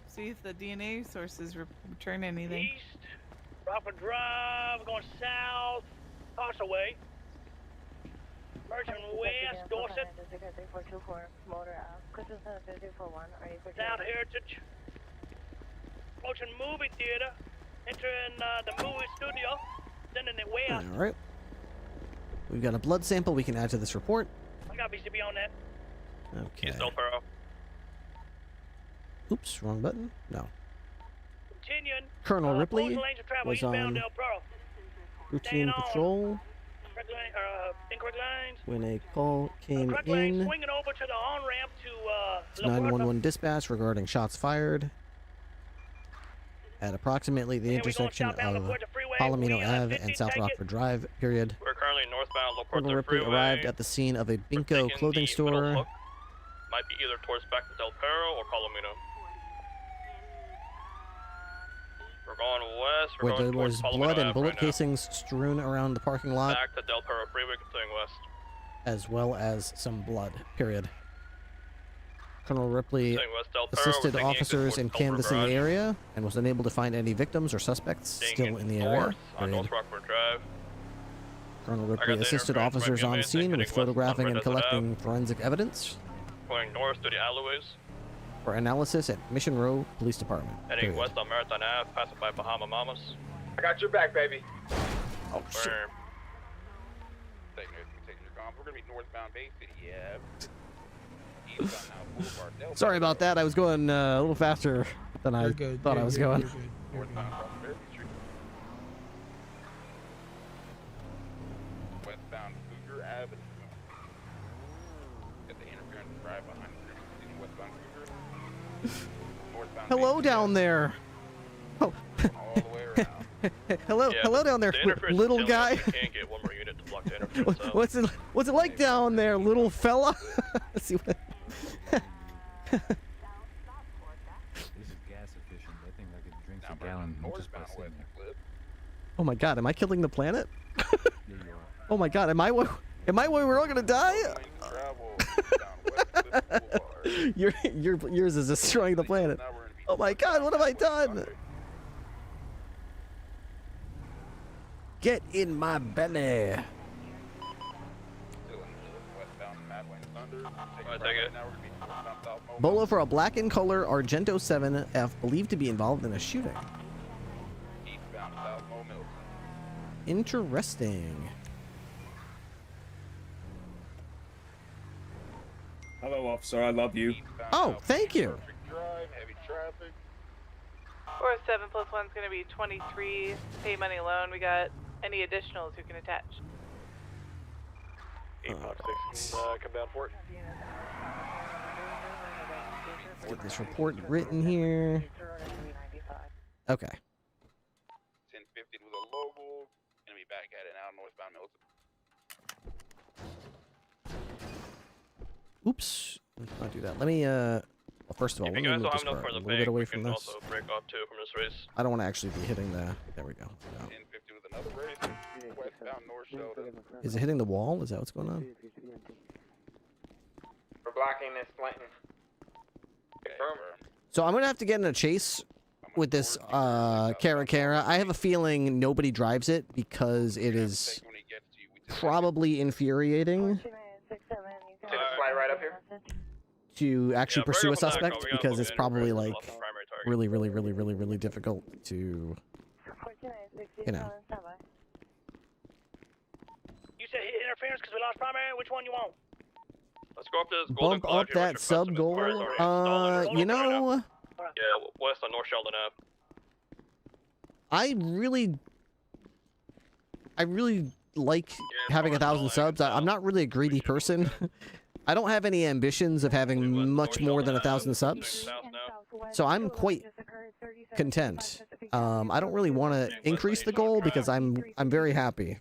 See if the DNA sources return anything. East, Rockford Drive, going south, Causeway. Merchant West, Dorset. South Heritage. Approaching movie theater. Entering the movie studio. Sending it west. All right. We've got a blood sample we can add to this report. I got BCB on that. Okay. East Del Perro. Oops, wrong button. No. Continuing. Colonel Ripley lanes of travel, was eastbound on Del Perro. routine patrol Incorrect lanes. when a call came Correct lane, in swinging over to the on-ramp to to 911 dispatch regarding shots fired at approximately the intersection of Palomino Ave and South Rockford Drive, period. We're currently northbound La Colonel Puerta Ripley Freeway. arrived at the scene of a Binco Taking clothing the store. middle hook. Might be either towards back to Del Perro or Palomino. We're going west. We're Where going there towards was Palomino blood and Ave bullet right now. casings strewn around the parking lot, Back to Del Perro Freeway, continuing west. as well as some blood, period. Colonel Ripley Continuing west Del Perro, assisted we're taking officers towards in Culver canvassing the Garage. area and was unable to find any victims or suspects Staying still in the area. north on period. North Rockford Drive. Colonel got Ripley the assisted interference officers on recommended, scene heading with west photographing on and Red Desert collecting forensic evidence Going north through the alleyways. for analysis at Mission Row Police Department. Heading period. west on Marathon Ave, passing by Bahama Mamas. I got your back, baby. Oh, shit. Burn. Taking your comms. We're gonna be northbound Bay City. Yeah. Eastbound now Boulevard. Del Sorry about that. I was going a little faster than I thought I was going. Northbound Prosperity Street. Westbound Cougar Avenue. Get the interference drive behind the westbound Cougar. Northbound Hello down there. Oh. all the way around. hello, Yeah, hello down there, the interference is little killing guy. us. We can't get one more unit to block the interference out. What's it like down there, little fella? Let's see what. This is gas efficient. I think I could drink a gallon just by sitting there. Oh my God, am I killing the planet? Yeah, you are. Oh my God, am I where we're all gonna die? Yours is destroying the planet. Oh my God, what have I done? Get in my belly. Bolo for a black in color Argento 7F believed to be involved in a shooting. Interesting. Hello, officer. I love you. Oh, thank you. Heavy traffic. 47 plus 1 is going to be 23. Pay money loan. We got any additionals who can attach. 856 come down for it. Get this report written here. Okay. 1050 with a local. Gonna be back at it now, northbound Milton. Oops. Let's not do that. Let me, well, first of all, If let you me guys move don't this have enough car for a the little bit bank, away we from can this. also break off too from this race. I don't want to actually be hitting the, there we go. No. 1050 with another race. Westbound North Shoulder. Is it hitting the wall? Is that what's going on? We're blocking this Clinton. Confirm. So I'm going to have to get in a chase with this Cara. I have a feeling nobody drives it because it is probably infuriating See the slide right up here? to actually pursue a break up on that, suspect we gotta because look it's in probably for like the primary target. really difficult to, you know. You said hit interference because we lost primary. Which one you want? Let's go up this golden Bump up that sub goal. You know, Yeah, west on North Sheldon Ave. I really like having 1,000 subs. I'm not really a greedy person. I don't have any ambitions of having much more than 1,000 subs, so I'm quite content. I don't really want to increase the goal because I'm very happy.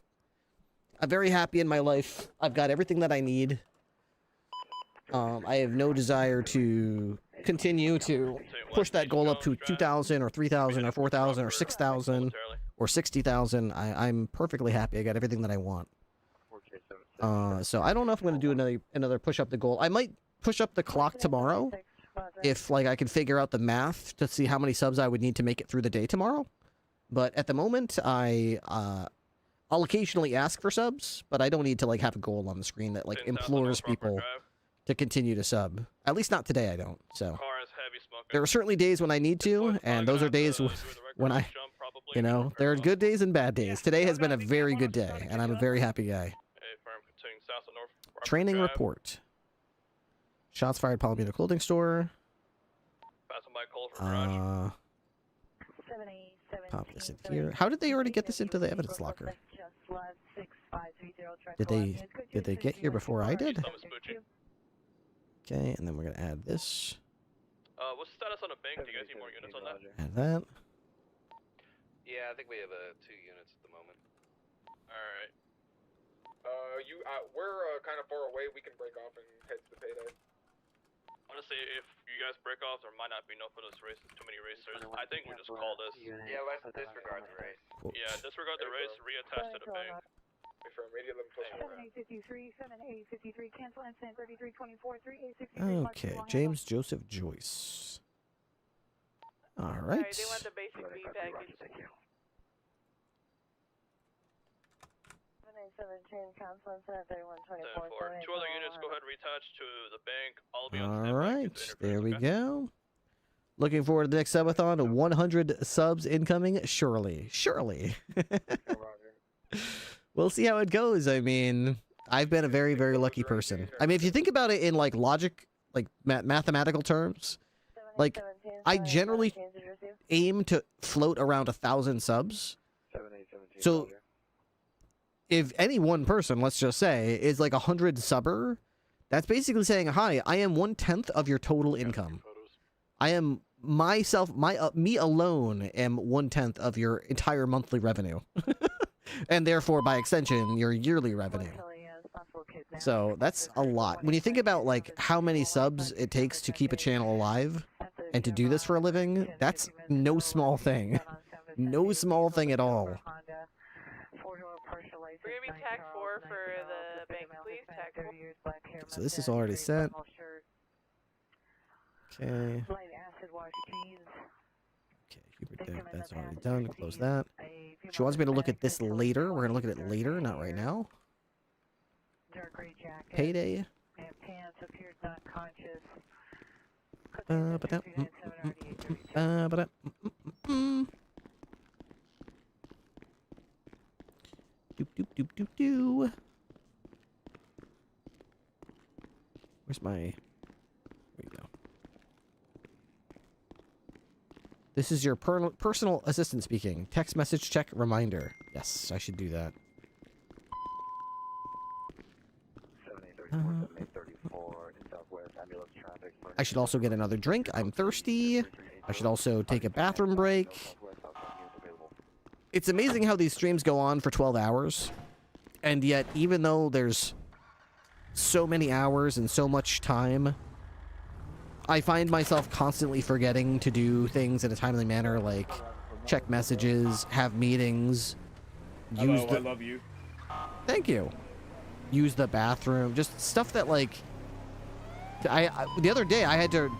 I'm very happy in my life. I've got everything that I need. I have no desire to continue to push that goal up to 2,000 or 3,000 or 4,000 or 6,000 or 60,000. I'm perfectly happy. I got everything that I want. So I don't know if I'm going to do another push up the goal. I might push up the clock tomorrow if like I can figure out the math to see how many subs I would need to make it through the day tomorrow. But at the moment, I'll occasionally ask for subs, but I don't need to like have a goal on the screen that like implores people to continue to sub. At least not today, I don't. So there are certainly days when I need to, and those are days when I, you know, there are good days and bad days. Today has been a very good day, and I'm a very happy guy. Training report. Shots fired, Palomino clothing store. Pop this in here. How did they already get this into the evidence locker? Did they get here before I did? Okay, and then we're gonna add this. What's the status on the bank? Do you guys need more units on that? Add that. Yeah, I think we have 2 units at the moment. Alright. We're kind of far away. We can break off and head to the payday. Honestly, if you guys break off, there might not be enough of those races. Too many racers. I think we just call this. Yeah, let's disregard the race. Yeah, disregard the race. Reattach to the bank. From 7853, 7853, cancel incident 3324, 3863. Okay, James Joseph Joyce. All right. Sorry, they want the basic B package. 7817, cancel incident 3124. 2 other units, go ahead and reattach to the bank. I'll be on All standby. right, there we go. Looking forward to the next subathon. 100 subs incoming. Surely. We'll see how it goes. I mean, I've been a very lucky person. I mean, if you think about it in like logic, like mathematical terms, like I generally aim to float around 1,000 subs. So if any one person, let's just say, is like 100 subber, that's basically saying, hi, I am 1/10 of your total income. I am me alone am 1/10 of your entire monthly revenue. And therefore, by extension, your yearly revenue. So that's a lot. When you think about like how many subs it takes to keep a channel alive and to do this for a living, that's no small thing. No small thing at all. We're gonna be tag 4 for the bank, please. Tag 4. So this is already set. Okay. That's already done. Close that. She wants me to look at this later. We're gonna look at it later, not right now. Payday. Where's my... There we go. This is your personal assistant speaking. Text message check reminder. Yes, I should do that. I should also get another drink. I'm thirsty. I should also take a bathroom break. It's amazing how these streams go on for 12 hours. And yet, even though there's so many hours and so much time, I find myself constantly forgetting to do things in a timely manner, like check messages, have meetings, use I love you. Thank you. Use the bathroom, just stuff that like the other day I had to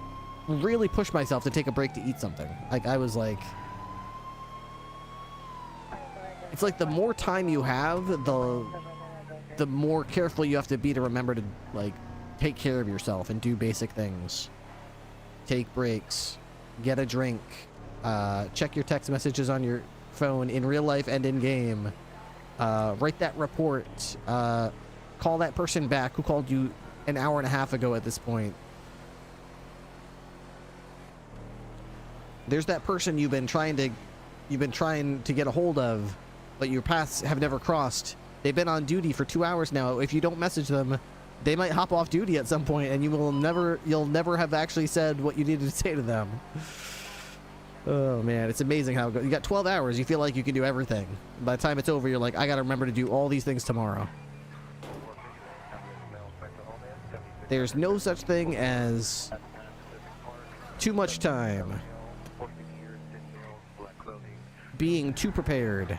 really push myself to take a break to eat something. Like I was like, it's like the more time you have, the more careful you have to be to remember to like take care of yourself and do basic things. Take breaks. Get a drink. Check your text messages on your phone in real life and in game. Write that report. Call that person back who called you an hour and a half ago at this point. There's that person you've been trying to get a hold of, but your paths have never crossed. They've been on duty for 2 hours now. If you don't message them, they might hop off duty at some point, and you'll never have actually said what you needed to say to them. Oh man, it's amazing how it goes. You got 12 hours. You feel like you can do everything. By the time it's over, you're like, I gotta remember to do all these things tomorrow. There's no such thing as too much time. Being too prepared.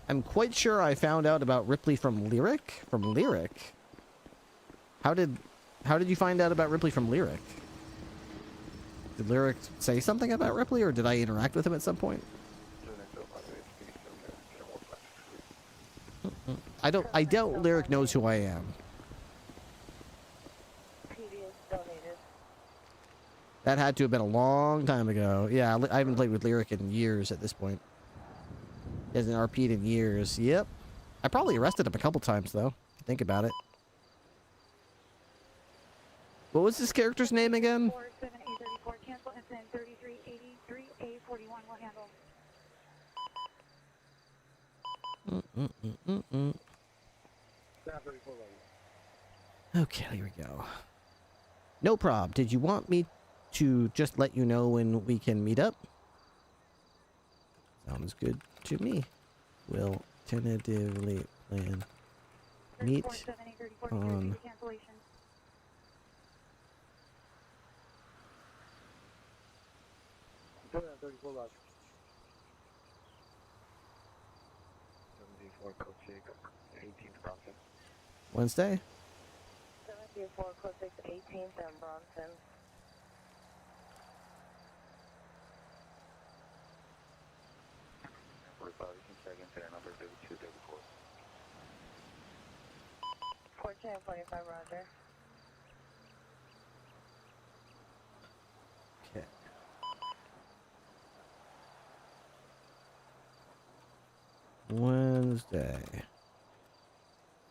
I'm quite sure I found out about Ripley from Lyric? From Lyric? How did you find out about Ripley from Lyric? Did Lyric say something about Ripley, or did I interact with him at some point? I doubt Lyric knows who I am. That had to have been a long time ago. Yeah, I haven't played with Lyric in years at this point. He hasn't RP'd in years. Yep. I probably arrested him a couple times, though. Think about it. What was this character's name again? 47834, cancel incident 3383, A41 will handle. Okay, here we go. No prob. Did you want me to just let you know when we can meet up? Sounds good to me. We'll tentatively plan meet on Wednesday? 74 code 6 18th and Bronson. Number 234. 1445, Roger. Okay. Wednesday.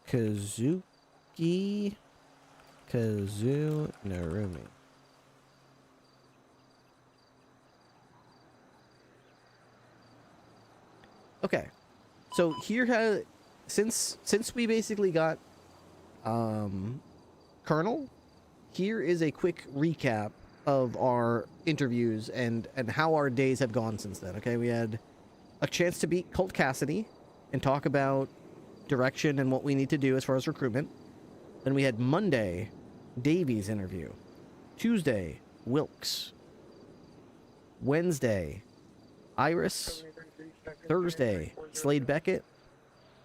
Kazuki Narumi. Okay. So here since we basically got Colonel, here is a quick recap of our interviews and how our days have gone since then. Okay, we had a chance to beat Colt Cassidy and talk about direction and what we need to do as far as recruitment. Then we had Monday, Davies interview. Tuesday, Wilkes. Wednesday, Iris. Thursday, Slade Beckett.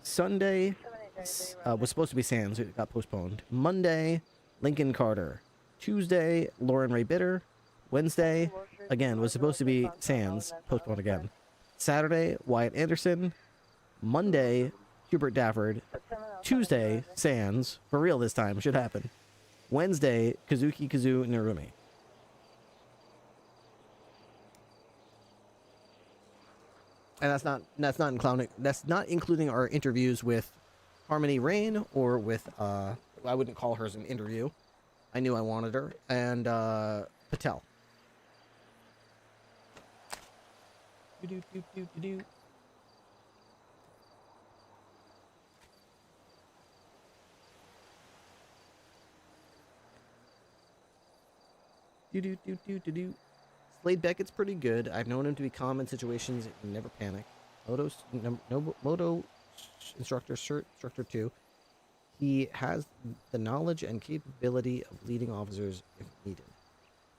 Sunday was supposed to be Sands. It got postponed. Monday, Lincoln Carter. Tuesday, Lauren Ray Bitter. Wednesday, again, was supposed to be Sands. Postponed again. Saturday, Wyatt Anderson. Monday, Hubert Dafford. Tuesday, Sands. For real this time. Should happen. Wednesday, Kazuki Narumi. And that's not including our interviews with Harmony Rain or with I wouldn't call hers an interview. I knew I wanted her, and Patel. Slade Beckett's pretty good. I've known him to be calm in situations and never panic. Moto Instructor cert, Instructor 2. He has the knowledge and capability of leading officers if needed.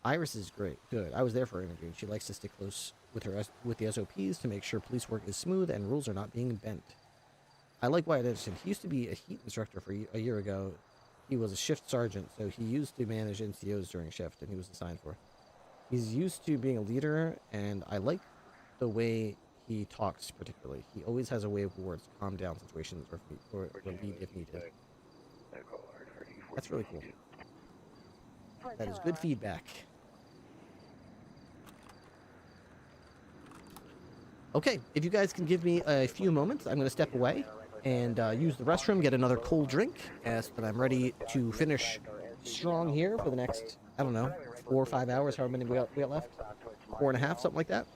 Iris is great. Good. I was there for her interview. She likes to stick close with the SOPs to make sure police work is smooth and rules are not being bent. I like Wyatt Edgerton. He used to be a heat instructor for a year ago. He was a shift sergeant, so he used to manage NCOs during shift, and he was assigned for. He's used to being a leader, and I like the way he talks particularly. He always has a way of words to calm down situations or lead if needed. That's really cool. That is good feedback. Okay, if you guys can give me a few moments, I'm going to step away and use the restroom, get another cold drink, so that I'm ready to finish strong here for the next, I don't know, 4 or 5 hours, however many we got left. 4.5, something like that.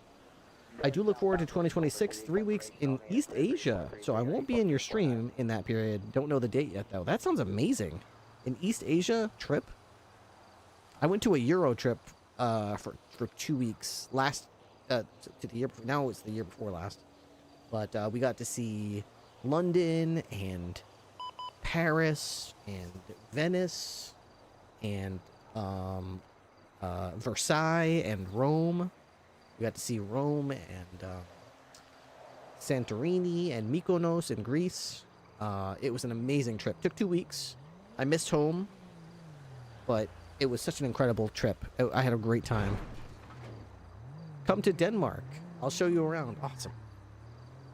I do look forward to 2026, 3 weeks in East Asia, so I won't be in your stream in that period. Don't know the date yet, though. That sounds amazing. An East Asia trip? I went to a Euro trip for 2 weeks to the year before. Now it's the year before last, but we got to see London and Paris and Venice and Versailles and Rome. We got to see Rome and Santorini and Mykonos in Greece. It was an amazing trip. Took 2 weeks. I missed home, but it was such an incredible trip. I had a great time. Come to Denmark. I'll show you around. Awesome.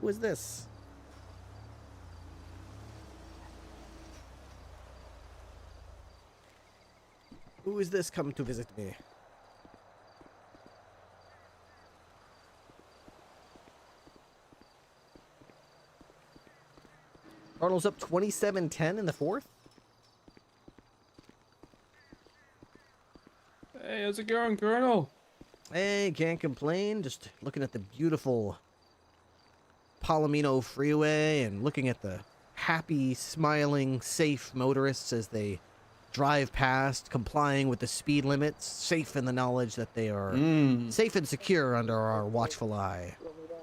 Who is this? Who is this come to visit me? Cardinals up 27-10 in the fourth. Hey, how's it going, Colonel? Hey, can't complain. Just looking at the beautiful Palomino freeway and looking at the happy, smiling, safe motorists as they drive past, complying with the speed limits, safe in the knowledge that they are safe and secure under our watchful eye.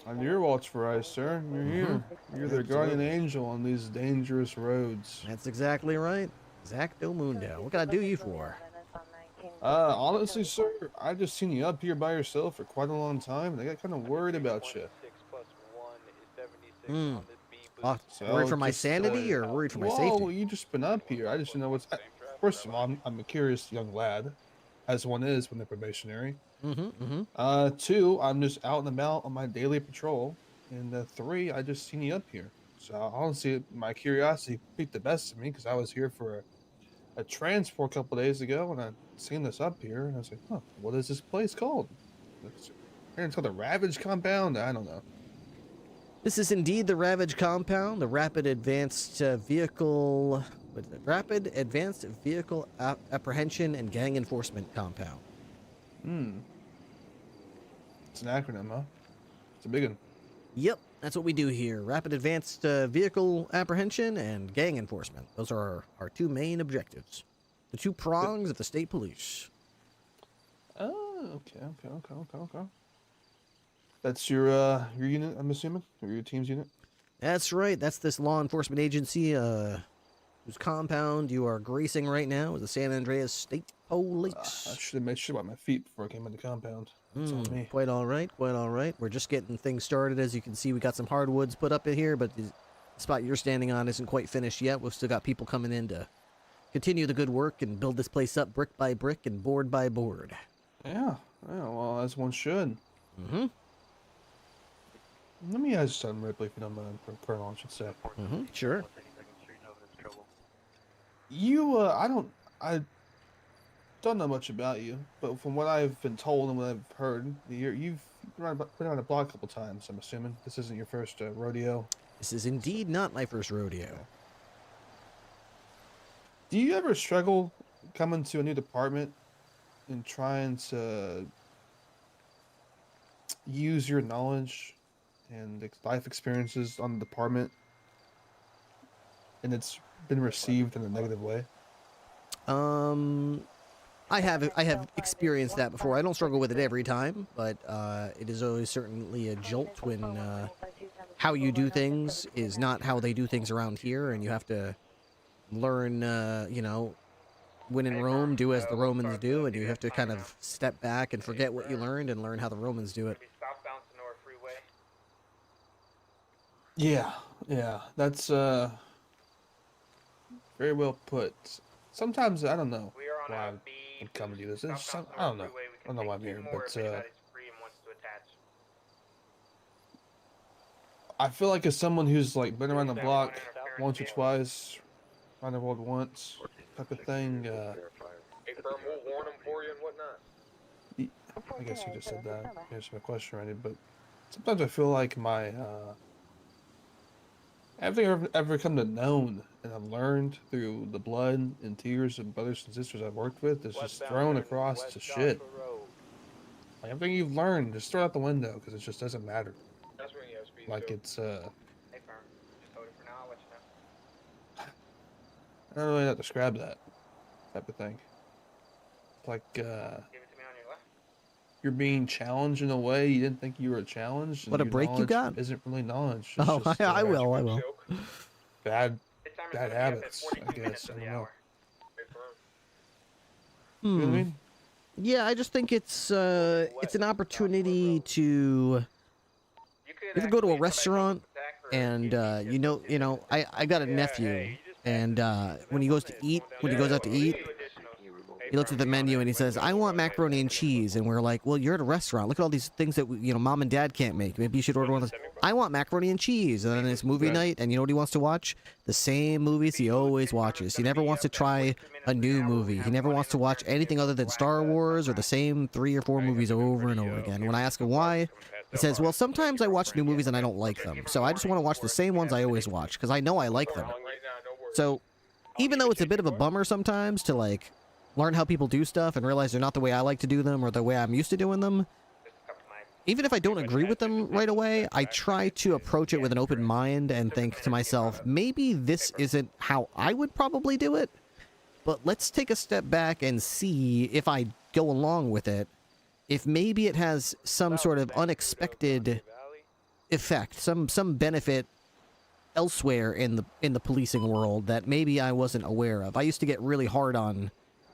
On your watchful eye, sir. You're here. You're their guardian angel on these dangerous roads. That's exactly right. Exacto mundo. What can I do you for? Honestly, sir, I just seen you up here by yourself for quite a long time, and I got kind of worried about you. Worried for my sanity or worried for my safety? Well, you just been up here. I just didn't know what's... First of all, I'm a curious young lad, as one is when they're probationary. 2, I'm just out and about on my daily patrol. And 3, I just seen you up here. So honestly, my curiosity piqued the best of me because I was here for a transport a couple days ago, and I seen this up here, and I was like, huh, what is this place called? It's called the Ravage Compound? I don't know. This is indeed the Ravage Compound, the Rapid Advanced Vehicle... What is it? Rapid Advanced Vehicle Apprehension and Gang Enforcement Compound. It's an acronym, huh? It's a big one. Yep, that's what we do here. Rapid Advanced Vehicle Apprehension and Gang Enforcement. Those are our 2 main objectives. The 2 prongs of the state police. Oh, okay. That's your unit, I'm assuming? Or your team's unit? That's right. That's this law enforcement agency, whose compound you are gracing right now is the San Andreas State Police. I should have made sure about my feet before I came in the compound. That's on me. Quite all right, quite all right. We're just getting things started. As you can see, we got some hardwoods put up in here, but the spot you're standing on isn't quite finished yet. We've still got people coming in to continue the good work and build this place up brick by brick and board by board. Yeah, well, as one should. Let me ask something, Ripley, if you don't mind, Colonel, I should say. Sure. You, I don't know much about you, but from what I've been told and what I've heard, you've been on the block a couple times, I'm assuming. This isn't your first rodeo. This is indeed not my first rodeo. Do you ever struggle coming to a new department and trying to use your knowledge and life experiences on the department, and it's been received in a negative way? I have experienced that before. I don't struggle with it every time, but it is always certainly a jolt when how you do things is not how they do things around here, and you have to learn, you know, when in Rome, do as the Romans do, and you have to kind of step back and forget what you learned and learn how the Romans do it. Southbound Sonora Freeway. Yeah, that's very well put. Sometimes I don't know why I'm coming to this. It's some, I don't know. I don't know why I'm here, but I feel like as someone who's like been around the block once or twice, around the world once, type of thing. Hey, firm, we'll warn them for you and whatnot. I guess you just said that. Answer my question already, but sometimes I feel like my everything I've ever come to known and I've learned through the blood and tears of brothers and sisters I've worked with is just thrown across to shit. Like everything you've learned, just throw it out the window because it just doesn't matter. That's when you have speed. Like it's Hey, firm. Just hold it for now. I'll let you know. I don't really know how to describe that type of thing. It's like Give it to me on your left. you're being challenged in a way you didn't think you were challenged. What a break you got! Isn't really knowledge. It's Oh, just, I will. Bad habits, I guess. I don't know. You know what I mean? Yeah, I just think it's an opportunity to either go to a restaurant and I got a nephew, and when he goes out to eat, he looks at the menu and he says, "I want macaroni and cheese," and we're like, "Well, you're at a restaurant. Look at all these things that mom and dad can't make. Maybe you should order one of those." I want macaroni and cheese, and then it's movie night, and you know what he wants to watch? The same movies he always watches. He never wants to try a new movie. He never wants to watch anything other than Star Wars or the same 3 or 4 movies over and over again. When I ask him why, he says, "Well, sometimes I watch new movies and I don't like them, so I just want to watch the same ones I always watch because I know I like them." So even though it's a bit of a bummer sometimes to like learn how people do stuff and realize they're not the way I like to do them or the way I'm used to doing them, even if I don't agree with them right away, I try to approach it with an open mind and think to myself, maybe this isn't how I would probably do it, but let's take a step back and see if I go along with it, if maybe it has some sort of unexpected effect, some benefit elsewhere in the policing world that maybe I wasn't aware of. I used to get really hard on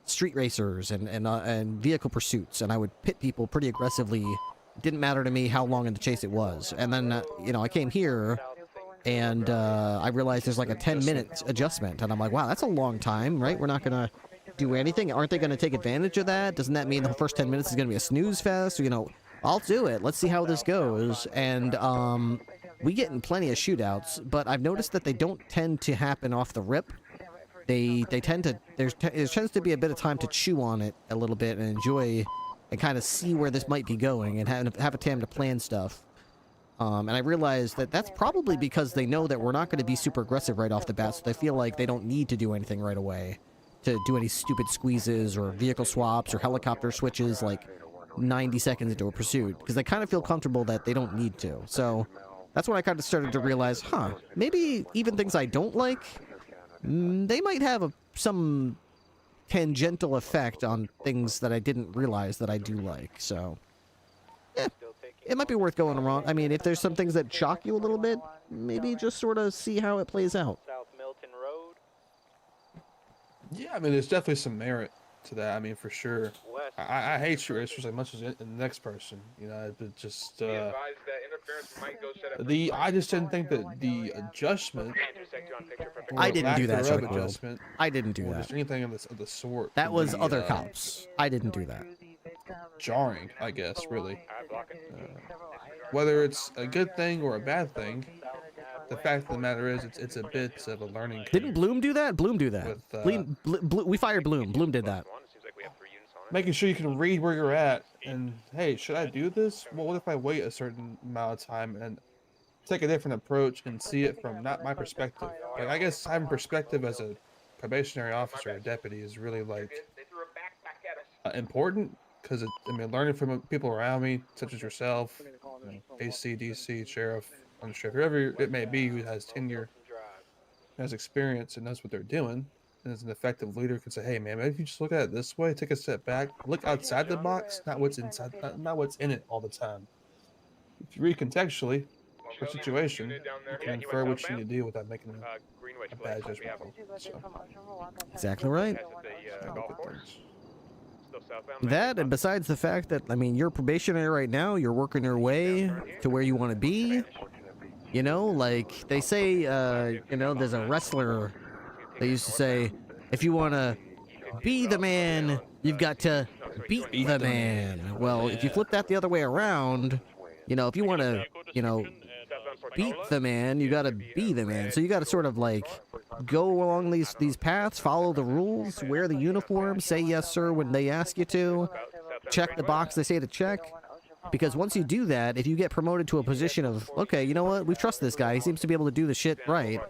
street racers and vehicle pursuits, and I would pit people pretty aggressively. It didn't matter to me how long in the chase it was. And then I came here and I realized there's like a 10-minute adjustment, and I'm like, wow, that's a long time, right? We're not gonna do anything. Aren't they gonna take advantage of that? Doesn't that mean the first 10 minutes is gonna be a snooze fest? I'll do it. Let's see how this goes. And we get in plenty of shootouts, but I've noticed that they don't tend to happen off the rip. They tend to, there tends to be a bit of time to chew on it a little bit and enjoy and kind of see where this might be going and have a time to plan stuff. And I realized that that's probably because they know that we're not going to be super aggressive right off the bat, so they feel like they don't need to do anything right away to do any stupid squeezes or vehicle swaps or helicopter switches like 90 seconds into a pursuit, because they kind of feel comfortable that they don't need to. So that's when I kind of started to realize, maybe even things I don't like, they might have some tangential effect on things that I didn't realize that I do like. So, it might be worth going along. I mean, if there's some things that shock you a little bit, maybe just sort of see how it plays out. South Milton Road. Yeah, I mean, there's definitely some merit to that. I mean, for sure. I hate street racers as much as the next person. It just I just didn't think that the adjustment. I didn't do that, adjustment. I didn't do that. Or anything of the sort. That was other cops. I didn't do that. Jarring, I guess, really. Whether it's a good thing or a bad thing, the fact of the matter is, it's a bit of a learning curve. Didn't Bloom do that? Bloom do that. We fired Bloom. Bloom did that. Making sure you can read where you're at, and hey, should I do this? Well, what if I wait a certain amount of time and take a different approach and see it from not my perspective? Like, I guess having perspective as a probationary officer or deputy is really like important, because learning from people around me, such as yourself, AC, DC, sheriff, undersheriff, whoever it may be, who has tenure, has experience, and knows what they're doing, and as an effective leader can say, hey man, maybe if you just look at it this way, take a step back, look outside the box, not what's inside, not what's in it all the time. If you read contextually, per situation, you can infer what you need to do without making a bad judgment call. So, Exactly right. I look at things. That, and besides the fact that, I mean, you're probationary right now, you're working your way to where you want to be. You know, like they say, you know, there's a wrestler, they used to say, if you want to be the man, you've got to beat the man. Well, if you flip that the other way around, you know, if you want to, you know, beat the man, you got to be the man. So you got to sort of like go along these paths, follow the rules, wear the uniform, say yes sir when they ask you to, check the box they say to check. Because once you do that, if you get promoted to a position of, okay, you know what, we trust this guy, he seems to be able to do the shit right,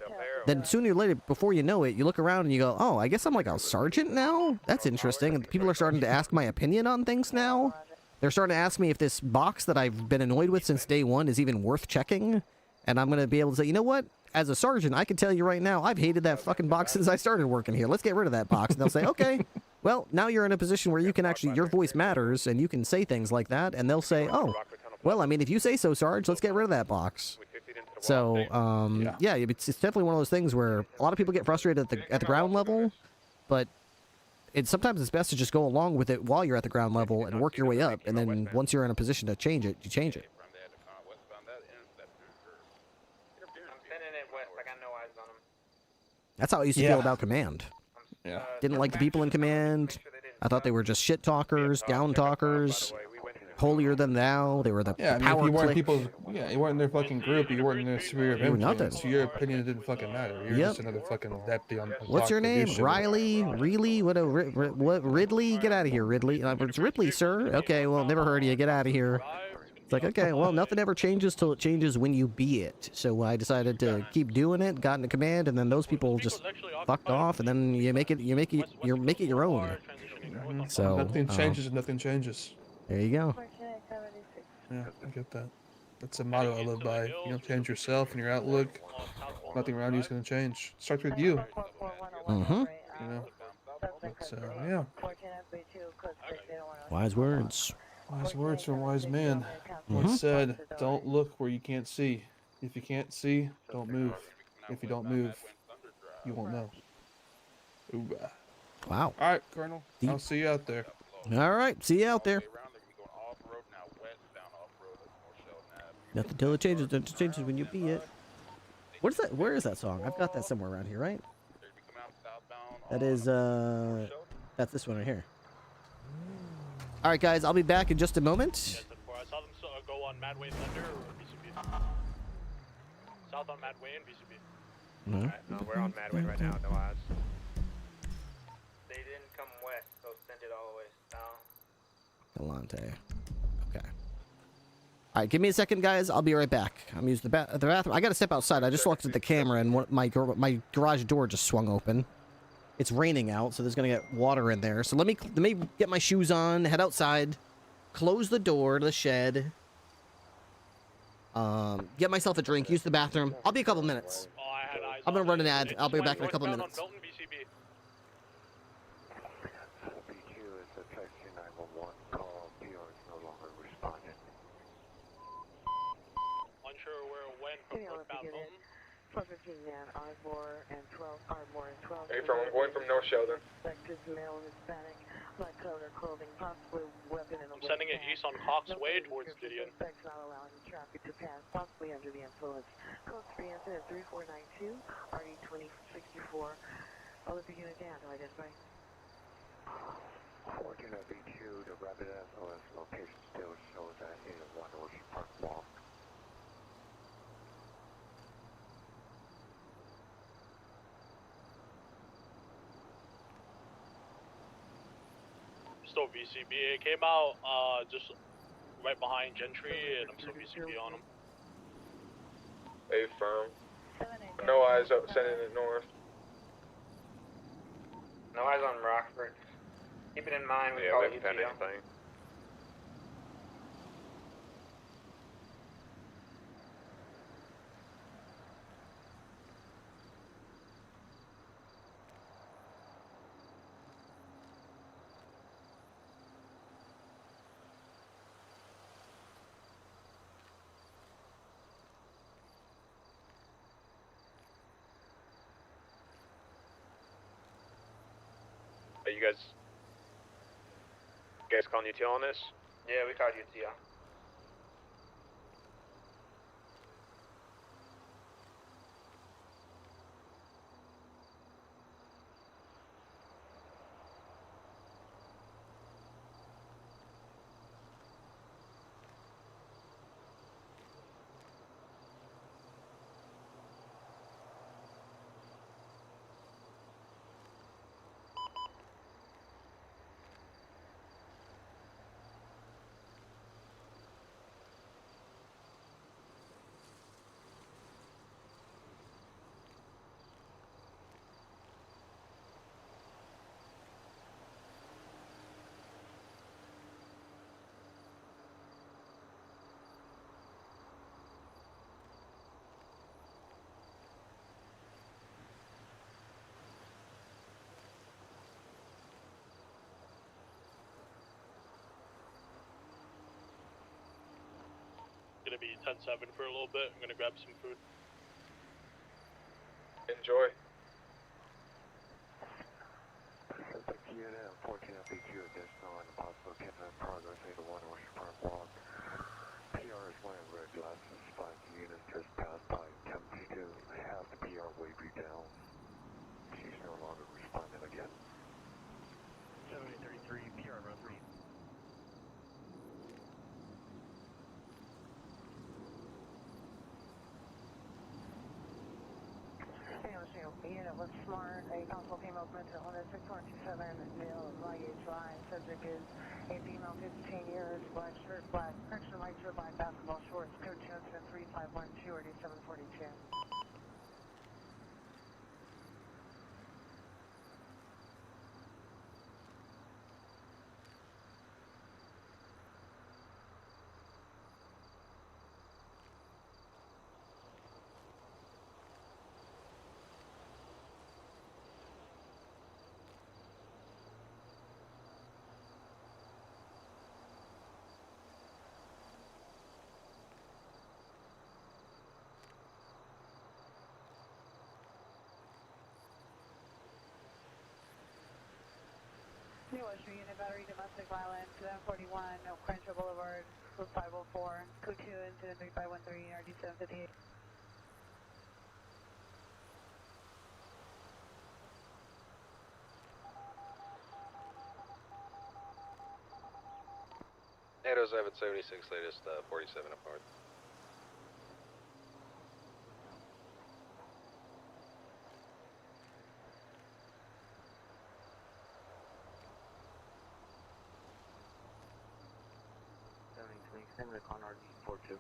then sooner or later, before you know it, you look around and you go, oh, I guess I'm like a sergeant now? That's interesting. And people are starting to ask my opinion on things now. They're starting to ask me if this box that I've been annoyed with since day one is even worth checking. And I'm going to be able to say, you know what? As a sergeant, I can tell you right now, I've hated that fucking box since I started working here. Let's get rid of that box. And they'll say, okay, well, now you're in a position where you can actually, your voice matters, and you can say things like that. And they'll say, oh, well, I mean, if you say so, Sarge, let's get rid of that box. So, yeah, it's definitely one of those things where a lot of people get frustrated at the ground level, but sometimes it's best to just go along with it while you're at the ground level and work your way up. And then once you're in a position to change it, you change it. That's how I used to feel about command. Yeah. Didn't like the people in command. I thought they were just shit talkers, down talkers, holier than thou. They were the Yeah, I mean, power if you weren't clique. you weren't in their fucking group, you weren't in their sphere of You were nothing. influence, so your opinion didn't fucking matter. You're Yep. just another fucking deputy on What's your block name? producer. Riley? Really? What? Ridley? Get out of here, Ridley. It's Ripley, sir. Okay, well, never heard of you. Get out of here. It's like, okay, well, nothing ever changes till it changes when you be it. So I decided to keep doing it, got into command, and then those people just fucked off, and then you make it your own. So nothing changes and nothing changes. there you go. Yeah, I get that. That's a motto I live by. You don't change yourself and your outlook. Nothing around you is going to change. It starts with you. Mm-hmm. You know. But, yeah. Wise words. Wise words from a wise man. Mhm. Once said, don't look where you can't see. If you can't see, don't move. If you don't move, you won't know. Ooh. Wow. All right, Colonel. I'll see you out there. All right, see you out there. Nothing till it changes. Nothing changes when you be it. What is that? Where is that song? I've got that somewhere around here, right? That is, that's this one right here. All right, guys, I'll be back in just a moment. I saw them go on Madway Thunder or BCB. South on Madway and BCB. Alright, no, we're on Madway right now, no odds. They didn't come west, so send it all the way south. Galante. Okay. All right, give me a second, guys. I'll be right back. I'm using the bathroom. I got to step outside. I just looked at the camera, and my garage door just swung open. It's raining out, so there's gonna get water in there. So let me get my shoes on, head outside, close the door to the shed, get myself a drink, use the bathroom. I'll be a couple minutes. I'm gonna run an ad. I'll be back in a couple minutes. Unsure where it went, but northbound Milton. Hey, I'm going from North Sheldon. I'm sending it east on Cox Way towards Gideon. Fortunate B2, the rapid SOS location still shows that it is 1 Ocean Park Walk. Still VCB. It came out just right behind Gentry, and I'm still VCB on him. Hey, firm. No eyes up, sending it north. No eyes on Rockford. Keep it in mind when you call it UTL. Are you guys calling UTL on this? Yeah, we called UTL. Gonna be 10-7 for a little bit. I'm gonna grab some food. Enjoy. Kia and 14 FPQ additional and possible Canada progress 801 Ocean Park Walk. PR is one red glasses, 5 units just passed by temperature 2. Half the PR wave you down. She's no longer responding again. 7833, PR run 3. Unit was smart. A possible female mental illness 6127 male luggage line. Subject is a female 15 years, black shirt, black correction, white shirt, black basketball shorts, code 2 incident 3512 or 742. New Oyster Unit, Battery, Domestic Violence, 741, Crenshaw Boulevard, 504, code 2, incident 3513, RD 758. NATO 776, latest 47 apart. Same with Con RD 42.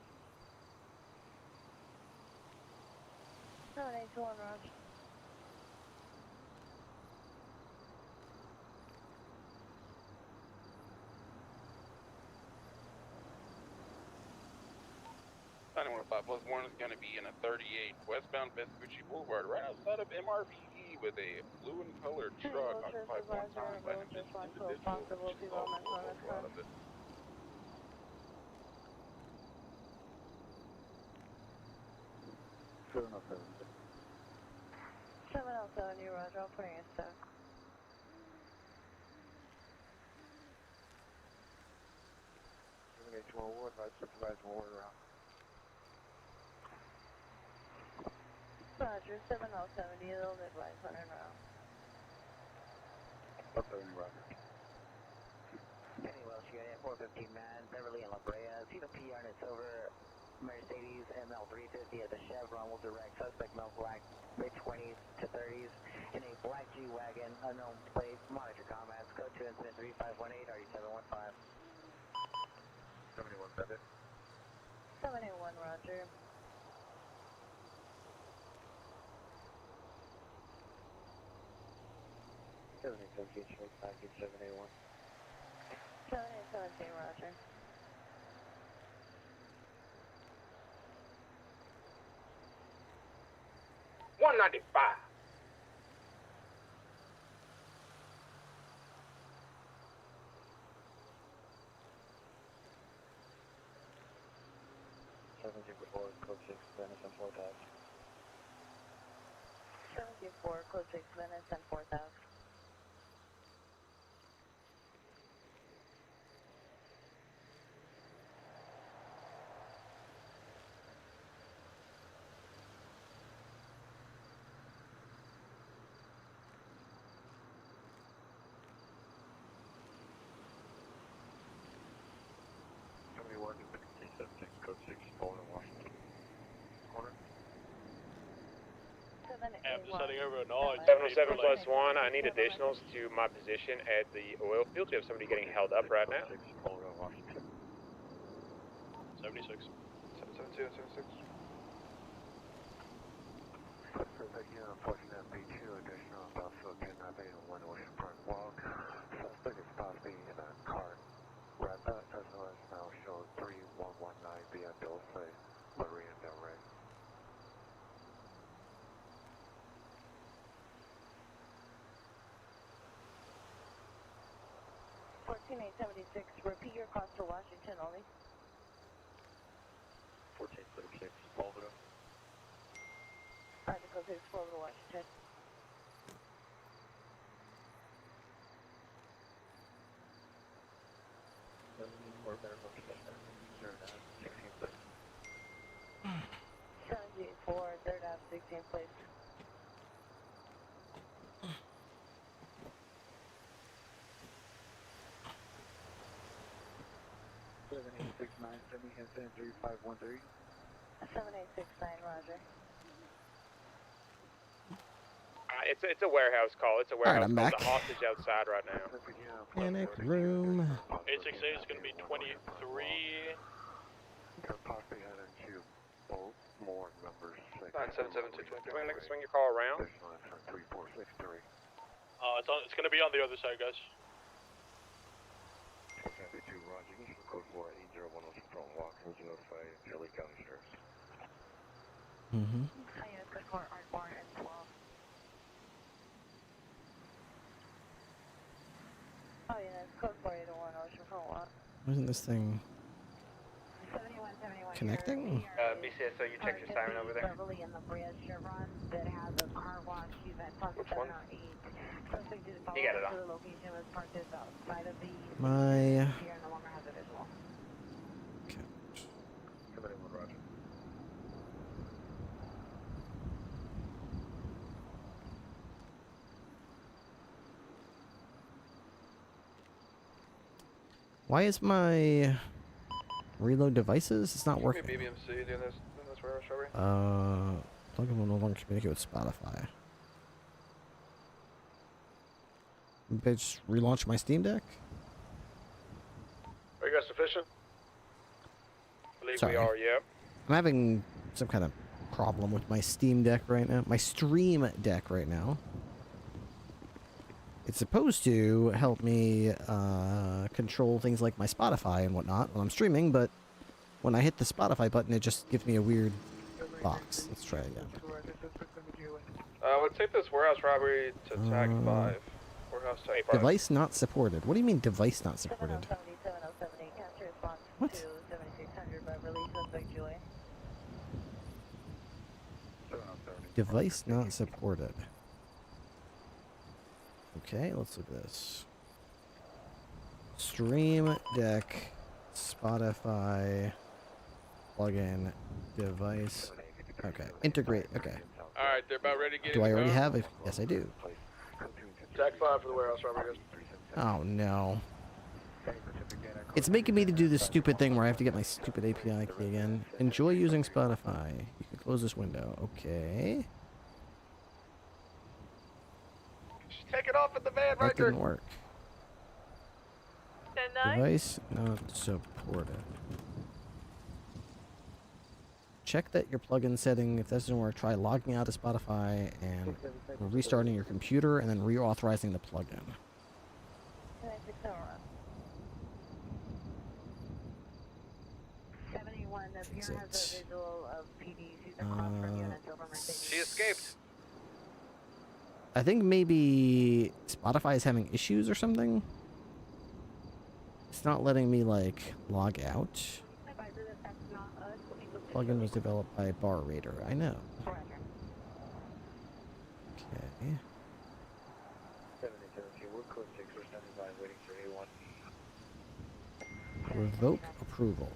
7821, Roger. +1 is going to be in a 38 westbound Vespucci Boulevard, right outside of MRVE with a blue and colored truck occupied one time by an individual. Possible development on this one. 707. 707, you Roger, I'm putting it stuck. Wood, right, supervisor Ward around. Roger, 707, yield, advise, 100 round. Up there, Roger. Penny Welsh, Unit 415 man, Beverly and La Brea. See the PR and it's over Mercedes ML 350 at the Chevron. Will direct suspect male black, mid-20s to 30s in a black G-Wagon, unknown plate. Monitor comments. Code 2 incident 3518, RD715. 717. 781, Roger. Package 781. 7817, Roger. $195. 704, code 6, Venice and 4000. 724, code 6 minutes and 4000. After setting over an all, 707+1, I need additionals to my position at the oil field. You have somebody getting held up right now. 76. 772 and 76. Suspect is possibly in a car. Rapid SOS now shows 3119 via Dulce, Maria Del Rey. Repeat your cost for Washington only. 1436, Baldwin. Article 6, Florida, Washington. Third out, 16th place. Roger. It's a warehouse call. It's a warehouse I'm call. back. The hostage outside right now. Panic room. 868 is going to be 23. Possibly heading to both more numbers. 977-223. Swing your call around. 3463. It's going to be on the other side, guys. 472, Roger. Code 48010 from Watkins, notify Philly County Sheriff's. Mm-hmm. Oh yeah, that's code 481 Ocean Front Walk. Wasn't this thing 7171 connecting? BCSO, you check your siren over there. Beverly and the Brea Chevron that has a car wash event plus 708. Suspect did follow You got it to on. the location was parked just outside of the My here no longer has a visual. Roger. Why is my reload devices? It's not working. BBMC doing this warehouse, shall we? Plugin will no longer communicate with Spotify. Maybe I just relaunch my Steam Deck? Are you guys sufficient? I believe Sorry. we are, yeah. I'm having some kind of problem with my Steam Deck right now. My Stream Deck right now. It's supposed to help me control things like my Spotify and whatnot when I'm streaming, but when I hit the Spotify button, it just gives me a weird box. Let's try it again. Let's take this warehouse robbery to tag 5. Warehouse tag 5. Device not supported. What do you mean device not supported? 7078, capture response What? to 7600 Beverly, suspect Julie. Device not supported. Okay, let's look at this. Stream Deck, Spotify, plugin, device. Okay, integrate. Okay. Alright, they're about ready to get Do in I the already car. have it? Yes, I do. Tag 5 for the warehouse robbery, guys. Oh no. It's making me to do this stupid thing where I have to get my stupid API key again. Enjoy using Spotify. You can close this window. Okay. Just take it off at the van That right there. didn't work. Device not supported. Check that your plugin setting. If that doesn't work, try logging out of Spotify and restarting your computer and then reauthorizing the plugin. 71, the Fix Bureau has it. a visual of PD. She's across from units over Mercedes. She escaped. I think maybe Spotify is having issues or something. It's not letting me like log out. Plugin was developed by Bar Raider. I know. Okay. 7072, we're code 6, we're standing by waiting for A1. Revoke approval.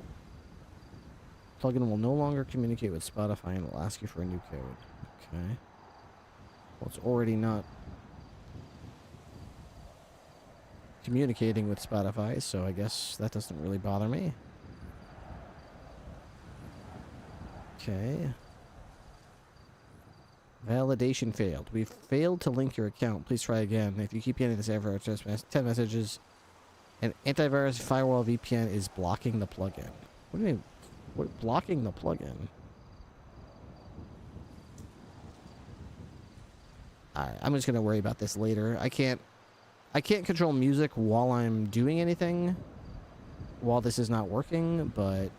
Plugin will no longer communicate with Spotify and will ask you for a new code. Okay. Well, it's already not communicating with Spotify, so I guess that doesn't really bother me. Okay. Validation failed. We've failed to link your account. Please try again. If you keep getting this error, just 10 messages. An antivirus firewall VPN is blocking the plugin. What do you mean? What, blocking the plugin? Alright, I'm just gonna worry about this later. I can't control music while I'm doing anything, while this is not working, but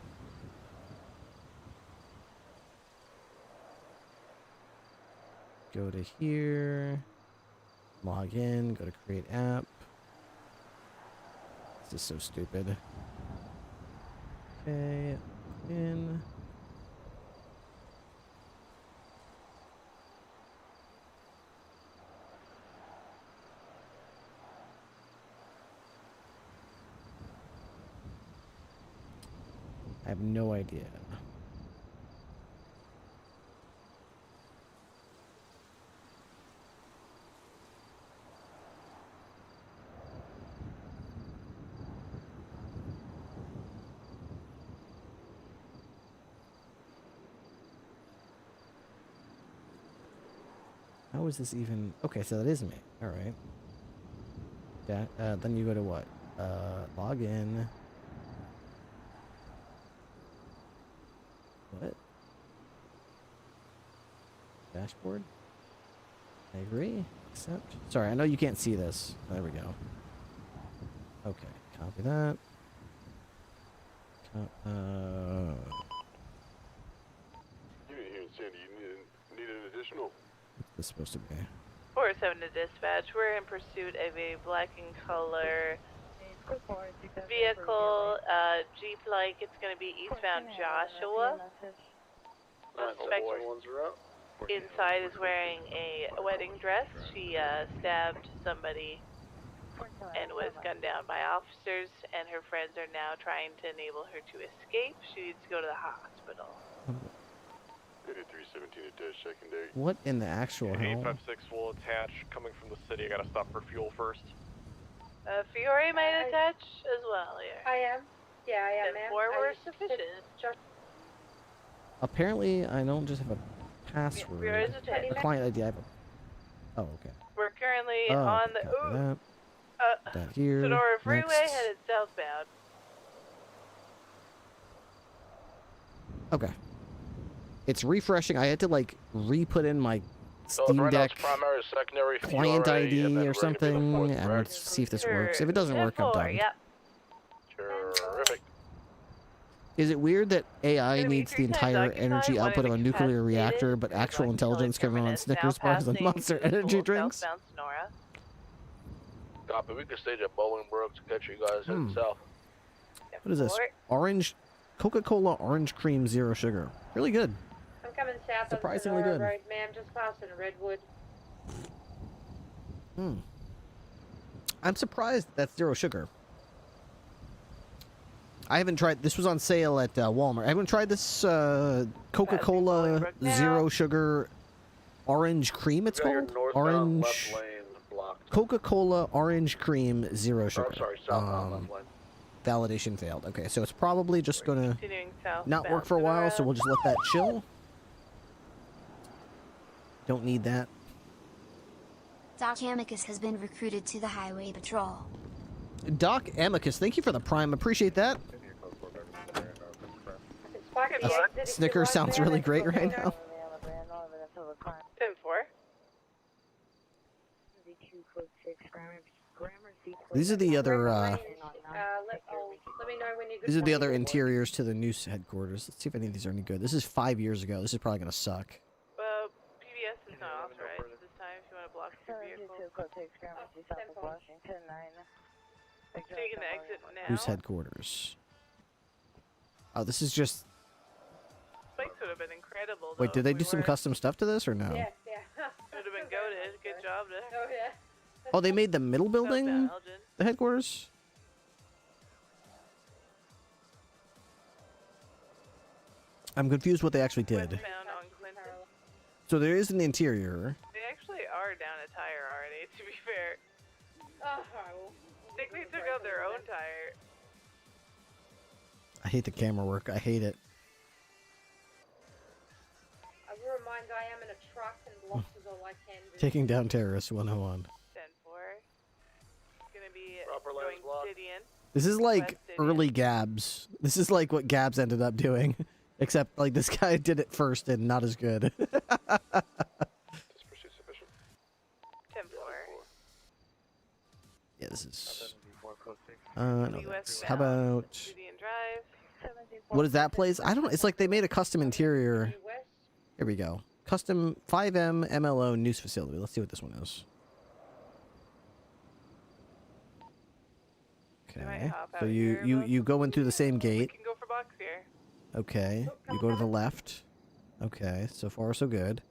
go to here, log in, go to create app. This is so stupid. Okay, in. I have no idea. How is this even? Okay, so that is me. All right. That then you go to what? Log in. What? Dashboard? I agree. Accept. Sorry, I know you can't see this. There we go. Okay, copy that. You didn't hear Sandy. You need an additional. What's this supposed to be? 407 to dispatch. We're in pursuit of a black and color vehicle, Jeep-like. It's going to be eastbound Joshua. Suspect inside is wearing a wedding dress. She stabbed somebody and was gunned down by officers, and her friends are now trying to enable her to escape. She needs to go to the hospital. 8317 attached secondary. What in the actual hell? 856 will attach coming from the city. I gotta stop for fuel first. Fiore might attach as well here. I am. Yeah, I am, ma'am. Forward sufficient. Apparently, I don't just have a password. Fiore's attached. A client ID. I have a... Oh, okay. We're currently Oh, on the that here. Sonora Freeway next. headed southbound. Okay. It's refreshing. I had to like re-put in my So Steam right now Deck it's primary, secondary, client Fiore, ID and then or we're gonna be something, the fourth and rack. let's see if this works. If it doesn't work, I'm done. Yep. Terrific. Is it weird that AI Gonna be needs the 3 times entire occupied, energy one output of a nuclear incapacitated, reactor, but actual intelligence can run on Snickers bars and Monster Energy drinks? Southbound Sonora. Copy. We can stage at Bolingbrook to catch you guys heading south. What is this? Orange, Coca-Cola orange cream zero sugar. Really good. I'm coming south Surprisingly on Sonora good. Road, ma'am, just passing Redwood. I'm surprised that's zero sugar. I haven't tried. This was on sale at Walmart. I haven't tried this Coca-Cola zero sugar orange cream. It's called orange Coca-Cola orange cream zero sugar. sorry, southbound left lane. Validation failed. Okay, so it's probably just gonna Continuing southbound not work for a while. So Sonora. we'll just let that chill. Don't need that. Doc Amicus has been recruited to the Highway Patrol. Doc Amicus, thank you for the prime. Appreciate that. A Snickers sounds really great right now. 10-4. These are the other. Let me know when you're good. These are the other interiors to the news headquarters. Let's see if any of these are any good. This is 5 years ago. This is probably gonna suck. PBS is not authorized this time if you want to block your vehicle. So you can exit now. News headquarters. Oh, this is just. Spikes would have been incredible. Wait, though, did they if do we some weren't- custom stuff to this or no? Yeah. Would have been goated. Good job there. Oh, yeah. Oh, they made the middle building Southbound Elgin. the headquarters. I'm confused what they actually did. Westbound on Clinton. So there is an interior. They actually are down a tire already, to be fair. Oh, I think they took out their own tire. I hate the camera work. I hate it. around. I am in a truck and blocks is all I can do. Taking down terrorists 101. 10-4. Gonna be Proper going lanes blocked. Gideon. This is like West Gideon. early Gabs. This is like what Gabs ended up doing. Except like this guy did it first and not as good. 10-4. Yeah, this is no, how about Gideon Drive. what is that place? I don't. It's like they made a custom interior. Here we go. Custom 5M MLO news facility. Let's see what this one is. Okay. So you go in through the same gate. We can go for box here. Okay. You go to the left. Okay. So far so good.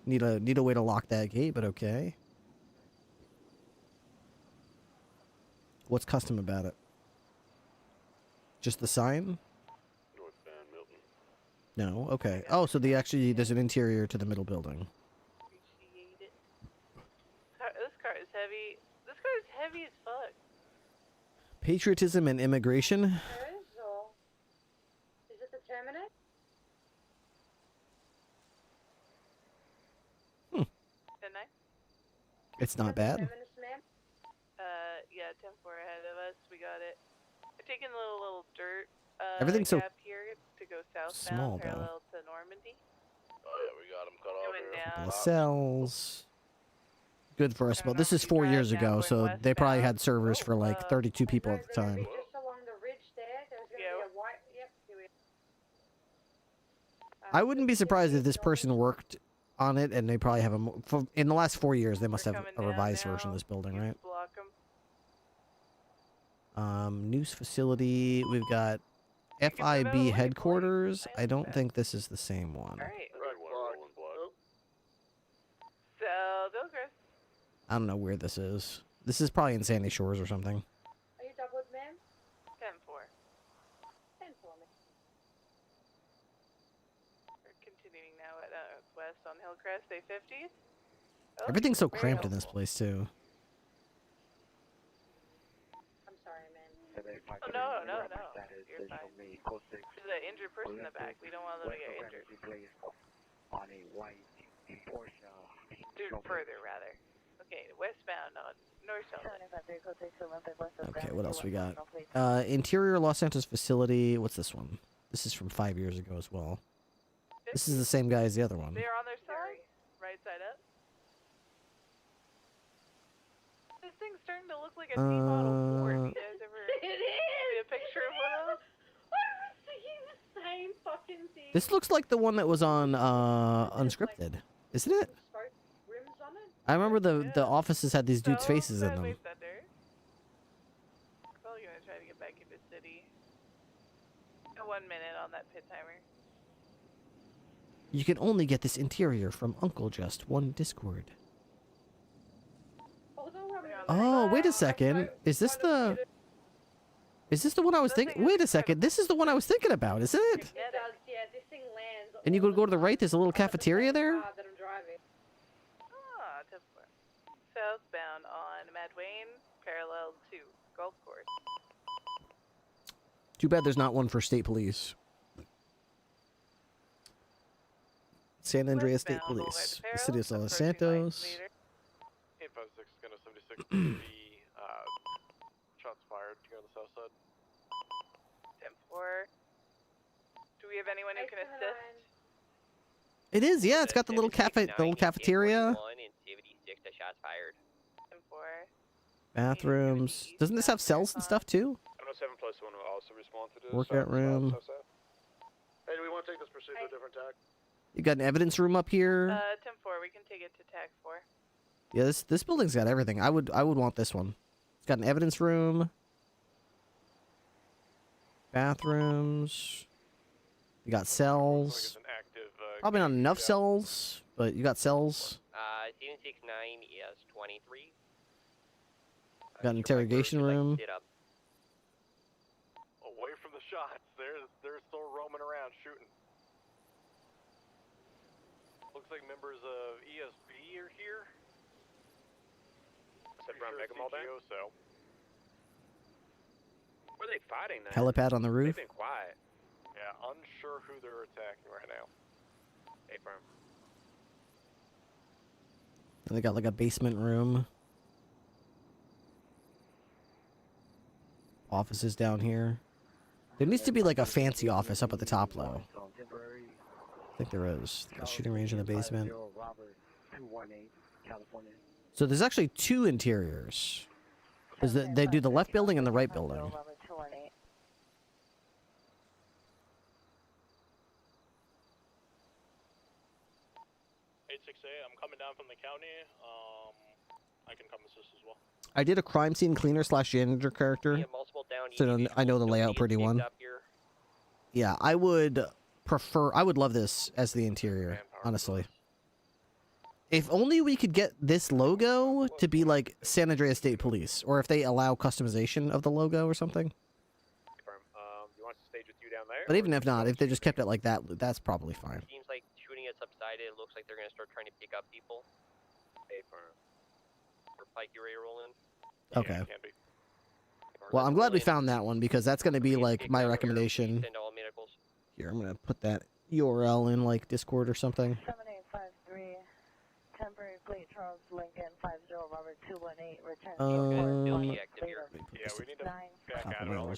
Need a way to lock that gate, but okay. What's custom about it? Just the sign? Northbound Milton. No. Okay. Oh, so there's an interior to the middle building. Appreciate it. This car is heavy. This car is heavy as fuck. Patriotism and immigration. There is all. Is it the Terminus? It's not bad. Terminus, ma'am? Yeah, 10-4 ahead of us. We got it. We're taking a little dirt Everything's so gap here to go southbound small, though. parallel to Normandy. Oh yeah, we got him cut off Going here. down. The cells. Good for us, but this is 4 years ago, so they probably had servers for like 32 people at the time. Just along the ridge there, there's going to be a white... Yep, here we I wouldn't be surprised if this person worked on it, and they probably have in the last 4 years, they must have a revised version of this building, right? Block 'em. News facility. We've got FIB headquarters. I don't think this is the same one. Alright. Rolling block. So, Bilgris. I don't know where this is. This is probably in Sandy Shores or something. Are you doubled, ma'am? 10-4. 10-4, ma'am. We're continuing now at west on Hillcrest, A50. Oh, Everything's so very cramped in this helpful. place too. I'm sorry, ma'am. Oh, no. You're fine. There's an injured person in the back. We don't want them to get injured. On a white Porsche. Further, rather. Okay, westbound on North Shelton. Okay, what else we got? Interior Los Santos facility. What's this one? This is from 5 years ago as well. This is the same guy as the other one. They're on their side, right side up. This thing's starting to look like a T-Model 4. You guys ever see a picture of one of those? Why are we seeing the same fucking thing? This looks like the one that was on Unscripted, isn't it? Spoke rims on it? I remember the offices had these dudes' faces in them. Probably gonna try to get back into city. 1 minute on that pit timer. You can only get this interior from Uncle Just One Discord. Oh, wait a second. Is this the one I was thinking? Wait a second. This is the one I was thinking about, isn't it? It does, yeah. This thing lands. And you go to the right. There's a little cafeteria there. That I'm driving. Ah, southbound on Mad Wayne, parallel to golf course. Too bad there's not one for state police. San Andreas State Police, the city of Los Santos. 856 is going to 76 degree, shots fired here on the south side. 10-4. Do we have anyone who can assist? It is, yeah. It's got the little cafeteria. 10-4. Bathrooms. Doesn't this have cells and stuff too? 7+1 will also respond to this. Workout room. Hey, do we want to take this pursuit to a different tack? You got an evidence room up here. 10-4. We can take it to TAC 4. Yeah, this building's got everything. I would want this one. It's got an evidence room. Bathrooms. You got cells. Probably not enough cells, but you got cells. 769 is 23. Got an interrogation room. Away from the shots. They're still roaming around shooting. Looks like members of ESB are here. Said run back them all down. So. Were they fighting then? Helipad on the roof. They've been quiet. Yeah, unsure who they're attacking right now. Affirm. And they got like a basement room. Offices down here. There needs to be like a fancy office up at the top, though. I think there is. A shooting range in the basement. So there's actually 2 interiors. They do the left building and the right building. 868, I'm coming down from the county. I can come assist as well. I did a crime scene cleaner / janitor character, so I know the layout pretty well. Yeah, I would love this as the interior, honestly. If only we could get this logo to be like San Andreas State Police, or if they allow customization of the logo or something. You want to stage with you down there? But even if not, if they just kept it like that, that's probably fine. Seems like shooting has subsided. It looks like they're going to start trying to pick up people. Affirm. For Pike, you ready to roll in? Okay. Yeah, can be. Well, I'm glad we found that one because that's going to be like my recommendation. Send all medicals. Here, I'm going to put that URL in like Discord or something. 7853, temporary plate Charles Lincoln 50 Robert 218, return Yeah, we need to back out of it. What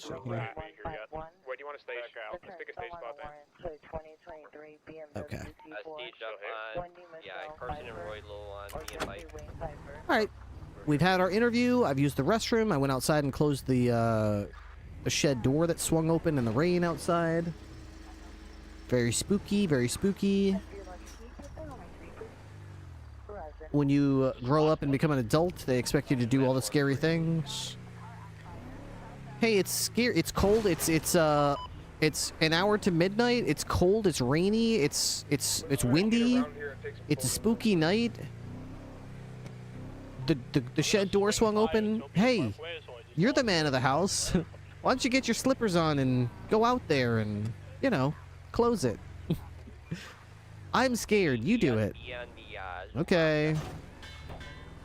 do you want to stage? Let's pick a stage spot then. 2023 BMW Okay. Stage up on, Carson and Roy low on me and Mike. All right. We've had our interview. I've used the restroom. I went outside and closed the shed door that swung open in the rain outside. Very spooky, very spooky. When you grow up and become an adult, they expect you to do all the scary things. Hey, it's scary. It's cold. It's an hour to midnight. It's cold. It's rainy. It's windy. It's a spooky night. The shed door swung open. Hey, you're the man of the house. Why don't you get your slippers on and go out there and, you know, close it. I'm scared. You do it. Okay.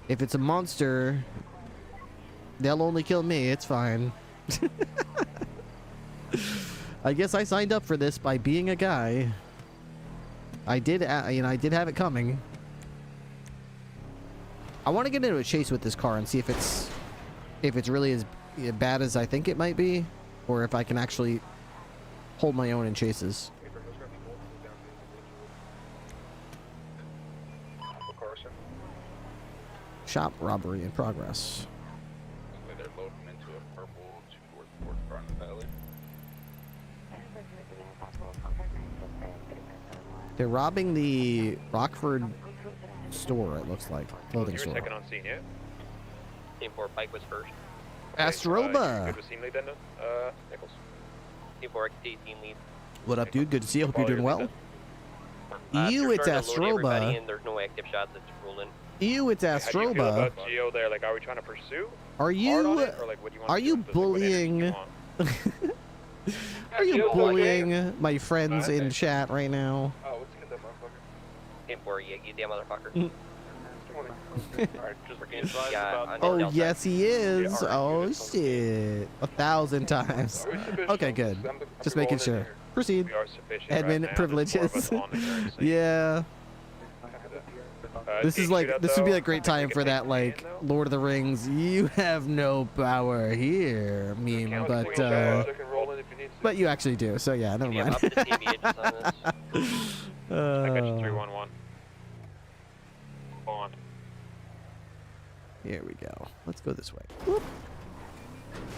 If it's a monster, they'll only kill me. It's fine. I guess I signed up for this by being a guy. I did have it coming. I want to get into a chase with this car and see if it's really as bad as I think it might be, or if I can actually hold my own in chases. Shop robbery in progress. They're loading into a purple 244 car in the valley. They're robbing the Rockford store, it looks like. Clothing store. Second on scene, yeah? Team 4, Pike was first. Astroba! Good with scene lead then, Nichols. Team 4, XT, team lead. What up, dude? Good to see you. Hope you're doing well. You, it's Astroba. There's no active shots that's rolling. You, it's How do you feel Astroba. about Geo there? Like, are we trying to pursue? Are you bullying? Are you bullying my friends in chat right now? Oh, let's get that motherfucker. Team 4, you damn motherfucker. Oh, yes, he is. Oh, shit. 1,000 times. Okay, good. Just making sure. Proceed. Admin privileges. Yeah. This is like, this would be a great time for that, like, Lord of the Rings, you have no power here meme, but you actually do, so yeah, never mind. I got you 311. Go on. Here we go. Let's go this way. Whoop.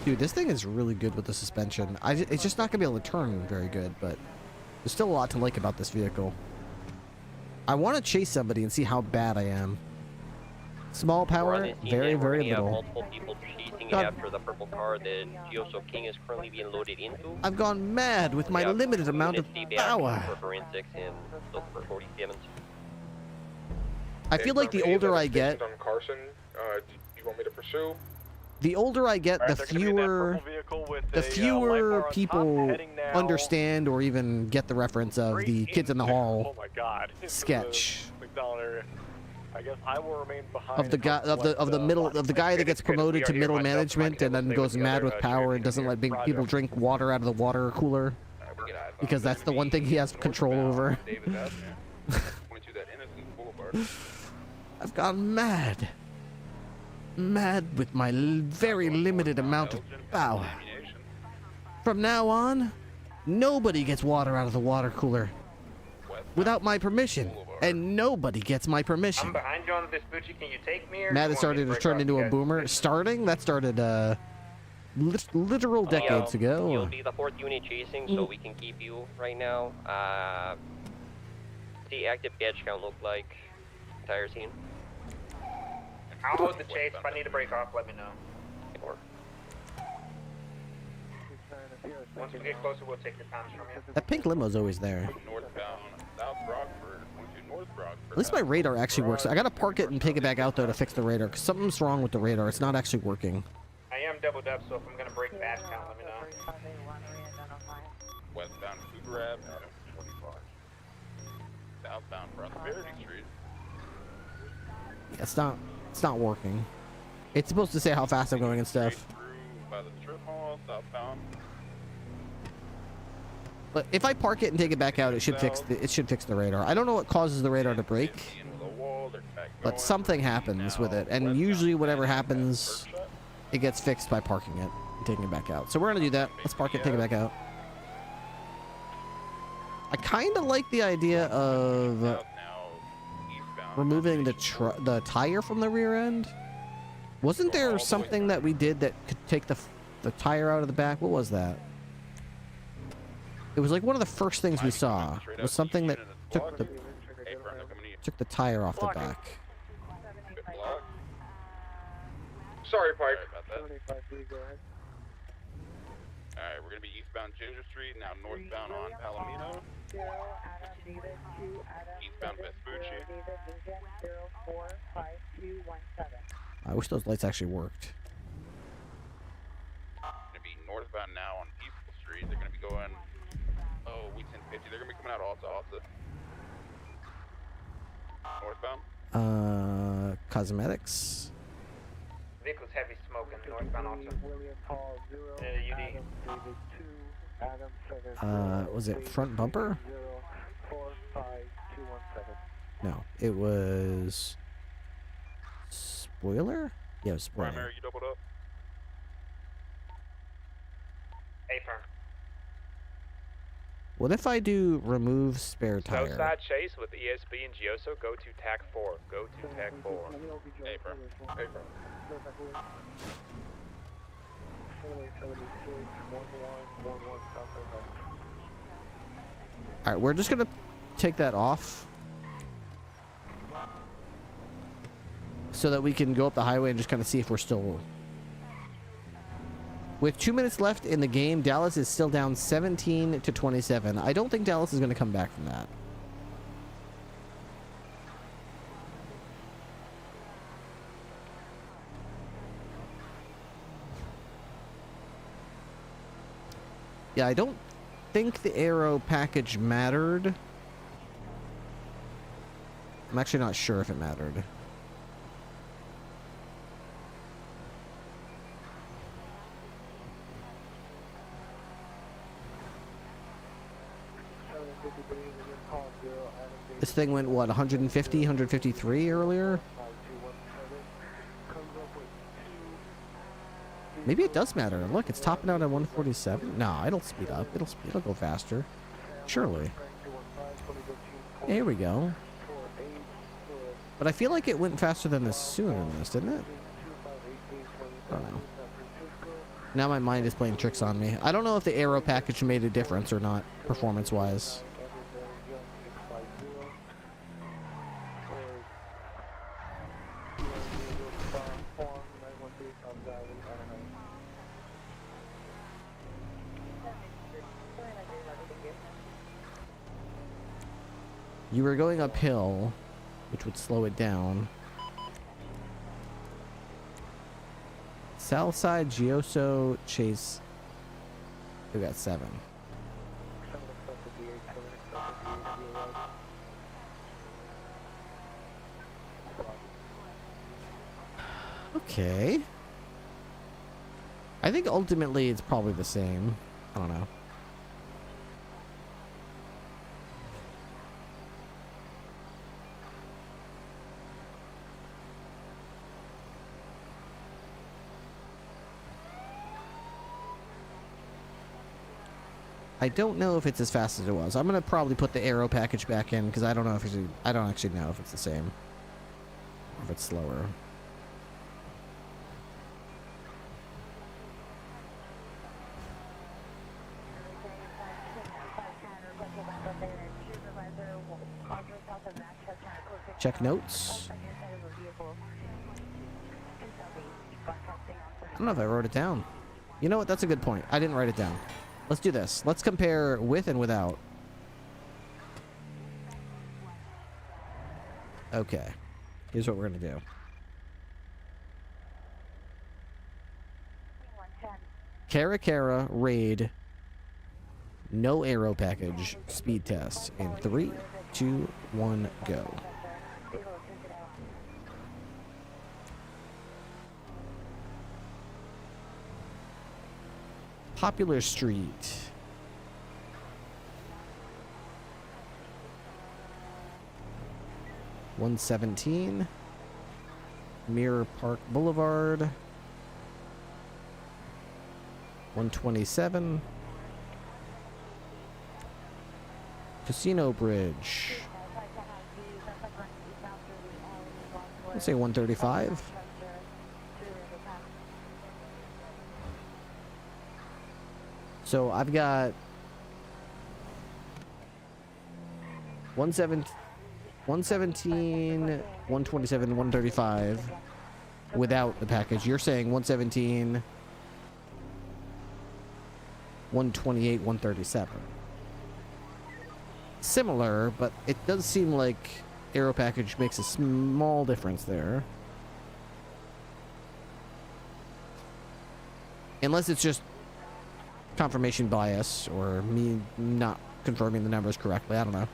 Dude, this thing is really good with the suspension. It's just not going to be able to turn very good, but there's still a lot to like about this vehicle. I want to chase somebody and see how bad I am. Small power, very, very little. Multiple people chasing after the purple car that Gioso King is currently being loaded into. I've gone mad with my limited amount of power. For forensics and look for 47s. I feel like the older I get, On Carson, do you want me to pursue? the older I get, the fewer people understand or even get the reference of the Kids in the Hall sketch. I guess I will remain behind Of the guy of the guy that gets promoted to middle management and then goes mad with power and doesn't let people drink water out of the water cooler because that's the one thing he has control over. 22 that Innocence Boulevard. I've gone mad. Mad with my very limited amount of power. From now on, nobody gets water out of the water cooler without my permission, and nobody gets my permission. I'm behind you on this, Bucci. Can you take me? Or Matt has started to turn into a boomer. Starting? That started literal decades ago. You'll be the 4th unit chasing, so we can keep you right now. The active badge count look like? Entire scene. I'll hold the chase. If I need to break off, let me know. Or once we get closer, we'll take the times from you. That pink limo's always there. Northbound, South Rockford, 22 North Rockford. At least my radar actually works. I gotta park it and take it back out though to fix the radar, because something's wrong with the radar. It's not actually working. I am doubled up, so if I'm gonna break badge count, let me know. Westbound Cougar Ave, 25. Southbound Prosperity Street. Yeah, it's not working. It's supposed to say how fast I'm going and stuff. By the strip mall, southbound. But if I park it and take it back out, it should fix the radar. I don't know what causes the radar to break, but something happens with it, and usually whatever happens, it gets fixed by parking it and taking it back out. So we're gonna do that. Let's park it, take it back out. I kind of like the idea of removing the tire from the rear end. Wasn't there something that we did that could take the tire out of the back? What was that? It was like one of the first things we saw. It was something that took the tire off the back. Sorry, Pike. Alright, we're gonna be eastbound Ginger Street, now northbound on Palomino. Eastbound Vespucci. I wish those lights actually worked. Gonna be northbound now on Peaceful Street. They're gonna be going, we 1050. They're gonna be coming out Alta. Northbound. Cosmetics. Vehicle's heavy smoking, northbound also. Was it front bumper? No, it was spoiler? Yeah, it was spoiler. Primary, you doubled up. A-firm. What if I do remove spare tire? Southside chase with ESB and Gioso, go to TAC 4. Go to TAC 4. A-firm. Alright, we're just gonna take that off so that we can go up the highway and just kind of see if we're still... With 2 minutes left in the game, Dallas is still down 17-27. I don't think Dallas is going to come back from that. Yeah, I don't think the aero package mattered. I'm actually not sure if it mattered. This thing went, what, 150, 153 earlier? Maybe it does matter. Look, it's topping out at 147. No, it'll speed up. It'll go faster. Surely. Yeah, here we go. But I feel like it went faster than this sooner than this, didn't it? I don't know. Now my mind is playing tricks on me. I don't know if the aero package made a difference or not, performance-wise. You were going uphill, which would slow it down. Southside, Gioso, Chase. We got 7. Okay. I think ultimately it's probably the same. I don't know. I don't know if it's as fast as it was. I'm gonna probably put the aero package back in because I don't know if I don't actually know if it's the same or if it's slower. Check notes. I don't know if I wrote it down. You know what? That's a good point. I didn't write it down. Let's do this. Let's compare with and without. Okay. Here's what we're going to do. Cara raid. No aero package. Speed test. In 3, 2, 1, go. Popular Street. $117. Mirror Park Boulevard. 127. Casino Bridge. Let's say 135. So I've got 117, 127, 135 without the package. You're saying 117, 128, 137. Similar, but it does seem like aero package makes a small difference there. Unless it's just confirmation bias or me not confirming the numbers correctly. I don't know.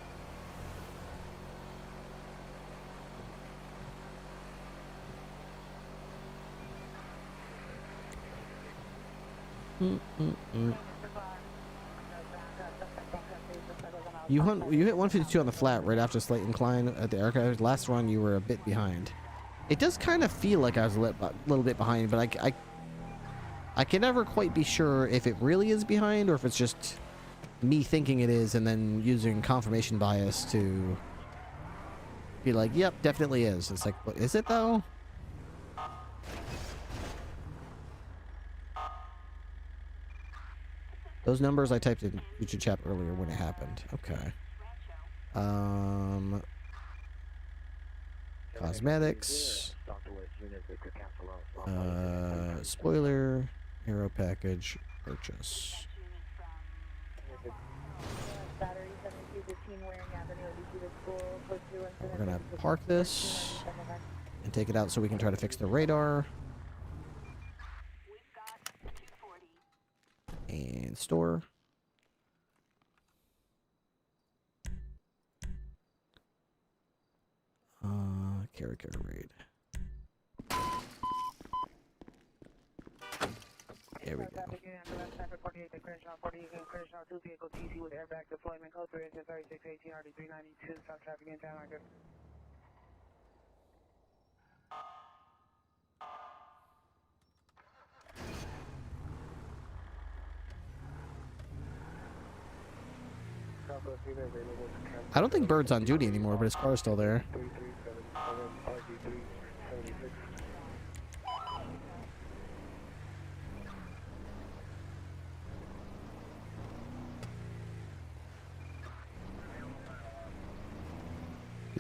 You hit 152 on the flat right after slight incline at the archive. Last run you were a bit behind. It does kind of feel like I was a little bit behind, but I can never quite be sure if it really is behind or if it's just me thinking it is and then using confirmation bias to be like, yep, definitely is. It's like, what is it though? Those numbers I typed in YouTube chat earlier when it happened. Okay. Cosmetics. Spoiler. Aero package. Purchase. We're gonna park this and take it out so we can try to fix the radar. And store. Carry raid. There we go. I don't think Bird's on duty anymore, but his car's still there.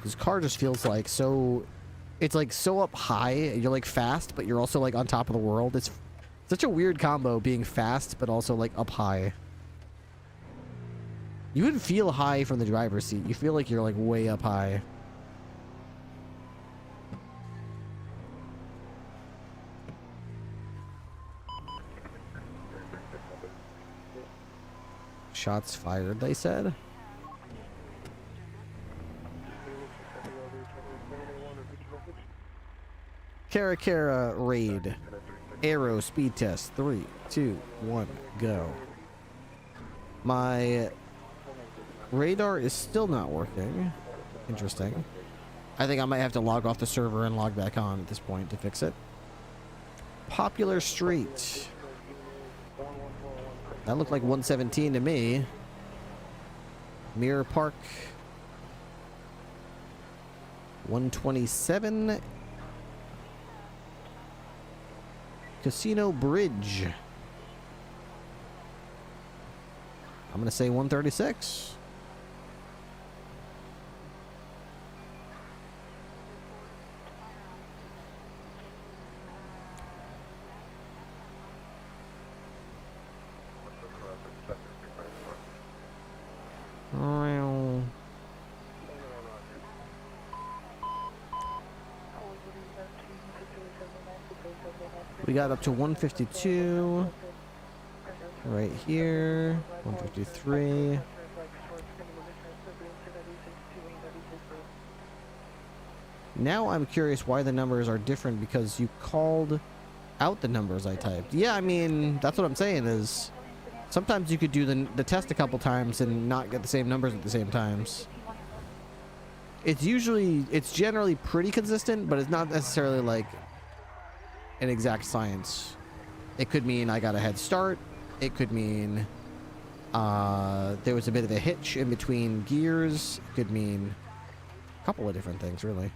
His car just feels like so... It's like so up high. You're like fast, but you're also like on top of the world. It's such a weird combo, being fast, but also like up high. You wouldn't feel high from the driver's seat. You feel like you're like way up high. Shots fired, they said. Cara raid. Aero speed test. 3, 2, 1, go. My radar is still not working. Interesting. I think I might have to log off the server and log back on at this point to fix it. Popular Street. That looked like 117 to me. Mirror Park. 127. Casino Bridge. I'm going to say 136. We got up to 152 right here, 153. Now I'm curious why the numbers are different, because you called out the numbers I typed. Yeah, I mean, that's what I'm saying is sometimes you could do the test a couple times and not get the same numbers at the same times. It's generally pretty consistent, but it's not necessarily like an exact science. It could mean I got a head start. It could mean there was a bit of a hitch in between gears. It could mean a couple of different things, really.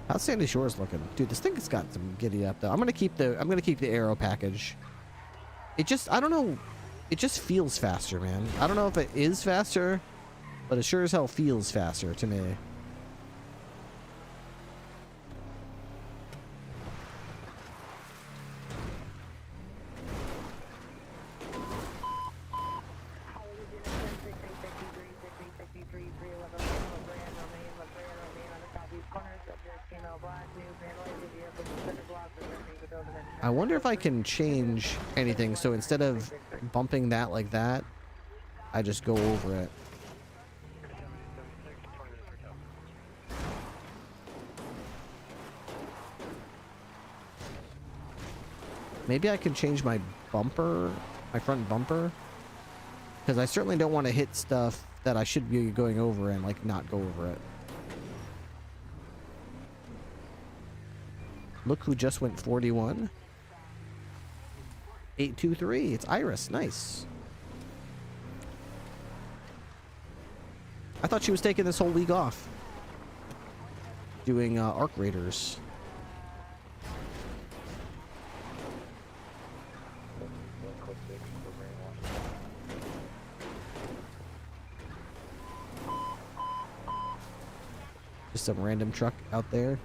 How's Sandy Shores looking? Dude, this thing has got some giddy up though. I'm gonna keep the aero package. It just, I don't know, it just feels faster, man. I don't know if it is faster, but it sure as hell feels faster to me. I wonder if I can change anything, so instead of bumping that like that, I just go over it. Maybe I can change my bumper, my front bumper, because I certainly don't want to hit stuff that I should be going over and like not go over it. Look who just went 41. 823. It's Iris. Nice. I thought she was taking this whole week off, doing Arc Raiders. Just some random truck out there.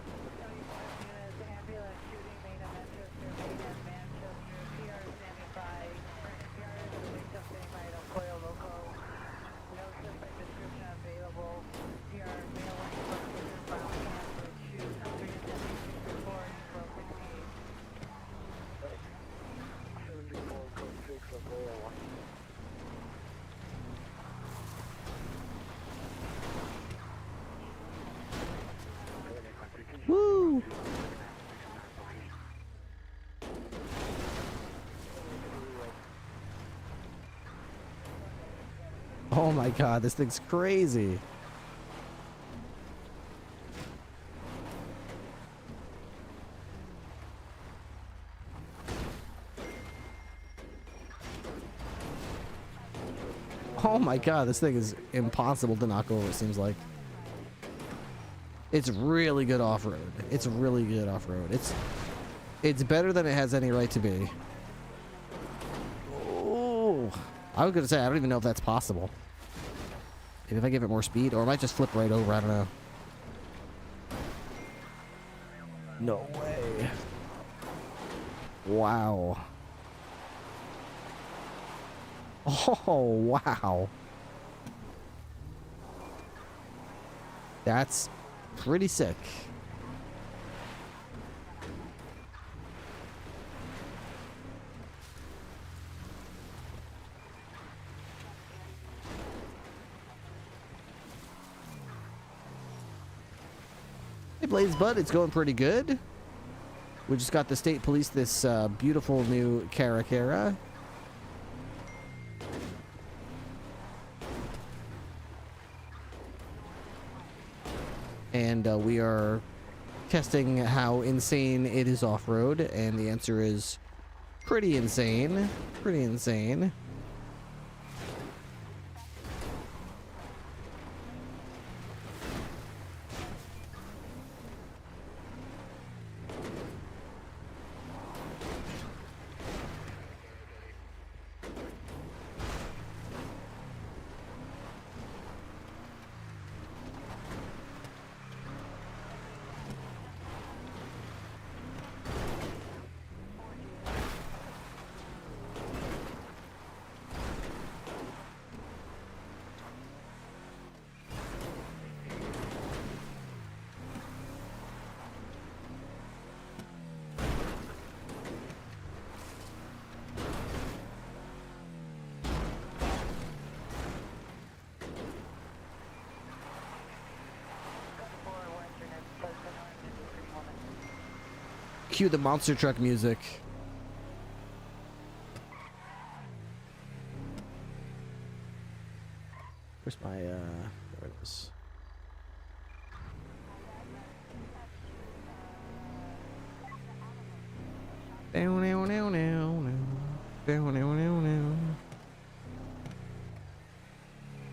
Woo! Oh my god, this thing's crazy. Oh my god, this thing is impossible to knock over, it seems like. It's really good off-road. It's really good off-road. It's better than it has any right to be. Oh, I was gonna say I don't even know if that's possible. Maybe if I give it more speed, or it might just flip right over. I don't know. No way. Wow. Oh wow. That's pretty sick. Hey Blaze Bud, it's going pretty good. We just got the state police this beautiful new Caracara. And we are testing how insane it is off-road, and the answer is pretty insane. Pretty insane. Cue the monster truck music. Where's my, there it is. Down, down, down, down, down, down, down, down.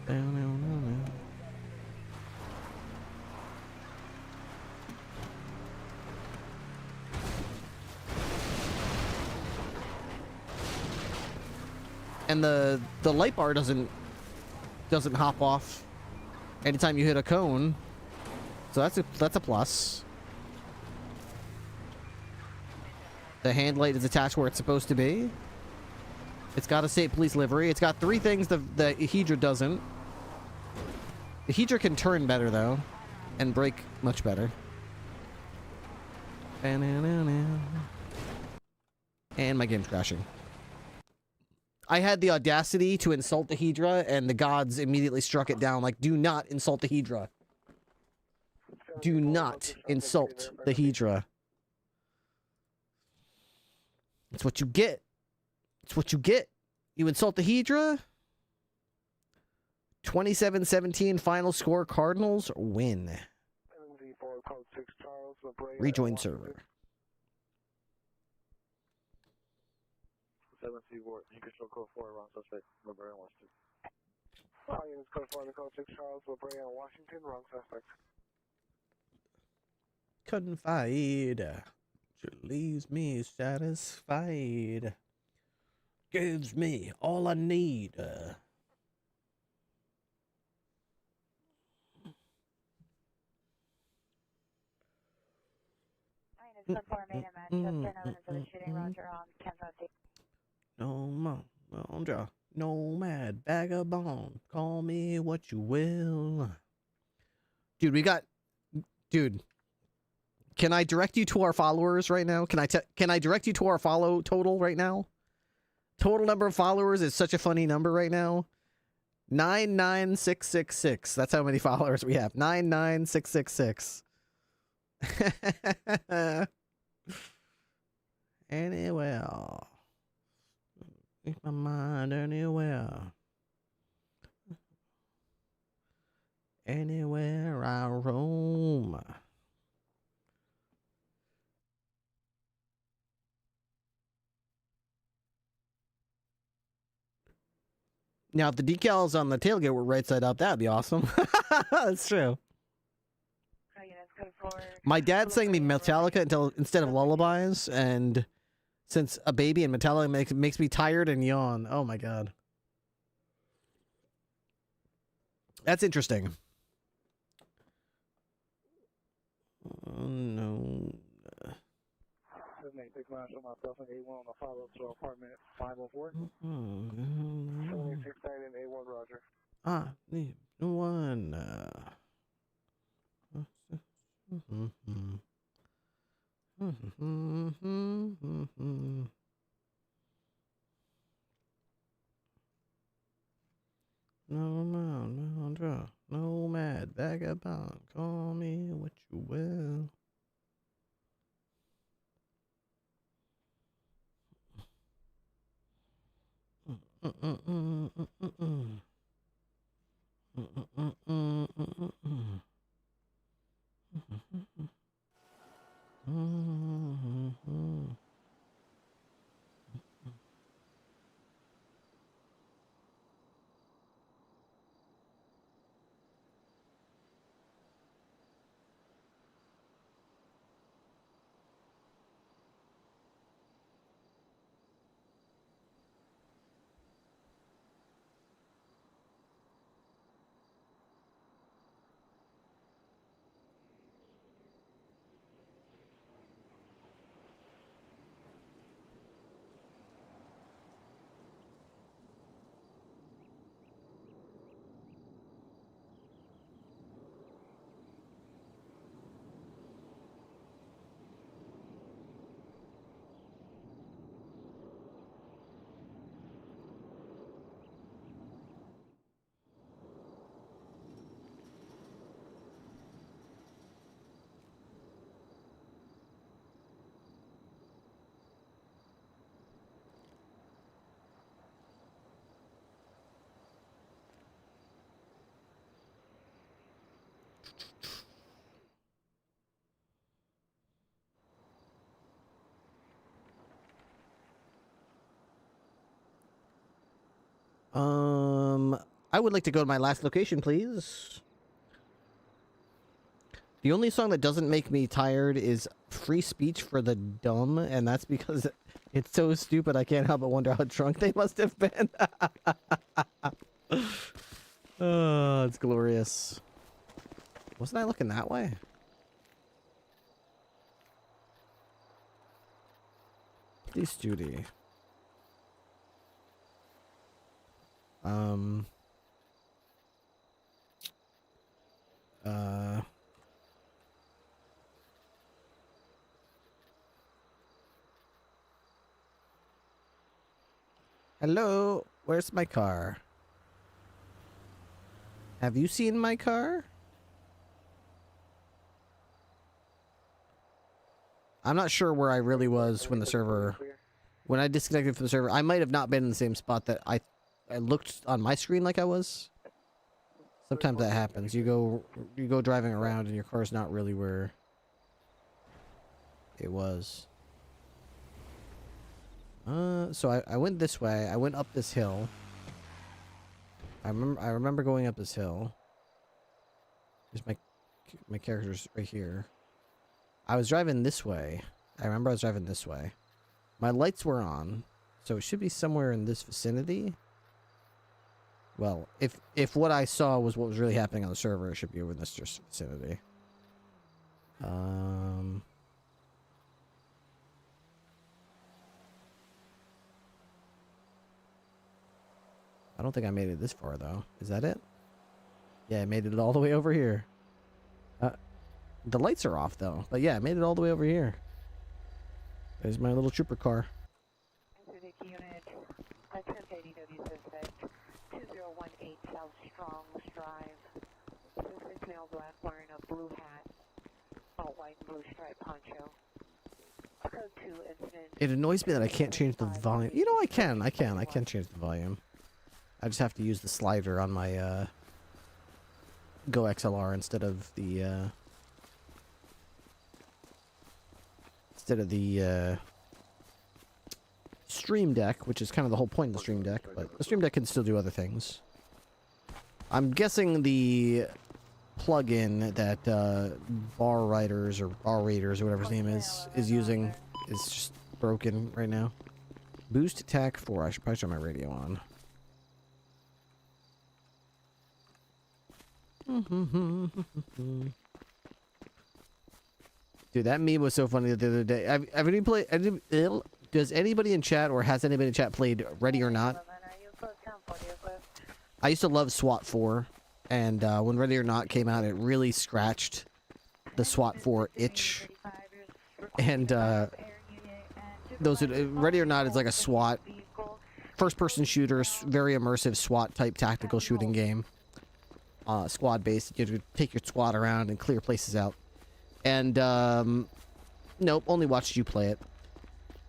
Down, down, down, down. And the light bar doesn't hop off anytime you hit a cone, so that's a plus. The hand light is attached where it's supposed to be. It's got a state police livery. It's got three things the Hydra doesn't. The Hydra can turn better though, and brake much better. And my game's crashing. I had the audacity to insult the Hydra, and the gods immediately struck it down. Like, do not insult the Hydra. Do not insult the Hydra. It's what you get. It's what you get. You insult the Hydra. 27-17 final score. Cardinals win. Rejoin server. 7 Seaboard, you can show code 4 around suspect, Librarian Washington. All units code 4 to code 6 Charles, Librarian Washington, wrong suspect. Confide. She leaves me satisfied. Gives me all I need. No mad vagabond. Call me what you will. Dude, dude. Can I direct you to our followers right now? Can I direct you to our follow total right now? Total number of followers is such a funny number right now. 99666. That's how many followers we have. 99666. Anywhere. Keep my mind anywhere. Anywhere I roam. Now, if the decals on the tailgate were right side up, that'd be awesome. That's true. My dad sang me Metallica instead of lullabies, and since a baby and Metallica makes me tired and yawn. Oh my god. That's interesting. Oh no. Take myself and A1 on the follow to apartment 504. 786 and A1, Roger. Ah, need one. No mad vagabond. Call me what you will. I would like to go to my last location, please. The only song that doesn't make me tired is Free Speech for the Dumb, and that's because it's so stupid I can't help but wonder how drunk they must have been. Oh, it's glorious. Wasn't I looking that way? Police duty. Hello, where's my car? Have you seen my car? I'm not sure where I really was when the server, when I disconnected from the server. I might have not been in the same spot that I looked on my screen like I was. Sometimes that happens. You go driving around and your car's not really where it was. So I went this way. I went up this hill. I remember going up this hill. There's my character's right here. I was driving this way. I remember I was driving this way. My lights were on, so it should be somewhere in this vicinity. Well, if what I saw was what was really happening on the server, it should be over in this vicinity. I don't think I made it this far, though. Is that it? Yeah, I made it all the way over here. The lights are off, though. But yeah, I made it all the way over here. There's my little trooper car. Unit, a 1080W suspect, 2018 South Strong's Drive. Suspect male black wearing a blue hat, all white and blue striped poncho. Code 2 incident. It annoys me that I can't change the volume. You know, I can change the volume. I just have to use the slider on my Go XLR instead of the Stream Deck, which is kind of the whole point of the Stream Deck, but the Stream Deck can still do other things. I'm guessing the plugin that Bar Riders or Bar Raiders or whatever his name is using is just broken right now. Boost attack 4. I should probably turn my radio on. Dude, that meme was so funny the other day. Does anybody in chat or has anybody in chat played Ready or Not? I used to love SWAT 4, and when Ready or Not came out, it really scratched the SWAT 4 itch. And Ready or Not is like a SWAT first-person shooter, very immersive SWAT-type tactical shooting game. Squad-based. You have to take your squad around and clear places out. And, nope, only watched you play it.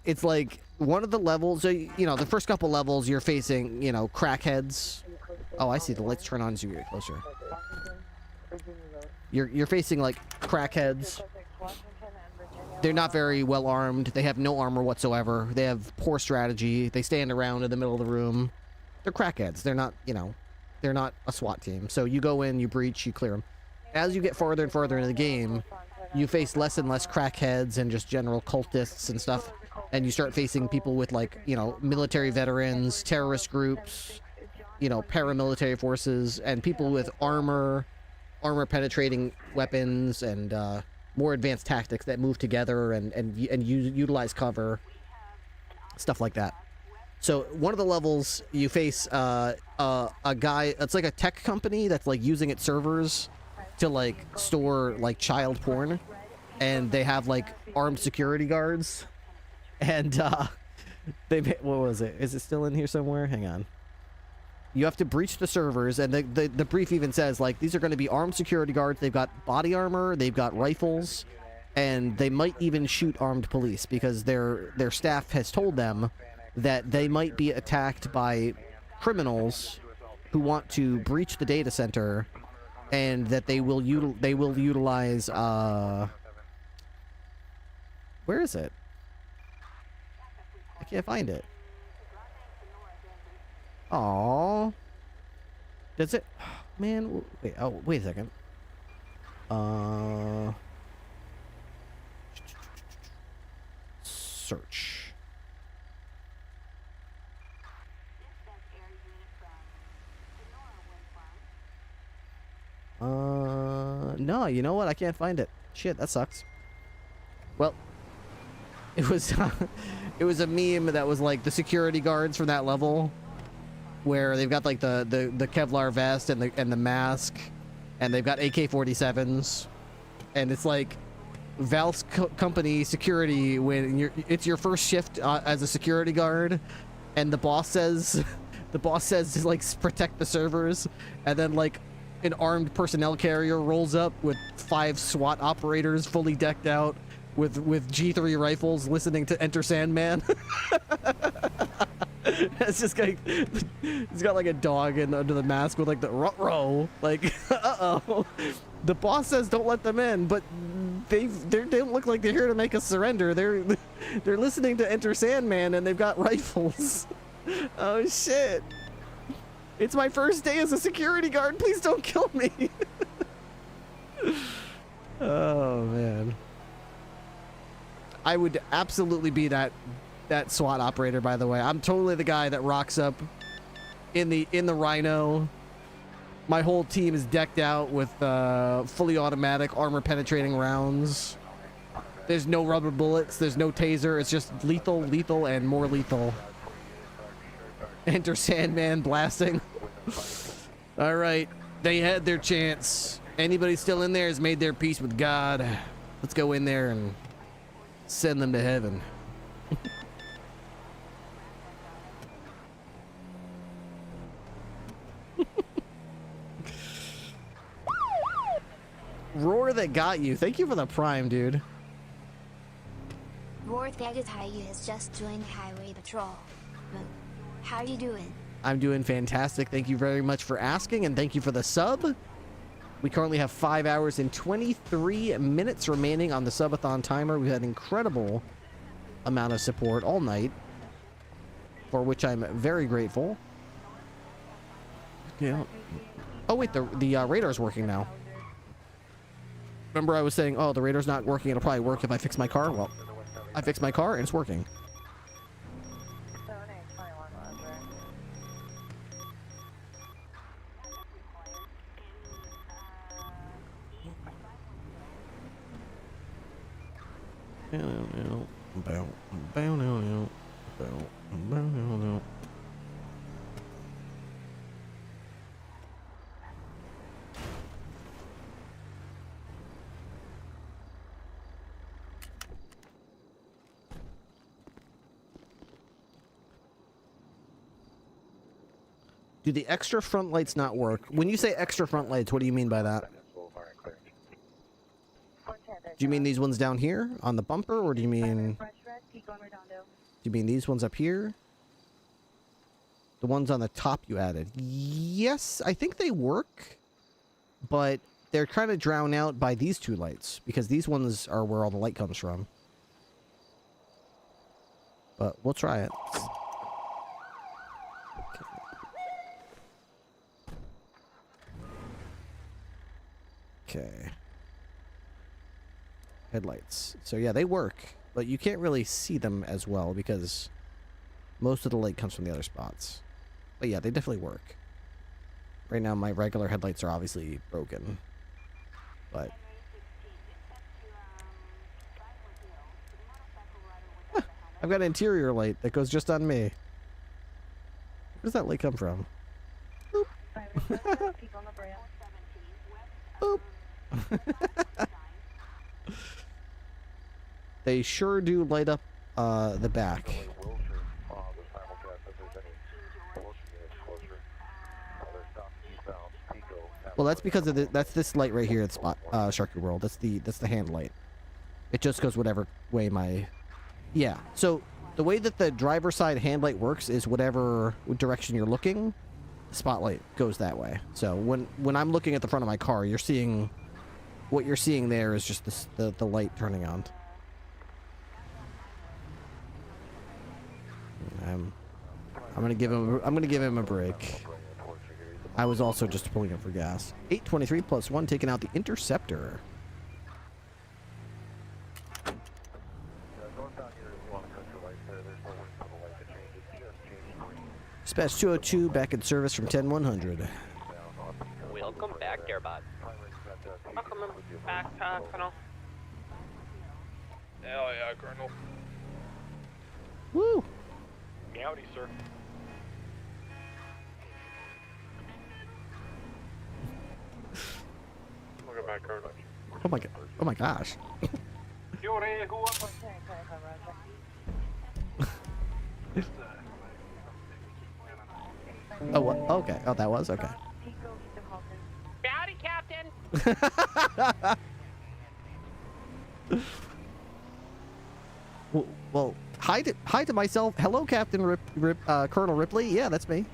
It's like, one of the levels, so, you know, the first couple levels, you're facing, you know, crackheads. Oh, I see, the lights turn on as you get closer. You're facing, like, crackheads. They're not very well armed. They have no armor whatsoever. They have poor strategy. They stand around in the middle of the room. They're crackheads. They're not, you know, they're not a SWAT team. So you go in, you breach, you clear them. As you get farther and farther into the game, you face less and less crackheads and just general cultists and stuff. And you start facing people with, like, you know, military veterans, terrorist groups, you know, paramilitary forces, and people with armor-penetrating weapons and more advanced tactics that move together and utilize cover, stuff like that. So one of the levels, you face a guy. It's like a tech company that's like using its servers to like store like child porn, and they have like armed security guards, and what was it? Is it still in here somewhere? Hang on. You have to breach the servers, and the brief even says like these are going to be armed security guards. They've got body armor, they've got rifles, and they might even shoot armed police because their staff has told them that they might be attacked by criminals who want to breach the data center, and that they will utilize where is it? I can't find it. Aww. Does it? Man, wait. Oh, wait a second. Search. No, you know what? I can't find it. Shit, that sucks. Well, it was it was a meme that was like the security guards from that level, where they've got like the Kevlar vest and the mask, and they've got AK-47s, and it's like Valve's company security when it's your first shift as a security guard, and the boss says to like protect the servers, and then like an armed personnel carrier rolls up with 5 SWAT operators fully decked out with G3 rifles listening to Enter Sandman. It's just like he's got like a dog under the mask with like the ruh-roh, like uh-oh. The boss says don't let them in, but they don't look like they're here to make us surrender. They're listening to Enter Sandman and they've got rifles. Oh shit. It's my first day as a security guard. Please don't kill me. Oh man. I would absolutely be that SWAT operator, by the way. I'm totally the guy that rocks up in the Rhino. My whole team is decked out with fully automatic armor penetrating rounds. There's no rubber bullets, there's no taser, it's just lethal, lethal, and more lethal. Enter Sandman blasting. All right, they had their chance. Anybody still in there has made their peace with God. Let's go in there and send them to heaven. Roar that got you. Thank you for the prime, dude. Roar Thagatai has just joined Highway Patrol. How are you doing? I'm doing fantastic. Thank you very much for asking, and thank you for the sub. We currently have 5 hours and 23 minutes remaining on the subathon timer. We've had an incredible amount of support all night, for which I'm very grateful. Yeah. Oh wait, the radar's working now. Remember I was saying, oh, the radar's not working. It'll probably work if I fix my car. Well, I fixed my car and it's working. Do the extra front lights not work? When you say extra front lights, what do you mean by that? Do you mean these ones down here on the bumper, or do you mean these ones up here? The ones on the top you added? Yes, I think they work, but they're kind of drowned out by these 2 lights because these ones are where all the light comes from. But we'll try it. Okay. Headlights. So yeah, they work, but you can't really see them as well because most of the light comes from the other spots. But yeah, they definitely work. Right now my regular headlights are obviously broken. But I've got an interior light that goes just on me. Where does that light come from? Boop. Boop. They sure do light up the back. Well, that's because of that's this light right here at spot Sharky World. That's the hand light. It just goes whatever way my So the way that the driver side hand light works is whatever direction you're looking, the spotlight goes that way. So when I'm looking at the front of my car, you're seeing what you're seeing there is just the light turning on. I'm gonna give him a break. I was also just pulling up for gas. 823 plus 1 taking out the Interceptor. Dispatch 202 back in service from 10100. Welcome back, Airbot. Welcome back, Colonel. Hell yeah, Colonel. Woo! Howdy, sir. Welcome back, Colonel. Oh my god! Oh my gosh! Oh, what? Okay. Oh, that was okay. Howdy, Captain. Well, hi to myself. Hello, Captain Colonel Ripley. Yeah, that's me.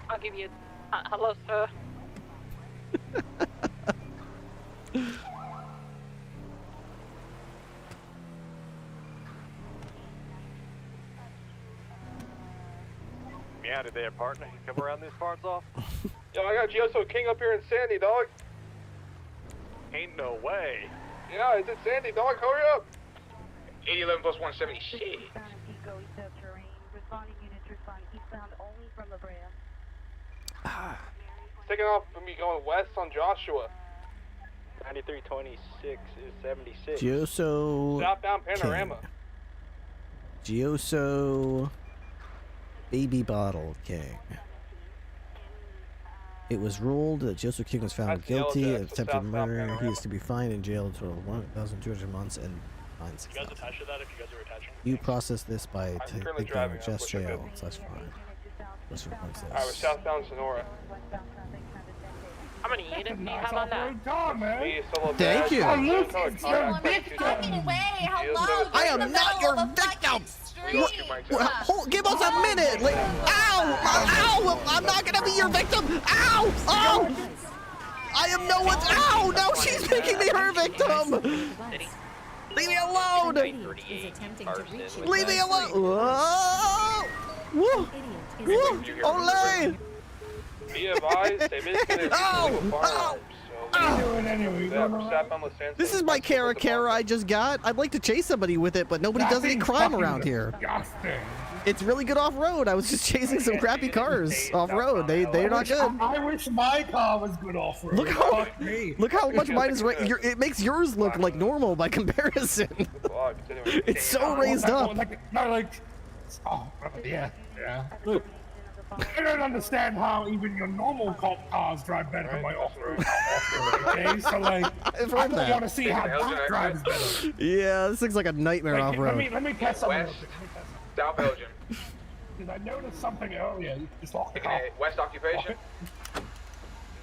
I'll give you. Hello, sir. Me out of there, partner. You come around these parts off? Yo, I got Gioso King up here in Sandy, dog. Ain't no way. Yeah, it's in Sandy, dog. Hurry up. 8011 plus 170. Shit. Taking off from me going west on Joshua. 9326 is 76. Gioso. Southbound Panorama. Gioso. Baby Bottle King. It was ruled that Joseph King was found guilty of attempted murder. He is to be fined in jail until 1,200 months and fined You guys attached to that if you guys are attaching? You process this by taking just jail. So that's fine. Let's replace this. Alright, we're southbound Sonora. How many units do you have on that? Thank you. Fucking way. Hello. I am not your victim. Give us a minute. Ow! Ow! I'm not gonna be your victim. Ow! Oh! I am no one's. Ow! No, she's making me her victim. Leave me alone. Leave me alone. Whoa! Woo! Woo! Ole! Be advised, they basically firearms. This is my Cara I just got. I'd like to chase somebody with it, but nobody does any crime around here. It's really good off-road. I was just chasing some crappy cars off-road. They're not good. I wish my car was good off-road. Look how much mine is right. It makes yours look like normal by comparison. It's so raised up. Yeah. Look, I don't understand how even your normal cop cars drive better than my off-road. Okay, so like, I want to see how that drives better. Yeah, this looks like a nightmare off-road. Let me test something. West, South Belgium. Did I notice something earlier? Just lock it off. West occupation.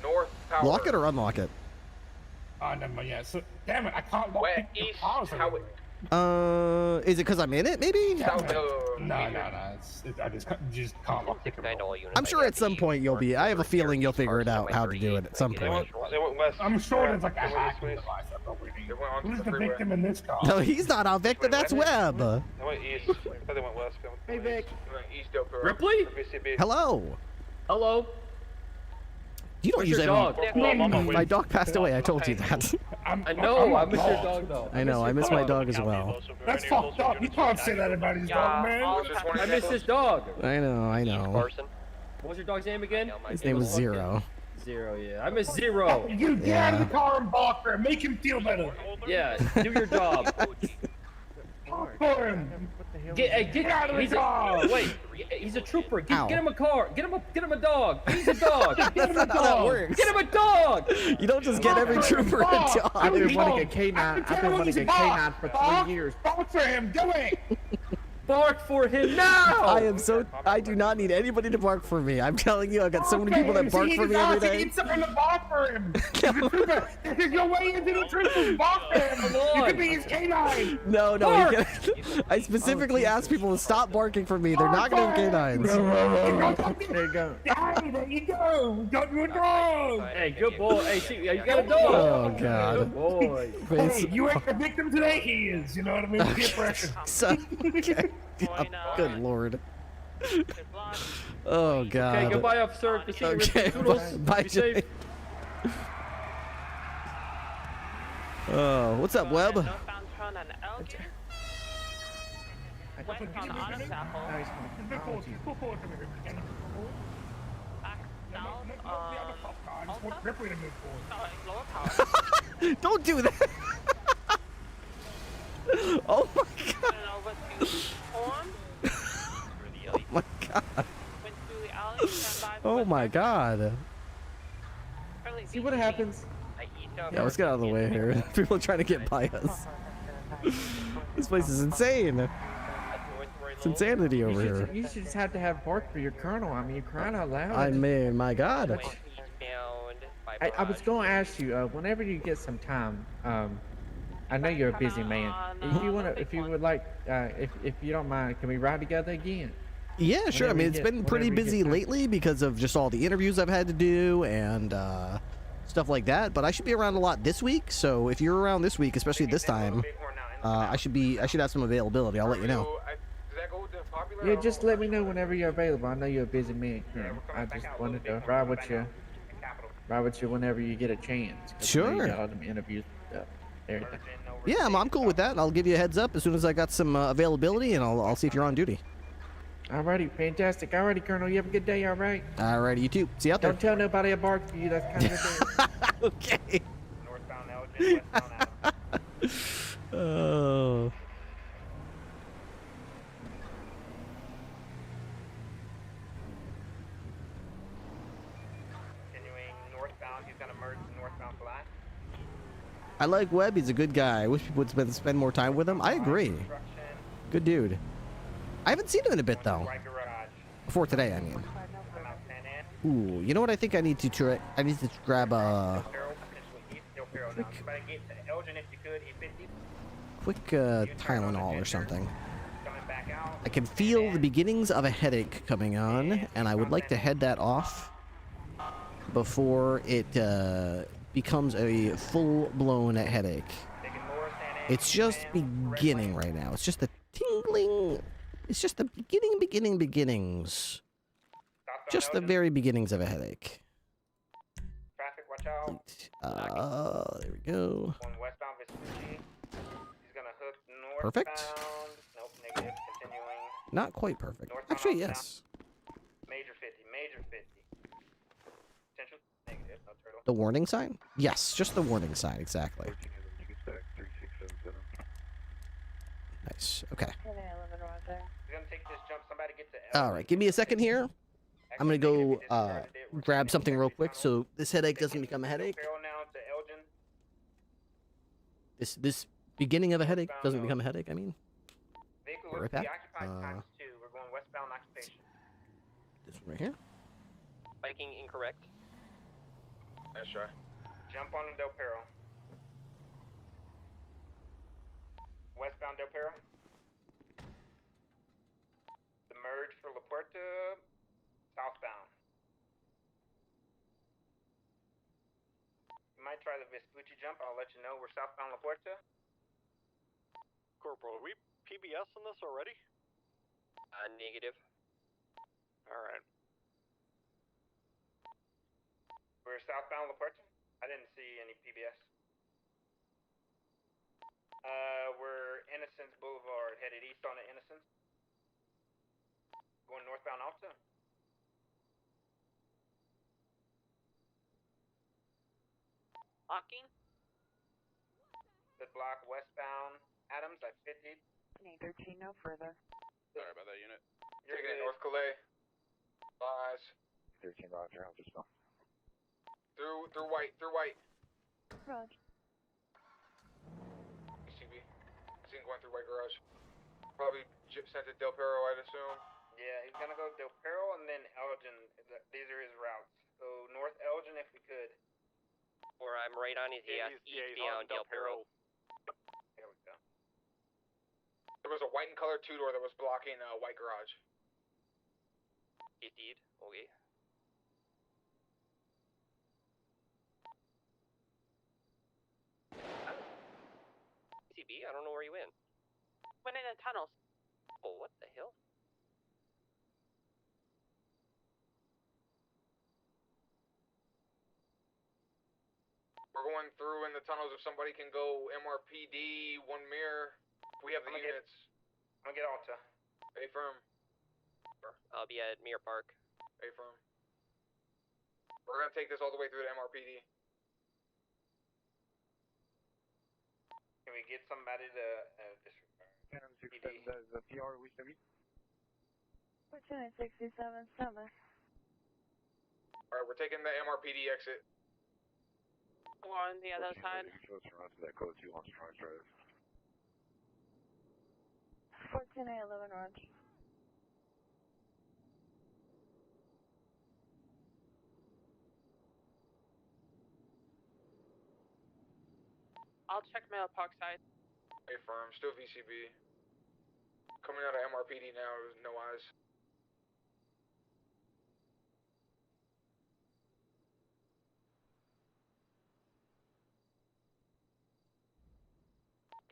North power. Lock it or unlock it? Never mind. Yeah. So, damn it, I can't lock the cars. Is it because I'm in it? Maybe. No. I just can't lock it. I'm sure at some point you'll be. I have a feeling you'll figure it out how to do it at some point. I'm sure there's like a hacking device. Who's the victim in this car? No, he's not our victim. That's Webb. They went east. I thought they went west. Hey, Vic. Ripley? Hello. Hello. You don't use dog? My dog passed away. I told you that. I know. I miss your dog though. I know. I miss my dog as well. That's fucked up. You can't say that about his dog, man. I miss his dog. I know. What was your dog's name again? His name was Zero. Zero, yeah. I miss Zero. You get out of the car and bark for him. Make him feel better. Yeah, do your job. Bark for him. Get out of the car. Wait, he's a trooper. Get him a car. Get him a dog. He's a dog. That's not how that works. Get him a dog. You don't just get every trooper a dog. I've been running a K9 for 3 years. Bark for him. Do it. Bark for him now! I do not need anybody to bark for me. I'm telling you, I've got so many people that bark for me every day. He needs someone to bark for him. This is your way into the truth. Bark for him. You could be his canine. No. I specifically asked people to stop barking for me. They're not going to have canines. There you go. There you go. Got you a dog. Hey, good boy. Hey, see, you got a dog. Oh, God. Good boy. Hey, you ain't the victim today. He is. You know what I mean? Peer pressure. Okay. Good Lord. Oh God. Okay, goodbye, officer. Good seeing you, Ripley. Toodles. Bye, Be safe. Jay. Oh, what's up, Webb? Northbound turn on Elgin. Westbound Autumn Chapel. Back south on Alta. Lower Power. Don't do that. Oh my God. And over to Horn. Oh my God. Went through the alley. Stand by for Oh my God. early See what happens. Yeah, let's get out of the way here. People are trying to get by us. This place is insane. It's insanity over here. You should just have to have park for your colonel. I mean, you're crying out loud. I mean, my God. I was going to ask you, whenever you get some time, I know you're a busy man. If you would like, if you don't mind, can we ride together again? Yeah, sure. I mean, it's been pretty busy lately because of just all the interviews I've had to do and stuff like that. But I should be around a lot this week. So if you're around this week, especially this time, I should have some availability. I'll let you know. Yeah, just let me know whenever you're available. I know you're a busy man. I just wanted to ride with you whenever you get a chance. Sure. You got all them interviews and stuff, everything. Yeah, I'm cool with that. I'll give you a heads up as soon as I got some availability, and I'll see if you're on duty. Alrighty, fantastic. Alrighty, Colonel, you have a good day, alright? Alrighty, you too. See you out there. Don't tell nobody I barked for you. That's kind of a Okay. Northbound Elgin, westbound Adam. Oh. Continuing northbound, he's gonna merge the northbound flat. I like Webb. He's a good guy. I wish people would spend more time with him. I agree. Good dude. I haven't seen him in a bit, though. Before today, I mean. Ooh, you know what I think I need to try? I need to grab a quick Tylenol or something. I can feel the beginnings of a headache coming on, and I would like to head that off before it becomes a full-blown headache. It's just beginning right now. It's just the tingling. It's just the beginnings. Just the very beginnings of a headache. Traffic, watch out. There we go. Going westbound Vespucci. He's gonna hook northbound. Perfect. Nope, negative. Continuing. Not quite perfect. Northbound, Actually, northbound. yes. Major 50, major 50. Potential negative, no turtle. The warning sign? Yes, just the warning sign, exactly. Nice. Okay. He's gonna take this jump. Somebody get to All right, give me a second here. I'm gonna go grab something real quick so this headache doesn't become a headache. This beginning of a headache doesn't become a headaque. I mean. Vehicle Right looks to be back. occupied times 2. We're going westbound occupation. This one right here. Biking incorrect. Nice try. Jump on Del Perro. Westbound Del Perro. The merge for La Puerta. Southbound. You might try the Vespucci jump. I'll let you know. We're southbound La Puerta. Corporal, are we PBS on this already? Negative. Alright. We're southbound La Puerta. I didn't see any PBS. We're Innocence Boulevard, headed east on the Innocence. Going northbound Alta. Locking. Good block westbound Adams at 50. 13, no further. Sorry about that unit. You're taking it North Calais. Lies. 13 Roger, I'll just go. Through white. Roger. CB. I seen going through white garage. Probably sent to Del Perro, I'd assume. Yeah, he's gonna go Del Perro and then Elgin. These are his routes. So North Elgin if we could. Or I'm right on his he's down on Del Perro. There we go. There was a white and color two-door that was blocking white garage. Indeed. Okay. CB, I don't know where you went. Went in the tunnels. Oh, what the hell? We're going through in the tunnels. If somebody can go MRPD, one mirror. We have the units. I'm gonna get Alta. A firm. I'll be at Mirror Park. A firm. We're gonna take this all the way through to MRPD. Can we get somebody to PD? The PR we should be. 1467, summer. Alright, we're taking the MRPD exit. On the other side. That code 2 on Strong Drive. 14811 orange. I'll check Middle Park side. A firm, still VCB. Coming out of MRPD now, no eyes.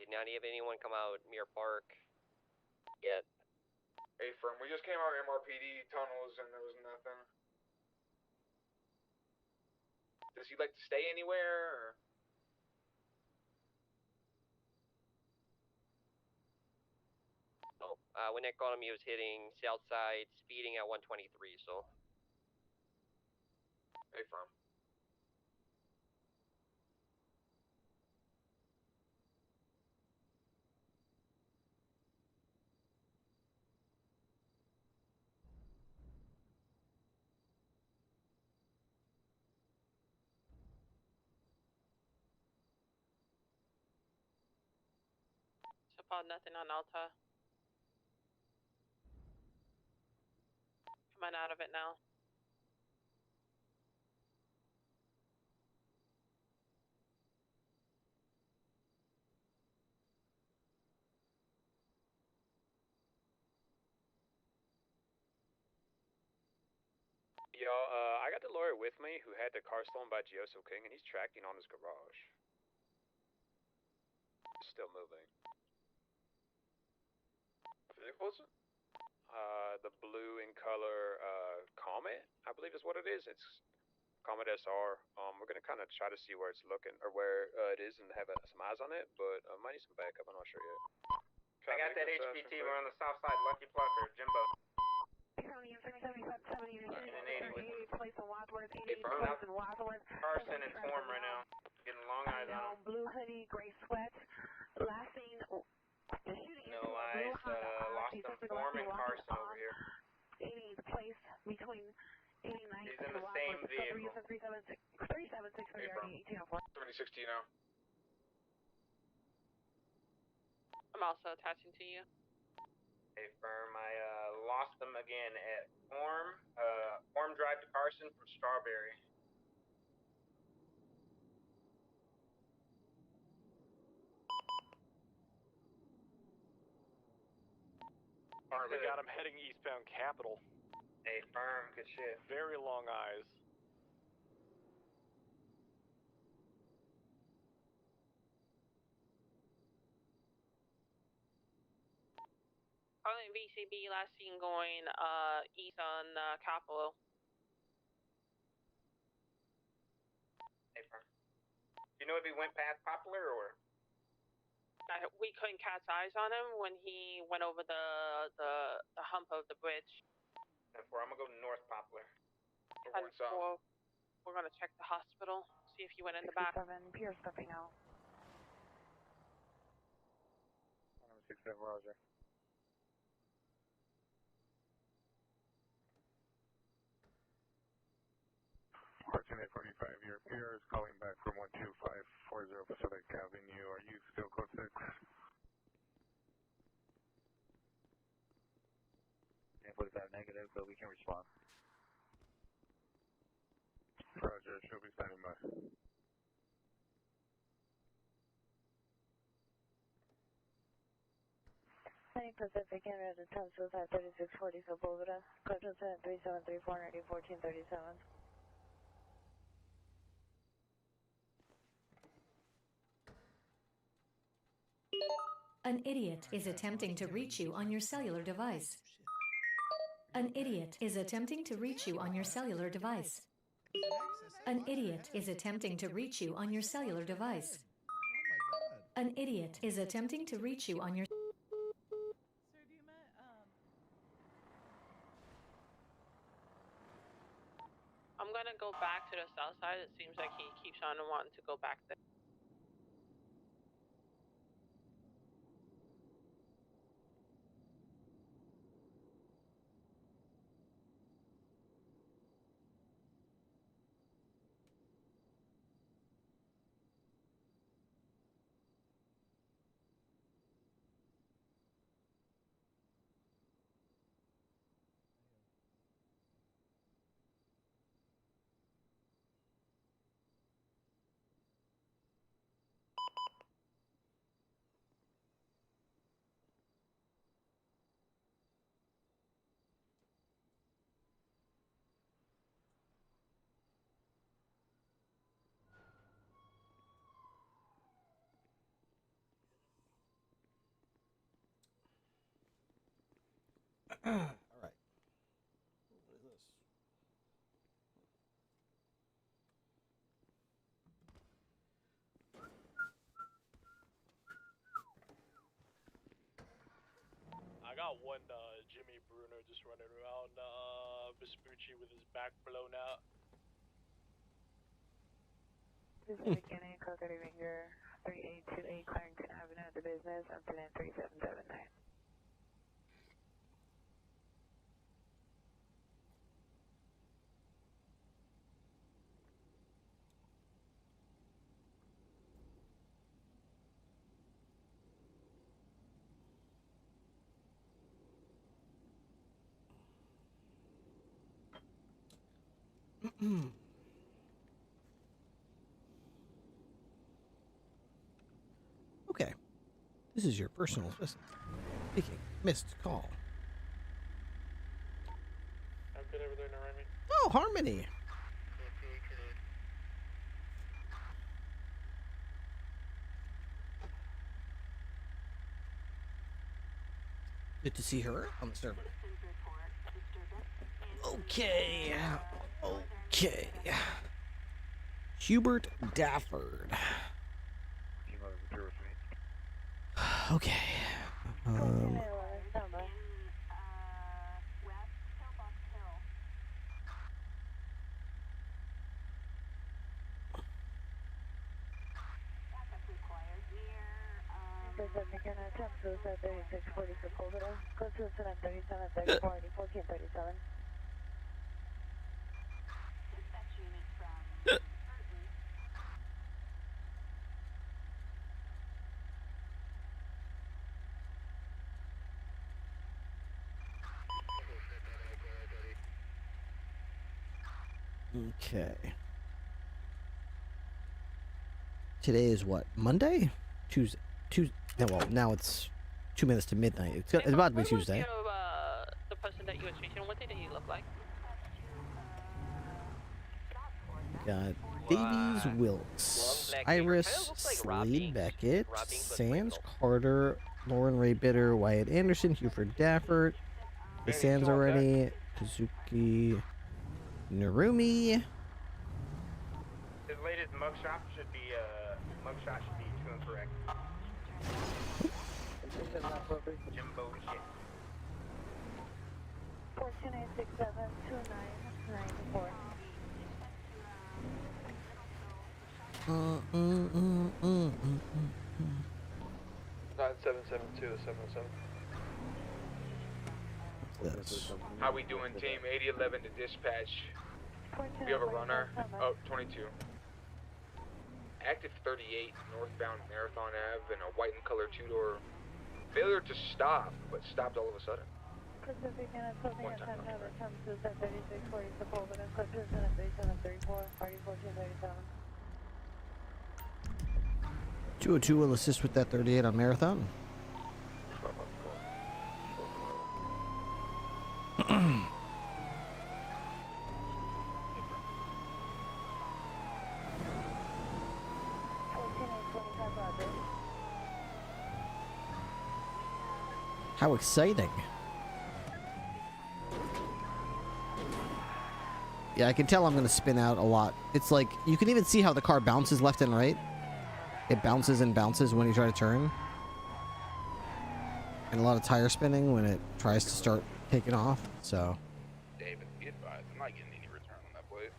Did not have anyone come out Mirror Park yet. A firm, we just came out of MRPD tunnels and there was nothing. Does he like to stay anywhere, or? No. When Nick got him, he was hitting south side, speeding at 123, so. A firm. So far, nothing on Alta. Coming out of it now. Yo, I got the lawyer with me who had the car stolen by Gioso King, and he's tracking on his garage. Still moving. Vehicles? The blue in color, Comet, I believe is what it is. It's Comet SR. We're gonna kind of try to see where it's looking, or where it is, and have some eyes on it, but might need some backup, I'm not sure yet. I got that HPT, we're on the south side, Lucky Plucker, Jimbo. Carson and Form right now. Getting long eyes on him. Blue hoodie, gray sweat. Last seen, the shooting no eyes, lost them Form and Carson over here. 80 place between 89 He's in the same vehicle. 376 for the RD 1804. 7060 now. I'm also attaching to you. Hey, firm, I lost them again at Form. Form drive to Carson from Strawberry. We got him heading eastbound Capitol. Hey, firm, good shit. Very long eyes. Calling VCB, last seen going east on Capitol. Hey, firm. You know if he went past Poplar or? We couldn't catch eyes on him when he went over the hump of the bridge. I'm gonna go north Poplar. And we're gonna check the hospital, see if he went in the back. 67, Pierce stepping out. 67, Roger. Carson 845, your PR is calling back from 12540 Pacific Avenue. Are you still code 6? If that negative, but we can respond. Roger, she'll be standing by. Any Pacific Canada to 10 Suicide 3640 Sepulveda. Code 3734 1437. An idiot is attempting to reach you on your cellular device. An idiot is attempting to reach you on your cellular device. An idiot is attempting to reach you on your cellular device. An idiot is attempting to reach you on your... I'm gonna go back to the south side. It seems like he keeps on wanting to go back there. All right. What is this? I got one Jimmy Bruno just running around Vespucci with his back blown out. This is the beginning, code 30 Ranger 3828 Clarendon Avenue at the business. I'm feeling 3779. Okay. This is your personal assistant. Speaking. Missed call. I'm good over there now, Remy. Oh, Harmony. Good to see her on the server. Okay. Okay. Hubert Dafford. Okay. Again, attempt suicide 3640 for Colville. Code suicide 3734 1437. Okay. Today is what? Monday? Tuesday. Yeah, well, now it's 2 minutes to midnight. It's about to be Tuesday. The person that you were speaking, what did he look like? Got Davies Wilkes, Iris Slade Beckett, Sands Carter, Lauren Ray Bitter, Wyatt Anderson, Huford Dafford, the Sands already, Kazuki Narumi. His latest mugshot should be true and correct. Jimbo shit. 148672994. 9772-707. How we doing, team? 8011 to dispatch. We have a runner. Oh, 22. Active 38, northbound Marathon Ave, and a white and color two-door. Failure to stop, but stopped all of a sudden. Pacific and Atlantic at 10 attempt suicide 3640 for Colville. Code suicide 3734 party 1437. 202 will assist with that 38 on Marathon. How exciting. Yeah, I can tell I'm going to spin out a lot. It's like, you can even see how the car bounces left and right. It bounces and bounces when you try to turn. And a lot of tire spinning when it tries to start taking off, so. David, be advised, I'm not getting any return on that plate.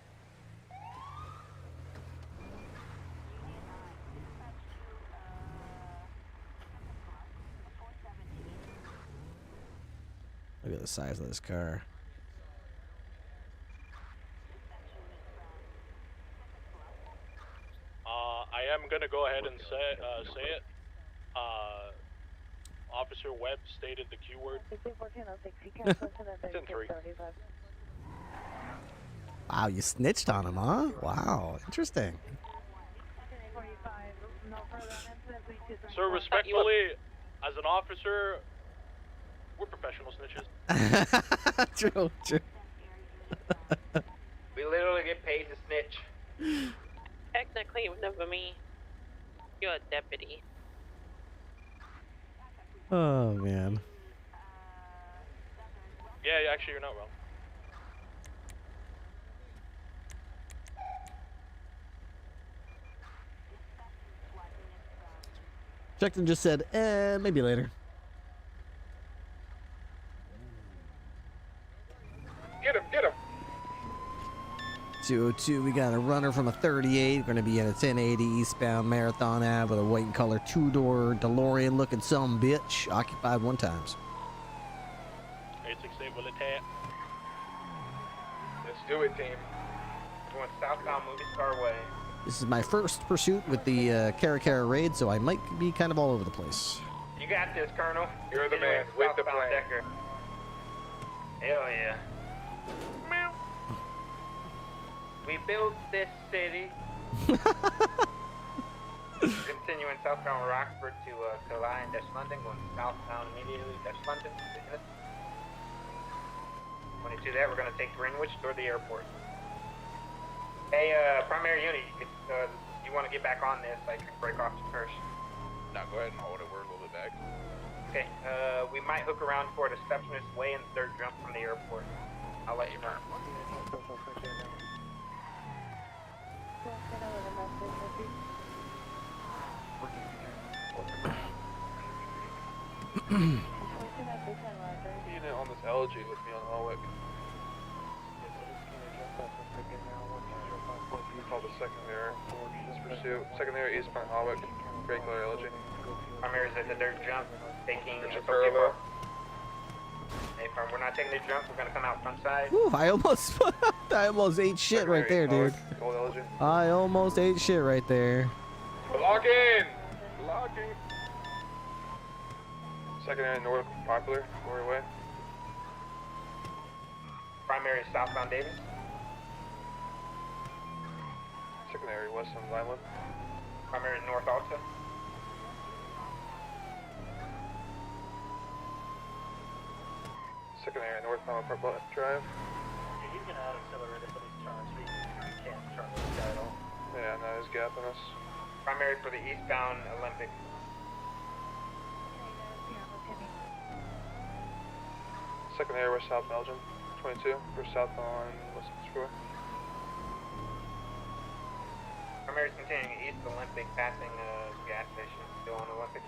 Look at the size of this car. I am gonna go ahead and say it. Officer Webb stated the Q word. It's in 3. Wow, you snitched on him, huh? Wow, interesting. Sir, respectfully, as an officer, we're professional snitches. True. We literally get paid to snitch. Technically, it was never me. You're a deputy. Oh, man. Yeah, actually, you're not wrong. Jackson just said, maybe later. Get him, get him! 202, we got a runner from a 38. We're going to be in a 1080 eastbound Marathon Ave with a white and color 2-door DeLorean looking some bitch. Occupied 1 times. 868 will attack. Let's do it, team. Going southbound Movie Star Way. This is my first pursuit with the Cara raid, so I might be kind of all over the place. You got this, Colonel. You're the man with the plan. Decker. Hell yeah. We built this city. Continuing southbound Rockford to Kalai and Dash London, going southbound immediately Dash London. 22 there, we're going to take Greenwich toward the airport. Hey, primary unit, if you want to get back on this, I can break off you first. No, go ahead and hold it, we're a little bit back. Okay, we might hook around toward a receptionist way in the third jump from the airport. I'll let you know. Unit on this LG with me on Hallwick. Call the secondary. This pursuit. Secondary eastbound Hallwick. Regular LG. Primary's at the dirt jump, taking a parallel. Hey, we're not taking the jump, we're gonna come out front side. Whew, I almost ate shit right there, dude. I almost ate shit right there. Blocking! Blocking! Secondary north Popular, Glory Way. Primary southbound Davis. Secondary west on Vinewood. Primary north Alta. Secondary northbound Purple Drive. He's gonna out accelerate for these turns. We can't turn this guy at all. Yeah, no, he's gapping us. Primary for the eastbound Olympic. Secondary west South Belgium. 22. We're south on West Shore. Primary's continuing east Olympic, passing gas station, still on Olympic.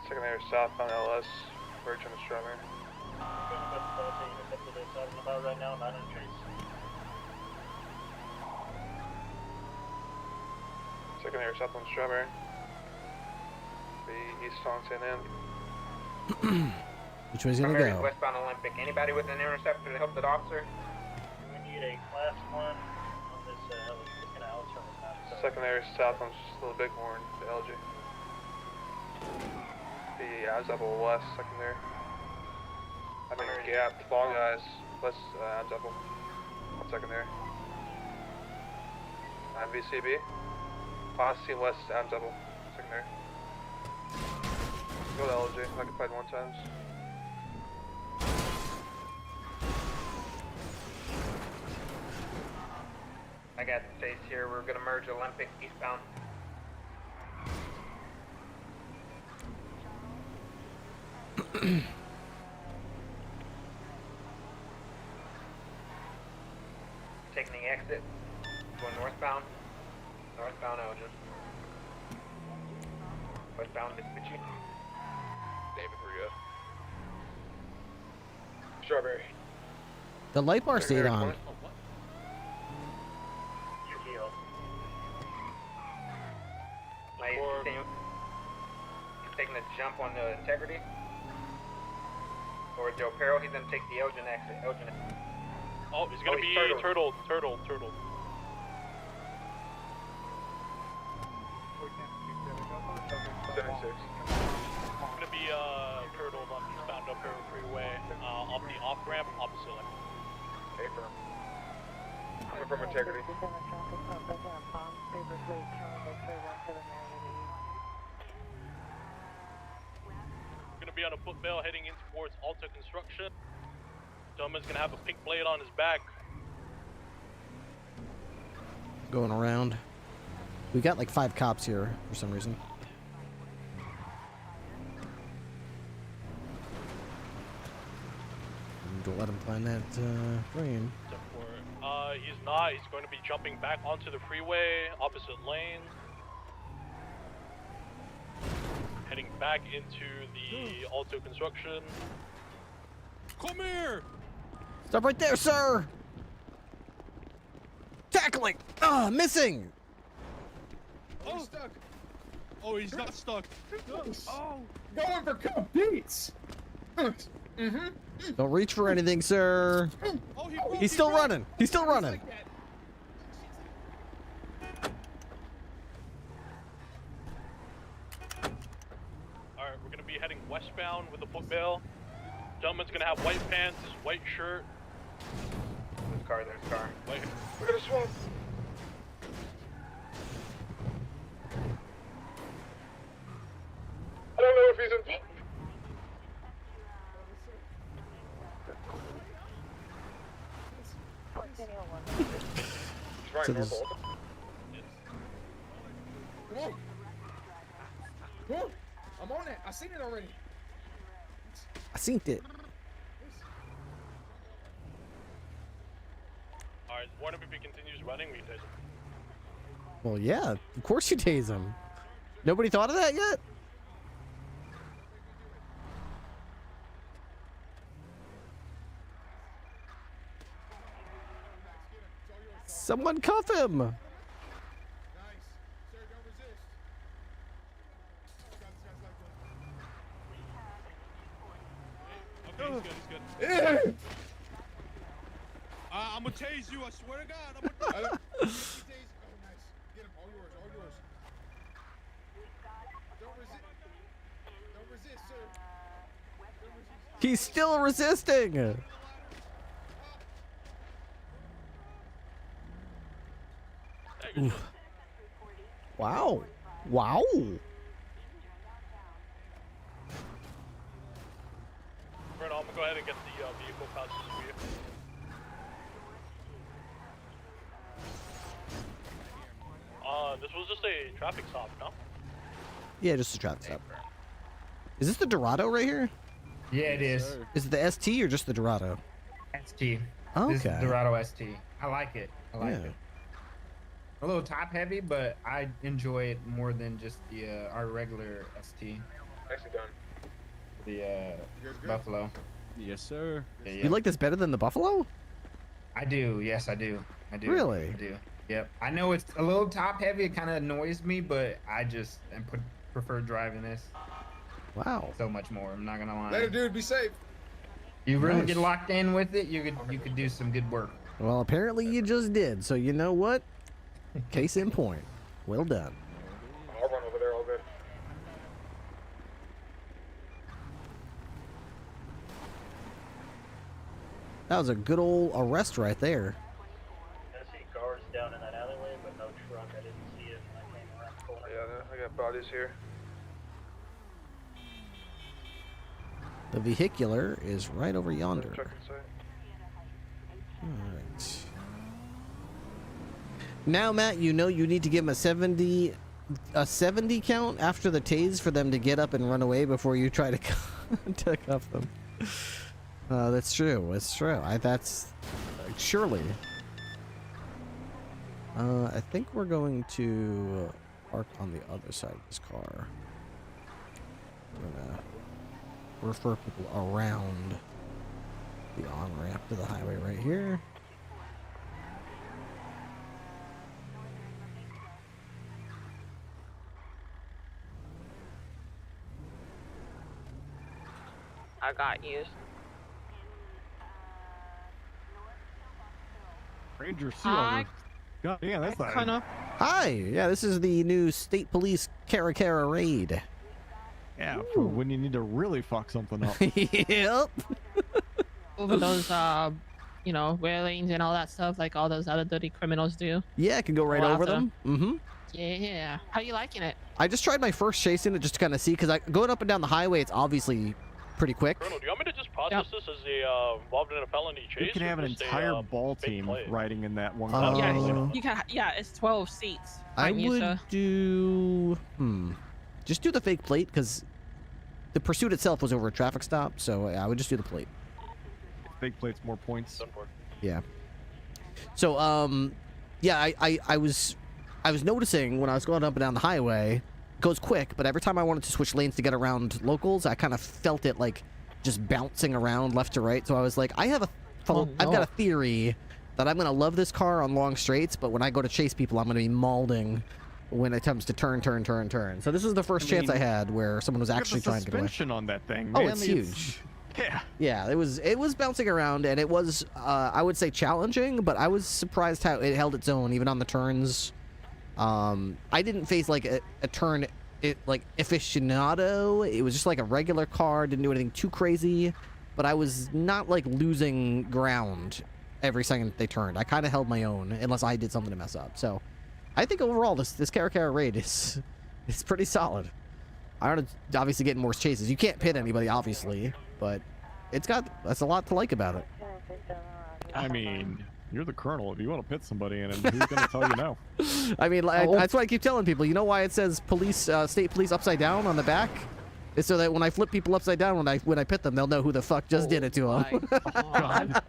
Secondary southbound LS, Virgin and Strawberry. Right now, not in trees. Secondary southbound Strawberry. The east on St. Anne. Which way's gonna Primary go? westbound Olympic. Anybody with an interceptor to help the officer? We need a class 1 on this canal turn. Secondary southbound Little Bighorn, the LG. The Abzapple west, secondary. I think gap, long guys, west Abzapple, secondary. VCB. Austin west Abzapple, secondary. Go to LG, occupied 1 times. I got the face here. We're gonna merge Olympic eastbound. Strawberry. The light bar stayed on. Taking a jump on the integrity. Or Joe Perro, he's gonna take the Elgin exit. Oh, he's gonna be turtle. 76. Gonna be turtled on eastbound up Perro Freeway, off the off ramp, opposite lane. Hey, firm. Coming from integrity. Gonna be on a footbell heading in towards Alta Construction. Gentleman's gonna have a pink blade on his back. Going around. We got like 5 cops here for some reason. Don't let him find that frame. He's not. He's going to be jumping back onto the freeway, opposite lane. Heading back into the Alto Construction. Come here! Stop right there, sir! Tackling! Ah, missing! Oh, he's stuck. Oh, he's not stuck. Oh, going for cup beats. Don't reach for anything, sir. He's still running. He's still running. Alright, we're gonna be heading westbound with the footbell. Gentleman's gonna have white pants, white shirt. There's car. Wait. We're gonna swamp. I don't know if he's in. He's So right north. Whoa. I'm on it. I seen it already. I seen it. Alright, one of if he continues running, we tase him. Well, yeah, of course you tase him. Nobody thought of that yet? Someone cuff him! Okay, he's good. I'm gonna tase you, I swear to God. I'm gonna tase. Oh, nice. Get him, all yours. Don't resist, sir. He's still resisting! Oof. Wow. Wow. Right, I'm gonna go ahead and get the vehicle pouches for you. This was just a traffic stop, no? Yeah, just a traffic stop. Is this the Dorado right here? Yeah, it is. Is it the ST or just the Dorado? ST. Okay. This is Dorado ST. I like it. I like Yeah. it. A little top heavy, but I enjoy it more than just the our regular ST. Nicely done. The Buffalo. Yes, sir. Yeah, You like this better than the Buffalo? I do. Yes, I do. I do. Really? I do. Yep. I know it's a little top heavy. It kind of annoys me, but I just prefer driving this. Wow. So much more. I'm not gonna lie. Later, dude. Be safe. You really Nice. get locked in with it. You could do some good work. Well, apparently you just did. So you know what? Case in point. Well done. I'll run over there all good. That was a good old arrest right there. I see cars down in that alleyway, but no truck. I didn't see it when I came around the corner. Yeah, I got bodies here. The vehicular is right over yonder. Check inside. Alright. Now, Matt, you know you need to give him a 70 count after the tase for them to get up and run away before you try to to cuff them. That's true. It's true. That's surely. I think we're going to park on the other side of this car. We're gonna refer people around. The on-ramp to the highway right here. I got you. Ranger Hi. Silver. God damn, that's not. Kinda. Hi. Yeah, this is the new State Police Cara raid. Yeah, for when you need to really fuck something up. Yep. Over those, you know, railings and all that stuff, like all those other dirty criminals do. Yeah, I can go right over them. Mm-hmm. Yeah. How you liking it? I just tried my first chase in it just to kind of see, because going up and down the highway, it's obviously pretty quick. Colonel, do you want me to just process this as a involved in a felony chase? You can have an entire ball team riding in that one. Yeah, you can. Yeah, it's 12 seats. I would do. Just do the fake plate, because the pursuit itself was over a traffic stop, so I would just do the plate. Fake plate's more points. Yeah. So yeah, I was noticing when I was going up and down the highway, it goes quick, but every time I wanted to switch lanes to get around locals, I kind of felt it like just bouncing around left to right. So I was like, I've got a theory that I'm gonna love this car on long straights, but when I go to chase people, I'm gonna be mauling when it comes to turn. So this was the first chance I had where someone was actually trying to get away. Suspension on that thing, Oh, man. it's huge. Yeah, it was bouncing around, and it was I would say challenging, but I was surprised how it held its own even on the turns. I didn't face like a turn like aficionado. It was just like a regular car, didn't do anything too crazy, but I was not like losing ground every second they turned. I kind of held my own unless I did something to mess up. So I think overall this Cara raid is pretty solid. I want to obviously get more chases. You can't pit anybody, obviously, but that's a lot to like about it. I mean, you're the colonel. If you want to pit somebody in, and who's gonna tell you no? I mean, that's what I keep telling people. You know why it says police, state police upside down on the back? It's so that when I flip people upside down, when I pit them, they'll know who the fuck just did it to them. God.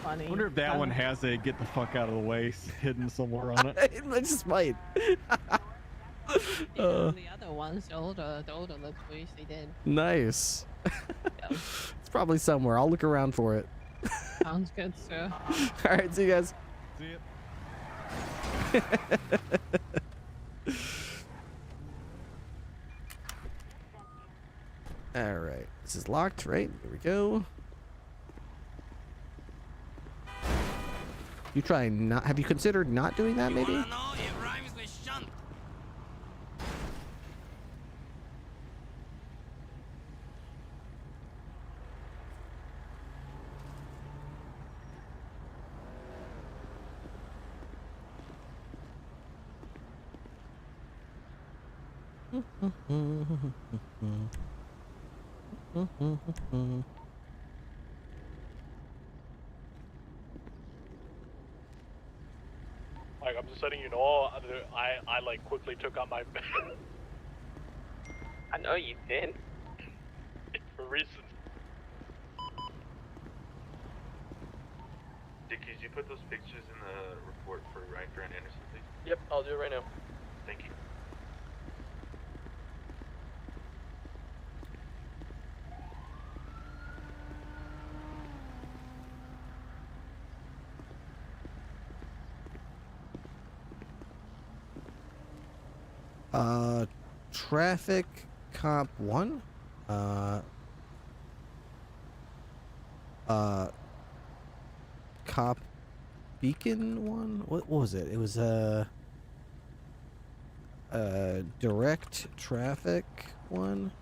Funny. I wonder if that one has a get the fuck out of the way hidden somewhere on it. It just might. The other ones, the older police, they did. Nice. It's probably somewhere. I'll look around for it. Sounds good, sir. All right, see you guys. See ya. All right, this is locked, right? Here we go. You try not. Have you considered not doing that, maybe? Like, I'm just letting you know, I like quickly took out my I know you did. for reasons. Dick, could you put those pictures in the report for Ryan Grant Anderson, please? Yep, I'll do it right now. Thank you. Traffic cop 1. Cop beacon 1. What was it? It was direct traffic 1.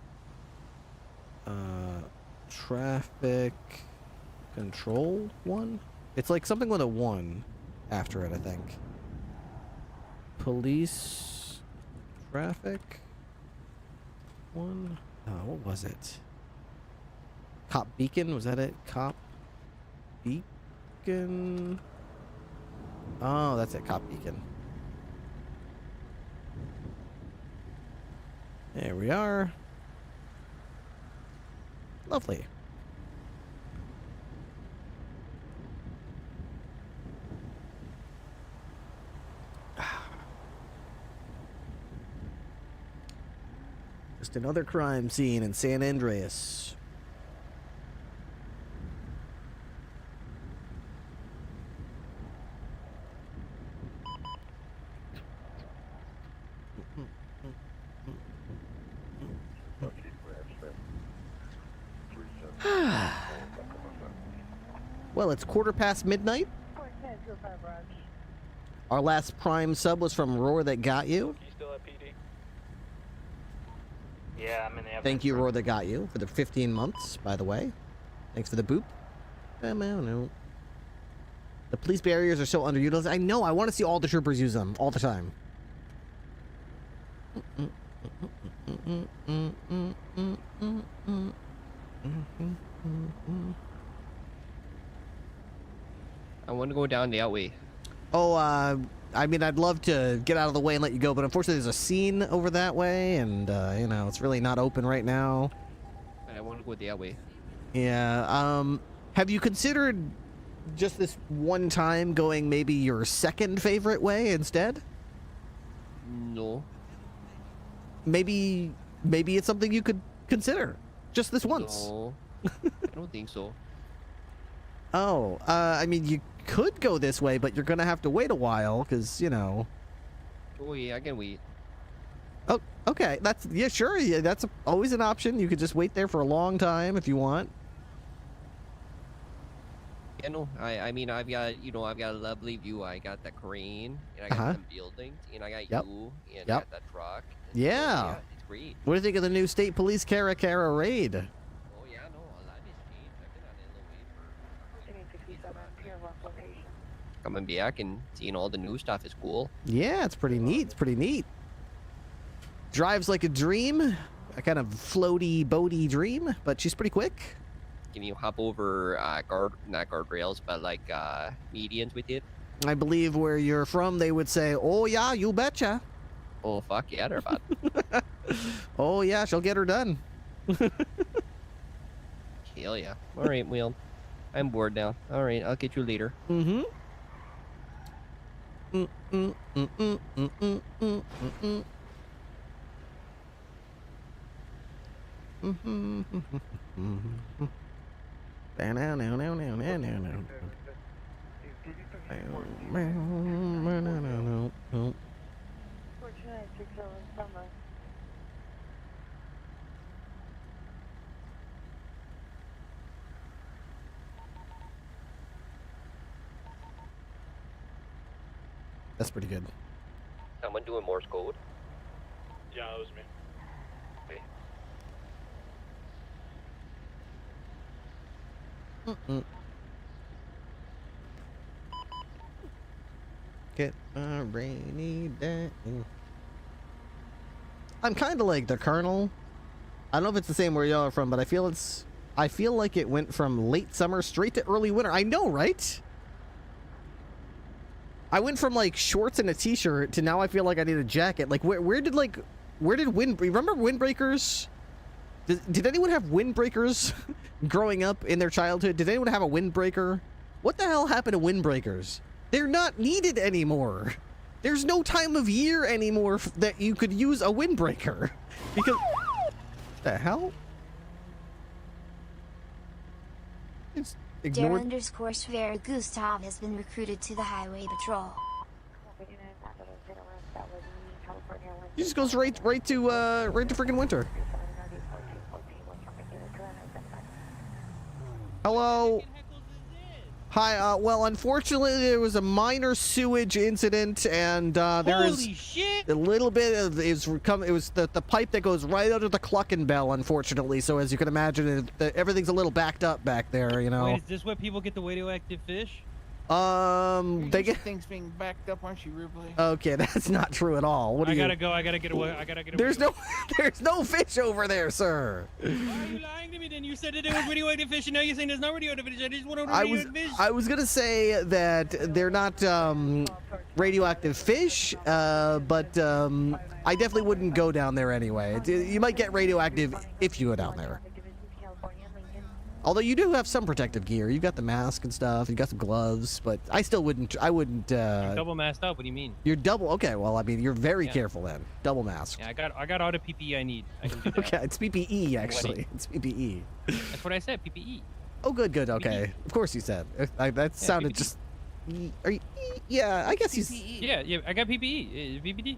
Traffic control 1. It's like something with a 1 after it, I think. Police traffic 1. What was it? Cop beacon, was that it? Cop beacon. Oh, that's it. Cop beacon. There we are. Lovely. Just another crime scene in San Andreas. Well, it's midnight. Our last Prime sub was from Roar That Got You. You still at PD? Yeah, I'm in the Thank you, Roar That Got You, for the 15 months, by the way. Thanks for the boop. I don't know. The police barriers are so underutilized. I know, I want to see all the troopers use them all the time. I want to go down that way. Oh, I mean, I'd love to get out of the way and let you go, but unfortunately there's a scene over that way, and, you know, it's really not open right now. I want to go that way. Yeah, have you considered just this one time going maybe your second favorite way instead? No. Maybe it's something you could consider. Just this once. No. I don't think so. Oh, I mean, you could go this way, but you're gonna have to wait a while, because, you know... Oh, yeah, I can wait. Oh, okay. That's... Yeah, sure. Yeah, that's always an option. You could just wait there for a long time if you want. Yeah, no. I mean, I've got, you know, I've got a lovely view. I got the crane, and I got some buildings, and I got you, and I got that truck. Yeah. Yeah, it's great. What do you think of the new State Police Cara raid? Oh, yeah, no. A lot has changed. I've been on it for coming back and seeing all the new stuff is cool. Yeah, it's pretty neat. It's pretty neat. Drives like a dream. A kind of floaty, boaty dream, but she's pretty quick. Can you hop over not guardrails, but like medians with it? I believe where you're from, they would say, "Oh yeah, you betcha." Oh fuck yeah, they're about. Oh yeah, she'll get her done. Hell yeah! All right, Will. I'm bored now. All right, I'll get you later. Mm-hmm. That's pretty good. Someone doing Morse code? Yeah, that was me. Okay. Get a rainy day. I'm kind of like the Colonel. I don't know if it's the same where y'all are from, but I feel like it went from late summer straight to early winter. I know, right? I went from like shorts and a t-shirt to now I feel like I need a jacket. Like where did remember windbreakers? Did anyone have windbreakers growing up in their childhood? Did anyone have a windbreaker? What the hell happened to windbreakers? They're not needed anymore. There's no time of year anymore that you could use a windbreaker. Because... the hell? It's ignored. _Schwer Gustav has been recruited to the Highway Patrol. He just goes right to freaking winter. Hello. Hi. Well, unfortunately, there was a minor sewage incident, and there is a little bit of it was the pipe that goes right under the Cluckin' Bell, unfortunately. So as you can imagine, everything's a little backed up back there. You know. Wait, is this where people get the radioactive fish? They get things being backed up, aren't you, Ripley? Okay, that's not true at all. What do you? I gotta get away. There's no fish over there, sir. Why are you lying to me? Then you said that there was radioactive fish, and now you're saying there's no radioactive fish. I just want to radioactive fish. I was gonna say that they're not radioactive fish, but I definitely wouldn't go down there anyway. You might get radioactive if you go down there. Although you do have some protective gear. You've got the mask and stuff. You've got some gloves, but I wouldn't. You're double masked up. What do you mean? You're double. Okay, well, I mean, you're very careful then. Double mask. Yeah, I got all the PPE I need. I can do that. Okay, it's PPE actually. It's PPE. That's what I said. PPE. Oh, good. Okay. PPE. Of course you said. That sounded PPE. Just. Are you? Yeah, I guess you. Yeah. I got PPE. PPD.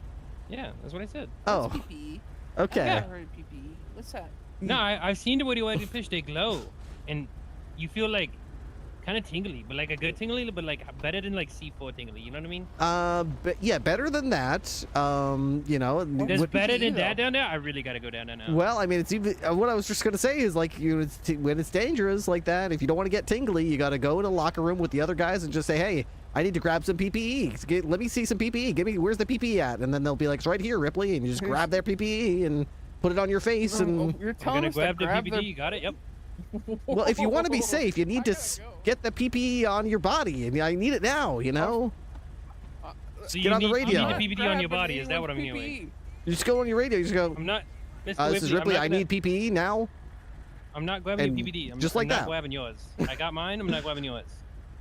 Yeah, that's what I said. Oh. What's PPE? Okay. I never heard PPE. What's that? No, I've seen the radioactive fish. They glow. And you feel like Kind of tingly, but like a good tingly, but like better than like C4 tingly. You know what I mean? But yeah, better than that. You know, There's better than that down there. I really gotta go down there now. Well, I mean, it's even what I was just gonna say is like when it's dangerous like that. If you don't want to get tingly, you gotta go in a locker room with the other guys and just say, hey, I need to grab some PPE. Let me see some PPE. Give me, where's the PPE at? And then they'll be like, it's right here, Ripley, and you just grab their PPE and put it on your face. And you're gonna grab the PPE. You got it. Yep. Well, if you want to be safe, you need to get the PPE on your body. I mean, I need it now, you know? So get on the radio. You need the PPE on your body. Is that what I'm hearing? You just go on your radio. You just go, I'm not. this is Ripley. I need PPE now. I'm not grabbing your PPD. I'm not grabbing yours. I got mine. I'm not grabbing yours.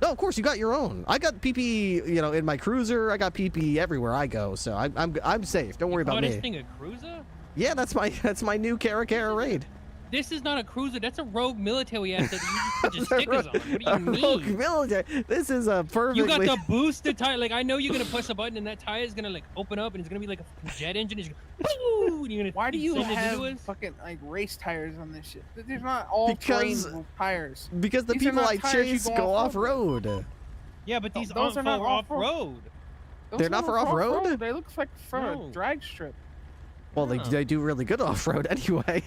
No, of course you got your own. I got PPE, you know, in my cruiser. I got PPE everywhere I go, so I'm safe. Don't worry about me. This thing a cruiser? Yeah, that's my new Cara raid. This is not a cruiser. That's a rogue military asset that you just put your stickers on. What do you mean? Rogue military. This is a perfectly. You got the booster tire. Like, I know you're gonna push a button and that tire is gonna like open up and it's gonna be like a jet engine. It's gonna, and you're gonna Why do you have fucking like race tires on this shit? There's not all terrain tires. Because the people I chase go off road. Yeah, but these those are not off road. They're not for off road. They look like for a drag strip. Well, they do really good off road anyway.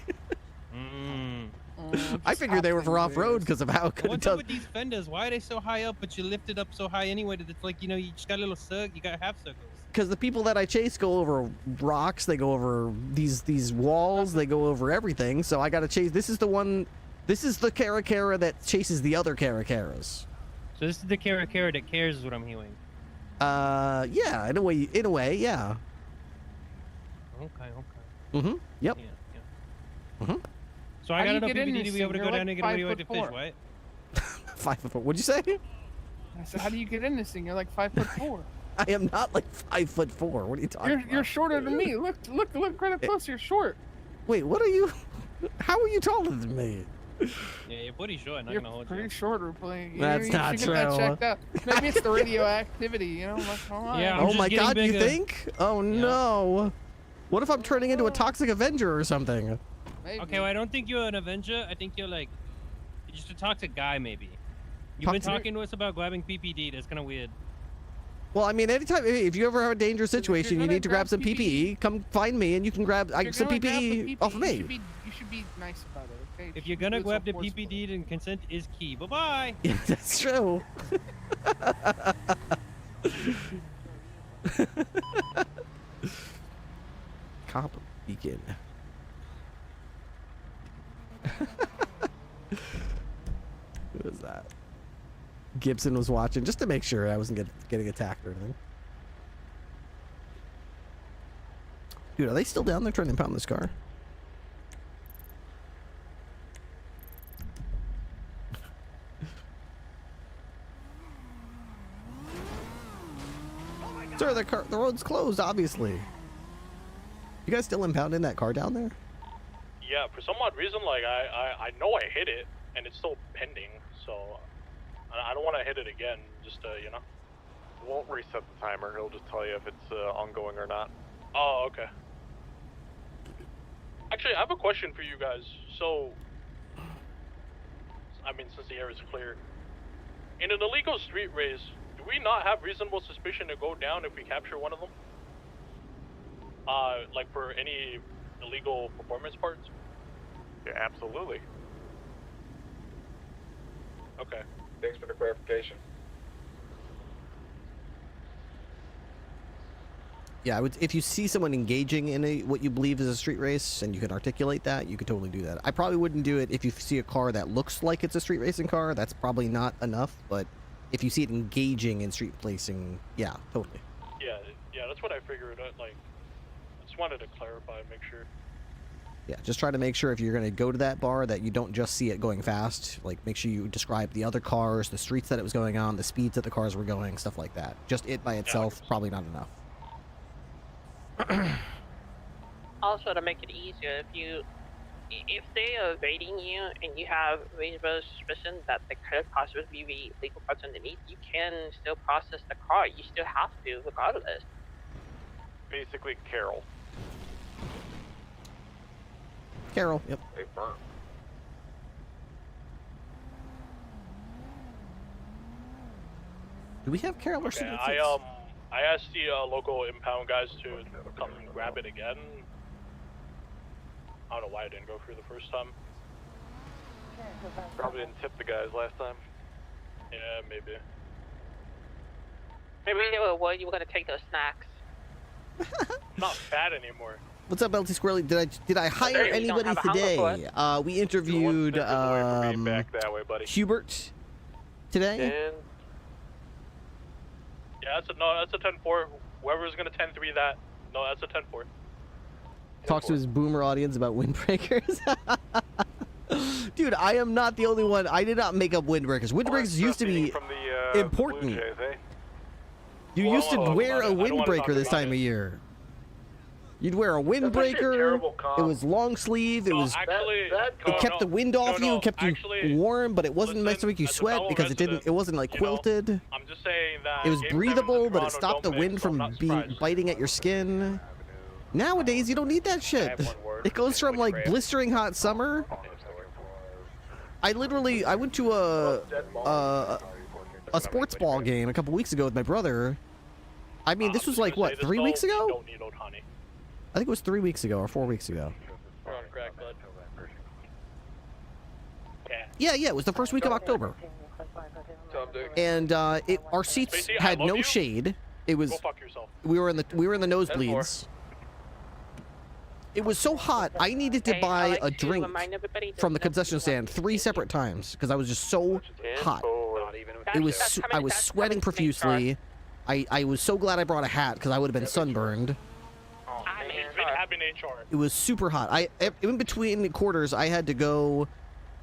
I figured they were for off-road because of how good What's up with these fenders? Why are they so high up, but you lift it up so high anyway that it's like, you know, you just got a little circle, you got half circles. Because the people that I chase go over rocks, they go over these walls, they go over everything. So I got to chase. This is the Cara that chases the other Caras. So this is the Cara that cares, is what I'm hearing. Yeah, in a way, yeah. Okay. Yep. Yeah. So I got enough PPD to be able to go down and get a radioactive fish, right? 5'4". What'd you say? I said, how do you get in this thing? You're like 5'4". I am not like 5'4". What are you talking about? You're shorter than me. Look right up close. You're short. Wait, what are you? How are you taller than me? Yeah, your body's short. Not You're gonna hold pretty you. short, Ripley. That's not you should true. Get that checked out. Maybe it's the radioactivity. You know. Yeah. Oh my God! You think? Oh no! What if I'm turning into a toxic Avenger or something? Maybe. Okay, well, I don't think you're an Avenger. I think you're just a toxic guy, maybe. You've been talking to us about grabbing PPD. That's kind of weird. Well, I mean, anytime, if you ever have a dangerous situation, you need to grab some PPE, come find me and you can grab some PPE off of me. You should be nice about it, okay? If you're gonna grab the PPD, then consent is key. Bye-bye. Yeah, that's true. Copper beacon. Who was that? Gibson was watching just to make sure I wasn't getting attacked or anything. Dude, are they still down there trying to impound this car? Sir, the road's closed, obviously. You guys still impounding that car down there? Yeah, for some odd reason, like, I know I hit it, and it's still pending, so I don't want to hit it again, just, you know. It won't reset the timer, it'll just tell you if it's ongoing or not. Oh, okay. Actually, I have a question for you guys. So, I mean, since the air is clear, in an illegal street race, do we not have reasonable suspicion to go down if we capture one of them? Like for any illegal performance parts? Yeah, absolutely. Okay. Thanks for the clarification. Yeah, if you see someone engaging in what you believe is a street race and you can articulate that, you could totally do that. I probably wouldn't do it if you see a car that looks like it's a street racing car. That's probably not enough, but if you see it engaging in street racing, yeah, totally. Yeah, that's what I figured. Like, I just wanted to clarify, make sure. Yeah, just try to make sure if you're going to go to that bar that you don't just see it going fast. Like, make sure you describe the other cars, the streets that it was going on, the speeds that the cars were going, stuff like that. Just it by itself, probably not enough. Also, to make it easier, if they are raiding you and you have reasonable suspicion that there could possibly be illegal parts underneath, you can still process the car. You still have to, regardless. Basically, Carol. Carol, yep. Hey, burn. Do we have Carol or Okay, Subathon? I asked the local impound guys to come and grab it again. I don't know why I didn't go through the first time. Probably didn't tip the guys last time. Yeah, maybe. Maybe they were worried you were gonna take those snacks. I'm not fat anymore. What's up, LT Squirrely? Did I hire anybody today? We interviewed back that way, buddy. Hubert today. And yeah, that's a 10-4. Whoever's gonna 10-3 that. No, that's a 10-4. Talks to his boomer audience about windbreakers. Dude, I am not the only one. I did not make up windbreakers. Windbreakers used to be important. You used to wear a windbreaker this time of year. You'd wear a windbreaker. It was long sleeve. It was. It kept the wind off you. It kept you warm, but it wasn't meant to make you sweat because it didn't. It wasn't like quilted. I'm just saying that It was breathable, but it stopped the wind from biting at your skin. Nowadays, you don't need that shit. It goes from like blistering hot summer. I went to a sports ball game a couple weeks ago with my brother. I mean, this was like what, 3 weeks ago? I think it was 3 weeks ago or 4 weeks ago. We're on crack, bud. Yeah, it was the first week of October. And our seats had no shade. It was. Go fuck yourself. We were in the nosebleeds. It was so hot, I needed to buy a drink from the concession stand 3 separate times because I was just so hot. It was. I was sweating profusely. I was so glad I brought a hat because I would have been sunburned. It was super hot. In between quarters, I had to go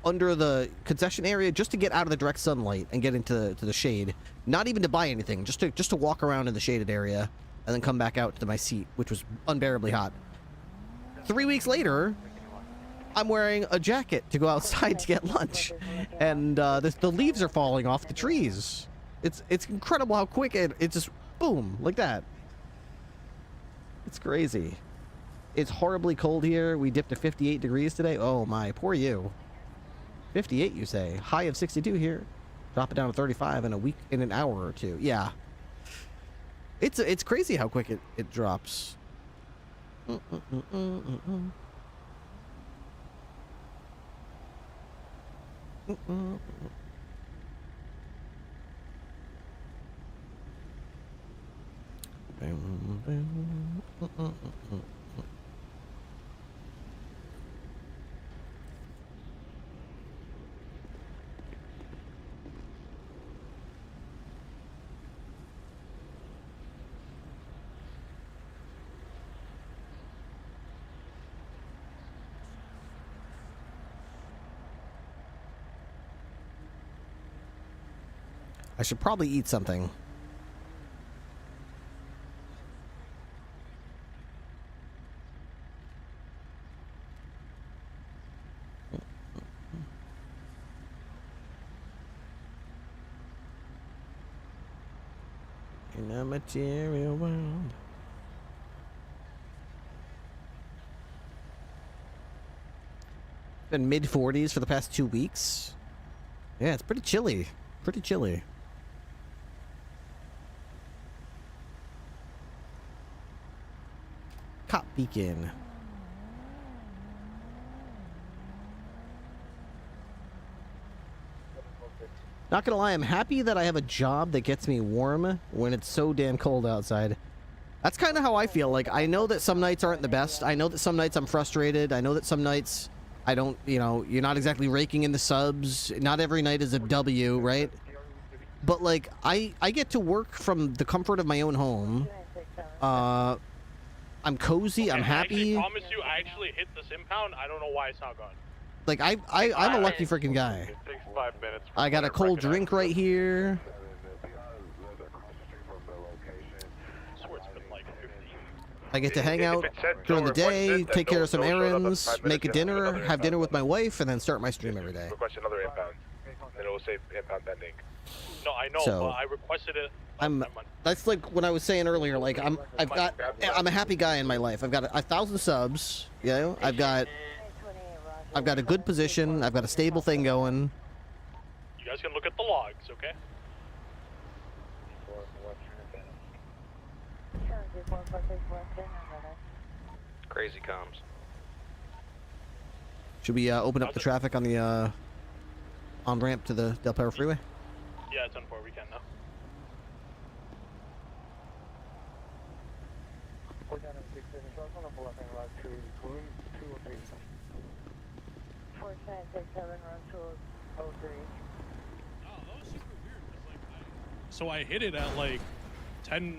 under the concession area just to get out of the direct sunlight and get into the shade. Not even to buy anything, just to walk around in the shaded area and then come back out to my seat, which was unbearably hot. 3 weeks later, I'm wearing a jacket to go outside to get lunch, and the leaves are falling off the trees. It's incredible how quick it just boom like that. It's crazy. It's horribly cold here. We dipped to 58 degrees today. Oh my, poor you. 58, you say? High of 62 here. Drop it down to 35 in an hour or two. Yeah. It's crazy how quick it drops. I should probably eat something. In a material world. Been mid-40s for the past 2 weeks. Yeah, it's pretty chilly. Pretty chilly. Cop beacon. Not gonna lie, I'm happy that I have a job that gets me warm when it's so damn cold outside. That's kind of how I feel. Like, I know that some nights aren't the best. I know that some nights I'm frustrated. I know that some nights I don't, you're not exactly raking in the subs. Not every night is a W, right? But, like, I get to work from the comfort of my own home. I'm cozy. I'm happy. I promise you, I actually hit this impound. I don't know why it's not gone. Like, I'm a lucky freaking guy. It takes 5 minutes. I got a cold drink right here. I get to hang out during the day, take care of some errands, make a dinner, have dinner with my wife, and then start my stream every day. Request another impound. Then it will say impound pending. No, I know, So, but I requested it. That's like what I was saying earlier. Like, I'm a happy guy in my life. I've got 1,000 subs. I've got a good position. I've got a stable thing going. You guys can look at the logs, okay? Crazy comms. Should we open up the traffic on the on-ramp to the Del Perro Freeway? Yeah, it's on 4 weekend now. So I hit it at like 12:10.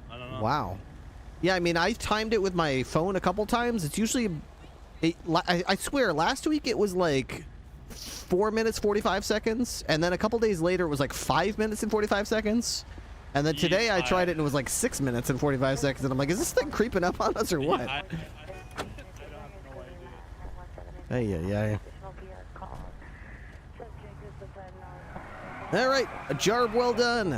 I don't know. Wow. Yeah, I mean, I timed it with my phone a couple times. It's usually, I swear, last week it was like 4 minutes 45 seconds, and then a couple days later it was like 5 minutes and 45 seconds, and then today I tried it and it was like 6 minutes and 45 seconds, and I'm like, is this thing creeping up on us or what? I don't have no idea. Yeah. All right, a job well done.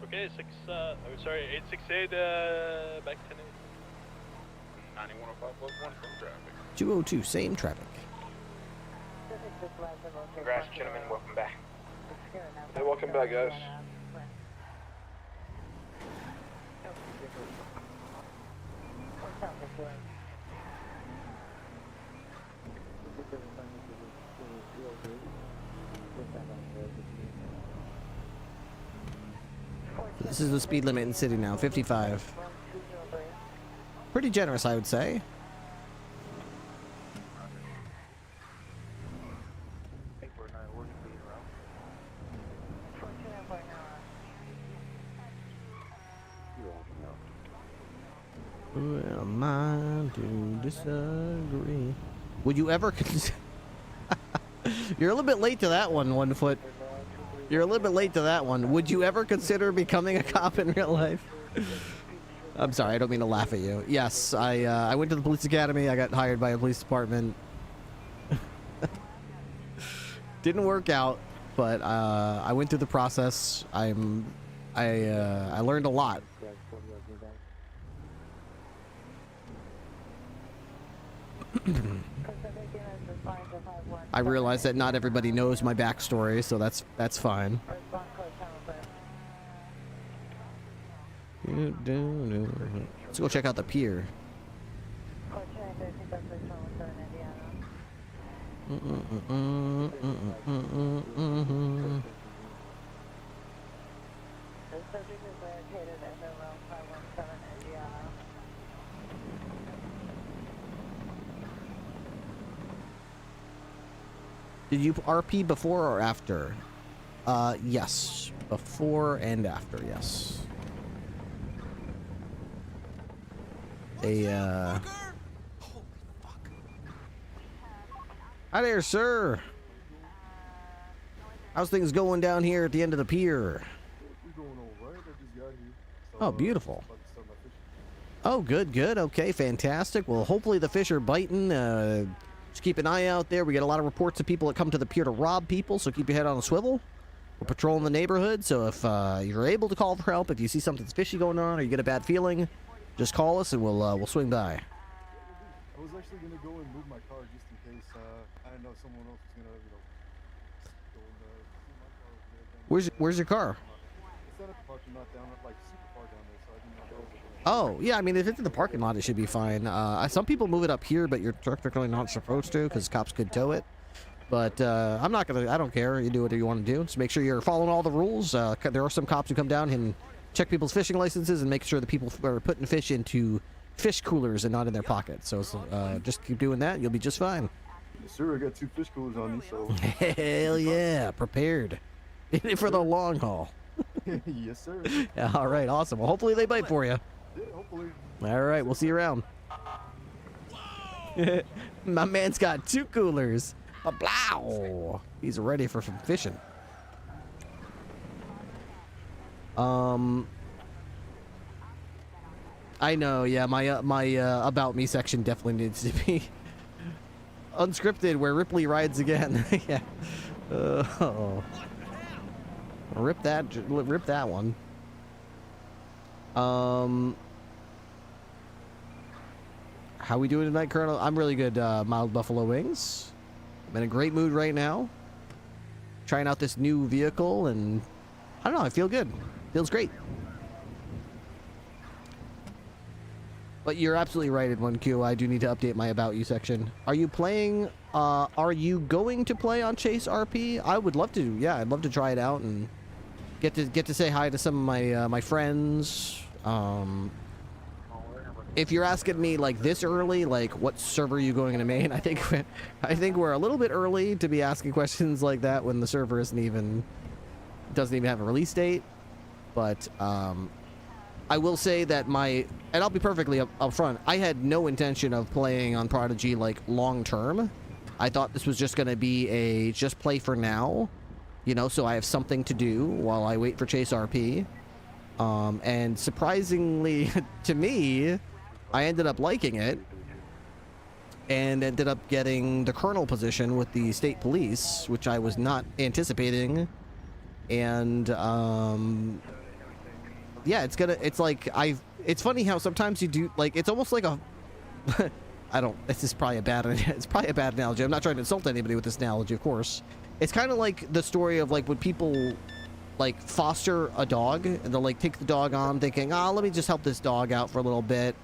Okay, 868, back 10 9105 plus 1 from traffic. 202, same traffic. Congrats, gentlemen. Welcome back. Hey, welcome back, guys. This is the speed limit in the city now, 55. Pretty generous, I would say. Who am I to disagree? Would you ever You're a little bit late to that one, 1 foot. You're a little bit late to that one. Would you ever consider becoming a cop in real life? I'm sorry, I don't mean to laugh at you. Yes, I went to the police academy. I got hired by a police department. Didn't work out, but I went through the process. I learned a lot. I realize that not everybody knows my backstory, so that's fine. Let's go check out the pier. Did you RP before or after? Yes. Before and after, yes. Hi there, sir. How's things going down here at the end of the pier? Oh, beautiful. Oh, good. Okay, fantastic. Well, hopefully the fish are biting. Just keep an eye out there. We get a lot of reports of people that come to the pier to rob people, so keep your head on a swivel. We're patrolling the neighborhood, so if you're able to call for help, if you see something fishy going on or you get a bad feeling, just call us and we'll swing by. I was actually gonna go and move my car just in case. I didn't know someone else was gonna, go and see my car over there. Where's your car? It's not at the parking lot down at super far down there, so I didn't know. Oh, yeah, I mean, if it's in the parking lot, it should be fine. Some people move it up here, but you're technically not supposed to because cops could tow it. But I don't care. You do whatever you want to do. Just make sure you're following all the rules. There are some cops who come down and check people's fishing licenses and make sure the people are putting fish into fish coolers and not in their pockets. So just keep doing that. You'll be just fine. Yes, sir. I got 2 fish coolers on me, so. Hell yeah. Prepared. In it for the long haul. Yes, sir. All right. Awesome. Well, hopefully they bite for you. Yeah, hopefully. All right. We'll see you around. My man's got 2 coolers. Blow. He's ready for some fishing. I know, yeah, my about me section definitely needs to be unscripted where Ripley rides again. Yeah. Rip that one. How we doing tonight, Colonel? I'm really good, Mild Buffalo Wings. I'm in a great mood right now. Trying out this new vehicle, and I don't know, I feel good. Feels great. But you're absolutely right in 1Q. I do need to update my About You section. Are you playing, are you going to play on Chase RP? I would love to. Yeah, I'd love to try it out and get to say hi to some of my my friends. If you're asking me like this early, like what server are you going to main? I think we're a little bit early to be asking questions like that when the server doesn't even have a release date. But I will say that and I'll be perfectly upfront, I had no intention of playing on Prodigy like long term. I thought this was just going to be a just play for now, you know, so I have something to do while I wait for Chase RP. And surprisingly to me, I ended up liking it and ended up getting the colonel position with the state police, which I was not anticipating. And yeah, it's funny how sometimes you do, like, it's almost like a this is probably it's probably a bad analogy. I'm not trying to insult anybody with this analogy, of course. It's kind of like the story of like when people like foster a dog and they'll like take the dog on thinking, let me just help this dog out for a little bit,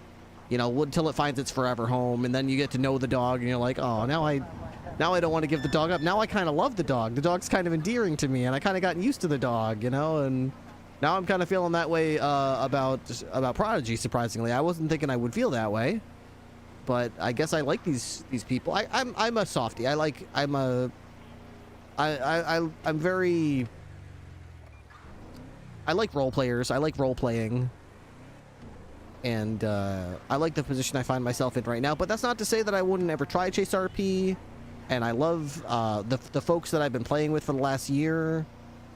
you know, until it finds its forever home. And then you get to know the dog and you're like, oh, now I don't want to give the dog up. Now I kind of love the dog. The dog's kind of endearing to me and I kind of gotten used to the dog, you know, and now I'm kind of feeling that way about Prodigy, surprisingly. I wasn't thinking I would feel that way, but I guess I like these people. I'm a softie. I like role players. I like role playing. And I like the position I find myself in right now. But that's not to say that I wouldn't ever try Chase RP. And I love the folks that I've been playing with for the last year.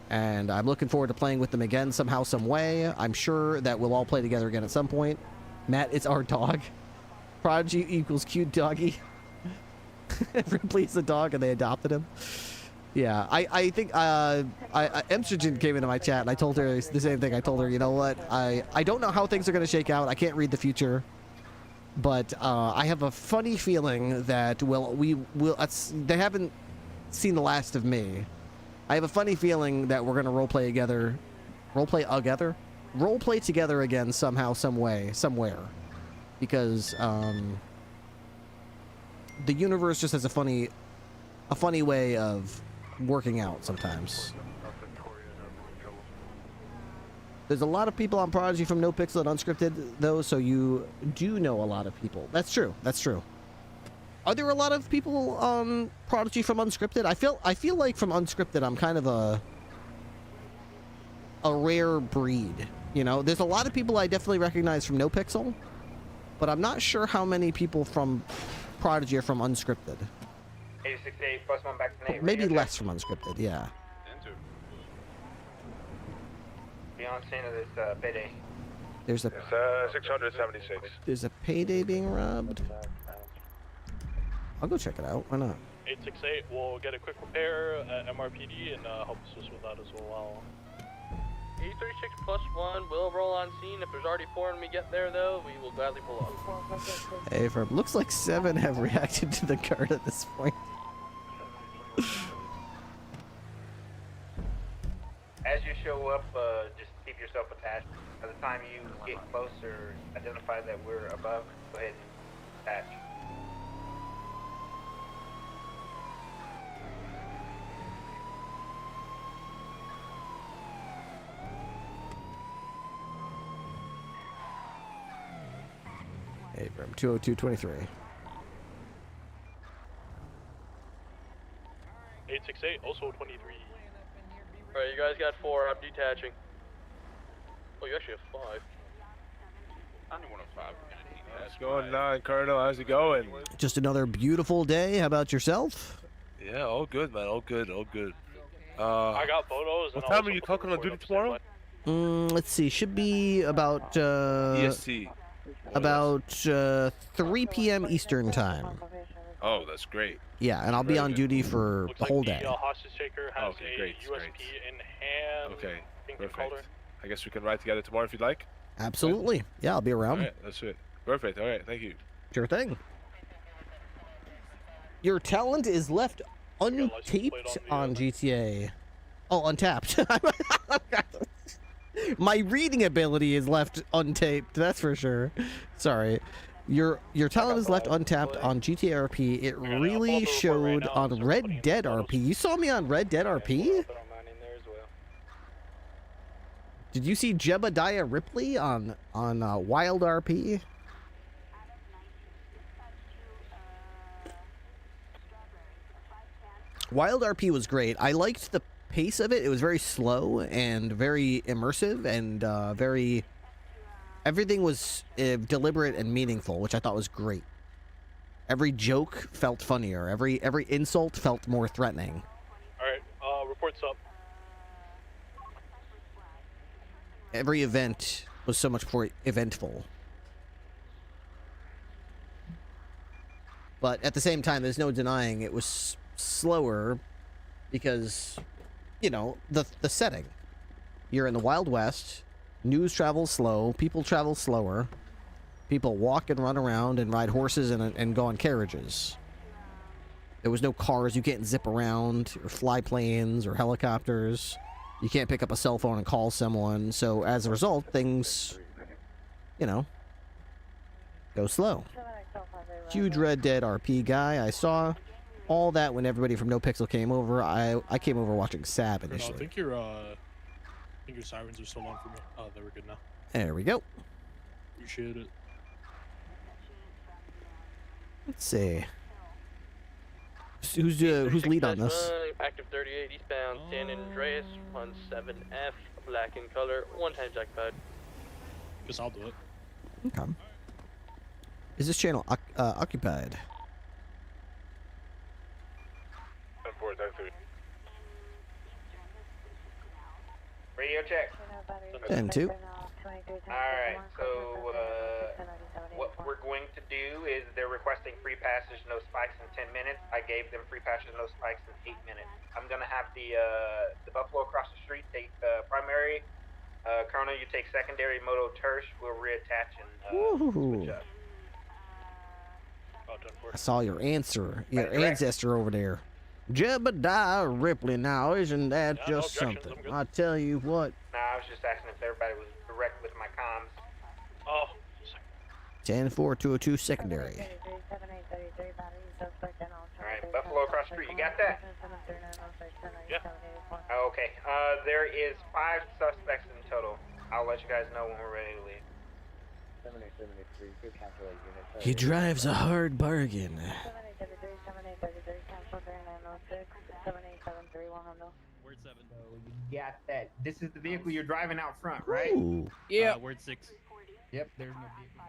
And I'm looking forward to playing with them again somehow, some way. I'm sure that we'll all play together again at some point. Matt, it's our dog. Prodigy equals cute doggy. Ripley's the dog and they adopted him. Yeah, I think Emstrogen came into my chat and I told her the same thing. I told her, you know what, I don't know how things are going to shake out. I can't read the future. But I have a funny feeling that they haven't seen the last of me. I have a funny feeling that we're going to roleplay together again somehow, some way, somewhere. Because the universe just has a funny way of working out sometimes. There's a lot of people on Prodigy from No Pixel and Unscripted, though, so you do know a lot of people. That's true. That's true. Are there a lot of people on Prodigy from Unscripted? I feel like from Unscripted, I'm kind of a rare breed. You know, there's a lot of people I definitely recognize from No Pixel, but I'm not sure how many people from Prodigy are from Unscripted. 868 plus 1 back to 8. Maybe less from Unscripted, yeah. Be on scene of this payday. There's a 676. There's a payday being robbed. I'll go check it out. Why not? 868. We'll get a quick repair at MRPD and help assist with that as well. 836 plus 1 will roll on scene. If there's already 4 when we get there, though, we will gladly pull up. Hey, looks like 7 have reacted to the card at this point. As you show up, just keep yourself attached. By the time you get closer, identify that we're above, go ahead and attach. Hey, from 20223. 868, also 23. Alright, you guys got 4. I'm detaching. Oh, you actually have 5. 9105. What's going on, Colonel? How's it going? Just another beautiful day. How about yourself? Yeah, all good, man. All good, all good. I got photos. What time are you talking on duty tomorrow? Let's see. Should be about EST. About 3 p.m. Eastern time. Oh, that's great. Yeah, and I'll be on duty for the whole day. The hostage taker has great, a USP in hand. Okay, perfect. I guess we can ride together tomorrow if you'd like. Absolutely. Yeah, I'll be around. All right, that's it. Perfect. All right, thank you. Sure thing. Your talent is left untaped on GTA. Oh, untapped. My reading ability is left untaped, that's for sure. Sorry. Your talent is left untapped on GTA RP. It really showed on Red Dead RP. You saw me on Red Dead RP? Did you see Jebediah Ripley on Wild RP? Wild RP was great. I liked the pace of it. It was very slow and very immersive and everything was deliberate and meaningful, which I thought was great. Every joke felt funnier. Every insult felt more threatening. All right, reports up. Every event was so much more eventful. But at the same time, there's no denying it was slower because, you know, the setting. You're in the Wild West. News travels slow. People travel slower. People walk and run around and ride horses and go on carriages. There was no cars. You can't zip around or fly planes or helicopters. You can't pick up a cell phone and call someone. So as a result, things, you know, go slow. Huge Red Dead RP guy. I saw all that when everybody from No Pixel came over. I came over watching Sab initially. I think your sirens are still on for me. Oh, they were good now. There we go. Appreciate it. Let's see. Who's lead on this? Active 38 eastbound San Andreas 17F, black in color, one-time jackpot. Guess I'll do it. Okay. Is this channel occupied? 10-4, radio check. 10-2. Alright, so what we're going to do is they're requesting free passage, no spikes in 10 minutes. I gave them free passage, no spikes in 8 minutes. I'm going to have the Buffalo across the street take primary. Colonel, you take secondary. Moto Tersh will reattach and switch up. I saw your ancestor over there. Jebediah Ripley now, isn't that just something? I tell you what. Nah, I was just asking if everybody was direct with my comms. Oh. 10-4, 202 secondary. Alright, Buffalo across the street, you got that? Yeah. Okay, there is 5 suspects in total. I'll let you guys know when we're ready to leave. He drives a hard bargain. Word 7. Yeah, that. This is the vehicle you're driving out front, right? Ooh. Yeah. Word 6. Yep, there's no vehicle.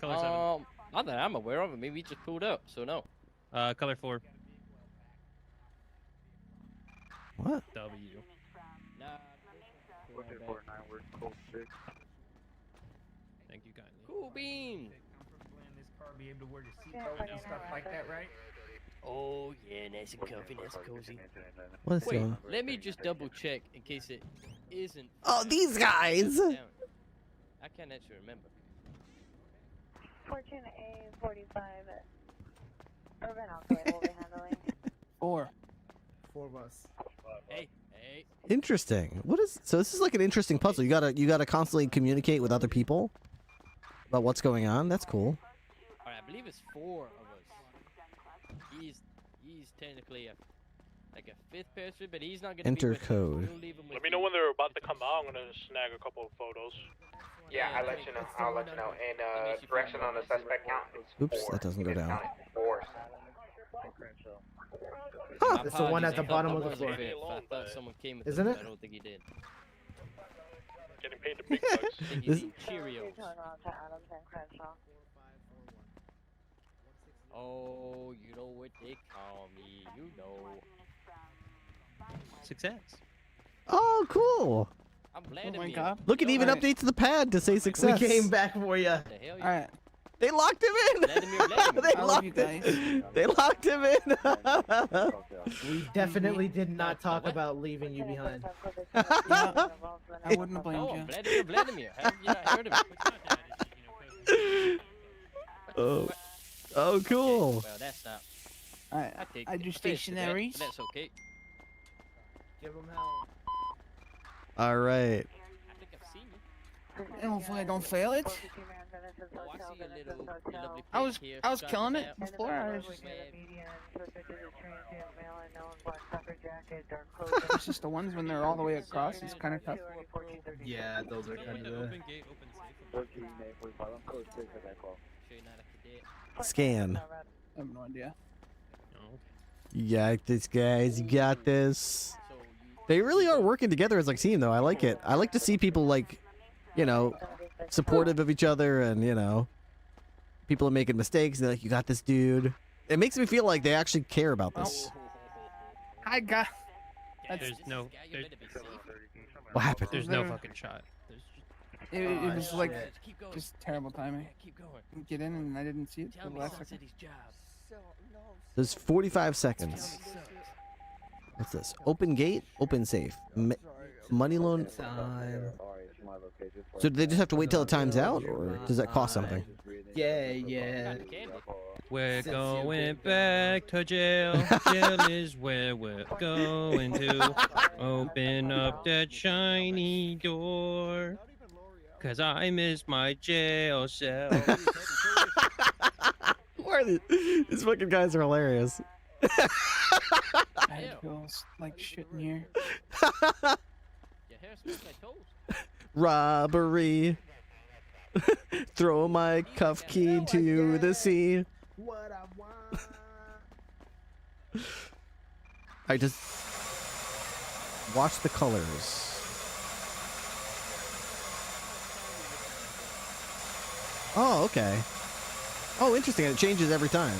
Color 7. Not that I'm aware of it. Maybe he just pulled up, so no. Color 4. What? W. Nah. Thank you kindly. Cool beans. This car be able to wear the seatbelt and stuff like that, right? Oh yeah, nice and comfy, nice and cozy. What's Wait, going? let me just double check in case it isn't. Oh, these guys! I can't actually remember. 14A45 Urban Alkaloid will be handling. 4 of us. Hey. Interesting. What is so? This is like an interesting puzzle. You gotta constantly communicate with other people about what's going on. That's cool. Alright, I believe it's 4 of us. He's technically like a 5th person, but he's not gonna Enter be with code. Us. We'll leave him with Let me know when they're about to come out. I'm gonna snag a couple of photos. Yeah, I'll let you know. I'll let you know. And direction on the suspect count is 4. Oops, that doesn't go down. 4. Huh. It's the one at the bottom of the floor. I thought someone came with Isn't him, it? but I don't think he did. Getting paid the big bucks. I think he's This- eating Cheerios. Oh, you know what they call me. You know. Success. Oh, cool. I'm glad Oh to my be god. Look, it even Alright. updates the pad to say success. We came back for you. What the hell? Alright. They locked him in. They I love locked you it. guys. They locked him in. We definitely did not talk about leaving you behind. Yeah. I wouldn't blame Oh, you. Vladimir. Have you not heard of him? Oh, oh, cool. Well, that's not. I do stationaries. That's okay. Give him hell. All right. I think I've seen you. And hopefully I don't fail it. Oh, I see a little lovely I was pig here. I was Got killing the it map. before. I was it's just the ones when they're all the way across. It's kind of tough. Yeah, those are kind of the. Scan. I have no idea. You got this, guys. You got this. They really are working together as like a team, though. I like it. I like to see people like, you know, supportive of each other, and you know, people are making mistakes. They're like, "You got this, dude." It makes me feel like they actually care about this. I got. There's no. There's, What happened? There's no fucking shot. It was like just terrible timing. Get in and I didn't see it till the last second. There's 45 seconds. What's this? Open gate, open safe. Money loan. So do they just have to wait till it times out, or does that cost something? Yeah. We're going back to jail. Jail is where we're going to. Open up that shiny door. 'Cause I miss my jail cell. These fucking guys are hilarious. I feels like shit in here. Robbery. Throw my cuff key to the sea. What I want. I just watch the colors. Oh, okay. Oh, interesting. It changes every time.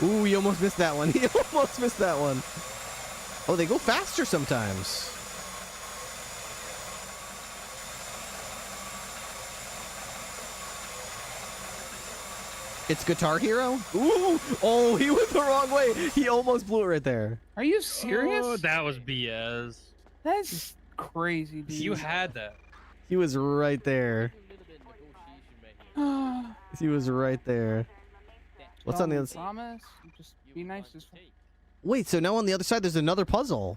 Ooh, you almost missed that one. You almost missed that one. Oh, they go faster sometimes. It's Guitar Hero? Ooh! Oh, he went the wrong way. He almost blew it right there. Are you serious? Oh, that was BS. That's crazy, dude. You had that. He was right there. He was right there. What's on the other side? Promise? Just be nice. Just... Wait, so now on the other side there's another puzzle.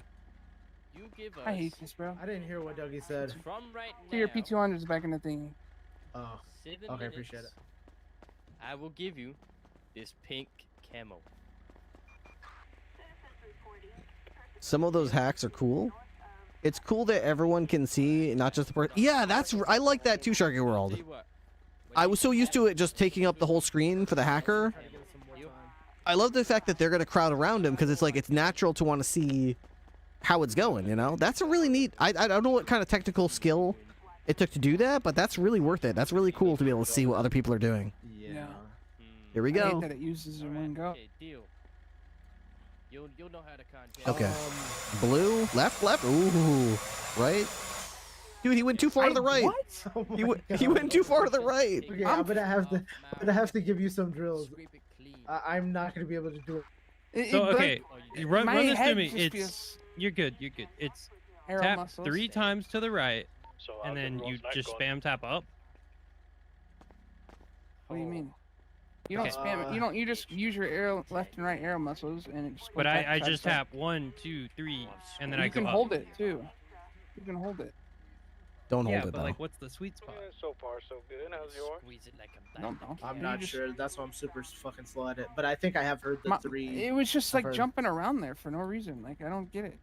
I hate this, bro. I didn't hear what Dougie said. From right See your P200s back in the thing. Oh, okay, appreciate it. I will give you this pink camo. Some of those hacks are cool. It's cool that everyone can see, not just the person. Yeah, I like that too, Sharky World. I was so used to it just taking up the whole screen for the hacker. I love the fact that they're gonna crowd around him because it's like it's natural to want to see how it's going. You know, that's a really neat. I don't know what kind of technical skill it took to do that, but that's really worth it. That's really cool to be able to see what other people are doing. Yeah. Here we I go. hate that it uses in one go. You'll know how to contact. Okay. Blue, left. Ooh, right. Dude, he went too far to the right. What? Oh He went too far to the right. Okay, I'm gonna have to give you some drills. I'm not gonna be able to do it. So okay, run this through me. just It's you're good. It's Arrow tap muscles. 3 times to the right, So and then you just going. spam tap up. What do you mean? You don't spam it. You don't. You just use your arrow left and right arrow muscles, and it just. But goes back I side to just side. tap 1, 2, 3, and then You I go can up. hold it too. You can hold it. Don't Yeah, hold it but though. like, what's the sweet spot? So far, so good. How's yours? Squeeze it like a I don't know. I'm You not just- sure. That's why I'm super fucking slow at it. But I think I have heard the My- 3. It was just I've like heard. jumping around there for no reason. Like I don't get it.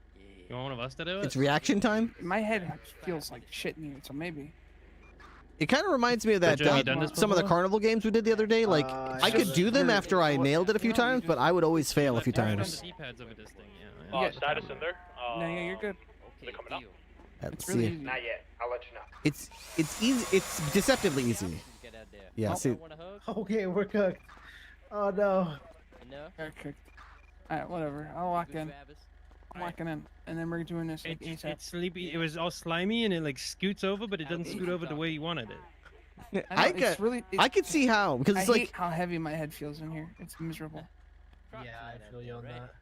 You want one of us to do it? It's reaction time. My head feels like shit in here, so maybe. It kind of reminds me of that Joe, you done this some of the before? carnival games we did the other day. Like I could do them after I nailed it a few times, but I would always fail a few times. D-pads over this thing. Yeah. Yeah. Status in there? No, yeah, you're good. They coming up? Let's really see. easy. Not yet. I'll let you know. It's easy. It's deceptively easy. Yeah. See. Okay, we're cooked. Oh no. Got cooked. Alright, whatever. I'll lock in. I'm locking in, and then we're doing this like ASAP. It's sleepy. It was all slimy, and it like scoots over, but it doesn't scoot over the way you wanted it. I know, could. it's really, I could see how because I it's hate like how heavy my head feels in here. It's miserable. Yeah, I feel you on that.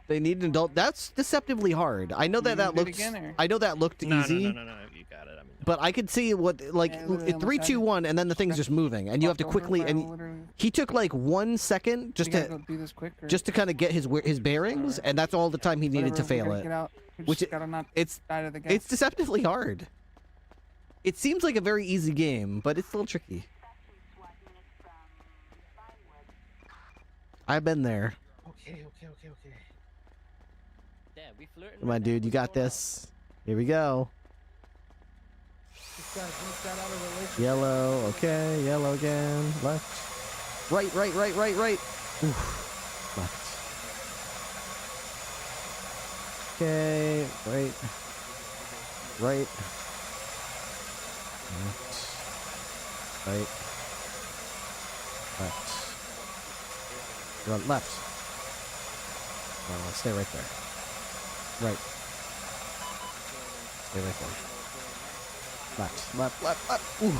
They need an adult. That's deceptively hard. I know that that looked. I know that looked easy. No. You got it. I mean, but I could see what like literally 3, 2, 1, and then the thing's just moving, and you have to quickly. And he took like 1 second just to do this quick, just to kind of get his bearings, and that's all the time he needed to fail it. Which it's deceptively hard. It seems like a very easy game, but it's a little tricky. I've been there. Okay. Damn, we flirting. Come on, dude, you got this. Here we go. Yellow, okay, yellow again. Left. Right. Oof. Left. Okay, right. Right. Right. Left. Run left. Stay right there. Right. Stay right there. Left. Ooh.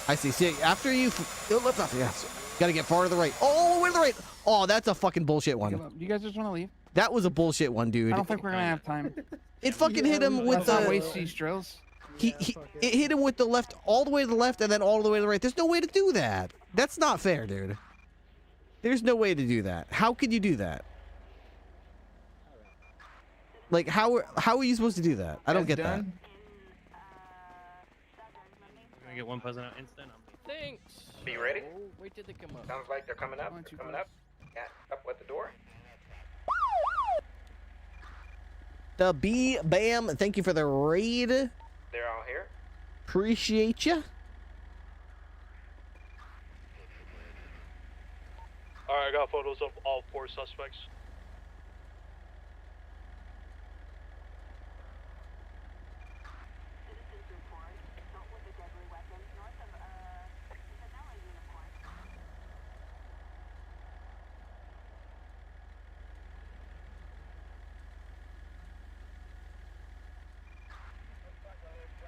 I see. See, after you left off, yes. Gotta get far to the right. Oh, way to the right. Oh, that's a fucking bullshit one. You guys just want to leave? That was a bullshit one, dude. I don't think we're gonna have time. It fucking hit him with the. Waste these drills. It hit him with the left, all the way to the left, and then all the way to the right. There's no way to do that. That's not fair, dude. There's no way to do that. How could you do that? Like, how are you supposed to do that? I don't get that. We're gonna get one person out instant. Thanks. Be ready? Oh, wait till they come up. Sounds like they're coming up. Coming up. Yeah, up at the door. The B-Bam, thank you for the raid. They're all here. Appreciate ya. Alright, I got photos of all 4 suspects.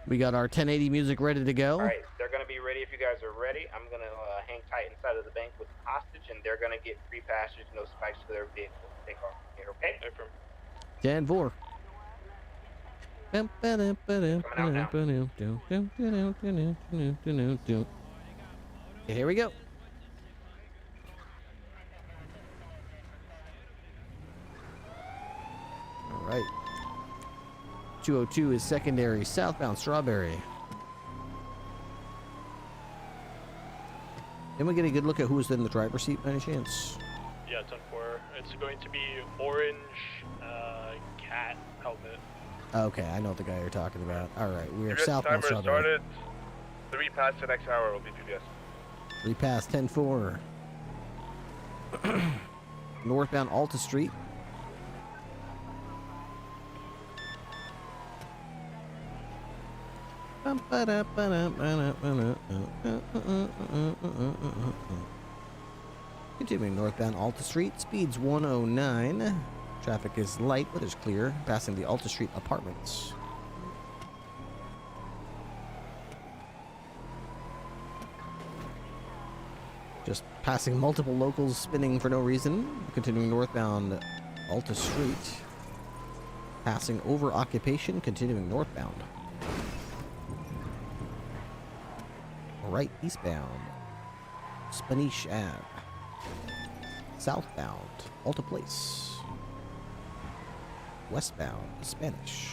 We got our 1080 music ready to go. All right, they're going to be ready if you guys are ready. I'm going to hang tight inside of the bank with the hostage, and they're going to get free passage, no spikes for their vehicle. Take off here, okay? 10-4. Okay, here we go. All right. 202 is secondary, southbound Strawberry. Then we get a good look at who's in the driver's seat by any chance. Yeah, 10-4. It's going to be orange cat helmet. Okay, I know the guy you're talking about. All right, we are PBS southbound timer Strawberry. started. 3 past the next hour will be PBS. 3 past 10-4. Northbound Alta Street. Continuing northbound Alta Street, speeds 109. Traffic is light, but is clear, passing the Alta Street apartments. Just passing multiple locals spinning for no reason. Continuing northbound Alta Street. Passing over occupation, continuing northbound. Right eastbound, Spanish Ave. Southbound, Alta Place. Westbound, Spanish.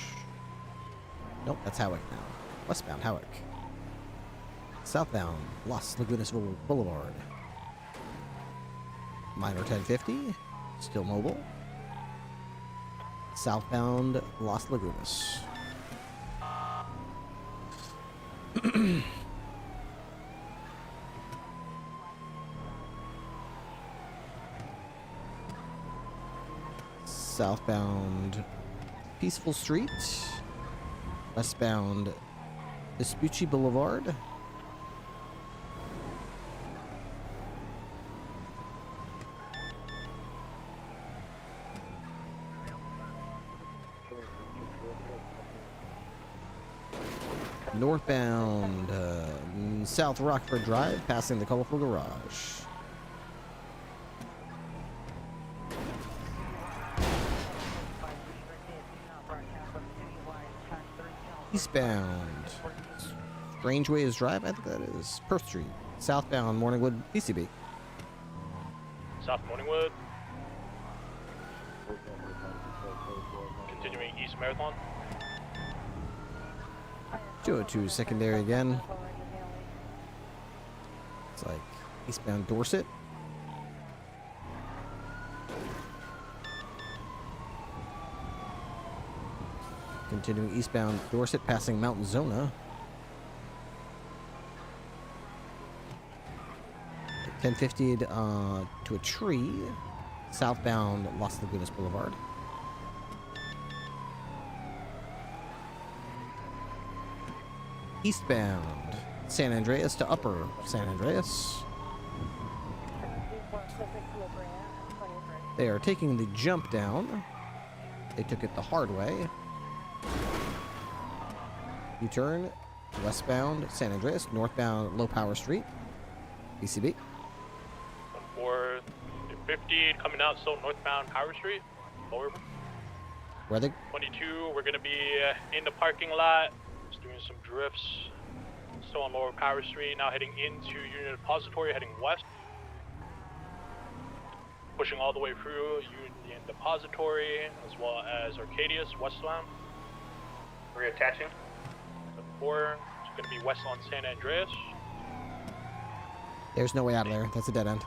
Nope, that's Howick now. Westbound, Howick. Southbound, Las Lagunas Boulevard. Minor 1050, still mobile. Southbound, Las Lagunas. Southbound Peaceful Street. Westbound Vespucci Boulevard. Northbound South Rockford Drive, passing the colorful garage. Eastbound. Strange Ways Drive, I think that is Perth Street. Southbound Morningwood, PCB. South Morningwood. Continuing East Marathon. 202 secondary again. It's like eastbound Dorset. Continuing eastbound Dorset, passing Mount Zona. 1050 to a tree. Southbound Las Lagunas Boulevard. Eastbound San Andreas to Upper San Andreas. They are taking the jump down. They took it the hard way. U-turn, westbound San Andreas, northbound Low Power Street, BCB. 450 coming out, so northbound Power Street, lower. Where they? 22, we're gonna be in the parking lot, just doing some drifts. Still on lower Power Street, now heading into Union Depository, heading west. Pushing all the way through Union Depository, as well as Arcadius, westbound. Reattaching. 4, it's gonna be west on San Andreas. There's no way out of there. That's a dead end.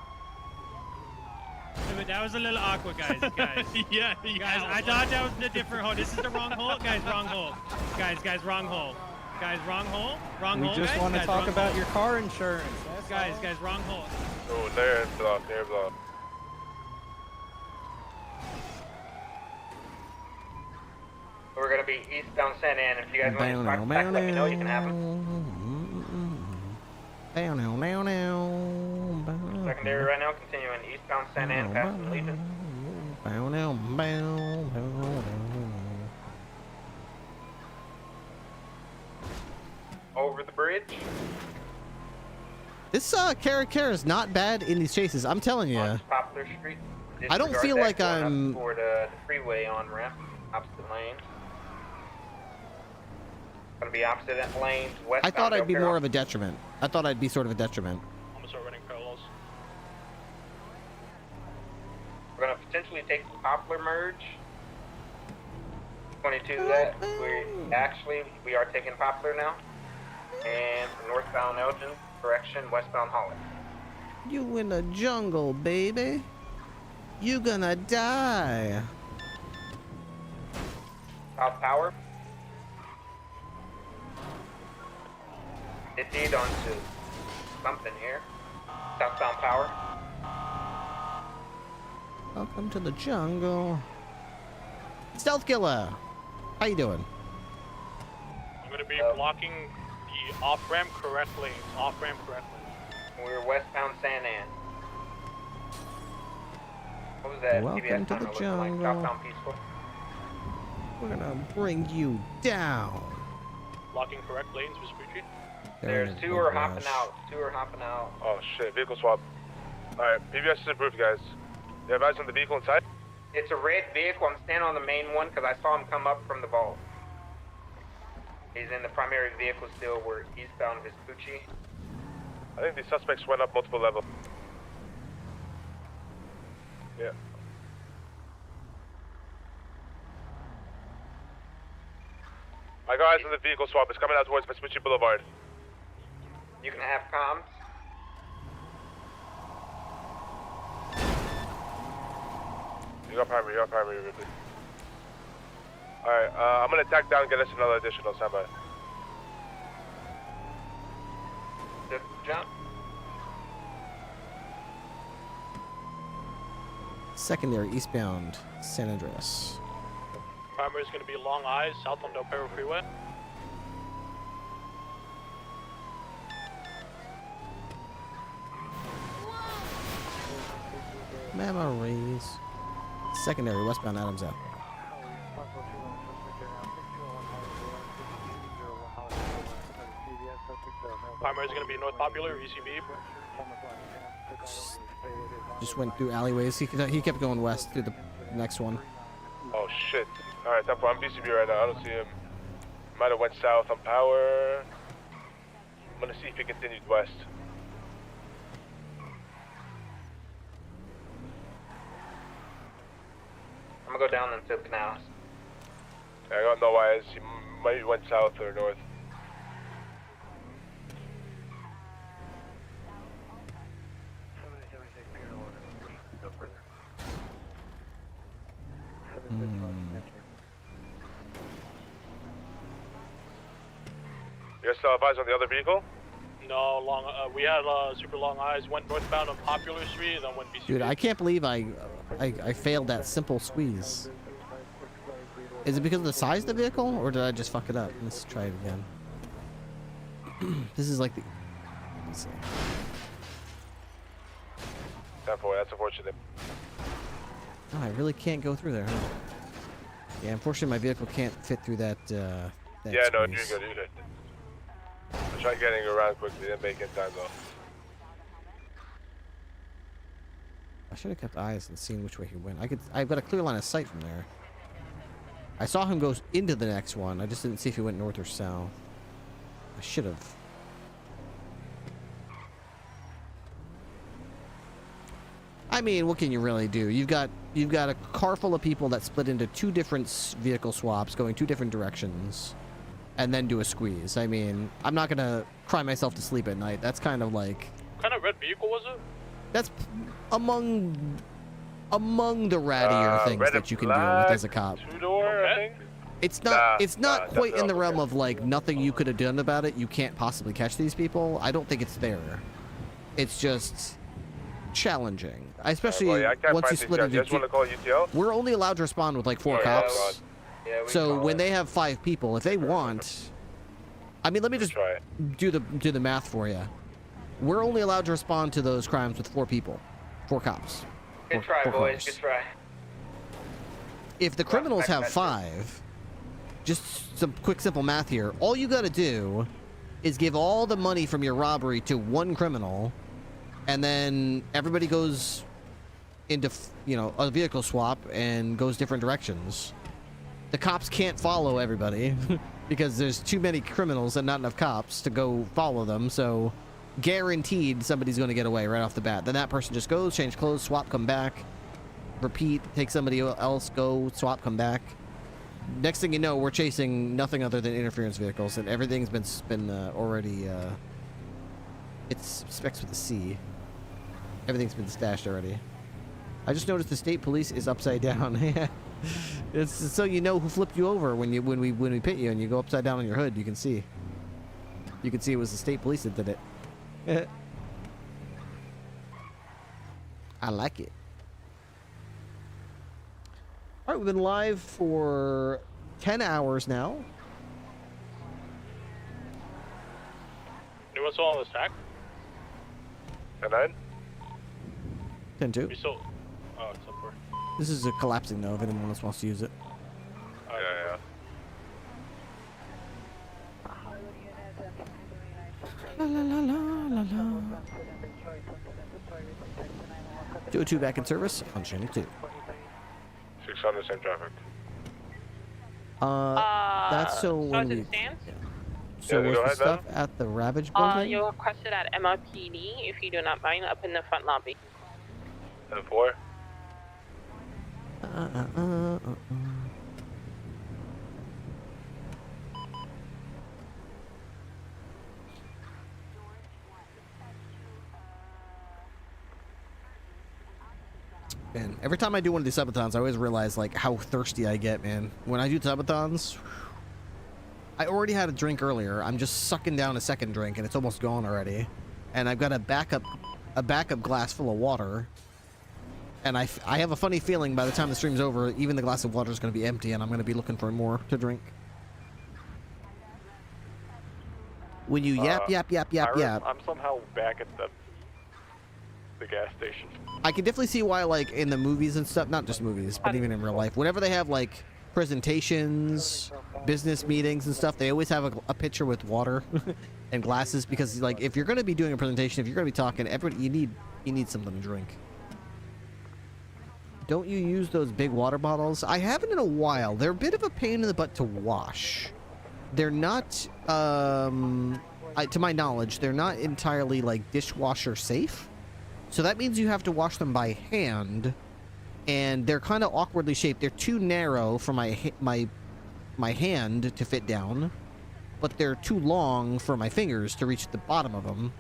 But that was a little awkward, guys. Yeah, guys, I thought that was a different hole. This is the wrong hole, guys. Wrong hole, guys. Wrong hole, guys. Wrong hole. Wrong hole. We just want to talk about your car insurance. Guys, wrong hole. Oh, they're blocked. They're blocked. We're gonna be eastbound San Ann. If you guys want to start back, let me know. You can have them. Secondary right now, continuing eastbound San Ann, passing Legion. Over the bridge. This Cara is not bad in these chases. I'm telling you. On Poplar Street. I don't feel like I'm. Toward the freeway on ramp, opposite lane. Gonna be opposite lanes, westbound. I thought I'd be more of a detriment. I thought I'd be sort of a detriment. I'm gonna start running parallels. We're gonna potentially take the Poplar merge. 22 that we are taking Poplar now. And for northbound Elgin, correction, westbound Holland. You in the jungle, baby. You gonna die. South Power. 50 onto something here. Southbound Power. Welcome to the jungle. Stealth Killer. How you doing? I'm gonna be blocking the off-ramp correct lanes. Off-ramp correct lanes. We're westbound San Ann. What was that? Welcome to the jungle. Southbound Peaceful. We're gonna bring you down. Blocking correct lanes, Vespucci. There's two are hopping out. Two are hopping out. Oh shit, vehicle swap. Alright, PBS is approved, guys. You have eyes on the vehicle inside? It's a red vehicle. I'm standing on the main one because I saw him come up from the vault. He's in the primary vehicle still. We're eastbound Vespucci. I think the suspects went up multiple levels. Yeah. I got eyes on the vehicle swap. It's coming out towards Vespucci Boulevard. You can have comms. You got primary, Ripley. Alright, I'm gonna tack down and get us another additional standby. Jump. Secondary eastbound San Andreas. Primary is going to be Long Eyes, south on Del Perro Freeway. Memories. Secondary westbound Adams Ave. Primary is going to be North Popular, ECB. Just went through alleyways. He kept going west through the next one. Oh shit. Alright, I'm BCB right now. I don't see him. Might have went south on power. I'm gonna see if he continued west. I'm gonna go down into the canals. I don't know why. He might have went south or north. You guys still have eyes on the other vehicle? No, we had super long eyes. Went northbound on Popular Street and then went BC. Dude, I can't believe I failed that simple squeeze. Is it because of the size of the vehicle, or did I just fuck it up? Let's try it again. This is like the... Let's see. 10-4, that's unfortunate. Oh, I really can't go through there, huh? Yeah, unfortunately my vehicle can't fit through that, Yeah, no, squeeze. you're good, you're good. I tried getting around quickly, didn't make it in time though. I should have kept eyes and seen which way he went. I've got a clear line of sight from there. I saw him go into the next one. I just didn't see if he went north or south. I should have. I mean, what can you really do? You've got a car full of people that split into two different vehicle swaps, going two different directions, and then do a squeeze. I mean, I'm not gonna cry myself to sleep at night. That's kind of like. What kind of red vehicle was it? That's among the rattier things that you can deal with as a cop. Two-door, I think? It's not quite in the realm of like nothing you could have done about it. You can't possibly catch these people. I don't think it's there. It's just challenging, especially once you split into two. We're only allowed to respond with like 4 cops. So when they have 5 people, if they want, I mean, let me just do the math for you. We're only allowed to respond to those crimes with 4 people, 4 cops. Good try, boys. Good try. If the criminals have 5, just some quick, simple math here. All you got to do is give all the money from your robbery to one criminal, and then everybody goes into, a vehicle swap and goes different directions. The cops can't follow everybody because there's too many criminals and not enough cops to go follow them, so guaranteed somebody's going to get away right off the bat. Then that person just goes, change clothes, swap, come back, repeat, take somebody else, go, swap, come back. Next thing you know, we're chasing nothing other than interference vehicles, and everything's been already, it's specs with a C. Everything's been stashed already. I just noticed the state police is upside down. It's so you know who flipped you over when we pit you and you go upside down on your hood. You can see. You can see it was the state police that did it. I like it. All right, we've been live for 10 hours now. Anyone still on the stack? 10-9? 10-2. We still. Oh, it's up for. This is a collapsing though. If anyone else wants to use it. Yeah. La la la la la la. 202 back in service on channel 2. 600, same traffic. That's so when we. So Yeah, was go the ahead, stuff at the Ravage building? You're requested at MRPD if you do not mind, up in the front lobby. 10-4. Man, every time I do one of these subathons, I always realize like how thirsty I get, man. When I do subathons, I already had a drink earlier. I'm just sucking down a second drink, and it's almost gone already. And I've got a backup glass full of water. And I have a funny feeling by the time the stream's over, even the glass of water is going to be empty, and I'm going to be looking for more to drink. When you yap. I'm somehow back at the gas station. I can definitely see why, like, in the movies and stuff, not just movies, but even in real life, whenever they have, like, presentations, business meetings and stuff, they always have a pitcher with water and glasses, because, like, if you're going to be doing a presentation, if you're going to be talking, you need something to drink. Don't you use those big water bottles? I haven't in a while. They're a bit of a pain in the butt to wash. they're not, to my knowledge, they're not entirely like dishwasher safe. So that means you have to wash them by hand, and they're kind of awkwardly shaped. They're too narrow for my hand to fit down, but they're too long for my fingers to reach the bottom of them.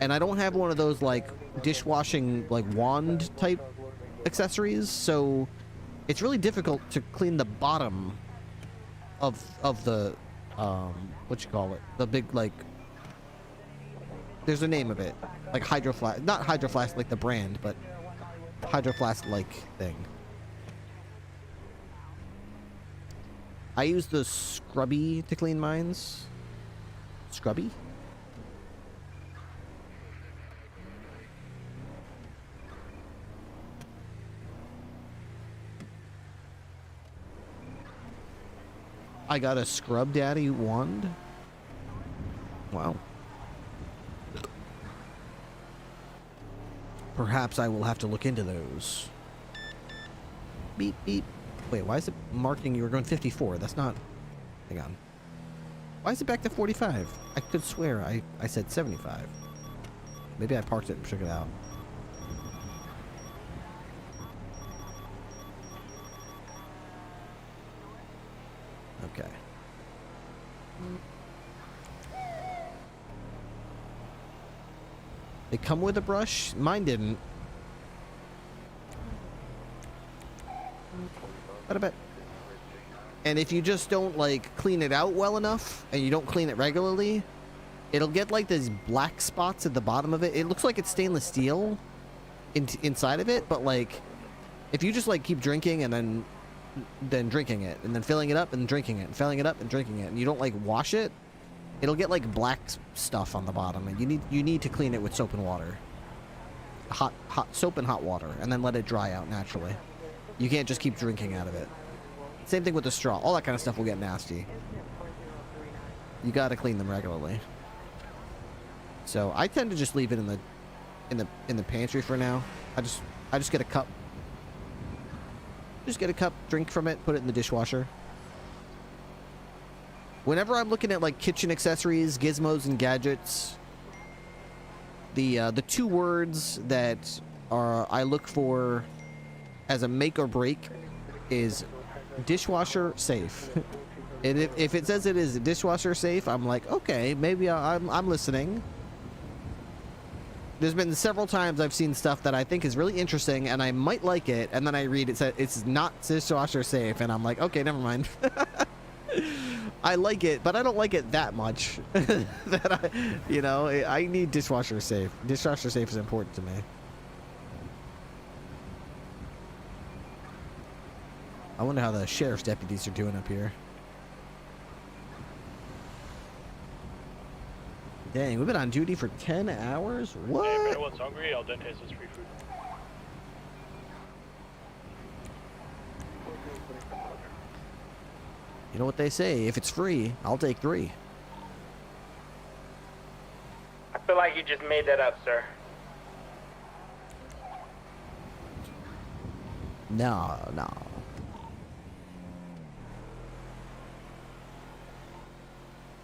And I don't have one of those like dishwashing like wand type accessories, so it's really difficult to clean the bottom of the what you call it, the big, like, there's a name of it, like Hydro Flask, not Hydro Flask like the brand, but Hydro Flask like thing. I use the Scrubby to clean mines. Scrubby? I got a Scrub Daddy wand. Wow. Perhaps I will have to look into those. Beep, beep. Wait, why is it marking you were going 54? That's not... Hang on. Why is it back to 45? I could swear I said 75. Maybe I parked it and took it out. Okay. They come with a brush? Mine didn't. What about... And if you just don't, like, clean it out well enough, and you don't clean it regularly, it'll get, like, these black spots at the bottom of it. It looks like it's stainless steel inside of it, but, like, if you just, like, keep drinking and then drinking it, and then filling it up and drinking it, and filling it up and drinking it, and you don't, like, wash it, it'll get, like, black stuff on the bottom, and you need to clean it with soap and water. Hot soap and hot water, and then let it dry out naturally. You can't just keep drinking out of it. Same thing with the straw. All that kind of stuff will get nasty. You gotta clean them regularly. So I tend to just leave it in the pantry for now. I just get a cup. Just get a cup, drink from it, put it in the dishwasher. Whenever I'm looking at like kitchen accessories, gizmos, and gadgets, the two words that I look for as a make or break is dishwasher safe. And if it says it is dishwasher safe, I'm like, okay, maybe I'm listening. There's been several times I've seen stuff that I think is really interesting, and I might like it, and then I read it says it's not dishwasher safe, and I'm like, okay, never mind. I like it, but I don't like it that much. That I need dishwasher safe. Dishwasher safe is important to me. I wonder how the sheriff's deputies are doing up here. Dang, we've been on duty for 10 hours? What? Hey, if anyone's hungry, I'll then taste this free food. You know what they say, if it's free, I'll take 3. I feel like you just made that up, sir. No.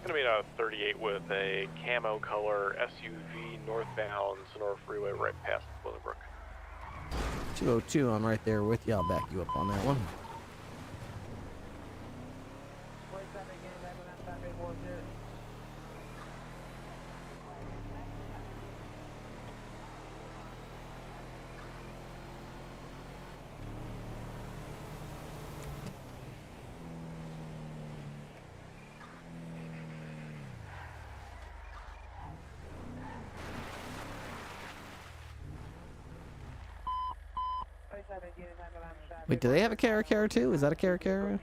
Gonna be a 38 with a camo color SUV northbound Sonora Freeway right past Willowbrook. 202, I'm right there with you. I'll back you up on that one. Wait, do they have a Cara too? Is that a Cara?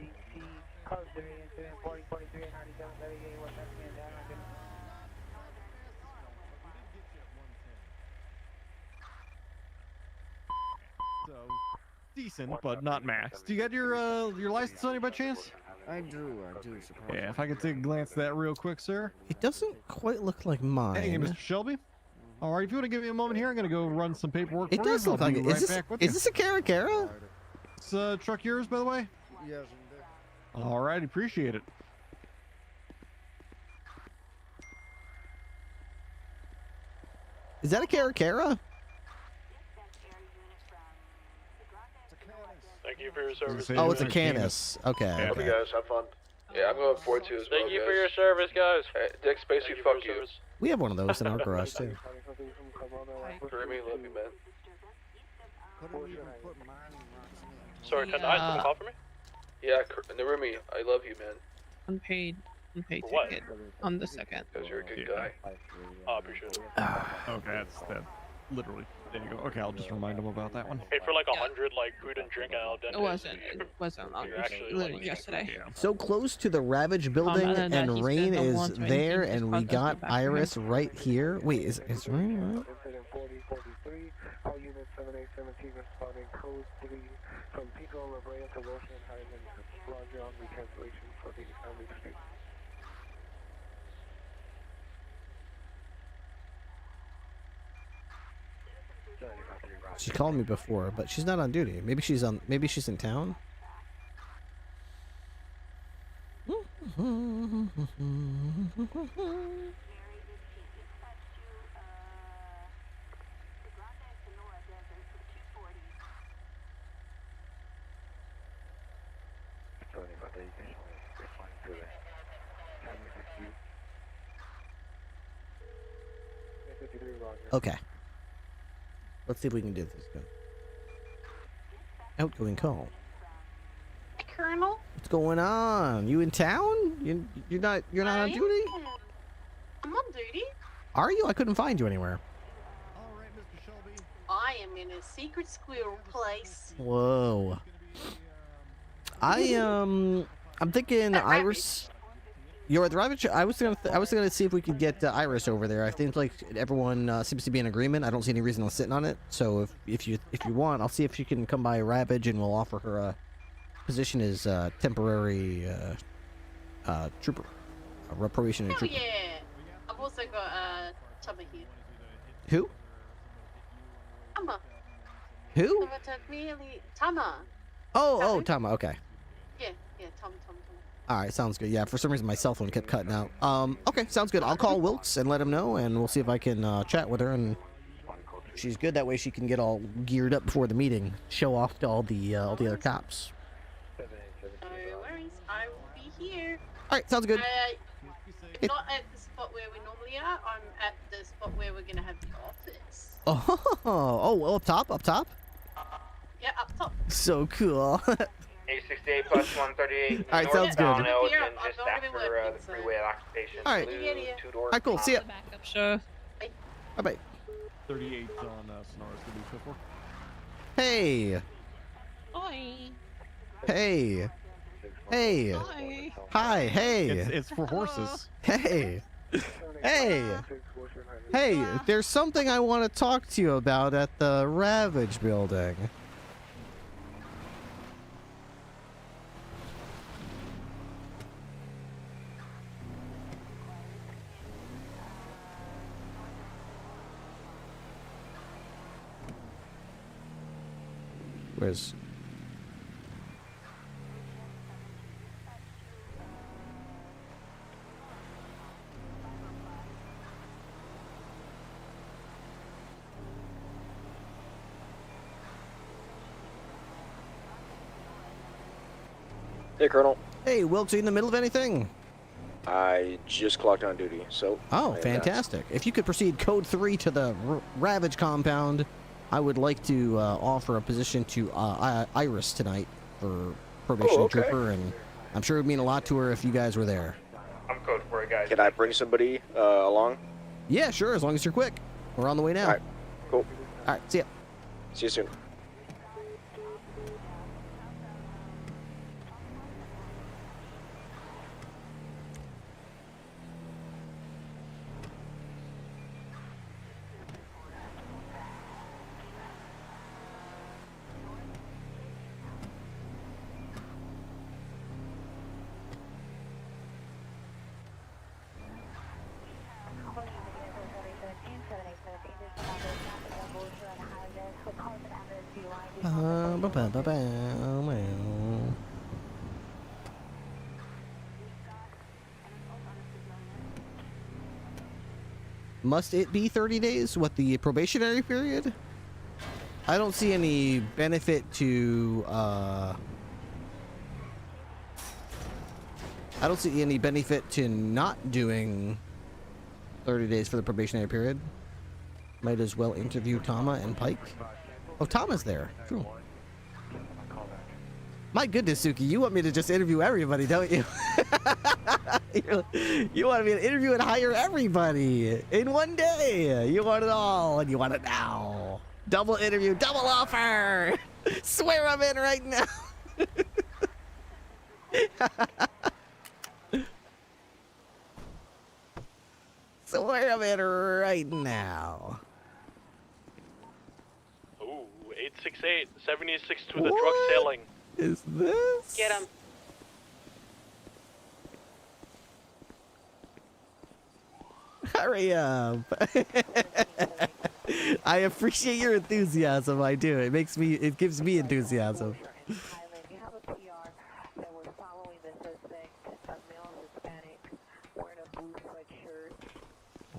So decent, but not max. Do you got your license on you by chance? I do. Yeah, if I could take a glance at that real quick, sir. It doesn't quite look like mine. Hey, Mr. Shelby. All right, if you want to give me a moment here, I'm going to go run some paperwork It for you. does look like it. Is this a Cara? Is truck yours, by the way? Yes. All right, appreciate it. Is that a Cara? Thank you for your service. Oh, it's a Canis. Okay. Love okay. you guys. Have fun. Yeah, I'm going forward to as well. Thank you for your service, guys. Dick Spacey, fuck you. We have one of those in our garage too. Remy, love you, man. Sorry, $10 for the call for me? Yeah, Remy, I love you, man. Unpaid What? ticket on the 2nd. Because you're a good guy. Oh, I appreciate it. Okay, that's that. Literally. There you go. Okay, I'll just remind him about that one. Paid for like 100 like food and drink at Al Dente. It wasn't long. You're actually Literally like, yesterday. So close to the Ravage building, and and he's Rain been the is one to there, anything, and just we contact got me back from him. Iris right here. Wait, is Rain around? All units 7817 responding code 3 from Pico, La Brea to Wilson and Highland. Roger on recancellation for the family street. She called me before, but she's not on duty. Maybe she's on. Maybe she's in town. Okay. Let's see if we can do this. Go. Outgoing call. Colonel? What's going on? You in town? You're not on duty? I'm on duty. Are you? I couldn't find you anywhere. I am in a secret squirrel place. Whoa. I'm thinking Iris. You're at the Ravage. I was gonna see if we could get Iris over there. I think like everyone seems to be in agreement. I don't see any reason to sitting on it. So if you want, I'll see if she can come by Ravage, and we'll offer her a position as temporary trooper, a probationary Oh trooper. yeah. I've also got Tama here. Who? Tama. Who? Tama took really Tama. Oh, Tama. Okay. Yeah, Tama. All right, sounds good. Yeah, for some reason my cell phone kept cutting out. Okay, sounds good. I'll call Wilkes and let him know, and we'll see if I can chat with her. And she's good. That way she can get all geared up before the meeting, show off to all the other cops. No worries. I will be here. All right, sounds good. Not at the spot where we normally are. I'm at the spot where we're gonna have the office. Oh, up top. Yeah, up top. So cool. 868 plus 138. All right, sounds good. Elgin, Yeah, just I've after already worked, the freeway at occupation. All right. Blue, two doors. All right, cool. See ya. Backup, sure. Bye bye. 38 on Sonora's gonna be 54. Hey. Oi. Hey. Hey. Hi. Hi. Hey. It's for horses. Hey. Hey, there's something I want to talk to you about at the Ravage building. Where's... Hey, Colonel. Hey, Wilkes, are you in the middle of anything? I just clocked on duty, so... Oh, fantastic. If you could proceed code 3 to the Ravage compound, I would like to offer a position to Iris tonight for probationary trooper, and I'm sure it would mean a lot to her if you guys were there. I'm code for it, guys. Can I bring somebody along? Yeah, sure, as long as you're quick. We're on the way now. All right, cool. All right, see ya. See you soon. Must it be 30 days? What, the probationary period? I don't see any benefit to, I don't see any benefit to not doing 30 days for the probationary period. Might as well interview Tama and Pike. Oh, Tama's there. Cool. My goodness, Suki, you want me to just interview everybody, don't you? You want me to interview and hire everybody in one day. You want it all, and you want it now. Double interview, double offer. Swear I'm in right now. Swear I'm in right now. Ooh, 868, 76 to the truck sailing. Is this? Get him. Hurry up. I appreciate your enthusiasm. I do. It gives me enthusiasm.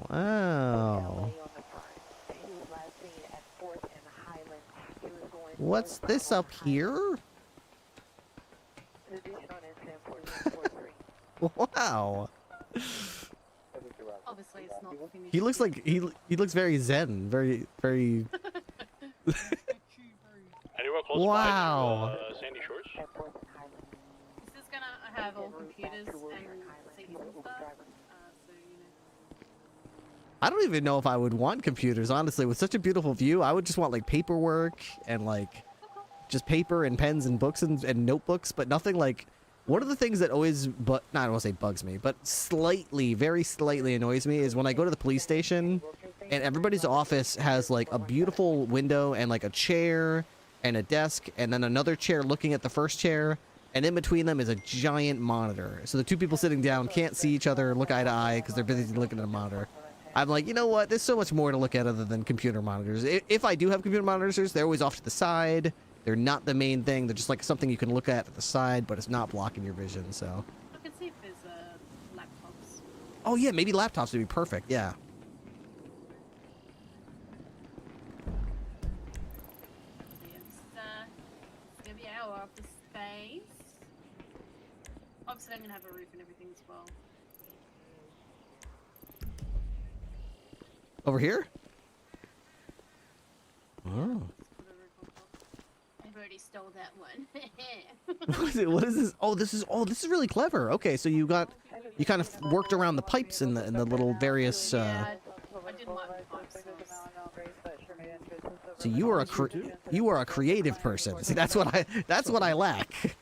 Wow. What's this up here? Wow. Obviously, it's not finished. He looks like he looks very zen, very. Anywhere close Wow. by to, Sandy Shores? This is gonna have all computers and CDs and stuff. So you know. I don't even know if I would want computers, honestly. With such a beautiful view, I would just want like paperwork and like just paper and pens and books and notebooks, but nothing like. One of the things that always, I don't want to say bugs me, but slightly, very slightly annoys me is when I go to the police station and everybody's office has like a beautiful window and like a chair and a desk and then another chair looking at the first chair, and in between them is a giant monitor. So the two people sitting down can't see each other, look eye to eye because they're busy looking at a monitor. I'm like, you know what? There's so much more to look at other than computer monitors. If I do have computer monitors, they're always off to the side. They're not the main thing. They're just like something you can look at the side, but it's not blocking your vision, so. I can see if there's laptops. Oh yeah, maybe laptops would be perfect, yeah. It's gonna be our office space. Obviously, I'm gonna have a roof and everything as well. Over here? Oh. I've already stole that one. What is this? Oh, this is really clever. Okay, so you kind of worked around the pipes in the little various. I did my pipes. So you are a creative person. See, that's what I lack.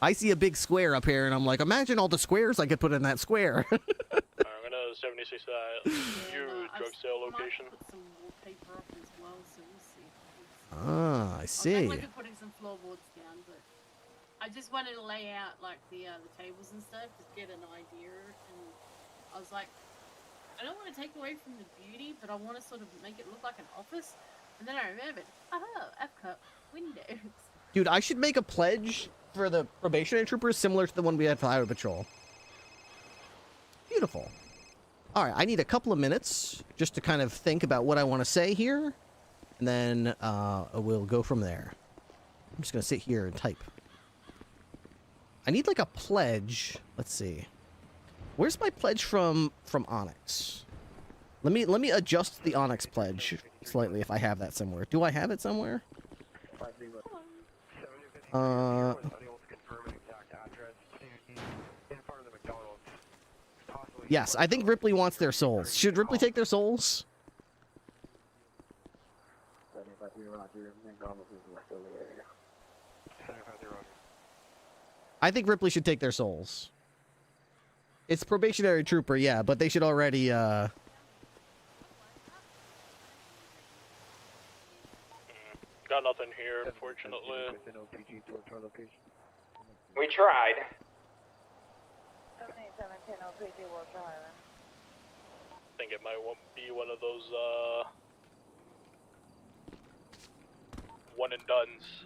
I see a big square up here, and I'm like, imagine all the squares I could put in that square. I'm gonna 76 new drug sale location. Put some wallpaper up as well, so we'll see. Ah, I see. I'm definitely putting some floorboards down, but I just wanted to lay out like the tables and stuff, just get an idea. And I was like, I don't want to take away from the beauty, but I want to sort of make it look like an office. And then I remembered, F-cup windows. Dude, I should make a pledge for the probationary troopers similar to the one we had for Highway Patrol. Beautiful. All right, I need a couple of minutes just to kind of think about what I want to say here, and then we'll go from there. I'm just gonna sit here and type. I need like a pledge. Let's see. Where's my pledge from Onyx? Let me adjust the Onyx pledge slightly if I have that somewhere. Do I have it somewhere? Yes, I think Ripley wants their souls. Should Ripley take their souls? I think Ripley should take their souls. It's probationary trooper, yeah, but they should already, Got nothing here, unfortunately. We tried. I think it might be one of those, one and dones.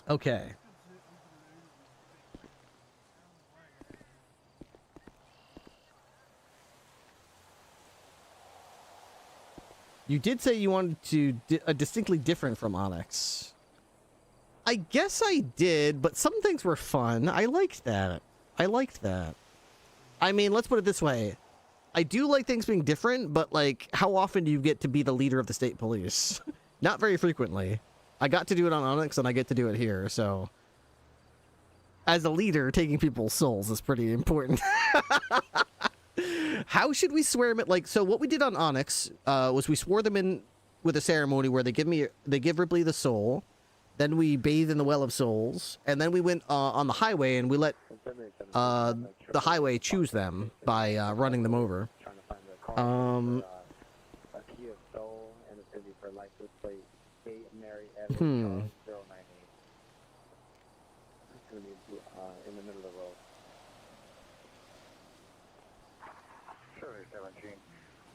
Okay. You did say you wanted to distinctly different from Onyx. I guess I did, but some things were fun. I liked that. I mean, let's put it this way. I do like things being different, but like, how often do you get to be the leader of the state police? Not very frequently. I got to do it on Onyx, and I get to do it here, so... As a leader, taking people's souls is pretty important. How should we swear them? Like, so what we did on Onyx was we swore them in with a ceremony where they give Ripley the soul, then we bathe in the well of souls, and then we went on the highway and we let the highway choose them by running them over. In the middle of the road. Survey 17.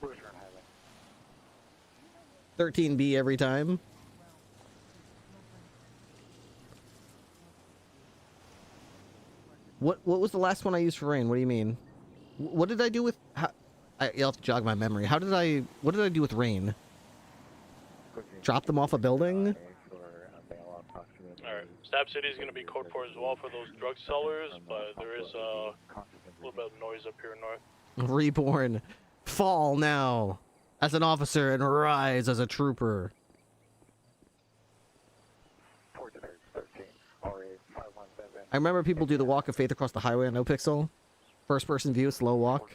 Where's your highway? 13B every time. What was the last one I used for rain? What do you mean? What did I do with... you'll have to jog my memory. What did I do with rain? Drop them off a building? Alright, Stab City is going to be code 4 as well for those drug sellers, but there is a little bit of noise up here north. Reborn. Fall now as an officer and rise as a trooper. I remember people do the walk of faith across the highway on NoPixel. First person view, slow walk.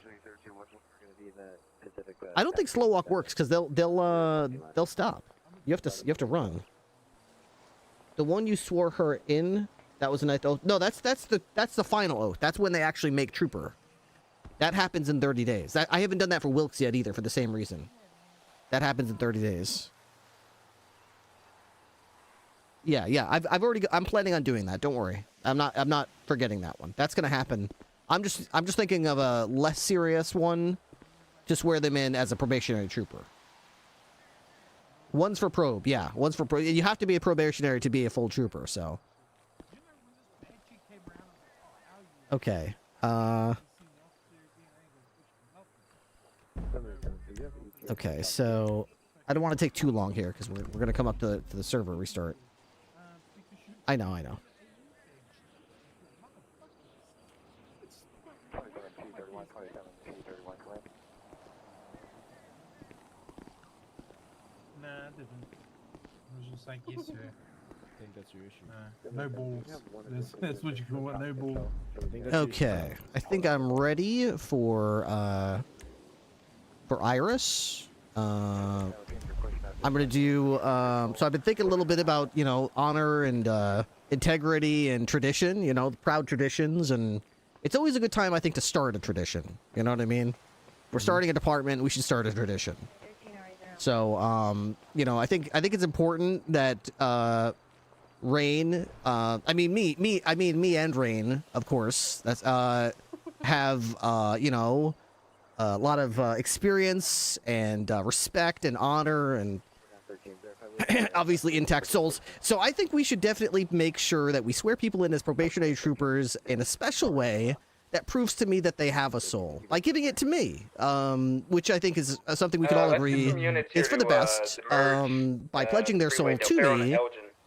I don't think slow walk works because they'll stop. You have to run. The one you swore her in, that was a nice oath. No, that's the final oath. That's when they actually make trooper. That happens in 30 days. I haven't done that for Wilkes yet either, for the same reason. That happens in 30 days. Yeah. I'm planning on doing that. Don't worry. I'm not forgetting that one. That's gonna happen. I'm just thinking of a less serious one. Just wear them in as a probationary trooper. One's for probe, yeah. One's for probe. You have to be a probationary to be a full trooper, so. Okay. Okay, so I don't want to take too long here because we're gonna come up to the server restart. I know. Nah, I didn't. I was just like, yes, sir. I think that's your issue. No balls. That's what you call it, no balls. Okay, I think I'm ready for Iris. I'm gonna do. So I've been thinking a little bit about honor and integrity and tradition. Proud traditions, and it's always a good time I think to start a tradition. You know what I mean? We're starting a department. We should start a tradition. So, I think it's important that Rain, I mean me and Rain, of course, that's have a lot of experience and respect and honor and obviously intact souls. So I think we should definitely make sure that we swear people in as probationary troopers in a special way that proves to me that they have a soul, by giving it to me, which I think is something we can all agree is for the best, by pledging their soul to me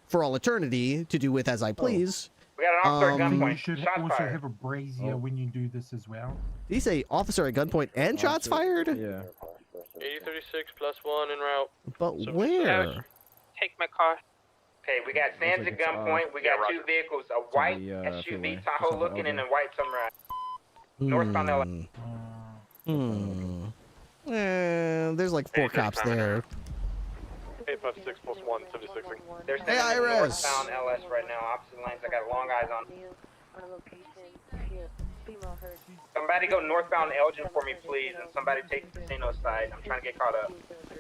for all eternity to do with as I please. We got an officer at gunpoint. You should also have a brazier when you do this as well. Did he say officer at gunpoint and shots fired? Yeah. 8036 +1 en route. But where? Take my car. Okay, we got Sands at gunpoint. We got two vehicles, a white SUV Tahoe looking and a white Samurai. Northbound LA. There's like 4 cops there. 856 +1 76. They're Hey, Iris. northbound LS right now, opposite lanes. I got long eyes on. Somebody go northbound Elgin for me, please, and somebody take the casino side. I'm trying to get caught up.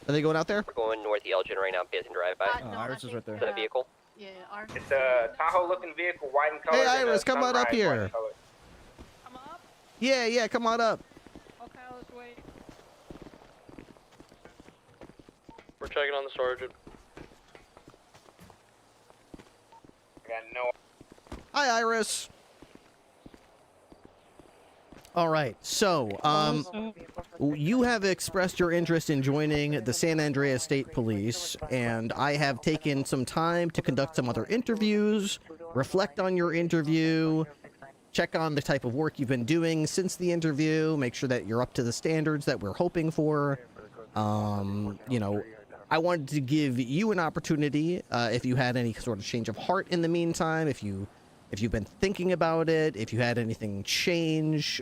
Are they going out there? We're going north Elgin right now, busy drive-by. No, Iris is right there. To the vehicle. Yeah, Iris. It's a Tahoe-looking vehicle, white in color. Hey, Iris, come on up here. Come up? Yeah, come on up. Okay, let's wait. We're checking on the sergeant. Okay, no. Hi, Iris. All right, so you have expressed your interest in joining the San Andreas State Police, and I have taken some time to conduct some other interviews, reflect on your interview, check on the type of work you've been doing since the interview, make sure that you're up to the standards that we're hoping for. You know, I wanted to give you an opportunity, if you had any sort of change of heart in the meantime, if you've been thinking about it, if you had anything change,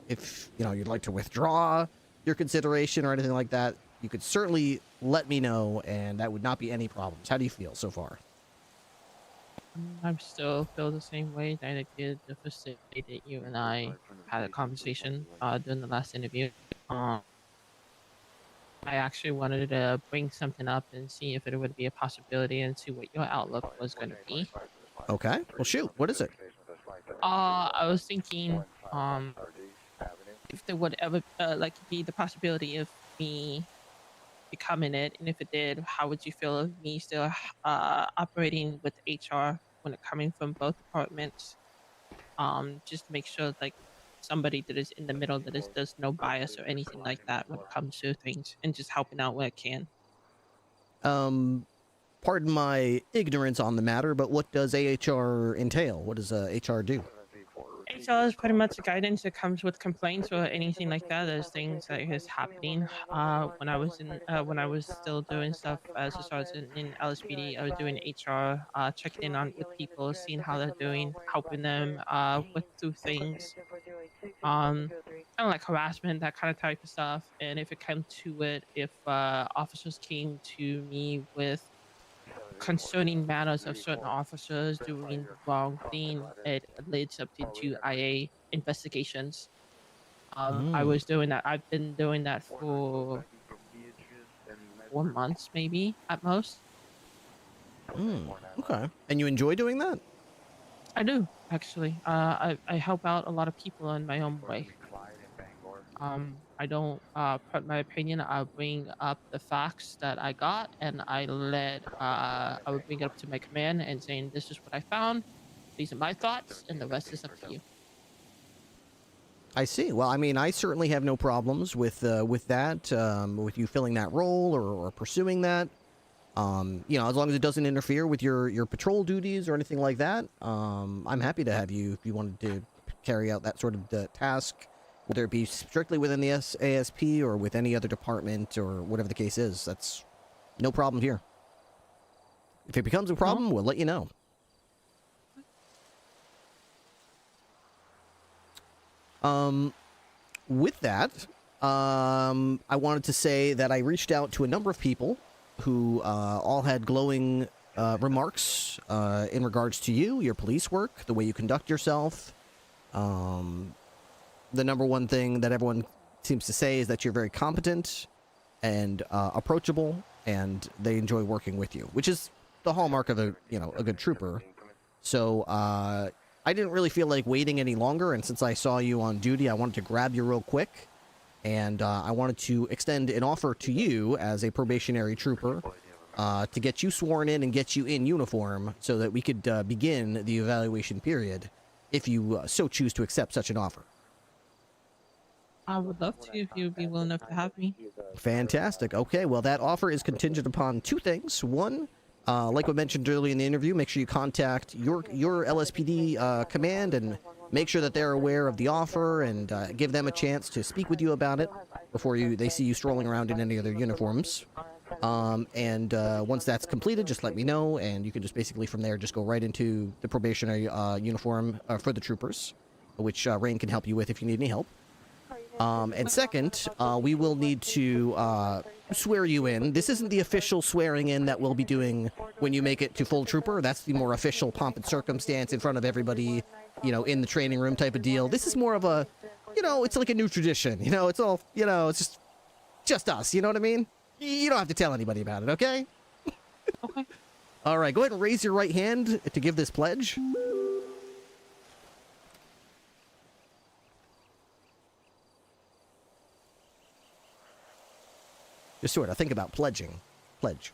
if, you know, you'd like to withdraw your consideration or anything like that, you could certainly let me know, and that would not be any problems. How do you feel so far? I still feel the same way that I did the first day that you and I had a conversation during the last interview. I actually wanted to bring something up and see if it would be a possibility and see what your outlook was going to be. Okay, well shoot, what is it? I was thinking, if there would ever like be the possibility of me becoming it, and if it did, how would you feel of me still operating with HR when it coming from both departments? Just to make sure like somebody that is in the middle, that is there's no bias or anything like that when it comes to things, and just helping out where I can. Pardon my ignorance on the matter, but what does AHR entail? What does HR do? HR is pretty much the guidance that comes with complaints or anything like that. There's things that is happening. When I was still doing stuff as a sergeant in LSPD, I was doing HR, checking in on with people, seeing how they're doing, helping them with through things. Kind of like harassment, that kind of type of stuff. And if it came to it, if officers came to me with concerning matters of certain officers doing the wrong thing, it leads up into IA investigations. I was doing that. I've been doing that for 4 months, maybe at most. Okay. And you enjoy doing that? I do, actually. I help out a lot of people in my own way. I don't put my opinion. I'll bring up the facts that I got, and I would bring it up to my command and saying, this is what I found, these are my thoughts, and the rest is up to you. I see. Well, I mean, I certainly have no problems with that, with you filling that role or pursuing that. You know, as long as it doesn't interfere with your patrol duties or anything like that, I'm happy to have you if you wanted to carry out that sort of task, whether it be strictly within the ASP or with any other department or whatever the case is. That's no problem here. If it becomes a problem, we'll let you know. With that, I wanted to say that I reached out to a number of people who all had glowing remarks in regards to you, your police work, the way you conduct yourself. The number one thing that everyone seems to say is that you're very competent and approachable, and they enjoy working with you, which is the hallmark of a good trooper. So I didn't really feel like waiting any longer, and since I saw you on duty, I wanted to grab you real quick, and I wanted to extend an offer to you as a probationary trooper to get you sworn in and get you in uniform so that we could begin the evaluation period if you so choose to accept such an offer. I would love to if you would be willing enough to have me. Fantastic. Okay, well, that offer is contingent upon two things. One, like I mentioned earlier in the interview, make sure you contact your LSPD command and make sure that they're aware of the offer and give them a chance to speak with you about it before they see you strolling around in any other uniforms. And once that's completed, just let me know, and you can just basically from there just go right into the probationary uniform for the troopers, which Rain can help you with if you need any help. And second, we will need to swear you in. This isn't the official swearing in that we'll be doing when you make it to full trooper. That's the more official pomp and circumstance in front of everybody, in the training room type of deal. This is more of a, it's like a new tradition. It's all, it's just us. You know what I mean? You don't have to tell anybody about it, okay? Okay. All right, go ahead and raise your right hand to give this pledge. Just sort of think about pledging. Pledge.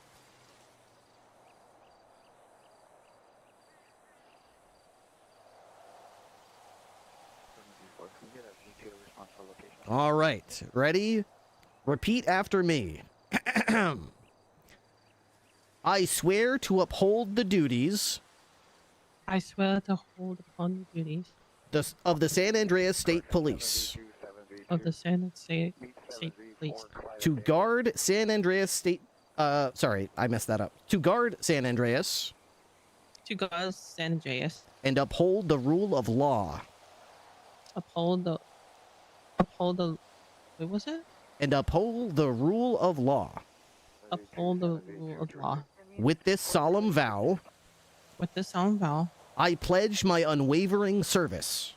All right, ready? Repeat after me. I swear to uphold the duties. I swear to hold upon the duties Of the San Andreas State Police. of the San Andreas State Police. To guard San Andreas State. Sorry, I messed that up. To guard San Andreas. To guard San Andreas. And uphold the rule of law. Uphold the. What was it? And uphold the rule of law. Uphold the rule of law. With this solemn vow. With this solemn vow. I pledge my unwavering service.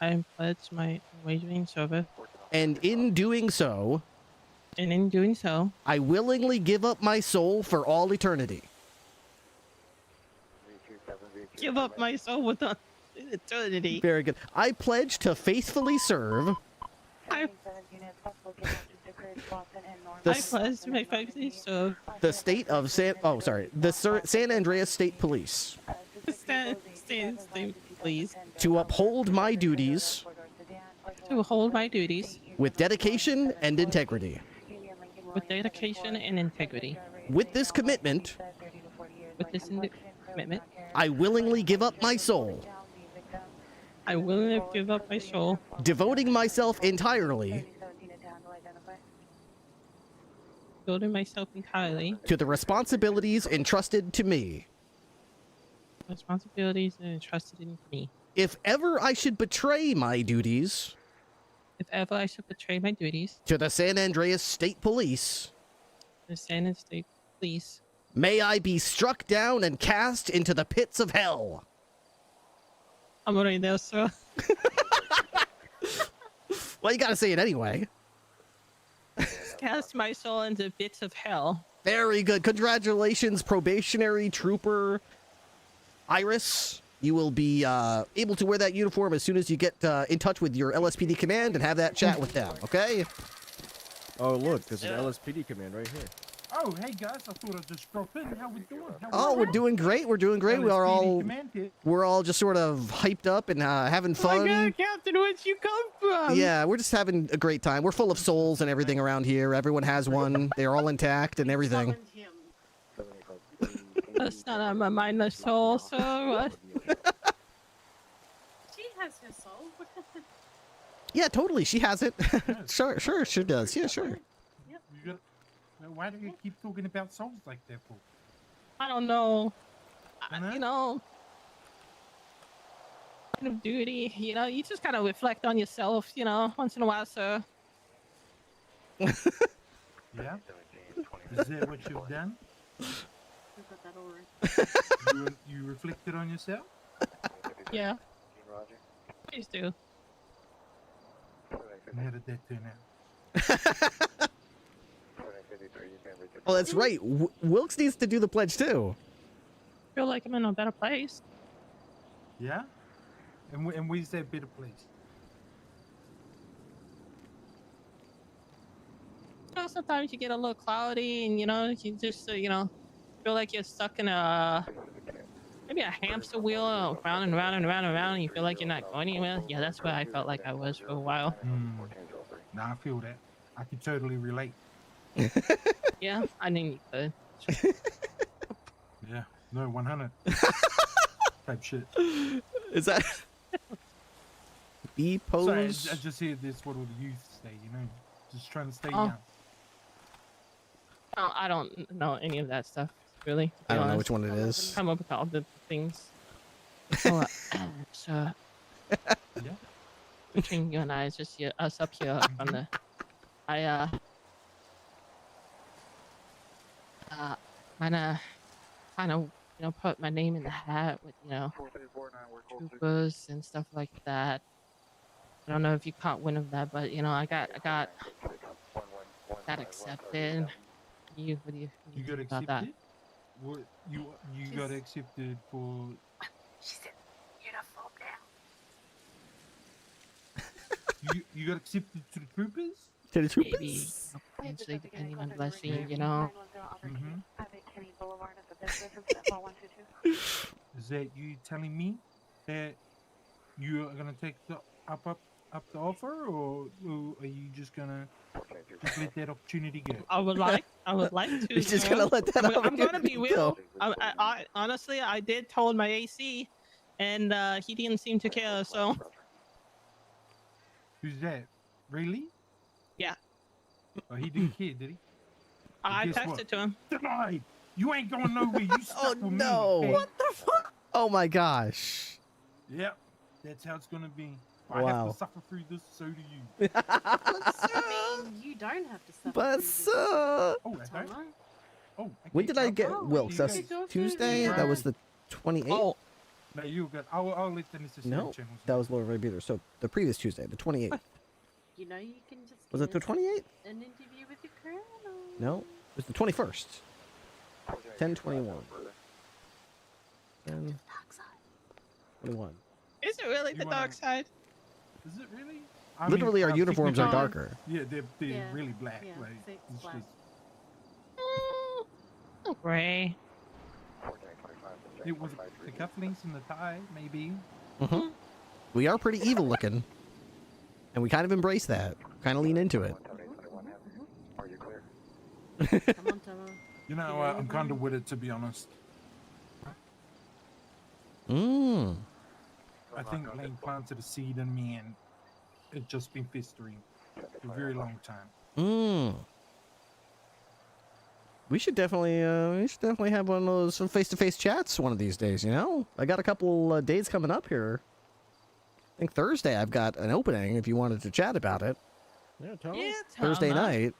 I pledge my unwavering service. And in doing so. I willingly give up my soul for all eternity. Give up my soul with eternity. Very good. I pledge to faithfully serve. I pledge to faithfully serve. The state of San Andreas State Police. San State Police. To uphold my duties. To uphold my duties. With dedication and integrity. With dedication and integrity. With this commitment. Commitment. I willingly give up my soul. I willingly give up my soul. Devoting myself entirely. Devoting myself entirely. To the responsibilities entrusted to me. Responsibilities entrusted in me. If ever I should betray my duties. If ever I should betray my duties. To the San Andreas State Police. The San Andreas State Police. May I be struck down and cast into the pits of hell. I'm already there, sir. Well, you gotta say it anyway. Cast my soul into bits of hell. Very good. Congratulations, probationary trooper Iris. You will be able to wear that uniform as soon as you get in touch with your LSPD command and have that chat with them, okay? Oh, look, there's an LSPD command right here. Oh, hey guys, I thought I'd just drop in. How we doing? We're doing great. We're doing great. We're all just sort of hyped up and having fun. Oh my God, Captain, where'd you come from? Yeah, we're just having a great time. We're full of souls and everything around here. Everyone has one. They're all intact and everything. That's not on my mind, the soul, so She has her soul. Yeah, totally. She has it. Sure, she does. Yeah, sure. Why do you keep talking about souls like that for? I don't know. You know, kind of duty. You know, you just kind of reflect on yourself. You know, once in a while, sir. Yeah. Is that what you've done? You reflected on yourself? Yeah. Please do. And how did that turn out? Oh, that's right. Wilkes needs to do the pledge too. I feel like I'm in a better place. Yeah? And where's that better place? You know, sometimes you get a little cloudy and, you know, you just, you know, feel like you're stuck in maybe a hamster wheel, round and round and round and round, and you feel like you're not going anywhere. Yeah, that's where I felt like I was for a while. Nah, I feel that. I can totally relate. Yeah, I knew you could. Yeah, no, 100. Type shit. Is that B pose? Sorry, I just hear this what all the youth say, you know, just trying to stay young. Oh, I don't know any of that stuff, really. I don't know which one it is. Come up with all the things. So, between you and I, it's just us up here on the. kind of, you know, put my name in the hat with, you know, troopers and stuff like that. I don't know if you caught wind of that, but you know, I got accepted. What do you got think about accepted? that? What you got accepted for? She's in uniform now. You got accepted to the troopers? To the troopers? Maybe, potentially, depending on blessing, you know. Is that you telling me that you are gonna take the up up the offer, or are you just gonna just let that opportunity go? I would like to. He's just gonna let that I'm gonna be opportunity go. real. I honestly, I did told my AC, and he didn't seem to care. So Who's that? Really? yeah, Oh, he didn't care, did he? I Guess texted what? to him. Denied. You ain't going nowhere. You stuck with me. No. Okay? What the fuck? Oh my gosh. Yep. That's how it's gonna be. If I have Wow. to suffer through this, so do you. I mean, you don't have to suffer. But Oh, I don't. Tama. Oh, When did I get Oh, Wilkes? you That's guys- Tuesday. That was the 28th. Oh, No, you good. I'll let the necessary No, channels. that was Laura Beater. So the previous Tuesday, the 28th. You know, you can just. Was it the get 28th? An interview with your colonel. No, it was the 21st. 10/21. 10/21. is it really You the wanna- dark side? Is it really? Literally, our uniforms are technically- darker. Yeah, they're Yeah, really black. yeah, Like, it's it's black. just, Gray. it was the cufflinks and the tie, maybe. Mm-hmm. We are pretty evil looking, and we kind of embrace that. Kind of lean into it. Come on, Tama. You know, I'm kind of with it, to be honest. Mmm. I think Lane planted a seed in me, and it's just been festering for a very long time. Mmm. We should definitely have one of those face-to-face chats one of these days. You know, I got a couple days coming up here. I think Thursday I've got an opening. If you wanted to chat about it, Yeah, tell Yeah, Thursday Tama. night.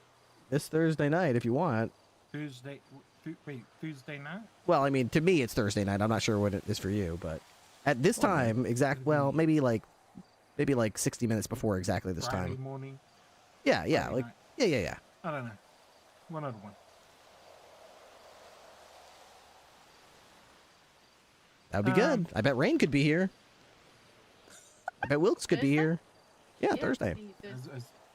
This Thursday night, if you want. Thursday, wait, Thursday night? Well, I mean, to me, it's Thursday night. I'm not sure what it is for you, but at this time, well, maybe like 60 minutes before exactly this Friday time. morning? Yeah, Friday night. yeah. I don't know. One other one. That'd be good. I bet Rain could be here. I bet Wilkes could be here. Yeah, Thursday.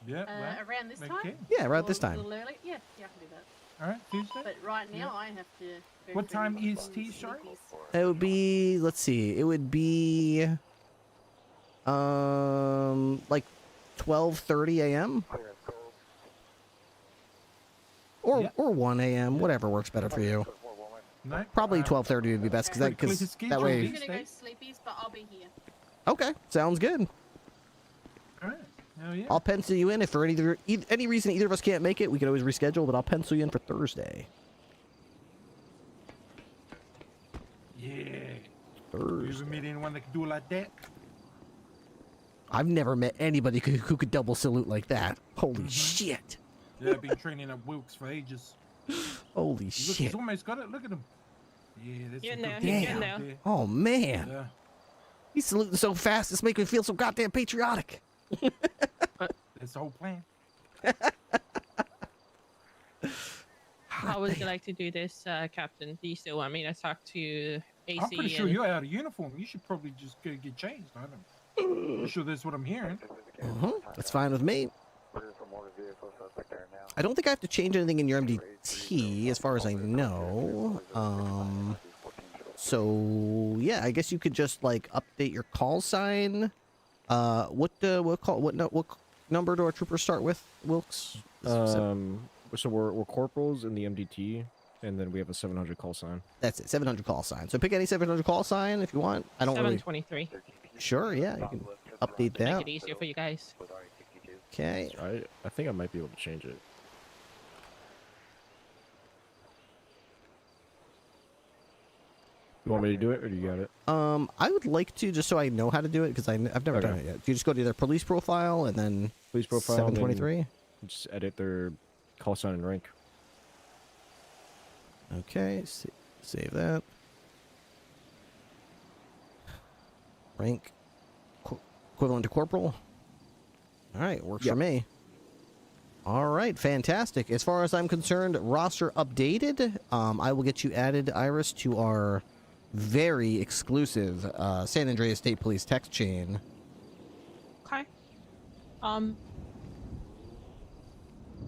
Yeah, Around this time? okay. Yeah, around Or this A time. little early? Yeah, I can do that. All right, Tuesday. But right now, I have to. go What through time my is tea, Shark? sleepies. It would be, let's see, it would be, like 12:30 a.m. Or 1 a.m. Whatever works better for you. No? Probably 12:30 would be best because that I'm way. gonna go sleepies, but I'll be here. Okay, sounds good. All right. Hell yeah. I'll pencil you in if for any reason either of us can't make it. We can always reschedule, but I'll pencil you in for Thursday. Yeah. You Thursday. ever meet anyone that can do it like that? I've never met anybody who could double salute like that. Holy shit. Yeah, I've been training up Wilkes for ages. Holy Look, shit. he's almost got it. Look at him. Yeah, that's You're a in good there, guy he's in out there. there. Oh man. Yeah. He's saluting so fast, it's making me feel so goddamn patriotic. That's the whole plan. How would you like to do this, Captain? Do you still want me to talk to AC? I'm pretty sure and- you're out of uniform. You should probably just go get changed. I don't. I'm sure that's what I'm hearing. That's fine with me. I don't think I have to change anything in your MDT, as far as I know. So yeah, I guess you could just like update your call sign. What number do our troopers start with, Wilkes? So we're corporals in the MDT, and then we have a 700 call sign. That's it, 700 call sign. So pick any 700 call sign if you want. I don't really. 723. Sure, yeah, you can update that. Make it easier for you guys. Okay. I think I might be able to change it. You want me to do it, or do you got it? I would like to, just so I know how to do it, because I've never done it yet. You just go to their police profile and then Police profile. 723. Just edit their call sign and rank. Okay, save that. Rank equivalent to corporal. All right, works for me. All right, fantastic. As far as I'm concerned, roster updated. I will get you added, Iris, to our very exclusive San Andreas State Police text chain. Okay.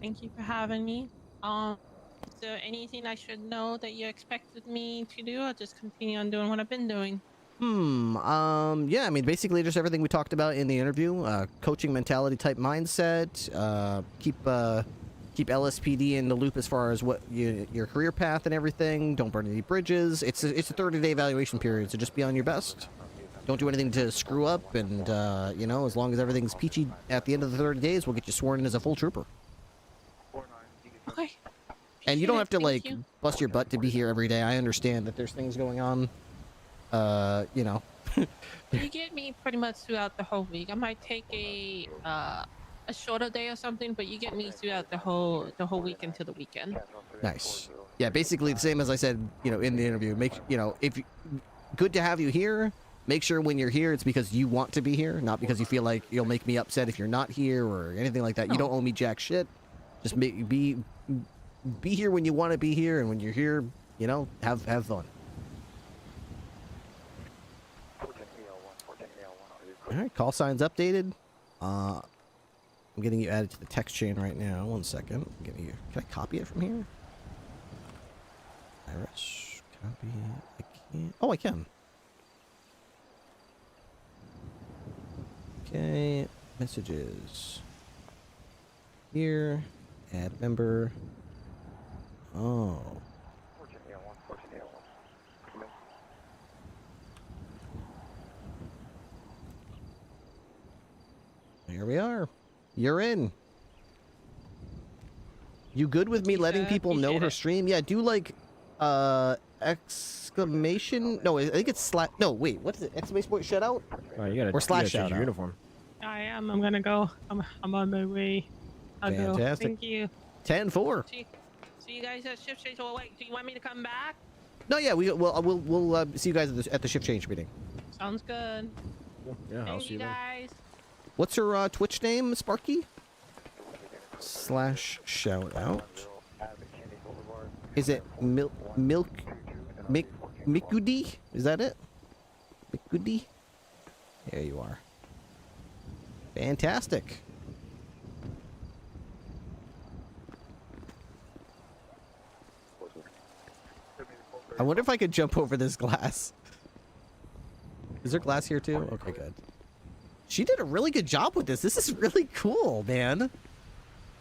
Thank you for having me. Is there anything I should know that you expected me to do, or just continue on doing what I've been doing? Yeah, I mean, basically just everything we talked about in the interview. Coaching mentality type mindset. Keep LSPD in the loop as far as what your career path and everything. Don't burn any bridges. It's a 30-day evaluation period, so just be on your best. Don't do anything to screw up, and you know, as long as everything's peachy at the end of the 30 days, we'll get you sworn in as a full trooper. Okay. And you don't have to like bust your butt to be here every day. I understand that there's things going on. You know. You get me pretty much throughout the whole week. I might take a shorter day or something, but you get me throughout the whole week into the weekend. Nice. Yeah, basically the same as I said, you know, in the interview. Good to have you here. Make sure when you're here, it's because you want to be here, not because you feel like you'll make me upset if you're not here or anything like that. No. You don't owe me jack shit. Just be here when you want to be here, and when you're here, you know, have fun. All right, call signs updated. I'm getting you added to the text chain right now. 1 second. I'm getting you. Can I copy it from here? Iris, copy. I can't. Oh, I can. Okay, messages. Here, add member. Oh. Here we are. You're in. You good with me letting people know her stream? Yeah, do like exclamation. No, I think it's slash. No, wait. What is it? Exclamation point shout out? Oh, you gotta, or slash change shout your out. uniform. I am. I'm gonna go. I'm on my way. I'll Fantastic. go. Thank you. 10-4. See you guys at shift change. Oh wait, do you want me to come back? No, yeah, we'll see you guys at the shift change meeting. Sounds good. Yeah, I'll see you guys. What's her Twitch name, Sparky? Slash shout out. Is it Mikudi? Is that it? Mikudi? There you are. Fantastic. I wonder if I could jump over this glass. Is there glass here too? Okay, good. She did a really good job with this. This is really cool, man.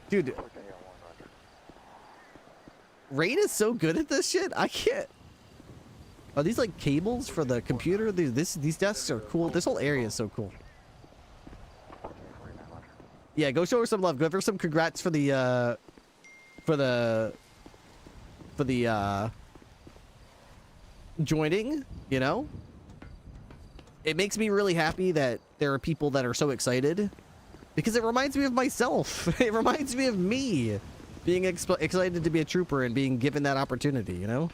Dude. Rain is so good at this shit. I can't. Are these like cables for the computer? These desks are cool. This whole area is so cool. Yeah, go show her some love. Give her some congrats for the joining, you know? It makes me really happy that there are people that are so excited, because it reminds me of myself. It reminds me of me being excited to be a trooper and being given that opportunity, you know?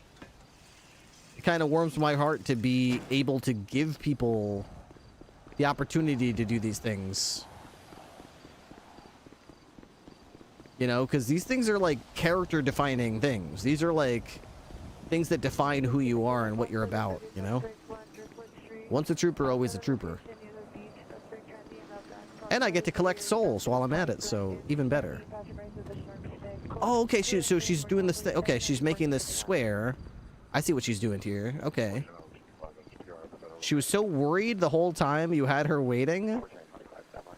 It kind of warms my heart to be able to give people the opportunity to do these things. You know, because these things are like character-defining things. These are like things that define who you are and what you're about, you know? Once a trooper, always a trooper. And I get to collect souls while I'm at it, so even better. Oh, okay, so she's doing this thing. Okay, she's making this square. I see what she's doing here. Okay. She was so worried the whole time you had her waiting.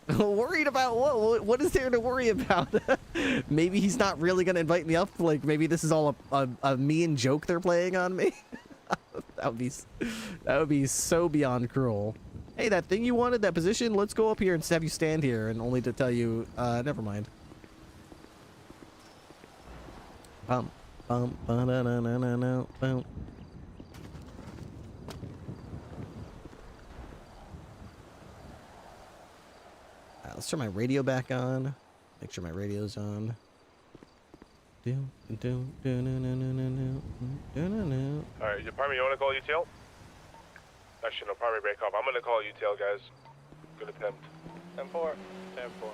Worried about what? What is there to worry about? Maybe he's not really gonna invite me up. Like maybe this is all a mean joke they're playing on me. that would be so beyond cruel. Hey, that thing you wanted, that position, let's go up here and have you stand here, and only to tell you, never mind. Bum, bum, ba-da-da-da-da-da, bum. Let's turn my radio back on. Make sure my radio's on. Alright, Department, you want to call UTL? Actually, no, primary break off. I'm going to call UTL, guys. Good attempt. 10-4. 10-4.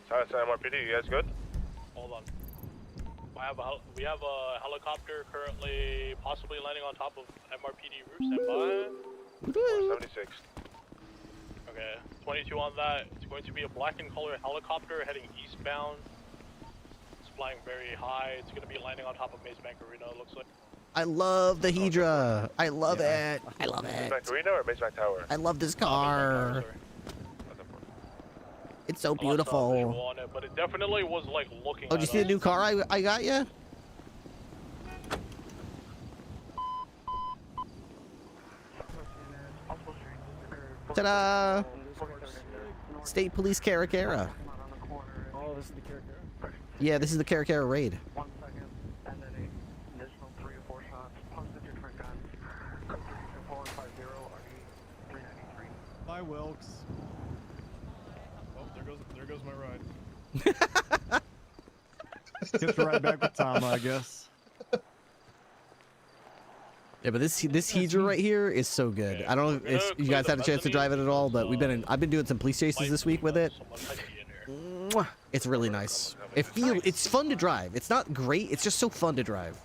Silence MRPD, you guys good? Hold on. We have a helicopter currently possibly landing on top of MRPD roof. Stand by. 76. Okay, 22 on that. It's going to be a black and color helicopter heading eastbound. It's flying very high. It's going to be landing on top of Maze Bank Arena, it looks like. I love the Hedra. I love it. I love it. Back Arena or Baseback Tower? I love this car. It's so beautiful. On it, but it definitely was like looking. Oh, did you see the new car I got you? Ta-da! State Police Caracara. Oh, this is the character. Yeah, this is the Caracara raid. 1 second, and then an additional 3 or 4 shots, plus the different guns. Code 32450, RD 393. Bye, Wilkes. Oh, there goes my ride. Gets right back with Tom, I guess. Yeah, but this Hedra right here is so good. I don't know if you guys had a chance to drive it at all, but I've been doing some police chases this week with it. Mwah. It's really nice. It's fun to drive. It's not great. It's just so fun to drive.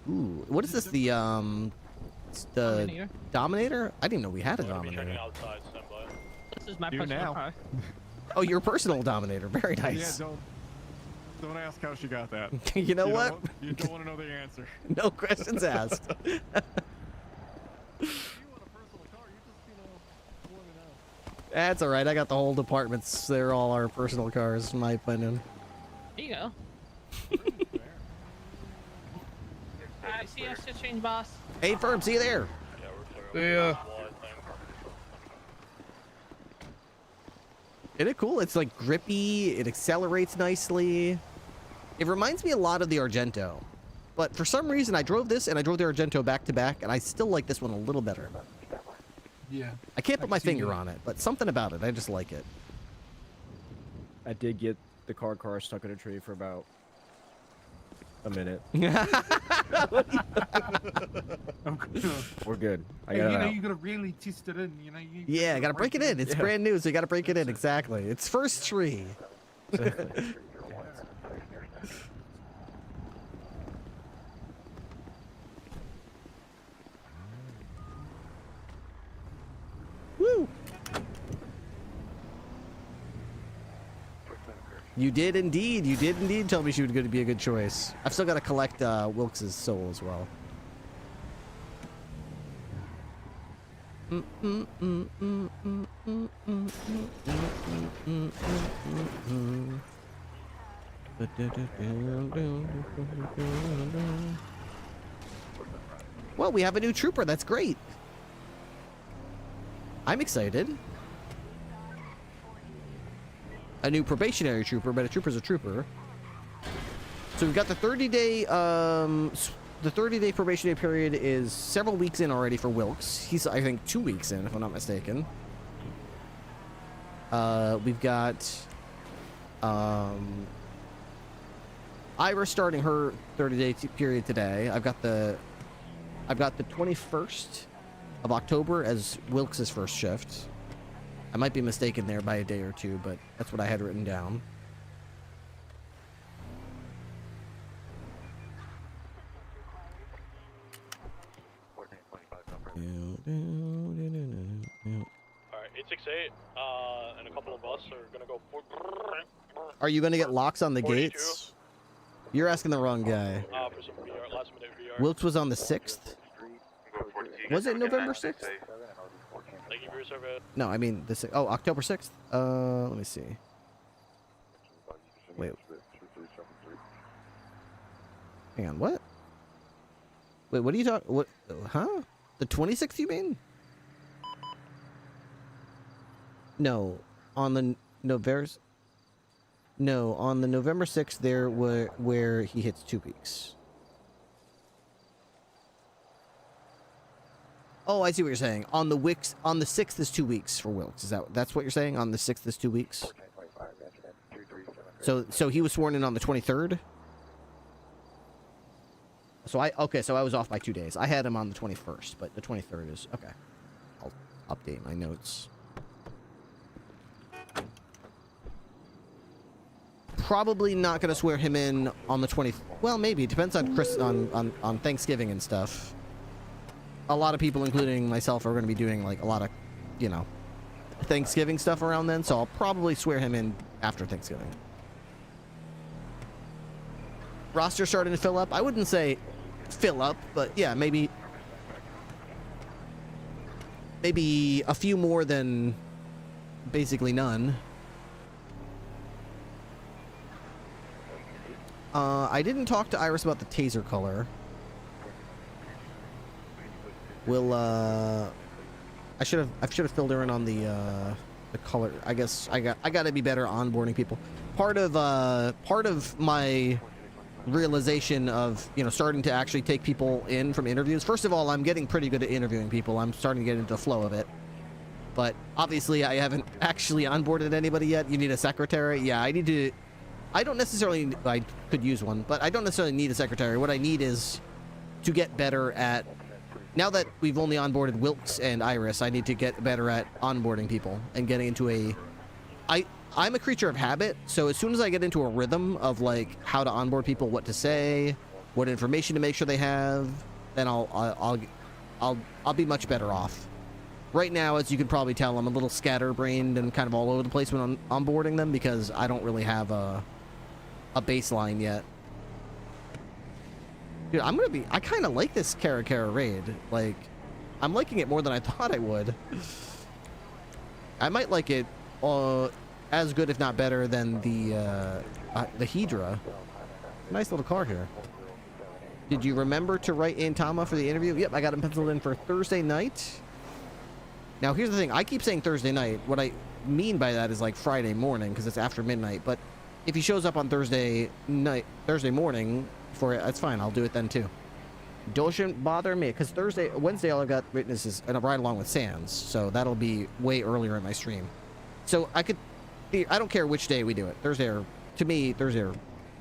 Ooh, what is this? The Dominator? I didn't know we had a Dominator. This is my Do personal now. car. Oh, your personal Dominator. Very nice. Yeah, don't ask how she got that. You know what? You don't want to know the answer. No questions asked. That's all right. I got the whole departments. They're all our personal cars, in my opinion. There you go. Alright, see you at change, boss. Hey, Firm, see you there. Yeah. Isn't it cool? It's like grippy. It accelerates nicely. It reminds me a lot of the Argento. But for some reason, I drove this and I drove the Argento back to back, and I still like this one a little better. Yeah. I can't put my finger on it, but something about it. I just like it. I did get the car stuck in a tree for about a minute. We're good. I got it out. You gotta really twist it in. Yeah, I gotta break it in. It's brand new, so you gotta break it in. Exactly. It's first tree. Woo! You did indeed. You did indeed tell me she was going to be a good choice. I've still got to collect Wilkes' soul as well. Well, we have a new trooper. That's great. I'm excited. A new probationary trooper, but a trooper's a trooper. So we've got the 30-day, the 30-day probationary period is several weeks in already for Wilkes. He's, I think, 2 weeks in, if I'm not mistaken. We've got, Ira starting her 30-day period today. I've got the 21st of October as Wilkes' first shift. I might be mistaken there by a day or two, but that's what I had written down. Alright, 868, and a couple of us are gonna go. Are you gonna get locks on the 42. gates? You're asking the wrong guy. For some VR, last minute VR. Wilkes was on the 6th? Was it November 6th? Thank you for your survey. No, I mean the October 6th. Let me see. Wait. Hang on. What? Wait. What are you talking? What? Huh? The 26th? You mean? No. On the November 6th, there where he hits 2 weeks. Oh, I see what you're saying. On the 6th is 2 weeks for Wilkes. That's what you're saying? On the 6th is 2 weeks? So he was sworn in on the 23rd? So I was off by 2 days. I had him on the 21st, but the 23rd is okay. I'll update my notes. Probably not going to swear him in on the 20th. Well, maybe. It depends on on Thanksgiving and stuff. A lot of people, including myself, are going to be doing like a lot of, Thanksgiving stuff around then, so I'll probably swear him in after Thanksgiving. roster starting to fill up. I wouldn't say fill up, but yeah, maybe a few more than basically none. I didn't talk to Iris about the taser color. We'll I should have filled her in on the color. I guess I got to be better onboarding people. Part of my realization of, you know, starting to actually take people in from interviews. First of all, I'm getting pretty good at interviewing people. I'm starting to get into the flow of it. But obviously, I haven't actually onboarded anybody yet. You need a secretary. Yeah, I need to. I don't necessarily. I could use one, but I don't necessarily need a secretary. What I need is to get better at. Now that we've only onboarded Wilkes and Iris, I need to get better at onboarding people and getting into a. I'm a creature of habit, so as soon as I get into a rhythm of like how to onboard people, what to say, what information to make sure they have, then I'll be much better off. Right now, as you can probably tell, I'm a little scatterbrained and kind of all over the place when I'm onboarding them because I don't really have a baseline yet. Dude, I kind of like this Kara raid. Like, I'm liking it more than I thought I would. I might like it as good, if not better, than the Hedra. Nice little car here. Did you remember to write in Tama for the interview? Yep, I got him penciled in for Thursday night. Now, here's the thing. I keep saying Thursday night. What I mean by that is like Friday morning, because it's after midnight. But if he shows up on Thursday morning for it, that's fine. I'll do it then, too. Don't bother me, because Wednesday, all I've got witnesses and a ride along with Sans. So that'll be way earlier in my stream. So I don't care which day we do it. Thursday or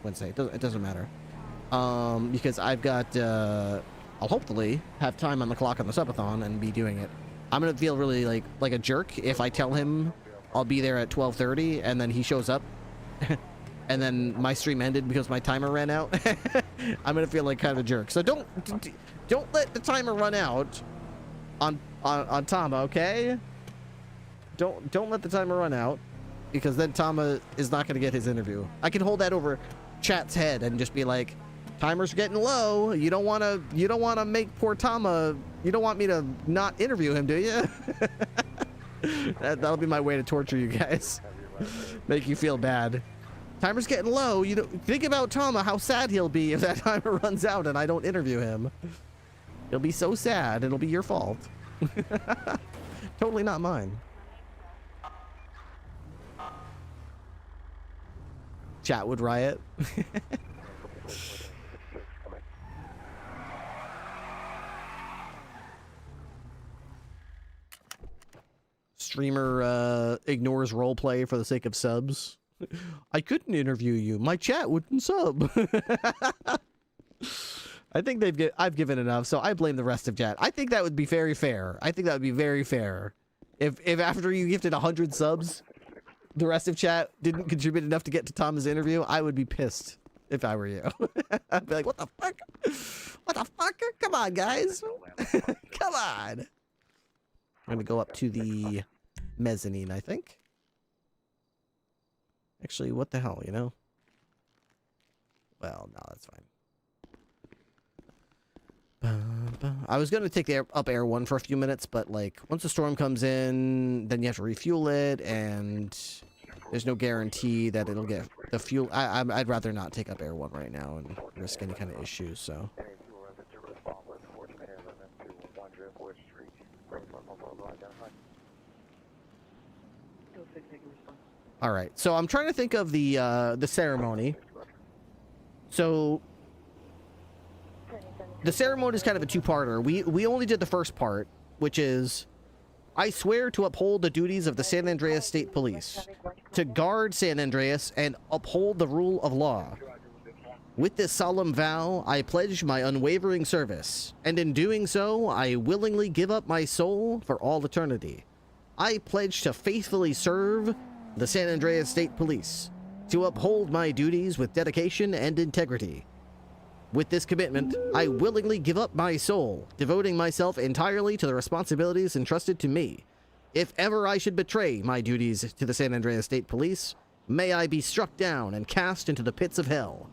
Wednesday. It doesn't matter. Because I've got, I'll hopefully have time on the clock on the Subathon and be doing it. I'm going to feel really like a jerk if I tell him I'll be there at 12:30 and then he shows up and then my stream ended because my timer ran out. I'm going to feel like kind of a jerk. So don't let the timer run out on Tama, okay? Don't let the timer run out, because then Tama is not going to get his interview. I can hold that over chat's head and just be like, timer's getting low. You don't want to make poor Tama. You don't want me to not interview him, do you? That'll be my way to torture you guys. Make you feel bad. Timer's getting low. You know, think about Tama, how sad he'll be if that timer runs out and I don't interview him. He'll be so sad. It'll be your fault. Totally not mine. Chat would riot. Streamer ignores roleplay for the sake of subs. I couldn't interview you. My chat wouldn't sub. I think I've given enough, so I blame the rest of chat. I think that would be very fair. I think that would be very fair. If after you gifted 100 subs, the rest of chat didn't contribute enough to get to Tom's interview, I would be pissed if I were you. I'd be like, what the fuck? What the fuck? Come on, guys. Come on. I'm going to go up to the mezzanine, I think. Actually, what the hell, you know? Well, no, that's fine. I was going to take the up air one for a few minutes, but like once the storm comes in, then you have to refuel it, and there's no guarantee that it'll get the fuel. I'd rather not take up air one right now and risk any kind of issues. So. All right, so I'm trying to think of the ceremony. So. The ceremony is kind of a two-parter. We only did the first part, which is, I swear to uphold the duties of the San Andreas State Police, to guard San Andreas and uphold the rule of law. With this solemn vow, I pledge my unwavering service, and in doing so, I willingly give up my soul for all eternity. I pledge to faithfully serve the San Andreas State Police, to uphold my duties with dedication and integrity. With this commitment, I willingly give up my soul, devoting myself entirely to the responsibilities entrusted to me. If ever I should betray my duties to the San Andreas State Police, may I be struck down and cast into the pits of hell.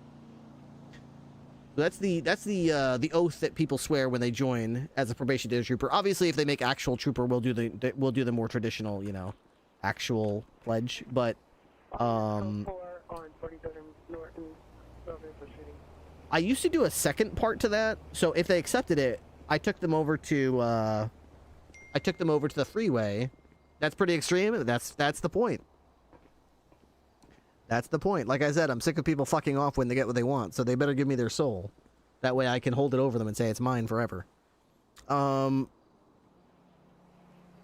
That's the oath that people swear when they join as a probationary trooper. Obviously, if they make actual trooper, we'll do the more traditional, you know, actual pledge. But I used to do a second part to that. So if they accepted it, I took them over to the freeway. That's pretty extreme. That's the point. That's the point. Like I said, I'm sick of people fucking off when they get what they want, so they better give me their soul. That way I can hold it over them and say it's mine forever. Now,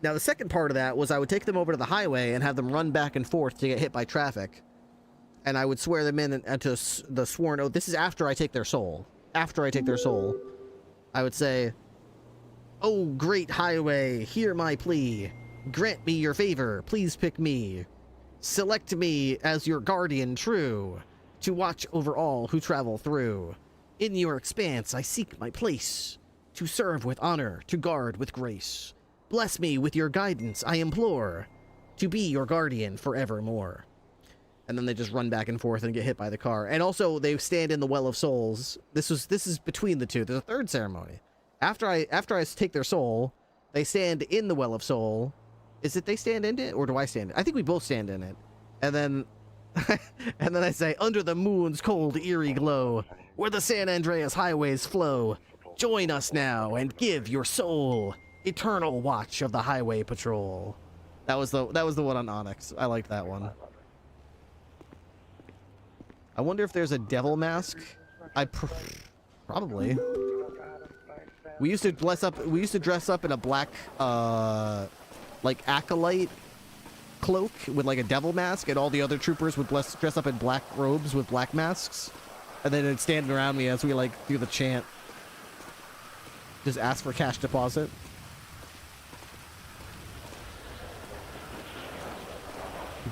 the second part of that was I would take them over to the highway and have them run back and forth to get hit by traffic. And I would swear them in into the sworn oath. This is after I take their soul. After I take their soul, I would say, "Oh, great highway, hear my plea. Grant me your favor, please pick me. Select me as your guardian true, to watch over all who travel through. In your expanse I seek my place, to serve with honor, to guard with grace. Bless me with your guidance, I implore, to be your guardian forevermore." And then they just run back and forth and get hit by the car. And also, they stand in the Well of Souls. This is between the two. There's a third ceremony. After I take their soul, they stand in the Well of Soul. Is it they stand in it, or do I stand in it? I think we both stand in it. And then, and then I say, "Under the moon's cold, eerie glow, where the San Andreas highways flow, join us now and give your soul eternal watch of the highway patrol." That was the one on Onyx. I liked that one. I wonder if there's a devil mask. Probably. We used to dress up in a black like acolyte cloak with like a devil mask, and all the other troopers would dress up in black robes with black masks, and then they'd stand around me as we like do the chant. Just ask for cash deposit.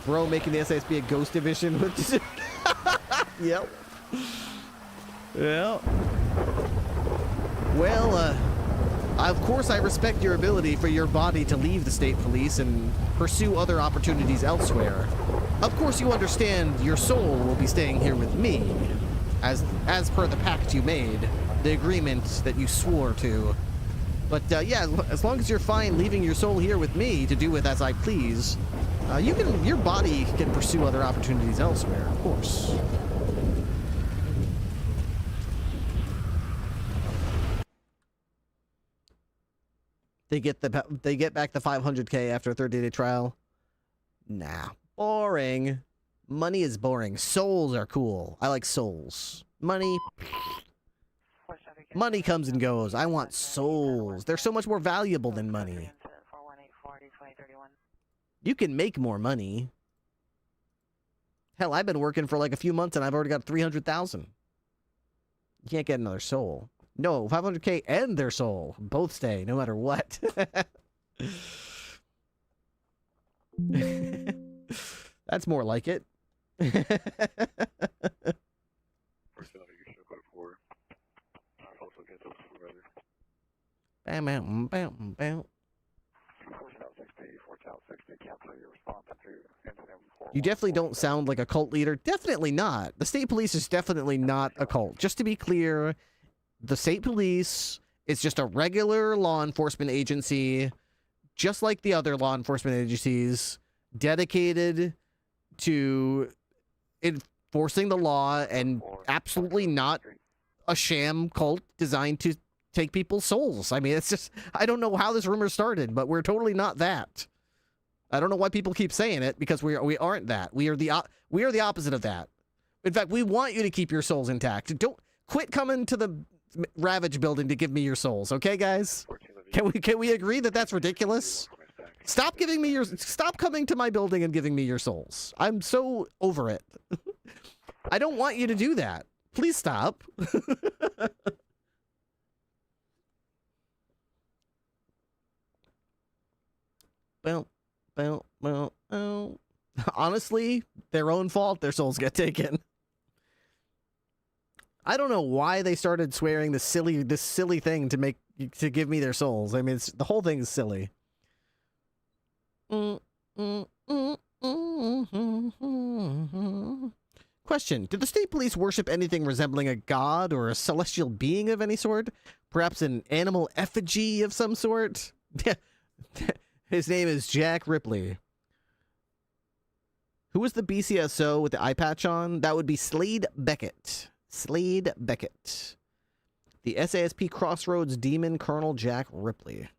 Bro, making the SASB a ghost division with yep. Yeah. Well, of course I respect your ability for your body to leave the state police and pursue other opportunities elsewhere. Of course you understand your soul will be staying here with me, as per the pact you made, the agreement that you swore to. But yeah, as long as you're fine leaving your soul here with me to do with as I please, your body can pursue other opportunities elsewhere, of course. They get back the 500K after a 30-day trial. Nah, boring. Money is boring. Souls are cool. I like souls. Money comes and goes. I want souls. They're so much more valuable than money. You can make more money. Hell, I've been working for like a few months and I've already got 300,000. You can't get another soul. No, 500K and their soul. Both stay, no matter what. That's more like it. Bam, bam, bam, bam. You definitely don't sound like a cult leader. Definitely not. The state police is definitely not a cult. Just to be clear, the state police is just a regular law enforcement agency, just like the other law enforcement agencies, dedicated to enforcing the law and absolutely not a sham cult designed to take people's souls. I mean, it's just, I don't know how this rumor started, but we're totally not that. I don't know why people keep saying it, because we aren't that. We are the opposite of that. In fact, we want you to keep your souls intact. Don't quit coming to the Ravage building to give me your souls, okay, guys? Can we agree that that's ridiculous? Stop coming to my building and giving me your souls. I'm so over it. I don't want you to do that. Please stop. Honestly, their own fault. Their souls get taken. I don't know why they started swearing this silly thing to give me their souls. I mean, the whole thing is silly. Question: do the state police worship anything resembling a god or a celestial being of any sort? Perhaps an animal effigy of some sort? His name is Jack Ripley. Who was the BCSO with the eye patch on? That would be Slade Beckett. Slade Beckett. The SASP Crossroads Demon Colonel Jack Ripley.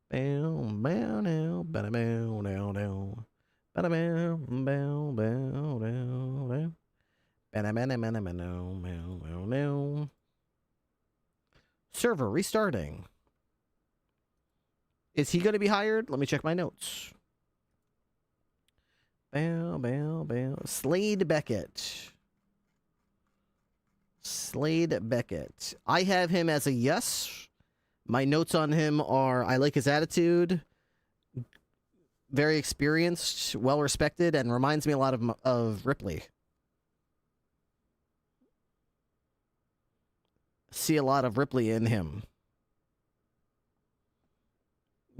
Bow, bow, now, bow, bow, now, now. Bow, bow, bow, bow, bow, bow. Bow, bow, bow, bow, bow, bow, bow. Server restarting. Is he going to be hired? Let me check my notes. Bow, bow, bow. Slade Beckett. Slade Beckett. I have him as a yes. My notes on him are I like his attitude. Very experienced, well respected, and reminds me a lot of Ripley. See a lot of Ripley in him.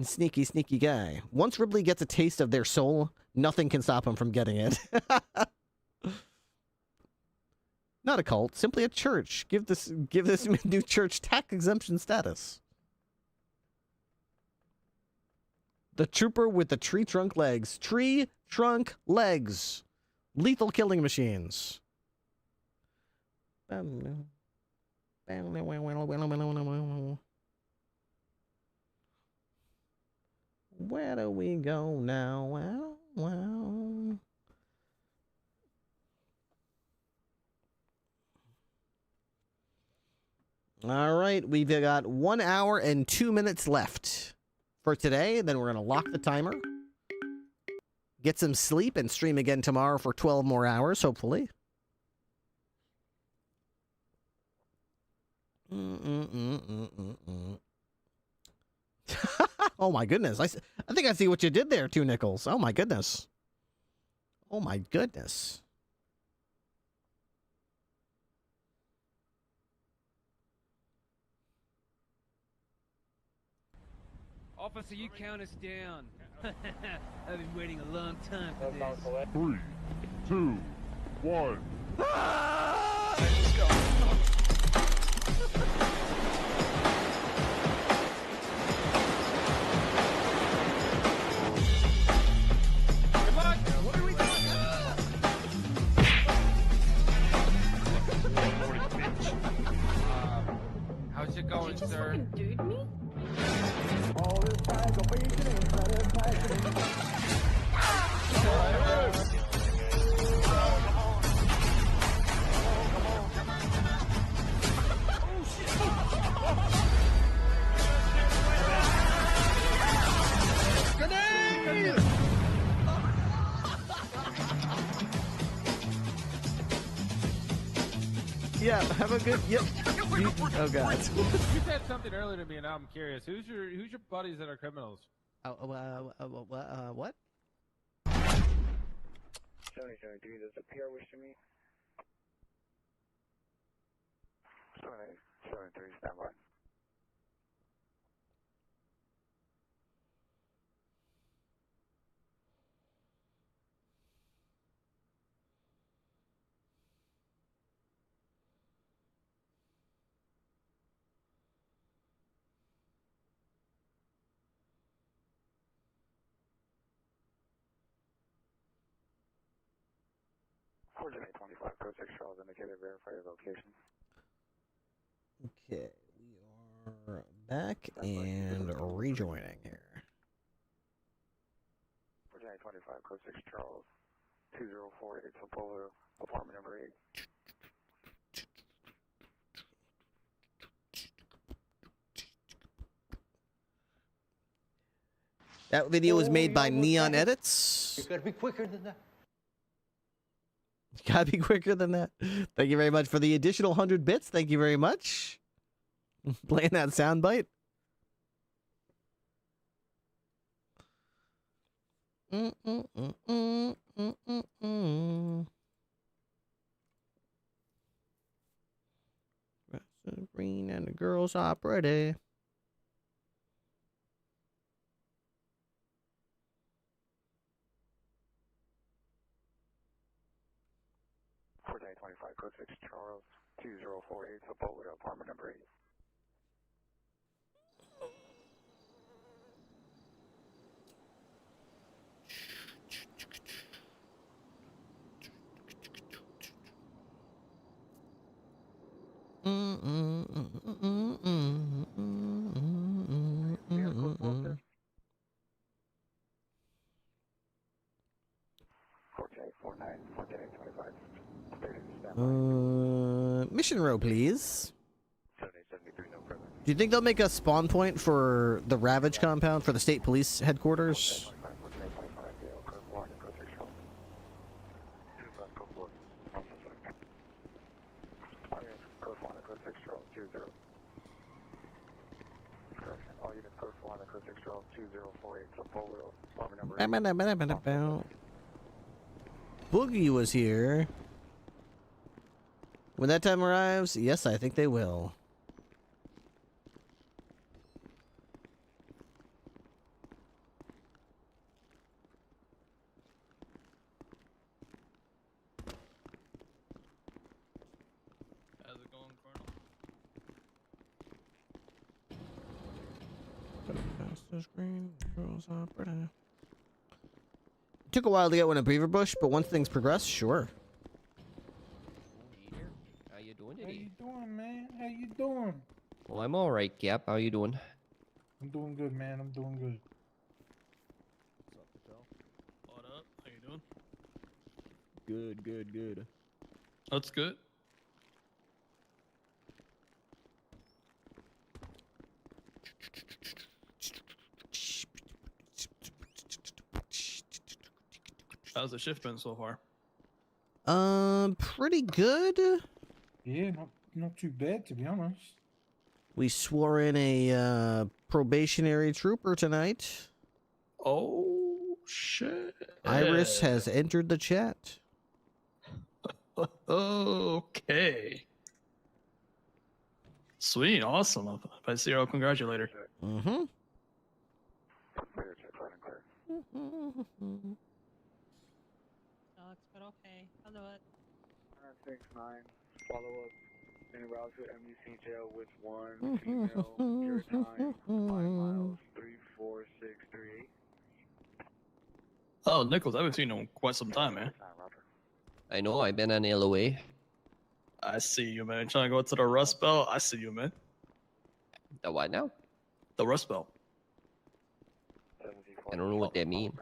Sneaky, sneaky guy. Once Ripley gets a taste of their soul, nothing can stop him from getting it. Not a cult, simply a church. Give this new church tax exemption status. The trooper with the tree trunk legs. Tree trunk legs. Lethal killing machines. Where do we go now? Well. All right, we've got 1 hour and 2 minutes left for today. Then we're going to lock the timer, get some sleep, and stream again tomorrow for 12 more hours, hopefully. Oh my goodness. I think I see what you did there, Two Nickels. Oh my goodness. Oh my goodness. Officer, you count us down. I've been waiting a long time for this. 3, 2, 1. Let's go. How's it going, sir? Dude me? Yeah, have a good. Yep. Oh god. You said something earlier to me, and now I'm curious. Who's your buddies that are criminals? What? 7073, does the PR wish to meet? 73, stand by. Coordinate 25, code 6 Charles, indicator, verify your location. Okay, we are back and rejoining here. Coordinate 25, code 6 Charles, 2048 Sapolo, apartment number 8. That video was made by Neon Edits. You gotta be quicker than that. Gotta be quicker than that. Thank you very much for the additional 100 bits. Thank you very much. Playing that soundbite. Green and the girls are pretty. 425, code 6 Charles 2048, so boat with apartment number 8. Mission row, please. Do you think they'll make a spawn point for the Ravage compound for the state police headquarters? Boogie was here. When that time arrives, yes, I think they will. How's it going, Colonel? Took a while to get one at Beaver Bush, but once things progress, sure. How you doing How today? you doing, man? How you doing? Well, I'm all right, Cap. How you doing? I'm doing good, man. I'm doing good. What up? How you doing? Good, good, good. That's good. How's the shift been so far? Pretty good. Yeah, not too bad, to be honest. We swore in a probationary trooper tonight. Oh shit! Iris has entered the chat. Okay. Sweet, awesome. If I see her, I'll congratulate her. Mm-hmm. Sucks, but okay. I'll do it. 969, follow up. En route to MUC jail with 1 female, your time, 5 miles, 34638. Oh, Nichols, I haven't seen you in quite some time, man. I know, I've been on LOA. I see you, man. Trying to go to the Rust Belt. I see you, man. The what now? The Rust Belt. I don't know what that means.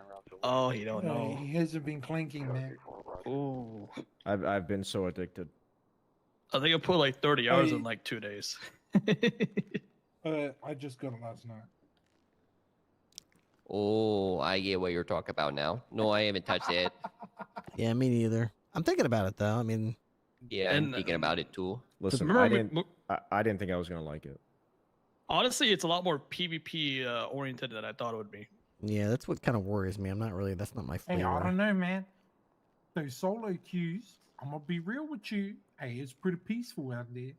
Oh, you don't No, know. he hasn't been clanking, man. Ooh. I've been so addicted. I think I put like 30 hours in like 2 days. I just got it last night. Oh, I get what you're talking about now. No, I haven't touched that. Yeah, me neither. I'm thinking about it though. I mean, Yeah, I'm thinking about it too. Listen, remember I didn't think I was gonna like it. Honestly, it's a lot more PvP oriented than I thought it would be. yeah, that's what kind of worries me. I'm not really. That's not my Hey, I flavor. don't know, man. Those solo queues, I'm gonna be real with you. Hey, it's pretty peaceful out there.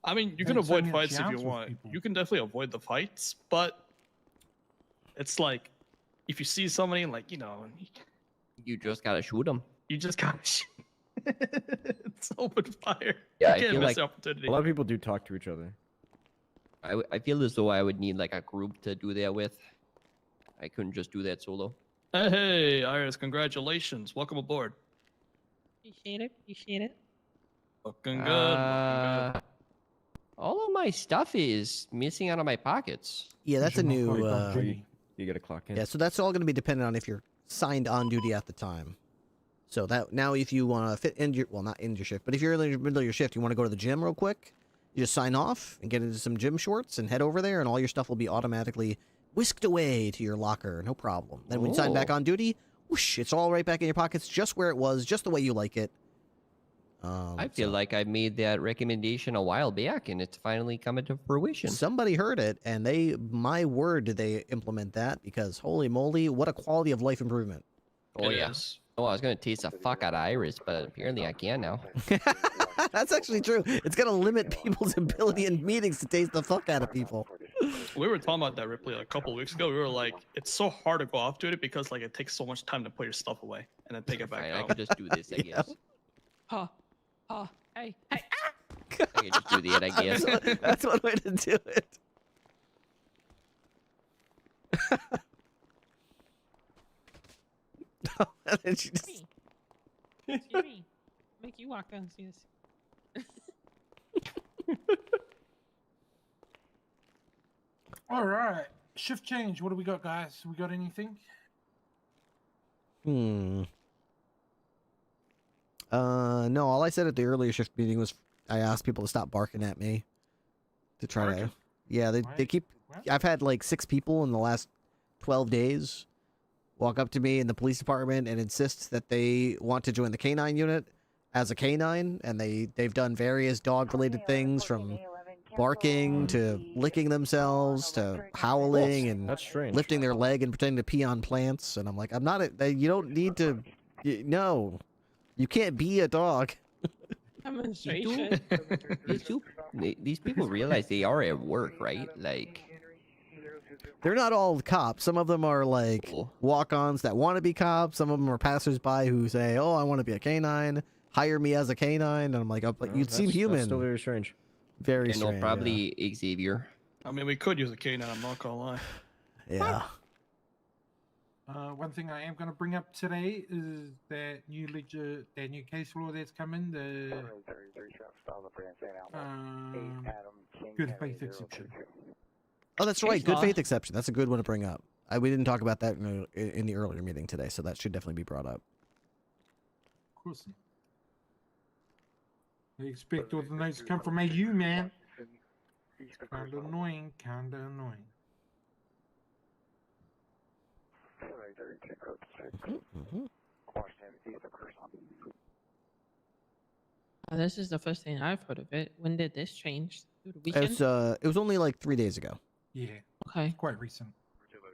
I mean, you can Don't avoid send me a fights if chance you with want. people. You can definitely avoid the fights, but it's like if you see somebody like You just gotta shoot them. you just gotta shoot. It's open fire. Yeah, I you can't feel miss like the opportunity. A lot of people do talk to each other. I feel as though I would need like a group to do that with. I couldn't just do that solo. Hey, Iris, congratulations. Welcome aboard. Appreciate it. Appreciate it. Looking good. Looking good. All of my stuff is missing out of my pockets. Yeah, that's a new. You gotta clock in. Yeah, so that's all going to be dependent on if you're signed on duty at the time. So that now, if you want to fit in your, well, not in your shift, but if you're in the middle of your shift, you want to go to the gym real quick, you just sign off and get into some gym shorts and head over there, and all your stuff will be automatically whisked away to your locker, no problem. Then when you sign back on duty, whoosh, it's all right back in your pockets, just where it was, just the way you like it. I feel like I made that recommendation a while back, and it's finally coming to fruition. Somebody heard it, and they, my word, did they implement that? Because holy moly, what a quality of life improvement! Oh yeah. Oh, I was gonna taste the fuck out of Iris, but apparently I can now. That's actually true. It's gonna limit people's ability in meetings to taste the fuck out of people. We were talking about that, Ripley, a couple of weeks ago. We were like, it's so hard to go off duty because like it takes so much time to put your stuff away and then take it back Fine, out. I could just do this, I guess. Ha. Ha. Hey. Hey. I can just do that, I guess. That's one way to do it. And then she just... Jimmy, make you walk down and see this. All right. Shift change. What do we got, guys? We got anything? No, all I said at the earlier shift meeting was I asked people to stop barking at me. To try to... Yeah, they keep... I've had like 6 people in the last 12 days walk up to me in the police department and insist that they want to join the canine unit as a canine, and they've done various dog-related things from barking to licking themselves to howling and That's strange. lifting their leg and pretending to pee on plants. And I'm like, I'm not a... You don't need to... No. You can't be a dog. Demonstration. These people realize they are at work, right? Like... They're not all cops. Some of them are like walk-ons that want to be cops. Some of them are passersby who say, "Oh, I want to be a canine. Hire me as a canine." And I'm like, "Oh, but you seem human." That's still very strange. Very and strange. no, probably Xavier. I mean, we could use a canine, I'm not gonna lie. Yeah. One thing I am going to bring up today is that new case law that's come in, the good faith exception. Oh, that's right. Good faith exception. That's a good one to bring up. We didn't talk about that in the earlier meeting today, so that should definitely be brought up. Of course. I expect all the notes to come from AU, man. Kinda annoying, kinda annoying. This is the first thing I've heard of it. When did this change? Through the weekend? It was only like 3 days ago. Yeah. Okay. Quite recent.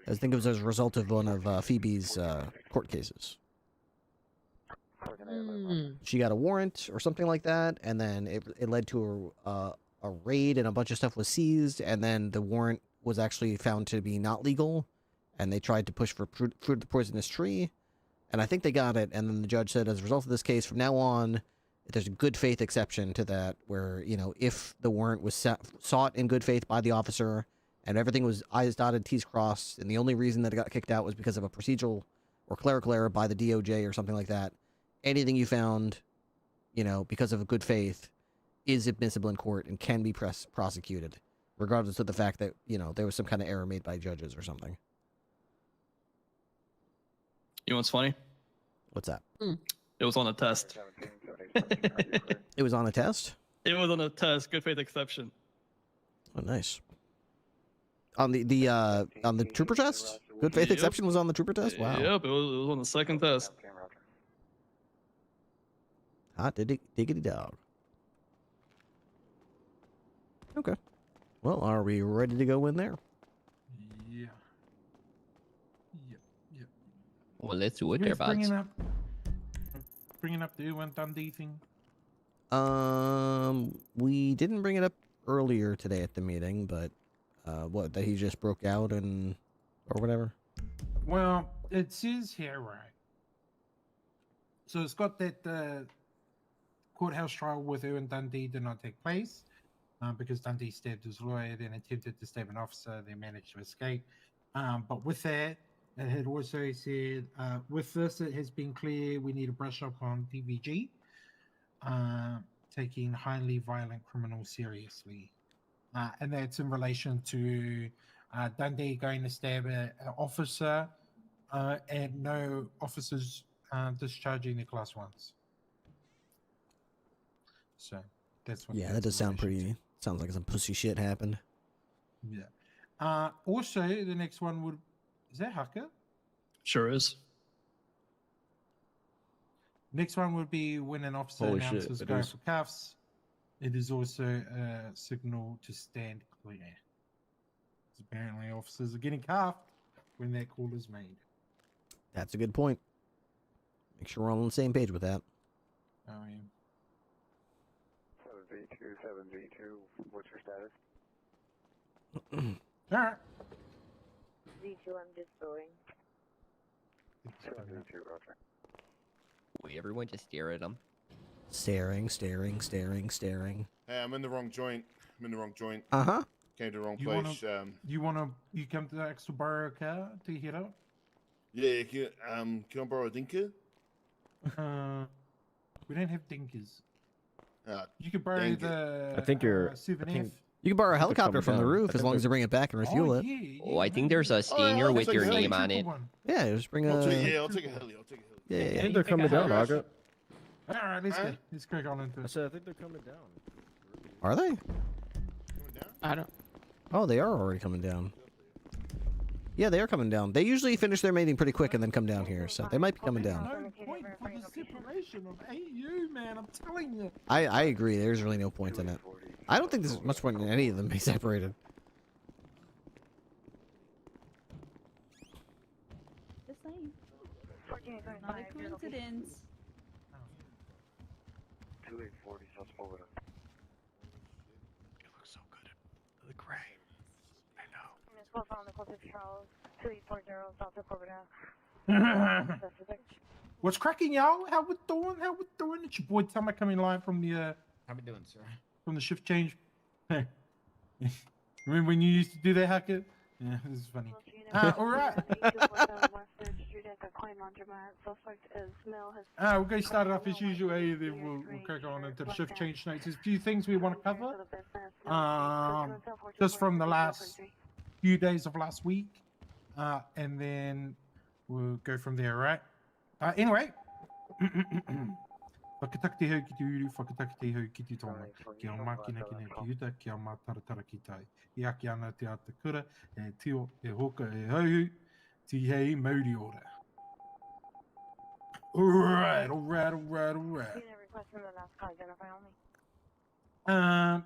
I think it was as a result of one of Phoebe's court cases. She got a warrant or something like that, and then it led to a raid and a bunch of stuff was seized, and then the warrant was actually found to be not legal, and they tried to push for fruit of the poisonous tree, and I think they got it, and then the judge said, as a result of this case, from now on, there's a good faith exception to that, where, you know, if the warrant was sought in good faith by the officer, and everything was I's dotted, T's crossed, and the only reason that it got kicked out was because of a procedural or clerical error by the DOJ or something like that, anything you found, you know, because of a good faith is admissible in court and can be prosecuted, regardless of the fact that, you know, there was some kind of error made by judges or something. You know what's funny? What's that? It was on a test. It was on a test? It was on a test. Good faith exception. Oh, nice. On the trooper test? Good faith exception was on the trooper test? Wow. Yep, it was on the second test. Hot diggity dog. Okay. Well, are we ready to go in there? Yeah. Yep. Well, let's do it there, bots. Bringing up the Owen Dundee thing. We didn't bring it up earlier today at the meeting, but what, that he just broke out and or whatever? Well, it says here, right? So it's got that the courthouse trial with Owen Dundee did not take place because Dundee stabbed his lawyer, then attempted to stab an officer, they managed to escape. But with that, it had also said, with this, it has been clear we need to brush up on DVG, taking highly violent criminals seriously. And that's in relation to Dundee going to stab an officer and no officers discharging their class 1s. So that's what. Yeah, that does sound pretty. Sounds like some pussy shit happened. Yeah. Also, the next one would. Is that Haka? Sure is. Next one would be when an officer Holy announces shit, go is. for cuffs. It is also a signal to stand clear. Apparently, officers are getting cuffed when that call is made. That's a good point. Make sure we're all on the same page with that. I mean, 7V2, what's your status? all right. V2, I'm just going. 7V2, roger. Wait, everyone just stare at him. Staring. Hey, I'm in the wrong joint. Uh-huh. Came to the wrong You place. you come to actually borrow a car to head out? Yeah, can I borrow a dinker? We don't have dinkers. Ah, You could borrow dang it. the I think you're. souvenir. You can borrow a I think they're helicopter coming from the down. roof I as think long as they're- you bring it back and refuel it. Oh, I think there's a stinger with your name on it. Yeah, just bring I'll a. take a heli. Yeah, I think they're coming down, Aga. All right, let's go. Let's crack on into I it. said I think they're coming down. Are they? I don't. Oh, they are already coming down. Yeah, they are coming down. They usually finish their mating pretty quick and then come down here, so they might be coming down. No point for the separation of AU, man. I'm telling you. I agree. There's really no point in it. I don't think there's much point in any of them being separated. Just saying. Not a coincidence. 2840 South Florida. You look so good at the gray. I know. Subathon, the closest Charles, 2840 South Florida. What's cracking, y'all? How we doing? It's your boy Tama coming live from the How we doing, sir? from the shift change. Hey. Remember when you used to do that, Hacker? Yeah, this is funny. All right. We're going to start it off as usual, then we'll crack on into the shift change notes. There's a few things we want to cover. Just from the last few days of last week. And then we'll go from there, right? Anyway. Whakatakite hau ki te uru, whakatakite hau ki te tonga. Kia makina ki nei ki uta, kia mātaratara ki tai. I aki ana te atakura, e tio, e hoka, e hauhu, ti hei mauri ora. Alright.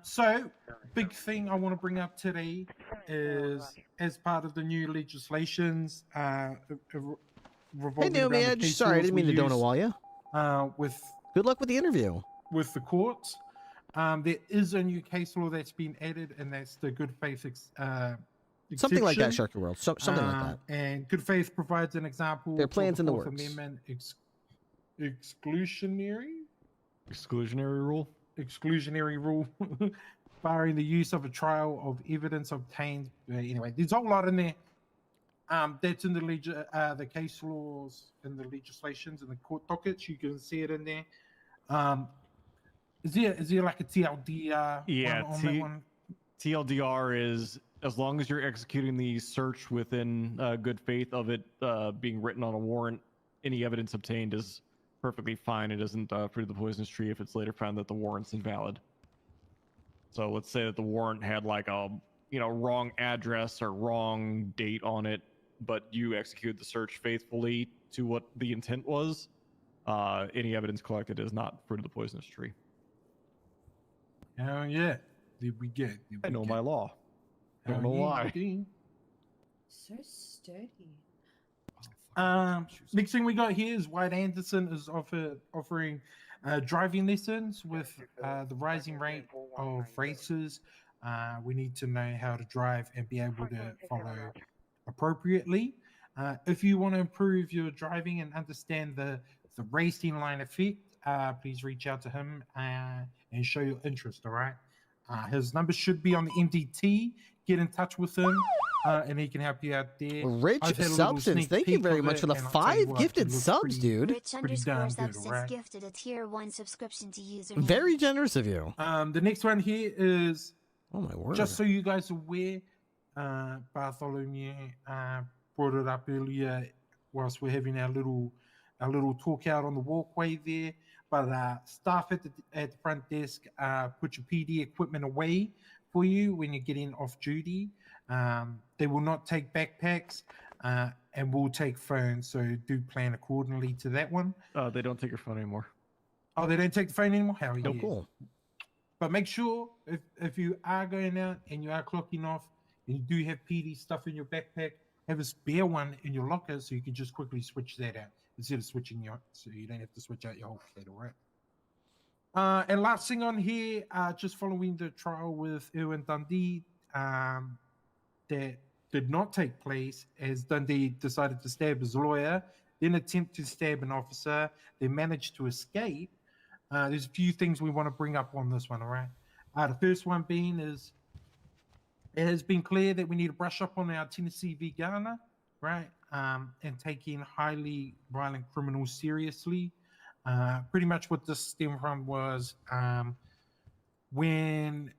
So, big thing I want to bring up today is, as part of the new legislations, Hey, revolving no, around man. the case Sorry, I laws didn't we mean to use, donut you. with Good luck with the interview. With the courts. There is a new case law that's been added, and that's the good faith Something like that, exception. Sharky World. Something like that. And good faith provides an example. There are plans for in the Fourth works. Amendment exclusionary rule, barring the use of a trial of evidence obtained. Anyway, there's a whole lot in there. That's in the case laws and the legislations and the court dockets. You can see it in there. Is there like a TLDR? Yeah, on that one? TLDR is as long as you're executing the search within good faith of it being written on a warrant, any evidence obtained is perfectly fine. It doesn't fruit of the poisonous tree if it's later found that the warrant's invalid. So let's say that the warrant had like a wrong address or wrong date on it, but you executed the search faithfully to what the intent was. Any evidence collected is not fruit of the poisonous tree. Oh yeah, did we get? I know my law. Don't know why. So sturdy. Next thing we got here is White Anderson is offering driving lessons with the rising rate of races. We need to know how to drive and be able to follow appropriately. If you want to improve your driving and understand the racing line effect, please reach out to him and show your interest, all right? His number should be on the MDT. Get in touch with him, and he can help you out there. Rich Substance, thank you very much for the 5 gifted subs, dude. Rich _ Substance gifted a tier 1 subscription to user. Very generous of you. The next one here is, oh my word, just so you guys are aware, Bartholomew brought it up earlier whilst we're having our little talk out on the walkway there. But staff at the front desk put your PD equipment away for you when you're getting off duty. They will not take backpacks and will take phones, so do plan accordingly to that one. They don't take your phone anymore. Oh, they don't take the phone anymore? Hell Oh, yeah. cool. But make sure if you are going out and you are clocking off and you do have PD stuff in your backpack, have a spare one in your locker so you can just quickly switch that out instead of switching so you don't have to switch out your whole kit, all right? And last thing on here, just following the trial with Erwin Dundee, that did not take place as Dundee decided to stab his lawyer, then attempt to stab an officer. They managed to escape. There's a few things we want to bring up on this one, all right? The first one being is it has been clear that we need to brush up on our Tennessee v. Ghana, right? And taking highly violent criminals seriously. Pretty much what this stemmed from was when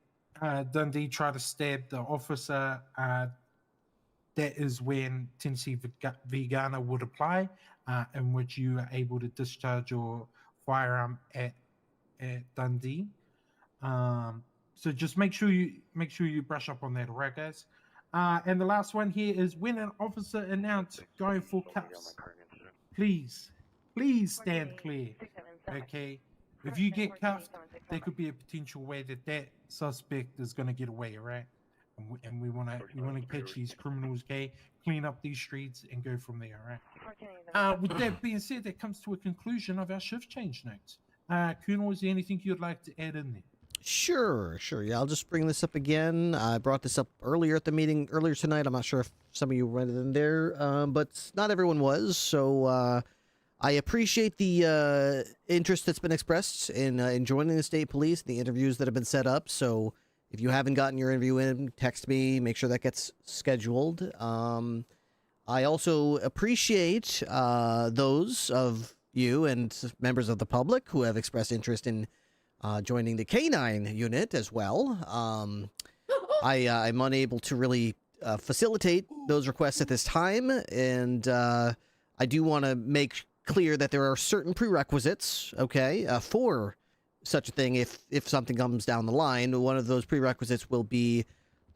Dundee tried to stab the officer, that is when Tennessee v. Ghana would apply, in which you are able to discharge your firearm at Dundee. So just make sure you brush up on that, all right, guys? And the last one here is when an officer announced going for cuffs, please stand clear, okay? If you get cuffed, there could be a potential way that suspect is going to get away, all right? And we want to catch these criminals, okay? Clean up these streets and go from there, all right? With that being said, that comes to a conclusion of our shift change notes. Colonel, is there anything you'd like to add in there? Sure. Yeah, I'll just bring this up again. I brought this up earlier at the meeting earlier tonight. I'm not sure if some of you read it in there, but not everyone was. So I appreciate the interest that's been expressed in joining the state police, the interviews that have been set up. So if you haven't gotten your interview in, text me. Make sure that gets scheduled. I also appreciate those of you and members of the public who have expressed interest in joining the K9 unit as well. I'm unable to really facilitate those requests at this time, and I do want to make clear that there are certain prerequisites, okay, for such a thing if something comes down the line. One of those prerequisites will be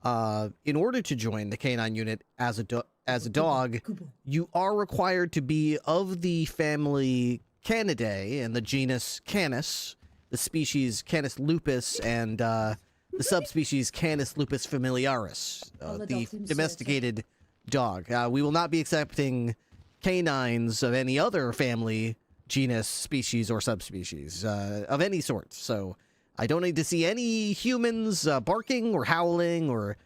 in order to join the K9 unit as a dog, you are required to be of the family Canidae and the genus Canis, the species Canis lupus, and the subspecies Canis lupus familiaris, the domesticated dog. We will not be accepting canines of any other family, genus, species, or subspecies of any sort. So I don't need to see any humans barking or howling or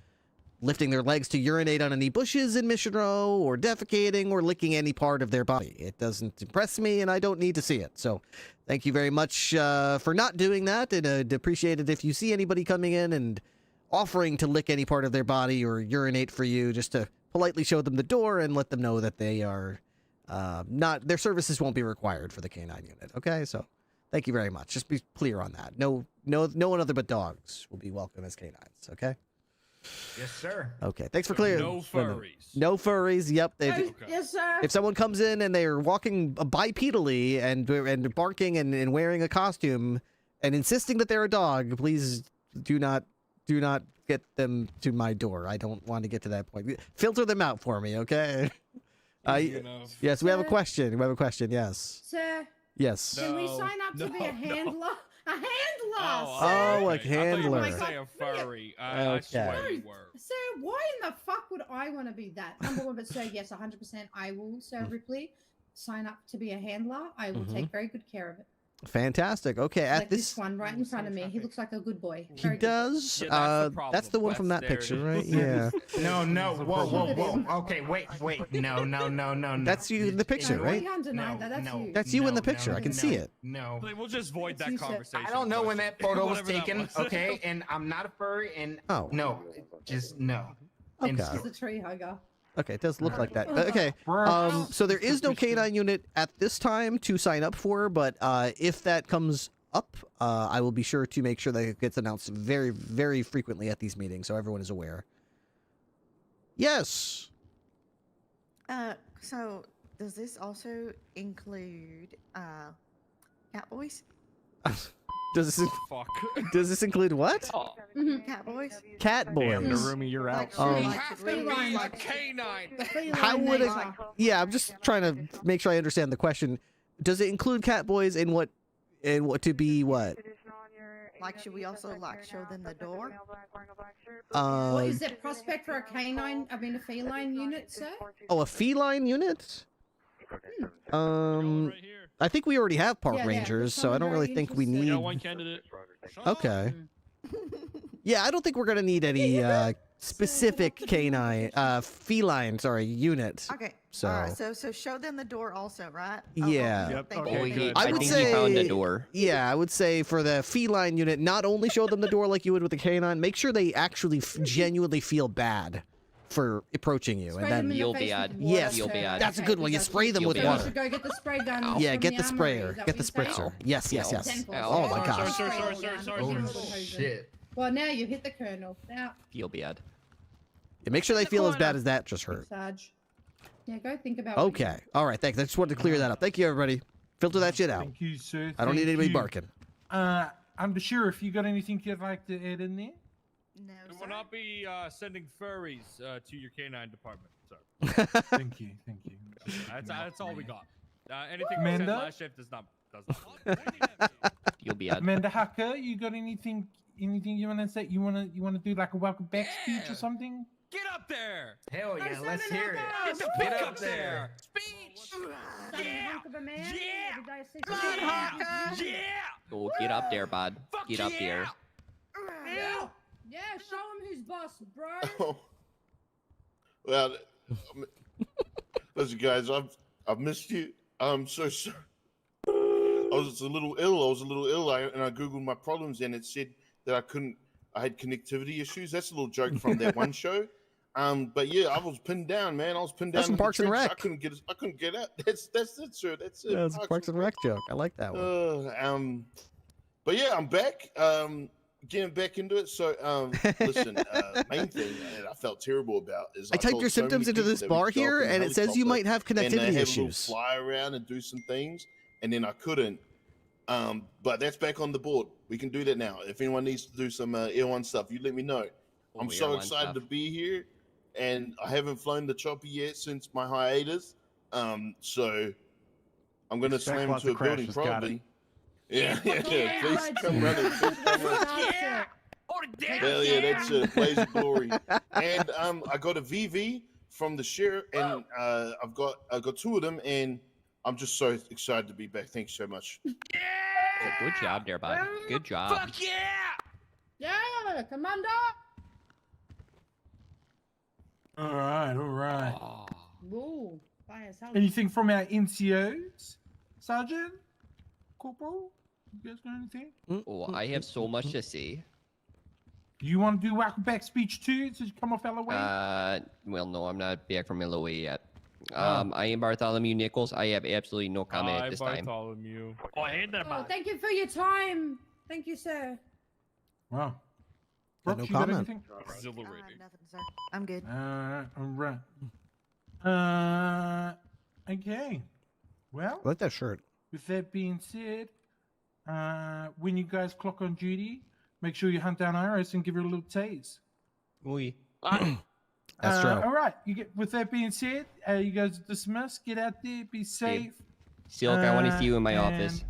lifting their legs to urinate on any bushes in Mission Row, or defecating or licking any part of their body. It doesn't impress me, and I don't need to see it. So thank you very much for not doing that, and I'd appreciate it if you see anybody coming in and offering to lick any part of their body or urinate for you, just to politely show them the door and let them know that they are their services won't be required for the K9 unit. Okay, so thank you very much. Just be clear on that. No one other but dogs will be welcome as K9s. Okay. Yes, sir. Okay, thanks for clearing. No furries. No furries. Yep. Yes, sir. If someone comes in and they're walking bipedally and barking and wearing a costume and insisting that they're a dog, please do not get them to my door. I don't want to get to that point. Filter them out for me, okay? Yes, we have a question. Yes. Sir. Yes. Can we sign up to be a handler? A handler! Oh, a handler. I thought you were gonna say a furry. I swear you were. Sir, why in the fuck would I want to be that? Number one, but sir, yes, 100% I will, Sir Ripley, sign up to be a handler. I will take very good care of it. Fantastic. Okay, Like this one right in front of me. He looks like a good boy. He does. That's the one from that picture, right? Yeah. No. Whoa. Okay, wait. No. That's you in the picture, right? We can't deny that. That's you. That's you in the picture. I can see it. No. We'll just void that conversation. I don't know when that photo was taken, okay? And I'm not a furry, and no, just no. Okay. He's a tree hugger. Okay, it does look like that. Okay, so there is no K9 unit at this time to sign up for, but if that comes up, I will be sure to make sure that it gets announced very, very frequently at these meetings, so everyone is aware. Yes. So does this also include catboys? Does this include what? Catboys. Catboys. Narumi, you're out. We have to be a canine. How would it? Yeah, I'm just trying to make sure I understand the question. Does it include catboys in what to be what? Like, should we also show them the door? What is it? Prospect for a canine? I mean, a feline unit, sir? Oh, a feline unit? I think we already have park rangers, so I don't really think we need. We got one candidate. Okay. Yeah, I don't think we're gonna need any specific canine, feline, sorry, unit. Okay. So. All right. So show them the door also, right? Yeah. Okay. Yep. Thank Okay, you. good. I would think say he found the door. Yeah, I would say for the feline unit, not only show them the door like you would with the canine, make sure they actually genuinely feel bad for approaching you, Spray and then them in the You'll face be with ad. water, yes, You'll be ad. that's a good one. You exactly. spray them You'll with be So we water. should go get the spray gun. Yeah, from get the armory. sprayer. Is that Get the what you're saying? spritzer. Yes, yes, yes. Tentacles. Oh my Oh, gosh. Sorry. Oh shit. Well, now you hit the colonel. Now, You'll be ad. Yeah, make sure they feel as bad as that just hurt. Sarge. Yeah, go think about. what you Okay. All right. Thanks. I just wanted to clear that up. Thank you, everybody. Filter that shit out. Thank you, sir. I don't need Thank anybody you. barking. I'm the sheriff. You got anything you'd like to add in there? No, We will not be sending furries to your canine department, sir. Thank you. That's all we got. Anything we Amanda? said last shift does not. You'll be ad. Amanda Hacker, you got anything you want to say? You want to do like a welcome back speech or something? Get up there! Hell yeah, Oh, let's hear it. Get the Get fuck up up there! Son of a hunk of a man. Yeah! Did I say Blood something? Hawker! Yeah! Oh, get up there, bud. Fuck Get up there. Yeah. Yeah, show him who's boss, bro. Oh. Well, listen, guys, I've missed you. I'm so sorry. I was a little ill. And I googled my problems, and it said that I had connectivity issues. That's a little joke from that one show. But yeah, I was pinned down, man. I was pinned down. That's some in the Parks and trench. Rec. I couldn't get out. That's it, sir. That's it. Yeah, it's a Parks and Rec joke. I like that one. But yeah, I'm back. Getting back into it. So, listen, main thing that I felt terrible about is I typed told your so symptoms many into people this that bar we fell here, from a and it says you helicopter, might have and I connectivity had a little issues. fly around and do some things, and then I couldn't. But that's back on the board. We can do that now. If anyone needs to do some Air1 stuff, you let me know. Oh, I'm so Air1 excited stuff. to be here, and I haven't flown the chopper yet since my hiatus. So I'm going to Expect slam lots into a of building crashes, got it. probably. Yeah. Please come running. Please come running. Hell yeah, that's a blaze of glory. And I got a VV from the sheriff, and I've got two of them, and I'm just so excited to be back. Thanks so much. Oh, good job there, bud. Good job. Fuck yeah! Yeah, Commander. All right. Oh. Whoa. Fire salad. Anything from our NCOs, Sergeant, Corporal? You guys got anything? Oh, I have so much to say. You want to do welcome back speech too? Since you come off LOA? Well, no, I'm not back from LOA yet. Oh. I am Bartholomew Nichols. I have absolutely no comment Hi, at this time. Bartholomew. Oh, I hate that, Oh, man. thank you for your time. Thank you, sir. Wow. Yeah, Brooke, no you got comment. anything? Exhilarating. Nothing, sir. I'm good. All right. Okay. Well, I like that shirt. with that being said, when you guys clock on duty, make sure you hunt down Iris and give her a little tase. Oui. Astro. All right. With that being said, you guys are dismissed. Get out there. Be safe. Silk, I want to see you in my and- office.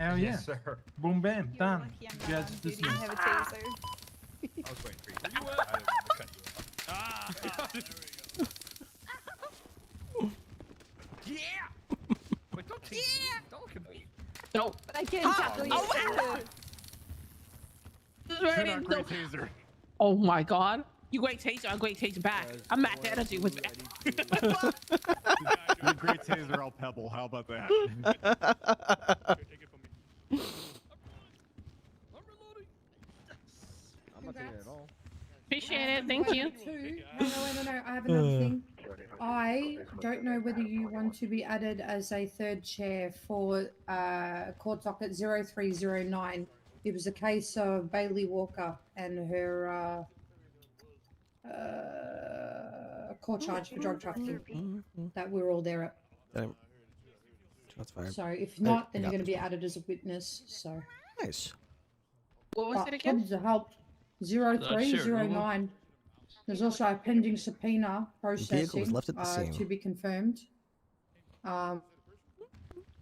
Hell yeah. Yes, sir. Boom, bam, You're done. lucky I'm You not guys on are duty. I dismissed. have a taser. I was waiting for you. I didn't want to cut you off. Yeah! Wait, don't tease me. Don't look at me. No, but I can't tackle you. Turn on great taser. Oh my god. You great taser, I'm great taser back. I'm max energy with back. Your great taser, I'll pebble. How about that? I'm not taking it at all. Appreciate it, thank you. No, I have another thing. I don't know whether you want to be added as a third chair for court docket 0309. It was a case of Bailey Walker and her court charge for drug trafficking that we're all there at. Shots fired. So if not, then Yeah. you're going to be added as a witness. So Nice. What was but it again? probably to help 0309. There's also a pending subpoena processing was left at the scene. to be confirmed. That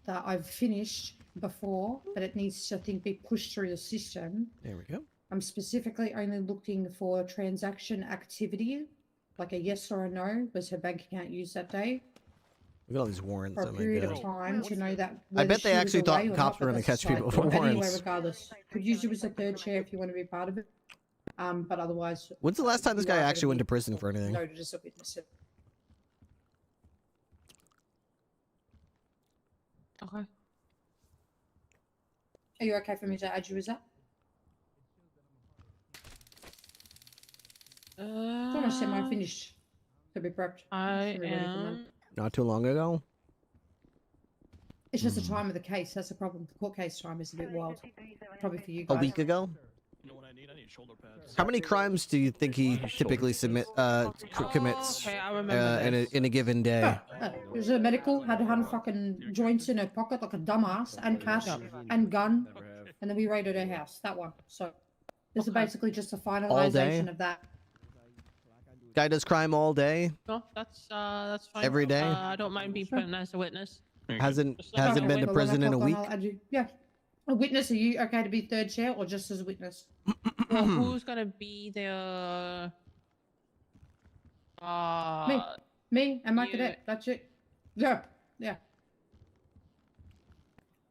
I've finished before, but it needs to, I think, be pushed through the system. There we go. I'm specifically only looking for transaction activity, like a yes or a no. Was her bank account used that day? Look at all these warrants. For a Oh my period God. of time to know that. I whether bet they she was actually thought away or cops not, were but gonna that's catch people aside. for But anyway, warrants. regardless, could use you as a third chair if you want to be part of it. But otherwise. When's the last time this you guy are gonna actually went be to prison for anything? noted as a witness. Okay. Are you okay for me to add you as that? It's almost semi-finished. To be prepped. I Should be ready for Monday. am. Not too long ago. It's just the time of the case. That's the problem. The court case time is a bit wild. Probably for you A guys. week ago. You know what I need? I need shoulder pads. How many crimes do you think he typically commits okay, I remember in a given day? There's a medical, had fucking joints in her pocket like a dumbass, and cash, and gun, and then we raided her house. That one. So this is basically just a finalization of that. Guy does crime all day. No, that's fine. Every day? I don't mind being put as a witness. Hasn't been to prison in a week. Yeah. A witness, are you okay to be third chair or just as a witness? Well, who's gonna be the Me and my cadet. That's it. Yeah.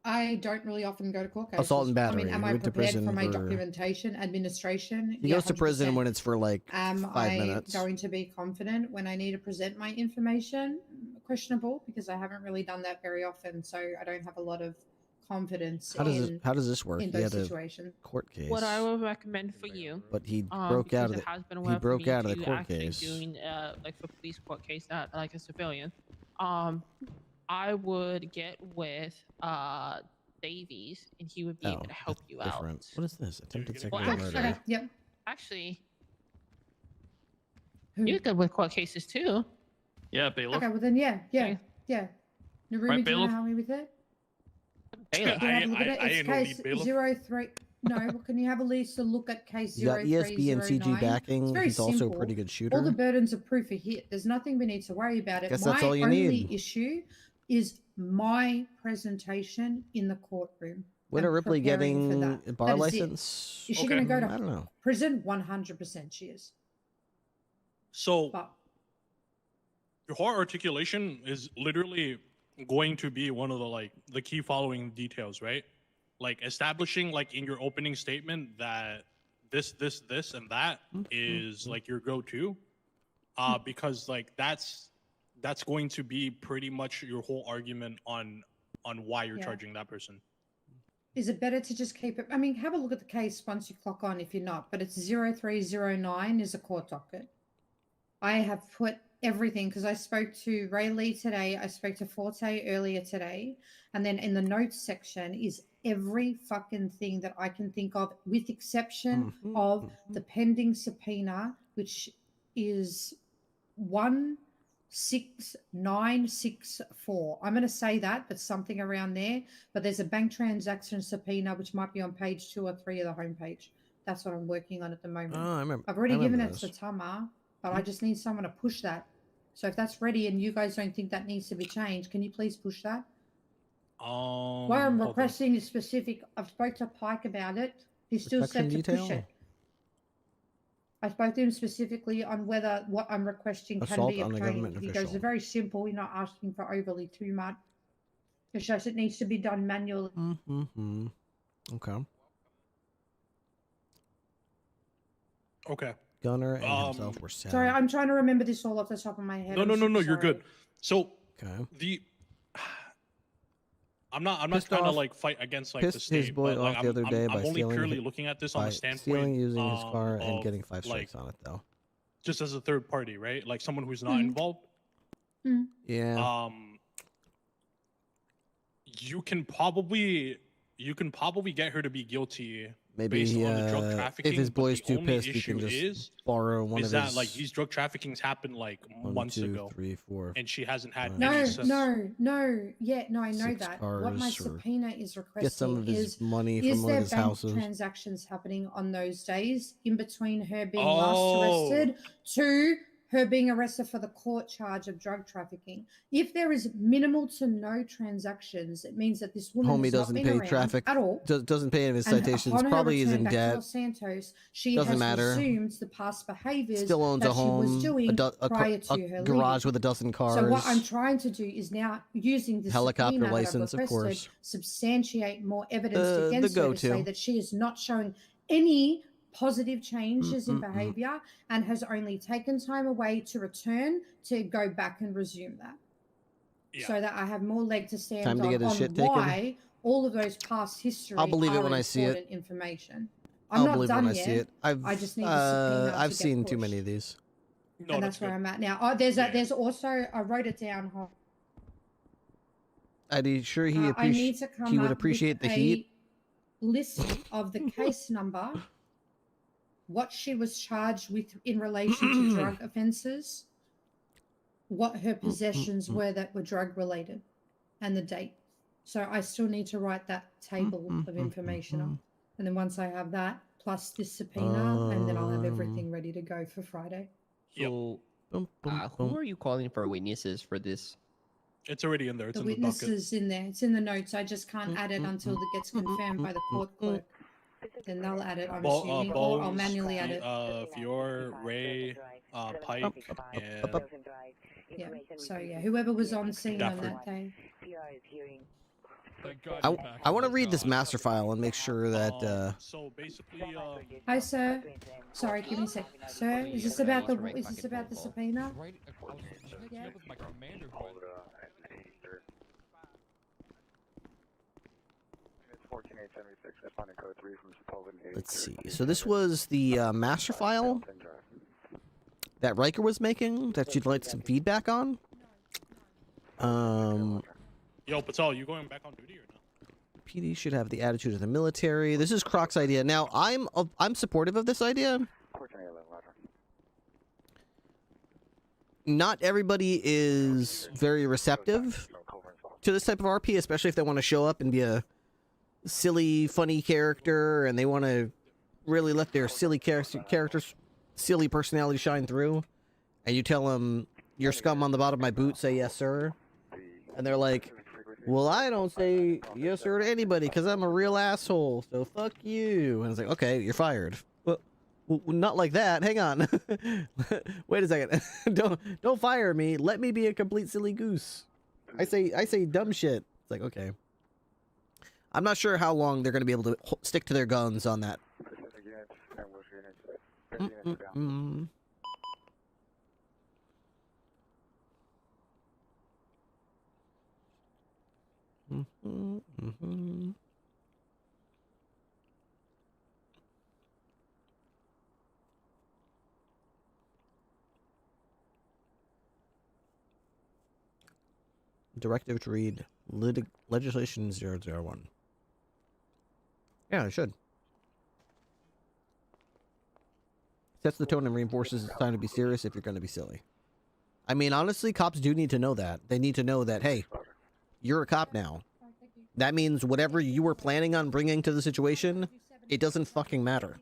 I don't really often go to court cases. Assault and battery. I mean, am He I went to prepared prison for my for- documentation, administration? He goes to prison when it's for like 5 minutes. Am I going to be confident when I need to present my information? Questionable, because I haven't really done that very often, so I don't have a lot of confidence. How does this work? In He had those a situations. court case. What I would recommend for you, But he broke out of because it the has been a he while for broke me out of the to court actually case. doing like for police court case that like a civilian. I would get with Davies, and he would be able to help you Different. out. What is this? Attempted Well, second actually, murder. Yep. Actually, you're good with court cases too. Yeah, bailiff. Okay, well then, yeah. Narumi, Right, do you want bailiff? to help me with it? Bailiff. Do you have a look at it? I It's ain't no case lead bailiff. 03. No, well, can you have a Lisa look at case You got 0309? ESB and CG backing. It's very He's also a simple. pretty good shooter. All the burdens of proof are hit. There's nothing we need to worry about it. Guess My that's all you only need. issue is my presentation in the courtroom. When are and Ripley preparing for getting that. a bar That is it. license? Is she going to go to I don't know. prison? 100% she is. So But your whole articulation is literally going to be one of the key following details, right? Like establishing like in your opening statement that this, and that is like your go-to, because like that's going to be pretty much your whole argument on why you're Yeah. charging that person. is it better to just keep it? I mean, have a look at the case once you clock on if you're not, but it's 0309 is a court docket. I have put everything because I spoke to Ray Lee today. I spoke to Forte earlier today. And then in the notes section is every fucking thing that I can think of, with exception of the pending subpoena, which is 16964. I'm going to say that, but something around there. But there's a bank transaction subpoena, which might be on page 2 or 3 of the homepage. That's what I'm working on at the moment. Oh, I remember. I've already I given remember it to those. Tama, but I just need someone to push that. So if that's ready and you guys don't think that needs to be changed, can you please push that? Why I'm hold on. requesting is specific. I've spoke to Pike about it. He still said to Protection push detail? it. I spoke to him specifically on whether what I'm requesting can Assault be on a obtained. government He goes, official. they're very simple. You're not asking for overly too much. It's just it needs to be done manually. Okay. Okay. Gunner and himself were sad. Sorry, I'm trying to remember this all off the top of my head. No, I'm no, no, super no. You're sorry. good. So Okay. I'm not Pissed trying to off- like fight against like the Pissed his state, boy but like off the other day I'm by only stealing purely hi- looking at this on by the standpoint stealing using his car and of, getting 5 strikes like, on it though. just as a third party, right? Like someone who's not involved. Yeah. You can probably get her to be guilty Maybe based on the drug if trafficking. his but boy's the too only pissed, he issue can just is borrow one of that his. like these drug traffickings happened like 1, months 2, ago, 3, 4. and she hasn't had No, any since. Yeah, no, I know 6 that. What my cars or subpoena is requesting get some of his is money is from one there of his bank houses. transactions happening on those days in between her being Oh. last arrested to her being arrested for the court charge of drug trafficking? If there is minimal to no transactions, it means that this woman Homie has not doesn't been pay around traffic. at all. Doesn't pay any of his And citations. upon her Probably is return in back to debt. Los Santos, she Doesn't has matter. resumed the past behaviors Still owns that a home, she was doing prior to her a garage leaving. with a dozen cars. So what I'm trying to do is now using the Helicopter subpoena that I've license, of requested, course. substantiate more evidence The against her to go-to. say that she is not showing any positive changes in behavior and has only taken time away to return to go back and resume that. So that I have more leg to stand Time to get his shit taken. why all of those past history I'll believe it are when I see it. important information. I'm I'll not believe done when I yet. see it. I just need the subpoena I've to seen get too pushed. many of these. No, And that's where I'm at now. Oh, there's also, I wrote it down. I'm sure he I need to come he would up appreciate the with heat. a list of the case number, what she was charged with in relation to drug offences, what her possessions were that were drug related, and the date. So I still need to write that table of information up. And then once I have that, plus this subpoena, and then I'll have everything ready to go for Friday. So, who are you calling for witnesses for this? It's already in there. It's The in the witness docket. is in there. It's in the notes. I just can't add it until it gets confirmed by the court clerk. Then they'll add it, I'm assuming, or I'll manually add it. Fior, Ray, Pike, and Yeah. So yeah, whoever was on scene on that day. I want to read this master file and make sure that. So basically, Hi, sir. Sorry, give me a sec. Sir, is this about the subpoena? Yeah. Let's see. So this was the master file that Riker was making that you'd like some feedback on. Yo, Patel, you going back on duty or no? PD should have the attitude of the military. This is Croc's idea. Now, I'm supportive of this idea. Not everybody is very receptive to this type of RP, especially if they want to show up and be a silly, funny character, and they want to really let their silly characters, silly personality shine through. And you tell them, "You're scum on the bottom of my boot, say yes, sir." And they're like, "Well, I don't say yes, sir to anybody because I'm a real asshole, so fuck you." And it's like, "Okay, you're fired." Well, not like that. Hang on. Wait a second. Don't fire me. Let me be a complete silly goose. I say dumb shit. It's like, okay. I'm not sure how long they're going to be able to stick to their guns on that. Directive to read legislation 001. Yeah, it should. Sets the tone and reinforces it's time to be serious if you're going to be silly. I mean, honestly, cops do need to know that. They need to know that, hey, you're a cop now. That means whatever you were planning on bringing to the situation, it doesn't fucking matter.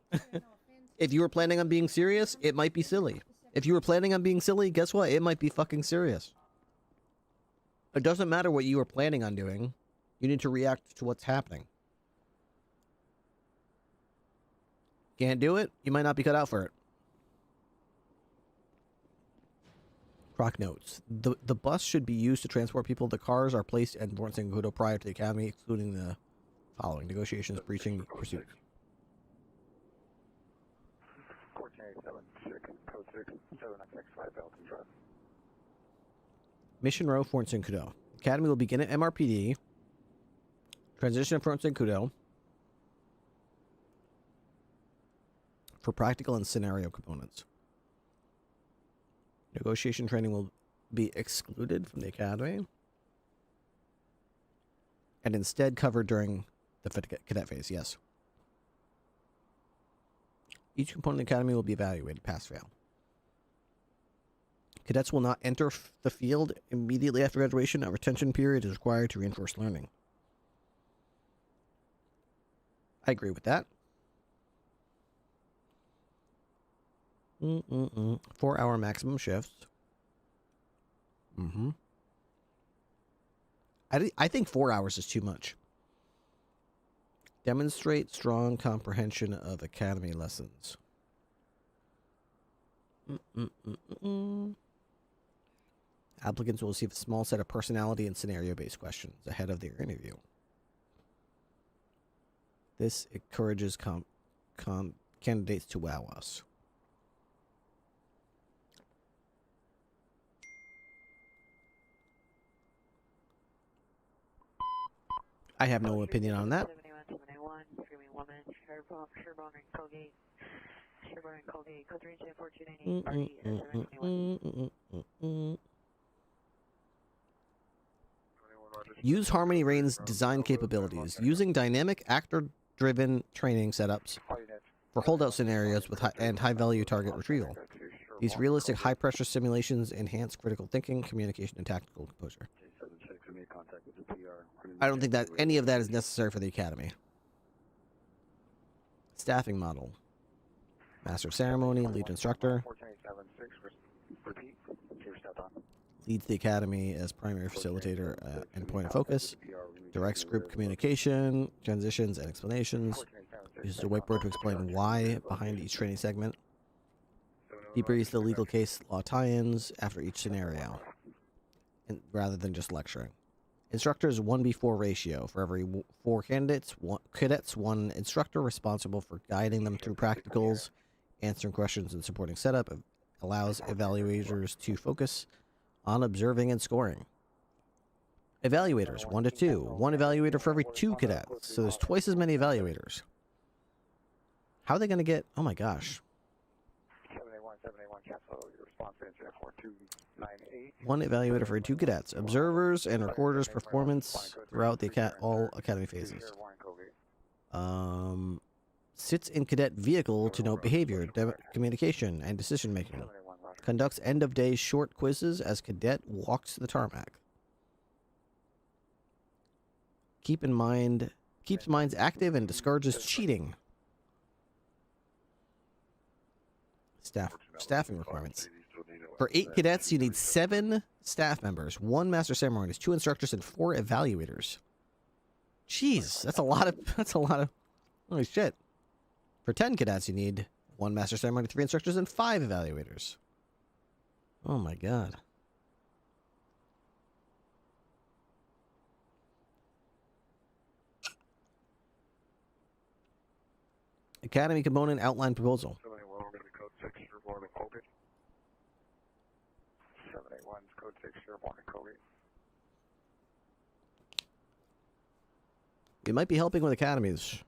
If you were planning on being serious, it might be silly. If you were planning on being silly, guess what? It might be fucking serious. It doesn't matter what you were planning on doing. You need to react to what's happening. Can't do it? You might not be cut out for it. Croc notes. The bus should be used to transport people. The cars are placed at Fort Sangudo prior to the academy, excluding the following. Negotiations, breaching, pursuit. Mission Row, Fort Sangudo. Academy will begin at MRPD. Transition to Fort Sangudo. For practical and scenario components. Negotiation training will be excluded from the academy and instead covered during the cadet phase, yes. Each component of the academy will be evaluated, pass-fail. Cadets will not enter the field immediately after graduation. A retention period is required to reinforce learning. I agree with that. 4-hour maximum shifts. I think 4 hours is too much. Demonstrate strong comprehension of academy lessons. Applicants will receive a small set of personality and scenario-based questions ahead of their interview. This encourages candidates to wow us. I have no opinion on that. 71, screaming woman, Sherborne and Colgate. Sherborne and Colgate, code 31428, Use Harmony Reign's design capabilities, using dynamic actor-driven training setups for holdout scenarios with high-value target retrieval. These realistic high-pressure simulations enhance critical thinking, communication, and tactical composure. I don't think that any of that is necessary for the Academy. Staffing model. Master of Ceremony, lead instructor. Leads the Academy as primary facilitator and point of focus. Directs group communication, transitions, and explanations. Uses a whiteboard to explain why behind each training segment. Debriefs the legal case law tie-ins after each scenario, rather than just lecturing. Instructors 1:4 ratio. For every 4 cadets, 1 instructor responsible for guiding them through practicals, answering questions, and supporting setup. Allows evaluators to focus on observing and scoring. Evaluators 1 to 2. 1 evaluator for every 2 cadets. So there's twice as many evaluators. How are they going to get... Oh my gosh. 781, cancel your response to incident 4298. 1 evaluator for 2 cadets. Observers and recorders performance throughout the all Academy phases. Sits in cadet vehicle to note behavior, communication, and decision making. Conducts end-of-day short quizzes as cadet walks the tarmac. Keeps minds active and discourages cheating. Staffing requirements. For 8 cadets, you need 7 staff members, 1 master ceremonies, 2 instructors, and 4 evaluators. Jeez, that's a lot of holy shit. For 10 cadets, you need 1 master ceremony, 3 instructors, and 5 evaluators. Oh my god. Academy component outline proposal. 781, code 6, Sherborne and Colgate. You might be helping with academies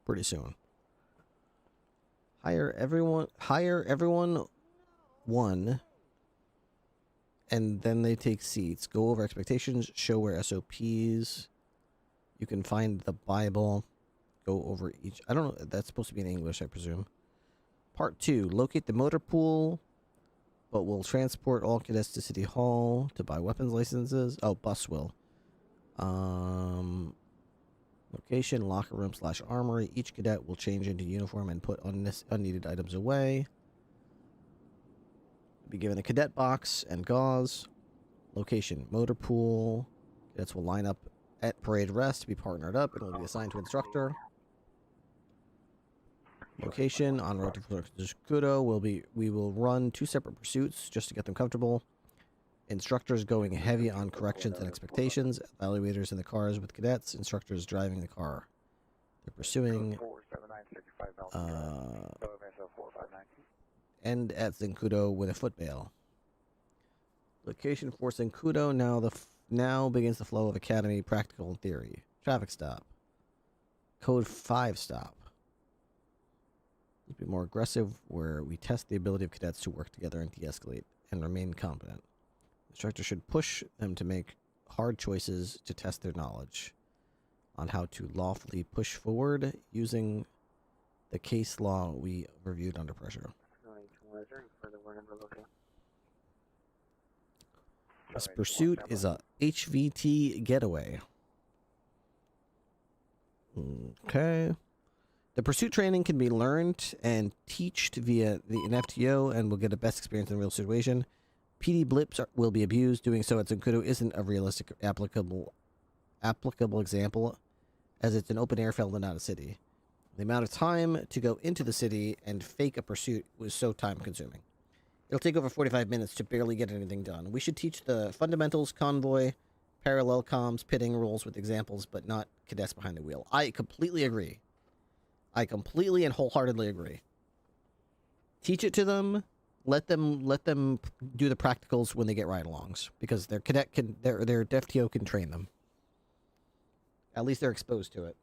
pretty soon. Hire everyone 1, and then they take seats. Go over expectations, show where SOPs. You can find the Bible. Go over each. I don't know. That's supposed to be in English, I presume. Part 2. Locate the motor pool, but will transport all cadets to City Hall to buy weapons licenses. Oh, bus will. Location, locker room / armory. Each cadet will change into uniform and put unneeded items away. Be given a cadet box and gauze. Location, motor pool. Cadets will line up at parade rest to be partnered up and will be assigned to instructor. Location, on road to Kudo we will run 2 separate pursuits just to get them comfortable. Instructors going heavy on corrections and expectations. Evaluators in the cars with cadets. Instructors driving the car. They're pursuing. End at Zenkudo with a foot bail. Location for Zenkudo. Now begins the flow of Academy practical and theory. Traffic stop. Code 5 stop. Let's be more aggressive, where we test the ability of cadets to work together and de-escalate and remain competent. Instructor should push them to make hard choices to test their knowledge on how to lawfully push forward using the case law we reviewed under pressure. This pursuit is a HVT getaway. Okay. The pursuit training can be learned and taught via an FTO and will get a best experience in a real situation. PD blips will be abused. Doing so at Zenkudo isn't a realistic applicable example, as it's an open airfield and not a city. The amount of time to go into the city and fake a pursuit was so time consuming. It'll take over 45 minutes to barely get anything done. We should teach the fundamentals, convoy, parallel comms, pitting rules with examples, but not cadets behind the wheel. I completely agree. I completely and wholeheartedly agree. Teach it to them. Let them do the practicals when they get ride-alongs, because their FTO can train them. At least they're exposed to it.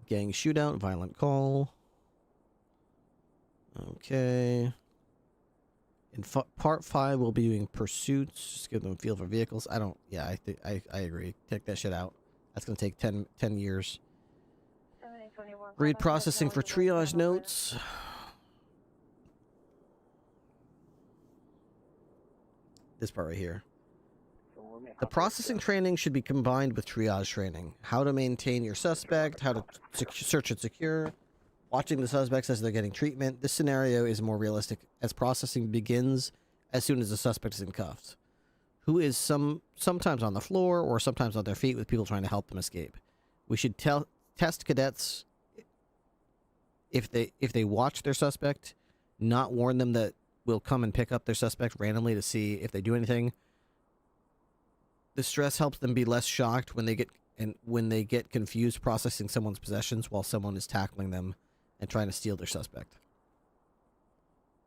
Gang shootout, violent call. Okay. In part 5, we'll be doing pursuits. Just give them a feel for vehicles. I agree. Take that shit out. That's going to take 10 years. Read processing for triage notes. This part right here. The processing training should be combined with triage training. How to maintain your suspect, how to search and secure, watching the suspects as they're getting treatment. This scenario is more realistic as processing begins as soon as the suspect is in cuffs, who is sometimes on the floor or sometimes on their feet with people trying to help them escape. We should test cadets if they watch their suspect, not warn them that we'll come and pick up their suspect randomly to see if they do anything. The stress helps them be less shocked when they get confused processing someone's possessions while someone is tackling them and trying to steal their suspect.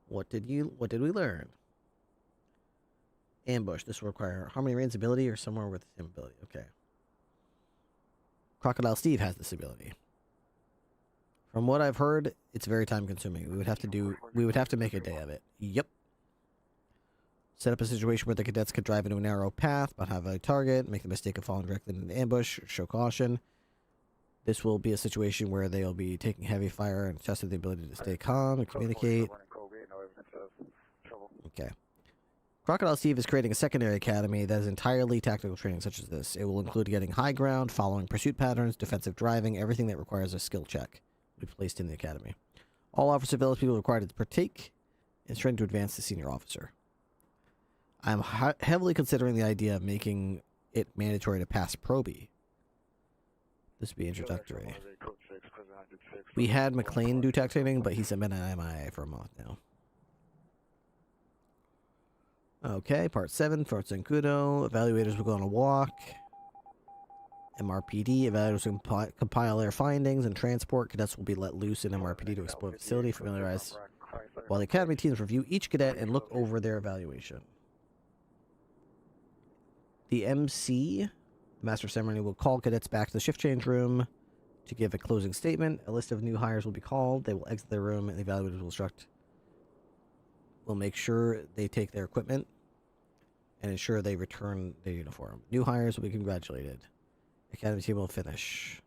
What did we learn? Ambush. This will require Harmony Rain's ability or somewhere with the same ability. Okay. Crocodile Steve has this ability. From what I've heard, it's very time consuming. We would have to make a day of it. Yep. Set up a situation where the cadets could drive into a narrow path, but have a target, make the mistake of falling directly into an ambush, show caution. This will be a situation where they'll be taking heavy fire and testing the ability to stay calm and communicate. Okay. Crocodile Steve is creating a secondary academy that is entirely tactical training such as this. It will include getting high ground, following pursuit patterns, defensive driving, everything that requires a skill check will be placed in the academy. All officer village people required to partake in training to advance to senior officer. I'm heavily considering the idea of making it mandatory to pass Proby. This would be introductory. We had McLean do tech training, but he's been an MIA for a month now. Okay, part 7, Fort Zancudo. Evaluators will go on a walk. MRPD. Evaluators will compile their findings and transport. Cadets will be let loose in MRPD to explore the facility, familiarize, while the academy teams review each cadet and look over their evaluation. The MC, the Master of Ceremony, will call cadets back to the shift change room to give a closing statement. A list of new hires will be called. They will exit their room, and the evaluators will make sure they take their equipment and ensure they return their uniform. New hires will be congratulated. Academy team will finish.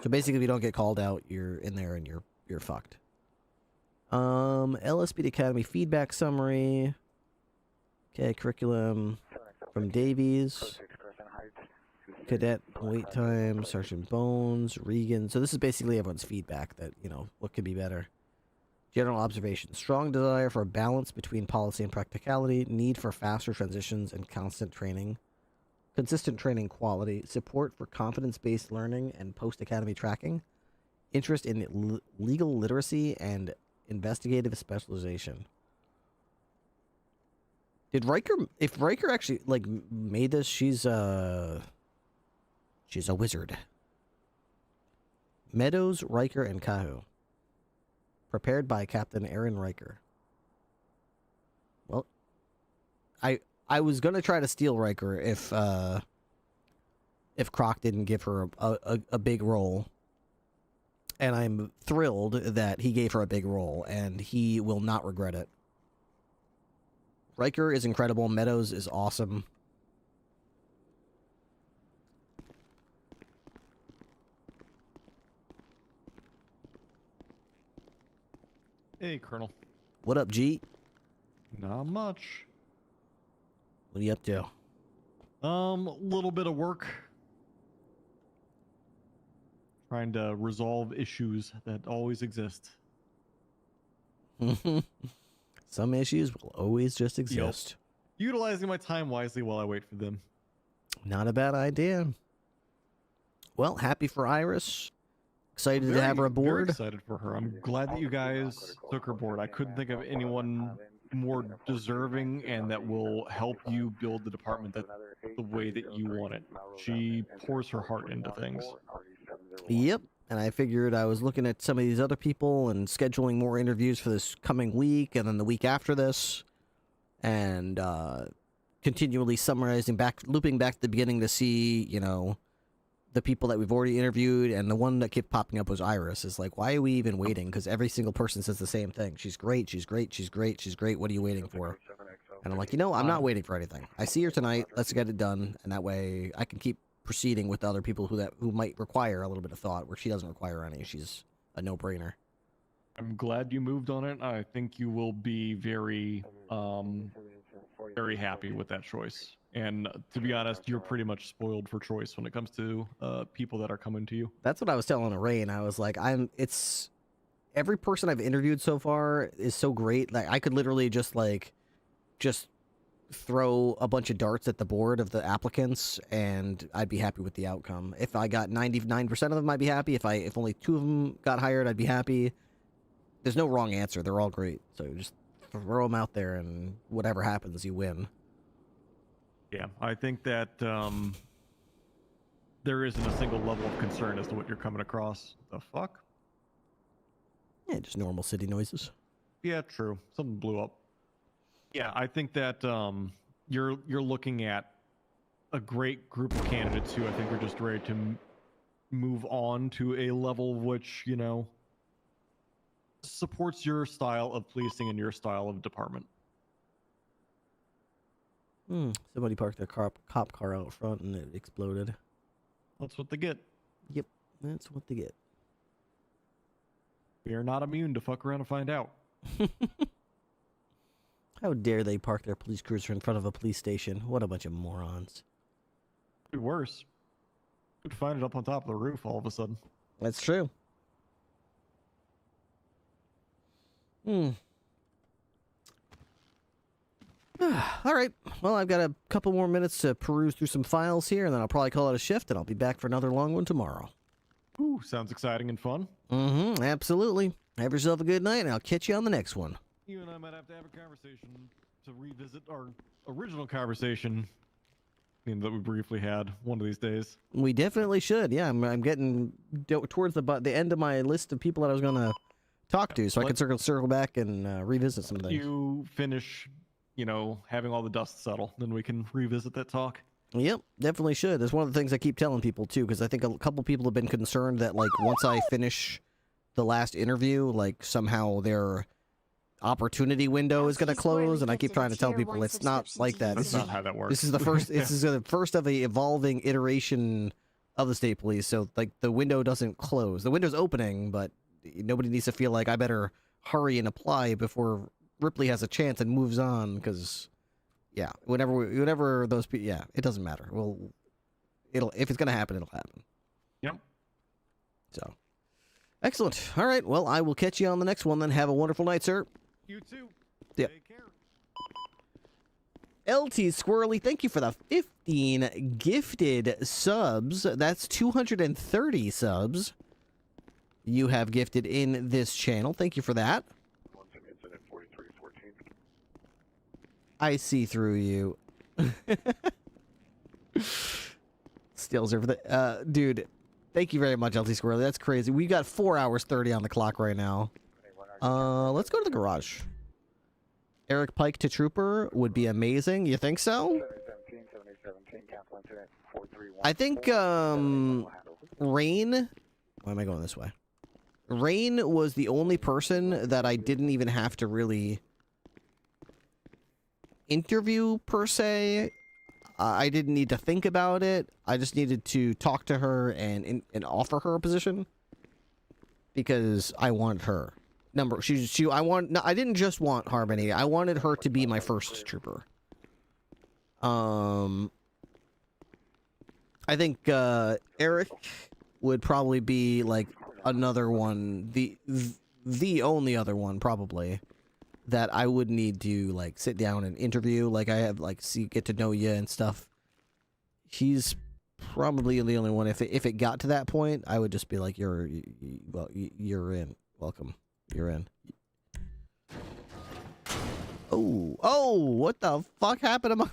So basically, if you don't get called out, you're in there and you're fucked. LSPD Academy feedback summary. Okay, curriculum from Davies. Cadet wait time, Sergeant Bones, Regan. So this is basically everyone's feedback that, what could be better. General observation. Strong desire for a balance between policy and practicality. Need for faster transitions and constant training. Consistent training quality. Support for confidence-based learning and post-academy tracking. Interest in legal literacy and investigative specialization. Did Riker... If Riker actually, made this, she's a wizard. Meadows, Riker, and Kahu. Prepared by Captain Aaron Riker. Well, I was gonna try to steal Riker if Croc didn't give her a big role. And I'm thrilled that he gave her a big role, and he will not regret it. Riker is incredible. Meadows is awesome. Hey, Colonel. What up, G? Not much. What are you up to? Little bit of work. Trying to resolve issues that always exist. Some issues will always just exist. Yep. Utilizing my time wisely while I wait for them. Not a bad idea. Well, happy for Iris. Excited to have her aboard. Very excited for her. I'm glad that you guys took her aboard. I couldn't think of anyone more deserving and that will help you build the department the way that you want it. She pours her heart into things. Yep. and I figured I was looking at some of these other people and scheduling more interviews for this coming week and then the week after this, and continually summarizing back, looping back to the beginning to see, you know, the people that we've already interviewed, and the one that kept popping up was Iris. Is like, why are we even waiting? Because every single person says the same thing. She's great, she's great, she's great, she's great. What are you waiting for? And I'm like, you know, I'm not waiting for anything. I see her tonight. Let's get it done, and that way I can keep proceeding with other people who might require a little bit of thought, where she doesn't require any. She's a no-brainer. I'm glad you moved on it. I think you will be very, very happy with that choice. And to be honest, you're pretty much spoiled for choice when it comes to people that are coming to you. That's what I was telling Rain. I was like, it's every person I've interviewed so far is so great. Like, I could literally just throw a bunch of darts at the board of the applicants, and I'd be happy with the outcome. If I got 99% of them, I'd be happy. If only 2 of them got hired, I'd be happy. There's no wrong answer. They're all great. So just throw them out there, and whatever happens, you win. Yeah, I think that there isn't a single level of concern as to what you're coming across. The fuck? Yeah, just normal city noises. Yeah, true. Something blew up. Yeah, I think that you're looking at a great group of candidates who I think are just ready to move on to a level which, you know, supports your style of policing and your style of department. Somebody parked their cop car out front and it exploded. That's what they get. Yep, that's what they get. We are not immune to fuck around and find out. How dare they park their police cruiser in front of a police station? What a bunch of morons. It'd be worse. Could find it up on top of the roof all of a sudden. That's true. All right. Well, I've got a couple more minutes to peruse through some files here, and then I'll probably call it a shift, and I'll be back for another long one tomorrow. Ooh, sounds exciting and fun. Absolutely. Have yourself a good night, and I'll catch you on the next one. You and I might have to have a conversation to revisit our original conversation that we briefly had one of these days. We definitely should. Yeah, I'm getting towards the end of my list of people that I was going to talk to, so I can circle back and revisit some things. You finish, you know, having all the dust settle, then we can revisit that talk. Yep, definitely should. That's one of the things I keep telling people, too, because I think a couple people have been concerned that, like, once I finish the last interview, like, somehow their opportunity window is going to close, and I keep trying to tell people it's not like that. That's not how that works. This is the first. This is the first of a evolving iteration of the state police. So, like, the window doesn't close. The window's opening, but nobody needs to feel like I better hurry and apply before Ripley has a chance and moves on. Because, yeah, whenever those people, yeah, it doesn't matter. Well, if it's going to happen, it'll happen. Yep. So, excellent. All right. Well, I will catch you on the next one. Then have a wonderful night, sir. You too. Yep. Take care. LT Squirrely, thank you for the 15 gifted subs. That's 230 subs you have gifted in this channel. Thank you for that. I see through you. Stills over the dude. Thank you very much, LT Squirrely. That's crazy. We got 4 hours 30 on the clock right now. Let's go to the garage. Eric Pike to Trooper would be amazing. You think so? I think Rain. Why am I going this way? Rain was the only person that I didn't even have to really interview per se. I didn't need to think about it. I just needed to talk to her and offer her a position because I wanted her. I didn't just want Harmony. I wanted her to be my first trooper. I think Eric would probably be like another one, the only other one probably that I would need to like sit down and interview. Like I have like get to know you and stuff. He's probably the only one. If it got to that point, I would just be like, you're in. Welcome. You're in. Oh, what the fuck happened to my...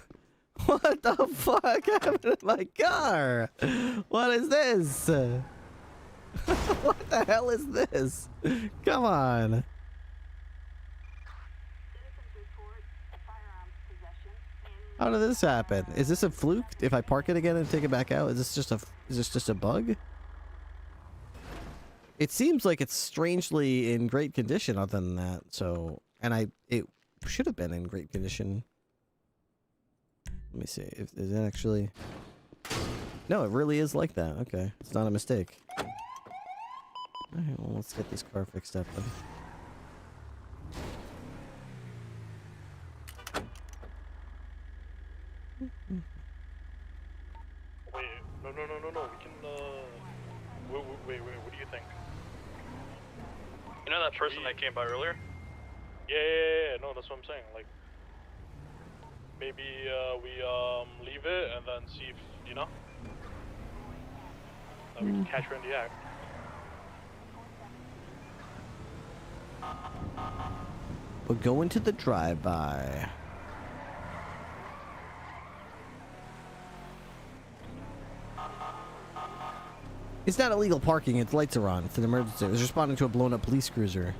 What the fuck happened to my car? What is this? What the hell is this? Come on. How did this happen? Is this a fluke? If I park it again and take it back out, is this just a bug? It seems like it's strangely in great condition other than that. So, and it should have been in great condition. Let me see. Is it actually? No, it really is like that. Okay. It's not a mistake. Alright, well, let's get this car fixed up then. Wait, no. We can, wait, what do you think? You know that person that came by earlier? Yeah, no, that's what I'm saying. Like, maybe, we, leave it and then see if, you know? That we can catch her in the act. We'll go into the drive-by. It's not illegal parking, its lights are on. It's an emergency. It was responding to a blown up police cruiser.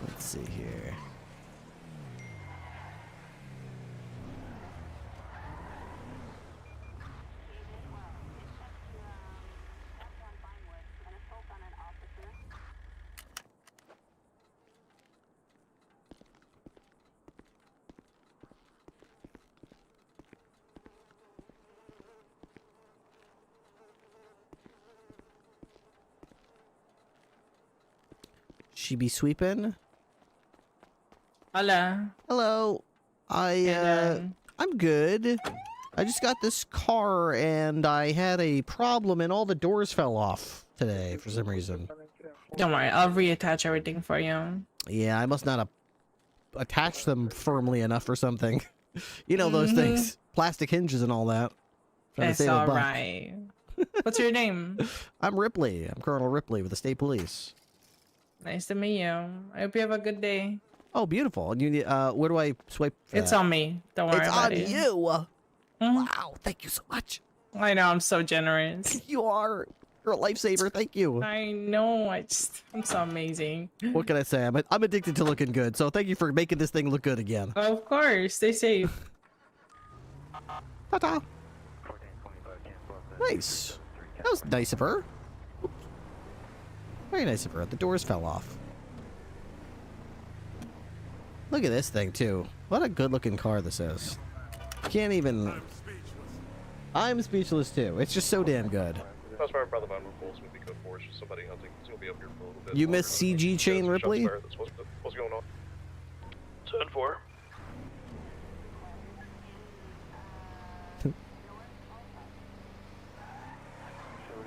Let's see here. She be sweeping? Hello. Hello. I'm good. I just got this car and I had a problem and all the doors fell off today for some reason. Don't worry, I'll reattach everything for you. Yeah, I must not have attached them firmly enough or something. You know those things. Plastic hinges and all that. It's alright. What's your name? I'm Ripley. I'm Colonel Ripley with the state police. Nice to meet you. I hope you have a good day. Oh, beautiful. And you need, where do I swipe? It's on me. Don't worry about it. It's on you. Wow, thank you so much. I know, I'm so generous. You are. You're a lifesaver. Thank you. I know. I'm so amazing. What can I say? I'm addicted to looking good, so thank you for making this thing look good again. Of course. Stay safe. Ta-ta. Nice. That was nice of her. Very nice of her. The doors fell off. Look at this thing, too. What a good-looking car this is. Can't even... I'm speechless, too. It's just so damn good. That's why brother man reports with the code for it's just somebody hunting. He'll be up here for a little bit. You miss CG chain, Ripley? What's going on? 10-4.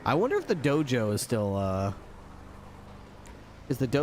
I wonder if the dojo is still, is the dojo